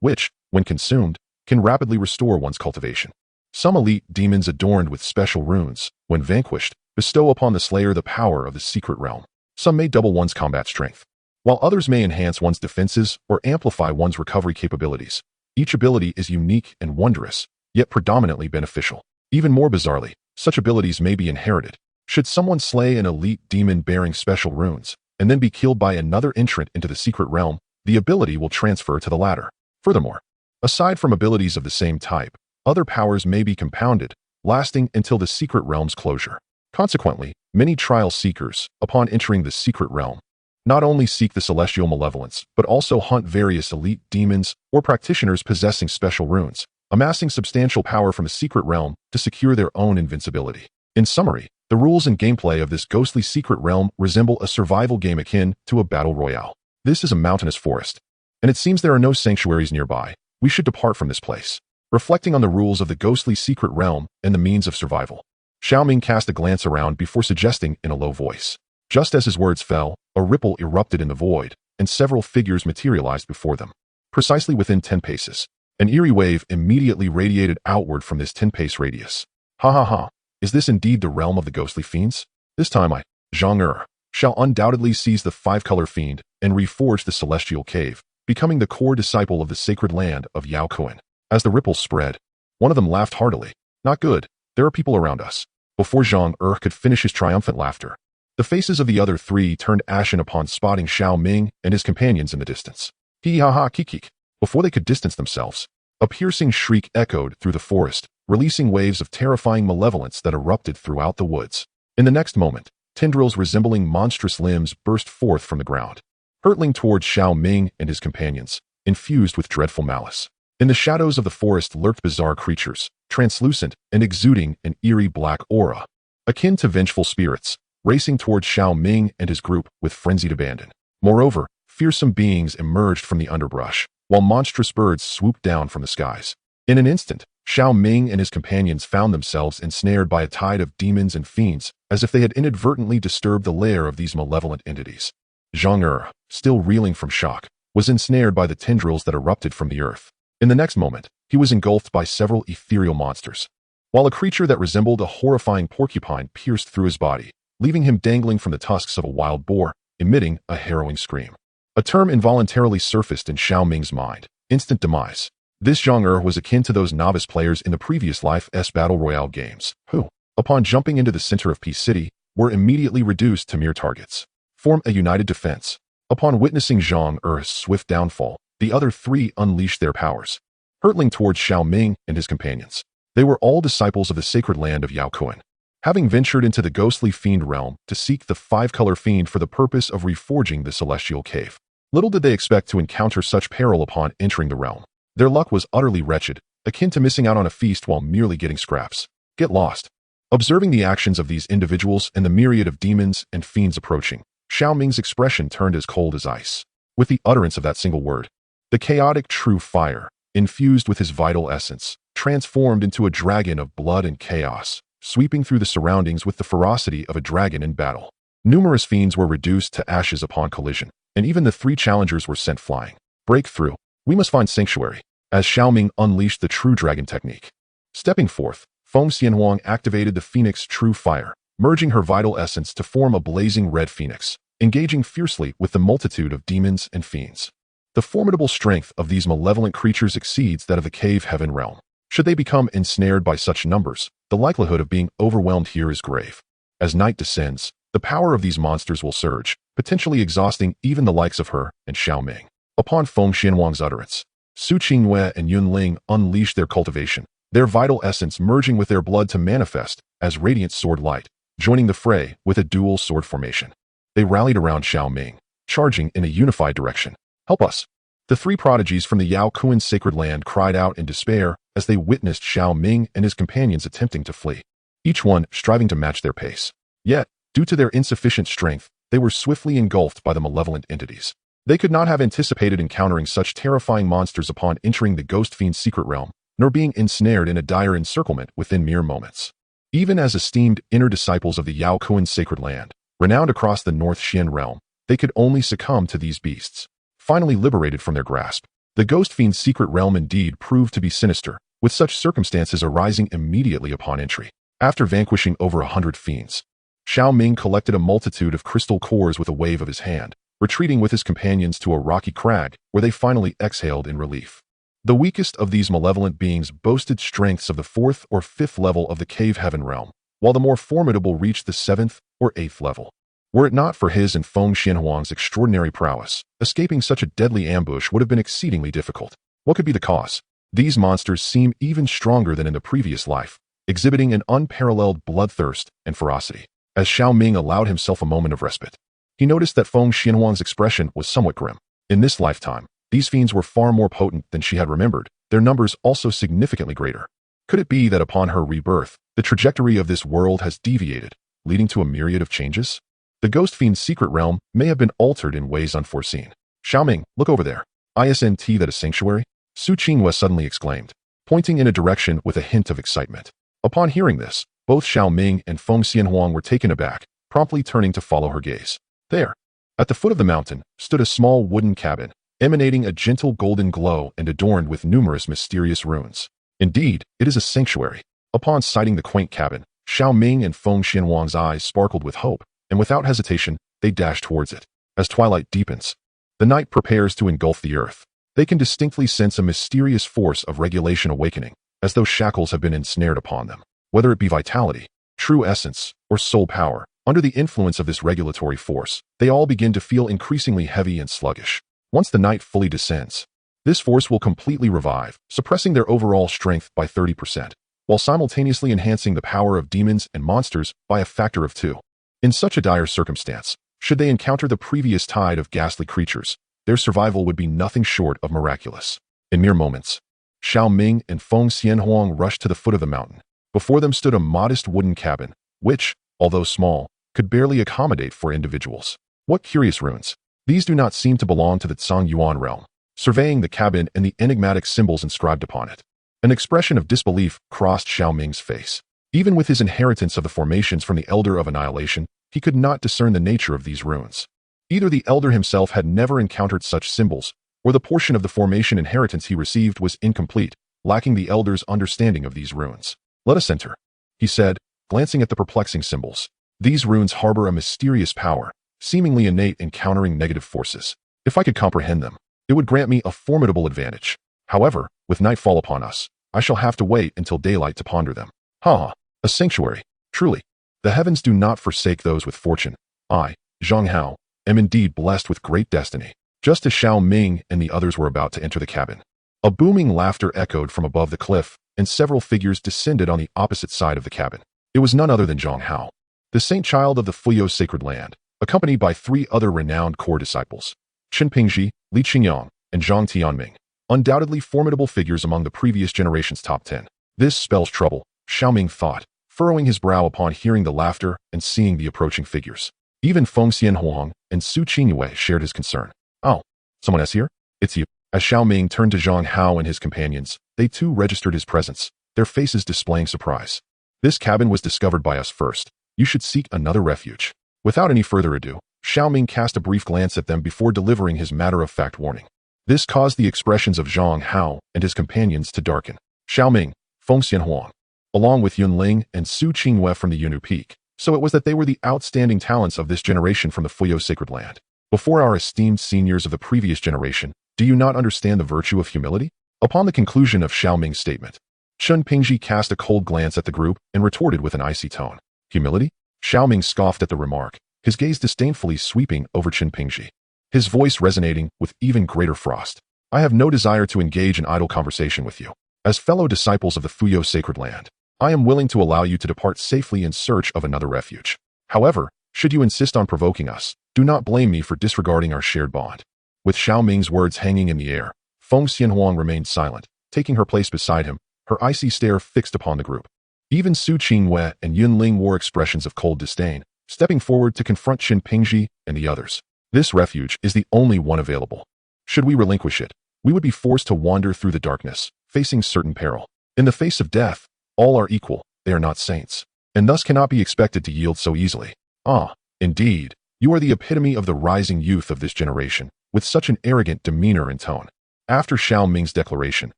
which, when consumed, can rapidly restore one's cultivation. Some elite demons adorned with special runes, when vanquished, bestow upon the slayer the power of the secret realm. Some may double one's combat strength, while others may enhance one's defenses or amplify one's recovery capabilities. Each ability is unique and wondrous, yet predominantly beneficial. Even more bizarrely, such abilities may be inherited. Should someone slay an elite demon bearing special runes, and then be killed by another entrant into the secret realm, the ability will transfer to the latter. Furthermore, aside from abilities of the same type, other powers may be compounded, lasting until the secret realm's closure. Consequently, many trial seekers, upon entering the secret realm, not only seek the celestial malevolence, but also hunt various elite demons or practitioners possessing special runes, amassing substantial power from the secret realm to secure their own invincibility. In summary, the rules and gameplay of this ghostly secret realm resemble a survival game akin to a battle royale. This is a mountainous forest, and it seems there are no sanctuaries nearby. We should depart from this place. Reflecting on the rules of the ghostly secret realm and the means of survival, Xiao Ming cast a glance around before suggesting in a low voice. Just as his words fell, a ripple erupted in the void, and several figures materialized before them. Precisely within 10 paces, an eerie wave immediately radiated outward from this 10-pace radius. Ha ha ha, is this indeed the realm of the ghostly fiends? This time I, Zhang shall undoubtedly seize the 5-color fiend and reforge the celestial cave, becoming the core disciple of the sacred land of Yao Kuan. As the ripples spread, one of them laughed heartily. Not good, there are people around us. Before Zhang could finish his triumphant laughter, the faces of the other 3 turned ashen upon spotting Xiao Ming and his companions in the distance. Hee ha ha kikik. Before they could distance themselves, a piercing shriek echoed through the forest, releasing waves of terrifying malevolence that erupted throughout the woods. In the next moment, tendrils resembling monstrous limbs burst forth from the ground, hurtling towards Xiao Ming and his companions, infused with dreadful malice. In the shadows of the forest lurked bizarre creatures, translucent and exuding an eerie black aura, akin to vengeful spirits, racing towards Xiao Ming and his group with frenzied abandon. Moreover, fearsome beings emerged from the underbrush, while monstrous birds swooped down from the skies. In an instant, Xiao Ming and his companions found themselves ensnared by a tide of demons and fiends, as if they had inadvertently disturbed the lair of these malevolent entities. Zhang still reeling from shock, was ensnared by the tendrils that erupted from the earth. In the next moment, he was engulfed by several ethereal monsters, while a creature that resembled a horrifying porcupine pierced through his body, leaving him dangling from the tusks of a wild boar, emitting a harrowing scream. A term involuntarily surfaced in Xiao Ming's mind, instant demise. This genre was akin to those novice players in the previous Life-S Battle Royale games, who, upon jumping into the center of Peace City, were immediately reduced to mere targets. Form a united defense. Upon witnessing Zhang Er's swift downfall, the other three unleashed their powers, hurtling towards Xiao Ming and his companions. They were all disciples of the sacred land of Yao Kuan, having ventured into the ghostly fiend realm to seek the five-color fiend for the purpose of reforging the celestial cave. Little did they expect to encounter such peril upon entering the realm. Their luck was utterly wretched, akin to missing out on a feast while merely getting scraps. Get lost. Observing the actions of these individuals and the myriad of demons and fiends approaching, Xiao Ming's expression turned as cold as ice. With the utterance of that single word, the chaotic true fire, infused with his vital essence, transformed into a dragon of blood and chaos, sweeping through the surroundings with the ferocity of a dragon in battle. Numerous fiends were reduced to ashes upon collision, and even the three challengers were sent flying. Breakthrough. We must find sanctuary, as Xiao Ming unleashed the true dragon technique. Stepping forth, Feng Xianhuang activated the Phoenix True Fire, merging her vital essence to form a blazing red phoenix, engaging fiercely with the multitude of demons and fiends. The formidable strength of these malevolent creatures exceeds that of the cave heaven realm. Should they become ensnared by such numbers, the likelihood of being overwhelmed here is grave. As night descends, the power of these monsters will surge, potentially exhausting even the likes of her and Xiao Ming. Upon Feng Xianhuang's utterance, Su Qingyue and Yun Ling unleashed their cultivation, their vital essence merging with their blood to manifest as radiant sword light, joining the fray with a dual sword formation. They rallied around Xiao Ming, charging in a unified direction. Help us! The three prodigies from the Yao Kuan sacred land cried out in despair as they witnessed Xiao Ming and his companions attempting to flee, each one striving to match their pace. Yet, due to their insufficient strength, they were swiftly engulfed by the malevolent entities. They could not have anticipated encountering such terrifying monsters upon entering the Ghost Fiend's secret realm, nor being ensnared in a dire encirclement within mere moments. Even as esteemed inner disciples of the Yao Kuan sacred land, renowned across the North Xian realm, they could only succumb to these beasts. Finally liberated from their grasp, the Ghost Fiend's secret realm indeed proved to be sinister, with such circumstances arising immediately upon entry. After vanquishing over 100 fiends, Xiao Ming collected a multitude of crystal cores with a wave of his hand, retreating with his companions to a rocky crag, where they finally exhaled in relief. The weakest of these malevolent beings boasted strengths of the 4th or 5th level of the cave heaven realm, while the more formidable reached the 7th or 8th level. Were it not for his and Feng Xianhuang's extraordinary prowess, escaping such a deadly ambush would have been exceedingly difficult. What could be the cause? These monsters seem even stronger than in the previous life, exhibiting an unparalleled bloodthirst and ferocity. As Xiao Ming allowed himself a moment of respite, he noticed that Feng Xianhuang's expression was somewhat grim. In this lifetime, these fiends were far more potent than she had remembered, their numbers also significantly greater. Could it be that upon her rebirth, the trajectory of this world has deviated, leading to a myriad of changes? The Ghost Fiend's secret realm may have been altered in ways unforeseen. Xiao Ming, look over there. Isn't that a sanctuary? Su Qingyue suddenly exclaimed, pointing in a direction with a hint of excitement. Upon hearing this, both Xiao Ming and Feng Xianhuang were taken aback, promptly turning to follow her gaze. There, at the foot of the mountain, stood a small wooden cabin, emanating a gentle golden glow and adorned with numerous mysterious runes. Indeed, it is a sanctuary. Upon sighting the quaint cabin, Xiao Ming and Feng Xianhuang's eyes sparkled with hope, and without hesitation, they dashed towards it. As twilight deepens, the night prepares to engulf the earth. They can distinctly sense a mysterious force of regulation awakening, as though shackles have been ensnared upon them. Whether it be vitality, true essence, or soul power, under the influence of this regulatory force, they all begin to feel increasingly heavy and sluggish. Once the night fully descends, this force will completely revive, suppressing their overall strength by 30%, while simultaneously enhancing the power of demons and monsters by a factor of 2. In such a dire circumstance, should they encounter the previous tide of ghastly creatures, their survival would be nothing short of miraculous. In mere moments, Xiao Ming and Feng Xianhuang rushed to the foot of the mountain. Before them stood a modest wooden cabin, which, although small, could barely accommodate 4 individuals. What curious runes! These do not seem to belong to the Tsang Yuan realm. Surveying the cabin and the enigmatic symbols inscribed upon it, an expression of disbelief crossed Xiao Ming's face. Even with his inheritance of the formations from the Elder of Annihilation, he could not discern the nature of these runes. Either the Elder himself had never encountered such symbols, or the portion of the formation inheritance he received was incomplete, lacking the Elder's understanding of these runes. Let us enter, he said, glancing at the perplexing symbols. These runes harbor a mysterious power, seemingly innate in countering negative forces. If I could comprehend them, It would grant me a formidable advantage. However, with nightfall upon us, I shall have to wait until daylight to ponder them. Ha! A sanctuary. Truly. The heavens do not forsake those with fortune. I, Zhang Hao, am indeed blessed with great destiny. Just as Xiao Ming and the others were about to enter the cabin, a booming laughter echoed from above the cliff, and several figures descended on the opposite side of the cabin. It was none other than Zhang Hao, the saint child of the Fuyo sacred land, accompanied by 3 other renowned core disciples, Qin Pingzhi, Li Qingyang, and Zhang Tianming, undoubtedly formidable figures among the previous generation's top 10. This spells trouble, Xiao Ming thought, furrowing his brow upon hearing the laughter and seeing the approaching figures. Even Feng Xianhuang and Su Qingyue shared his concern. Oh, someone else here? It's you. As Xiao Ming turned to Zhang Hao and his companions, they too registered his presence, their faces displaying surprise. This cabin was discovered by us first. You should seek another refuge. Without any further ado, Xiao Ming cast a brief glance at them before delivering his matter-of-fact warning. This caused the expressions of Zhang Hao and his companions to darken. Xiao Ming, Feng Xianhuang, along with Yun Ling and Su Qingyue from the Yunwu Peak. So it was that they were the outstanding talents of this generation from the Fuyo sacred land. Before our esteemed seniors of the previous generation, do you not understand the virtue of humility? Upon the conclusion of Xiao Ming's statement, Qin Pingzhi cast a cold glance at the group and retorted with an icy tone. Humility? Xiao Ming scoffed at the remark, his gaze disdainfully sweeping over Qin Pingzhi, his voice resonating with even greater frost. I have no desire to engage in idle conversation with you. As fellow disciples of the Fuyo sacred land, I am willing to allow you to depart safely in search of another refuge. However, should you insist on provoking us, do not blame me for disregarding our shared bond. With Xiao Ming's words hanging in the air, Feng Xianhuang remained silent, taking her place beside him, her icy stare fixed upon the group. Even Su Qingyue and Yun Ling wore expressions of cold disdain, stepping forward to confront Qin Pingzhi and the others. This refuge is the only one available. Should we relinquish it, we would be forced to wander through the darkness, facing certain peril. In the face of death, all are equal, they are not saints, and thus cannot be expected to yield so easily. Ah, indeed, you are the epitome of the rising youth of this generation, with such an arrogant demeanor and tone. After Xiao Ming's declaration,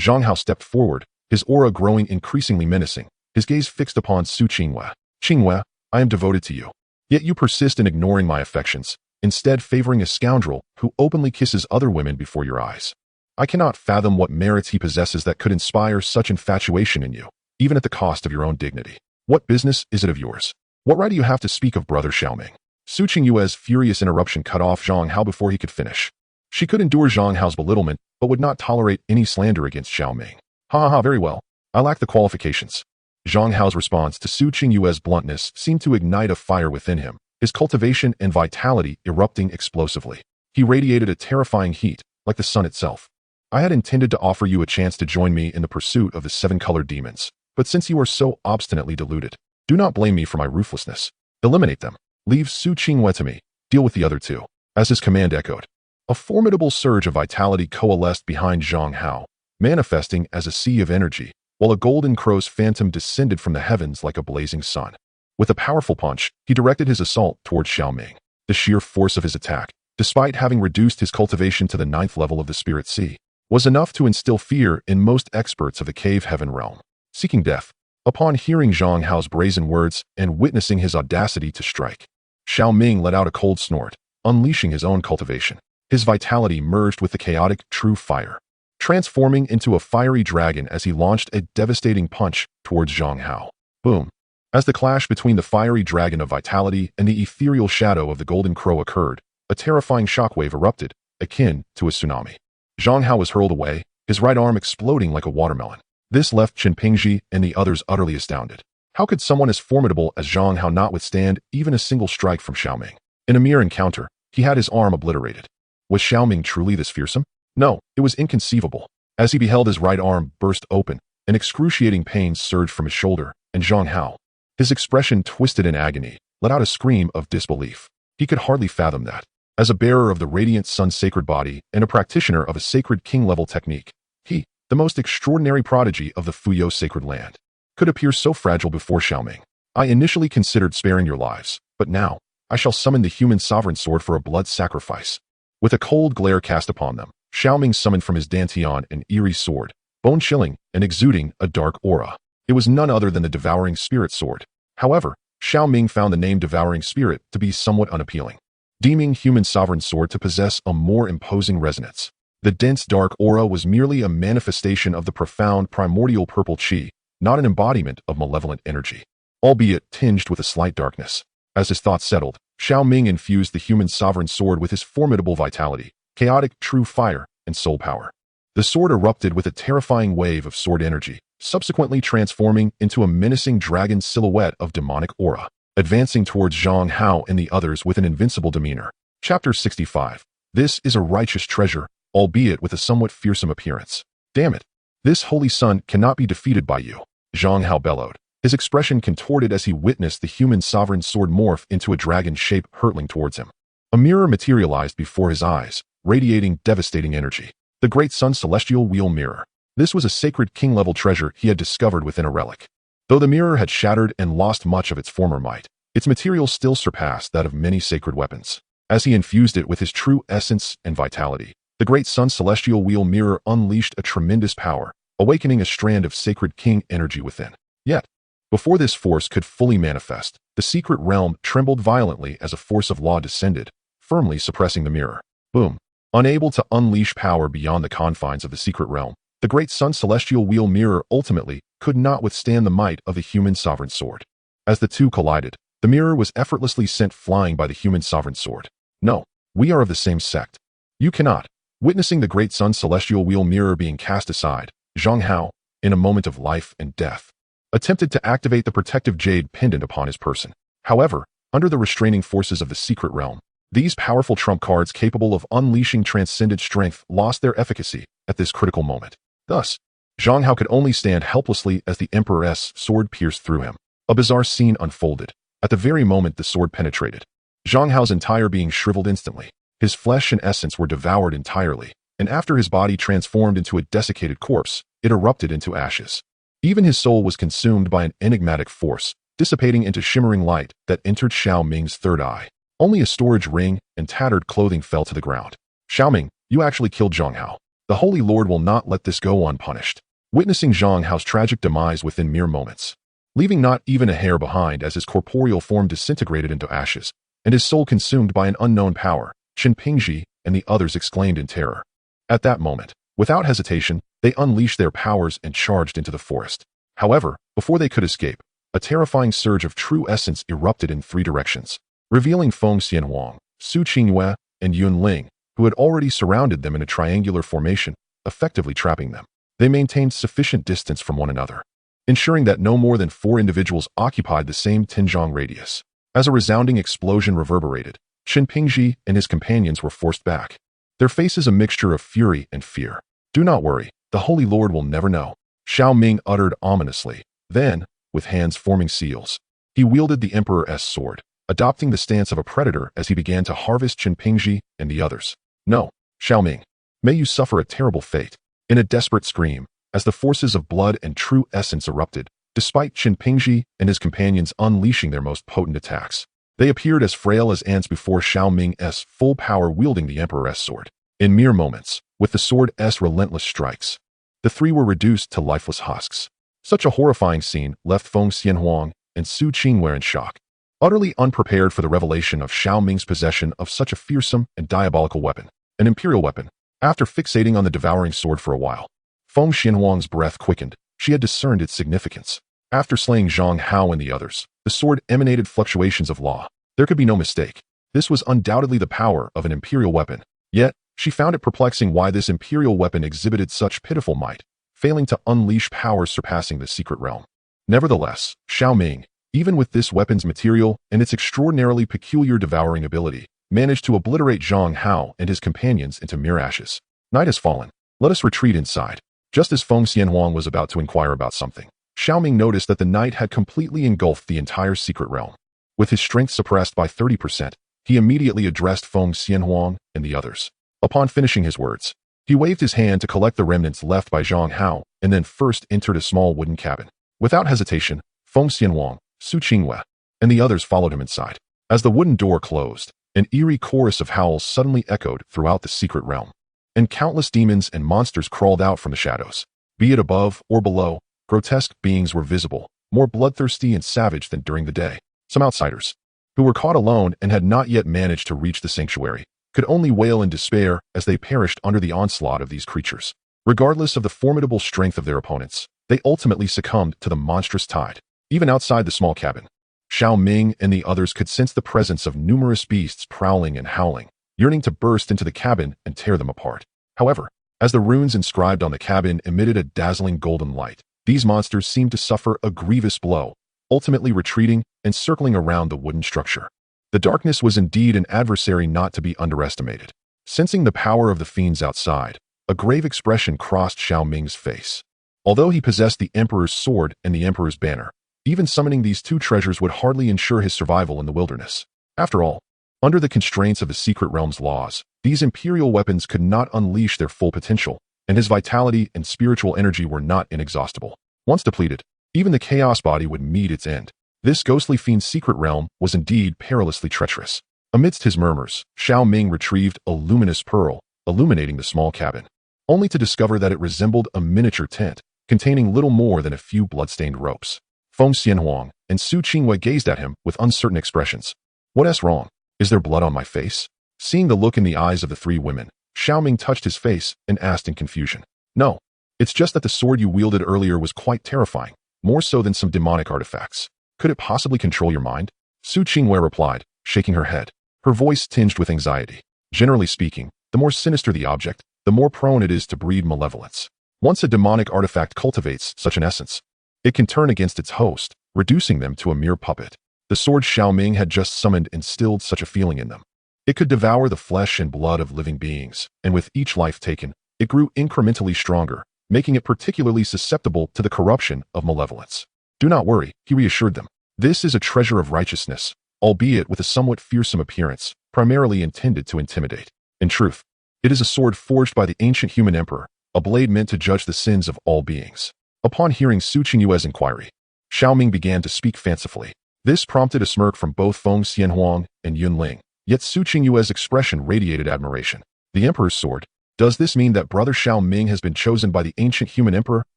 Zhang Hao stepped forward, his aura growing increasingly menacing, his gaze fixed upon Su Qingyue. Qingyue, I am devoted to you. Yet you persist in ignoring my affections, instead favoring a scoundrel who openly kisses other women before your eyes. I cannot fathom what merits he possesses that could inspire such infatuation in you, even at the cost of your own dignity. What business is it of yours? What right do you have to speak of brother Xiao Ming? Su Qingyue's furious interruption cut off Zhang Hao before he could finish. She could endure Zhang Hao's belittlement, but would not tolerate any slander against Xiao Ming. Very well. I lack the qualifications. Zhang Hao's response to Su Qingyue's bluntness seemed to ignite a fire within him, his cultivation and vitality erupting explosively. He radiated a terrifying heat, like the sun itself. I had intended to offer you a chance to join me in the pursuit of the 7-colored demons, but since you are so obstinately deluded, do not blame me for my ruthlessness. Eliminate them. Leave Su Qingyue to me. Deal with the other 2. As his command echoed, a formidable surge of vitality coalesced behind Zhang Hao, manifesting as a sea of energy, while a golden crow's phantom descended from the heavens like a blazing sun. With a powerful punch, he directed his assault towards Xiao Ming. The sheer force of his attack, despite having reduced his cultivation to the 9th level of the Spirit Sea, was enough to instill fear in most experts of the Cave Heaven realm. Seeking death. Upon hearing Zhang Hao's brazen words and witnessing his audacity to strike, Xiao Ming let out a cold snort, unleashing his own cultivation. His vitality merged with the chaotic true fire, transforming into a fiery dragon as he launched a devastating punch towards Zhang Hao. Boom! As the clash between the fiery dragon of vitality and the ethereal shadow of the golden crow occurred, a terrifying shockwave erupted, akin to a tsunami. Zhang Hao was hurled away, his right arm exploding like a watermelon. This left Qin Pingzhi and the others utterly astounded. How could someone as formidable as Zhang Hao not withstand even a single strike from Xiao Ming? In a mere encounter, he had his arm obliterated. Was Xiao Ming truly this fearsome? No, it was inconceivable. As he beheld his right arm burst open, an excruciating pain surged from his shoulder, and Zhang Hao, his expression twisted in agony, let out a scream of disbelief. He could hardly fathom that. As a bearer of the radiant sun's sacred body and a practitioner of a sacred king-level technique, he, the most extraordinary prodigy of the Fuyo sacred land, could appear so fragile before Xiao Ming. I initially considered sparing your lives, but now, I shall summon the human sovereign sword for a blood sacrifice. With a cold glare cast upon them, Xiao Ming summoned from his dantian an eerie sword, bone-chilling and exuding a dark aura. It was none other than the Devouring Spirit sword. However, Xiao Ming found the name Devouring Spirit to be somewhat unappealing, deeming human sovereign sword to possess a more imposing resonance. The dense dark aura was merely a manifestation of the profound primordial purple chi, not an embodiment of malevolent energy, albeit tinged with a slight darkness. As his thoughts settled, Xiao Ming infused the human sovereign sword with his formidable vitality, chaotic true fire, and soul power. The sword erupted with a terrifying wave of sword energy, subsequently transforming into a menacing dragon silhouette of demonic aura, advancing towards Zhang Hao and the others with an invincible demeanor. Chapter 65. This is a righteous treasure, albeit with a somewhat fearsome appearance. Damn it! This holy sun cannot be defeated by you, Zhang Hao bellowed, his expression contorted as he witnessed the human sovereign sword morph into a dragon shape hurtling towards him. A mirror materialized before his eyes, radiating devastating energy. The Great Sun Celestial Wheel Mirror. This was a sacred king-level treasure he had discovered within a relic. Though the mirror had shattered and lost much of its former might, its material still surpassed that of many sacred weapons. As he infused it with his true essence and vitality, the Great Sun Celestial Wheel Mirror unleashed a tremendous power, awakening a strand of sacred king energy within. Yet, before this force could fully manifest, the secret realm trembled violently as a force of law descended, firmly suppressing the mirror. Boom. Unable to unleash power beyond the confines of the secret realm, the Great Sun Celestial Wheel Mirror ultimately could not withstand the might of the human sovereign sword. As the two collided, the mirror was effortlessly sent flying by the human sovereign sword. No, we are of the same sect. You cannot. Witnessing the Great Sun Celestial Wheel Mirror being cast aside, Zhang Hao, in a moment of life and death, attempted to activate the protective jade pendant upon his person. However, under the restraining forces of the secret realm, these powerful trump cards capable of unleashing transcendent strength lost their efficacy at this critical moment. Thus, Zhang Hao could only stand helplessly as the Emperor's sword pierced through him. A bizarre scene unfolded. At the very moment the sword penetrated, Zhang Hao's entire being shriveled instantly. His flesh and essence were devoured entirely, and after his body transformed into a desiccated corpse, it erupted into ashes. Even his soul was consumed by an enigmatic force, dissipating into shimmering light that entered Xiao Ming's third eye. Only a storage ring and tattered clothing fell to the ground. Xiao Ming, you actually killed Zhang Hao. The Holy Lord will not let this go unpunished. Witnessing Zhang Hao's tragic demise within mere moments, leaving not even a hair behind as his corporeal form disintegrated into ashes, and his soul consumed by an unknown power, Qin Pingji and the others exclaimed in terror. At that moment, without hesitation, they unleashed their powers and charged into the forest. However, before they could escape, a terrifying surge of true essence erupted in three directions, revealing Feng Xianhuang, Su Qingyue, and Yun Ling, who had already surrounded them in a triangular formation, effectively trapping them. They maintained sufficient distance from one another, ensuring that no more than 4 individuals occupied the same Tinzhong radius. As a resounding explosion reverberated, Qin Pingji and his companions were forced back, their faces a mixture of fury and fear. Do not worry, the Holy Lord will never know, Xiao Ming uttered ominously. Then, with hands forming seals, he wielded the Emperor's sword, adopting the stance of a predator as he began to harvest Qin Pingji and the others. No, Xiao Ming, may you suffer a terrible fate. In a desperate scream, as the forces of blood and true essence erupted, despite Qin Pingji and his companions unleashing their most potent attacks, they appeared as frail as ants before Xiao Ming's full power wielding the Emperor's sword. In mere moments, with the sword's relentless strikes, the three were reduced to lifeless husks. Such a horrifying scene left Feng Xianhuang and Su Qingyue in shock, utterly unprepared for the revelation of Xiao Ming's possession of such a fearsome and diabolical weapon, an imperial weapon. After fixating on the devouring sword for a while, Feng Xianhuang's breath quickened. She had discerned its significance. After slaying Zhang Hao and the others, the sword emanated fluctuations of law. There could be no mistake. This was undoubtedly the power of an imperial weapon. Yet, she found it perplexing why this imperial weapon exhibited such pitiful might, failing to unleash powers surpassing the secret realm. Nevertheless, Xiao Ming, even with this weapon's material and its extraordinarily peculiar devouring ability, managed to obliterate Zhang Hao and his companions into mere ashes. Night has fallen. Let us retreat inside. Just as Feng Xianhuang was about to inquire about something, Xiao Ming noticed that the night had completely engulfed the entire secret realm. With his strength suppressed by 30%, he immediately addressed Feng Xianhuang and the others. Upon finishing his words, he waved his hand to collect the remnants left by Zhang Hao and then first entered a small wooden cabin. Without hesitation, Feng Xianhuang, Su Qingyue, and the others followed him inside. As the wooden door closed, an eerie chorus of howls suddenly echoed throughout the secret realm, and countless demons and monsters crawled out from the shadows. Be it above or below, grotesque beings were visible, more bloodthirsty and savage than during the day. Some outsiders, who were caught alone and had not yet managed to reach the sanctuary, could only wail in despair as they perished under the onslaught of these creatures. Regardless of the formidable strength of their opponents, they ultimately succumbed to the monstrous tide. Even outside the small cabin, Xiao Ming and the others could sense the presence of numerous beasts prowling and howling, yearning to burst into the cabin and tear them apart. However, as the runes inscribed on the cabin emitted a dazzling golden light, these monsters seemed to suffer a grievous blow, ultimately retreating and circling around the wooden structure. The darkness was indeed an adversary not to be underestimated. Sensing the power of the fiends outside, a grave expression crossed Xiao Ming's face. Although he possessed the Emperor's sword and the Emperor's banner, even summoning these two treasures would hardly ensure his survival in the wilderness. After all, under the constraints of the Secret Realm's laws, these imperial weapons could not unleash their full potential, and his vitality and spiritual energy were not inexhaustible. Once depleted, even the Chaos Body would meet its end. This ghostly fiend's secret realm was indeed perilously treacherous. Amidst his murmurs, Xiao Ming retrieved a luminous pearl, illuminating the small cabin, only to discover that it resembled a miniature tent, containing little more than a few blood-stained ropes. Feng Xianhuang and Su Qingwei gazed at him with uncertain expressions. What's wrong? Is there blood on my face? Seeing the look in the eyes of the three women, Xiao Ming touched his face and asked in confusion. No, it's just that the sword you wielded earlier was quite terrifying, more so than some demonic artifacts. Could it possibly control your mind? Su Qingwei replied, shaking her head, her voice tinged with anxiety. Generally speaking, the more sinister the object, the more prone it is to breed malevolence. Once a demonic artifact cultivates such an essence, it can turn against its host, reducing them to a mere puppet. The sword Xiao Ming had just summoned instilled such a feeling in them. It could devour the flesh and blood of living beings, and with each life taken, it grew incrementally stronger, making it particularly susceptible to the corruption of malevolence. Do not worry, he reassured them. This is a treasure of righteousness, albeit with a somewhat fearsome appearance, primarily intended to intimidate. In truth, it is a sword forged by the ancient human emperor, a blade meant to judge the sins of all beings. Upon hearing Su Qingyue's inquiry, Xiao Ming began to speak fancifully. This prompted a smirk from both Feng Xianhuang and Yun Ling, yet Su Qingyue's expression radiated admiration. The emperor's sword? Does this mean that brother Xiao Ming has been chosen by the ancient human emperor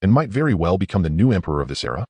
and might very well become the new emperor of this era?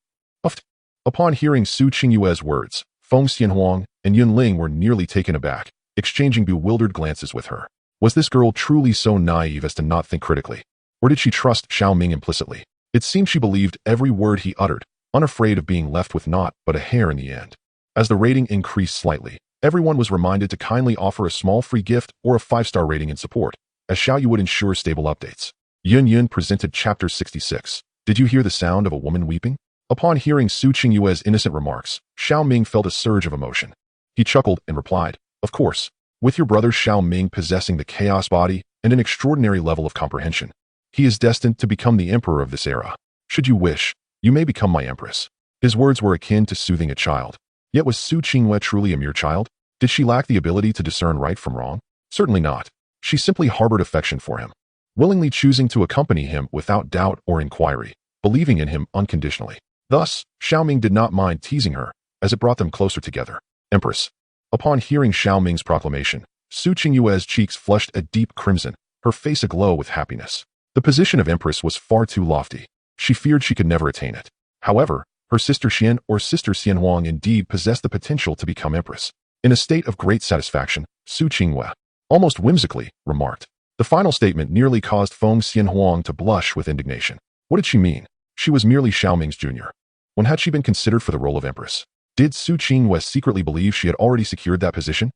Upon hearing Su Qingyue's words, Feng Xianhuang and Yun Ling were nearly taken aback, exchanging bewildered glances with her. Was this girl truly so naive as to not think critically? Or did she trust Xiao Ming implicitly? It seemed she believed every word he uttered, unafraid of being left with naught but a hair in the end. As the rating increased slightly, everyone was reminded to kindly offer a small free gift or a 5-star rating in support, as Xiaoyu would ensure stable updates. Yun presented Chapter 66. Did you hear the sound of a woman weeping? Upon hearing Su Qingyue's innocent remarks, Xiao Ming felt a surge of emotion. He chuckled and replied, of course, with your brother Xiao Ming possessing the Chaos Body and an extraordinary level of comprehension, he is destined to become the emperor of this era. Should you wish, you may become my empress. His words were akin to soothing a child. Yet was Su Qingyue truly a mere child? Did she lack the ability to discern right from wrong? Certainly not. She simply harbored affection for him, willingly choosing to accompany him without doubt or inquiry, believing in him unconditionally. Thus, Xiao Ming did not mind teasing her, as it brought them closer together. Empress. Upon hearing Xiao Ming's proclamation, Su Qingyue's cheeks flushed a deep crimson, her face aglow with happiness. The position of empress was far too lofty. She feared she could never attain it. However, her sister Xian or sister Xianhuang indeed possessed the potential to become empress. In a state of great satisfaction, Su Qingyue, almost whimsically, remarked. The final statement nearly caused Feng Xianhuang to blush with indignation. What did she mean? She was merely Xiao Ming's junior. When had she been considered for the role of empress? Did Su Qingyue secretly believe she had already secured that position?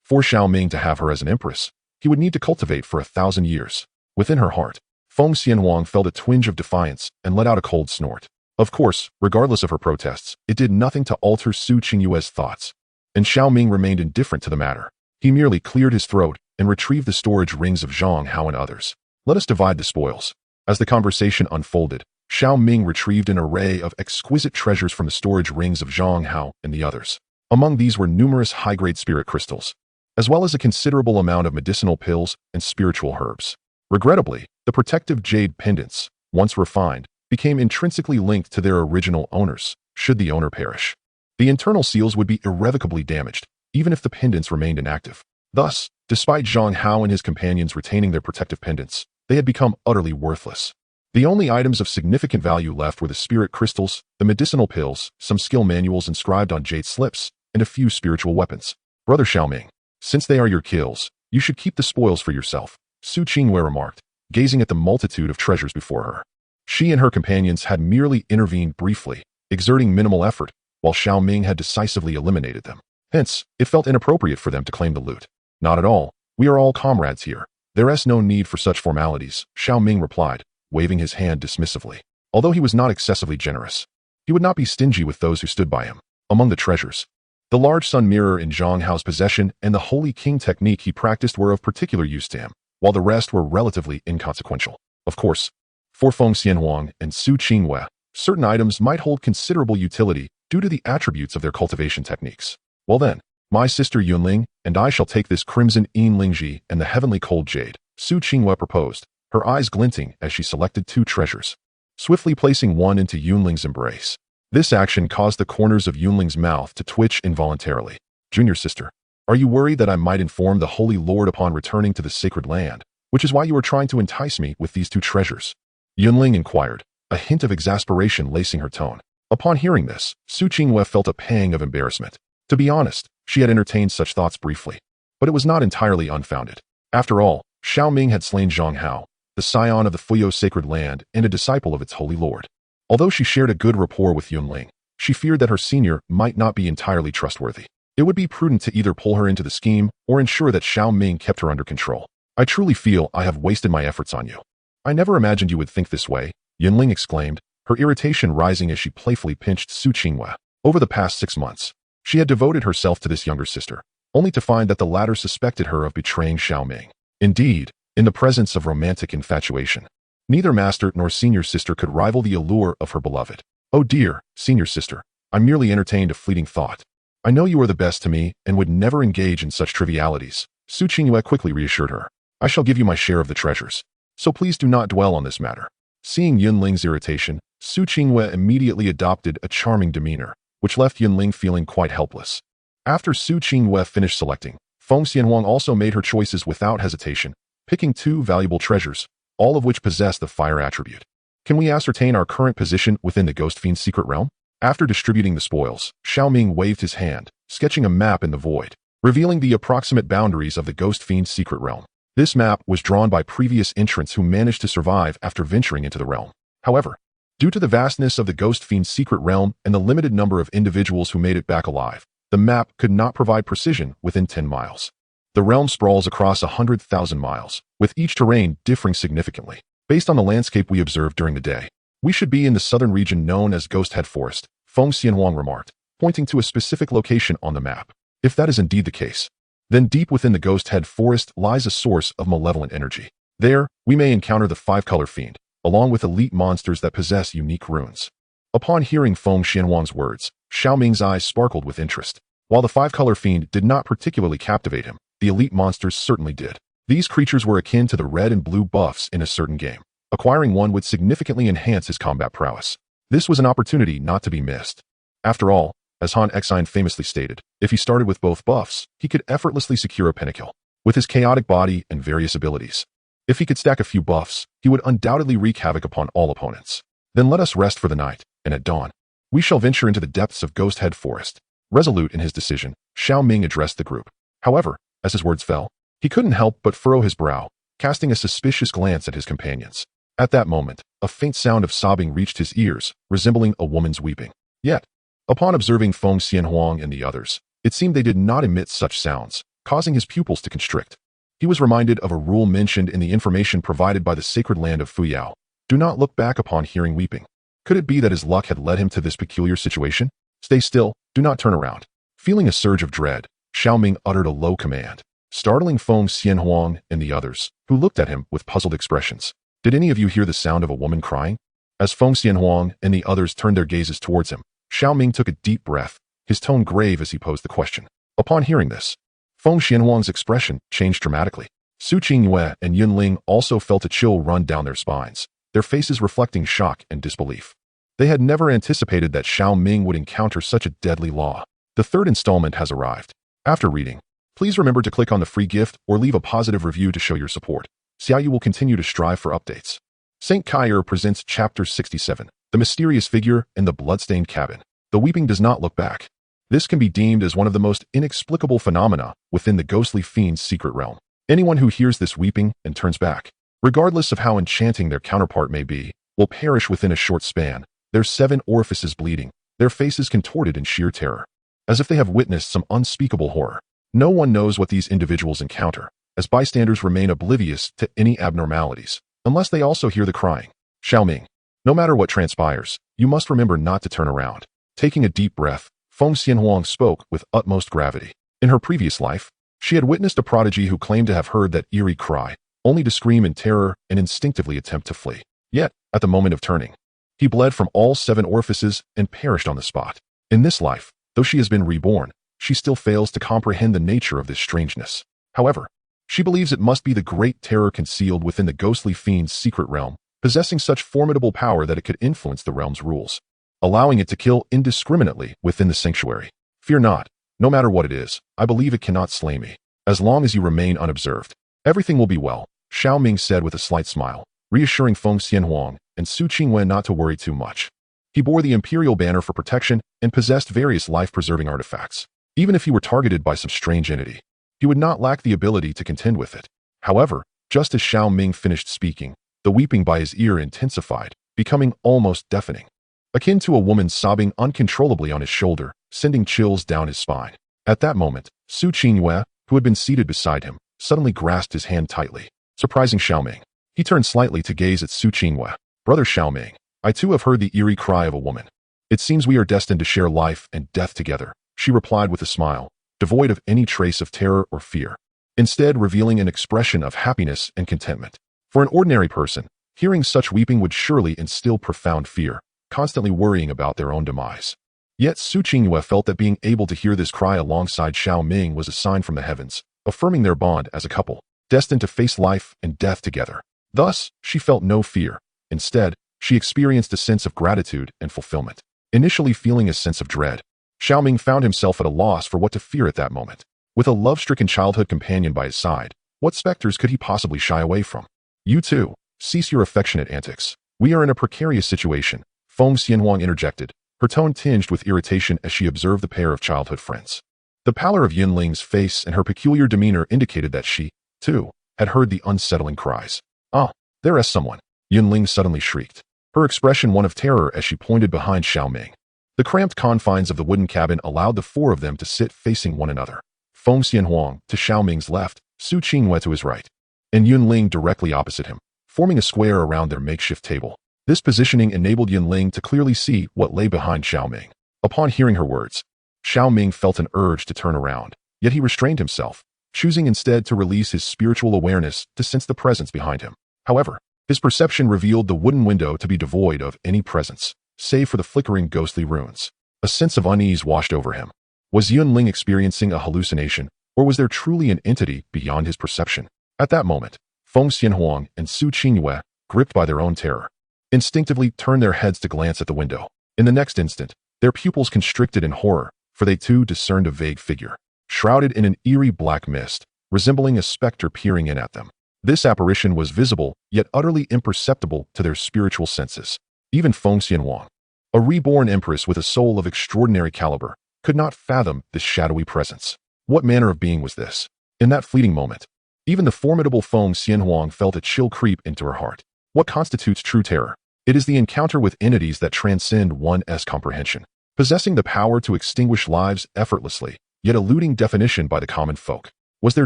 For Xiao Ming to have her as an empress, he would need to cultivate for 1,000 years. Within her heart, Feng Xianhuang felt a twinge of defiance and let out a cold snort. Of course, regardless of her protests, it did nothing to alter Su Qingyue's thoughts. And Xiao Ming remained indifferent to the matter. He merely cleared his throat and retrieved the storage rings of Zhang Hao and others. Let us divide the spoils. As the conversation unfolded, Xiao Ming retrieved an array of exquisite treasures from the storage rings of Zhang Hao and the others. Among these were numerous high-grade spirit crystals, as well as a considerable amount of medicinal pills and spiritual herbs. Regrettably, the protective jade pendants, once refined, became intrinsically linked to their original owners, should the owner perish. The internal seals would be irrevocably damaged, even if the pendants remained inactive. Thus, despite Zhang Hao and his companions retaining their protective pendants, they had become utterly worthless. The only items of significant value left were the spirit crystals, the medicinal pills, some skill manuals inscribed on jade slips, and a few spiritual weapons. Brother Xiao Ming, since they are your kills, You should keep the spoils for yourself, Su Qingwei remarked, gazing at the multitude of treasures before her. She and her companions had merely intervened briefly, exerting minimal effort, while Xiao Ming had decisively eliminated them. Hence, it felt inappropriate for them to claim the loot. Not at all. We are all comrades here. There is no need for such formalities, Xiao Ming replied, waving his hand dismissively. Although he was not excessively generous, he would not be stingy with those who stood by him. Among the treasures, the large sun mirror in Zhang Hao's possession and the Holy King technique he practiced were of particular use to him, while the rest were relatively inconsequential. Of course, for Feng Xianhuang and Su Qingwei, certain items might hold considerable utility due to the attributes of their cultivation techniques. Well then, my sister Yunling and I shall take this crimson Yin Lingji and the heavenly cold jade, Su Qingwei proposed, her eyes glinting as she selected 2 treasures, swiftly placing one into Yunling's embrace. This action caused the corners of Yunling's mouth to twitch involuntarily. Junior sister, are you worried that I might inform the Holy Lord upon returning to the sacred land, which is why you are trying to entice me with these 2 treasures? Yunling inquired, a hint of exasperation lacing her tone. Upon hearing this, Su Qingwei felt a pang of embarrassment. To be honest, she had entertained such thoughts briefly, but it was not entirely unfounded. After all, Xiao Ming had slain Zhang Hao, the scion of the Fuyo sacred land and a disciple of its holy lord. Although she shared a good rapport with Yunling, she feared that her senior might not be entirely trustworthy. It would be prudent to either pull her into the scheme or ensure that Xiao Ming kept her under control. I truly feel I have wasted my efforts on you. I never imagined you would think this way, Yunling exclaimed, her irritation rising as she playfully pinched Su Qingwei. Over the past 6 months, she had devoted herself to this younger sister, only to find that the latter suspected her of betraying Xiao Ming. Indeed, in the presence of romantic infatuation, neither master nor senior sister could rival the allure of her beloved. Oh dear, senior sister, I merely entertained a fleeting thought. I know you are the best to me and would never engage in such trivialities, Su Qingwei quickly reassured her. I shall give you my share of the treasures, so please do not dwell on this matter. Seeing Yunling's irritation, Su Qingwei immediately adopted a charming demeanor, which left Yunling feeling quite helpless. After Su Qingwei finished selecting, Feng Xianhuang also made her choices without hesitation, picking 2 valuable treasures, all of which possess the fire attribute. Can we ascertain our current position within the Ghost Fiend's secret realm? After distributing the spoils, Xiao Ming waved his hand, sketching a map in the void, revealing the approximate boundaries of the Ghost Fiend's secret realm. This map was drawn by previous entrants who managed to survive after venturing into the realm. However, due to the vastness of the Ghost Fiend's secret realm and the limited number of individuals who made it back alive, the map could not provide precision within 10 miles. The realm sprawls across 100,000 miles, with each terrain differing significantly. Based on the landscape we observed during the day, we should be in the southern region known as Ghost Head Forest, Feng Xianhuang remarked, pointing to a specific location on the map. If that is indeed the case, then deep within the Ghost Head Forest lies a source of malevolent energy. There, we may encounter the 5-color fiend, along with elite monsters that possess unique runes. Upon hearing Feng Xianhuang's words, Xiao Ming's eyes sparkled with interest. While the 5-color fiend did not particularly captivate him, the elite monsters certainly did. These creatures were akin to the red and blue buffs in a certain game. Acquiring one would significantly enhance his combat prowess. This was an opportunity not to be missed. After all, as Han Exine famously stated, if he started with both buffs, he could effortlessly secure a pentakill. With his chaotic body and various abilities, if he could stack a few buffs, he would undoubtedly wreak havoc upon all opponents. Then let us rest for the night, and at dawn, we shall venture into the depths of Ghost Head Forest. Resolute in his decision, Xiao Ming addressed the group. However, as his words fell, he couldn't help but furrow his brow, casting a suspicious glance at his companions. At that moment, a faint sound of sobbing reached his ears, resembling a woman's weeping. Yet, upon observing Feng Xianhuang and the others, it seemed they did not emit such sounds, causing his pupils to constrict. He was reminded of a rule mentioned in the information provided by the sacred land of Fuyao. Do not look back upon hearing weeping. Could it be that his luck had led him to this peculiar situation? Stay still, do not turn around. Feeling a surge of dread, Xiao Ming uttered a low command, startling Feng Xianhuang and the others, who looked at him with puzzled expressions. Did any of you hear the sound of a woman crying? As Feng Xianhuang and the others turned their gazes towards him, Xiao Ming took a deep breath, his tone grave as he posed the question. Upon hearing this, Feng Xianhuang's expression changed dramatically. Su Qingwei and Yunling also felt a chill run down their spines, their faces reflecting shock and disbelief. They had never anticipated that Xiao Ming would encounter such a deadly law. The 3rd installment has arrived. After reading, please remember to click on the free gift or leave a positive review to show your support. Xiaoyu will continue to strive for updates. St. Kaier presents Chapter 67, The Mysterious Figure in the Bloodstained Cabin. The weeping does not look back. This can be deemed as one of the most inexplicable phenomena within the ghostly fiend's secret realm. Anyone who hears this weeping and turns back, regardless of how enchanting their counterpart may be, will perish within a short span, their 7 orifices bleeding, their faces contorted in sheer terror, as if they have witnessed some unspeakable horror. No one knows what these individuals encounter, as bystanders remain oblivious to any abnormalities, unless they also hear the crying. Xiao Ming, no matter what transpires, you must remember not to turn around. Taking a deep breath, Feng Xianhuang spoke with utmost gravity. In her previous life, she had witnessed a prodigy who claimed to have heard that eerie cry, only to scream in terror and instinctively attempt to flee. Yet, at the moment of turning, he bled from all 7 orifices and perished on the spot. In this life, though she has been reborn, she still fails to comprehend the nature of this strangeness. However, she believes it must be the great terror concealed within the ghostly fiend's secret realm, possessing such formidable power that it could influence the realm's rules, allowing it to kill indiscriminately within the sanctuary. Fear not, no matter what it is, I believe it cannot slay me. As long as you remain unobserved, everything will be well, Xiao Ming said with a slight smile, reassuring Feng Xianhuang and Su Qingwen not to worry too much. He bore the imperial banner for protection and possessed various life-preserving artifacts. Even if he were targeted by some strange entity, he would not lack the ability to contend with it. However, just as Xiao Ming finished speaking, the weeping by his ear intensified, becoming almost deafening, akin to a woman sobbing uncontrollably on his shoulder, sending chills down his spine. At that moment, Su Qingwen, who had been seated beside him, suddenly grasped his hand tightly, surprising Xiao Ming. He turned slightly to gaze at Su Qingwen. Brother Xiao Ming, I too have heard the eerie cry of a woman. It seems we are destined to share life and death together, she replied with a smile, devoid of any trace of terror or fear, instead revealing an expression of happiness and contentment. For an ordinary person, hearing such weeping would surely instill profound fear, constantly worrying about their own demise. Yet Su Qingwen felt that being able to hear this cry alongside Xiao Ming was a sign from the heavens, affirming their bond as a couple, destined to face life and death together. Thus, she felt no fear. Instead, she experienced a sense of gratitude and fulfillment. Initially feeling a sense of dread, Xiao Ming found himself at a loss for what to fear at that moment. With a love-stricken childhood companion by his side, what specters could he possibly shy away from? You too, cease your affectionate antics. We are in a precarious situation, Feng Xianhuang interjected, her tone tinged with irritation as she observed the pair of childhood friends. The pallor of Yunling's face and her peculiar demeanor indicated that she, too, had heard the unsettling cries. Ah, there is someone, Yunling suddenly shrieked, her expression one of terror as she pointed behind Xiao Ming. The cramped confines of the wooden cabin allowed the 4 of them to sit facing one another. Feng Xianhuang to Xiao Ming's left, Su Qingwen to his right, and Yunling directly opposite him, forming a square around their makeshift table. This positioning enabled Yunling to clearly see what lay behind Xiao Ming. Upon hearing her words, Xiao Ming felt an urge to turn around, yet he restrained himself, choosing instead to release his spiritual awareness to sense the presence behind him. However, his perception revealed the wooden window to be devoid of any presence, save for the flickering ghostly runes. A sense of unease washed over him. Was Yunling experiencing a hallucination, or was there truly an entity beyond his perception? At that moment, Feng Xianhuang and Su Qingwen, gripped by their own terror, instinctively turned their heads to glance at the window. In the next instant, their pupils constricted in horror, for they too discerned a vague figure, shrouded in an eerie black mist, resembling a specter peering in at them. This apparition was visible, yet utterly imperceptible to their spiritual senses. Even Feng Xianhuang, a reborn empress with a soul of extraordinary caliber, could not fathom this shadowy presence. What manner of being was this? In that fleeting moment, even the formidable Feng Xianhuang felt a chill creep into her heart. What constitutes true terror? It is the encounter with entities that transcend one's comprehension, possessing the power to extinguish lives effortlessly, yet eluding definition by the common folk. Was there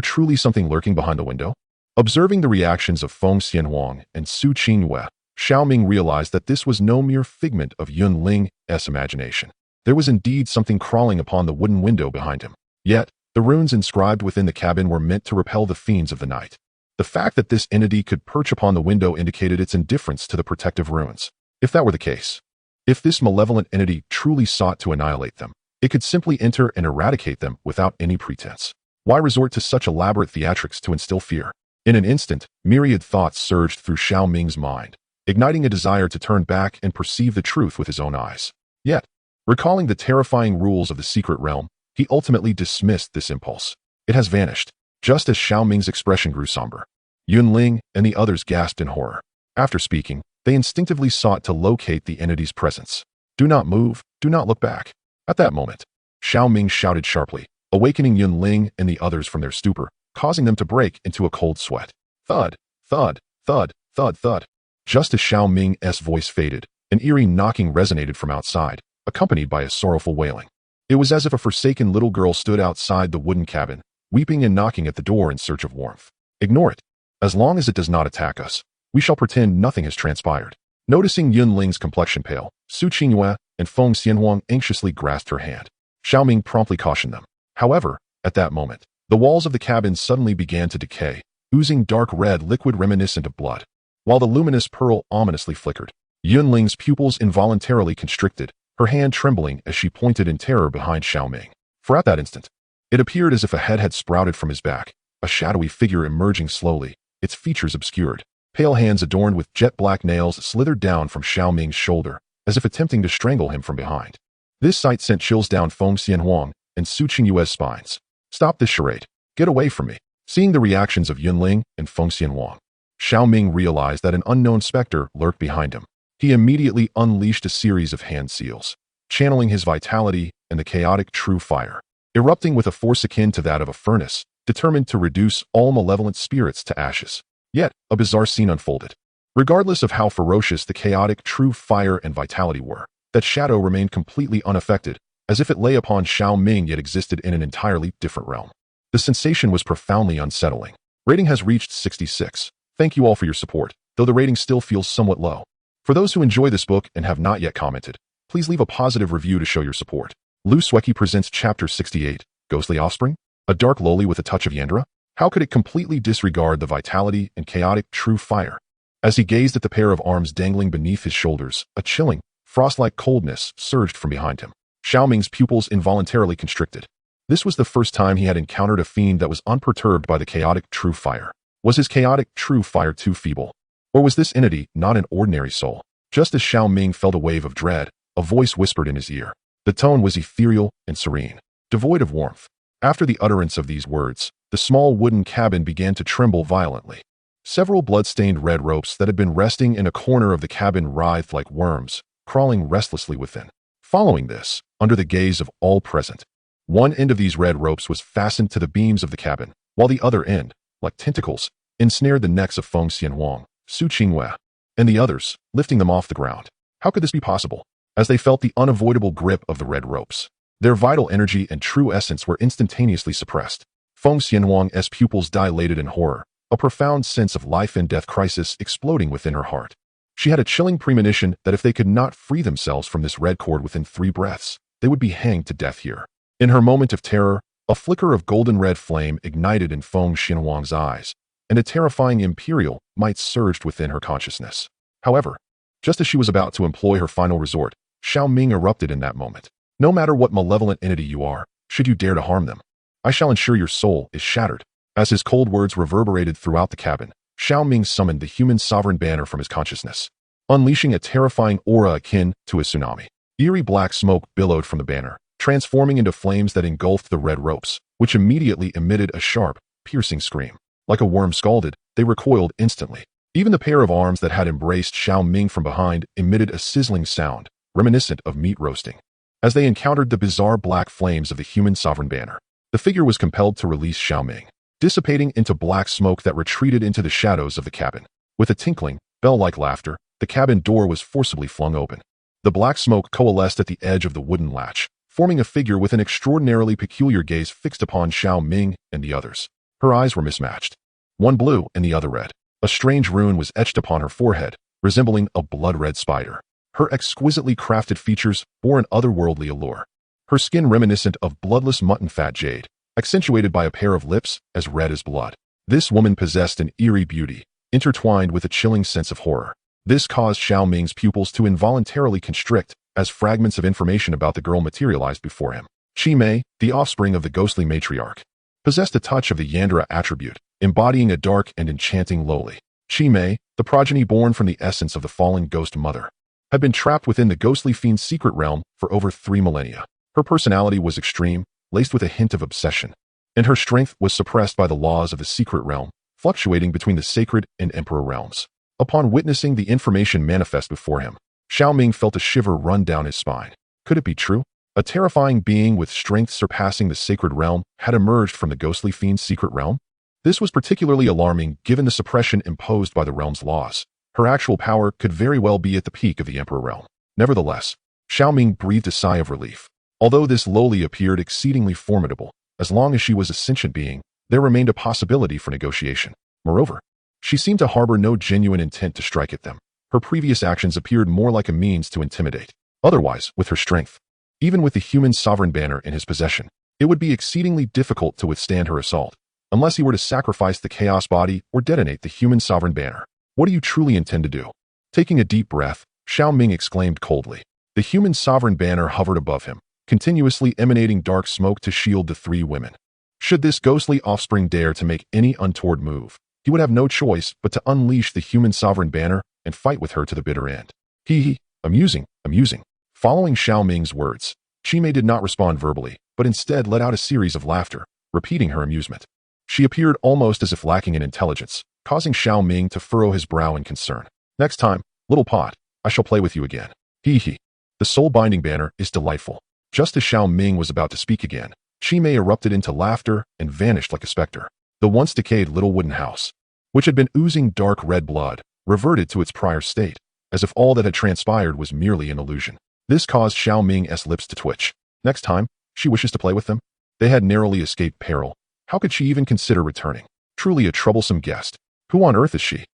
truly something lurking behind the window? Observing the reactions of Feng Xianhuang and Su Qingwen, Xiao Ming realized that this was no mere figment of Yunling's imagination. There was indeed something crawling upon the wooden window behind him. Yet, the runes inscribed within the cabin were meant to repel the fiends of the night. The fact that this entity could perch upon the window indicated its indifference to the protective runes. If that were the case, if this malevolent entity truly sought to annihilate them, it could simply enter and eradicate them without any pretense. Why resort to such elaborate theatrics to instill fear? In an instant, myriad thoughts surged through Xiao Ming's mind, igniting a desire to turn back and perceive the truth with his own eyes. Yet, recalling the terrifying rules of the secret realm, he ultimately dismissed this impulse. It has vanished. Just as Xiao Ming's expression grew somber, Yunling and the others gasped in horror. After speaking, they instinctively sought to locate the entity's presence. Do not move, do not look back. At that moment, Xiao Ming shouted sharply, awakening Yunling and the others from their stupor, causing them to break into a cold sweat. Thud, thud, thud, thud, thud. Just as Xiao Ming's voice faded, an eerie knocking resonated from outside, accompanied by a sorrowful wailing. It was as if a forsaken little girl stood outside the wooden cabin, weeping and knocking at the door in search of warmth. Ignore it. As long as it does not attack us, we shall pretend nothing has transpired. Noticing Yunling's complexion pale, Su Qingyue and Feng Xianhuang anxiously grasped her hand. Xiao Ming promptly cautioned them. However, at that moment, the walls of the cabin suddenly began to decay, oozing dark red liquid reminiscent of blood. While the luminous pearl ominously flickered, Yunling's pupils involuntarily constricted, her hand trembling as she pointed in terror behind Xiao Ming. For at that instant, it appeared as if a head had sprouted from his back, a shadowy figure emerging slowly, its features obscured. Pale hands adorned with jet-black nails slithered down from Xiao Ming's shoulder, as if attempting to strangle him from behind. This sight sent chills down Feng Xianhuang and Su Qingyue's spines. Stop this charade. Get away from me. Seeing the reactions of Yunling and Feng Xianhuang, Xiao Ming realized that an unknown specter lurked behind him. He immediately unleashed a series of hand seals, channeling his vitality and the chaotic true fire, erupting with a force akin to that of a furnace, determined to reduce all malevolent spirits to ashes. Yet, a bizarre scene unfolded. Regardless of how ferocious the chaotic true fire and vitality were, that shadow remained completely unaffected, as if it lay upon Xiao Ming yet existed in an entirely different realm. The sensation was profoundly unsettling. Rating has reached 66. Thank you all for your support, though the rating still feels somewhat low. For those who enjoy this book and have not yet commented, please leave a positive review to show your support. Lu Sueki presents Chapter 68, Ghostly Offspring? A dark loli with a touch of Yandra? How could it completely disregard the vitality and chaotic true fire? As he gazed at the pair of arms dangling beneath his shoulders, a chilling, frost-like coldness surged from behind him. Xiao Ming's pupils involuntarily constricted. This was the first time he had encountered a fiend that was unperturbed by the chaotic true fire. Was his chaotic true fire too feeble? Or was this entity not an ordinary soul? Just as Xiao Ming felt a wave of dread, a voice whispered in his ear. The tone was ethereal and serene, devoid of warmth. After the utterance of these words, the small wooden cabin began to tremble violently. Several blood-stained red ropes that had been resting in a corner of the cabin writhed like worms, crawling restlessly within. Following this, under the gaze of all present, one end of these red ropes was fastened to the beams of the cabin, while the other end, like tentacles, ensnared the necks of Feng Xianhuang, Su Qingyue, and the others, lifting them off the ground. How could this be possible? As they felt the unavoidable grip of the red ropes, their vital energy and true essence were instantaneously suppressed. Feng Xianhuang's pupils dilated in horror, a profound sense of life and death crisis exploding within her heart. She had a chilling premonition that if they could not free themselves from this red cord within 3 breaths, they would be hanged to death here. In her moment of terror, a flicker of golden-red flame ignited in Feng Xianhuang's eyes, and a terrifying imperial might surged within her consciousness. However, just as she was about to employ her final resort, Xiao Ming erupted in that moment. No matter what malevolent entity you are, should you dare to harm them, I shall ensure your soul is shattered. As his cold words reverberated throughout the cabin, Xiao Ming summoned the human sovereign banner from his consciousness, unleashing a terrifying aura akin to a tsunami. Eerie black smoke billowed from the banner, transforming into flames that engulfed the red ropes, which immediately emitted a sharp, piercing scream. Like a worm scalded, they recoiled instantly. Even the pair of arms that had embraced Xiao Ming from behind emitted a sizzling sound, reminiscent of meat roasting. As they encountered the bizarre black flames of the human sovereign banner, the figure was compelled to release Xiao Ming, dissipating into black smoke that retreated into the shadows of the cabin. With a tinkling, bell-like laughter, the cabin door was forcibly flung open. The black smoke coalesced at the edge of the wooden latch, forming a figure with an extraordinarily peculiar gaze fixed upon Xiao Ming and the others. Her eyes were mismatched, one blue and the other red. A strange rune was etched upon her forehead, resembling a blood-red spider. Her exquisitely crafted features bore an otherworldly allure. Her skin reminiscent of bloodless mutton fat jade, accentuated by a pair of lips as red as blood. This woman possessed an eerie beauty, intertwined with a chilling sense of horror. This caused Xiao Ming's pupils to involuntarily constrict as fragments of information about the girl materialized before him. Qi Mei, the offspring of the ghostly matriarch, possessed a touch of the Yandra attribute, embodying a dark and enchanting loli. Qi Mei, the progeny born from the essence of the fallen ghost mother, had been trapped within the ghostly fiend's secret realm for over 3 millennia. Her personality was extreme, laced with a hint of obsession, and her strength was suppressed by the laws of the secret realm, fluctuating between the sacred and emperor realms. Upon witnessing the information manifest before him, Xiao Ming felt a shiver run down his spine. Could it be true? A terrifying being with strength surpassing the sacred realm had emerged from the ghostly fiend's secret realm? This was particularly alarming given the suppression imposed by the realm's laws. Her actual power could very well be at the peak of the Emperor realm. Nevertheless, Xiao Ming breathed a sigh of relief. Although this lowly appeared exceedingly formidable, as long as she was a sentient being, there remained a possibility for negotiation. Moreover, she seemed to harbor no genuine intent to strike at them. Her previous actions appeared more like a means to intimidate. Otherwise, with her strength, even with the human sovereign banner in his possession, it would be exceedingly difficult to withstand her assault, unless he were to sacrifice the chaos body or detonate the human sovereign banner. What do you truly intend to do? Taking a deep breath, Xiao Ming exclaimed coldly. The human sovereign banner hovered above him, continuously emanating dark smoke to shield the three women. Should this ghostly offspring dare to make any untoward move, he would have no choice but to unleash the human sovereign banner and fight with her to the bitter end. Hee, amusing, amusing. Following Xiao Ming's words, Qimei did not respond verbally, but instead let out a series of laughter, repeating her amusement. She appeared almost as if lacking in intelligence, causing Xiao Ming to furrow his brow in concern. Next time, little pot, I shall play with you again. Hee. The soul-binding banner is delightful. Just as Xiao Ming was about to speak again, Qimei erupted into laughter and vanished like a specter. The once decayed little wooden house, which had been oozing dark red blood, reverted to its prior state, as if all that had transpired was merely an illusion. This caused Xiao Ming's lips to twitch. Next time, she wishes to play with them? They had narrowly escaped peril. How could she even consider returning? Truly a troublesome guest. Who on earth is she?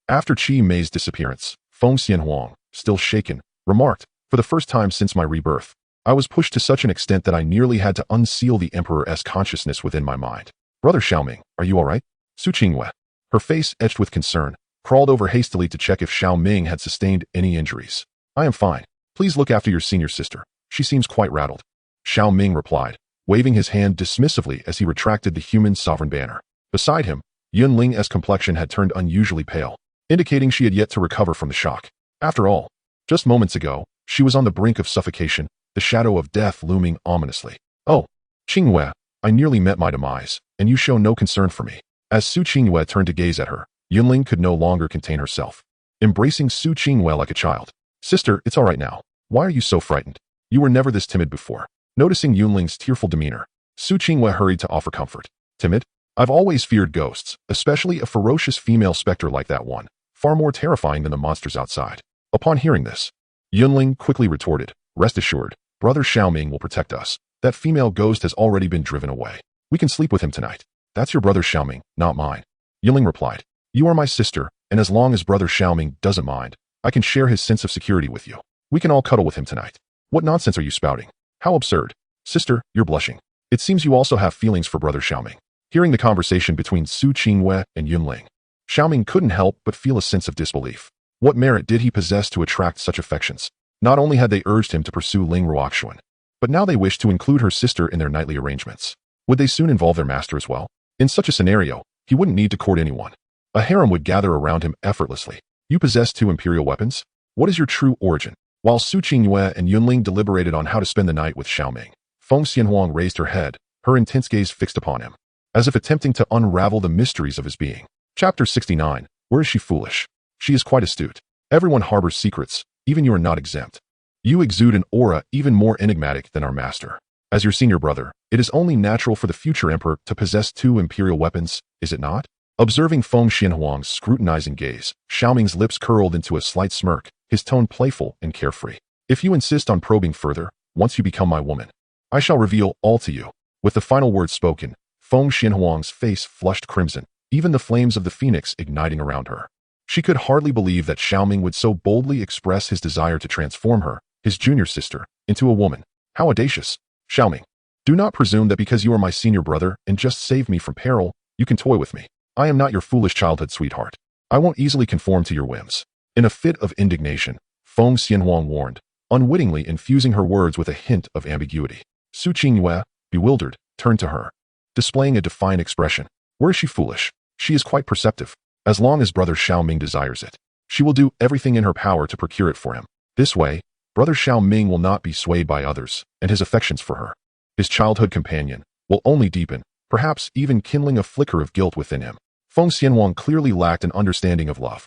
After Qimei's disappearance, Feng Xianhuang, still shaken, remarked, for the first time since my rebirth, I was pushed to such an extent that I nearly had to unseal the Emperor's consciousness within my mind. Brother Xiao Ming, are you all right? Su Qingwei, her face etched with concern, crawled over hastily to check if Xiao Ming had sustained any injuries. I am fine. Please look after your senior sister. She seems quite rattled. Xiao Ming replied, waving his hand dismissively as he retracted the human sovereign banner. Beside him, Yunling's complexion had turned unusually pale, indicating she had yet to recover from the shock. After all, just moments ago, she was on the brink of suffocation, the shadow of death looming ominously. Oh, Qingwei, I nearly met my demise, and you show no concern for me. As Su Qingwei turned to gaze at her, Yunling could no longer contain herself, embracing Su Qingwei like a child. Sister, it's all right now. Why are you so frightened? You were never this timid before. Noticing Yunling's tearful demeanor, Su Qingwei hurried to offer comfort. Timid? I've always feared ghosts, especially a ferocious female specter like that one, far more terrifying than the monsters outside. Upon hearing this, Yunling quickly retorted, rest assured, Brother Xiao Ming will protect us. That female ghost has already been driven away. We can sleep with him tonight. That's your brother Xiao Ming, not mine. Yunling replied, you are my sister, and as long as Brother Xiao Ming doesn't mind, I can share his sense of security with you. We can all cuddle with him tonight. What nonsense are you spouting? How absurd. Sister, you're blushing. It seems you also have feelings for Brother Xiao Ming. Hearing the conversation between Su Qingwei and Yunling, Xiao Ming couldn't help but feel a sense of disbelief. What merit did he possess to attract such affections? Not only had they urged him to pursue Ling Ruoxuan, but now they wished to include her sister in their nightly arrangements. Would they soon involve their master as well? In such a scenario, he wouldn't need to court anyone. A harem would gather around him effortlessly. You possess 2 imperial weapons? What is your true origin? While Su Qingwei and Yunling deliberated on how to spend the night with Xiao Ming, Feng Xianhuang raised her head, her intense gaze fixed upon him, as if attempting to unravel the mysteries of his being. Chapter 69. Where is she foolish? She is quite astute. Everyone harbors secrets, even you are not exempt. You exude an aura even more enigmatic than our master. As your senior brother, it is only natural for the future emperor to possess 2 imperial weapons, is it not? Observing Feng Xianhuang's scrutinizing gaze, Xiao Ming's lips curled into a slight smirk, his tone playful and carefree. If you insist on probing further, once you become my woman, I shall reveal all to you. With the final words spoken, Feng Xianhuang's face flushed crimson, even the flames of the phoenix igniting around her. She could hardly believe that Xiao Ming would so boldly express his desire to transform her, his junior sister, into a woman. How audacious. Xiao Ming, do not presume that because you are my senior brother and just saved me from peril, you can toy with me. I am not your foolish childhood sweetheart. I won't easily conform to your whims. In a fit of indignation, Feng Xianhuang warned, unwittingly infusing her words with a hint of ambiguity. Su Qingwei, bewildered, turned to her, displaying a defiant expression. Where is she foolish? She is quite perceptive. As long as Brother Xiao Ming desires it, she will do everything in her power to procure it for him. This way, Brother Xiao Ming will not be swayed by others, and his affections for her, his childhood companion, will only deepen, perhaps even kindling a flicker of guilt within him. Feng Xianhuang clearly lacked an understanding of love.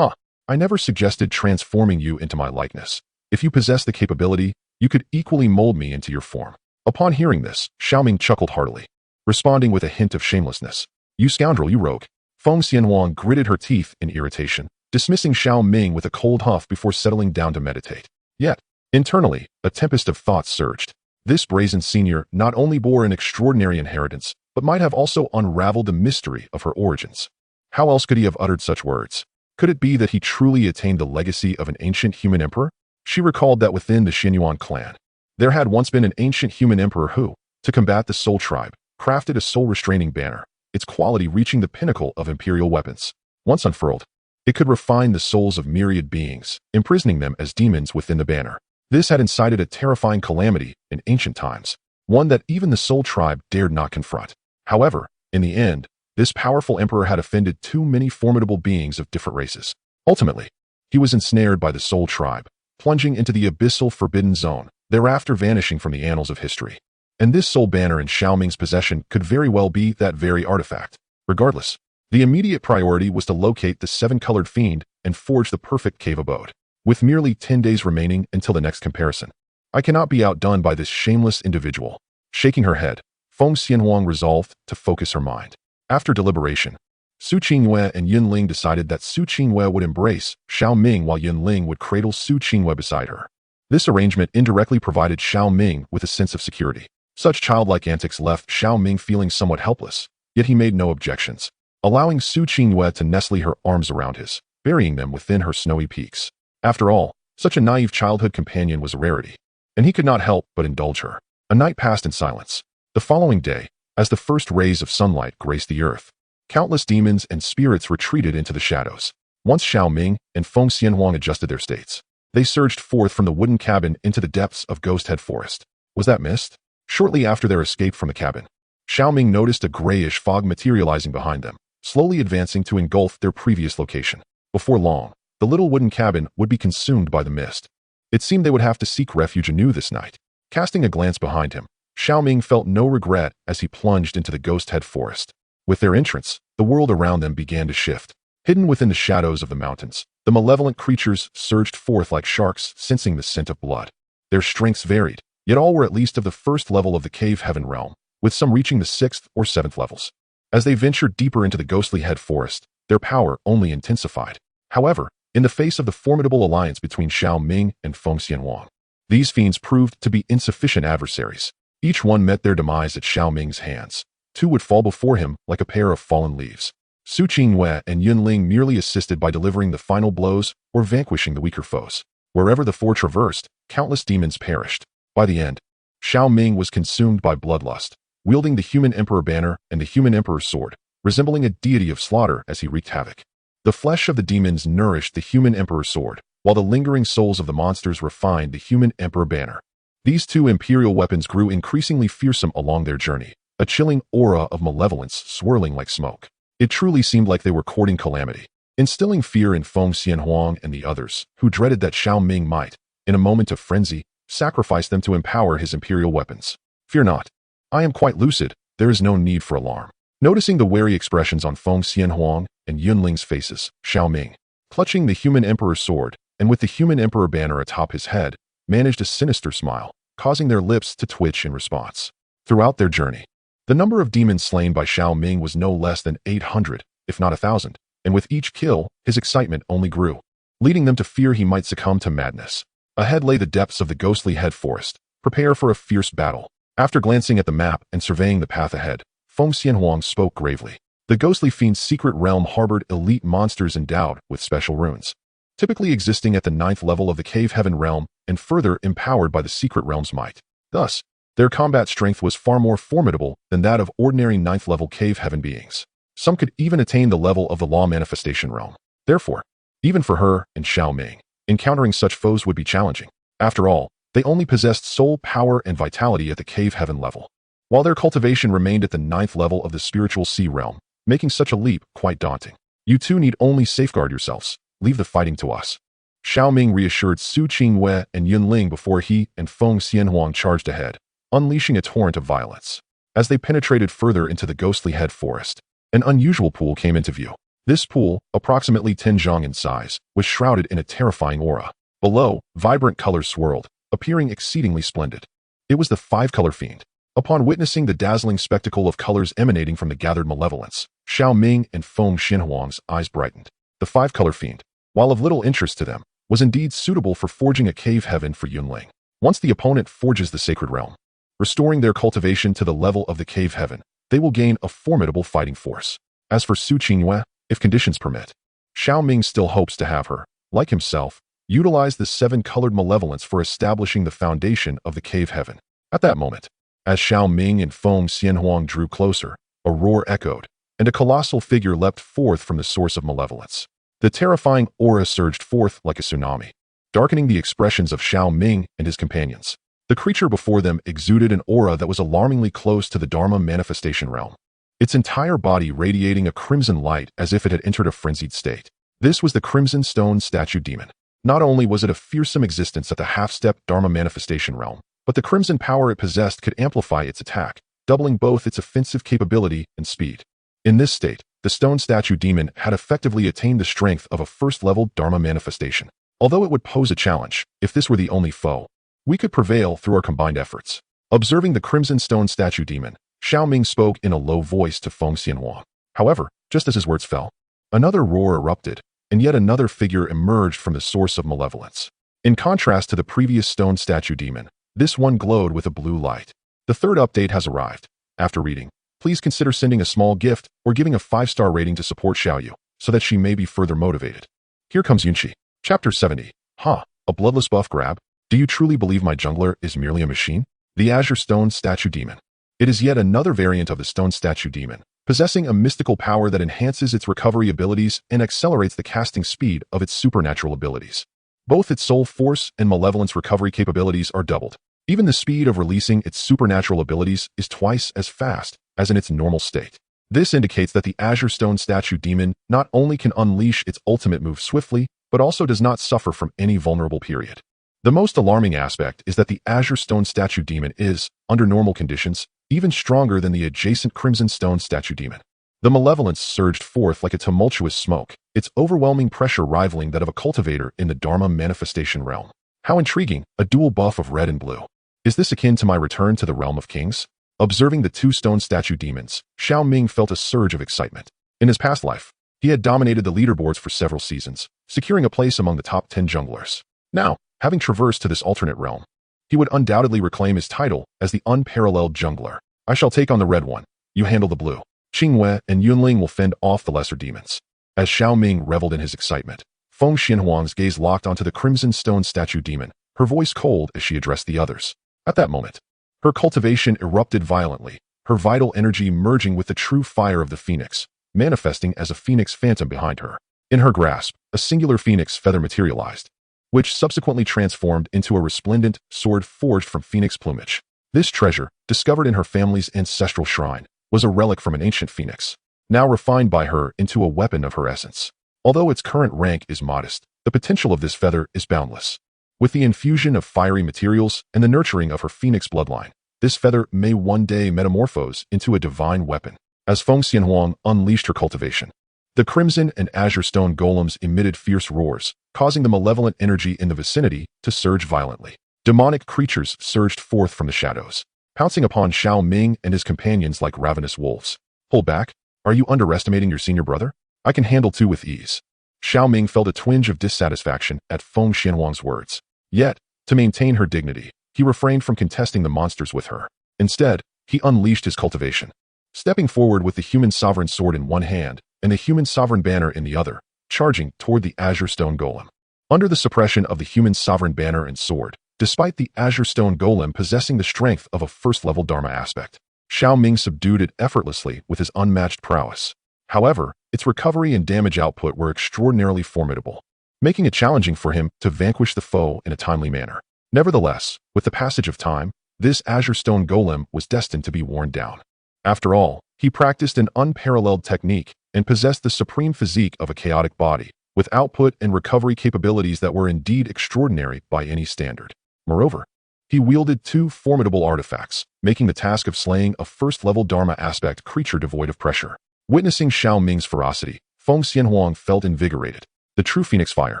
I never suggested transforming you into my likeness. If you possess the capability, you could equally mold me into your form. Upon hearing this, Xiao Ming chuckled heartily, responding with a hint of shamelessness. You scoundrel, you rogue. Feng Xianhuang gritted her teeth in irritation, dismissing Xiao Ming with a cold huff before settling down to meditate. Yet, internally, a tempest of thoughts surged. This brazen senior not only bore an extraordinary inheritance, but might have also unraveled the mystery of her origins. How else could he have uttered such words? Could it be that he truly attained the legacy of an ancient human emperor? She recalled that within the Xinyuan clan, there had once been an ancient human emperor who, to combat the Soul Tribe, crafted a soul-restraining banner, its quality reaching the pinnacle of imperial weapons. Once unfurled, it could refine the souls of myriad beings, imprisoning them as demons within the banner. This had incited a terrifying calamity in ancient times, one that even the Soul Tribe dared not confront. However, in the end, this powerful emperor had offended too many formidable beings of different races. Ultimately, he was ensnared by the Soul Tribe, plunging into the abyssal forbidden zone, thereafter vanishing from the annals of history. And this soul banner in Xiao Ming's possession could very well be that very artifact. Regardless, the immediate priority was to locate the seven-colored fiend and forge the perfect cave abode. With merely 10 days remaining until the next comparison, I cannot be outdone by this shameless individual. Shaking her head, Feng Xianhuang resolved to focus her mind. After deliberation, Su Qingyue and Yunling decided that Su Qingyue would embrace Xiao Ming while Yunling would cradle Su Qingyue beside her. This arrangement indirectly provided Xiao Ming with a sense of security. Such childlike antics left Xiao Ming feeling somewhat helpless, yet he made no objections, allowing Su Qingyue to nestle her arms around his, burying them within her snowy peaks. After all, such a naive childhood companion was a rarity, and he could not help but indulge her. A night passed in silence. The following day, as the first rays of sunlight graced the earth, countless demons and spirits retreated into the shadows. Once Xiao Ming and Feng Xianhuang adjusted their states, they surged forth from the wooden cabin into the depths of Ghost Head Forest. Was that mist? Shortly after their escape from the cabin, Xiao Ming noticed a grayish fog materializing behind them, slowly advancing to engulf their previous location. Before long, the little wooden cabin would be consumed by the mist. It seemed they would have to seek refuge anew this night. Casting a glance behind him, Xiao Ming felt no regret as he plunged into the Ghost Head Forest. With their entrance, the world around them began to shift. Hidden within the shadows of the mountains, the malevolent creatures surged forth like sharks, sensing the scent of blood. Their strengths varied, yet all were at least of the first level of the cave heaven realm, with some reaching the 6th or 7th levels. As they ventured deeper into the ghostly head forest, their power only intensified. However, in the face of the formidable alliance between Xiao Ming and Feng Xianhuang, these fiends proved to be insufficient adversaries. Each one met their demise at Xiao Ming's hands. Two would fall before him like a pair of fallen leaves. Su Qingyue and Yunling merely assisted by delivering the final blows or vanquishing the weaker foes. Wherever the four traversed, countless demons perished. By the end, Xiao Ming was consumed by bloodlust, wielding the human emperor banner and the human emperor's sword, resembling a deity of slaughter as he wreaked havoc. The flesh of the demons nourished the human emperor's sword, while the lingering souls of the monsters refined the human emperor banner. These two imperial weapons grew increasingly fearsome along their journey, a chilling aura of malevolence swirling like smoke. It truly seemed like they were courting calamity, instilling fear in Feng Xianhuang and the others, who dreaded that Xiao Ming might, in a moment of frenzy, sacrifice them to empower his imperial weapons. Fear not. I am quite lucid, there is no need for alarm. Noticing the wary expressions on Feng Xianhuang and Yunling's faces, Xiao Ming, clutching the human emperor's sword, and with the human emperor banner atop his head, managed a sinister smile, causing their lips to twitch in response. Throughout their journey, the number of demons slain by Xiao Ming was no less than 800, if not 1,000, and with each kill, his excitement only grew, leading them to fear he might succumb to madness. Ahead lay the depths of the ghostly head forest. Prepare for a fierce battle. After glancing at the map and surveying the path ahead, Feng Xianhuang spoke gravely. The ghostly fiend's secret realm harbored elite monsters endowed with special runes, typically existing at the 9th level of the cave heaven realm and further empowered by the secret realm's might. Thus, their combat strength was far more formidable than that of ordinary 9th level cave heaven beings. Some could even attain the level of the law manifestation realm. Therefore, even for her and Xiao Ming, encountering such foes would be challenging. After all, they only possessed soul power and vitality at the cave heaven level, while their cultivation remained at the 9th level of the spiritual sea realm, making such a leap quite daunting. You two need only safeguard yourselves. Leave the fighting to us. Xiao Ming reassured Su Qingyue and Yunling before he and Feng Xianhuang charged ahead, unleashing a torrent of violence. As they penetrated further into the ghostly head forest, an unusual pool came into view. This pool, approximately 10 zhang in size, was shrouded in a terrifying aura. Below, vibrant colors swirled, appearing exceedingly splendid. It was the five-color fiend. Upon witnessing the dazzling spectacle of colors emanating from the gathered malevolence, Xiao Ming and Feng Xinhuang's eyes brightened. The five-color fiend, while of little interest to them, was indeed suitable for forging a cave heaven for Yunling. Once the opponent forges the sacred realm, restoring their cultivation to the level of the cave heaven, they will gain a formidable fighting force. As for Su Qingyue, if conditions permit, Xiao Ming still hopes to have her, like himself, utilize the seven-colored malevolence for establishing the foundation of the cave heaven. At that moment, as Xiao Ming and Feng Xianhuang drew closer, a roar echoed, and a colossal figure leapt forth from the source of malevolence. The terrifying aura surged forth like a tsunami, darkening the expressions of Xiao Ming and his companions. The creature before them exuded an aura that was alarmingly close to the Dharma manifestation realm, its entire body radiating a crimson light as if it had entered a frenzied state. This was the Crimson Stone Statue Demon. Not only was it a fearsome existence at the half-step Dharma manifestation realm, but the crimson power it possessed could amplify its attack, doubling both its offensive capability and speed. In this state, the Stone Statue Demon had effectively attained the strength of a first-level Dharma manifestation. Although it would pose a challenge, if this were the only foe, we could prevail through our combined efforts. Observing the Crimson Stone Statue Demon, Xiao Ming spoke in a low voice to Feng Xianhuang. However, just as his words fell, another roar erupted, and yet another figure emerged from the source of malevolence. In contrast to the previous Stone Statue Demon, this one glowed with a blue light. The third update has arrived. After reading, please consider sending a small gift or giving a 5-star rating to support Xiaoyu, so that she may be further motivated. Here comes Yunqi. Chapter 70. A bloodless buff grab? Do you truly believe my jungler is merely a machine? The Azure Stone Statue Demon. It is yet another variant of the Stone Statue Demon, possessing a mystical power that enhances its recovery abilities and accelerates the casting speed of its supernatural abilities. Both its soul force and malevolence recovery capabilities are doubled. Even the speed of releasing its supernatural abilities is twice as fast as in its normal state. This indicates that the Azure Stone Statue Demon not only can unleash its ultimate move swiftly, but also does not suffer from any vulnerable period. The most alarming aspect is that the Azure Stone Statue Demon is, under normal conditions, even stronger than the adjacent Crimson Stone Statue Demon. The malevolence surged forth like a tumultuous smoke, its overwhelming pressure rivaling that of a cultivator in the Dharma manifestation realm. How intriguing, a dual buff of red and blue. Is this akin to my return to the realm of kings? Observing the two stone statue demons, Xiao Ming felt a surge of excitement. In his past life, he had dominated the leaderboards for several seasons, securing a place among the top 10 junglers. Now, having traversed to this alternate realm, he would undoubtedly reclaim his title as the unparalleled jungler. I shall take on the red one. You handle the blue. Qingwei and Yunling will fend off the lesser demons. As Xiao Ming reveled in his excitement, Feng Xinhuang's gaze locked onto the Crimson Stone Statue Demon, her voice cold as she addressed the others. At that moment, her cultivation erupted violently, her vital energy merging with the true fire of the phoenix, manifesting as a phoenix phantom behind her. In her grasp, a singular phoenix feather materialized, which subsequently transformed into a resplendent sword forged from phoenix plumage. This treasure, discovered in her family's ancestral shrine, was a relic from an ancient phoenix, now refined by her into a weapon of her essence. Although its current rank is modest, the potential of this feather is boundless. With the infusion of fiery materials and the nurturing of her phoenix bloodline, this feather may one day metamorphose into a divine weapon. As Feng Xianhuang unleashed her cultivation, the crimson and azure stone golems emitted fierce roars, causing the malevolent energy in the vicinity to surge violently. Demonic creatures surged forth from the shadows, pouncing upon Xiao Ming and his companions like ravenous wolves. Hold back. Are you underestimating your senior brother? I can handle two with ease. Xiao Ming felt a twinge of dissatisfaction at Feng Xianhuang's words. Yet, to maintain her dignity, he refrained from contesting the monsters with her. Instead, he unleashed his cultivation. Stepping forward with the human sovereign sword in one hand and the human sovereign banner in the other, charging toward the azure stone golem. Under the suppression of the human sovereign banner and sword, despite the azure stone golem possessing the strength of a first-level Dharma aspect, Xiao Ming subdued it effortlessly with his unmatched prowess. However, its recovery and damage output were extraordinarily formidable, making it challenging for him to vanquish the foe in a timely manner. Nevertheless, with the passage of time, this azure stone golem was destined to be worn down. After all, he practiced an unparalleled technique and possessed the supreme physique of a chaotic body, with output and recovery capabilities that were indeed extraordinary by any standard. Moreover, he wielded two formidable artifacts, making the task of slaying a first-level Dharma aspect creature devoid of pressure. Witnessing Xiao Ming's ferocity, Feng Xianhuang felt invigorated. The true phoenix fire,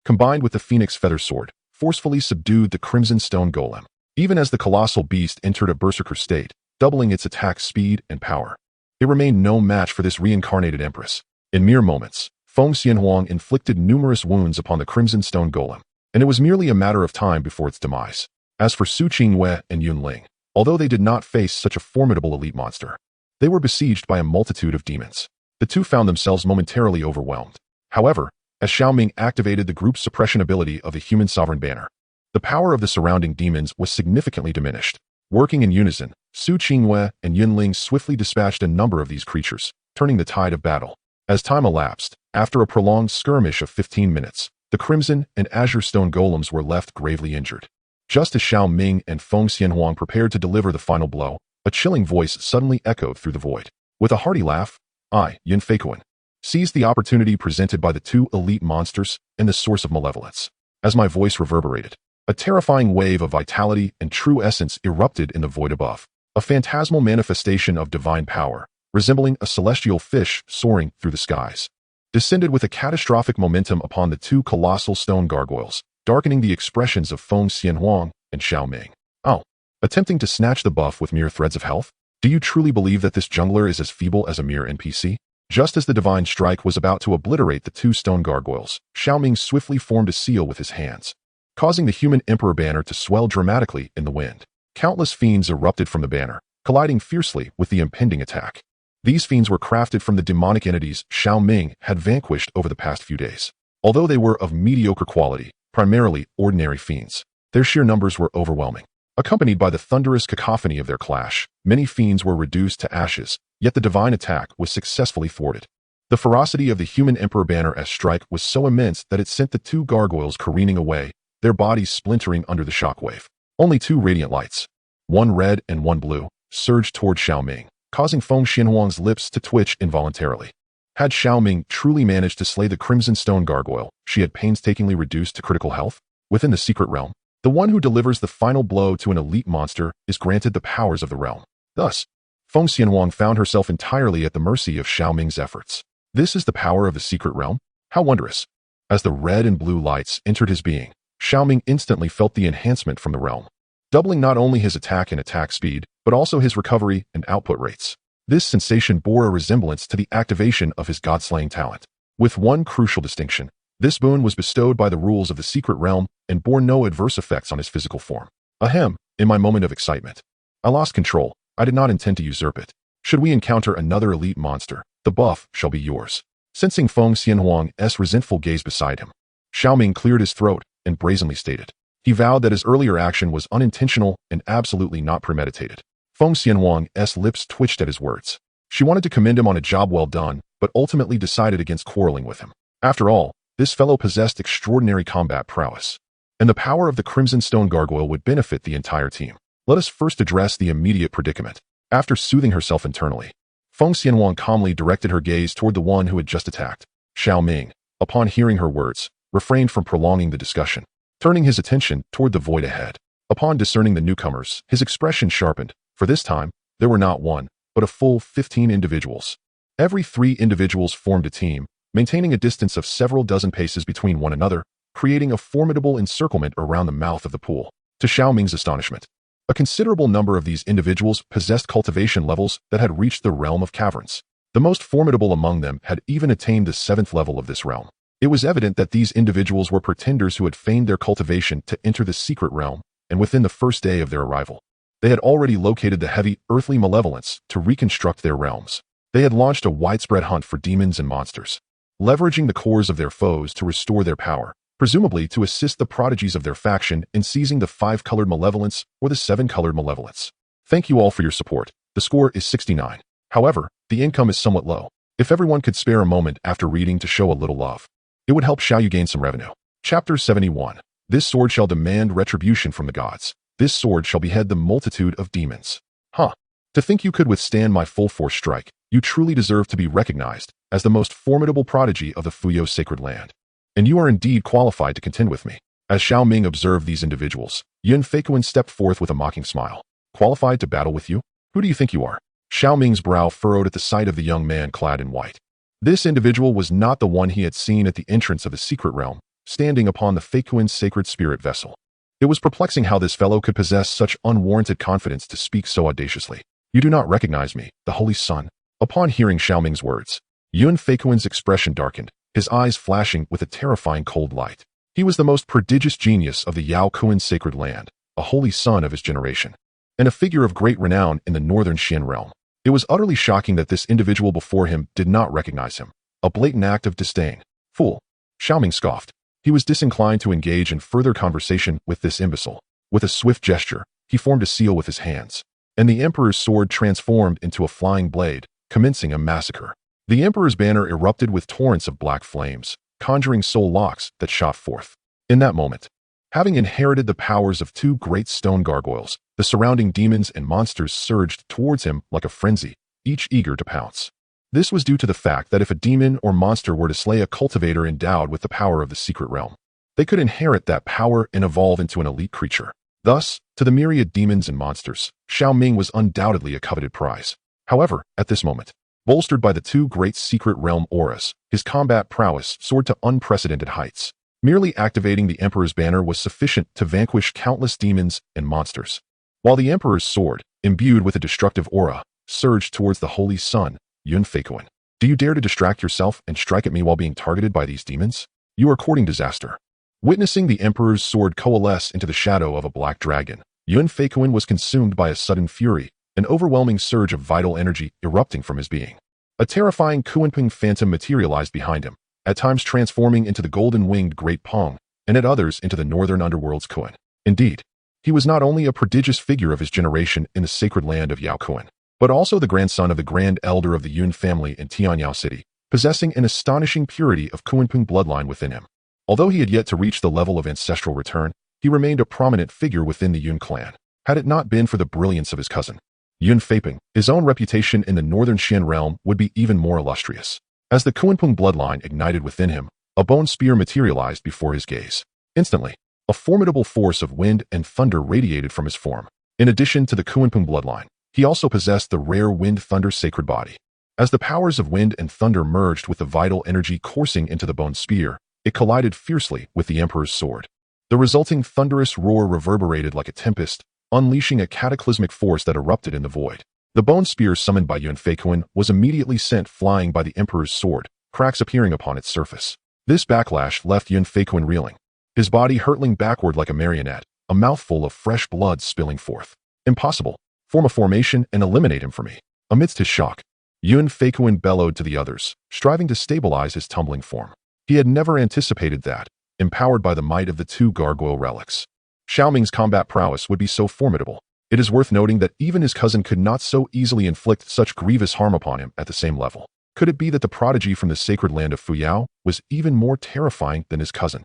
combined with the phoenix feather sword, forcefully subdued the crimson stone golem, even as the colossal beast entered a berserker state, doubling its attack speed and power. It remained no match for this reincarnated empress. In mere moments, Feng Xianhuang inflicted numerous wounds upon the Crimson Stone Golem, and it was merely a matter of time before its demise. As for Su Qingwei and Yun Ling, although they did not face such a formidable elite monster, they were besieged by a multitude of demons. The two found themselves momentarily overwhelmed. However, as Xiao Ming activated the group's suppression ability of the Human Sovereign Banner, the power of the surrounding demons was significantly diminished. Working in unison, Su Qingwei and Yun Ling swiftly dispatched a number of these creatures, turning the tide of battle. As time elapsed, after a prolonged skirmish of 15 minutes, the Crimson and Azure Stone Golems were left gravely injured. Just as Xiao Ming and Feng Xianhuang prepared to deliver the final blow, a chilling voice suddenly echoed through the void. With a hearty laugh, I, Yin Feikuan, seized the opportunity presented by the two elite monsters and the source of malevolence. As my voice reverberated, a terrifying wave of vitality and true essence erupted in the void above, a phantasmal manifestation of divine power, resembling a celestial fish soaring through the skies, descended with a catastrophic momentum upon the two colossal stone gargoyles, darkening the expressions of Feng Xianhuang and Xiao Ming. Oh, attempting to snatch the buff with mere threads of health? Do you truly believe that this jungler is as feeble as a mere NPC? Just as the divine strike was about to obliterate the two stone gargoyles, Xiao Ming swiftly formed a seal with his hands, causing the human emperor banner to swell dramatically in the wind. Countless fiends erupted from the banner, colliding fiercely with the impending attack. These fiends were crafted from the demonic entities Xiao Ming had vanquished over the past few days. Although they were of mediocre quality, primarily ordinary fiends, their sheer numbers were overwhelming. Accompanied by the thunderous cacophony of their clash, many fiends were reduced to ashes, yet the divine attack was successfully thwarted. The ferocity of the human emperor banner strike was so immense that it sent the two gargoyles careening away, their bodies splintering under the shockwave. Only two radiant lights, one red and one blue, surged toward Xiao Ming, causing Feng Xianhuang's lips to twitch involuntarily. Had Xiao Ming truly managed to slay the Crimson Stone Gargoyle she had painstakingly reduced to critical health? Within the secret realm, the one who delivers the final blow to an elite monster is granted the powers of the realm. Thus, Feng Xianhuang found herself entirely at the mercy of Xiao Ming's efforts. This is the power of the secret realm? How wondrous! As the red and blue lights entered his being, Xiao Ming instantly felt the enhancement from the realm, doubling not only his attack and attack speed, but also his recovery and output rates. This sensation bore a resemblance to the activation of his god-slaying talent. With one crucial distinction, this boon was bestowed by the rules of the secret realm and bore no adverse effects on his physical form. Ahem, in my moment of excitement, I lost control. I did not intend to usurp it. Should we encounter another elite monster, the buff shall be yours. Sensing Feng Xianhuang's resentful gaze beside him, Xiao Ming cleared his throat and brazenly stated. He vowed that his earlier action was unintentional and absolutely not premeditated. Feng Xianhuang's lips twitched at his words. She wanted to commend him on a job well done, but ultimately decided against quarreling with him. After all, this fellow possessed extraordinary combat prowess, and the power of the Crimson Stone Gargoyle would benefit the entire team. Let us first address the immediate predicament. After soothing herself internally, Feng Xianhuang calmly directed her gaze toward the one who had just attacked. Xiao Ming, upon hearing her words, refrained from prolonging the discussion, turning his attention toward the void ahead. Upon discerning the newcomers, his expression sharpened, for this time, there were not one, but a full 15 individuals. Every 3 individuals formed a team, maintaining a distance of several dozen paces between one another, creating a formidable encirclement around the mouth of the pool. To Xiao Ming's astonishment, a considerable number of these individuals possessed cultivation levels that had reached the realm of caverns. The most formidable among them had even attained the 7th level of this realm. It was evident that these individuals were pretenders who had feigned their cultivation to enter the secret realm, and within the first day of their arrival, they had already located the heavy, earthly malevolence to reconstruct their realms. They had launched a widespread hunt for demons and monsters, leveraging the cores of their foes to restore their power, presumably to assist the prodigies of their faction in seizing the 5-colored malevolence or the 7-colored malevolence. Thank you all for your support. The score is 69. However, the income is somewhat low. If everyone could spare a moment after reading to show a little love, it would help Xiao Yu gain some revenue. Chapter 71. This sword shall demand retribution from the gods. This sword shall behead the multitude of demons. Huh. To think you could withstand my full force strike, you truly deserve to be recognized as the most formidable prodigy of the Fuyo sacred land. And you are indeed qualified to contend with me. As Xiao Ming observed these individuals, Yin Feikuan stepped forth with a mocking smile. Qualified to battle with you? Who do you think you are? Xiao Ming's brow furrowed at the sight of the young man clad in white. This individual was not the one he had seen at the entrance of the secret realm, standing upon the Feikuan's sacred spirit vessel. It was perplexing how this fellow could possess such unwarranted confidence to speak so audaciously. You do not recognize me, the Holy Sun. Upon hearing Xiao Ming's words, Yun Feiquan's expression darkened, his eyes flashing with a terrifying cold light. He was the most prodigious genius of the Yao Kuan sacred land, a holy son of his generation, and a figure of great renown in the northern Xian realm. It was utterly shocking that this individual before him did not recognize him, a blatant act of disdain. Fool! Xiao Ming scoffed. He was disinclined to engage in further conversation with this imbecile. With a swift gesture, he formed a seal with his hands, and the emperor's sword transformed into a flying blade, commencing a massacre. The emperor's banner erupted with torrents of black flames, conjuring soul locks that shot forth. In that moment, having inherited the powers of two great stone gargoyles, the surrounding demons and monsters surged towards him like a frenzy, each eager to pounce. This was due to the fact that if a demon or monster were to slay a cultivator endowed with the power of the secret realm, they could inherit that power and evolve into an elite creature. Thus, to the myriad demons and monsters, Xiao Ming was undoubtedly a coveted prize. However, at this moment, bolstered by the two great secret realm auras, his combat prowess soared to unprecedented heights. Merely activating the Emperor's banner was sufficient to vanquish countless demons and monsters. While the Emperor's sword, imbued with a destructive aura, surged towards the Holy Sun, Yun Feiquan. Do you dare to distract yourself and strike at me while being targeted by these demons? You are courting disaster. Witnessing the Emperor's sword coalesce into the shadow of a black dragon, Yun Feiquan was consumed by a sudden fury, an overwhelming surge of vital energy erupting from his being. A terrifying Kuanping phantom materialized behind him, at times transforming into the golden-winged Great Pong, and at others into the northern underworld's Kuan. Indeed, he was not only a prodigious figure of his generation in the sacred land of Yao Kuan, but also the grandson of the Grand Elder of the Yun family in Tianyao City, possessing an astonishing purity of Kuanping bloodline within him. Although he had yet to reach the level of ancestral return, he remained a prominent figure within the Yun clan. Had it not been for the brilliance of his cousin, Yun Feiping, his own reputation in the northern Xian realm would be even more illustrious. As the Kuanping bloodline ignited within him, a bone spear materialized before his gaze. Instantly, a formidable force of wind and thunder radiated from his form. In addition to the Kuanping bloodline, he also possessed the rare wind-thunder sacred body. As the powers of wind and thunder merged with the vital energy coursing into the bone spear, it collided fiercely with the Emperor's sword. The resulting thunderous roar reverberated like a tempest, unleashing a cataclysmic force that erupted in the void. The bone spear summoned by Yun Feiquan was immediately sent flying by the Emperor's sword, cracks appearing upon its surface. This backlash left Yun Feiquan reeling, his body hurtling backward like a marionette, a mouthful of fresh blood spilling forth. Impossible. Form a formation and eliminate him for me. Amidst his shock, Yun Feiquan bellowed to the others, striving to stabilize his tumbling form. He had never anticipated that, empowered by the might of the two gargoyle relics, Xiao Ming's combat prowess would be so formidable. It is worth noting that even his cousin could not so easily inflict such grievous harm upon him at the same level. Could it be that the prodigy from the sacred land of Fuyao was even more terrifying than his cousin?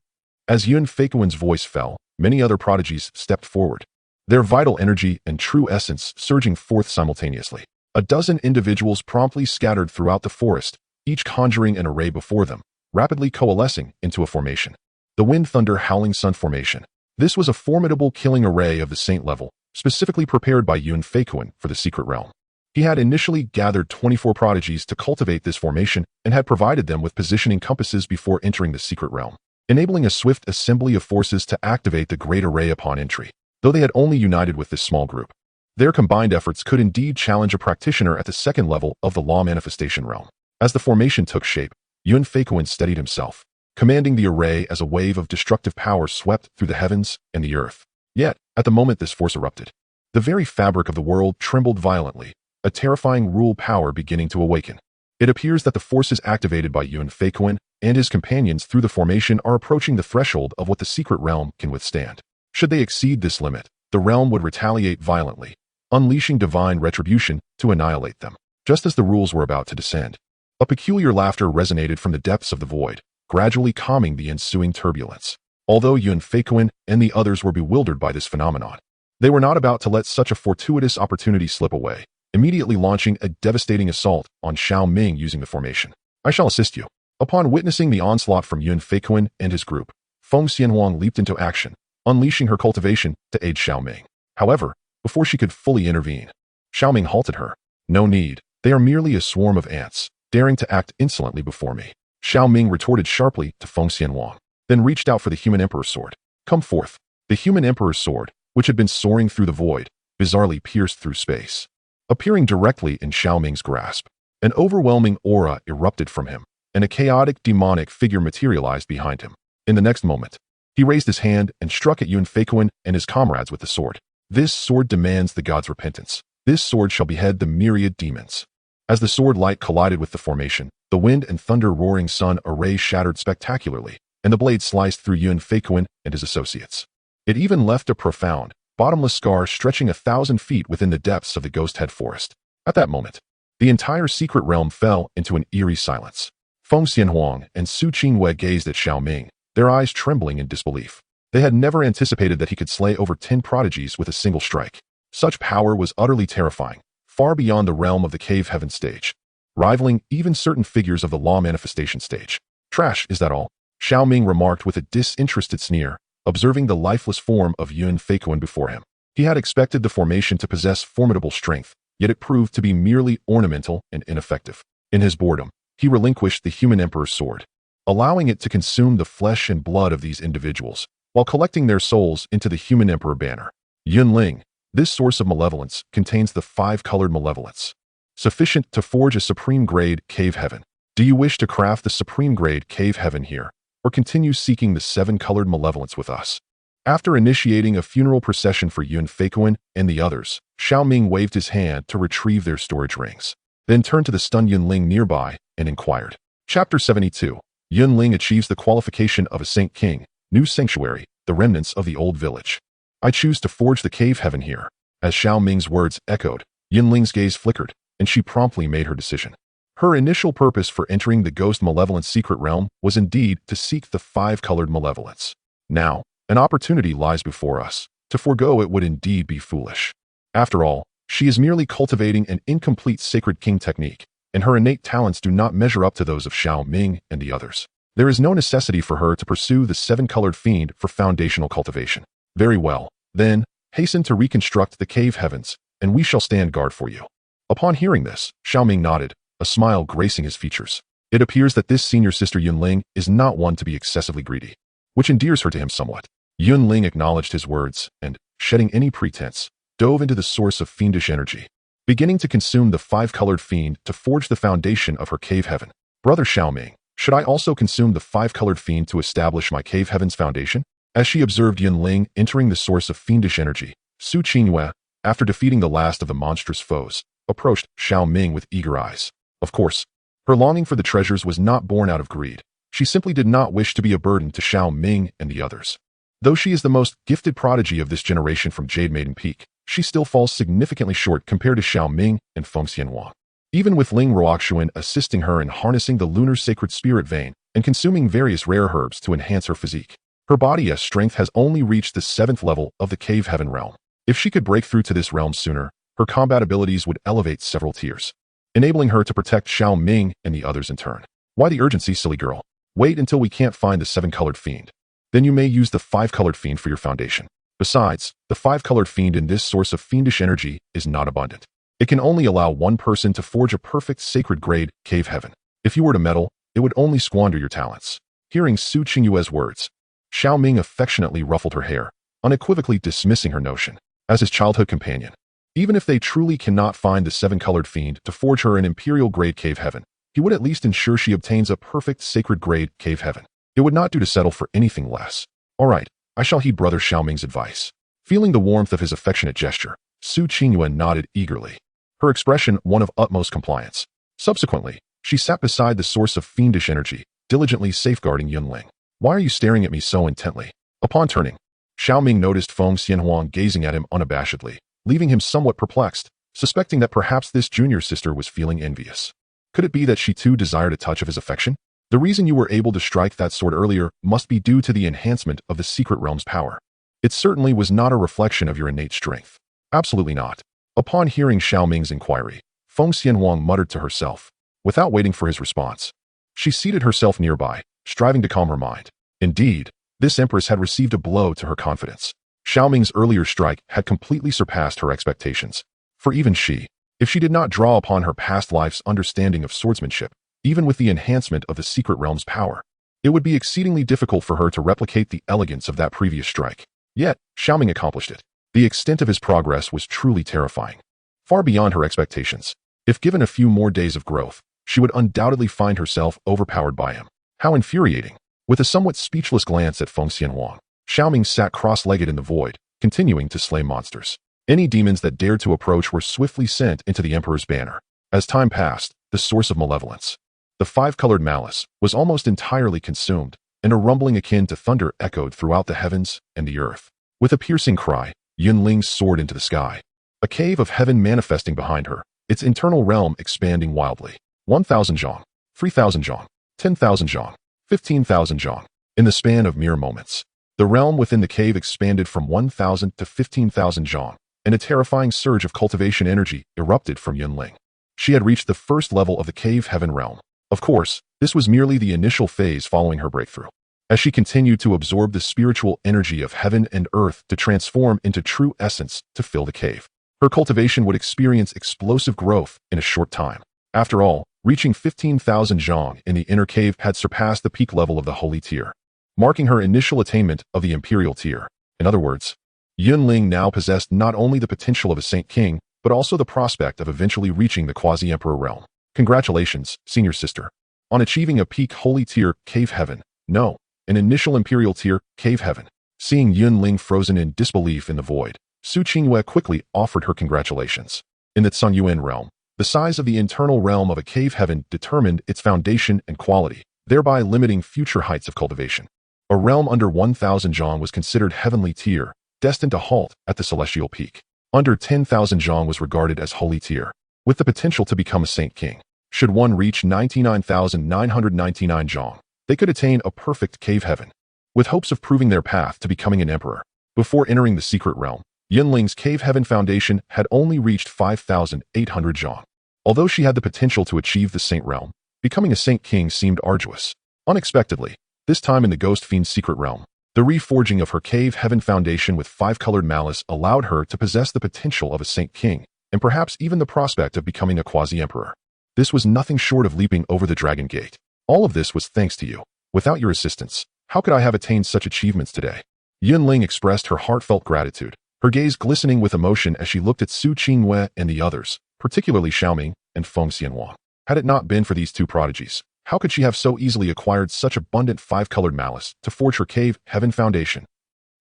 As Yun Feiquan's voice fell, many other prodigies stepped forward, their vital energy and true essence surging forth simultaneously. A dozen individuals promptly scattered throughout the forest, each conjuring an array before them, rapidly coalescing into a formation. The Wind Thunder Howling Sun Formation. This was a formidable killing array of the Saint level, specifically prepared by Yun Feiquan for the secret realm. He had initially gathered 24 prodigies to cultivate this formation and had provided them with positioning compasses before entering the secret realm, enabling a swift assembly of forces to activate the great array upon entry. Though they had only united with this small group, their combined efforts could indeed challenge a practitioner at the second level of the law manifestation realm. As the formation took shape, Yun Feiquan steadied himself, commanding the array as a wave of destructive power swept through the heavens and the earth. Yet, at the moment this force erupted, the very fabric of the world trembled violently, a terrifying rule power beginning to awaken. It appears that the forces activated by Yun Feiquan and his companions through the formation are approaching the threshold of what the secret realm can withstand. Should they exceed this limit, the realm would retaliate violently, unleashing divine retribution to annihilate them. Just as the rules were about to descend, a peculiar laughter resonated from the depths of the void, gradually calming the ensuing turbulence. Although Yun Feiquan and the others were bewildered by this phenomenon, they were not about to let such a fortuitous opportunity slip away, immediately launching a devastating assault on Xiao Ming using the formation. I shall assist you. Upon witnessing the onslaught from Yun Feiquan and his group, Feng Xianhuang leaped into action, unleashing her cultivation to aid Xiao Ming. However, before she could fully intervene, Xiao Ming halted her. No need. They are merely a swarm of ants, daring to act insolently before me. Xiao Ming retorted sharply to Feng Xianhuang, then reached out for the human emperor's sword. Come forth. The human emperor's sword, which had been soaring through the void, bizarrely pierced through space, appearing directly in Xiao Ming's grasp. An overwhelming aura erupted from him, and a chaotic demonic figure materialized behind him. In the next moment, he raised his hand and struck at Yun Feiquan and his comrades with the sword. This sword demands the god's repentance. This sword shall behead the myriad demons. As the sword light collided with the formation, the wind and thunder roaring sun array shattered spectacularly, and the blade sliced through Yun Feiquan and his associates. It even left a profound, bottomless scar stretching 1,000 feet within the depths of the Ghost Head Forest. At that moment, the entire secret realm fell into an eerie silence. Feng Xianhuang and Su Qingwei gazed at Xiao Ming, their eyes trembling in disbelief. They had never anticipated that he could slay over 10 prodigies with a single strike. Such power was utterly terrifying, far beyond the realm of the cave heaven stage, rivaling even certain figures of the law manifestation stage. Trash, is that all? Xiao Ming remarked with a disinterested sneer, observing the lifeless form of Yun Feiquan before him. He had expected the formation to possess formidable strength, yet it proved to be merely ornamental and ineffective. In his boredom, he relinquished the human emperor's sword, allowing it to consume the flesh and blood of these individuals, while collecting their souls into the human emperor banner. Yunling, this source of malevolence contains the 5-colored malevolence, sufficient to forge a supreme-grade cave heaven. Do you wish to craft the supreme-grade cave heaven here, or continue seeking the 7-colored malevolence with us? After initiating a funeral procession for Yun Feiquan and the others, Xiao Ming waved his hand to retrieve their storage rings, then turned to the stunned Yunling nearby and inquired. Chapter 72. Yunling achieves the qualification of a Saint King, new sanctuary, the remnants of the old village. I choose to forge the cave heaven here. As Xiao Ming's words echoed, Yunling's gaze flickered, and she promptly made her decision. Her initial purpose for entering the Ghost Malevolence secret realm was indeed to seek the 5-colored malevolence. Now, an opportunity lies before us. To forego it would indeed be foolish. After all, she is merely cultivating an incomplete Sacred King technique, and her innate talents do not measure up to those of Xiao Ming and the others. There is no necessity for her to pursue the 7-colored fiend for foundational cultivation. Very well, then, hasten to reconstruct the cave heavens, and we shall stand guard for you. Upon hearing this, Xiao Ming nodded, a smile gracing his features. It appears that this senior sister Yunling is not one to be excessively greedy, which endears her to him somewhat. Yunling acknowledged his words and, shedding any pretense, dove into the source of fiendish energy, beginning to consume the 5-colored fiend to forge the foundation of her cave heaven. Brother Xiao Ming, should I also consume the 5-colored fiend to establish my cave heaven's foundation? As she observed Yunling entering the source of fiendish energy, Su Qingwei, after defeating the last of the monstrous foes, approached Xiao Ming with eager eyes. Of course, her longing for the treasures was not born out of greed. She simply did not wish to be a burden to Xiao Ming and the others. Though she is the most gifted prodigy of this generation from Jade Maiden Peak, she still falls significantly short compared to Xiao Ming and Feng Xianhuang. Even with Ling Ruoxuan assisting her in harnessing the lunar sacred spirit vein and consuming various rare herbs to enhance her physique, her body's strength has only reached the 7th level of the cave heaven realm. If she could break through to this realm sooner, her combat abilities would elevate several tiers, enabling her to protect Xiao Ming and the others in turn. Why the urgency, silly girl? Wait until we can't find the 7-colored fiend. Then you may use the 5-colored fiend for your foundation. Besides, the 5-colored fiend in this source of fiendish energy is not abundant. It can only allow one person to forge a perfect sacred-grade cave heaven. If you were to meddle, it would only squander your talents. Hearing Su Qingyue's words, Xiao Ming affectionately ruffled her hair, unequivocally dismissing her notion. As his childhood companion, even if they truly cannot find the 7-colored fiend to forge her an imperial-grade cave heaven, he would at least ensure she obtains a perfect sacred-grade cave heaven. It would not do to settle for anything less. All right, I shall heed Brother Xiao Ming's advice. Feeling the warmth of his affectionate gesture, Su Qingyue nodded eagerly, her expression one of utmost compliance. Subsequently, she sat beside the source of fiendish energy, diligently safeguarding Yunling. Why are you staring at me so intently? Upon turning, Xiao Ming noticed Feng Xianhuang gazing at him unabashedly, leaving him somewhat perplexed, suspecting that perhaps this junior sister was feeling envious. Could it be that she too desired a touch of his affection? The reason you were able to strike that sword earlier must be due to the enhancement of the secret realm's power. It certainly was not a reflection of your innate strength. Absolutely not. Upon hearing Xiao Ming's inquiry, Feng Xianhuang muttered to herself, without waiting for his response. She seated herself nearby, striving to calm her mind. Indeed, this empress had received a blow to her confidence. Xiao Ming's earlier strike had completely surpassed her expectations. For even she, if she did not draw upon her past life's understanding of swordsmanship, even with the enhancement of the secret realm's power, it would be exceedingly difficult for her to replicate the elegance of that previous strike. Yet, Xiao Ming accomplished it. The extent of his progress was truly terrifying. Far beyond her expectations. If given a few more days of growth, she would undoubtedly find herself overpowered by him. How infuriating! With a somewhat speechless glance at Feng Xianhuang, Xiao Ming sat cross-legged in the void, continuing to slay monsters. Any demons that dared to approach were swiftly sent into the Emperor's banner. As time passed, the source of malevolence, the five-colored malice, was almost entirely consumed, and a rumbling akin to thunder echoed throughout the heavens and the earth. With a piercing cry, Yunling soared into the sky, a cave of heaven manifesting behind her, its internal realm expanding wildly. 1,000 zhong, 3,000 zhong, 10,000 zhong, 15,000 zhong. In the span of mere moments, the realm within the cave expanded from 1,000 to 15,000 zhong, and a terrifying surge of cultivation energy erupted from Yunling. She had reached the first level of the cave heaven realm. Of course, this was merely the initial phase following her breakthrough. As she continued to absorb the spiritual energy of heaven and earth to transform into true essence to fill the cave, her cultivation would experience explosive growth in a short time. After all, reaching 15,000 zhong in the inner cave had surpassed the peak level of the holy tier, marking her initial attainment of the imperial tier. In other words, Yunling now possessed not only the potential of a Saint King, but also the prospect of eventually reaching the quasi-emperor realm. Congratulations, senior sister, on achieving a peak holy tier cave heaven. No, an initial imperial tier cave heaven. Seeing Yunling frozen in disbelief in the void, Su Qingyue quickly offered her congratulations. In the Tsungyuan realm, the size of the internal realm of a cave heaven determined its foundation and quality, thereby limiting future heights of cultivation. A realm under 1,000 zhong was considered heavenly tier, destined to halt at the celestial peak. Under 10,000 zhong was regarded as holy tier, with the potential to become a Saint King. Should one reach 99,999 zhong, they could attain a perfect cave heaven, with hopes of proving their path to becoming an emperor. Before entering the secret realm, Yunling's cave heaven foundation had only reached 5,800 zhong. Although she had the potential to achieve the Saint realm, becoming a Saint King seemed arduous. Unexpectedly, this time in the Ghost Fiend's secret realm, the reforging of her cave heaven foundation with five-colored malice allowed her to possess the potential of a Saint King, and perhaps even the prospect of becoming a quasi-emperor. This was nothing short of leaping over the Dragon Gate. All of this was thanks to you. Without your assistance, how could I have attained such achievements today? Yunling expressed her heartfelt gratitude, her gaze glistening with emotion as she looked at Su Qingyue and the others, particularly Xiao Ming and Feng Xianhuang. Had it not been for these two prodigies, how could she have so easily acquired such abundant five-colored malice to forge her cave heaven foundation?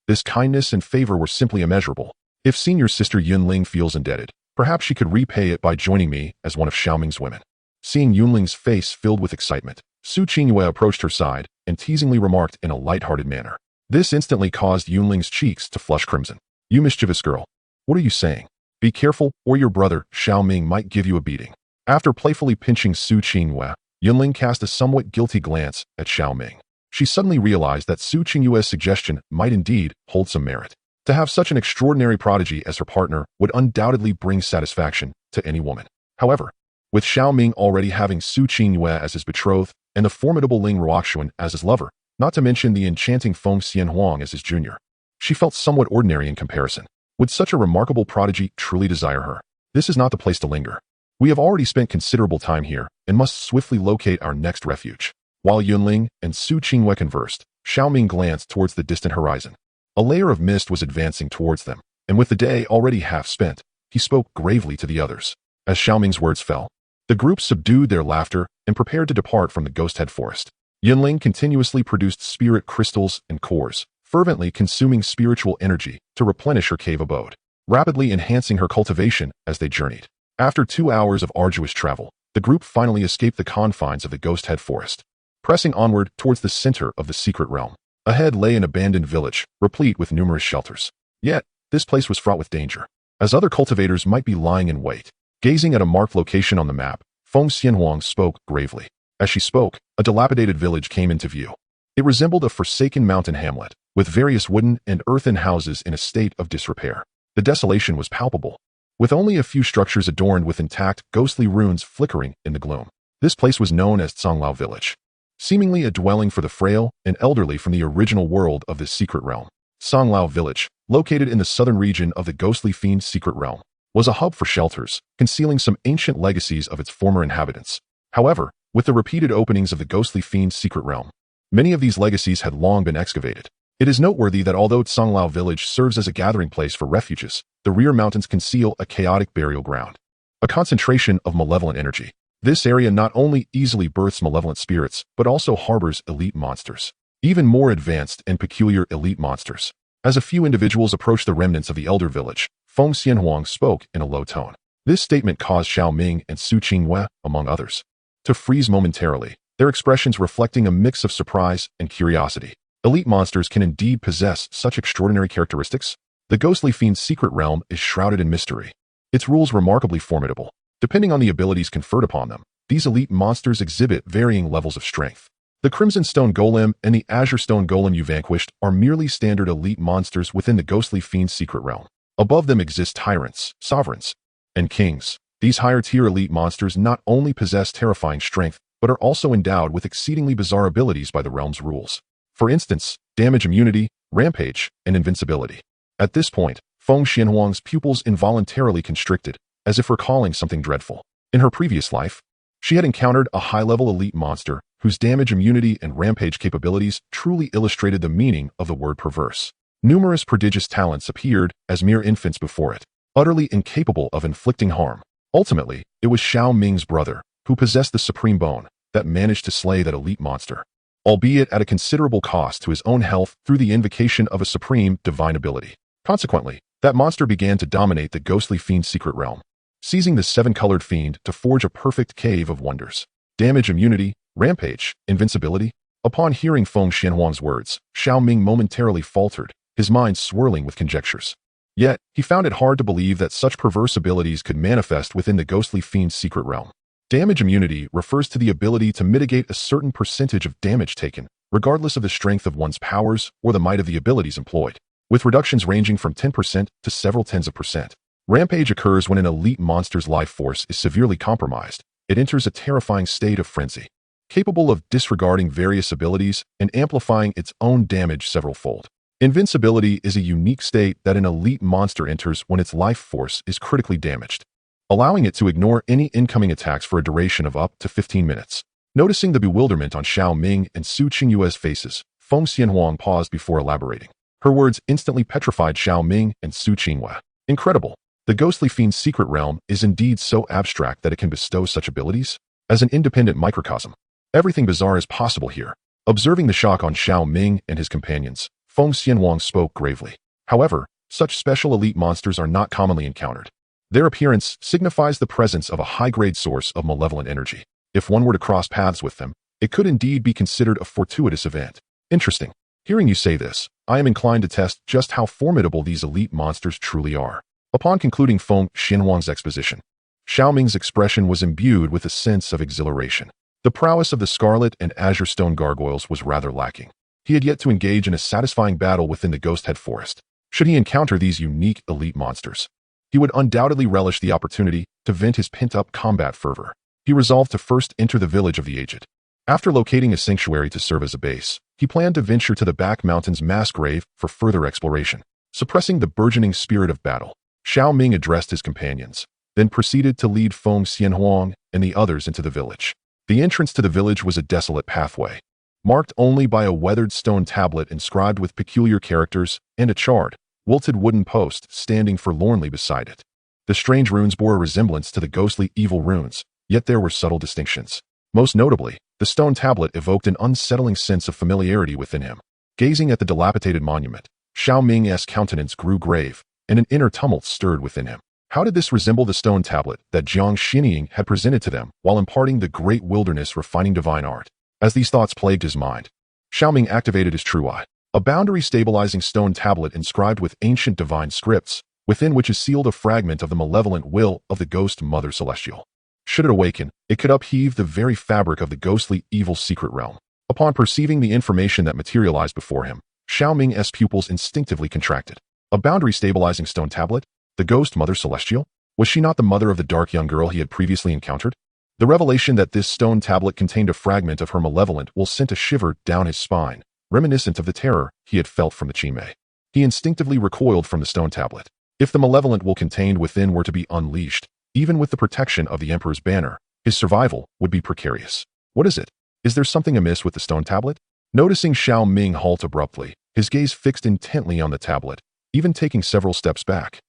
This kindness and favor were simply immeasurable. If senior sister Yunling feels indebted, perhaps she could repay it by joining me as one of Xiao Ming's women. Seeing Yunling's face filled with excitement, Su Qingyue approached her side and teasingly remarked in a light-hearted manner. This instantly caused Yunling's cheeks to flush crimson. You mischievous girl. What are you saying? Be careful, or your brother, Xiao Ming, might give you a beating. After playfully pinching Su Qingyue, Yunling cast a somewhat guilty glance at Xiao Ming. She suddenly realized that Su Qingyue's suggestion might indeed hold some merit. To have such an extraordinary prodigy as her partner would undoubtedly bring satisfaction to any woman. However, with Xiao Ming already having Su Qingyue as his betrothed and the formidable Ling Ruoxuan as his lover, not to mention the enchanting Feng Xianhuang as his junior, she felt somewhat ordinary in comparison. Would such a remarkable prodigy truly desire her? This is not the place to linger. We have already spent considerable time here and must swiftly locate our next refuge. While Yunling and Su Qingyue conversed, Xiao Ming glanced towards the distant horizon. A layer of mist was advancing towards them, and with the day already half spent, he spoke gravely to the others. As Xiao Ming's words fell, the group subdued their laughter and prepared to depart from the Ghost Head Forest. Yunling continuously produced spirit crystals and cores, fervently consuming spiritual energy to replenish her cave abode, rapidly enhancing her cultivation as they journeyed. After 2 hours of arduous travel, the group finally escaped the confines of the Ghost Head Forest, pressing onward towards the center of the secret realm. Ahead lay an abandoned village, replete with numerous shelters. Yet, this place was fraught with danger, as other cultivators might be lying in wait. Gazing at a marked location on the map, Feng Xianhuang spoke gravely. As she spoke, a dilapidated village came into view. It resembled a forsaken mountain hamlet, with various wooden and earthen houses in a state of disrepair. The desolation was palpable, with only a few structures adorned with intact, ghostly ruins flickering in the gloom. This place was known as Songlao Village, seemingly a dwelling for the frail and elderly from the original world of this secret realm. Songlao Village, located in the southern region of the Ghostly Fiend's secret realm, was a hub for shelters, concealing some ancient legacies of its former inhabitants. However, with the repeated openings of the Ghostly Fiend's secret realm, many of these legacies had long been excavated. It is noteworthy that although Songlao Village serves as a gathering place for refuges, the rear mountains conceal a chaotic burial ground. a concentration of malevolent energy. This area not only easily births malevolent spirits, but also harbors elite monsters. Even more advanced and peculiar elite monsters. As a few individuals approached the remnants of the Elder Village, Feng Xianhuang spoke in a low tone. This statement caused Xiao Ming and Su Qinghue, among others, to freeze momentarily, their expressions reflecting a mix of surprise and curiosity. Elite monsters can indeed possess such extraordinary characteristics? The ghostly fiend's secret realm is shrouded in mystery. Its rules remarkably formidable. Depending on the abilities conferred upon them, these elite monsters exhibit varying levels of strength. The Crimson Stone Golem and the Azure Stone Golem you vanquished are merely standard elite monsters within the ghostly fiend's secret realm. Above them exist tyrants, sovereigns, and kings. These higher-tier elite monsters not only possess terrifying strength, but are also endowed with exceedingly bizarre abilities by the realm's rules. For instance, damage immunity, rampage, and invincibility. At this point, Feng Xianhuang's pupils involuntarily constricted, as if recalling something dreadful. In her previous life, she had encountered a high-level elite monster whose damage immunity and rampage capabilities truly illustrated the meaning of the word perverse. Numerous prodigious talents appeared as mere infants before it, utterly incapable of inflicting harm. Ultimately, it was Xiao Ming's brother, who possessed the supreme bone, that managed to slay that elite monster, albeit at a considerable cost to his own health through the invocation of a supreme divine ability. Consequently, that monster began to dominate the ghostly fiend's secret realm, seizing the seven-colored fiend to forge a perfect cave of wonders. Damage immunity, rampage, invincibility. Upon hearing Feng Xianhuang's words, Xiao Ming momentarily faltered, his mind swirling with conjectures. Yet, he found it hard to believe that such perverse abilities could manifest within the ghostly fiend's secret realm. Damage immunity refers to the ability to mitigate a certain percentage of damage taken, regardless of the strength of one's powers or the might of the abilities employed, with reductions ranging from 10% to several tens of percent. Rampage occurs when an elite monster's life force is severely compromised. It enters a terrifying state of frenzy, capable of disregarding various abilities and amplifying its own damage several-fold. Invincibility is a unique state that an elite monster enters when its life force is critically damaged, allowing it to ignore any incoming attacks for a duration of up to 15 minutes. Noticing the bewilderment on Xiao Ming and Su Qinghue's faces, Feng Xianhuang paused before elaborating. Her words instantly petrified Xiao Ming and Su Qinghue. Incredible! The ghostly fiend's secret realm is indeed so abstract that it can bestow such abilities? As an independent microcosm, everything bizarre is possible here. Observing the shock on Xiao Ming and his companions, Feng Xianhuang spoke gravely. However, such special elite monsters are not commonly encountered. Their appearance signifies the presence of a high-grade source of malevolent energy. If one were to cross paths with them, it could indeed be considered a fortuitous event. Interesting. Hearing you say this, I am inclined to test just how formidable these elite monsters truly are. Upon concluding Feng Xianhuang's exposition, Xiao Ming's expression was imbued with a sense of exhilaration. The prowess of the Scarlet and Azure Stone Gargoyles was rather lacking. He had yet to engage in a satisfying battle within the Ghost Head Forest. Should he encounter these unique elite monsters, he would undoubtedly relish the opportunity to vent his pent-up combat fervor. He resolved to first enter the Village of the Aged. After locating a sanctuary to serve as a base, he planned to venture to the back mountain's mass grave for further exploration. Suppressing the burgeoning spirit of battle, Xiao Ming addressed his companions, then proceeded to lead Feng Xianhuang and the others into the village. The entrance to the village was a desolate pathway, marked only by a weathered stone tablet inscribed with peculiar characters and a charred, wilted wooden post standing forlornly beside it. The strange runes bore a resemblance to the ghostly evil runes, yet there were subtle distinctions. Most notably, the stone tablet evoked an unsettling sense of familiarity within him. Gazing at the dilapidated monument, Xiao Ming's countenance grew grave, and an inner tumult stirred within him. How did this resemble the stone tablet that Jiang Xinying had presented to them while imparting the great wilderness refining divine art? As these thoughts plagued his mind, Xiao Ming activated his true eye, a boundary-stabilizing stone tablet inscribed with ancient divine scripts, within which is sealed a fragment of the malevolent will of the Ghost Mother Celestial. Should it awaken, it could upheave the very fabric of the ghostly evil secret realm. Upon perceiving the information that materialized before him, Xiao Ming's pupils instinctively contracted. A boundary-stabilizing stone tablet? The Ghost Mother Celestial? Was she not the mother of the dark young girl he had previously encountered? The revelation that this stone tablet contained a fragment of her malevolent will sent a shiver down his spine, reminiscent of the terror he had felt from the Qimei. He instinctively recoiled from the stone tablet. If the malevolent will contained within were to be unleashed, even with the protection of the Emperor's banner, his survival would be precarious. What is it? Is there something amiss with the stone tablet? Noticing Xiao Ming halt abruptly, his gaze fixed intently on the tablet, even taking several steps back,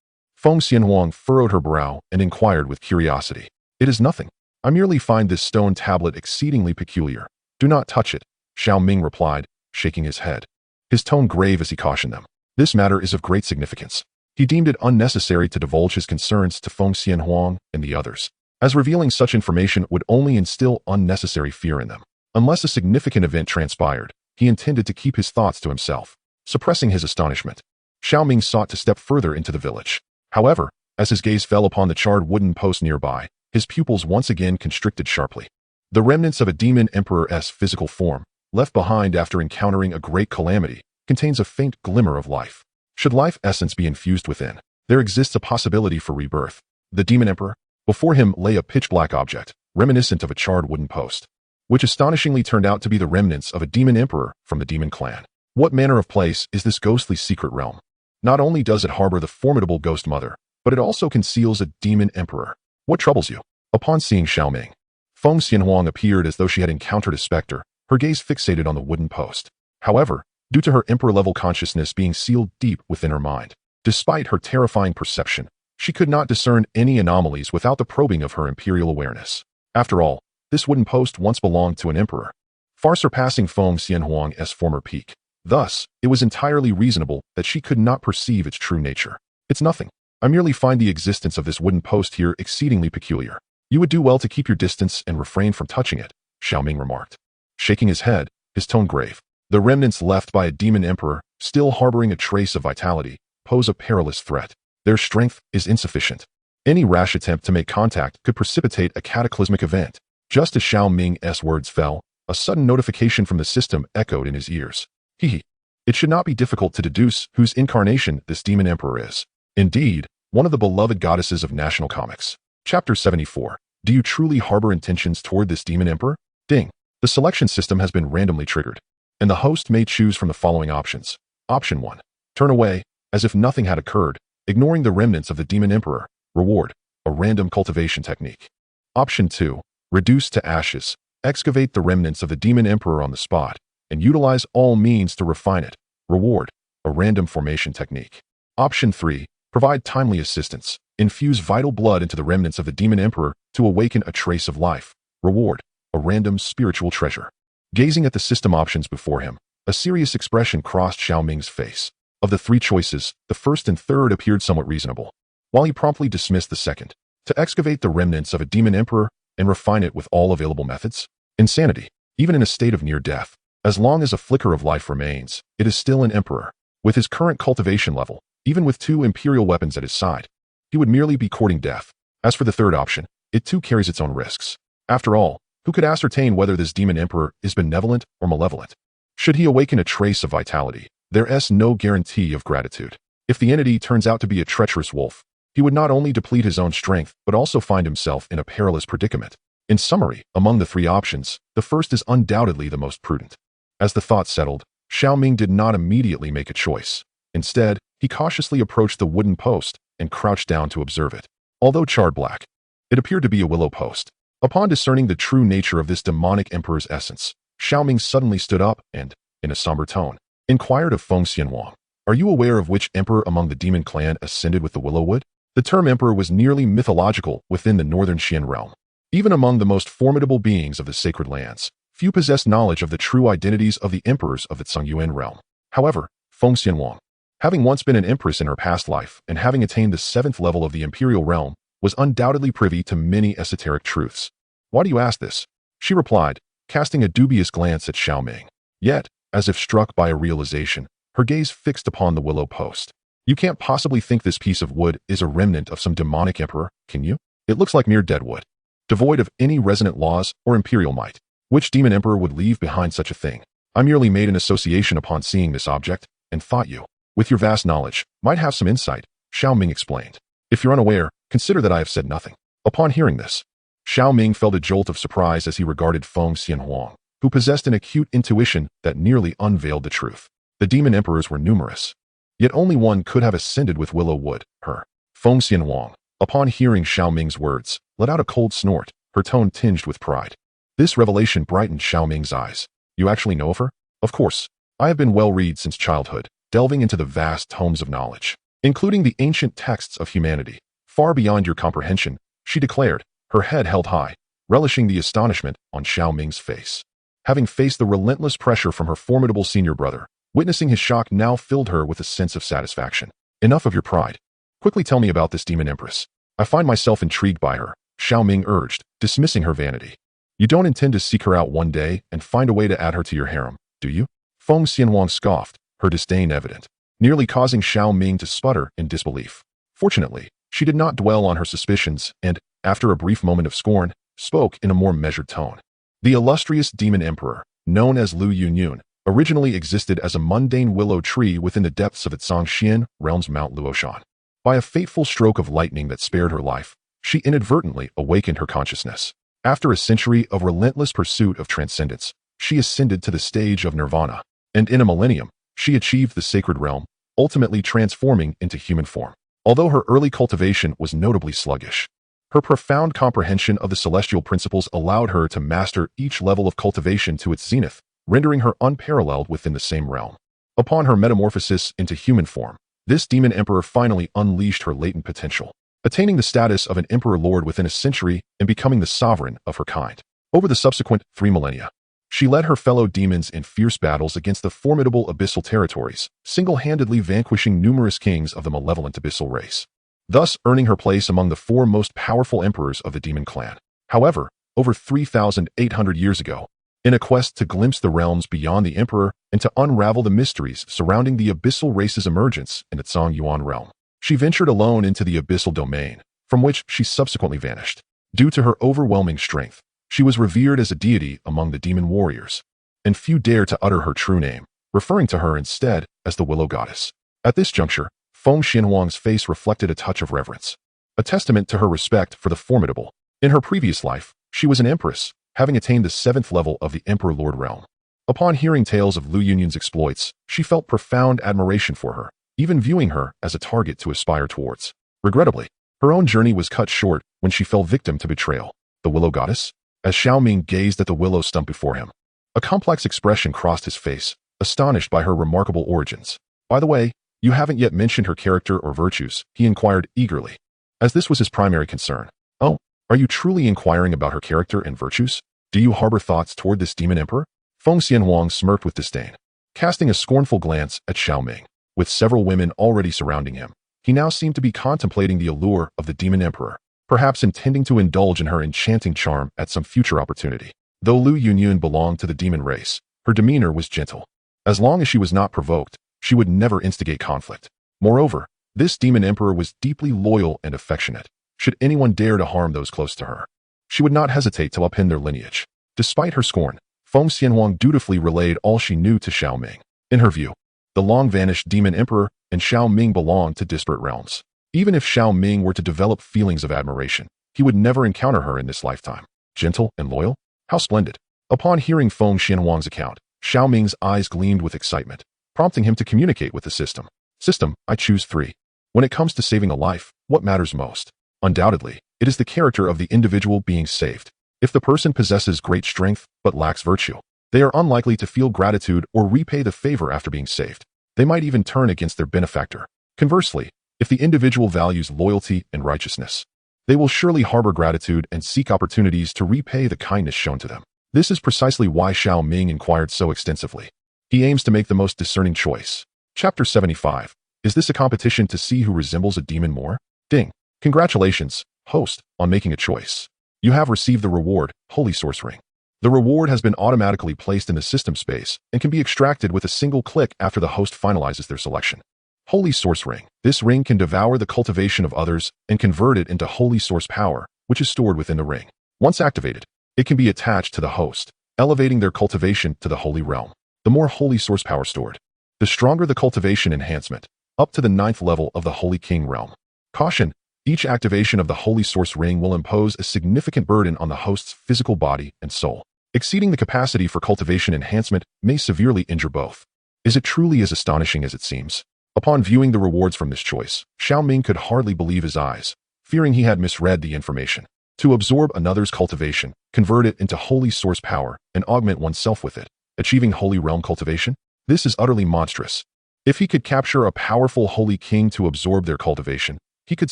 Feng Xianhuang furrowed her brow and inquired with curiosity. It is nothing. I merely find this stone tablet exceedingly peculiar. Do not touch it, Xiao Ming replied, shaking his head. His tone grave as he cautioned them. This matter is of great significance. He deemed it unnecessary to divulge his concerns to Feng Xianhuang and the others, as revealing such information would only instill unnecessary fear in them. Unless a significant event transpired, he intended to keep his thoughts to himself. Suppressing his astonishment, Xiao Ming sought to step further into the village. However, as his gaze fell upon the charred wooden post nearby, his pupils once again constricted sharply. The remnants of a demon emperor's physical form, left behind after encountering a great calamity, contains a faint glimmer of life. Should life essence be infused within, there exists a possibility for rebirth. The demon emperor, before him lay a pitch-black object, reminiscent of a charred wooden post, which astonishingly turned out to be the remnants of a demon emperor from the demon clan. What manner of place is this ghostly secret realm? Not only does it harbor the formidable ghost mother, but it also conceals a demon emperor. What troubles you? Upon seeing Xiao Ming, Feng Xianhuang appeared as though she had encountered a specter, her gaze fixated on the wooden post. However, due to her emperor-level consciousness being sealed deep within her mind, despite her terrifying perception, she could not discern any anomalies without the probing of her imperial awareness. After all, this wooden post once belonged to an emperor, far surpassing Feng Xianhuang's former peak. Thus, it was entirely reasonable that she could not perceive its true nature. It's nothing. I merely find the existence of this wooden post here exceedingly peculiar. You would do well to keep your distance and refrain from touching it, Xiao Ming remarked. Shaking his head, his tone grave. The remnants left by a demon emperor, still harboring a trace of vitality, pose a perilous threat. Their strength is insufficient. Any rash attempt to make contact could precipitate a cataclysmic event. Just as Xiao Ming's words fell, a sudden notification from the system echoed in his ears. It should not be difficult to deduce whose incarnation this demon emperor is. Indeed, one of the beloved goddesses of national comics. Chapter 74. Do you truly harbor intentions toward this demon emperor? Ding. The selection system has been randomly triggered, and the host may choose from the following options. Option 1. Turn away, as if nothing had occurred, ignoring the remnants of the demon emperor. Reward. A random cultivation technique. Option 2. Reduce to ashes. Excavate the remnants of the demon emperor on the spot, and utilize all means to refine it. Reward. A random formation technique. Option 3. Provide timely assistance. Infuse vital blood into the remnants of the demon emperor to awaken a trace of life. Reward. A random spiritual treasure. Gazing at the system options before him, a serious expression crossed Xiao Ming's face. Of the three choices, the first and third appeared somewhat reasonable, while he promptly dismissed the second. To excavate the remnants of a demon emperor and refine it with all available methods? Insanity. Even in a state of near death, as long as a flicker of life remains, it is still an emperor. With his current cultivation level, even with 2 imperial weapons at his side, he would merely be courting death. As for the third option, it too carries its own risks. After all, who could ascertain whether this demon emperor is benevolent or malevolent? Should he awaken a trace of vitality, there is no guarantee of gratitude. If the entity turns out to be a treacherous wolf, he would not only deplete his own strength but also find himself in a perilous predicament. In summary, among the 3 options, the first is undoubtedly the most prudent. As the thought settled, Xiao Ming did not immediately make a choice. Instead, he cautiously approached the wooden post and crouched down to observe it. Although charred black, it appeared to be a willow post. Upon discerning the true nature of this demonic emperor's essence, Xiao Ming suddenly stood up and, in a somber tone, inquired of Feng Xianhuang, "Are you aware of which emperor among the demon clan ascended with the willow wood?" The term emperor was nearly mythological within the northern Xian realm. Even among the most formidable beings of the sacred lands, few possessed knowledge of the true identities of the emperors of the Tsungyuan realm. However, Feng Xianhuang, having once been an empress in her past life and having attained the 7th level of the imperial realm, was undoubtedly privy to many esoteric truths. "Why do you ask this?" she replied, casting a dubious glance at Xiao Ming. Yet, as if struck by a realization, her gaze fixed upon the willow post. "You can't possibly think this piece of wood is a remnant of some demonic emperor, can you? It looks like mere dead wood, devoid of any resonant laws or imperial might. Which demon emperor would leave behind such a thing? I merely made an association upon seeing this object, and thought you, with your vast knowledge, might have some insight," Xiao Ming explained. "If you're unaware, consider that I have said nothing." Upon hearing this, Xiao Ming felt a jolt of surprise as he regarded Feng Xianhuang, who possessed an acute intuition that nearly unveiled the truth. The demon emperors were numerous, yet only one could have ascended with willow wood, her. Feng Xianhuang, upon hearing Xiao Ming's words, let out a cold snort, her tone tinged with pride. This revelation brightened Xiao Ming's eyes. "You actually know of her?" "Of course. I have been well-read since childhood, delving into the vast tomes of knowledge. including the ancient texts of humanity, far beyond your comprehension, she declared, her head held high, relishing the astonishment on Xiao Ming's face. Having faced the relentless pressure from her formidable senior brother, witnessing his shock now filled her with a sense of satisfaction. Enough of your pride. Quickly tell me about this demon empress. I find myself intrigued by her, Xiao Ming urged, dismissing her vanity. You don't intend to seek her out one day and find a way to add her to your harem, do you? Feng Xianhuang scoffed, her disdain evident, nearly causing Xiao Ming to sputter in disbelief. Fortunately, she did not dwell on her suspicions and, after a brief moment of scorn, spoke in a more measured tone. The illustrious demon emperor, known as Lu Yunyun, originally existed as a mundane willow tree within the depths of the Zhangxian realm's Mount Luoshan. By a fateful stroke of lightning that spared her life, she inadvertently awakened her consciousness. After a century of relentless pursuit of transcendence, she ascended to the stage of nirvana, and in a millennium, she achieved the sacred realm, ultimately transforming into human form. Although her early cultivation was notably sluggish, her profound comprehension of the celestial principles allowed her to master each level of cultivation to its zenith, rendering her unparalleled within the same realm. Upon her metamorphosis into human form, this demon emperor finally unleashed her latent potential, attaining the status of an emperor lord within a century and becoming the sovereign of her kind. Over the subsequent 3 millennia, she led her fellow demons in fierce battles against the formidable abyssal territories, single-handedly vanquishing numerous kings of the malevolent abyssal race, thus earning her place among the 4 most powerful emperors of the demon clan. However, over 3,800 years ago, in a quest to glimpse the realms beyond the emperor and to unravel the mysteries surrounding the abyssal race's emergence in the Zhongyuan realm, she ventured alone into the abyssal domain, from which she subsequently vanished. Due to her overwhelming strength, she was revered as a deity among the demon warriors, and few dared to utter her true name, referring to her instead as the Willow Goddess. At this juncture, Feng Xianhuang's face reflected a touch of reverence, a testament to her respect for the formidable. In her previous life, she was an empress, having attained the 7th level of the Emperor Lord realm. Upon hearing tales of Lu Yunyun's exploits, she felt profound admiration for her, even viewing her as a target to aspire towards. Regrettably, her own journey was cut short when she fell victim to betrayal. The Willow Goddess? As Xiao Ming gazed at the willow stump before him, a complex expression crossed his face, astonished by her remarkable origins. By the way, you haven't yet mentioned her character or virtues, he inquired eagerly, as this was his primary concern. Oh, are you truly inquiring about her character and virtues? Do you harbor thoughts toward this demon emperor? Feng Xianhuang smirked with disdain, casting a scornful glance at Xiao Ming. With several women already surrounding him, he now seemed to be contemplating the allure of the demon emperor, perhaps intending to indulge in her enchanting charm at some future opportunity. Though Lu Yunyun belonged to the demon race, her demeanor was gentle. As long as she was not provoked, she would never instigate conflict. Moreover, this demon emperor was deeply loyal and affectionate. Should anyone dare to harm those close to her, she would not hesitate to upend their lineage. Despite her scorn, Feng Xianhuang dutifully relayed all she knew to Xiao Ming. In her view, the long-vanished demon emperor and Xiao Ming belonged to disparate realms. Even if Xiao Ming were to develop feelings of admiration, he would never encounter her in this lifetime. Gentle and loyal? How splendid. Upon hearing Feng Xianhuang's account, Xiao Ming's eyes gleamed with excitement, prompting him to communicate with the system. System, I choose 3. When it comes to saving a life, what matters most? Undoubtedly, it is the character of the individual being saved. If the person possesses great strength but lacks virtue, they are unlikely to feel gratitude or repay the favor after being saved. They might even turn against their benefactor. Conversely, if the individual values loyalty and righteousness, they will surely harbor gratitude and seek opportunities to repay the kindness shown to them. This is precisely why Xiao Ming inquired so extensively. He aims to make the most discerning choice. Chapter 75. Is this a competition to see who resembles a demon more? Ding. Congratulations, host, on making a choice. You have received the reward, Holy Source Ring. The reward has been automatically placed in the system space and can be extracted with a single click after the host finalizes their selection. Holy Source Ring. This ring can devour the cultivation of others and convert it into holy source power, which is stored within the ring. Once activated, it can be attached to the host, elevating their cultivation to the holy realm. The more holy source power stored, the stronger the cultivation enhancement, up to the 9th level of the Holy King realm. Caution. Each activation of the Holy Source Ring will impose a significant burden on the host's physical body and soul. Exceeding the capacity for cultivation enhancement may severely injure both. Is it truly as astonishing as it seems? Upon viewing the rewards from this choice, Xiao Ming could hardly believe his eyes, fearing he had misread the information. To absorb another's cultivation, convert it into holy source power, and augment oneself with it, achieving holy realm cultivation? This is utterly monstrous. If he could capture a powerful Holy King to absorb their cultivation, he could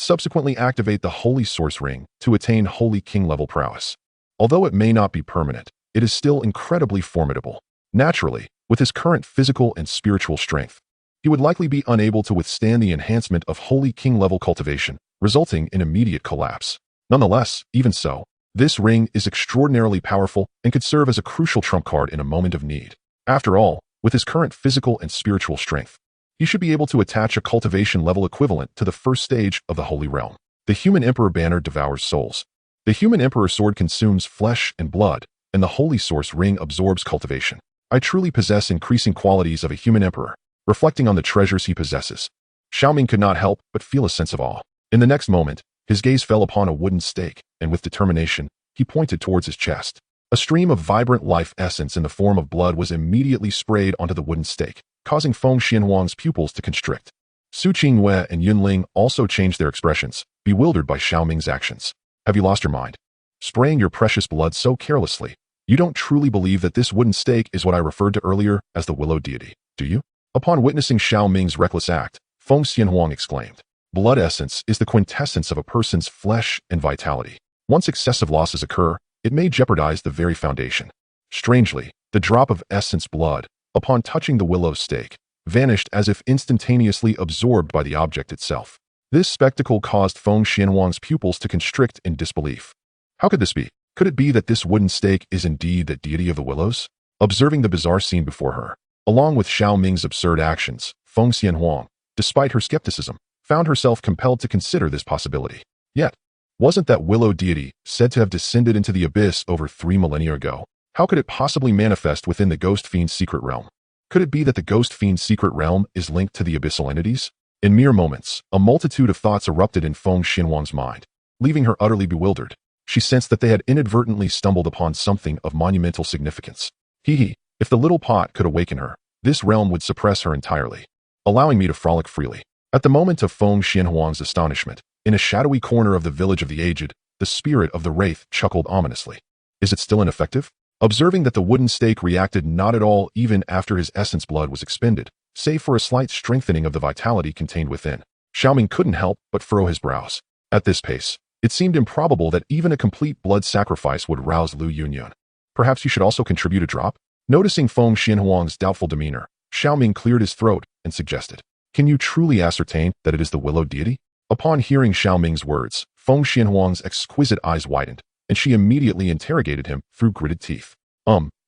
subsequently activate the Holy Source Ring to attain Holy King-level prowess. Although it may not be permanent, it is still incredibly formidable. Naturally, with his current physical and spiritual strength, he would likely be unable to withstand the enhancement of Holy King-level cultivation, resulting in immediate collapse. Nonetheless, even so, this ring is extraordinarily powerful and could serve as a crucial trump card in a moment of need. After all, with his current physical and spiritual strength, he should be able to attach a cultivation level equivalent to the first stage of the Holy Realm. The Human Emperor Banner devours souls. The Human Emperor Sword consumes flesh and blood, and the Holy Source Ring absorbs cultivation. I truly possess increasing qualities of a human emperor. Reflecting on the treasures he possesses, Xiao Ming could not help but feel a sense of awe. In the next moment, his gaze fell upon a wooden stake, and with determination, he pointed towards his chest. A stream of vibrant life essence in the form of blood was immediately sprayed onto the wooden stake, causing Feng Xianhuang's pupils to constrict. Su Qingyue and Yunling also changed their expressions, bewildered by Xiao Ming's actions. Have you lost your mind? Spraying your precious blood so carelessly, you don't truly believe that this wooden stake is what I referred to earlier as the Willow Deity, do you? Upon witnessing Xiao Ming's reckless act, Feng Xianhuang exclaimed, "Blood essence is the quintessence of a person's flesh and vitality. Once excessive losses occur, it may jeopardize the very foundation." Strangely, the drop of essence blood, upon touching the willow stake, vanished as if instantaneously absorbed by the object itself. This spectacle caused Feng Xianhuang's pupils to constrict in disbelief. How could this be? Could it be that this wooden stake is indeed the deity of the willows? Observing the bizarre scene before her, along with Xiao Ming's absurd actions, Feng Xianhuang, despite her skepticism, found herself compelled to consider this possibility. Yet, wasn't that willow deity said to have descended into the abyss over 3 millennia ago? How could it possibly manifest within the Ghost Fiend's secret realm? Could it be that the Ghost Fiend's secret realm is linked to the abyssal entities? In mere moments, a multitude of thoughts erupted in Feng Xianhuang's mind, leaving her utterly bewildered. She sensed that they had inadvertently stumbled upon something of monumental significance. If the little pot could awaken her, this realm would suppress her entirely, allowing me to frolic freely. At the moment of Feng Xianhuang's astonishment, in a shadowy corner of the village of the aged, the spirit of the wraith chuckled ominously. Is it still ineffective? Observing that the wooden stake reacted not at all even after his essence blood was expended, save for a slight strengthening of the vitality contained within, Xiao Ming couldn't help but furrow his brows. At this pace, it seemed improbable that even a complete blood sacrifice would rouse Lu Yunyun. Perhaps he should also contribute a drop? Noticing Feng Xianhuang's doubtful demeanor, Xiao Ming cleared his throat and suggested, "Can you truly ascertain that it is the willow deity?" Upon hearing Xiao Ming's words, Feng Xianhuang's exquisite eyes widened, and she immediately interrogated him through gritted teeth.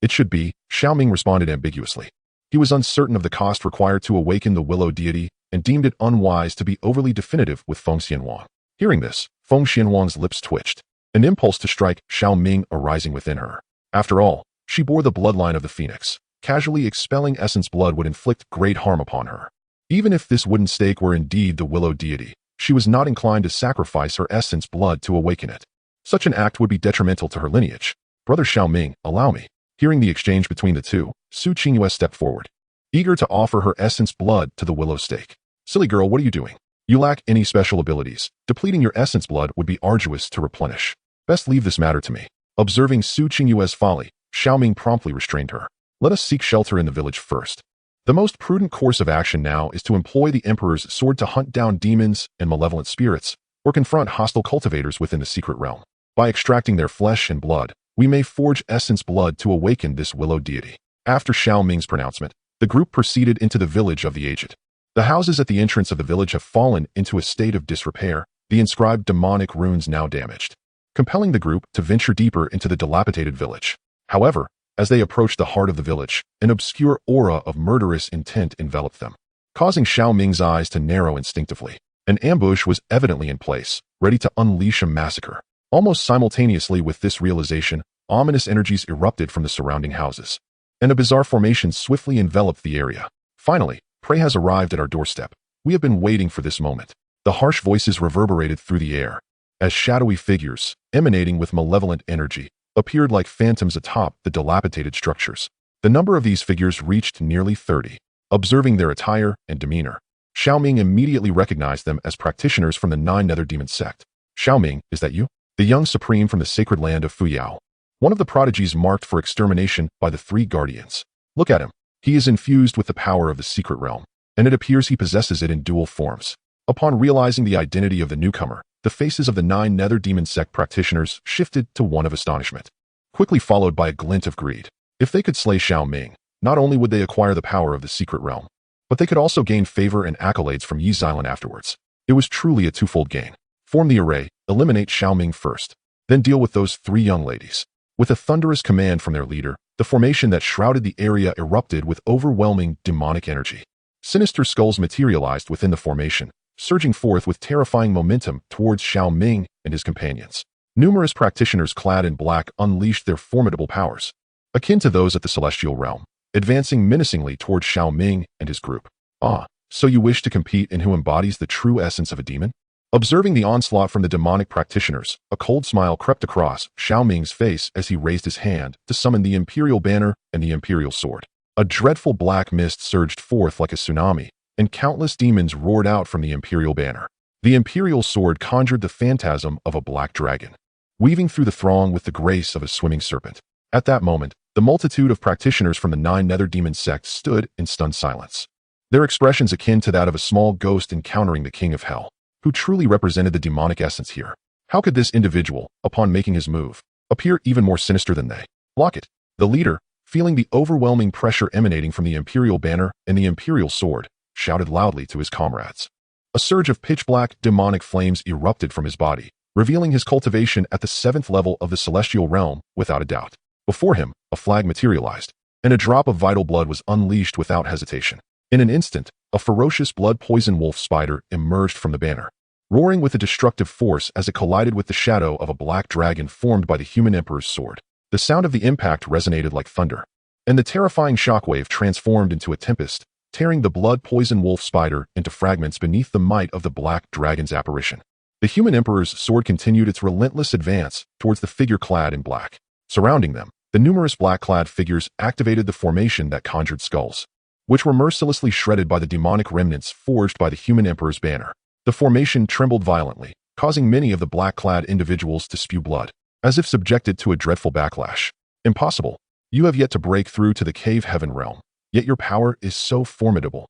It should be," Xiao Ming responded ambiguously. He was uncertain of the cost required to awaken the willow deity and deemed it unwise to be overly definitive with Feng Xianhuang. Hearing this, Feng Xianhuang's lips twitched, an impulse to strike Xiao Ming arising within her. After all, she bore the bloodline of the phoenix. Casually expelling essence blood would inflict great harm upon her. Even if this wooden stake were indeed the willow deity, she was not inclined to sacrifice her essence blood to awaken it. Such an act would be detrimental to her lineage. "Brother Xiao Ming, allow me." Hearing the exchange between the two, Su Qingyue stepped forward, eager to offer her essence blood to the willow stake. "Silly girl, what are you doing? You lack any special abilities. Depleting your essence blood would be arduous to replenish. Best leave this matter to me." Observing Su Qingyue's folly, Xiao Ming promptly restrained her. "Let us seek shelter in the village first. The most prudent course of action now is to employ the Emperor's sword to hunt down demons and malevolent spirits, or confront hostile cultivators within the secret realm. By extracting their flesh and blood, we may forge essence blood to awaken this willow deity." After Xiao Ming's pronouncement, the group proceeded into the village of the aged. The houses at the entrance of the village have fallen into a state of disrepair, the inscribed demonic runes now damaged, compelling the group to venture deeper into the dilapidated village. However, as they approached the heart of the village, an obscure aura of murderous intent enveloped them, causing Xiao Ming's eyes to narrow instinctively. An ambush was evidently in place, ready to unleash a massacre. Almost simultaneously with this realization, ominous energies erupted from the surrounding houses, and a bizarre formation swiftly enveloped the area. "Finally, prey has arrived at our doorstep. We have been waiting for this moment." The harsh voices reverberated through the air, as shadowy figures, emanating with malevolent energy, appeared like phantoms atop the dilapidated structures. The number of these figures reached nearly 30. Observing their attire and demeanor, Xiao Ming immediately recognized them as practitioners from the Nine Nether Demon sect. "Xiao Ming, is that you?" The young supreme from the sacred land of Fuyao, one of the prodigies marked for extermination by the 3 guardians. "Look at him. He is infused with the power of the secret realm." and it appears he possesses it in dual forms. Upon realizing the identity of the newcomer, the faces of the 9 nether demon sect practitioners shifted to one of astonishment, quickly followed by a glint of greed. If they could slay Xiao Ming, not only would they acquire the power of the secret realm, but they could also gain favor and accolades from Yi Xilan afterwards. It was truly a twofold gain. Form the array, eliminate Xiao Ming first, then deal with those 3 young ladies. With a thunderous command from their leader, the formation that shrouded the area erupted with overwhelming demonic energy. Sinister skulls materialized within the formation, surging forth with terrifying momentum towards Xiao Ming and his companions. Numerous practitioners clad in black unleashed their formidable powers, akin to those at the celestial realm, advancing menacingly towards Xiao Ming and his group. Ah, so you wish to compete in who embodies the true essence of a demon? Observing the onslaught from the demonic practitioners, a cold smile crept across Xiao Ming's face as he raised his hand to summon the Imperial Banner and the Imperial Sword. A dreadful black mist surged forth like a tsunami, and countless demons roared out from the Imperial Banner. The Imperial Sword conjured the phantasm of a black dragon, weaving through the throng with the grace of a swimming serpent. At that moment, the multitude of practitioners from the 9 nether demon sects stood in stunned silence, their expressions akin to that of a small ghost encountering the King of Hell, who truly represented the demonic essence here. How could this individual, upon making his move, appear even more sinister than they? Block it. The leader, feeling the overwhelming pressure emanating from the Imperial Banner and the Imperial Sword, shouted loudly to his comrades. A surge of pitch-black demonic flames erupted from his body, revealing his cultivation at the 7th level of the celestial realm without a doubt. Before him, a flag materialized, and a drop of vital blood was unleashed without hesitation. In an instant, a ferocious blood-poison wolf spider emerged from the banner, roaring with a destructive force as it collided with the shadow of a black dragon formed by the human emperor's sword. The sound of the impact resonated like thunder, and the terrifying shockwave transformed into a tempest, tearing the blood-poison wolf spider into fragments beneath the might of the black dragon's apparition. The human emperor's sword continued its relentless advance towards the figure clad in black. Surrounding them, the numerous black-clad figures activated the formation that conjured skulls, which were mercilessly shredded by the demonic remnants forged by the human emperor's banner. The formation trembled violently, causing many of the black-clad individuals to spew blood, as if subjected to a dreadful backlash. Impossible. You have yet to break through to the cave heaven realm, yet your power is so formidable.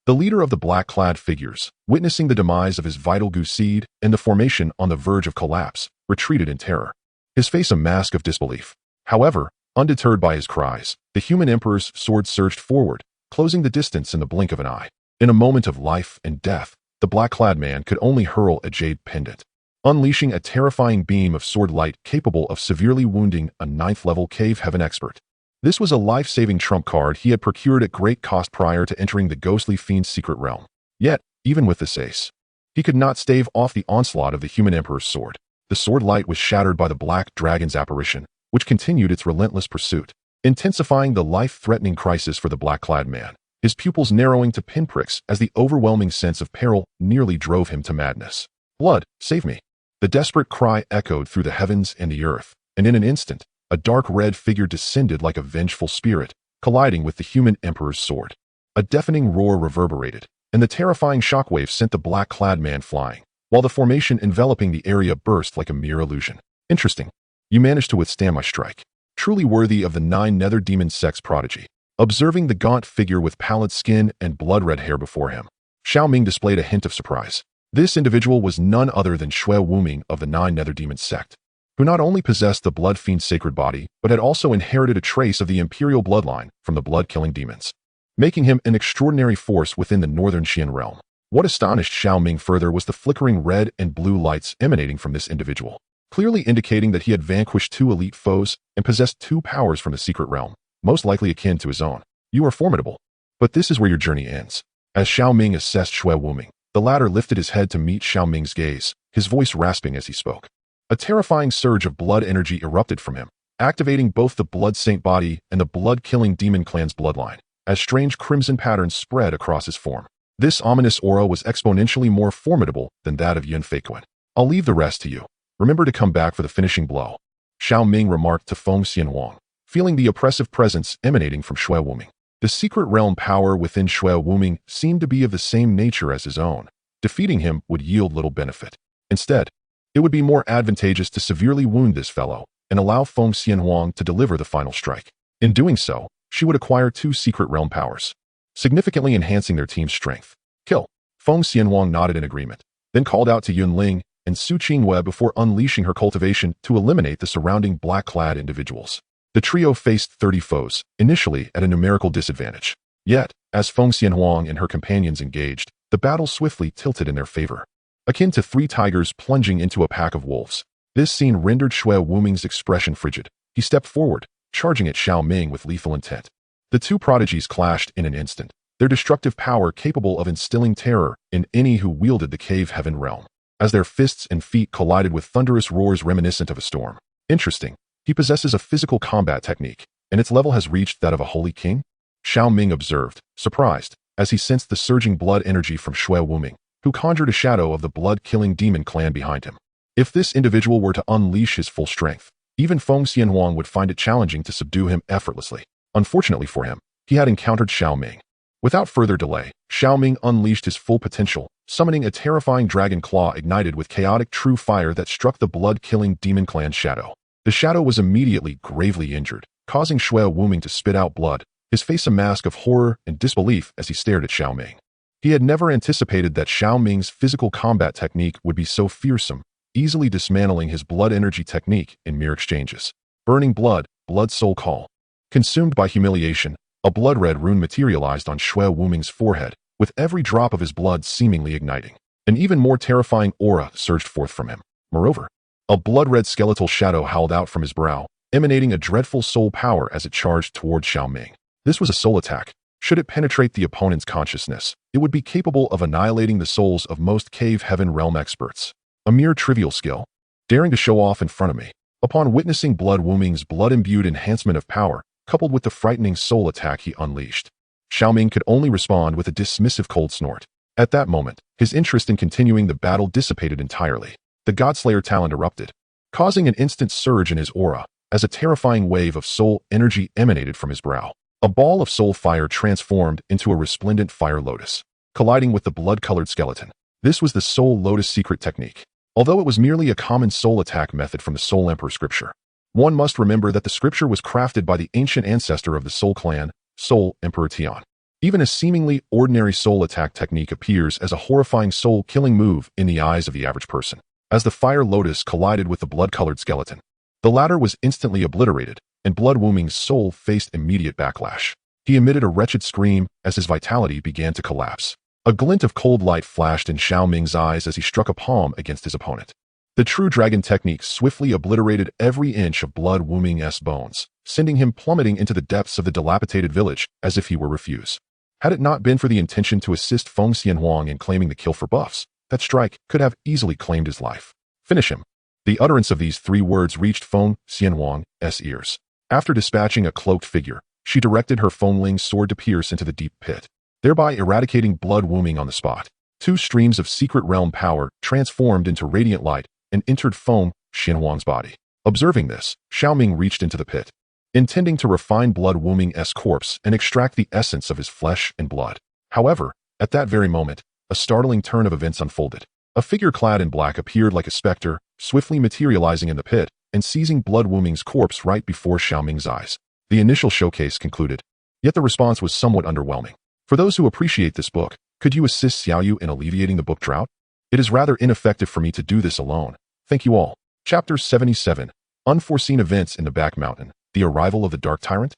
The leader of the black-clad figures, witnessing the demise of his vital goo seed and the formation on the verge of collapse, retreated in terror, his face a mask of disbelief. However, undeterred by his cries, the human emperor's sword surged forward, closing the distance in the blink of an eye. In a moment of life and death, the black-clad man could only hurl a jade pendant, unleashing a terrifying beam of sword light capable of severely wounding a 9th-level cave heaven expert. This was a life-saving trump card he had procured at great cost prior to entering the ghostly fiend's secret realm. Yet, even with this ace, he could not stave off the onslaught of the human emperor's sword. The sword light was shattered by the black dragon's apparition, which continued its relentless pursuit, intensifying the life-threatening crisis for the black-clad man, his pupils narrowing to pinpricks as the overwhelming sense of peril nearly drove him to madness. Blood, save me! The desperate cry echoed through the heavens and the earth, and in an instant, a dark red figure descended like a vengeful spirit, colliding with the human emperor's sword. A deafening roar reverberated, and the terrifying shockwave sent the black-clad man flying, while the formation enveloping the area burst like a mere illusion. Interesting. You managed to withstand my strike. Truly worthy of the 9 nether demon sex prodigy. Observing the gaunt figure with pallid skin and blood-red hair before him, Xiao Ming displayed a hint of surprise. This individual was none other than Xiao Ming of the 9 nether demon sect, who not only possessed the blood fiend's sacred body, but had also inherited a trace of the imperial bloodline from the blood-killing demons, making him an extraordinary force within the northern Xian realm. What astonished Xiao Ming further was the flickering red and blue lights emanating from this individual, clearly indicating that he had vanquished 2 elite foes and possessed 2 powers from the secret realm, most likely akin to his own. You are formidable. But this is where your journey ends. As Xiao Ming assessed Xiao Ming, the latter lifted his head to meet Xiao Ming's gaze, his voice rasping as he spoke. A terrifying surge of blood energy erupted from him, activating both the blood saint body and the blood-killing demon clan's bloodline, as strange crimson patterns spread across his form. This ominous aura was exponentially more formidable than that of Yun Feiquan. I'll leave the rest to you. Remember to come back for the finishing blow, Xiao Ming remarked to Feng Xianhuang, feeling the oppressive presence emanating from Xiao Ming. The secret realm power within Xiao Ming seemed to be of the same nature as his own. Defeating him would yield little benefit. Instead, it would be more advantageous to severely wound this fellow and allow Feng Xianhuang to deliver the final strike. In doing so, she would acquire 2 secret realm powers. significantly enhancing their team's strength. Kill. Feng Xianhuang nodded in agreement, then called out to Yun Ling and Su Qingwei before unleashing her cultivation to eliminate the surrounding black-clad individuals. The trio faced 30 foes, initially at a numerical disadvantage. Yet, as Feng Xianhuang and her companions engaged, the battle swiftly tilted in their favor. Akin to 3 tigers plunging into a pack of wolves, this scene rendered Xiao Ming's expression frigid. He stepped forward, charging at Xiao Ming with lethal intent. The two prodigies clashed in an instant, their destructive power capable of instilling terror in any who wielded the cave heaven realm, as their fists and feet collided with thunderous roars reminiscent of a storm. Interesting, he possesses a physical combat technique, and its level has reached that of a holy king? Xiao Ming observed, surprised, as he sensed the surging blood energy from Xiao Ming, who conjured a shadow of the blood-killing demon clan behind him. If this individual were to unleash his full strength, even Feng Xianhuang would find it challenging to subdue him effortlessly. Unfortunately for him, he had encountered Xiao Ming. Without further delay, Xiao Ming unleashed his full potential, summoning a terrifying dragon claw ignited with chaotic true fire that struck the blood-killing demon clan shadow. The shadow was immediately gravely injured, causing Xiao Ming to spit out blood, his face a mask of horror and disbelief as he stared at Xiao Ming. He had never anticipated that Xiao Ming's physical combat technique would be so fearsome, easily dismantling his blood energy technique in mere exchanges. Burning blood, blood soul call. Consumed by humiliation, a blood-red rune materialized on Xiao Ming's forehead, with every drop of his blood seemingly igniting. An even more terrifying aura surged forth from him. Moreover, a blood-red skeletal shadow howled out from his brow, emanating a dreadful soul power as it charged toward Xiao Ming. This was a soul attack. Should it penetrate the opponent's consciousness, it would be capable of annihilating the souls of most cave heaven realm experts. A mere trivial skill, daring to show off in front of me. Upon witnessing Blood Ming's blood-imbued enhancement of power, coupled with the frightening soul attack he unleashed, Xiao Ming could only respond with a dismissive cold snort. At that moment, his interest in continuing the battle dissipated entirely. The Godslayer talent erupted, causing an instant surge in his aura, as a terrifying wave of soul energy emanated from his brow. A ball of soul fire transformed into a resplendent fire lotus, colliding with the blood-colored skeleton. This was the Soul Lotus secret technique. Although it was merely a common soul attack method from the Soul Emperor scripture, one must remember that the scripture was crafted by the ancient ancestor of the Soul clan, Soul Emperor Tian. Even a seemingly ordinary soul attack technique appears as a horrifying soul-killing move in the eyes of the average person. As the fire lotus collided with the blood-colored skeleton, the latter was instantly obliterated, and Blood Ming's soul faced immediate backlash. He emitted a wretched scream as his vitality began to collapse. A glint of cold light flashed in Xiao Ming's eyes as he struck a palm against his opponent. The true dragon technique swiftly obliterated every inch of Blood Ming's bones, sending him plummeting into the depths of the dilapidated village as if he were refuse. Had it not been for the intention to assist Feng Xianhuang in claiming the kill for buffs, that strike could have easily claimed his life. Finish him. The utterance of these 3 words reached Feng Xianhuang's ears. After dispatching a cloaked figure, she directed her Fengling's sword to pierce into the deep pit, thereby eradicating Blood Ming on the spot. 2 streams of secret realm power transformed into radiant light and entered Feng Xianhuang's body. Observing this, Xiao Ming reached into the pit, intending to refine Blood Ming's corpse and extract the essence of his flesh and blood. However, at that very moment, a startling turn of events unfolded. A figure clad in black appeared like a specter, swiftly materializing in the pit and seizing Blood Ming's corpse right before Xiao Ming's eyes. The initial showcase concluded, yet the response was somewhat underwhelming. For those who appreciate this book, could you assist Xiao Yu in alleviating the book drought? It is rather ineffective for me to do this alone. Thank you all. Chapter 77. Unforeseen events in the back mountain. The arrival of the Dark Tyrant?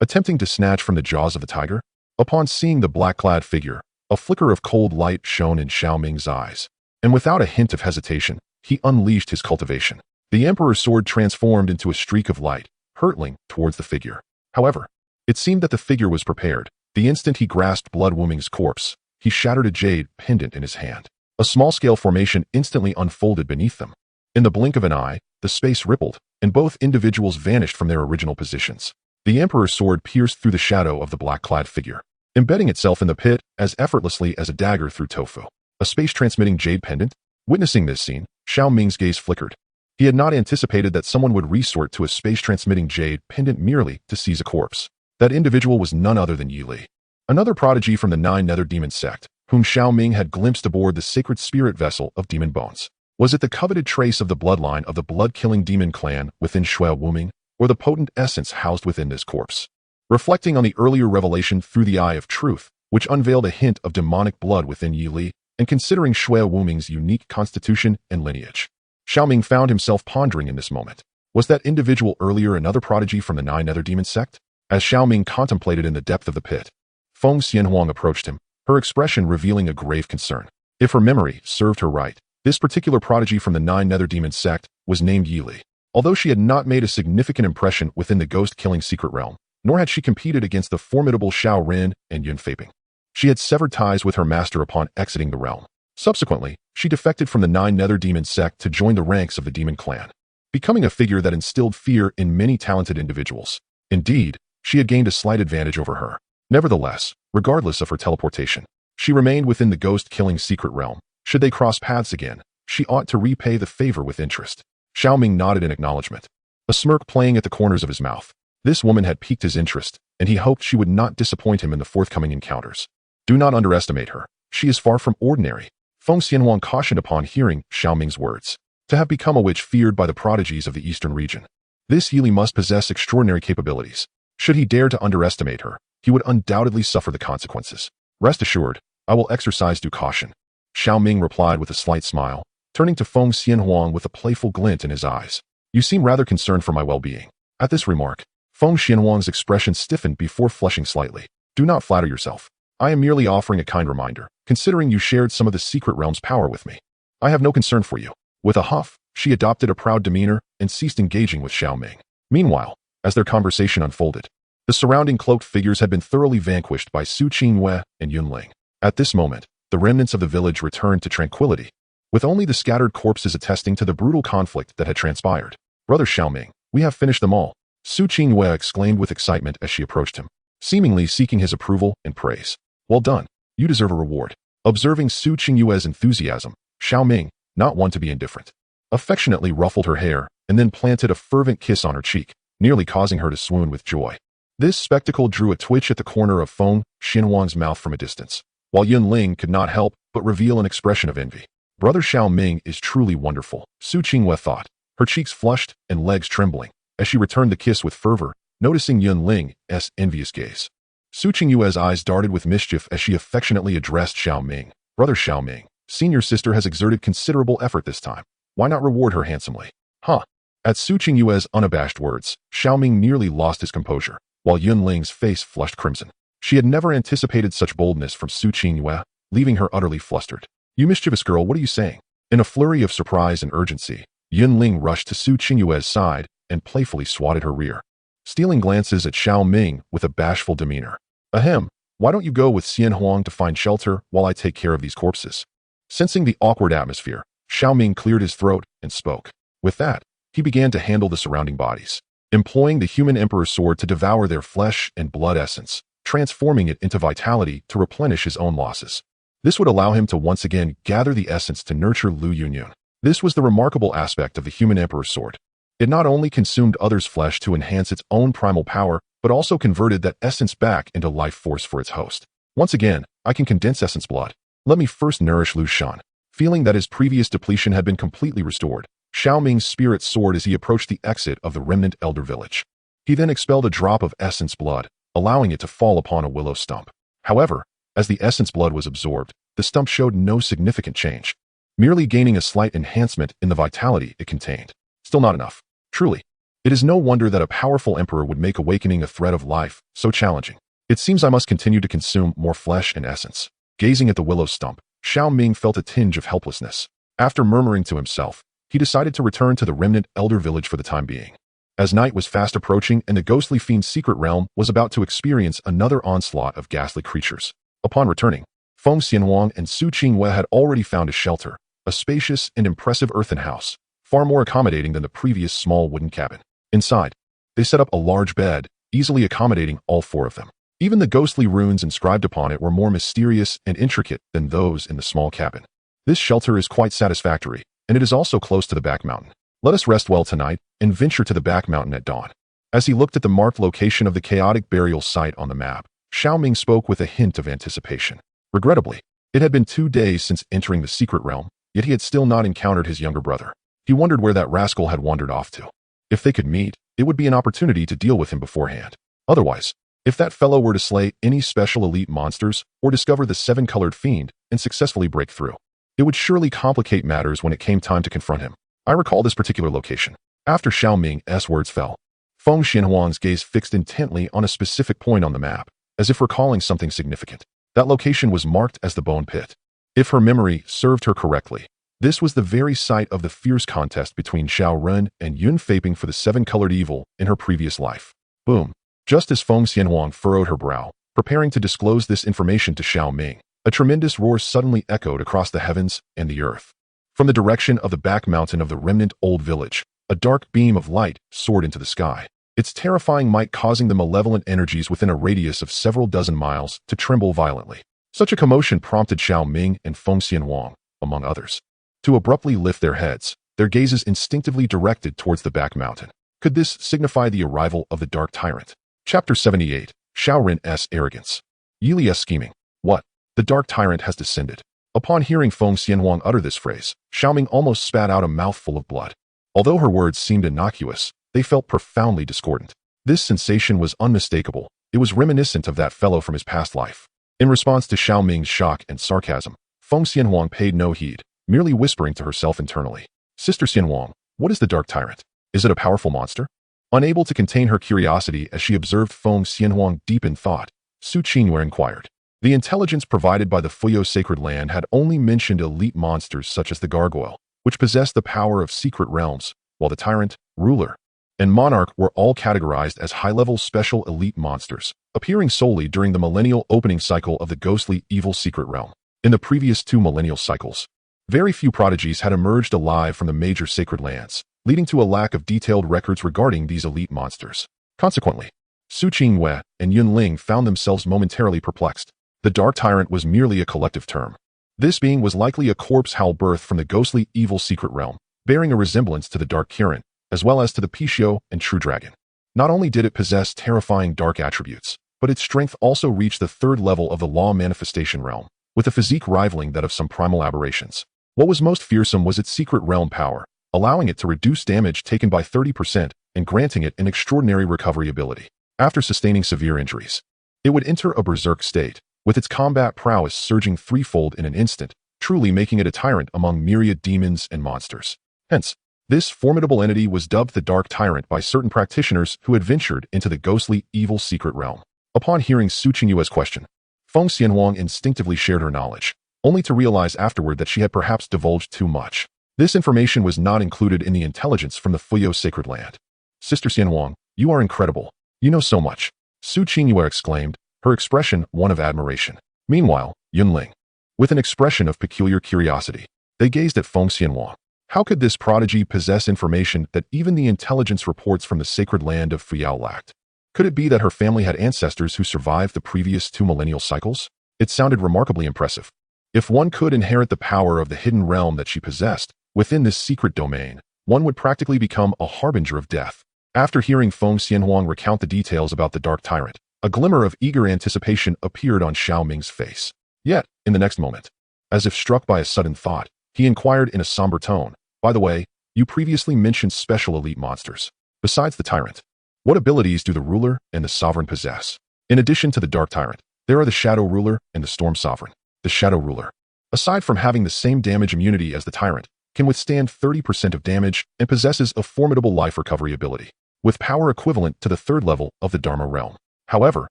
Attempting to snatch from the jaws of the tiger? Upon seeing the black-clad figure, a flicker of cold light shone in Xiao Ming's eyes, and without a hint of hesitation, he unleashed his cultivation. The Emperor's sword transformed into a streak of light, hurtling towards the figure. However, it seemed that the figure was prepared. The instant he grasped Blood Ming's corpse, he shattered a jade pendant in his hand. A small-scale formation instantly unfolded beneath them. In the blink of an eye, the space rippled, and both individuals vanished from their original positions. The Emperor's sword pierced through the shadow of the black-clad figure, embedding itself in the pit as effortlessly as a dagger through tofu. A space-transmitting jade pendant? Witnessing this scene, Xiao Ming's gaze flickered. He had not anticipated that someone would resort to a space-transmitting jade pendant merely to seize a corpse. That individual was none other than Yi Li, another prodigy from the 9 Nether Demon sect, whom Xiao Ming had glimpsed aboard the sacred spirit vessel of Demon Bones. Was it the coveted trace of the bloodline of the blood-killing demon clan within Xiao Ming, or the potent essence housed within this corpse? reflecting on the earlier revelation through the eye of truth, which unveiled a hint of demonic blood within Yi Li, and considering Xiao Ming's unique constitution and lineage. Xiao Ming found himself pondering in this moment. Was that individual earlier another prodigy from the Nine Nether Demon sect? As Xiao Ming contemplated in the depth of the pit, Feng Xianhuang approached him, her expression revealing a grave concern. If her memory served her right, this particular prodigy from the Nine Nether Demon sect was named Yi Li. Although she had not made a significant impression within the ghost-killing secret realm, nor had she competed against the formidable Xiao Rin and Yun Feiping. She had severed ties with her master upon exiting the realm. Subsequently, she defected from the Nine Nether Demon sect to join the ranks of the Demon Clan, becoming a figure that instilled fear in many talented individuals. Indeed, she had gained a slight advantage over her. Nevertheless, regardless of her teleportation, she remained within the ghost-killing secret realm. Should they cross paths again, she ought to repay the favor with interest. Xiao Ming nodded in acknowledgement, a smirk playing at the corners of his mouth. This woman had piqued his interest, and he hoped she would not disappoint him in the forthcoming encounters. Do not underestimate her. She is far from ordinary. Feng Xianhuang cautioned upon hearing Xiao Ming's words. To have become a witch feared by the prodigies of the eastern region, this Yi Li must possess extraordinary capabilities. Should he dare to underestimate her, he would undoubtedly suffer the consequences. Rest assured, I will exercise due caution. Xiao Ming replied with a slight smile, turning to Feng Xianhuang with a playful glint in his eyes. You seem rather concerned for my well-being. At this remark, Feng Xianhuang's expression stiffened before flushing slightly. Do not flatter yourself. I am merely offering a kind reminder, considering you shared some of the secret realm's power with me. I have no concern for you. With a huff, she adopted a proud demeanor and ceased engaging with Xiao Ming. Meanwhile, as their conversation unfolded, the surrounding cloaked figures had been thoroughly vanquished by Su Qingyue and Yun Ling. At this moment, the remnants of the village returned to tranquility, with only the scattered corpses attesting to the brutal conflict that had transpired. Brother Xiao Ming, we have finished them all, Su Qingyue exclaimed with excitement as she approached him, seemingly seeking his approval and praise. Well done. You deserve a reward. Observing Su Qingyue's enthusiasm, Xiao Ming, not one to be indifferent, affectionately ruffled her hair and then planted a fervent kiss on her cheek, nearly causing her to swoon with joy. This spectacle drew a twitch at the corner of Feng Xianhuang's mouth from a distance, while Yun Ling could not help but reveal an expression of envy. Brother Xiao Ming is truly wonderful, Su Qingyue thought, her cheeks flushed and legs trembling, as she returned the kiss with fervor, noticing Yun Ling's envious gaze. Su Qingyue's eyes darted with mischief as she affectionately addressed Xiao Ming. Brother Xiao Ming, senior sister has exerted considerable effort this time. Why not reward her handsomely? Huh? At Su Qingyue's unabashed words, Xiao Ming nearly lost his composure, while Yun Ling's face flushed crimson. She had never anticipated such boldness from Su Qingyue, leaving her utterly flustered. You mischievous girl, what are you saying? In a flurry of surprise and urgency, Yun Ling rushed to Su Qingyue's side and playfully swatted her rear, stealing glances at Xiao Ming with a bashful demeanor. Ahem, why don't you go with Xianhuang to find shelter while I take care of these corpses? Sensing the awkward atmosphere, Xiao Ming cleared his throat and spoke. With that, he began to handle the surrounding bodies, employing the human emperor's sword to devour their flesh and blood essence, transforming it into vitality to replenish his own losses. This would allow him to once again gather the essence to nurture Lu Yunyun. This was the remarkable aspect of the human emperor's sword. It not only consumed others' flesh to enhance its own primal power, but also converted that essence back into life force for its host. Once again, I can condense essence blood. Let me first nourish Lu Shan. Feeling that his previous depletion had been completely restored, Xiao Ming's spirit soared as he approached the exit of the remnant elder village. He then expelled a drop of essence blood, allowing it to fall upon a willow stump. However, as the essence blood was absorbed, the stump showed no significant change, merely gaining a slight enhancement in the vitality it contained. Still not enough. Truly, it is no wonder that a powerful emperor would make awakening a thread of life so challenging. It seems I must continue to consume more flesh and essence. Gazing at the willow stump, Xiao Ming felt a tinge of helplessness. After murmuring to himself, he decided to return to the remnant elder village for the time being. As night was fast approaching and the ghostly fiend's secret realm was about to experience another onslaught of ghastly creatures. Upon returning, Feng Xianhuang and Su Qingyue had already found a shelter, a spacious and impressive earthen house, far more accommodating than the previous small wooden cabin. Inside, they set up a large bed, easily accommodating all four of them. Even the ghostly runes inscribed upon it were more mysterious and intricate than those in the small cabin. This shelter is quite satisfactory, and it is also close to the back mountain. Let us rest well tonight and venture to the back mountain at dawn. As he looked at the marked location of the chaotic burial site on the map, Xiao Ming spoke with a hint of anticipation. Regrettably, it had been 2 days since entering the secret realm, yet he had still not encountered his younger brother. He wondered where that rascal had wandered off to. If they could meet, it would be an opportunity to deal with him beforehand. Otherwise, If that fellow were to slay any special elite monsters or discover the seven-colored fiend and successfully break through, it would surely complicate matters when it came time to confront him. I recall this particular location. After Xiao Ming's words fell, Feng Xianhuang's gaze fixed intently on a specific point on the map, as if recalling something significant. That location was marked as the Bone Pit. If her memory served her correctly, this was the very site of the fierce contest between Xiao Ren and Yun Faping for the seven-colored evil in her previous life. Boom. Just as Feng Xianhuang furrowed her brow, preparing to disclose this information to Xiao Ming, a tremendous roar suddenly echoed across the heavens and the earth. From the direction of the back mountain of the remnant old village, a dark beam of light soared into the sky, its terrifying might causing the malevolent energies within a radius of several dozen miles to tremble violently. Such a commotion prompted Xiao Ming and Feng Xianhuang, among others, to abruptly lift their heads, their gazes instinctively directed towards the back mountain. Could this signify the arrival of the Dark Tyrant? Chapter 78. Xiao Ren's Arrogance. Yili's Scheming. What? The Dark Tyrant has descended. Upon hearing Feng Xianhuang utter this phrase, Xiao Ming almost spat out a mouthful of blood. Although her words seemed innocuous, they felt profoundly discordant. This sensation was unmistakable. It was reminiscent of that fellow from his past life. In response to Xiao Ming's shock and sarcasm, Feng Xianhuang paid no heed, merely whispering to herself internally. Sister Xianhuang, what is the Dark Tyrant? Is it a powerful monster? Unable to contain her curiosity as she observed Feng Xianhuang deep in thought, Su Qingyue inquired. The intelligence provided by the Fuyo Sacred Land had only mentioned elite monsters such as the gargoyle, which possessed the power of secret realms, while the tyrant, ruler, and monarch were all categorized as high-level special elite monsters, appearing solely during the millennial opening cycle of the ghostly evil secret realm. In the previous 2 millennial cycles, very few prodigies had emerged alive from the major sacred lands, leading to a lack of detailed records regarding these elite monsters. Consequently, Su Qingyue and Yun Ling found themselves momentarily perplexed. The Dark Tyrant was merely a collective term. This being was likely a corpse howl birthed from the ghostly evil secret realm, bearing a resemblance to the Dark Kirin, as well as to the Pishio and True Dragon. Not only did it possess terrifying dark attributes, but its strength also reached the 3rd level of the law manifestation realm, with a physique rivaling that of some primal aberrations. What was most fearsome was its secret realm power, allowing it to reduce damage taken by 30% and granting it an extraordinary recovery ability. After sustaining severe injuries, it would enter a berserk state, with its combat prowess surging threefold in an instant, truly making it a tyrant among myriad demons and monsters. Hence, this formidable entity was dubbed the Dark Tyrant by certain practitioners who had ventured into the ghostly evil secret realm. Upon hearing Su Qingyue's question, Feng Xianhuang instinctively shared her knowledge, only to realize afterward that she had perhaps divulged too much. This information was not included in the intelligence from the Fuyo Sacred Land. Sister Xianhuang, you are incredible. You know so much. Su Qingyue exclaimed, her expression one of admiration. Meanwhile, Yun Ling, with an expression of peculiar curiosity, they gazed at Feng Xianhuang. How could this prodigy possess information that even the intelligence reports from the sacred land of Fuyao lacked? Could it be that her family had ancestors who survived the previous 2 millennial cycles? It sounded remarkably impressive. If one could inherit the power of the hidden realm that she possessed within this secret domain, one would practically become a harbinger of death. After hearing Feng Xianhuang recount the details about the Dark Tyrant, a glimmer of eager anticipation appeared on Xiao Ming's face. Yet, in the next moment, as if struck by a sudden thought, he inquired in a somber tone, by the way, you previously mentioned special elite monsters. Besides the tyrant, what abilities do the ruler and the sovereign possess? In addition to the Dark Tyrant, there are the Shadow Ruler and the Storm Sovereign. The Shadow Ruler, aside from having the same damage immunity as the tyrant, can withstand 30% of damage and possesses a formidable life recovery ability, with power equivalent to the 3rd level of the Dharma realm. However,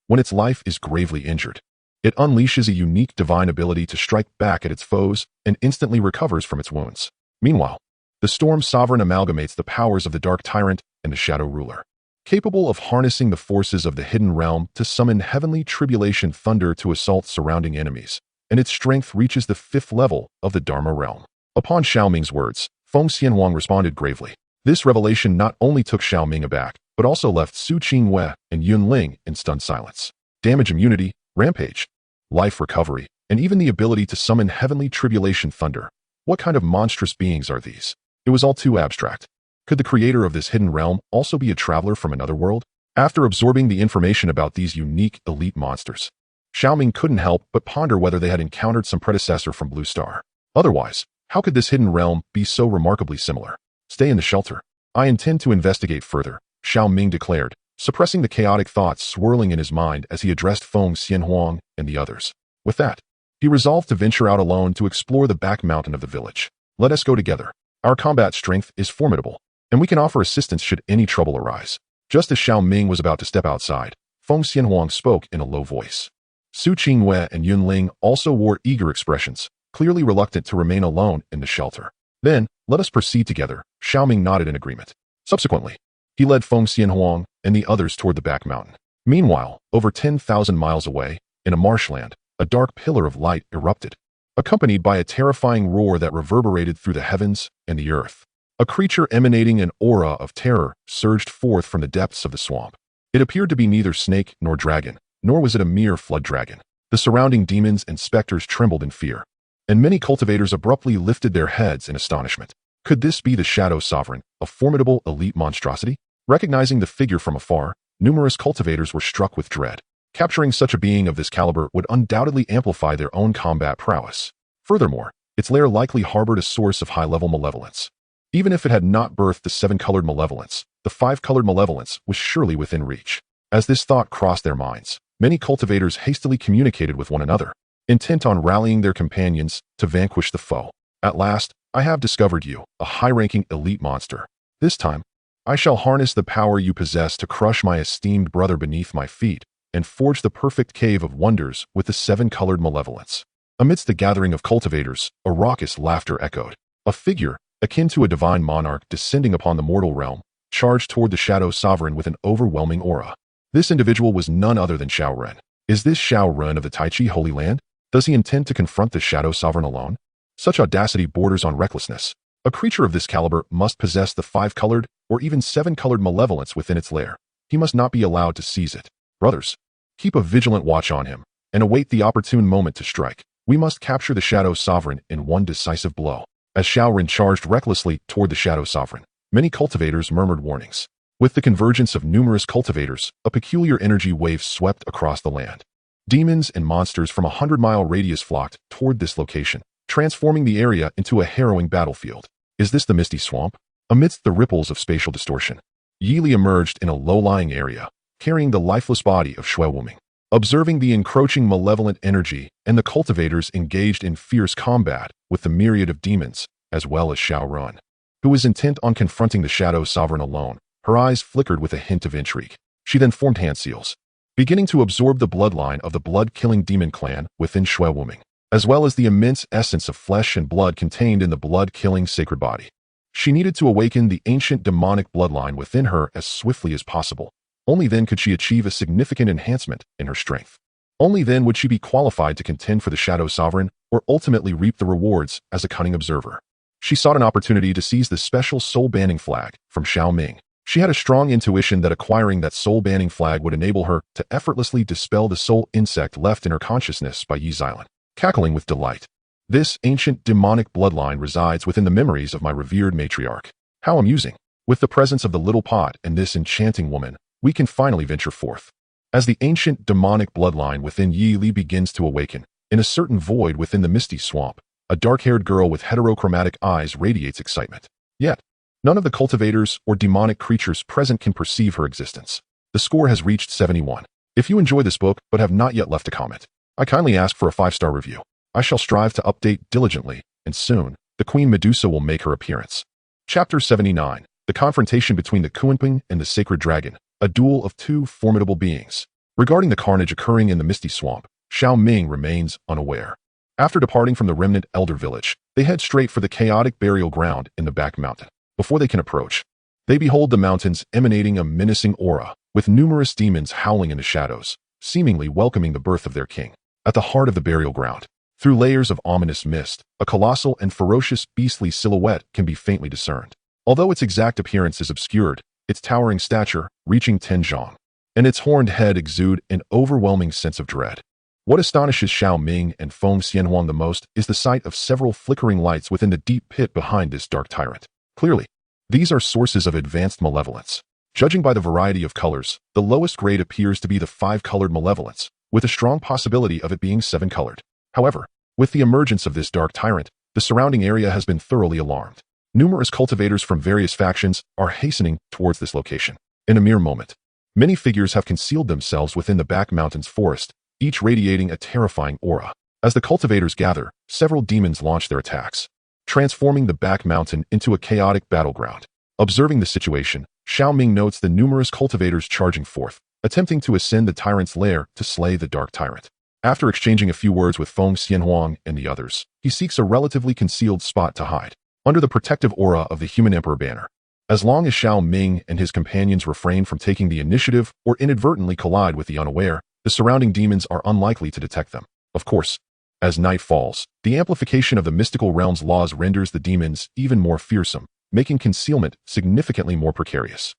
when its life is gravely injured, it unleashes a unique divine ability to strike back at its foes and instantly recovers from its wounds. Meanwhile, the Storm Sovereign amalgamates the powers of the Dark Tyrant and the Shadow Ruler, capable of harnessing the forces of the hidden realm to summon heavenly tribulation thunder to assault surrounding enemies, and its strength reaches the 5th level of the Dharma realm. Upon Xiao Ming's words, Feng Xianhuang responded gravely. This revelation not only took Xiao Ming aback, but also left Su Qingyue and Yun Ling in stunned silence. Damage immunity, rampage, life recovery, and even the ability to summon heavenly tribulation thunder. What kind of monstrous beings are these? It was all too abstract. Could the creator of this hidden realm also be a traveler from another world? After absorbing the information about these unique elite monsters, Xiao Ming couldn't help but ponder whether they had encountered some predecessor from Blue Star. Otherwise, how could this hidden realm be so remarkably similar? Stay in the shelter. I intend to investigate further, Xiao Ming declared, suppressing the chaotic thoughts swirling in his mind as he addressed Feng Xianhuang and the others. With that, he resolved to venture out alone to explore the back mountain of the village. Let us go together. Our combat strength is formidable, and we can offer assistance should any trouble arise. Just as Xiao Ming was about to step outside, Feng Xianhuang spoke in a low voice. Su Qingyue and Yun Ling also wore eager expressions, clearly reluctant to remain alone in the shelter. Then, let us proceed together. Xiao Ming nodded in agreement. Subsequently, he led Feng Xianhuang and the others toward the back mountain. Meanwhile, over 10,000 miles away, in a marshland, a dark pillar of light erupted, accompanied by a terrifying roar that reverberated through the heavens and the earth. A creature emanating an aura of terror surged forth from the depths of the swamp. It appeared to be neither snake nor dragon, nor was it a mere flood dragon. The surrounding demons and specters trembled in fear, and many cultivators abruptly lifted their heads in astonishment. Could this be the Shadow Sovereign, a formidable elite monstrosity? Recognizing the figure from afar, numerous cultivators were struck with dread. Capturing such a being of this caliber would undoubtedly amplify their own combat prowess. Furthermore, its lair likely harbored a source of high-level malevolence. Even if it had not birthed the seven-colored malevolence, the five-colored malevolence was surely within reach. As this thought crossed their minds, many cultivators hastily communicated with one another, intent on rallying their companions to vanquish the foe. At last, I have discovered you, a high-ranking elite monster. This time, I shall harness the power you possess to crush my esteemed brother beneath my feet and forge the perfect cave of wonders with the seven-colored malevolence. Amidst the gathering of cultivators, a raucous laughter echoed. A figure, akin to a divine monarch descending upon the mortal realm, charged toward the Shadow Sovereign with an overwhelming aura. This individual was none other than Xiao Ren. Is this Xiao Ren of the Taichi Holy Land? Does he intend to confront the Shadow Sovereign alone? Such audacity borders on recklessness. A creature of this caliber must possess the five-colored or even seven-colored malevolence within its lair. He must not be allowed to seize it. Brothers, keep a vigilant watch on him and await the opportune moment to strike. We must capture the Shadow Sovereign in one decisive blow. As Xiao Ren charged recklessly toward the Shadow Sovereign, many cultivators murmured warnings. With the convergence of numerous cultivators, a peculiar energy wave swept across the land. Demons and monsters from a 100-mile radius flocked toward this location, transforming the area into a harrowing battlefield. Is this the Misty Swamp? Amidst the ripples of spatial distortion, Yi Li emerged in a low-lying area, carrying the lifeless body of Xiao Ming. Observing the encroaching malevolent energy and the cultivators engaged in fierce combat with the myriad of demons, as well as Xiao Ren, who was intent on confronting the Shadow Sovereign alone, her eyes flickered with a hint of intrigue. She then formed hand seals, beginning to absorb the bloodline of the blood-killing demon clan within Xiao Ming, as well as the immense essence of flesh and blood contained in the blood-killing sacred body. She needed to awaken the ancient demonic bloodline within her as swiftly as possible. Only then could she achieve a significant enhancement in her strength. Only then would she be qualified to contend for the Shadow Sovereign or ultimately reap the rewards as a cunning observer. She sought an opportunity to seize the special soul-banning flag from Xiao Ming. She had a strong intuition that acquiring that soul-banning flag would enable her to effortlessly dispel the soul insect left in her consciousness by Yi Xilan. Cackling with delight, this ancient demonic bloodline resides within the memories of my revered matriarch. How amusing! With the presence of the little pot and this enchanting woman, we can finally venture forth. As the ancient demonic bloodline within Yi Li begins to awaken, in a certain void within the Misty Swamp, a dark-haired girl with heterochromatic eyes radiates excitement. Yet, none of the cultivators or demonic creatures present can perceive her existence. The score has reached 71. If you enjoy this book but have not yet left a comment, I kindly ask for a 5-star review. I shall strive to update diligently, and soon, the Queen Medusa will make her appearance. Chapter 79. The confrontation between the Kunping and the Sacred Dragon, a duel of two formidable beings. Regarding the carnage occurring in the Misty Swamp, Xiao Ming remains unaware. After departing from the remnant elder village, they head straight for the chaotic burial ground in the back mountain. Before they can approach, they behold the mountains emanating a menacing aura, with numerous demons howling in the shadows, seemingly welcoming the birth of their king. At the heart of the burial ground, through layers of ominous mist, a colossal and ferocious beastly silhouette can be faintly discerned. Although its exact appearance is obscured, its towering stature, reaching 10 zhang, and its horned head exude an overwhelming sense of dread. What astonishes Xiao Ming and Feng Xianhuang the most is the sight of several flickering lights within the deep pit behind this dark tyrant. Clearly, these are sources of advanced malevolence. Judging by the variety of colors, the lowest grade appears to be the 5-colored malevolence, with a strong possibility of it being 7-colored. However, with the emergence of this dark tyrant, the surrounding area has been thoroughly alarmed. Numerous cultivators from various factions are hastening towards this location. In a mere moment, Many figures have concealed themselves within the back mountains forest, each radiating a terrifying aura. As the cultivators gather, several demons launch their attacks, transforming the back mountain into a chaotic battleground. Observing the situation, Xiao Ming notes the numerous cultivators charging forth, attempting to ascend the tyrant's lair to slay the dark tyrant. After exchanging a few words with Feng Xianhuang and the others, he seeks a relatively concealed spot to hide, under the protective aura of the human emperor banner. As long as Xiao Ming and his companions refrain from taking the initiative or inadvertently collide with the unaware, the surrounding demons are unlikely to detect them. Of course, as night falls, the amplification of the mystical realm's laws renders the demons even more fearsome, making concealment significantly more precarious.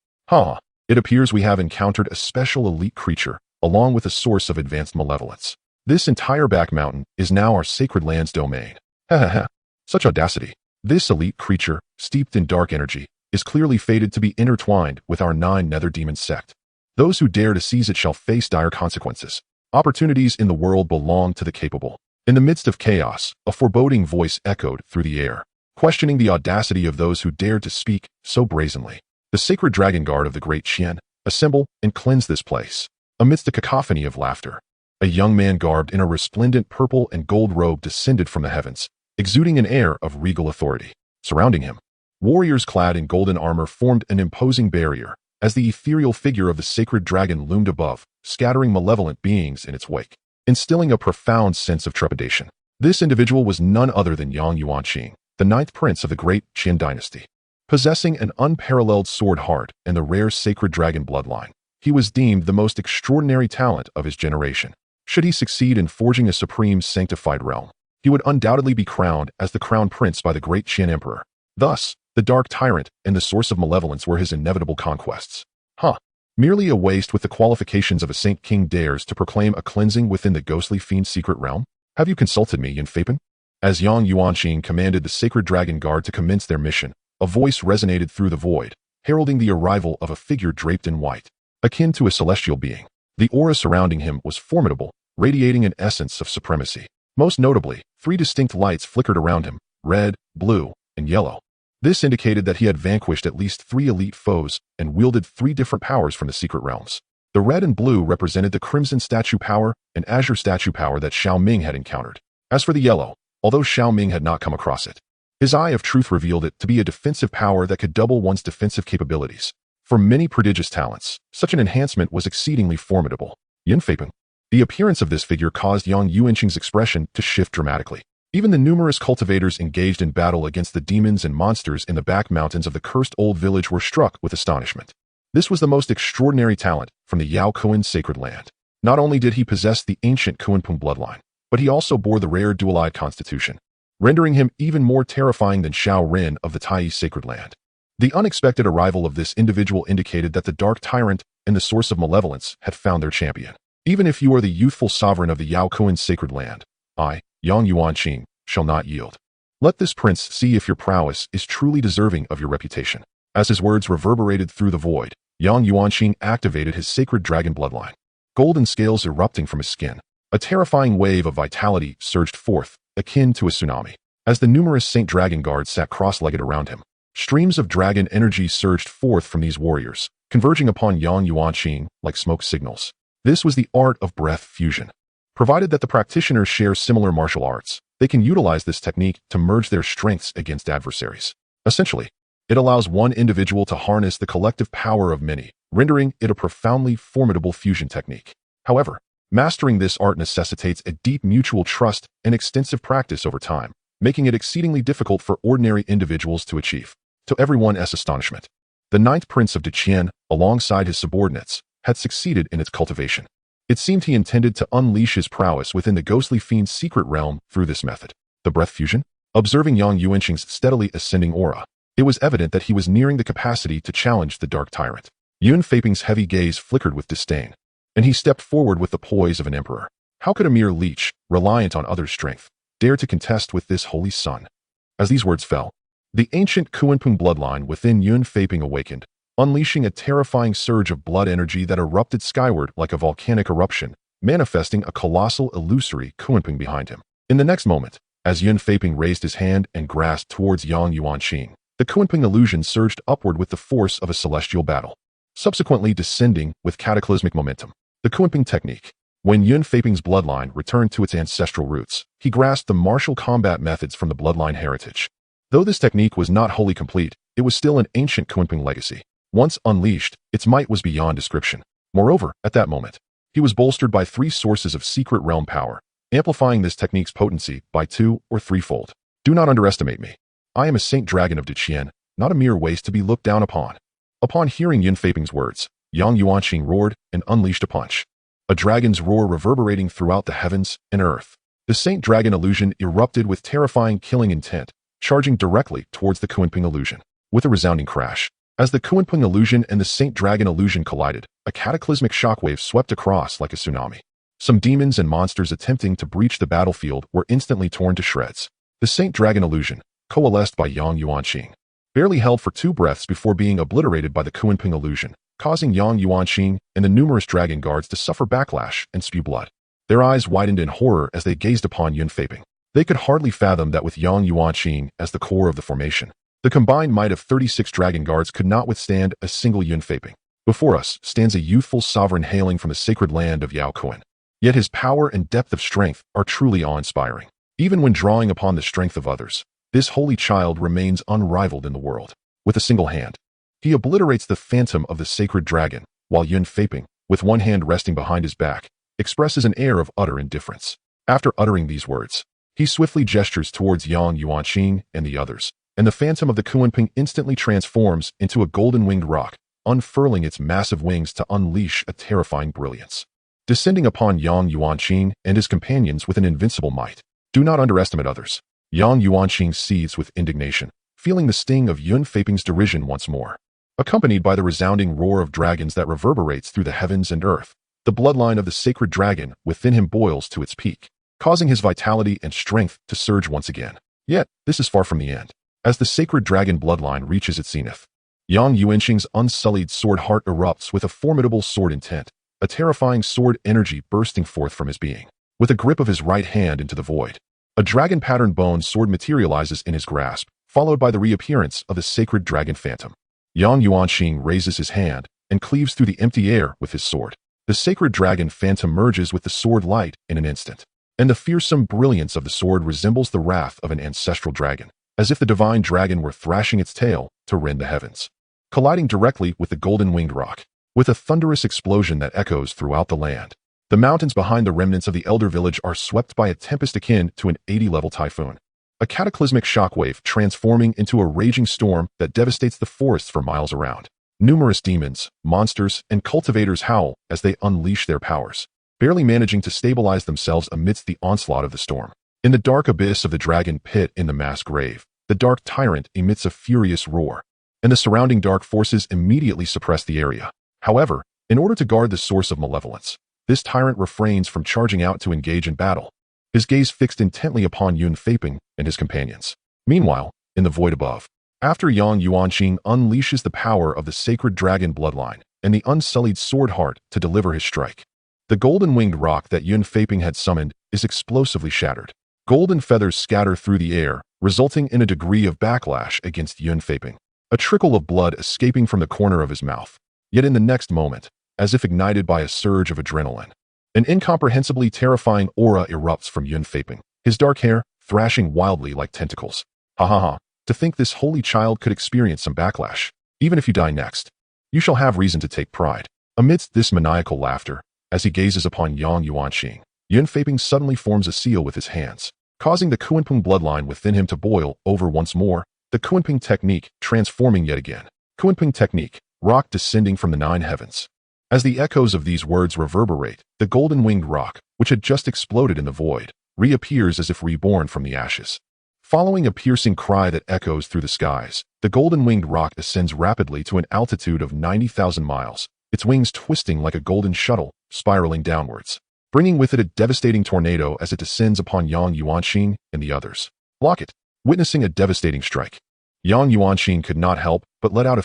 It appears we have encountered a special elite creature, along with a source of advanced malevolence. This entire back mountain is now our sacred land's domain. Such audacity. This elite creature, steeped in dark energy, is clearly fated to be intertwined with our 9 nether demon sect. Those who dare to seize it shall face dire consequences. Opportunities in the world belong to the capable. In the midst of chaos, a foreboding voice echoed through the air, questioning the audacity of those who dared to speak so brazenly. The sacred dragon guard of the great Qian, assemble and cleanse this place. Amidst a cacophony of laughter, a young man garbed in a resplendent purple and gold robe descended from the heavens, exuding an air of regal authority. Surrounding him, warriors clad in golden armor formed an imposing barrier, as the ethereal figure of the sacred dragon loomed above, scattering malevolent beings in its wake, instilling a profound sense of trepidation. This individual was none other than Yang Yuanqing, the 9th prince of the great Qin dynasty. Possessing an unparalleled sword heart and the rare sacred dragon bloodline, he was deemed the most extraordinary talent of his generation. Should he succeed in forging a supreme sanctified realm, he would undoubtedly be crowned as the crown prince by the great Qin emperor. Thus, the dark tyrant and the source of malevolence were his inevitable conquests. Merely a waste with the qualifications of a saint king dares to proclaim a cleansing within the ghostly fiend's secret realm? Have you consulted me, Yin Fapin? As Yang Yuanqing commanded the sacred dragon guard to commence their mission, a voice resonated through the void, heralding the arrival of a figure draped in white, akin to a celestial being. The aura surrounding him was formidable, radiating an essence of supremacy. Most notably, 3 distinct lights flickered around him, red, blue, and yellow. This indicated that he had vanquished at least 3 elite foes and wielded 3 different powers from the secret realms. The red and blue represented the crimson statue power and azure statue power that Xiao Ming had encountered. As for the yellow, although Xiao Ming had not come across it, his eye of truth revealed it to be a defensive power that could double one's defensive capabilities. For many prodigious talents, such an enhancement was exceedingly formidable. Yin Fapin. The appearance of this figure caused Yang Yuanqing's expression to shift dramatically. Even the numerous cultivators engaged in battle against the demons and monsters in the back mountains of the cursed old village were struck with astonishment. This was the most extraordinary talent from the Yao Kuan sacred land. Not only did he possess the ancient Kuanping bloodline, but he also bore the rare dual-eyed constitution, rendering him even more terrifying than Xiao Ren of the Tai sacred land. The unexpected arrival of this individual indicated that the dark tyrant and the source of malevolence had found their champion. Even if you are the youthful sovereign of the Yao Kuan sacred land, I, Yang Yuanqing, shall not yield. Let this prince see if your prowess is truly deserving of your reputation. As his words reverberated through the void, Yang Yuanqing activated his sacred dragon bloodline. Golden scales erupting from his skin, a terrifying wave of vitality surged forth, akin to a tsunami. As the numerous Saint Dragon guards sat cross-legged around him, streams of dragon energy surged forth from these warriors, converging upon Yang Yuanqing like smoke signals. This was the art of breath fusion. Provided that the practitioners share similar martial arts, they can utilize this technique to merge their strengths against adversaries. Essentially, it allows one individual to harness the collective power of many, rendering it a profoundly formidable fusion technique. However, mastering this art necessitates a deep mutual trust and extensive practice over time, making it exceedingly difficult for ordinary individuals to achieve. To everyone's astonishment, the 9th prince of Deqian, alongside his subordinates, had succeeded in its cultivation. It seemed he intended to unleash his prowess within the ghostly fiend's secret realm through this method. The breath fusion? Observing Yang Yuanqing's steadily ascending aura, it was evident that he was nearing the capacity to challenge the dark tyrant. Yun Faping's heavy gaze flickered with disdain, and he stepped forward with the poise of an emperor. How could a mere leech, reliant on others' strength, dare to contest with this holy son? As these words fell, the ancient Kuanping bloodline within Yun Faping awakened, unleashing a terrifying surge of blood energy that erupted skyward like a volcanic eruption, manifesting a colossal illusory Kuanping behind him. In the next moment, as Yun Faping raised his hand and grasped towards Yang Yuanqing, the Kuanping illusion surged upward with the force of a celestial battle. subsequently descending with cataclysmic momentum. The Kunping technique. When Yun Feiping's bloodline returned to its ancestral roots, he grasped the martial combat methods from the bloodline heritage. Though this technique was not wholly complete, it was still an ancient Kunping legacy. Once unleashed, its might was beyond description. Moreover, at that moment, he was bolstered by 3 sources of secret realm power, amplifying this technique's potency by 2 or 3-fold. Do not underestimate me. I am a Saint Dragon of Duqian, not a mere waste to be looked down upon. Upon hearing Yun Feiping's words, Yang Yuanqing roared and unleashed a punch. A dragon's roar reverberating throughout the heavens and earth. The Saint Dragon illusion erupted with terrifying killing intent, charging directly towards the Kunping illusion. With a resounding crash, as the Kunping illusion and the Saint Dragon illusion collided, a cataclysmic shockwave swept across like a tsunami. Some demons and monsters attempting to breach the battlefield were instantly torn to shreds. The Saint Dragon illusion, coalesced by Yang Yuanqing, barely held for 2 breaths before being obliterated by the Kunping illusion, causing Yang Yuanqing and the numerous dragon guards to suffer backlash and spew blood. Their eyes widened in horror as they gazed upon Yun Feiping. They could hardly fathom that with Yang Yuanqing as the core of the formation, the combined might of 36 dragon guards could not withstand a single Yun Feiping. Before us stands a youthful sovereign hailing from the sacred land of Yao Kuan. Yet his power and depth of strength are truly awe-inspiring. Even when drawing upon the strength of others, this holy child remains unrivaled in the world. With a single hand, he obliterates the phantom of the sacred dragon, while Yun Feiping, with one hand resting behind his back, expresses an air of utter indifference. After uttering these words, he swiftly gestures towards Yang Yuanqing and the others, and the phantom of the Kunping instantly transforms into a golden-winged rock, unfurling its massive wings to unleash a terrifying brilliance. Descending upon Yang Yuanqing and his companions with an invincible might. Do not underestimate others. Yang Yuanqing seethes with indignation, feeling the sting of Yun Feiping's derision once more. Accompanied by the resounding roar of dragons that reverberates through the heavens and earth, the bloodline of the sacred dragon within him boils to its peak, causing his vitality and strength to surge once again. Yet, this is far from the end. As the sacred dragon bloodline reaches its zenith, Yang Yuanqing's unsullied sword heart erupts with a formidable sword intent, a terrifying sword energy bursting forth from his being. With a grip of his right hand into the void, a dragon-patterned bone sword materializes in his grasp, followed by the reappearance of the sacred dragon phantom. Yang Yuanqing raises his hand and cleaves through the empty air with his sword. The sacred dragon phantom merges with the sword light in an instant, and the fearsome brilliance of the sword resembles the wrath of an ancestral dragon, as if the divine dragon were thrashing its tail to rend the heavens. Colliding directly with the golden-winged rock, with a thunderous explosion that echoes throughout the land. The mountains behind the remnants of the Elder Village are swept by a tempest akin to an 80-level typhoon. A cataclysmic shockwave transforming into a raging storm that devastates the forests for miles around. Numerous demons, monsters, and cultivators howl as they unleash their powers, barely managing to stabilize themselves amidst the onslaught of the storm. In the dark abyss of the dragon pit in the mass grave, the dark tyrant emits a furious roar, and the surrounding dark forces immediately suppress the area. However, in order to guard the source of malevolence, this tyrant refrains from charging out to engage in battle, his gaze fixed intently upon Yun Feiping and his companions. Meanwhile, in the void above, after Yang Yuanqing unleashes the power of the sacred dragon bloodline and the unsullied sword heart to deliver his strike, the golden-winged rock that Yun Feiping had summoned is explosively shattered. Golden feathers scatter through the air, resulting in a degree of backlash against Yun Feiping, a trickle of blood escaping from the corner of his mouth. Yet in the next moment, as if ignited by a surge of adrenaline, an incomprehensibly terrifying aura erupts from Yun Feiping, his dark hair thrashing wildly like tentacles. Ha ha ha, to think this holy child could experience some backlash. Even if you die next, you shall have reason to take pride. Amidst this maniacal laughter, as he gazes upon Yang Yuanqing, Yun Feiping suddenly forms a seal with his hands, causing the Kunping bloodline within him to boil over once more, the Kunping technique transforming yet again. Kunping technique, rock descending from the 9 heavens. As the echoes of these words reverberate, the golden-winged rock, which had just exploded in the void, reappears as if reborn from the ashes. Following a piercing cry that echoes through the skies, the golden-winged rock ascends rapidly to an altitude of 90,000 miles, its wings twisting like a golden shuttle, spiraling downwards, bringing with it a devastating tornado as it descends upon Yang Yuanqing and the others. Block it, witnessing a devastating strike. Yang Yuanqing could not help but let out a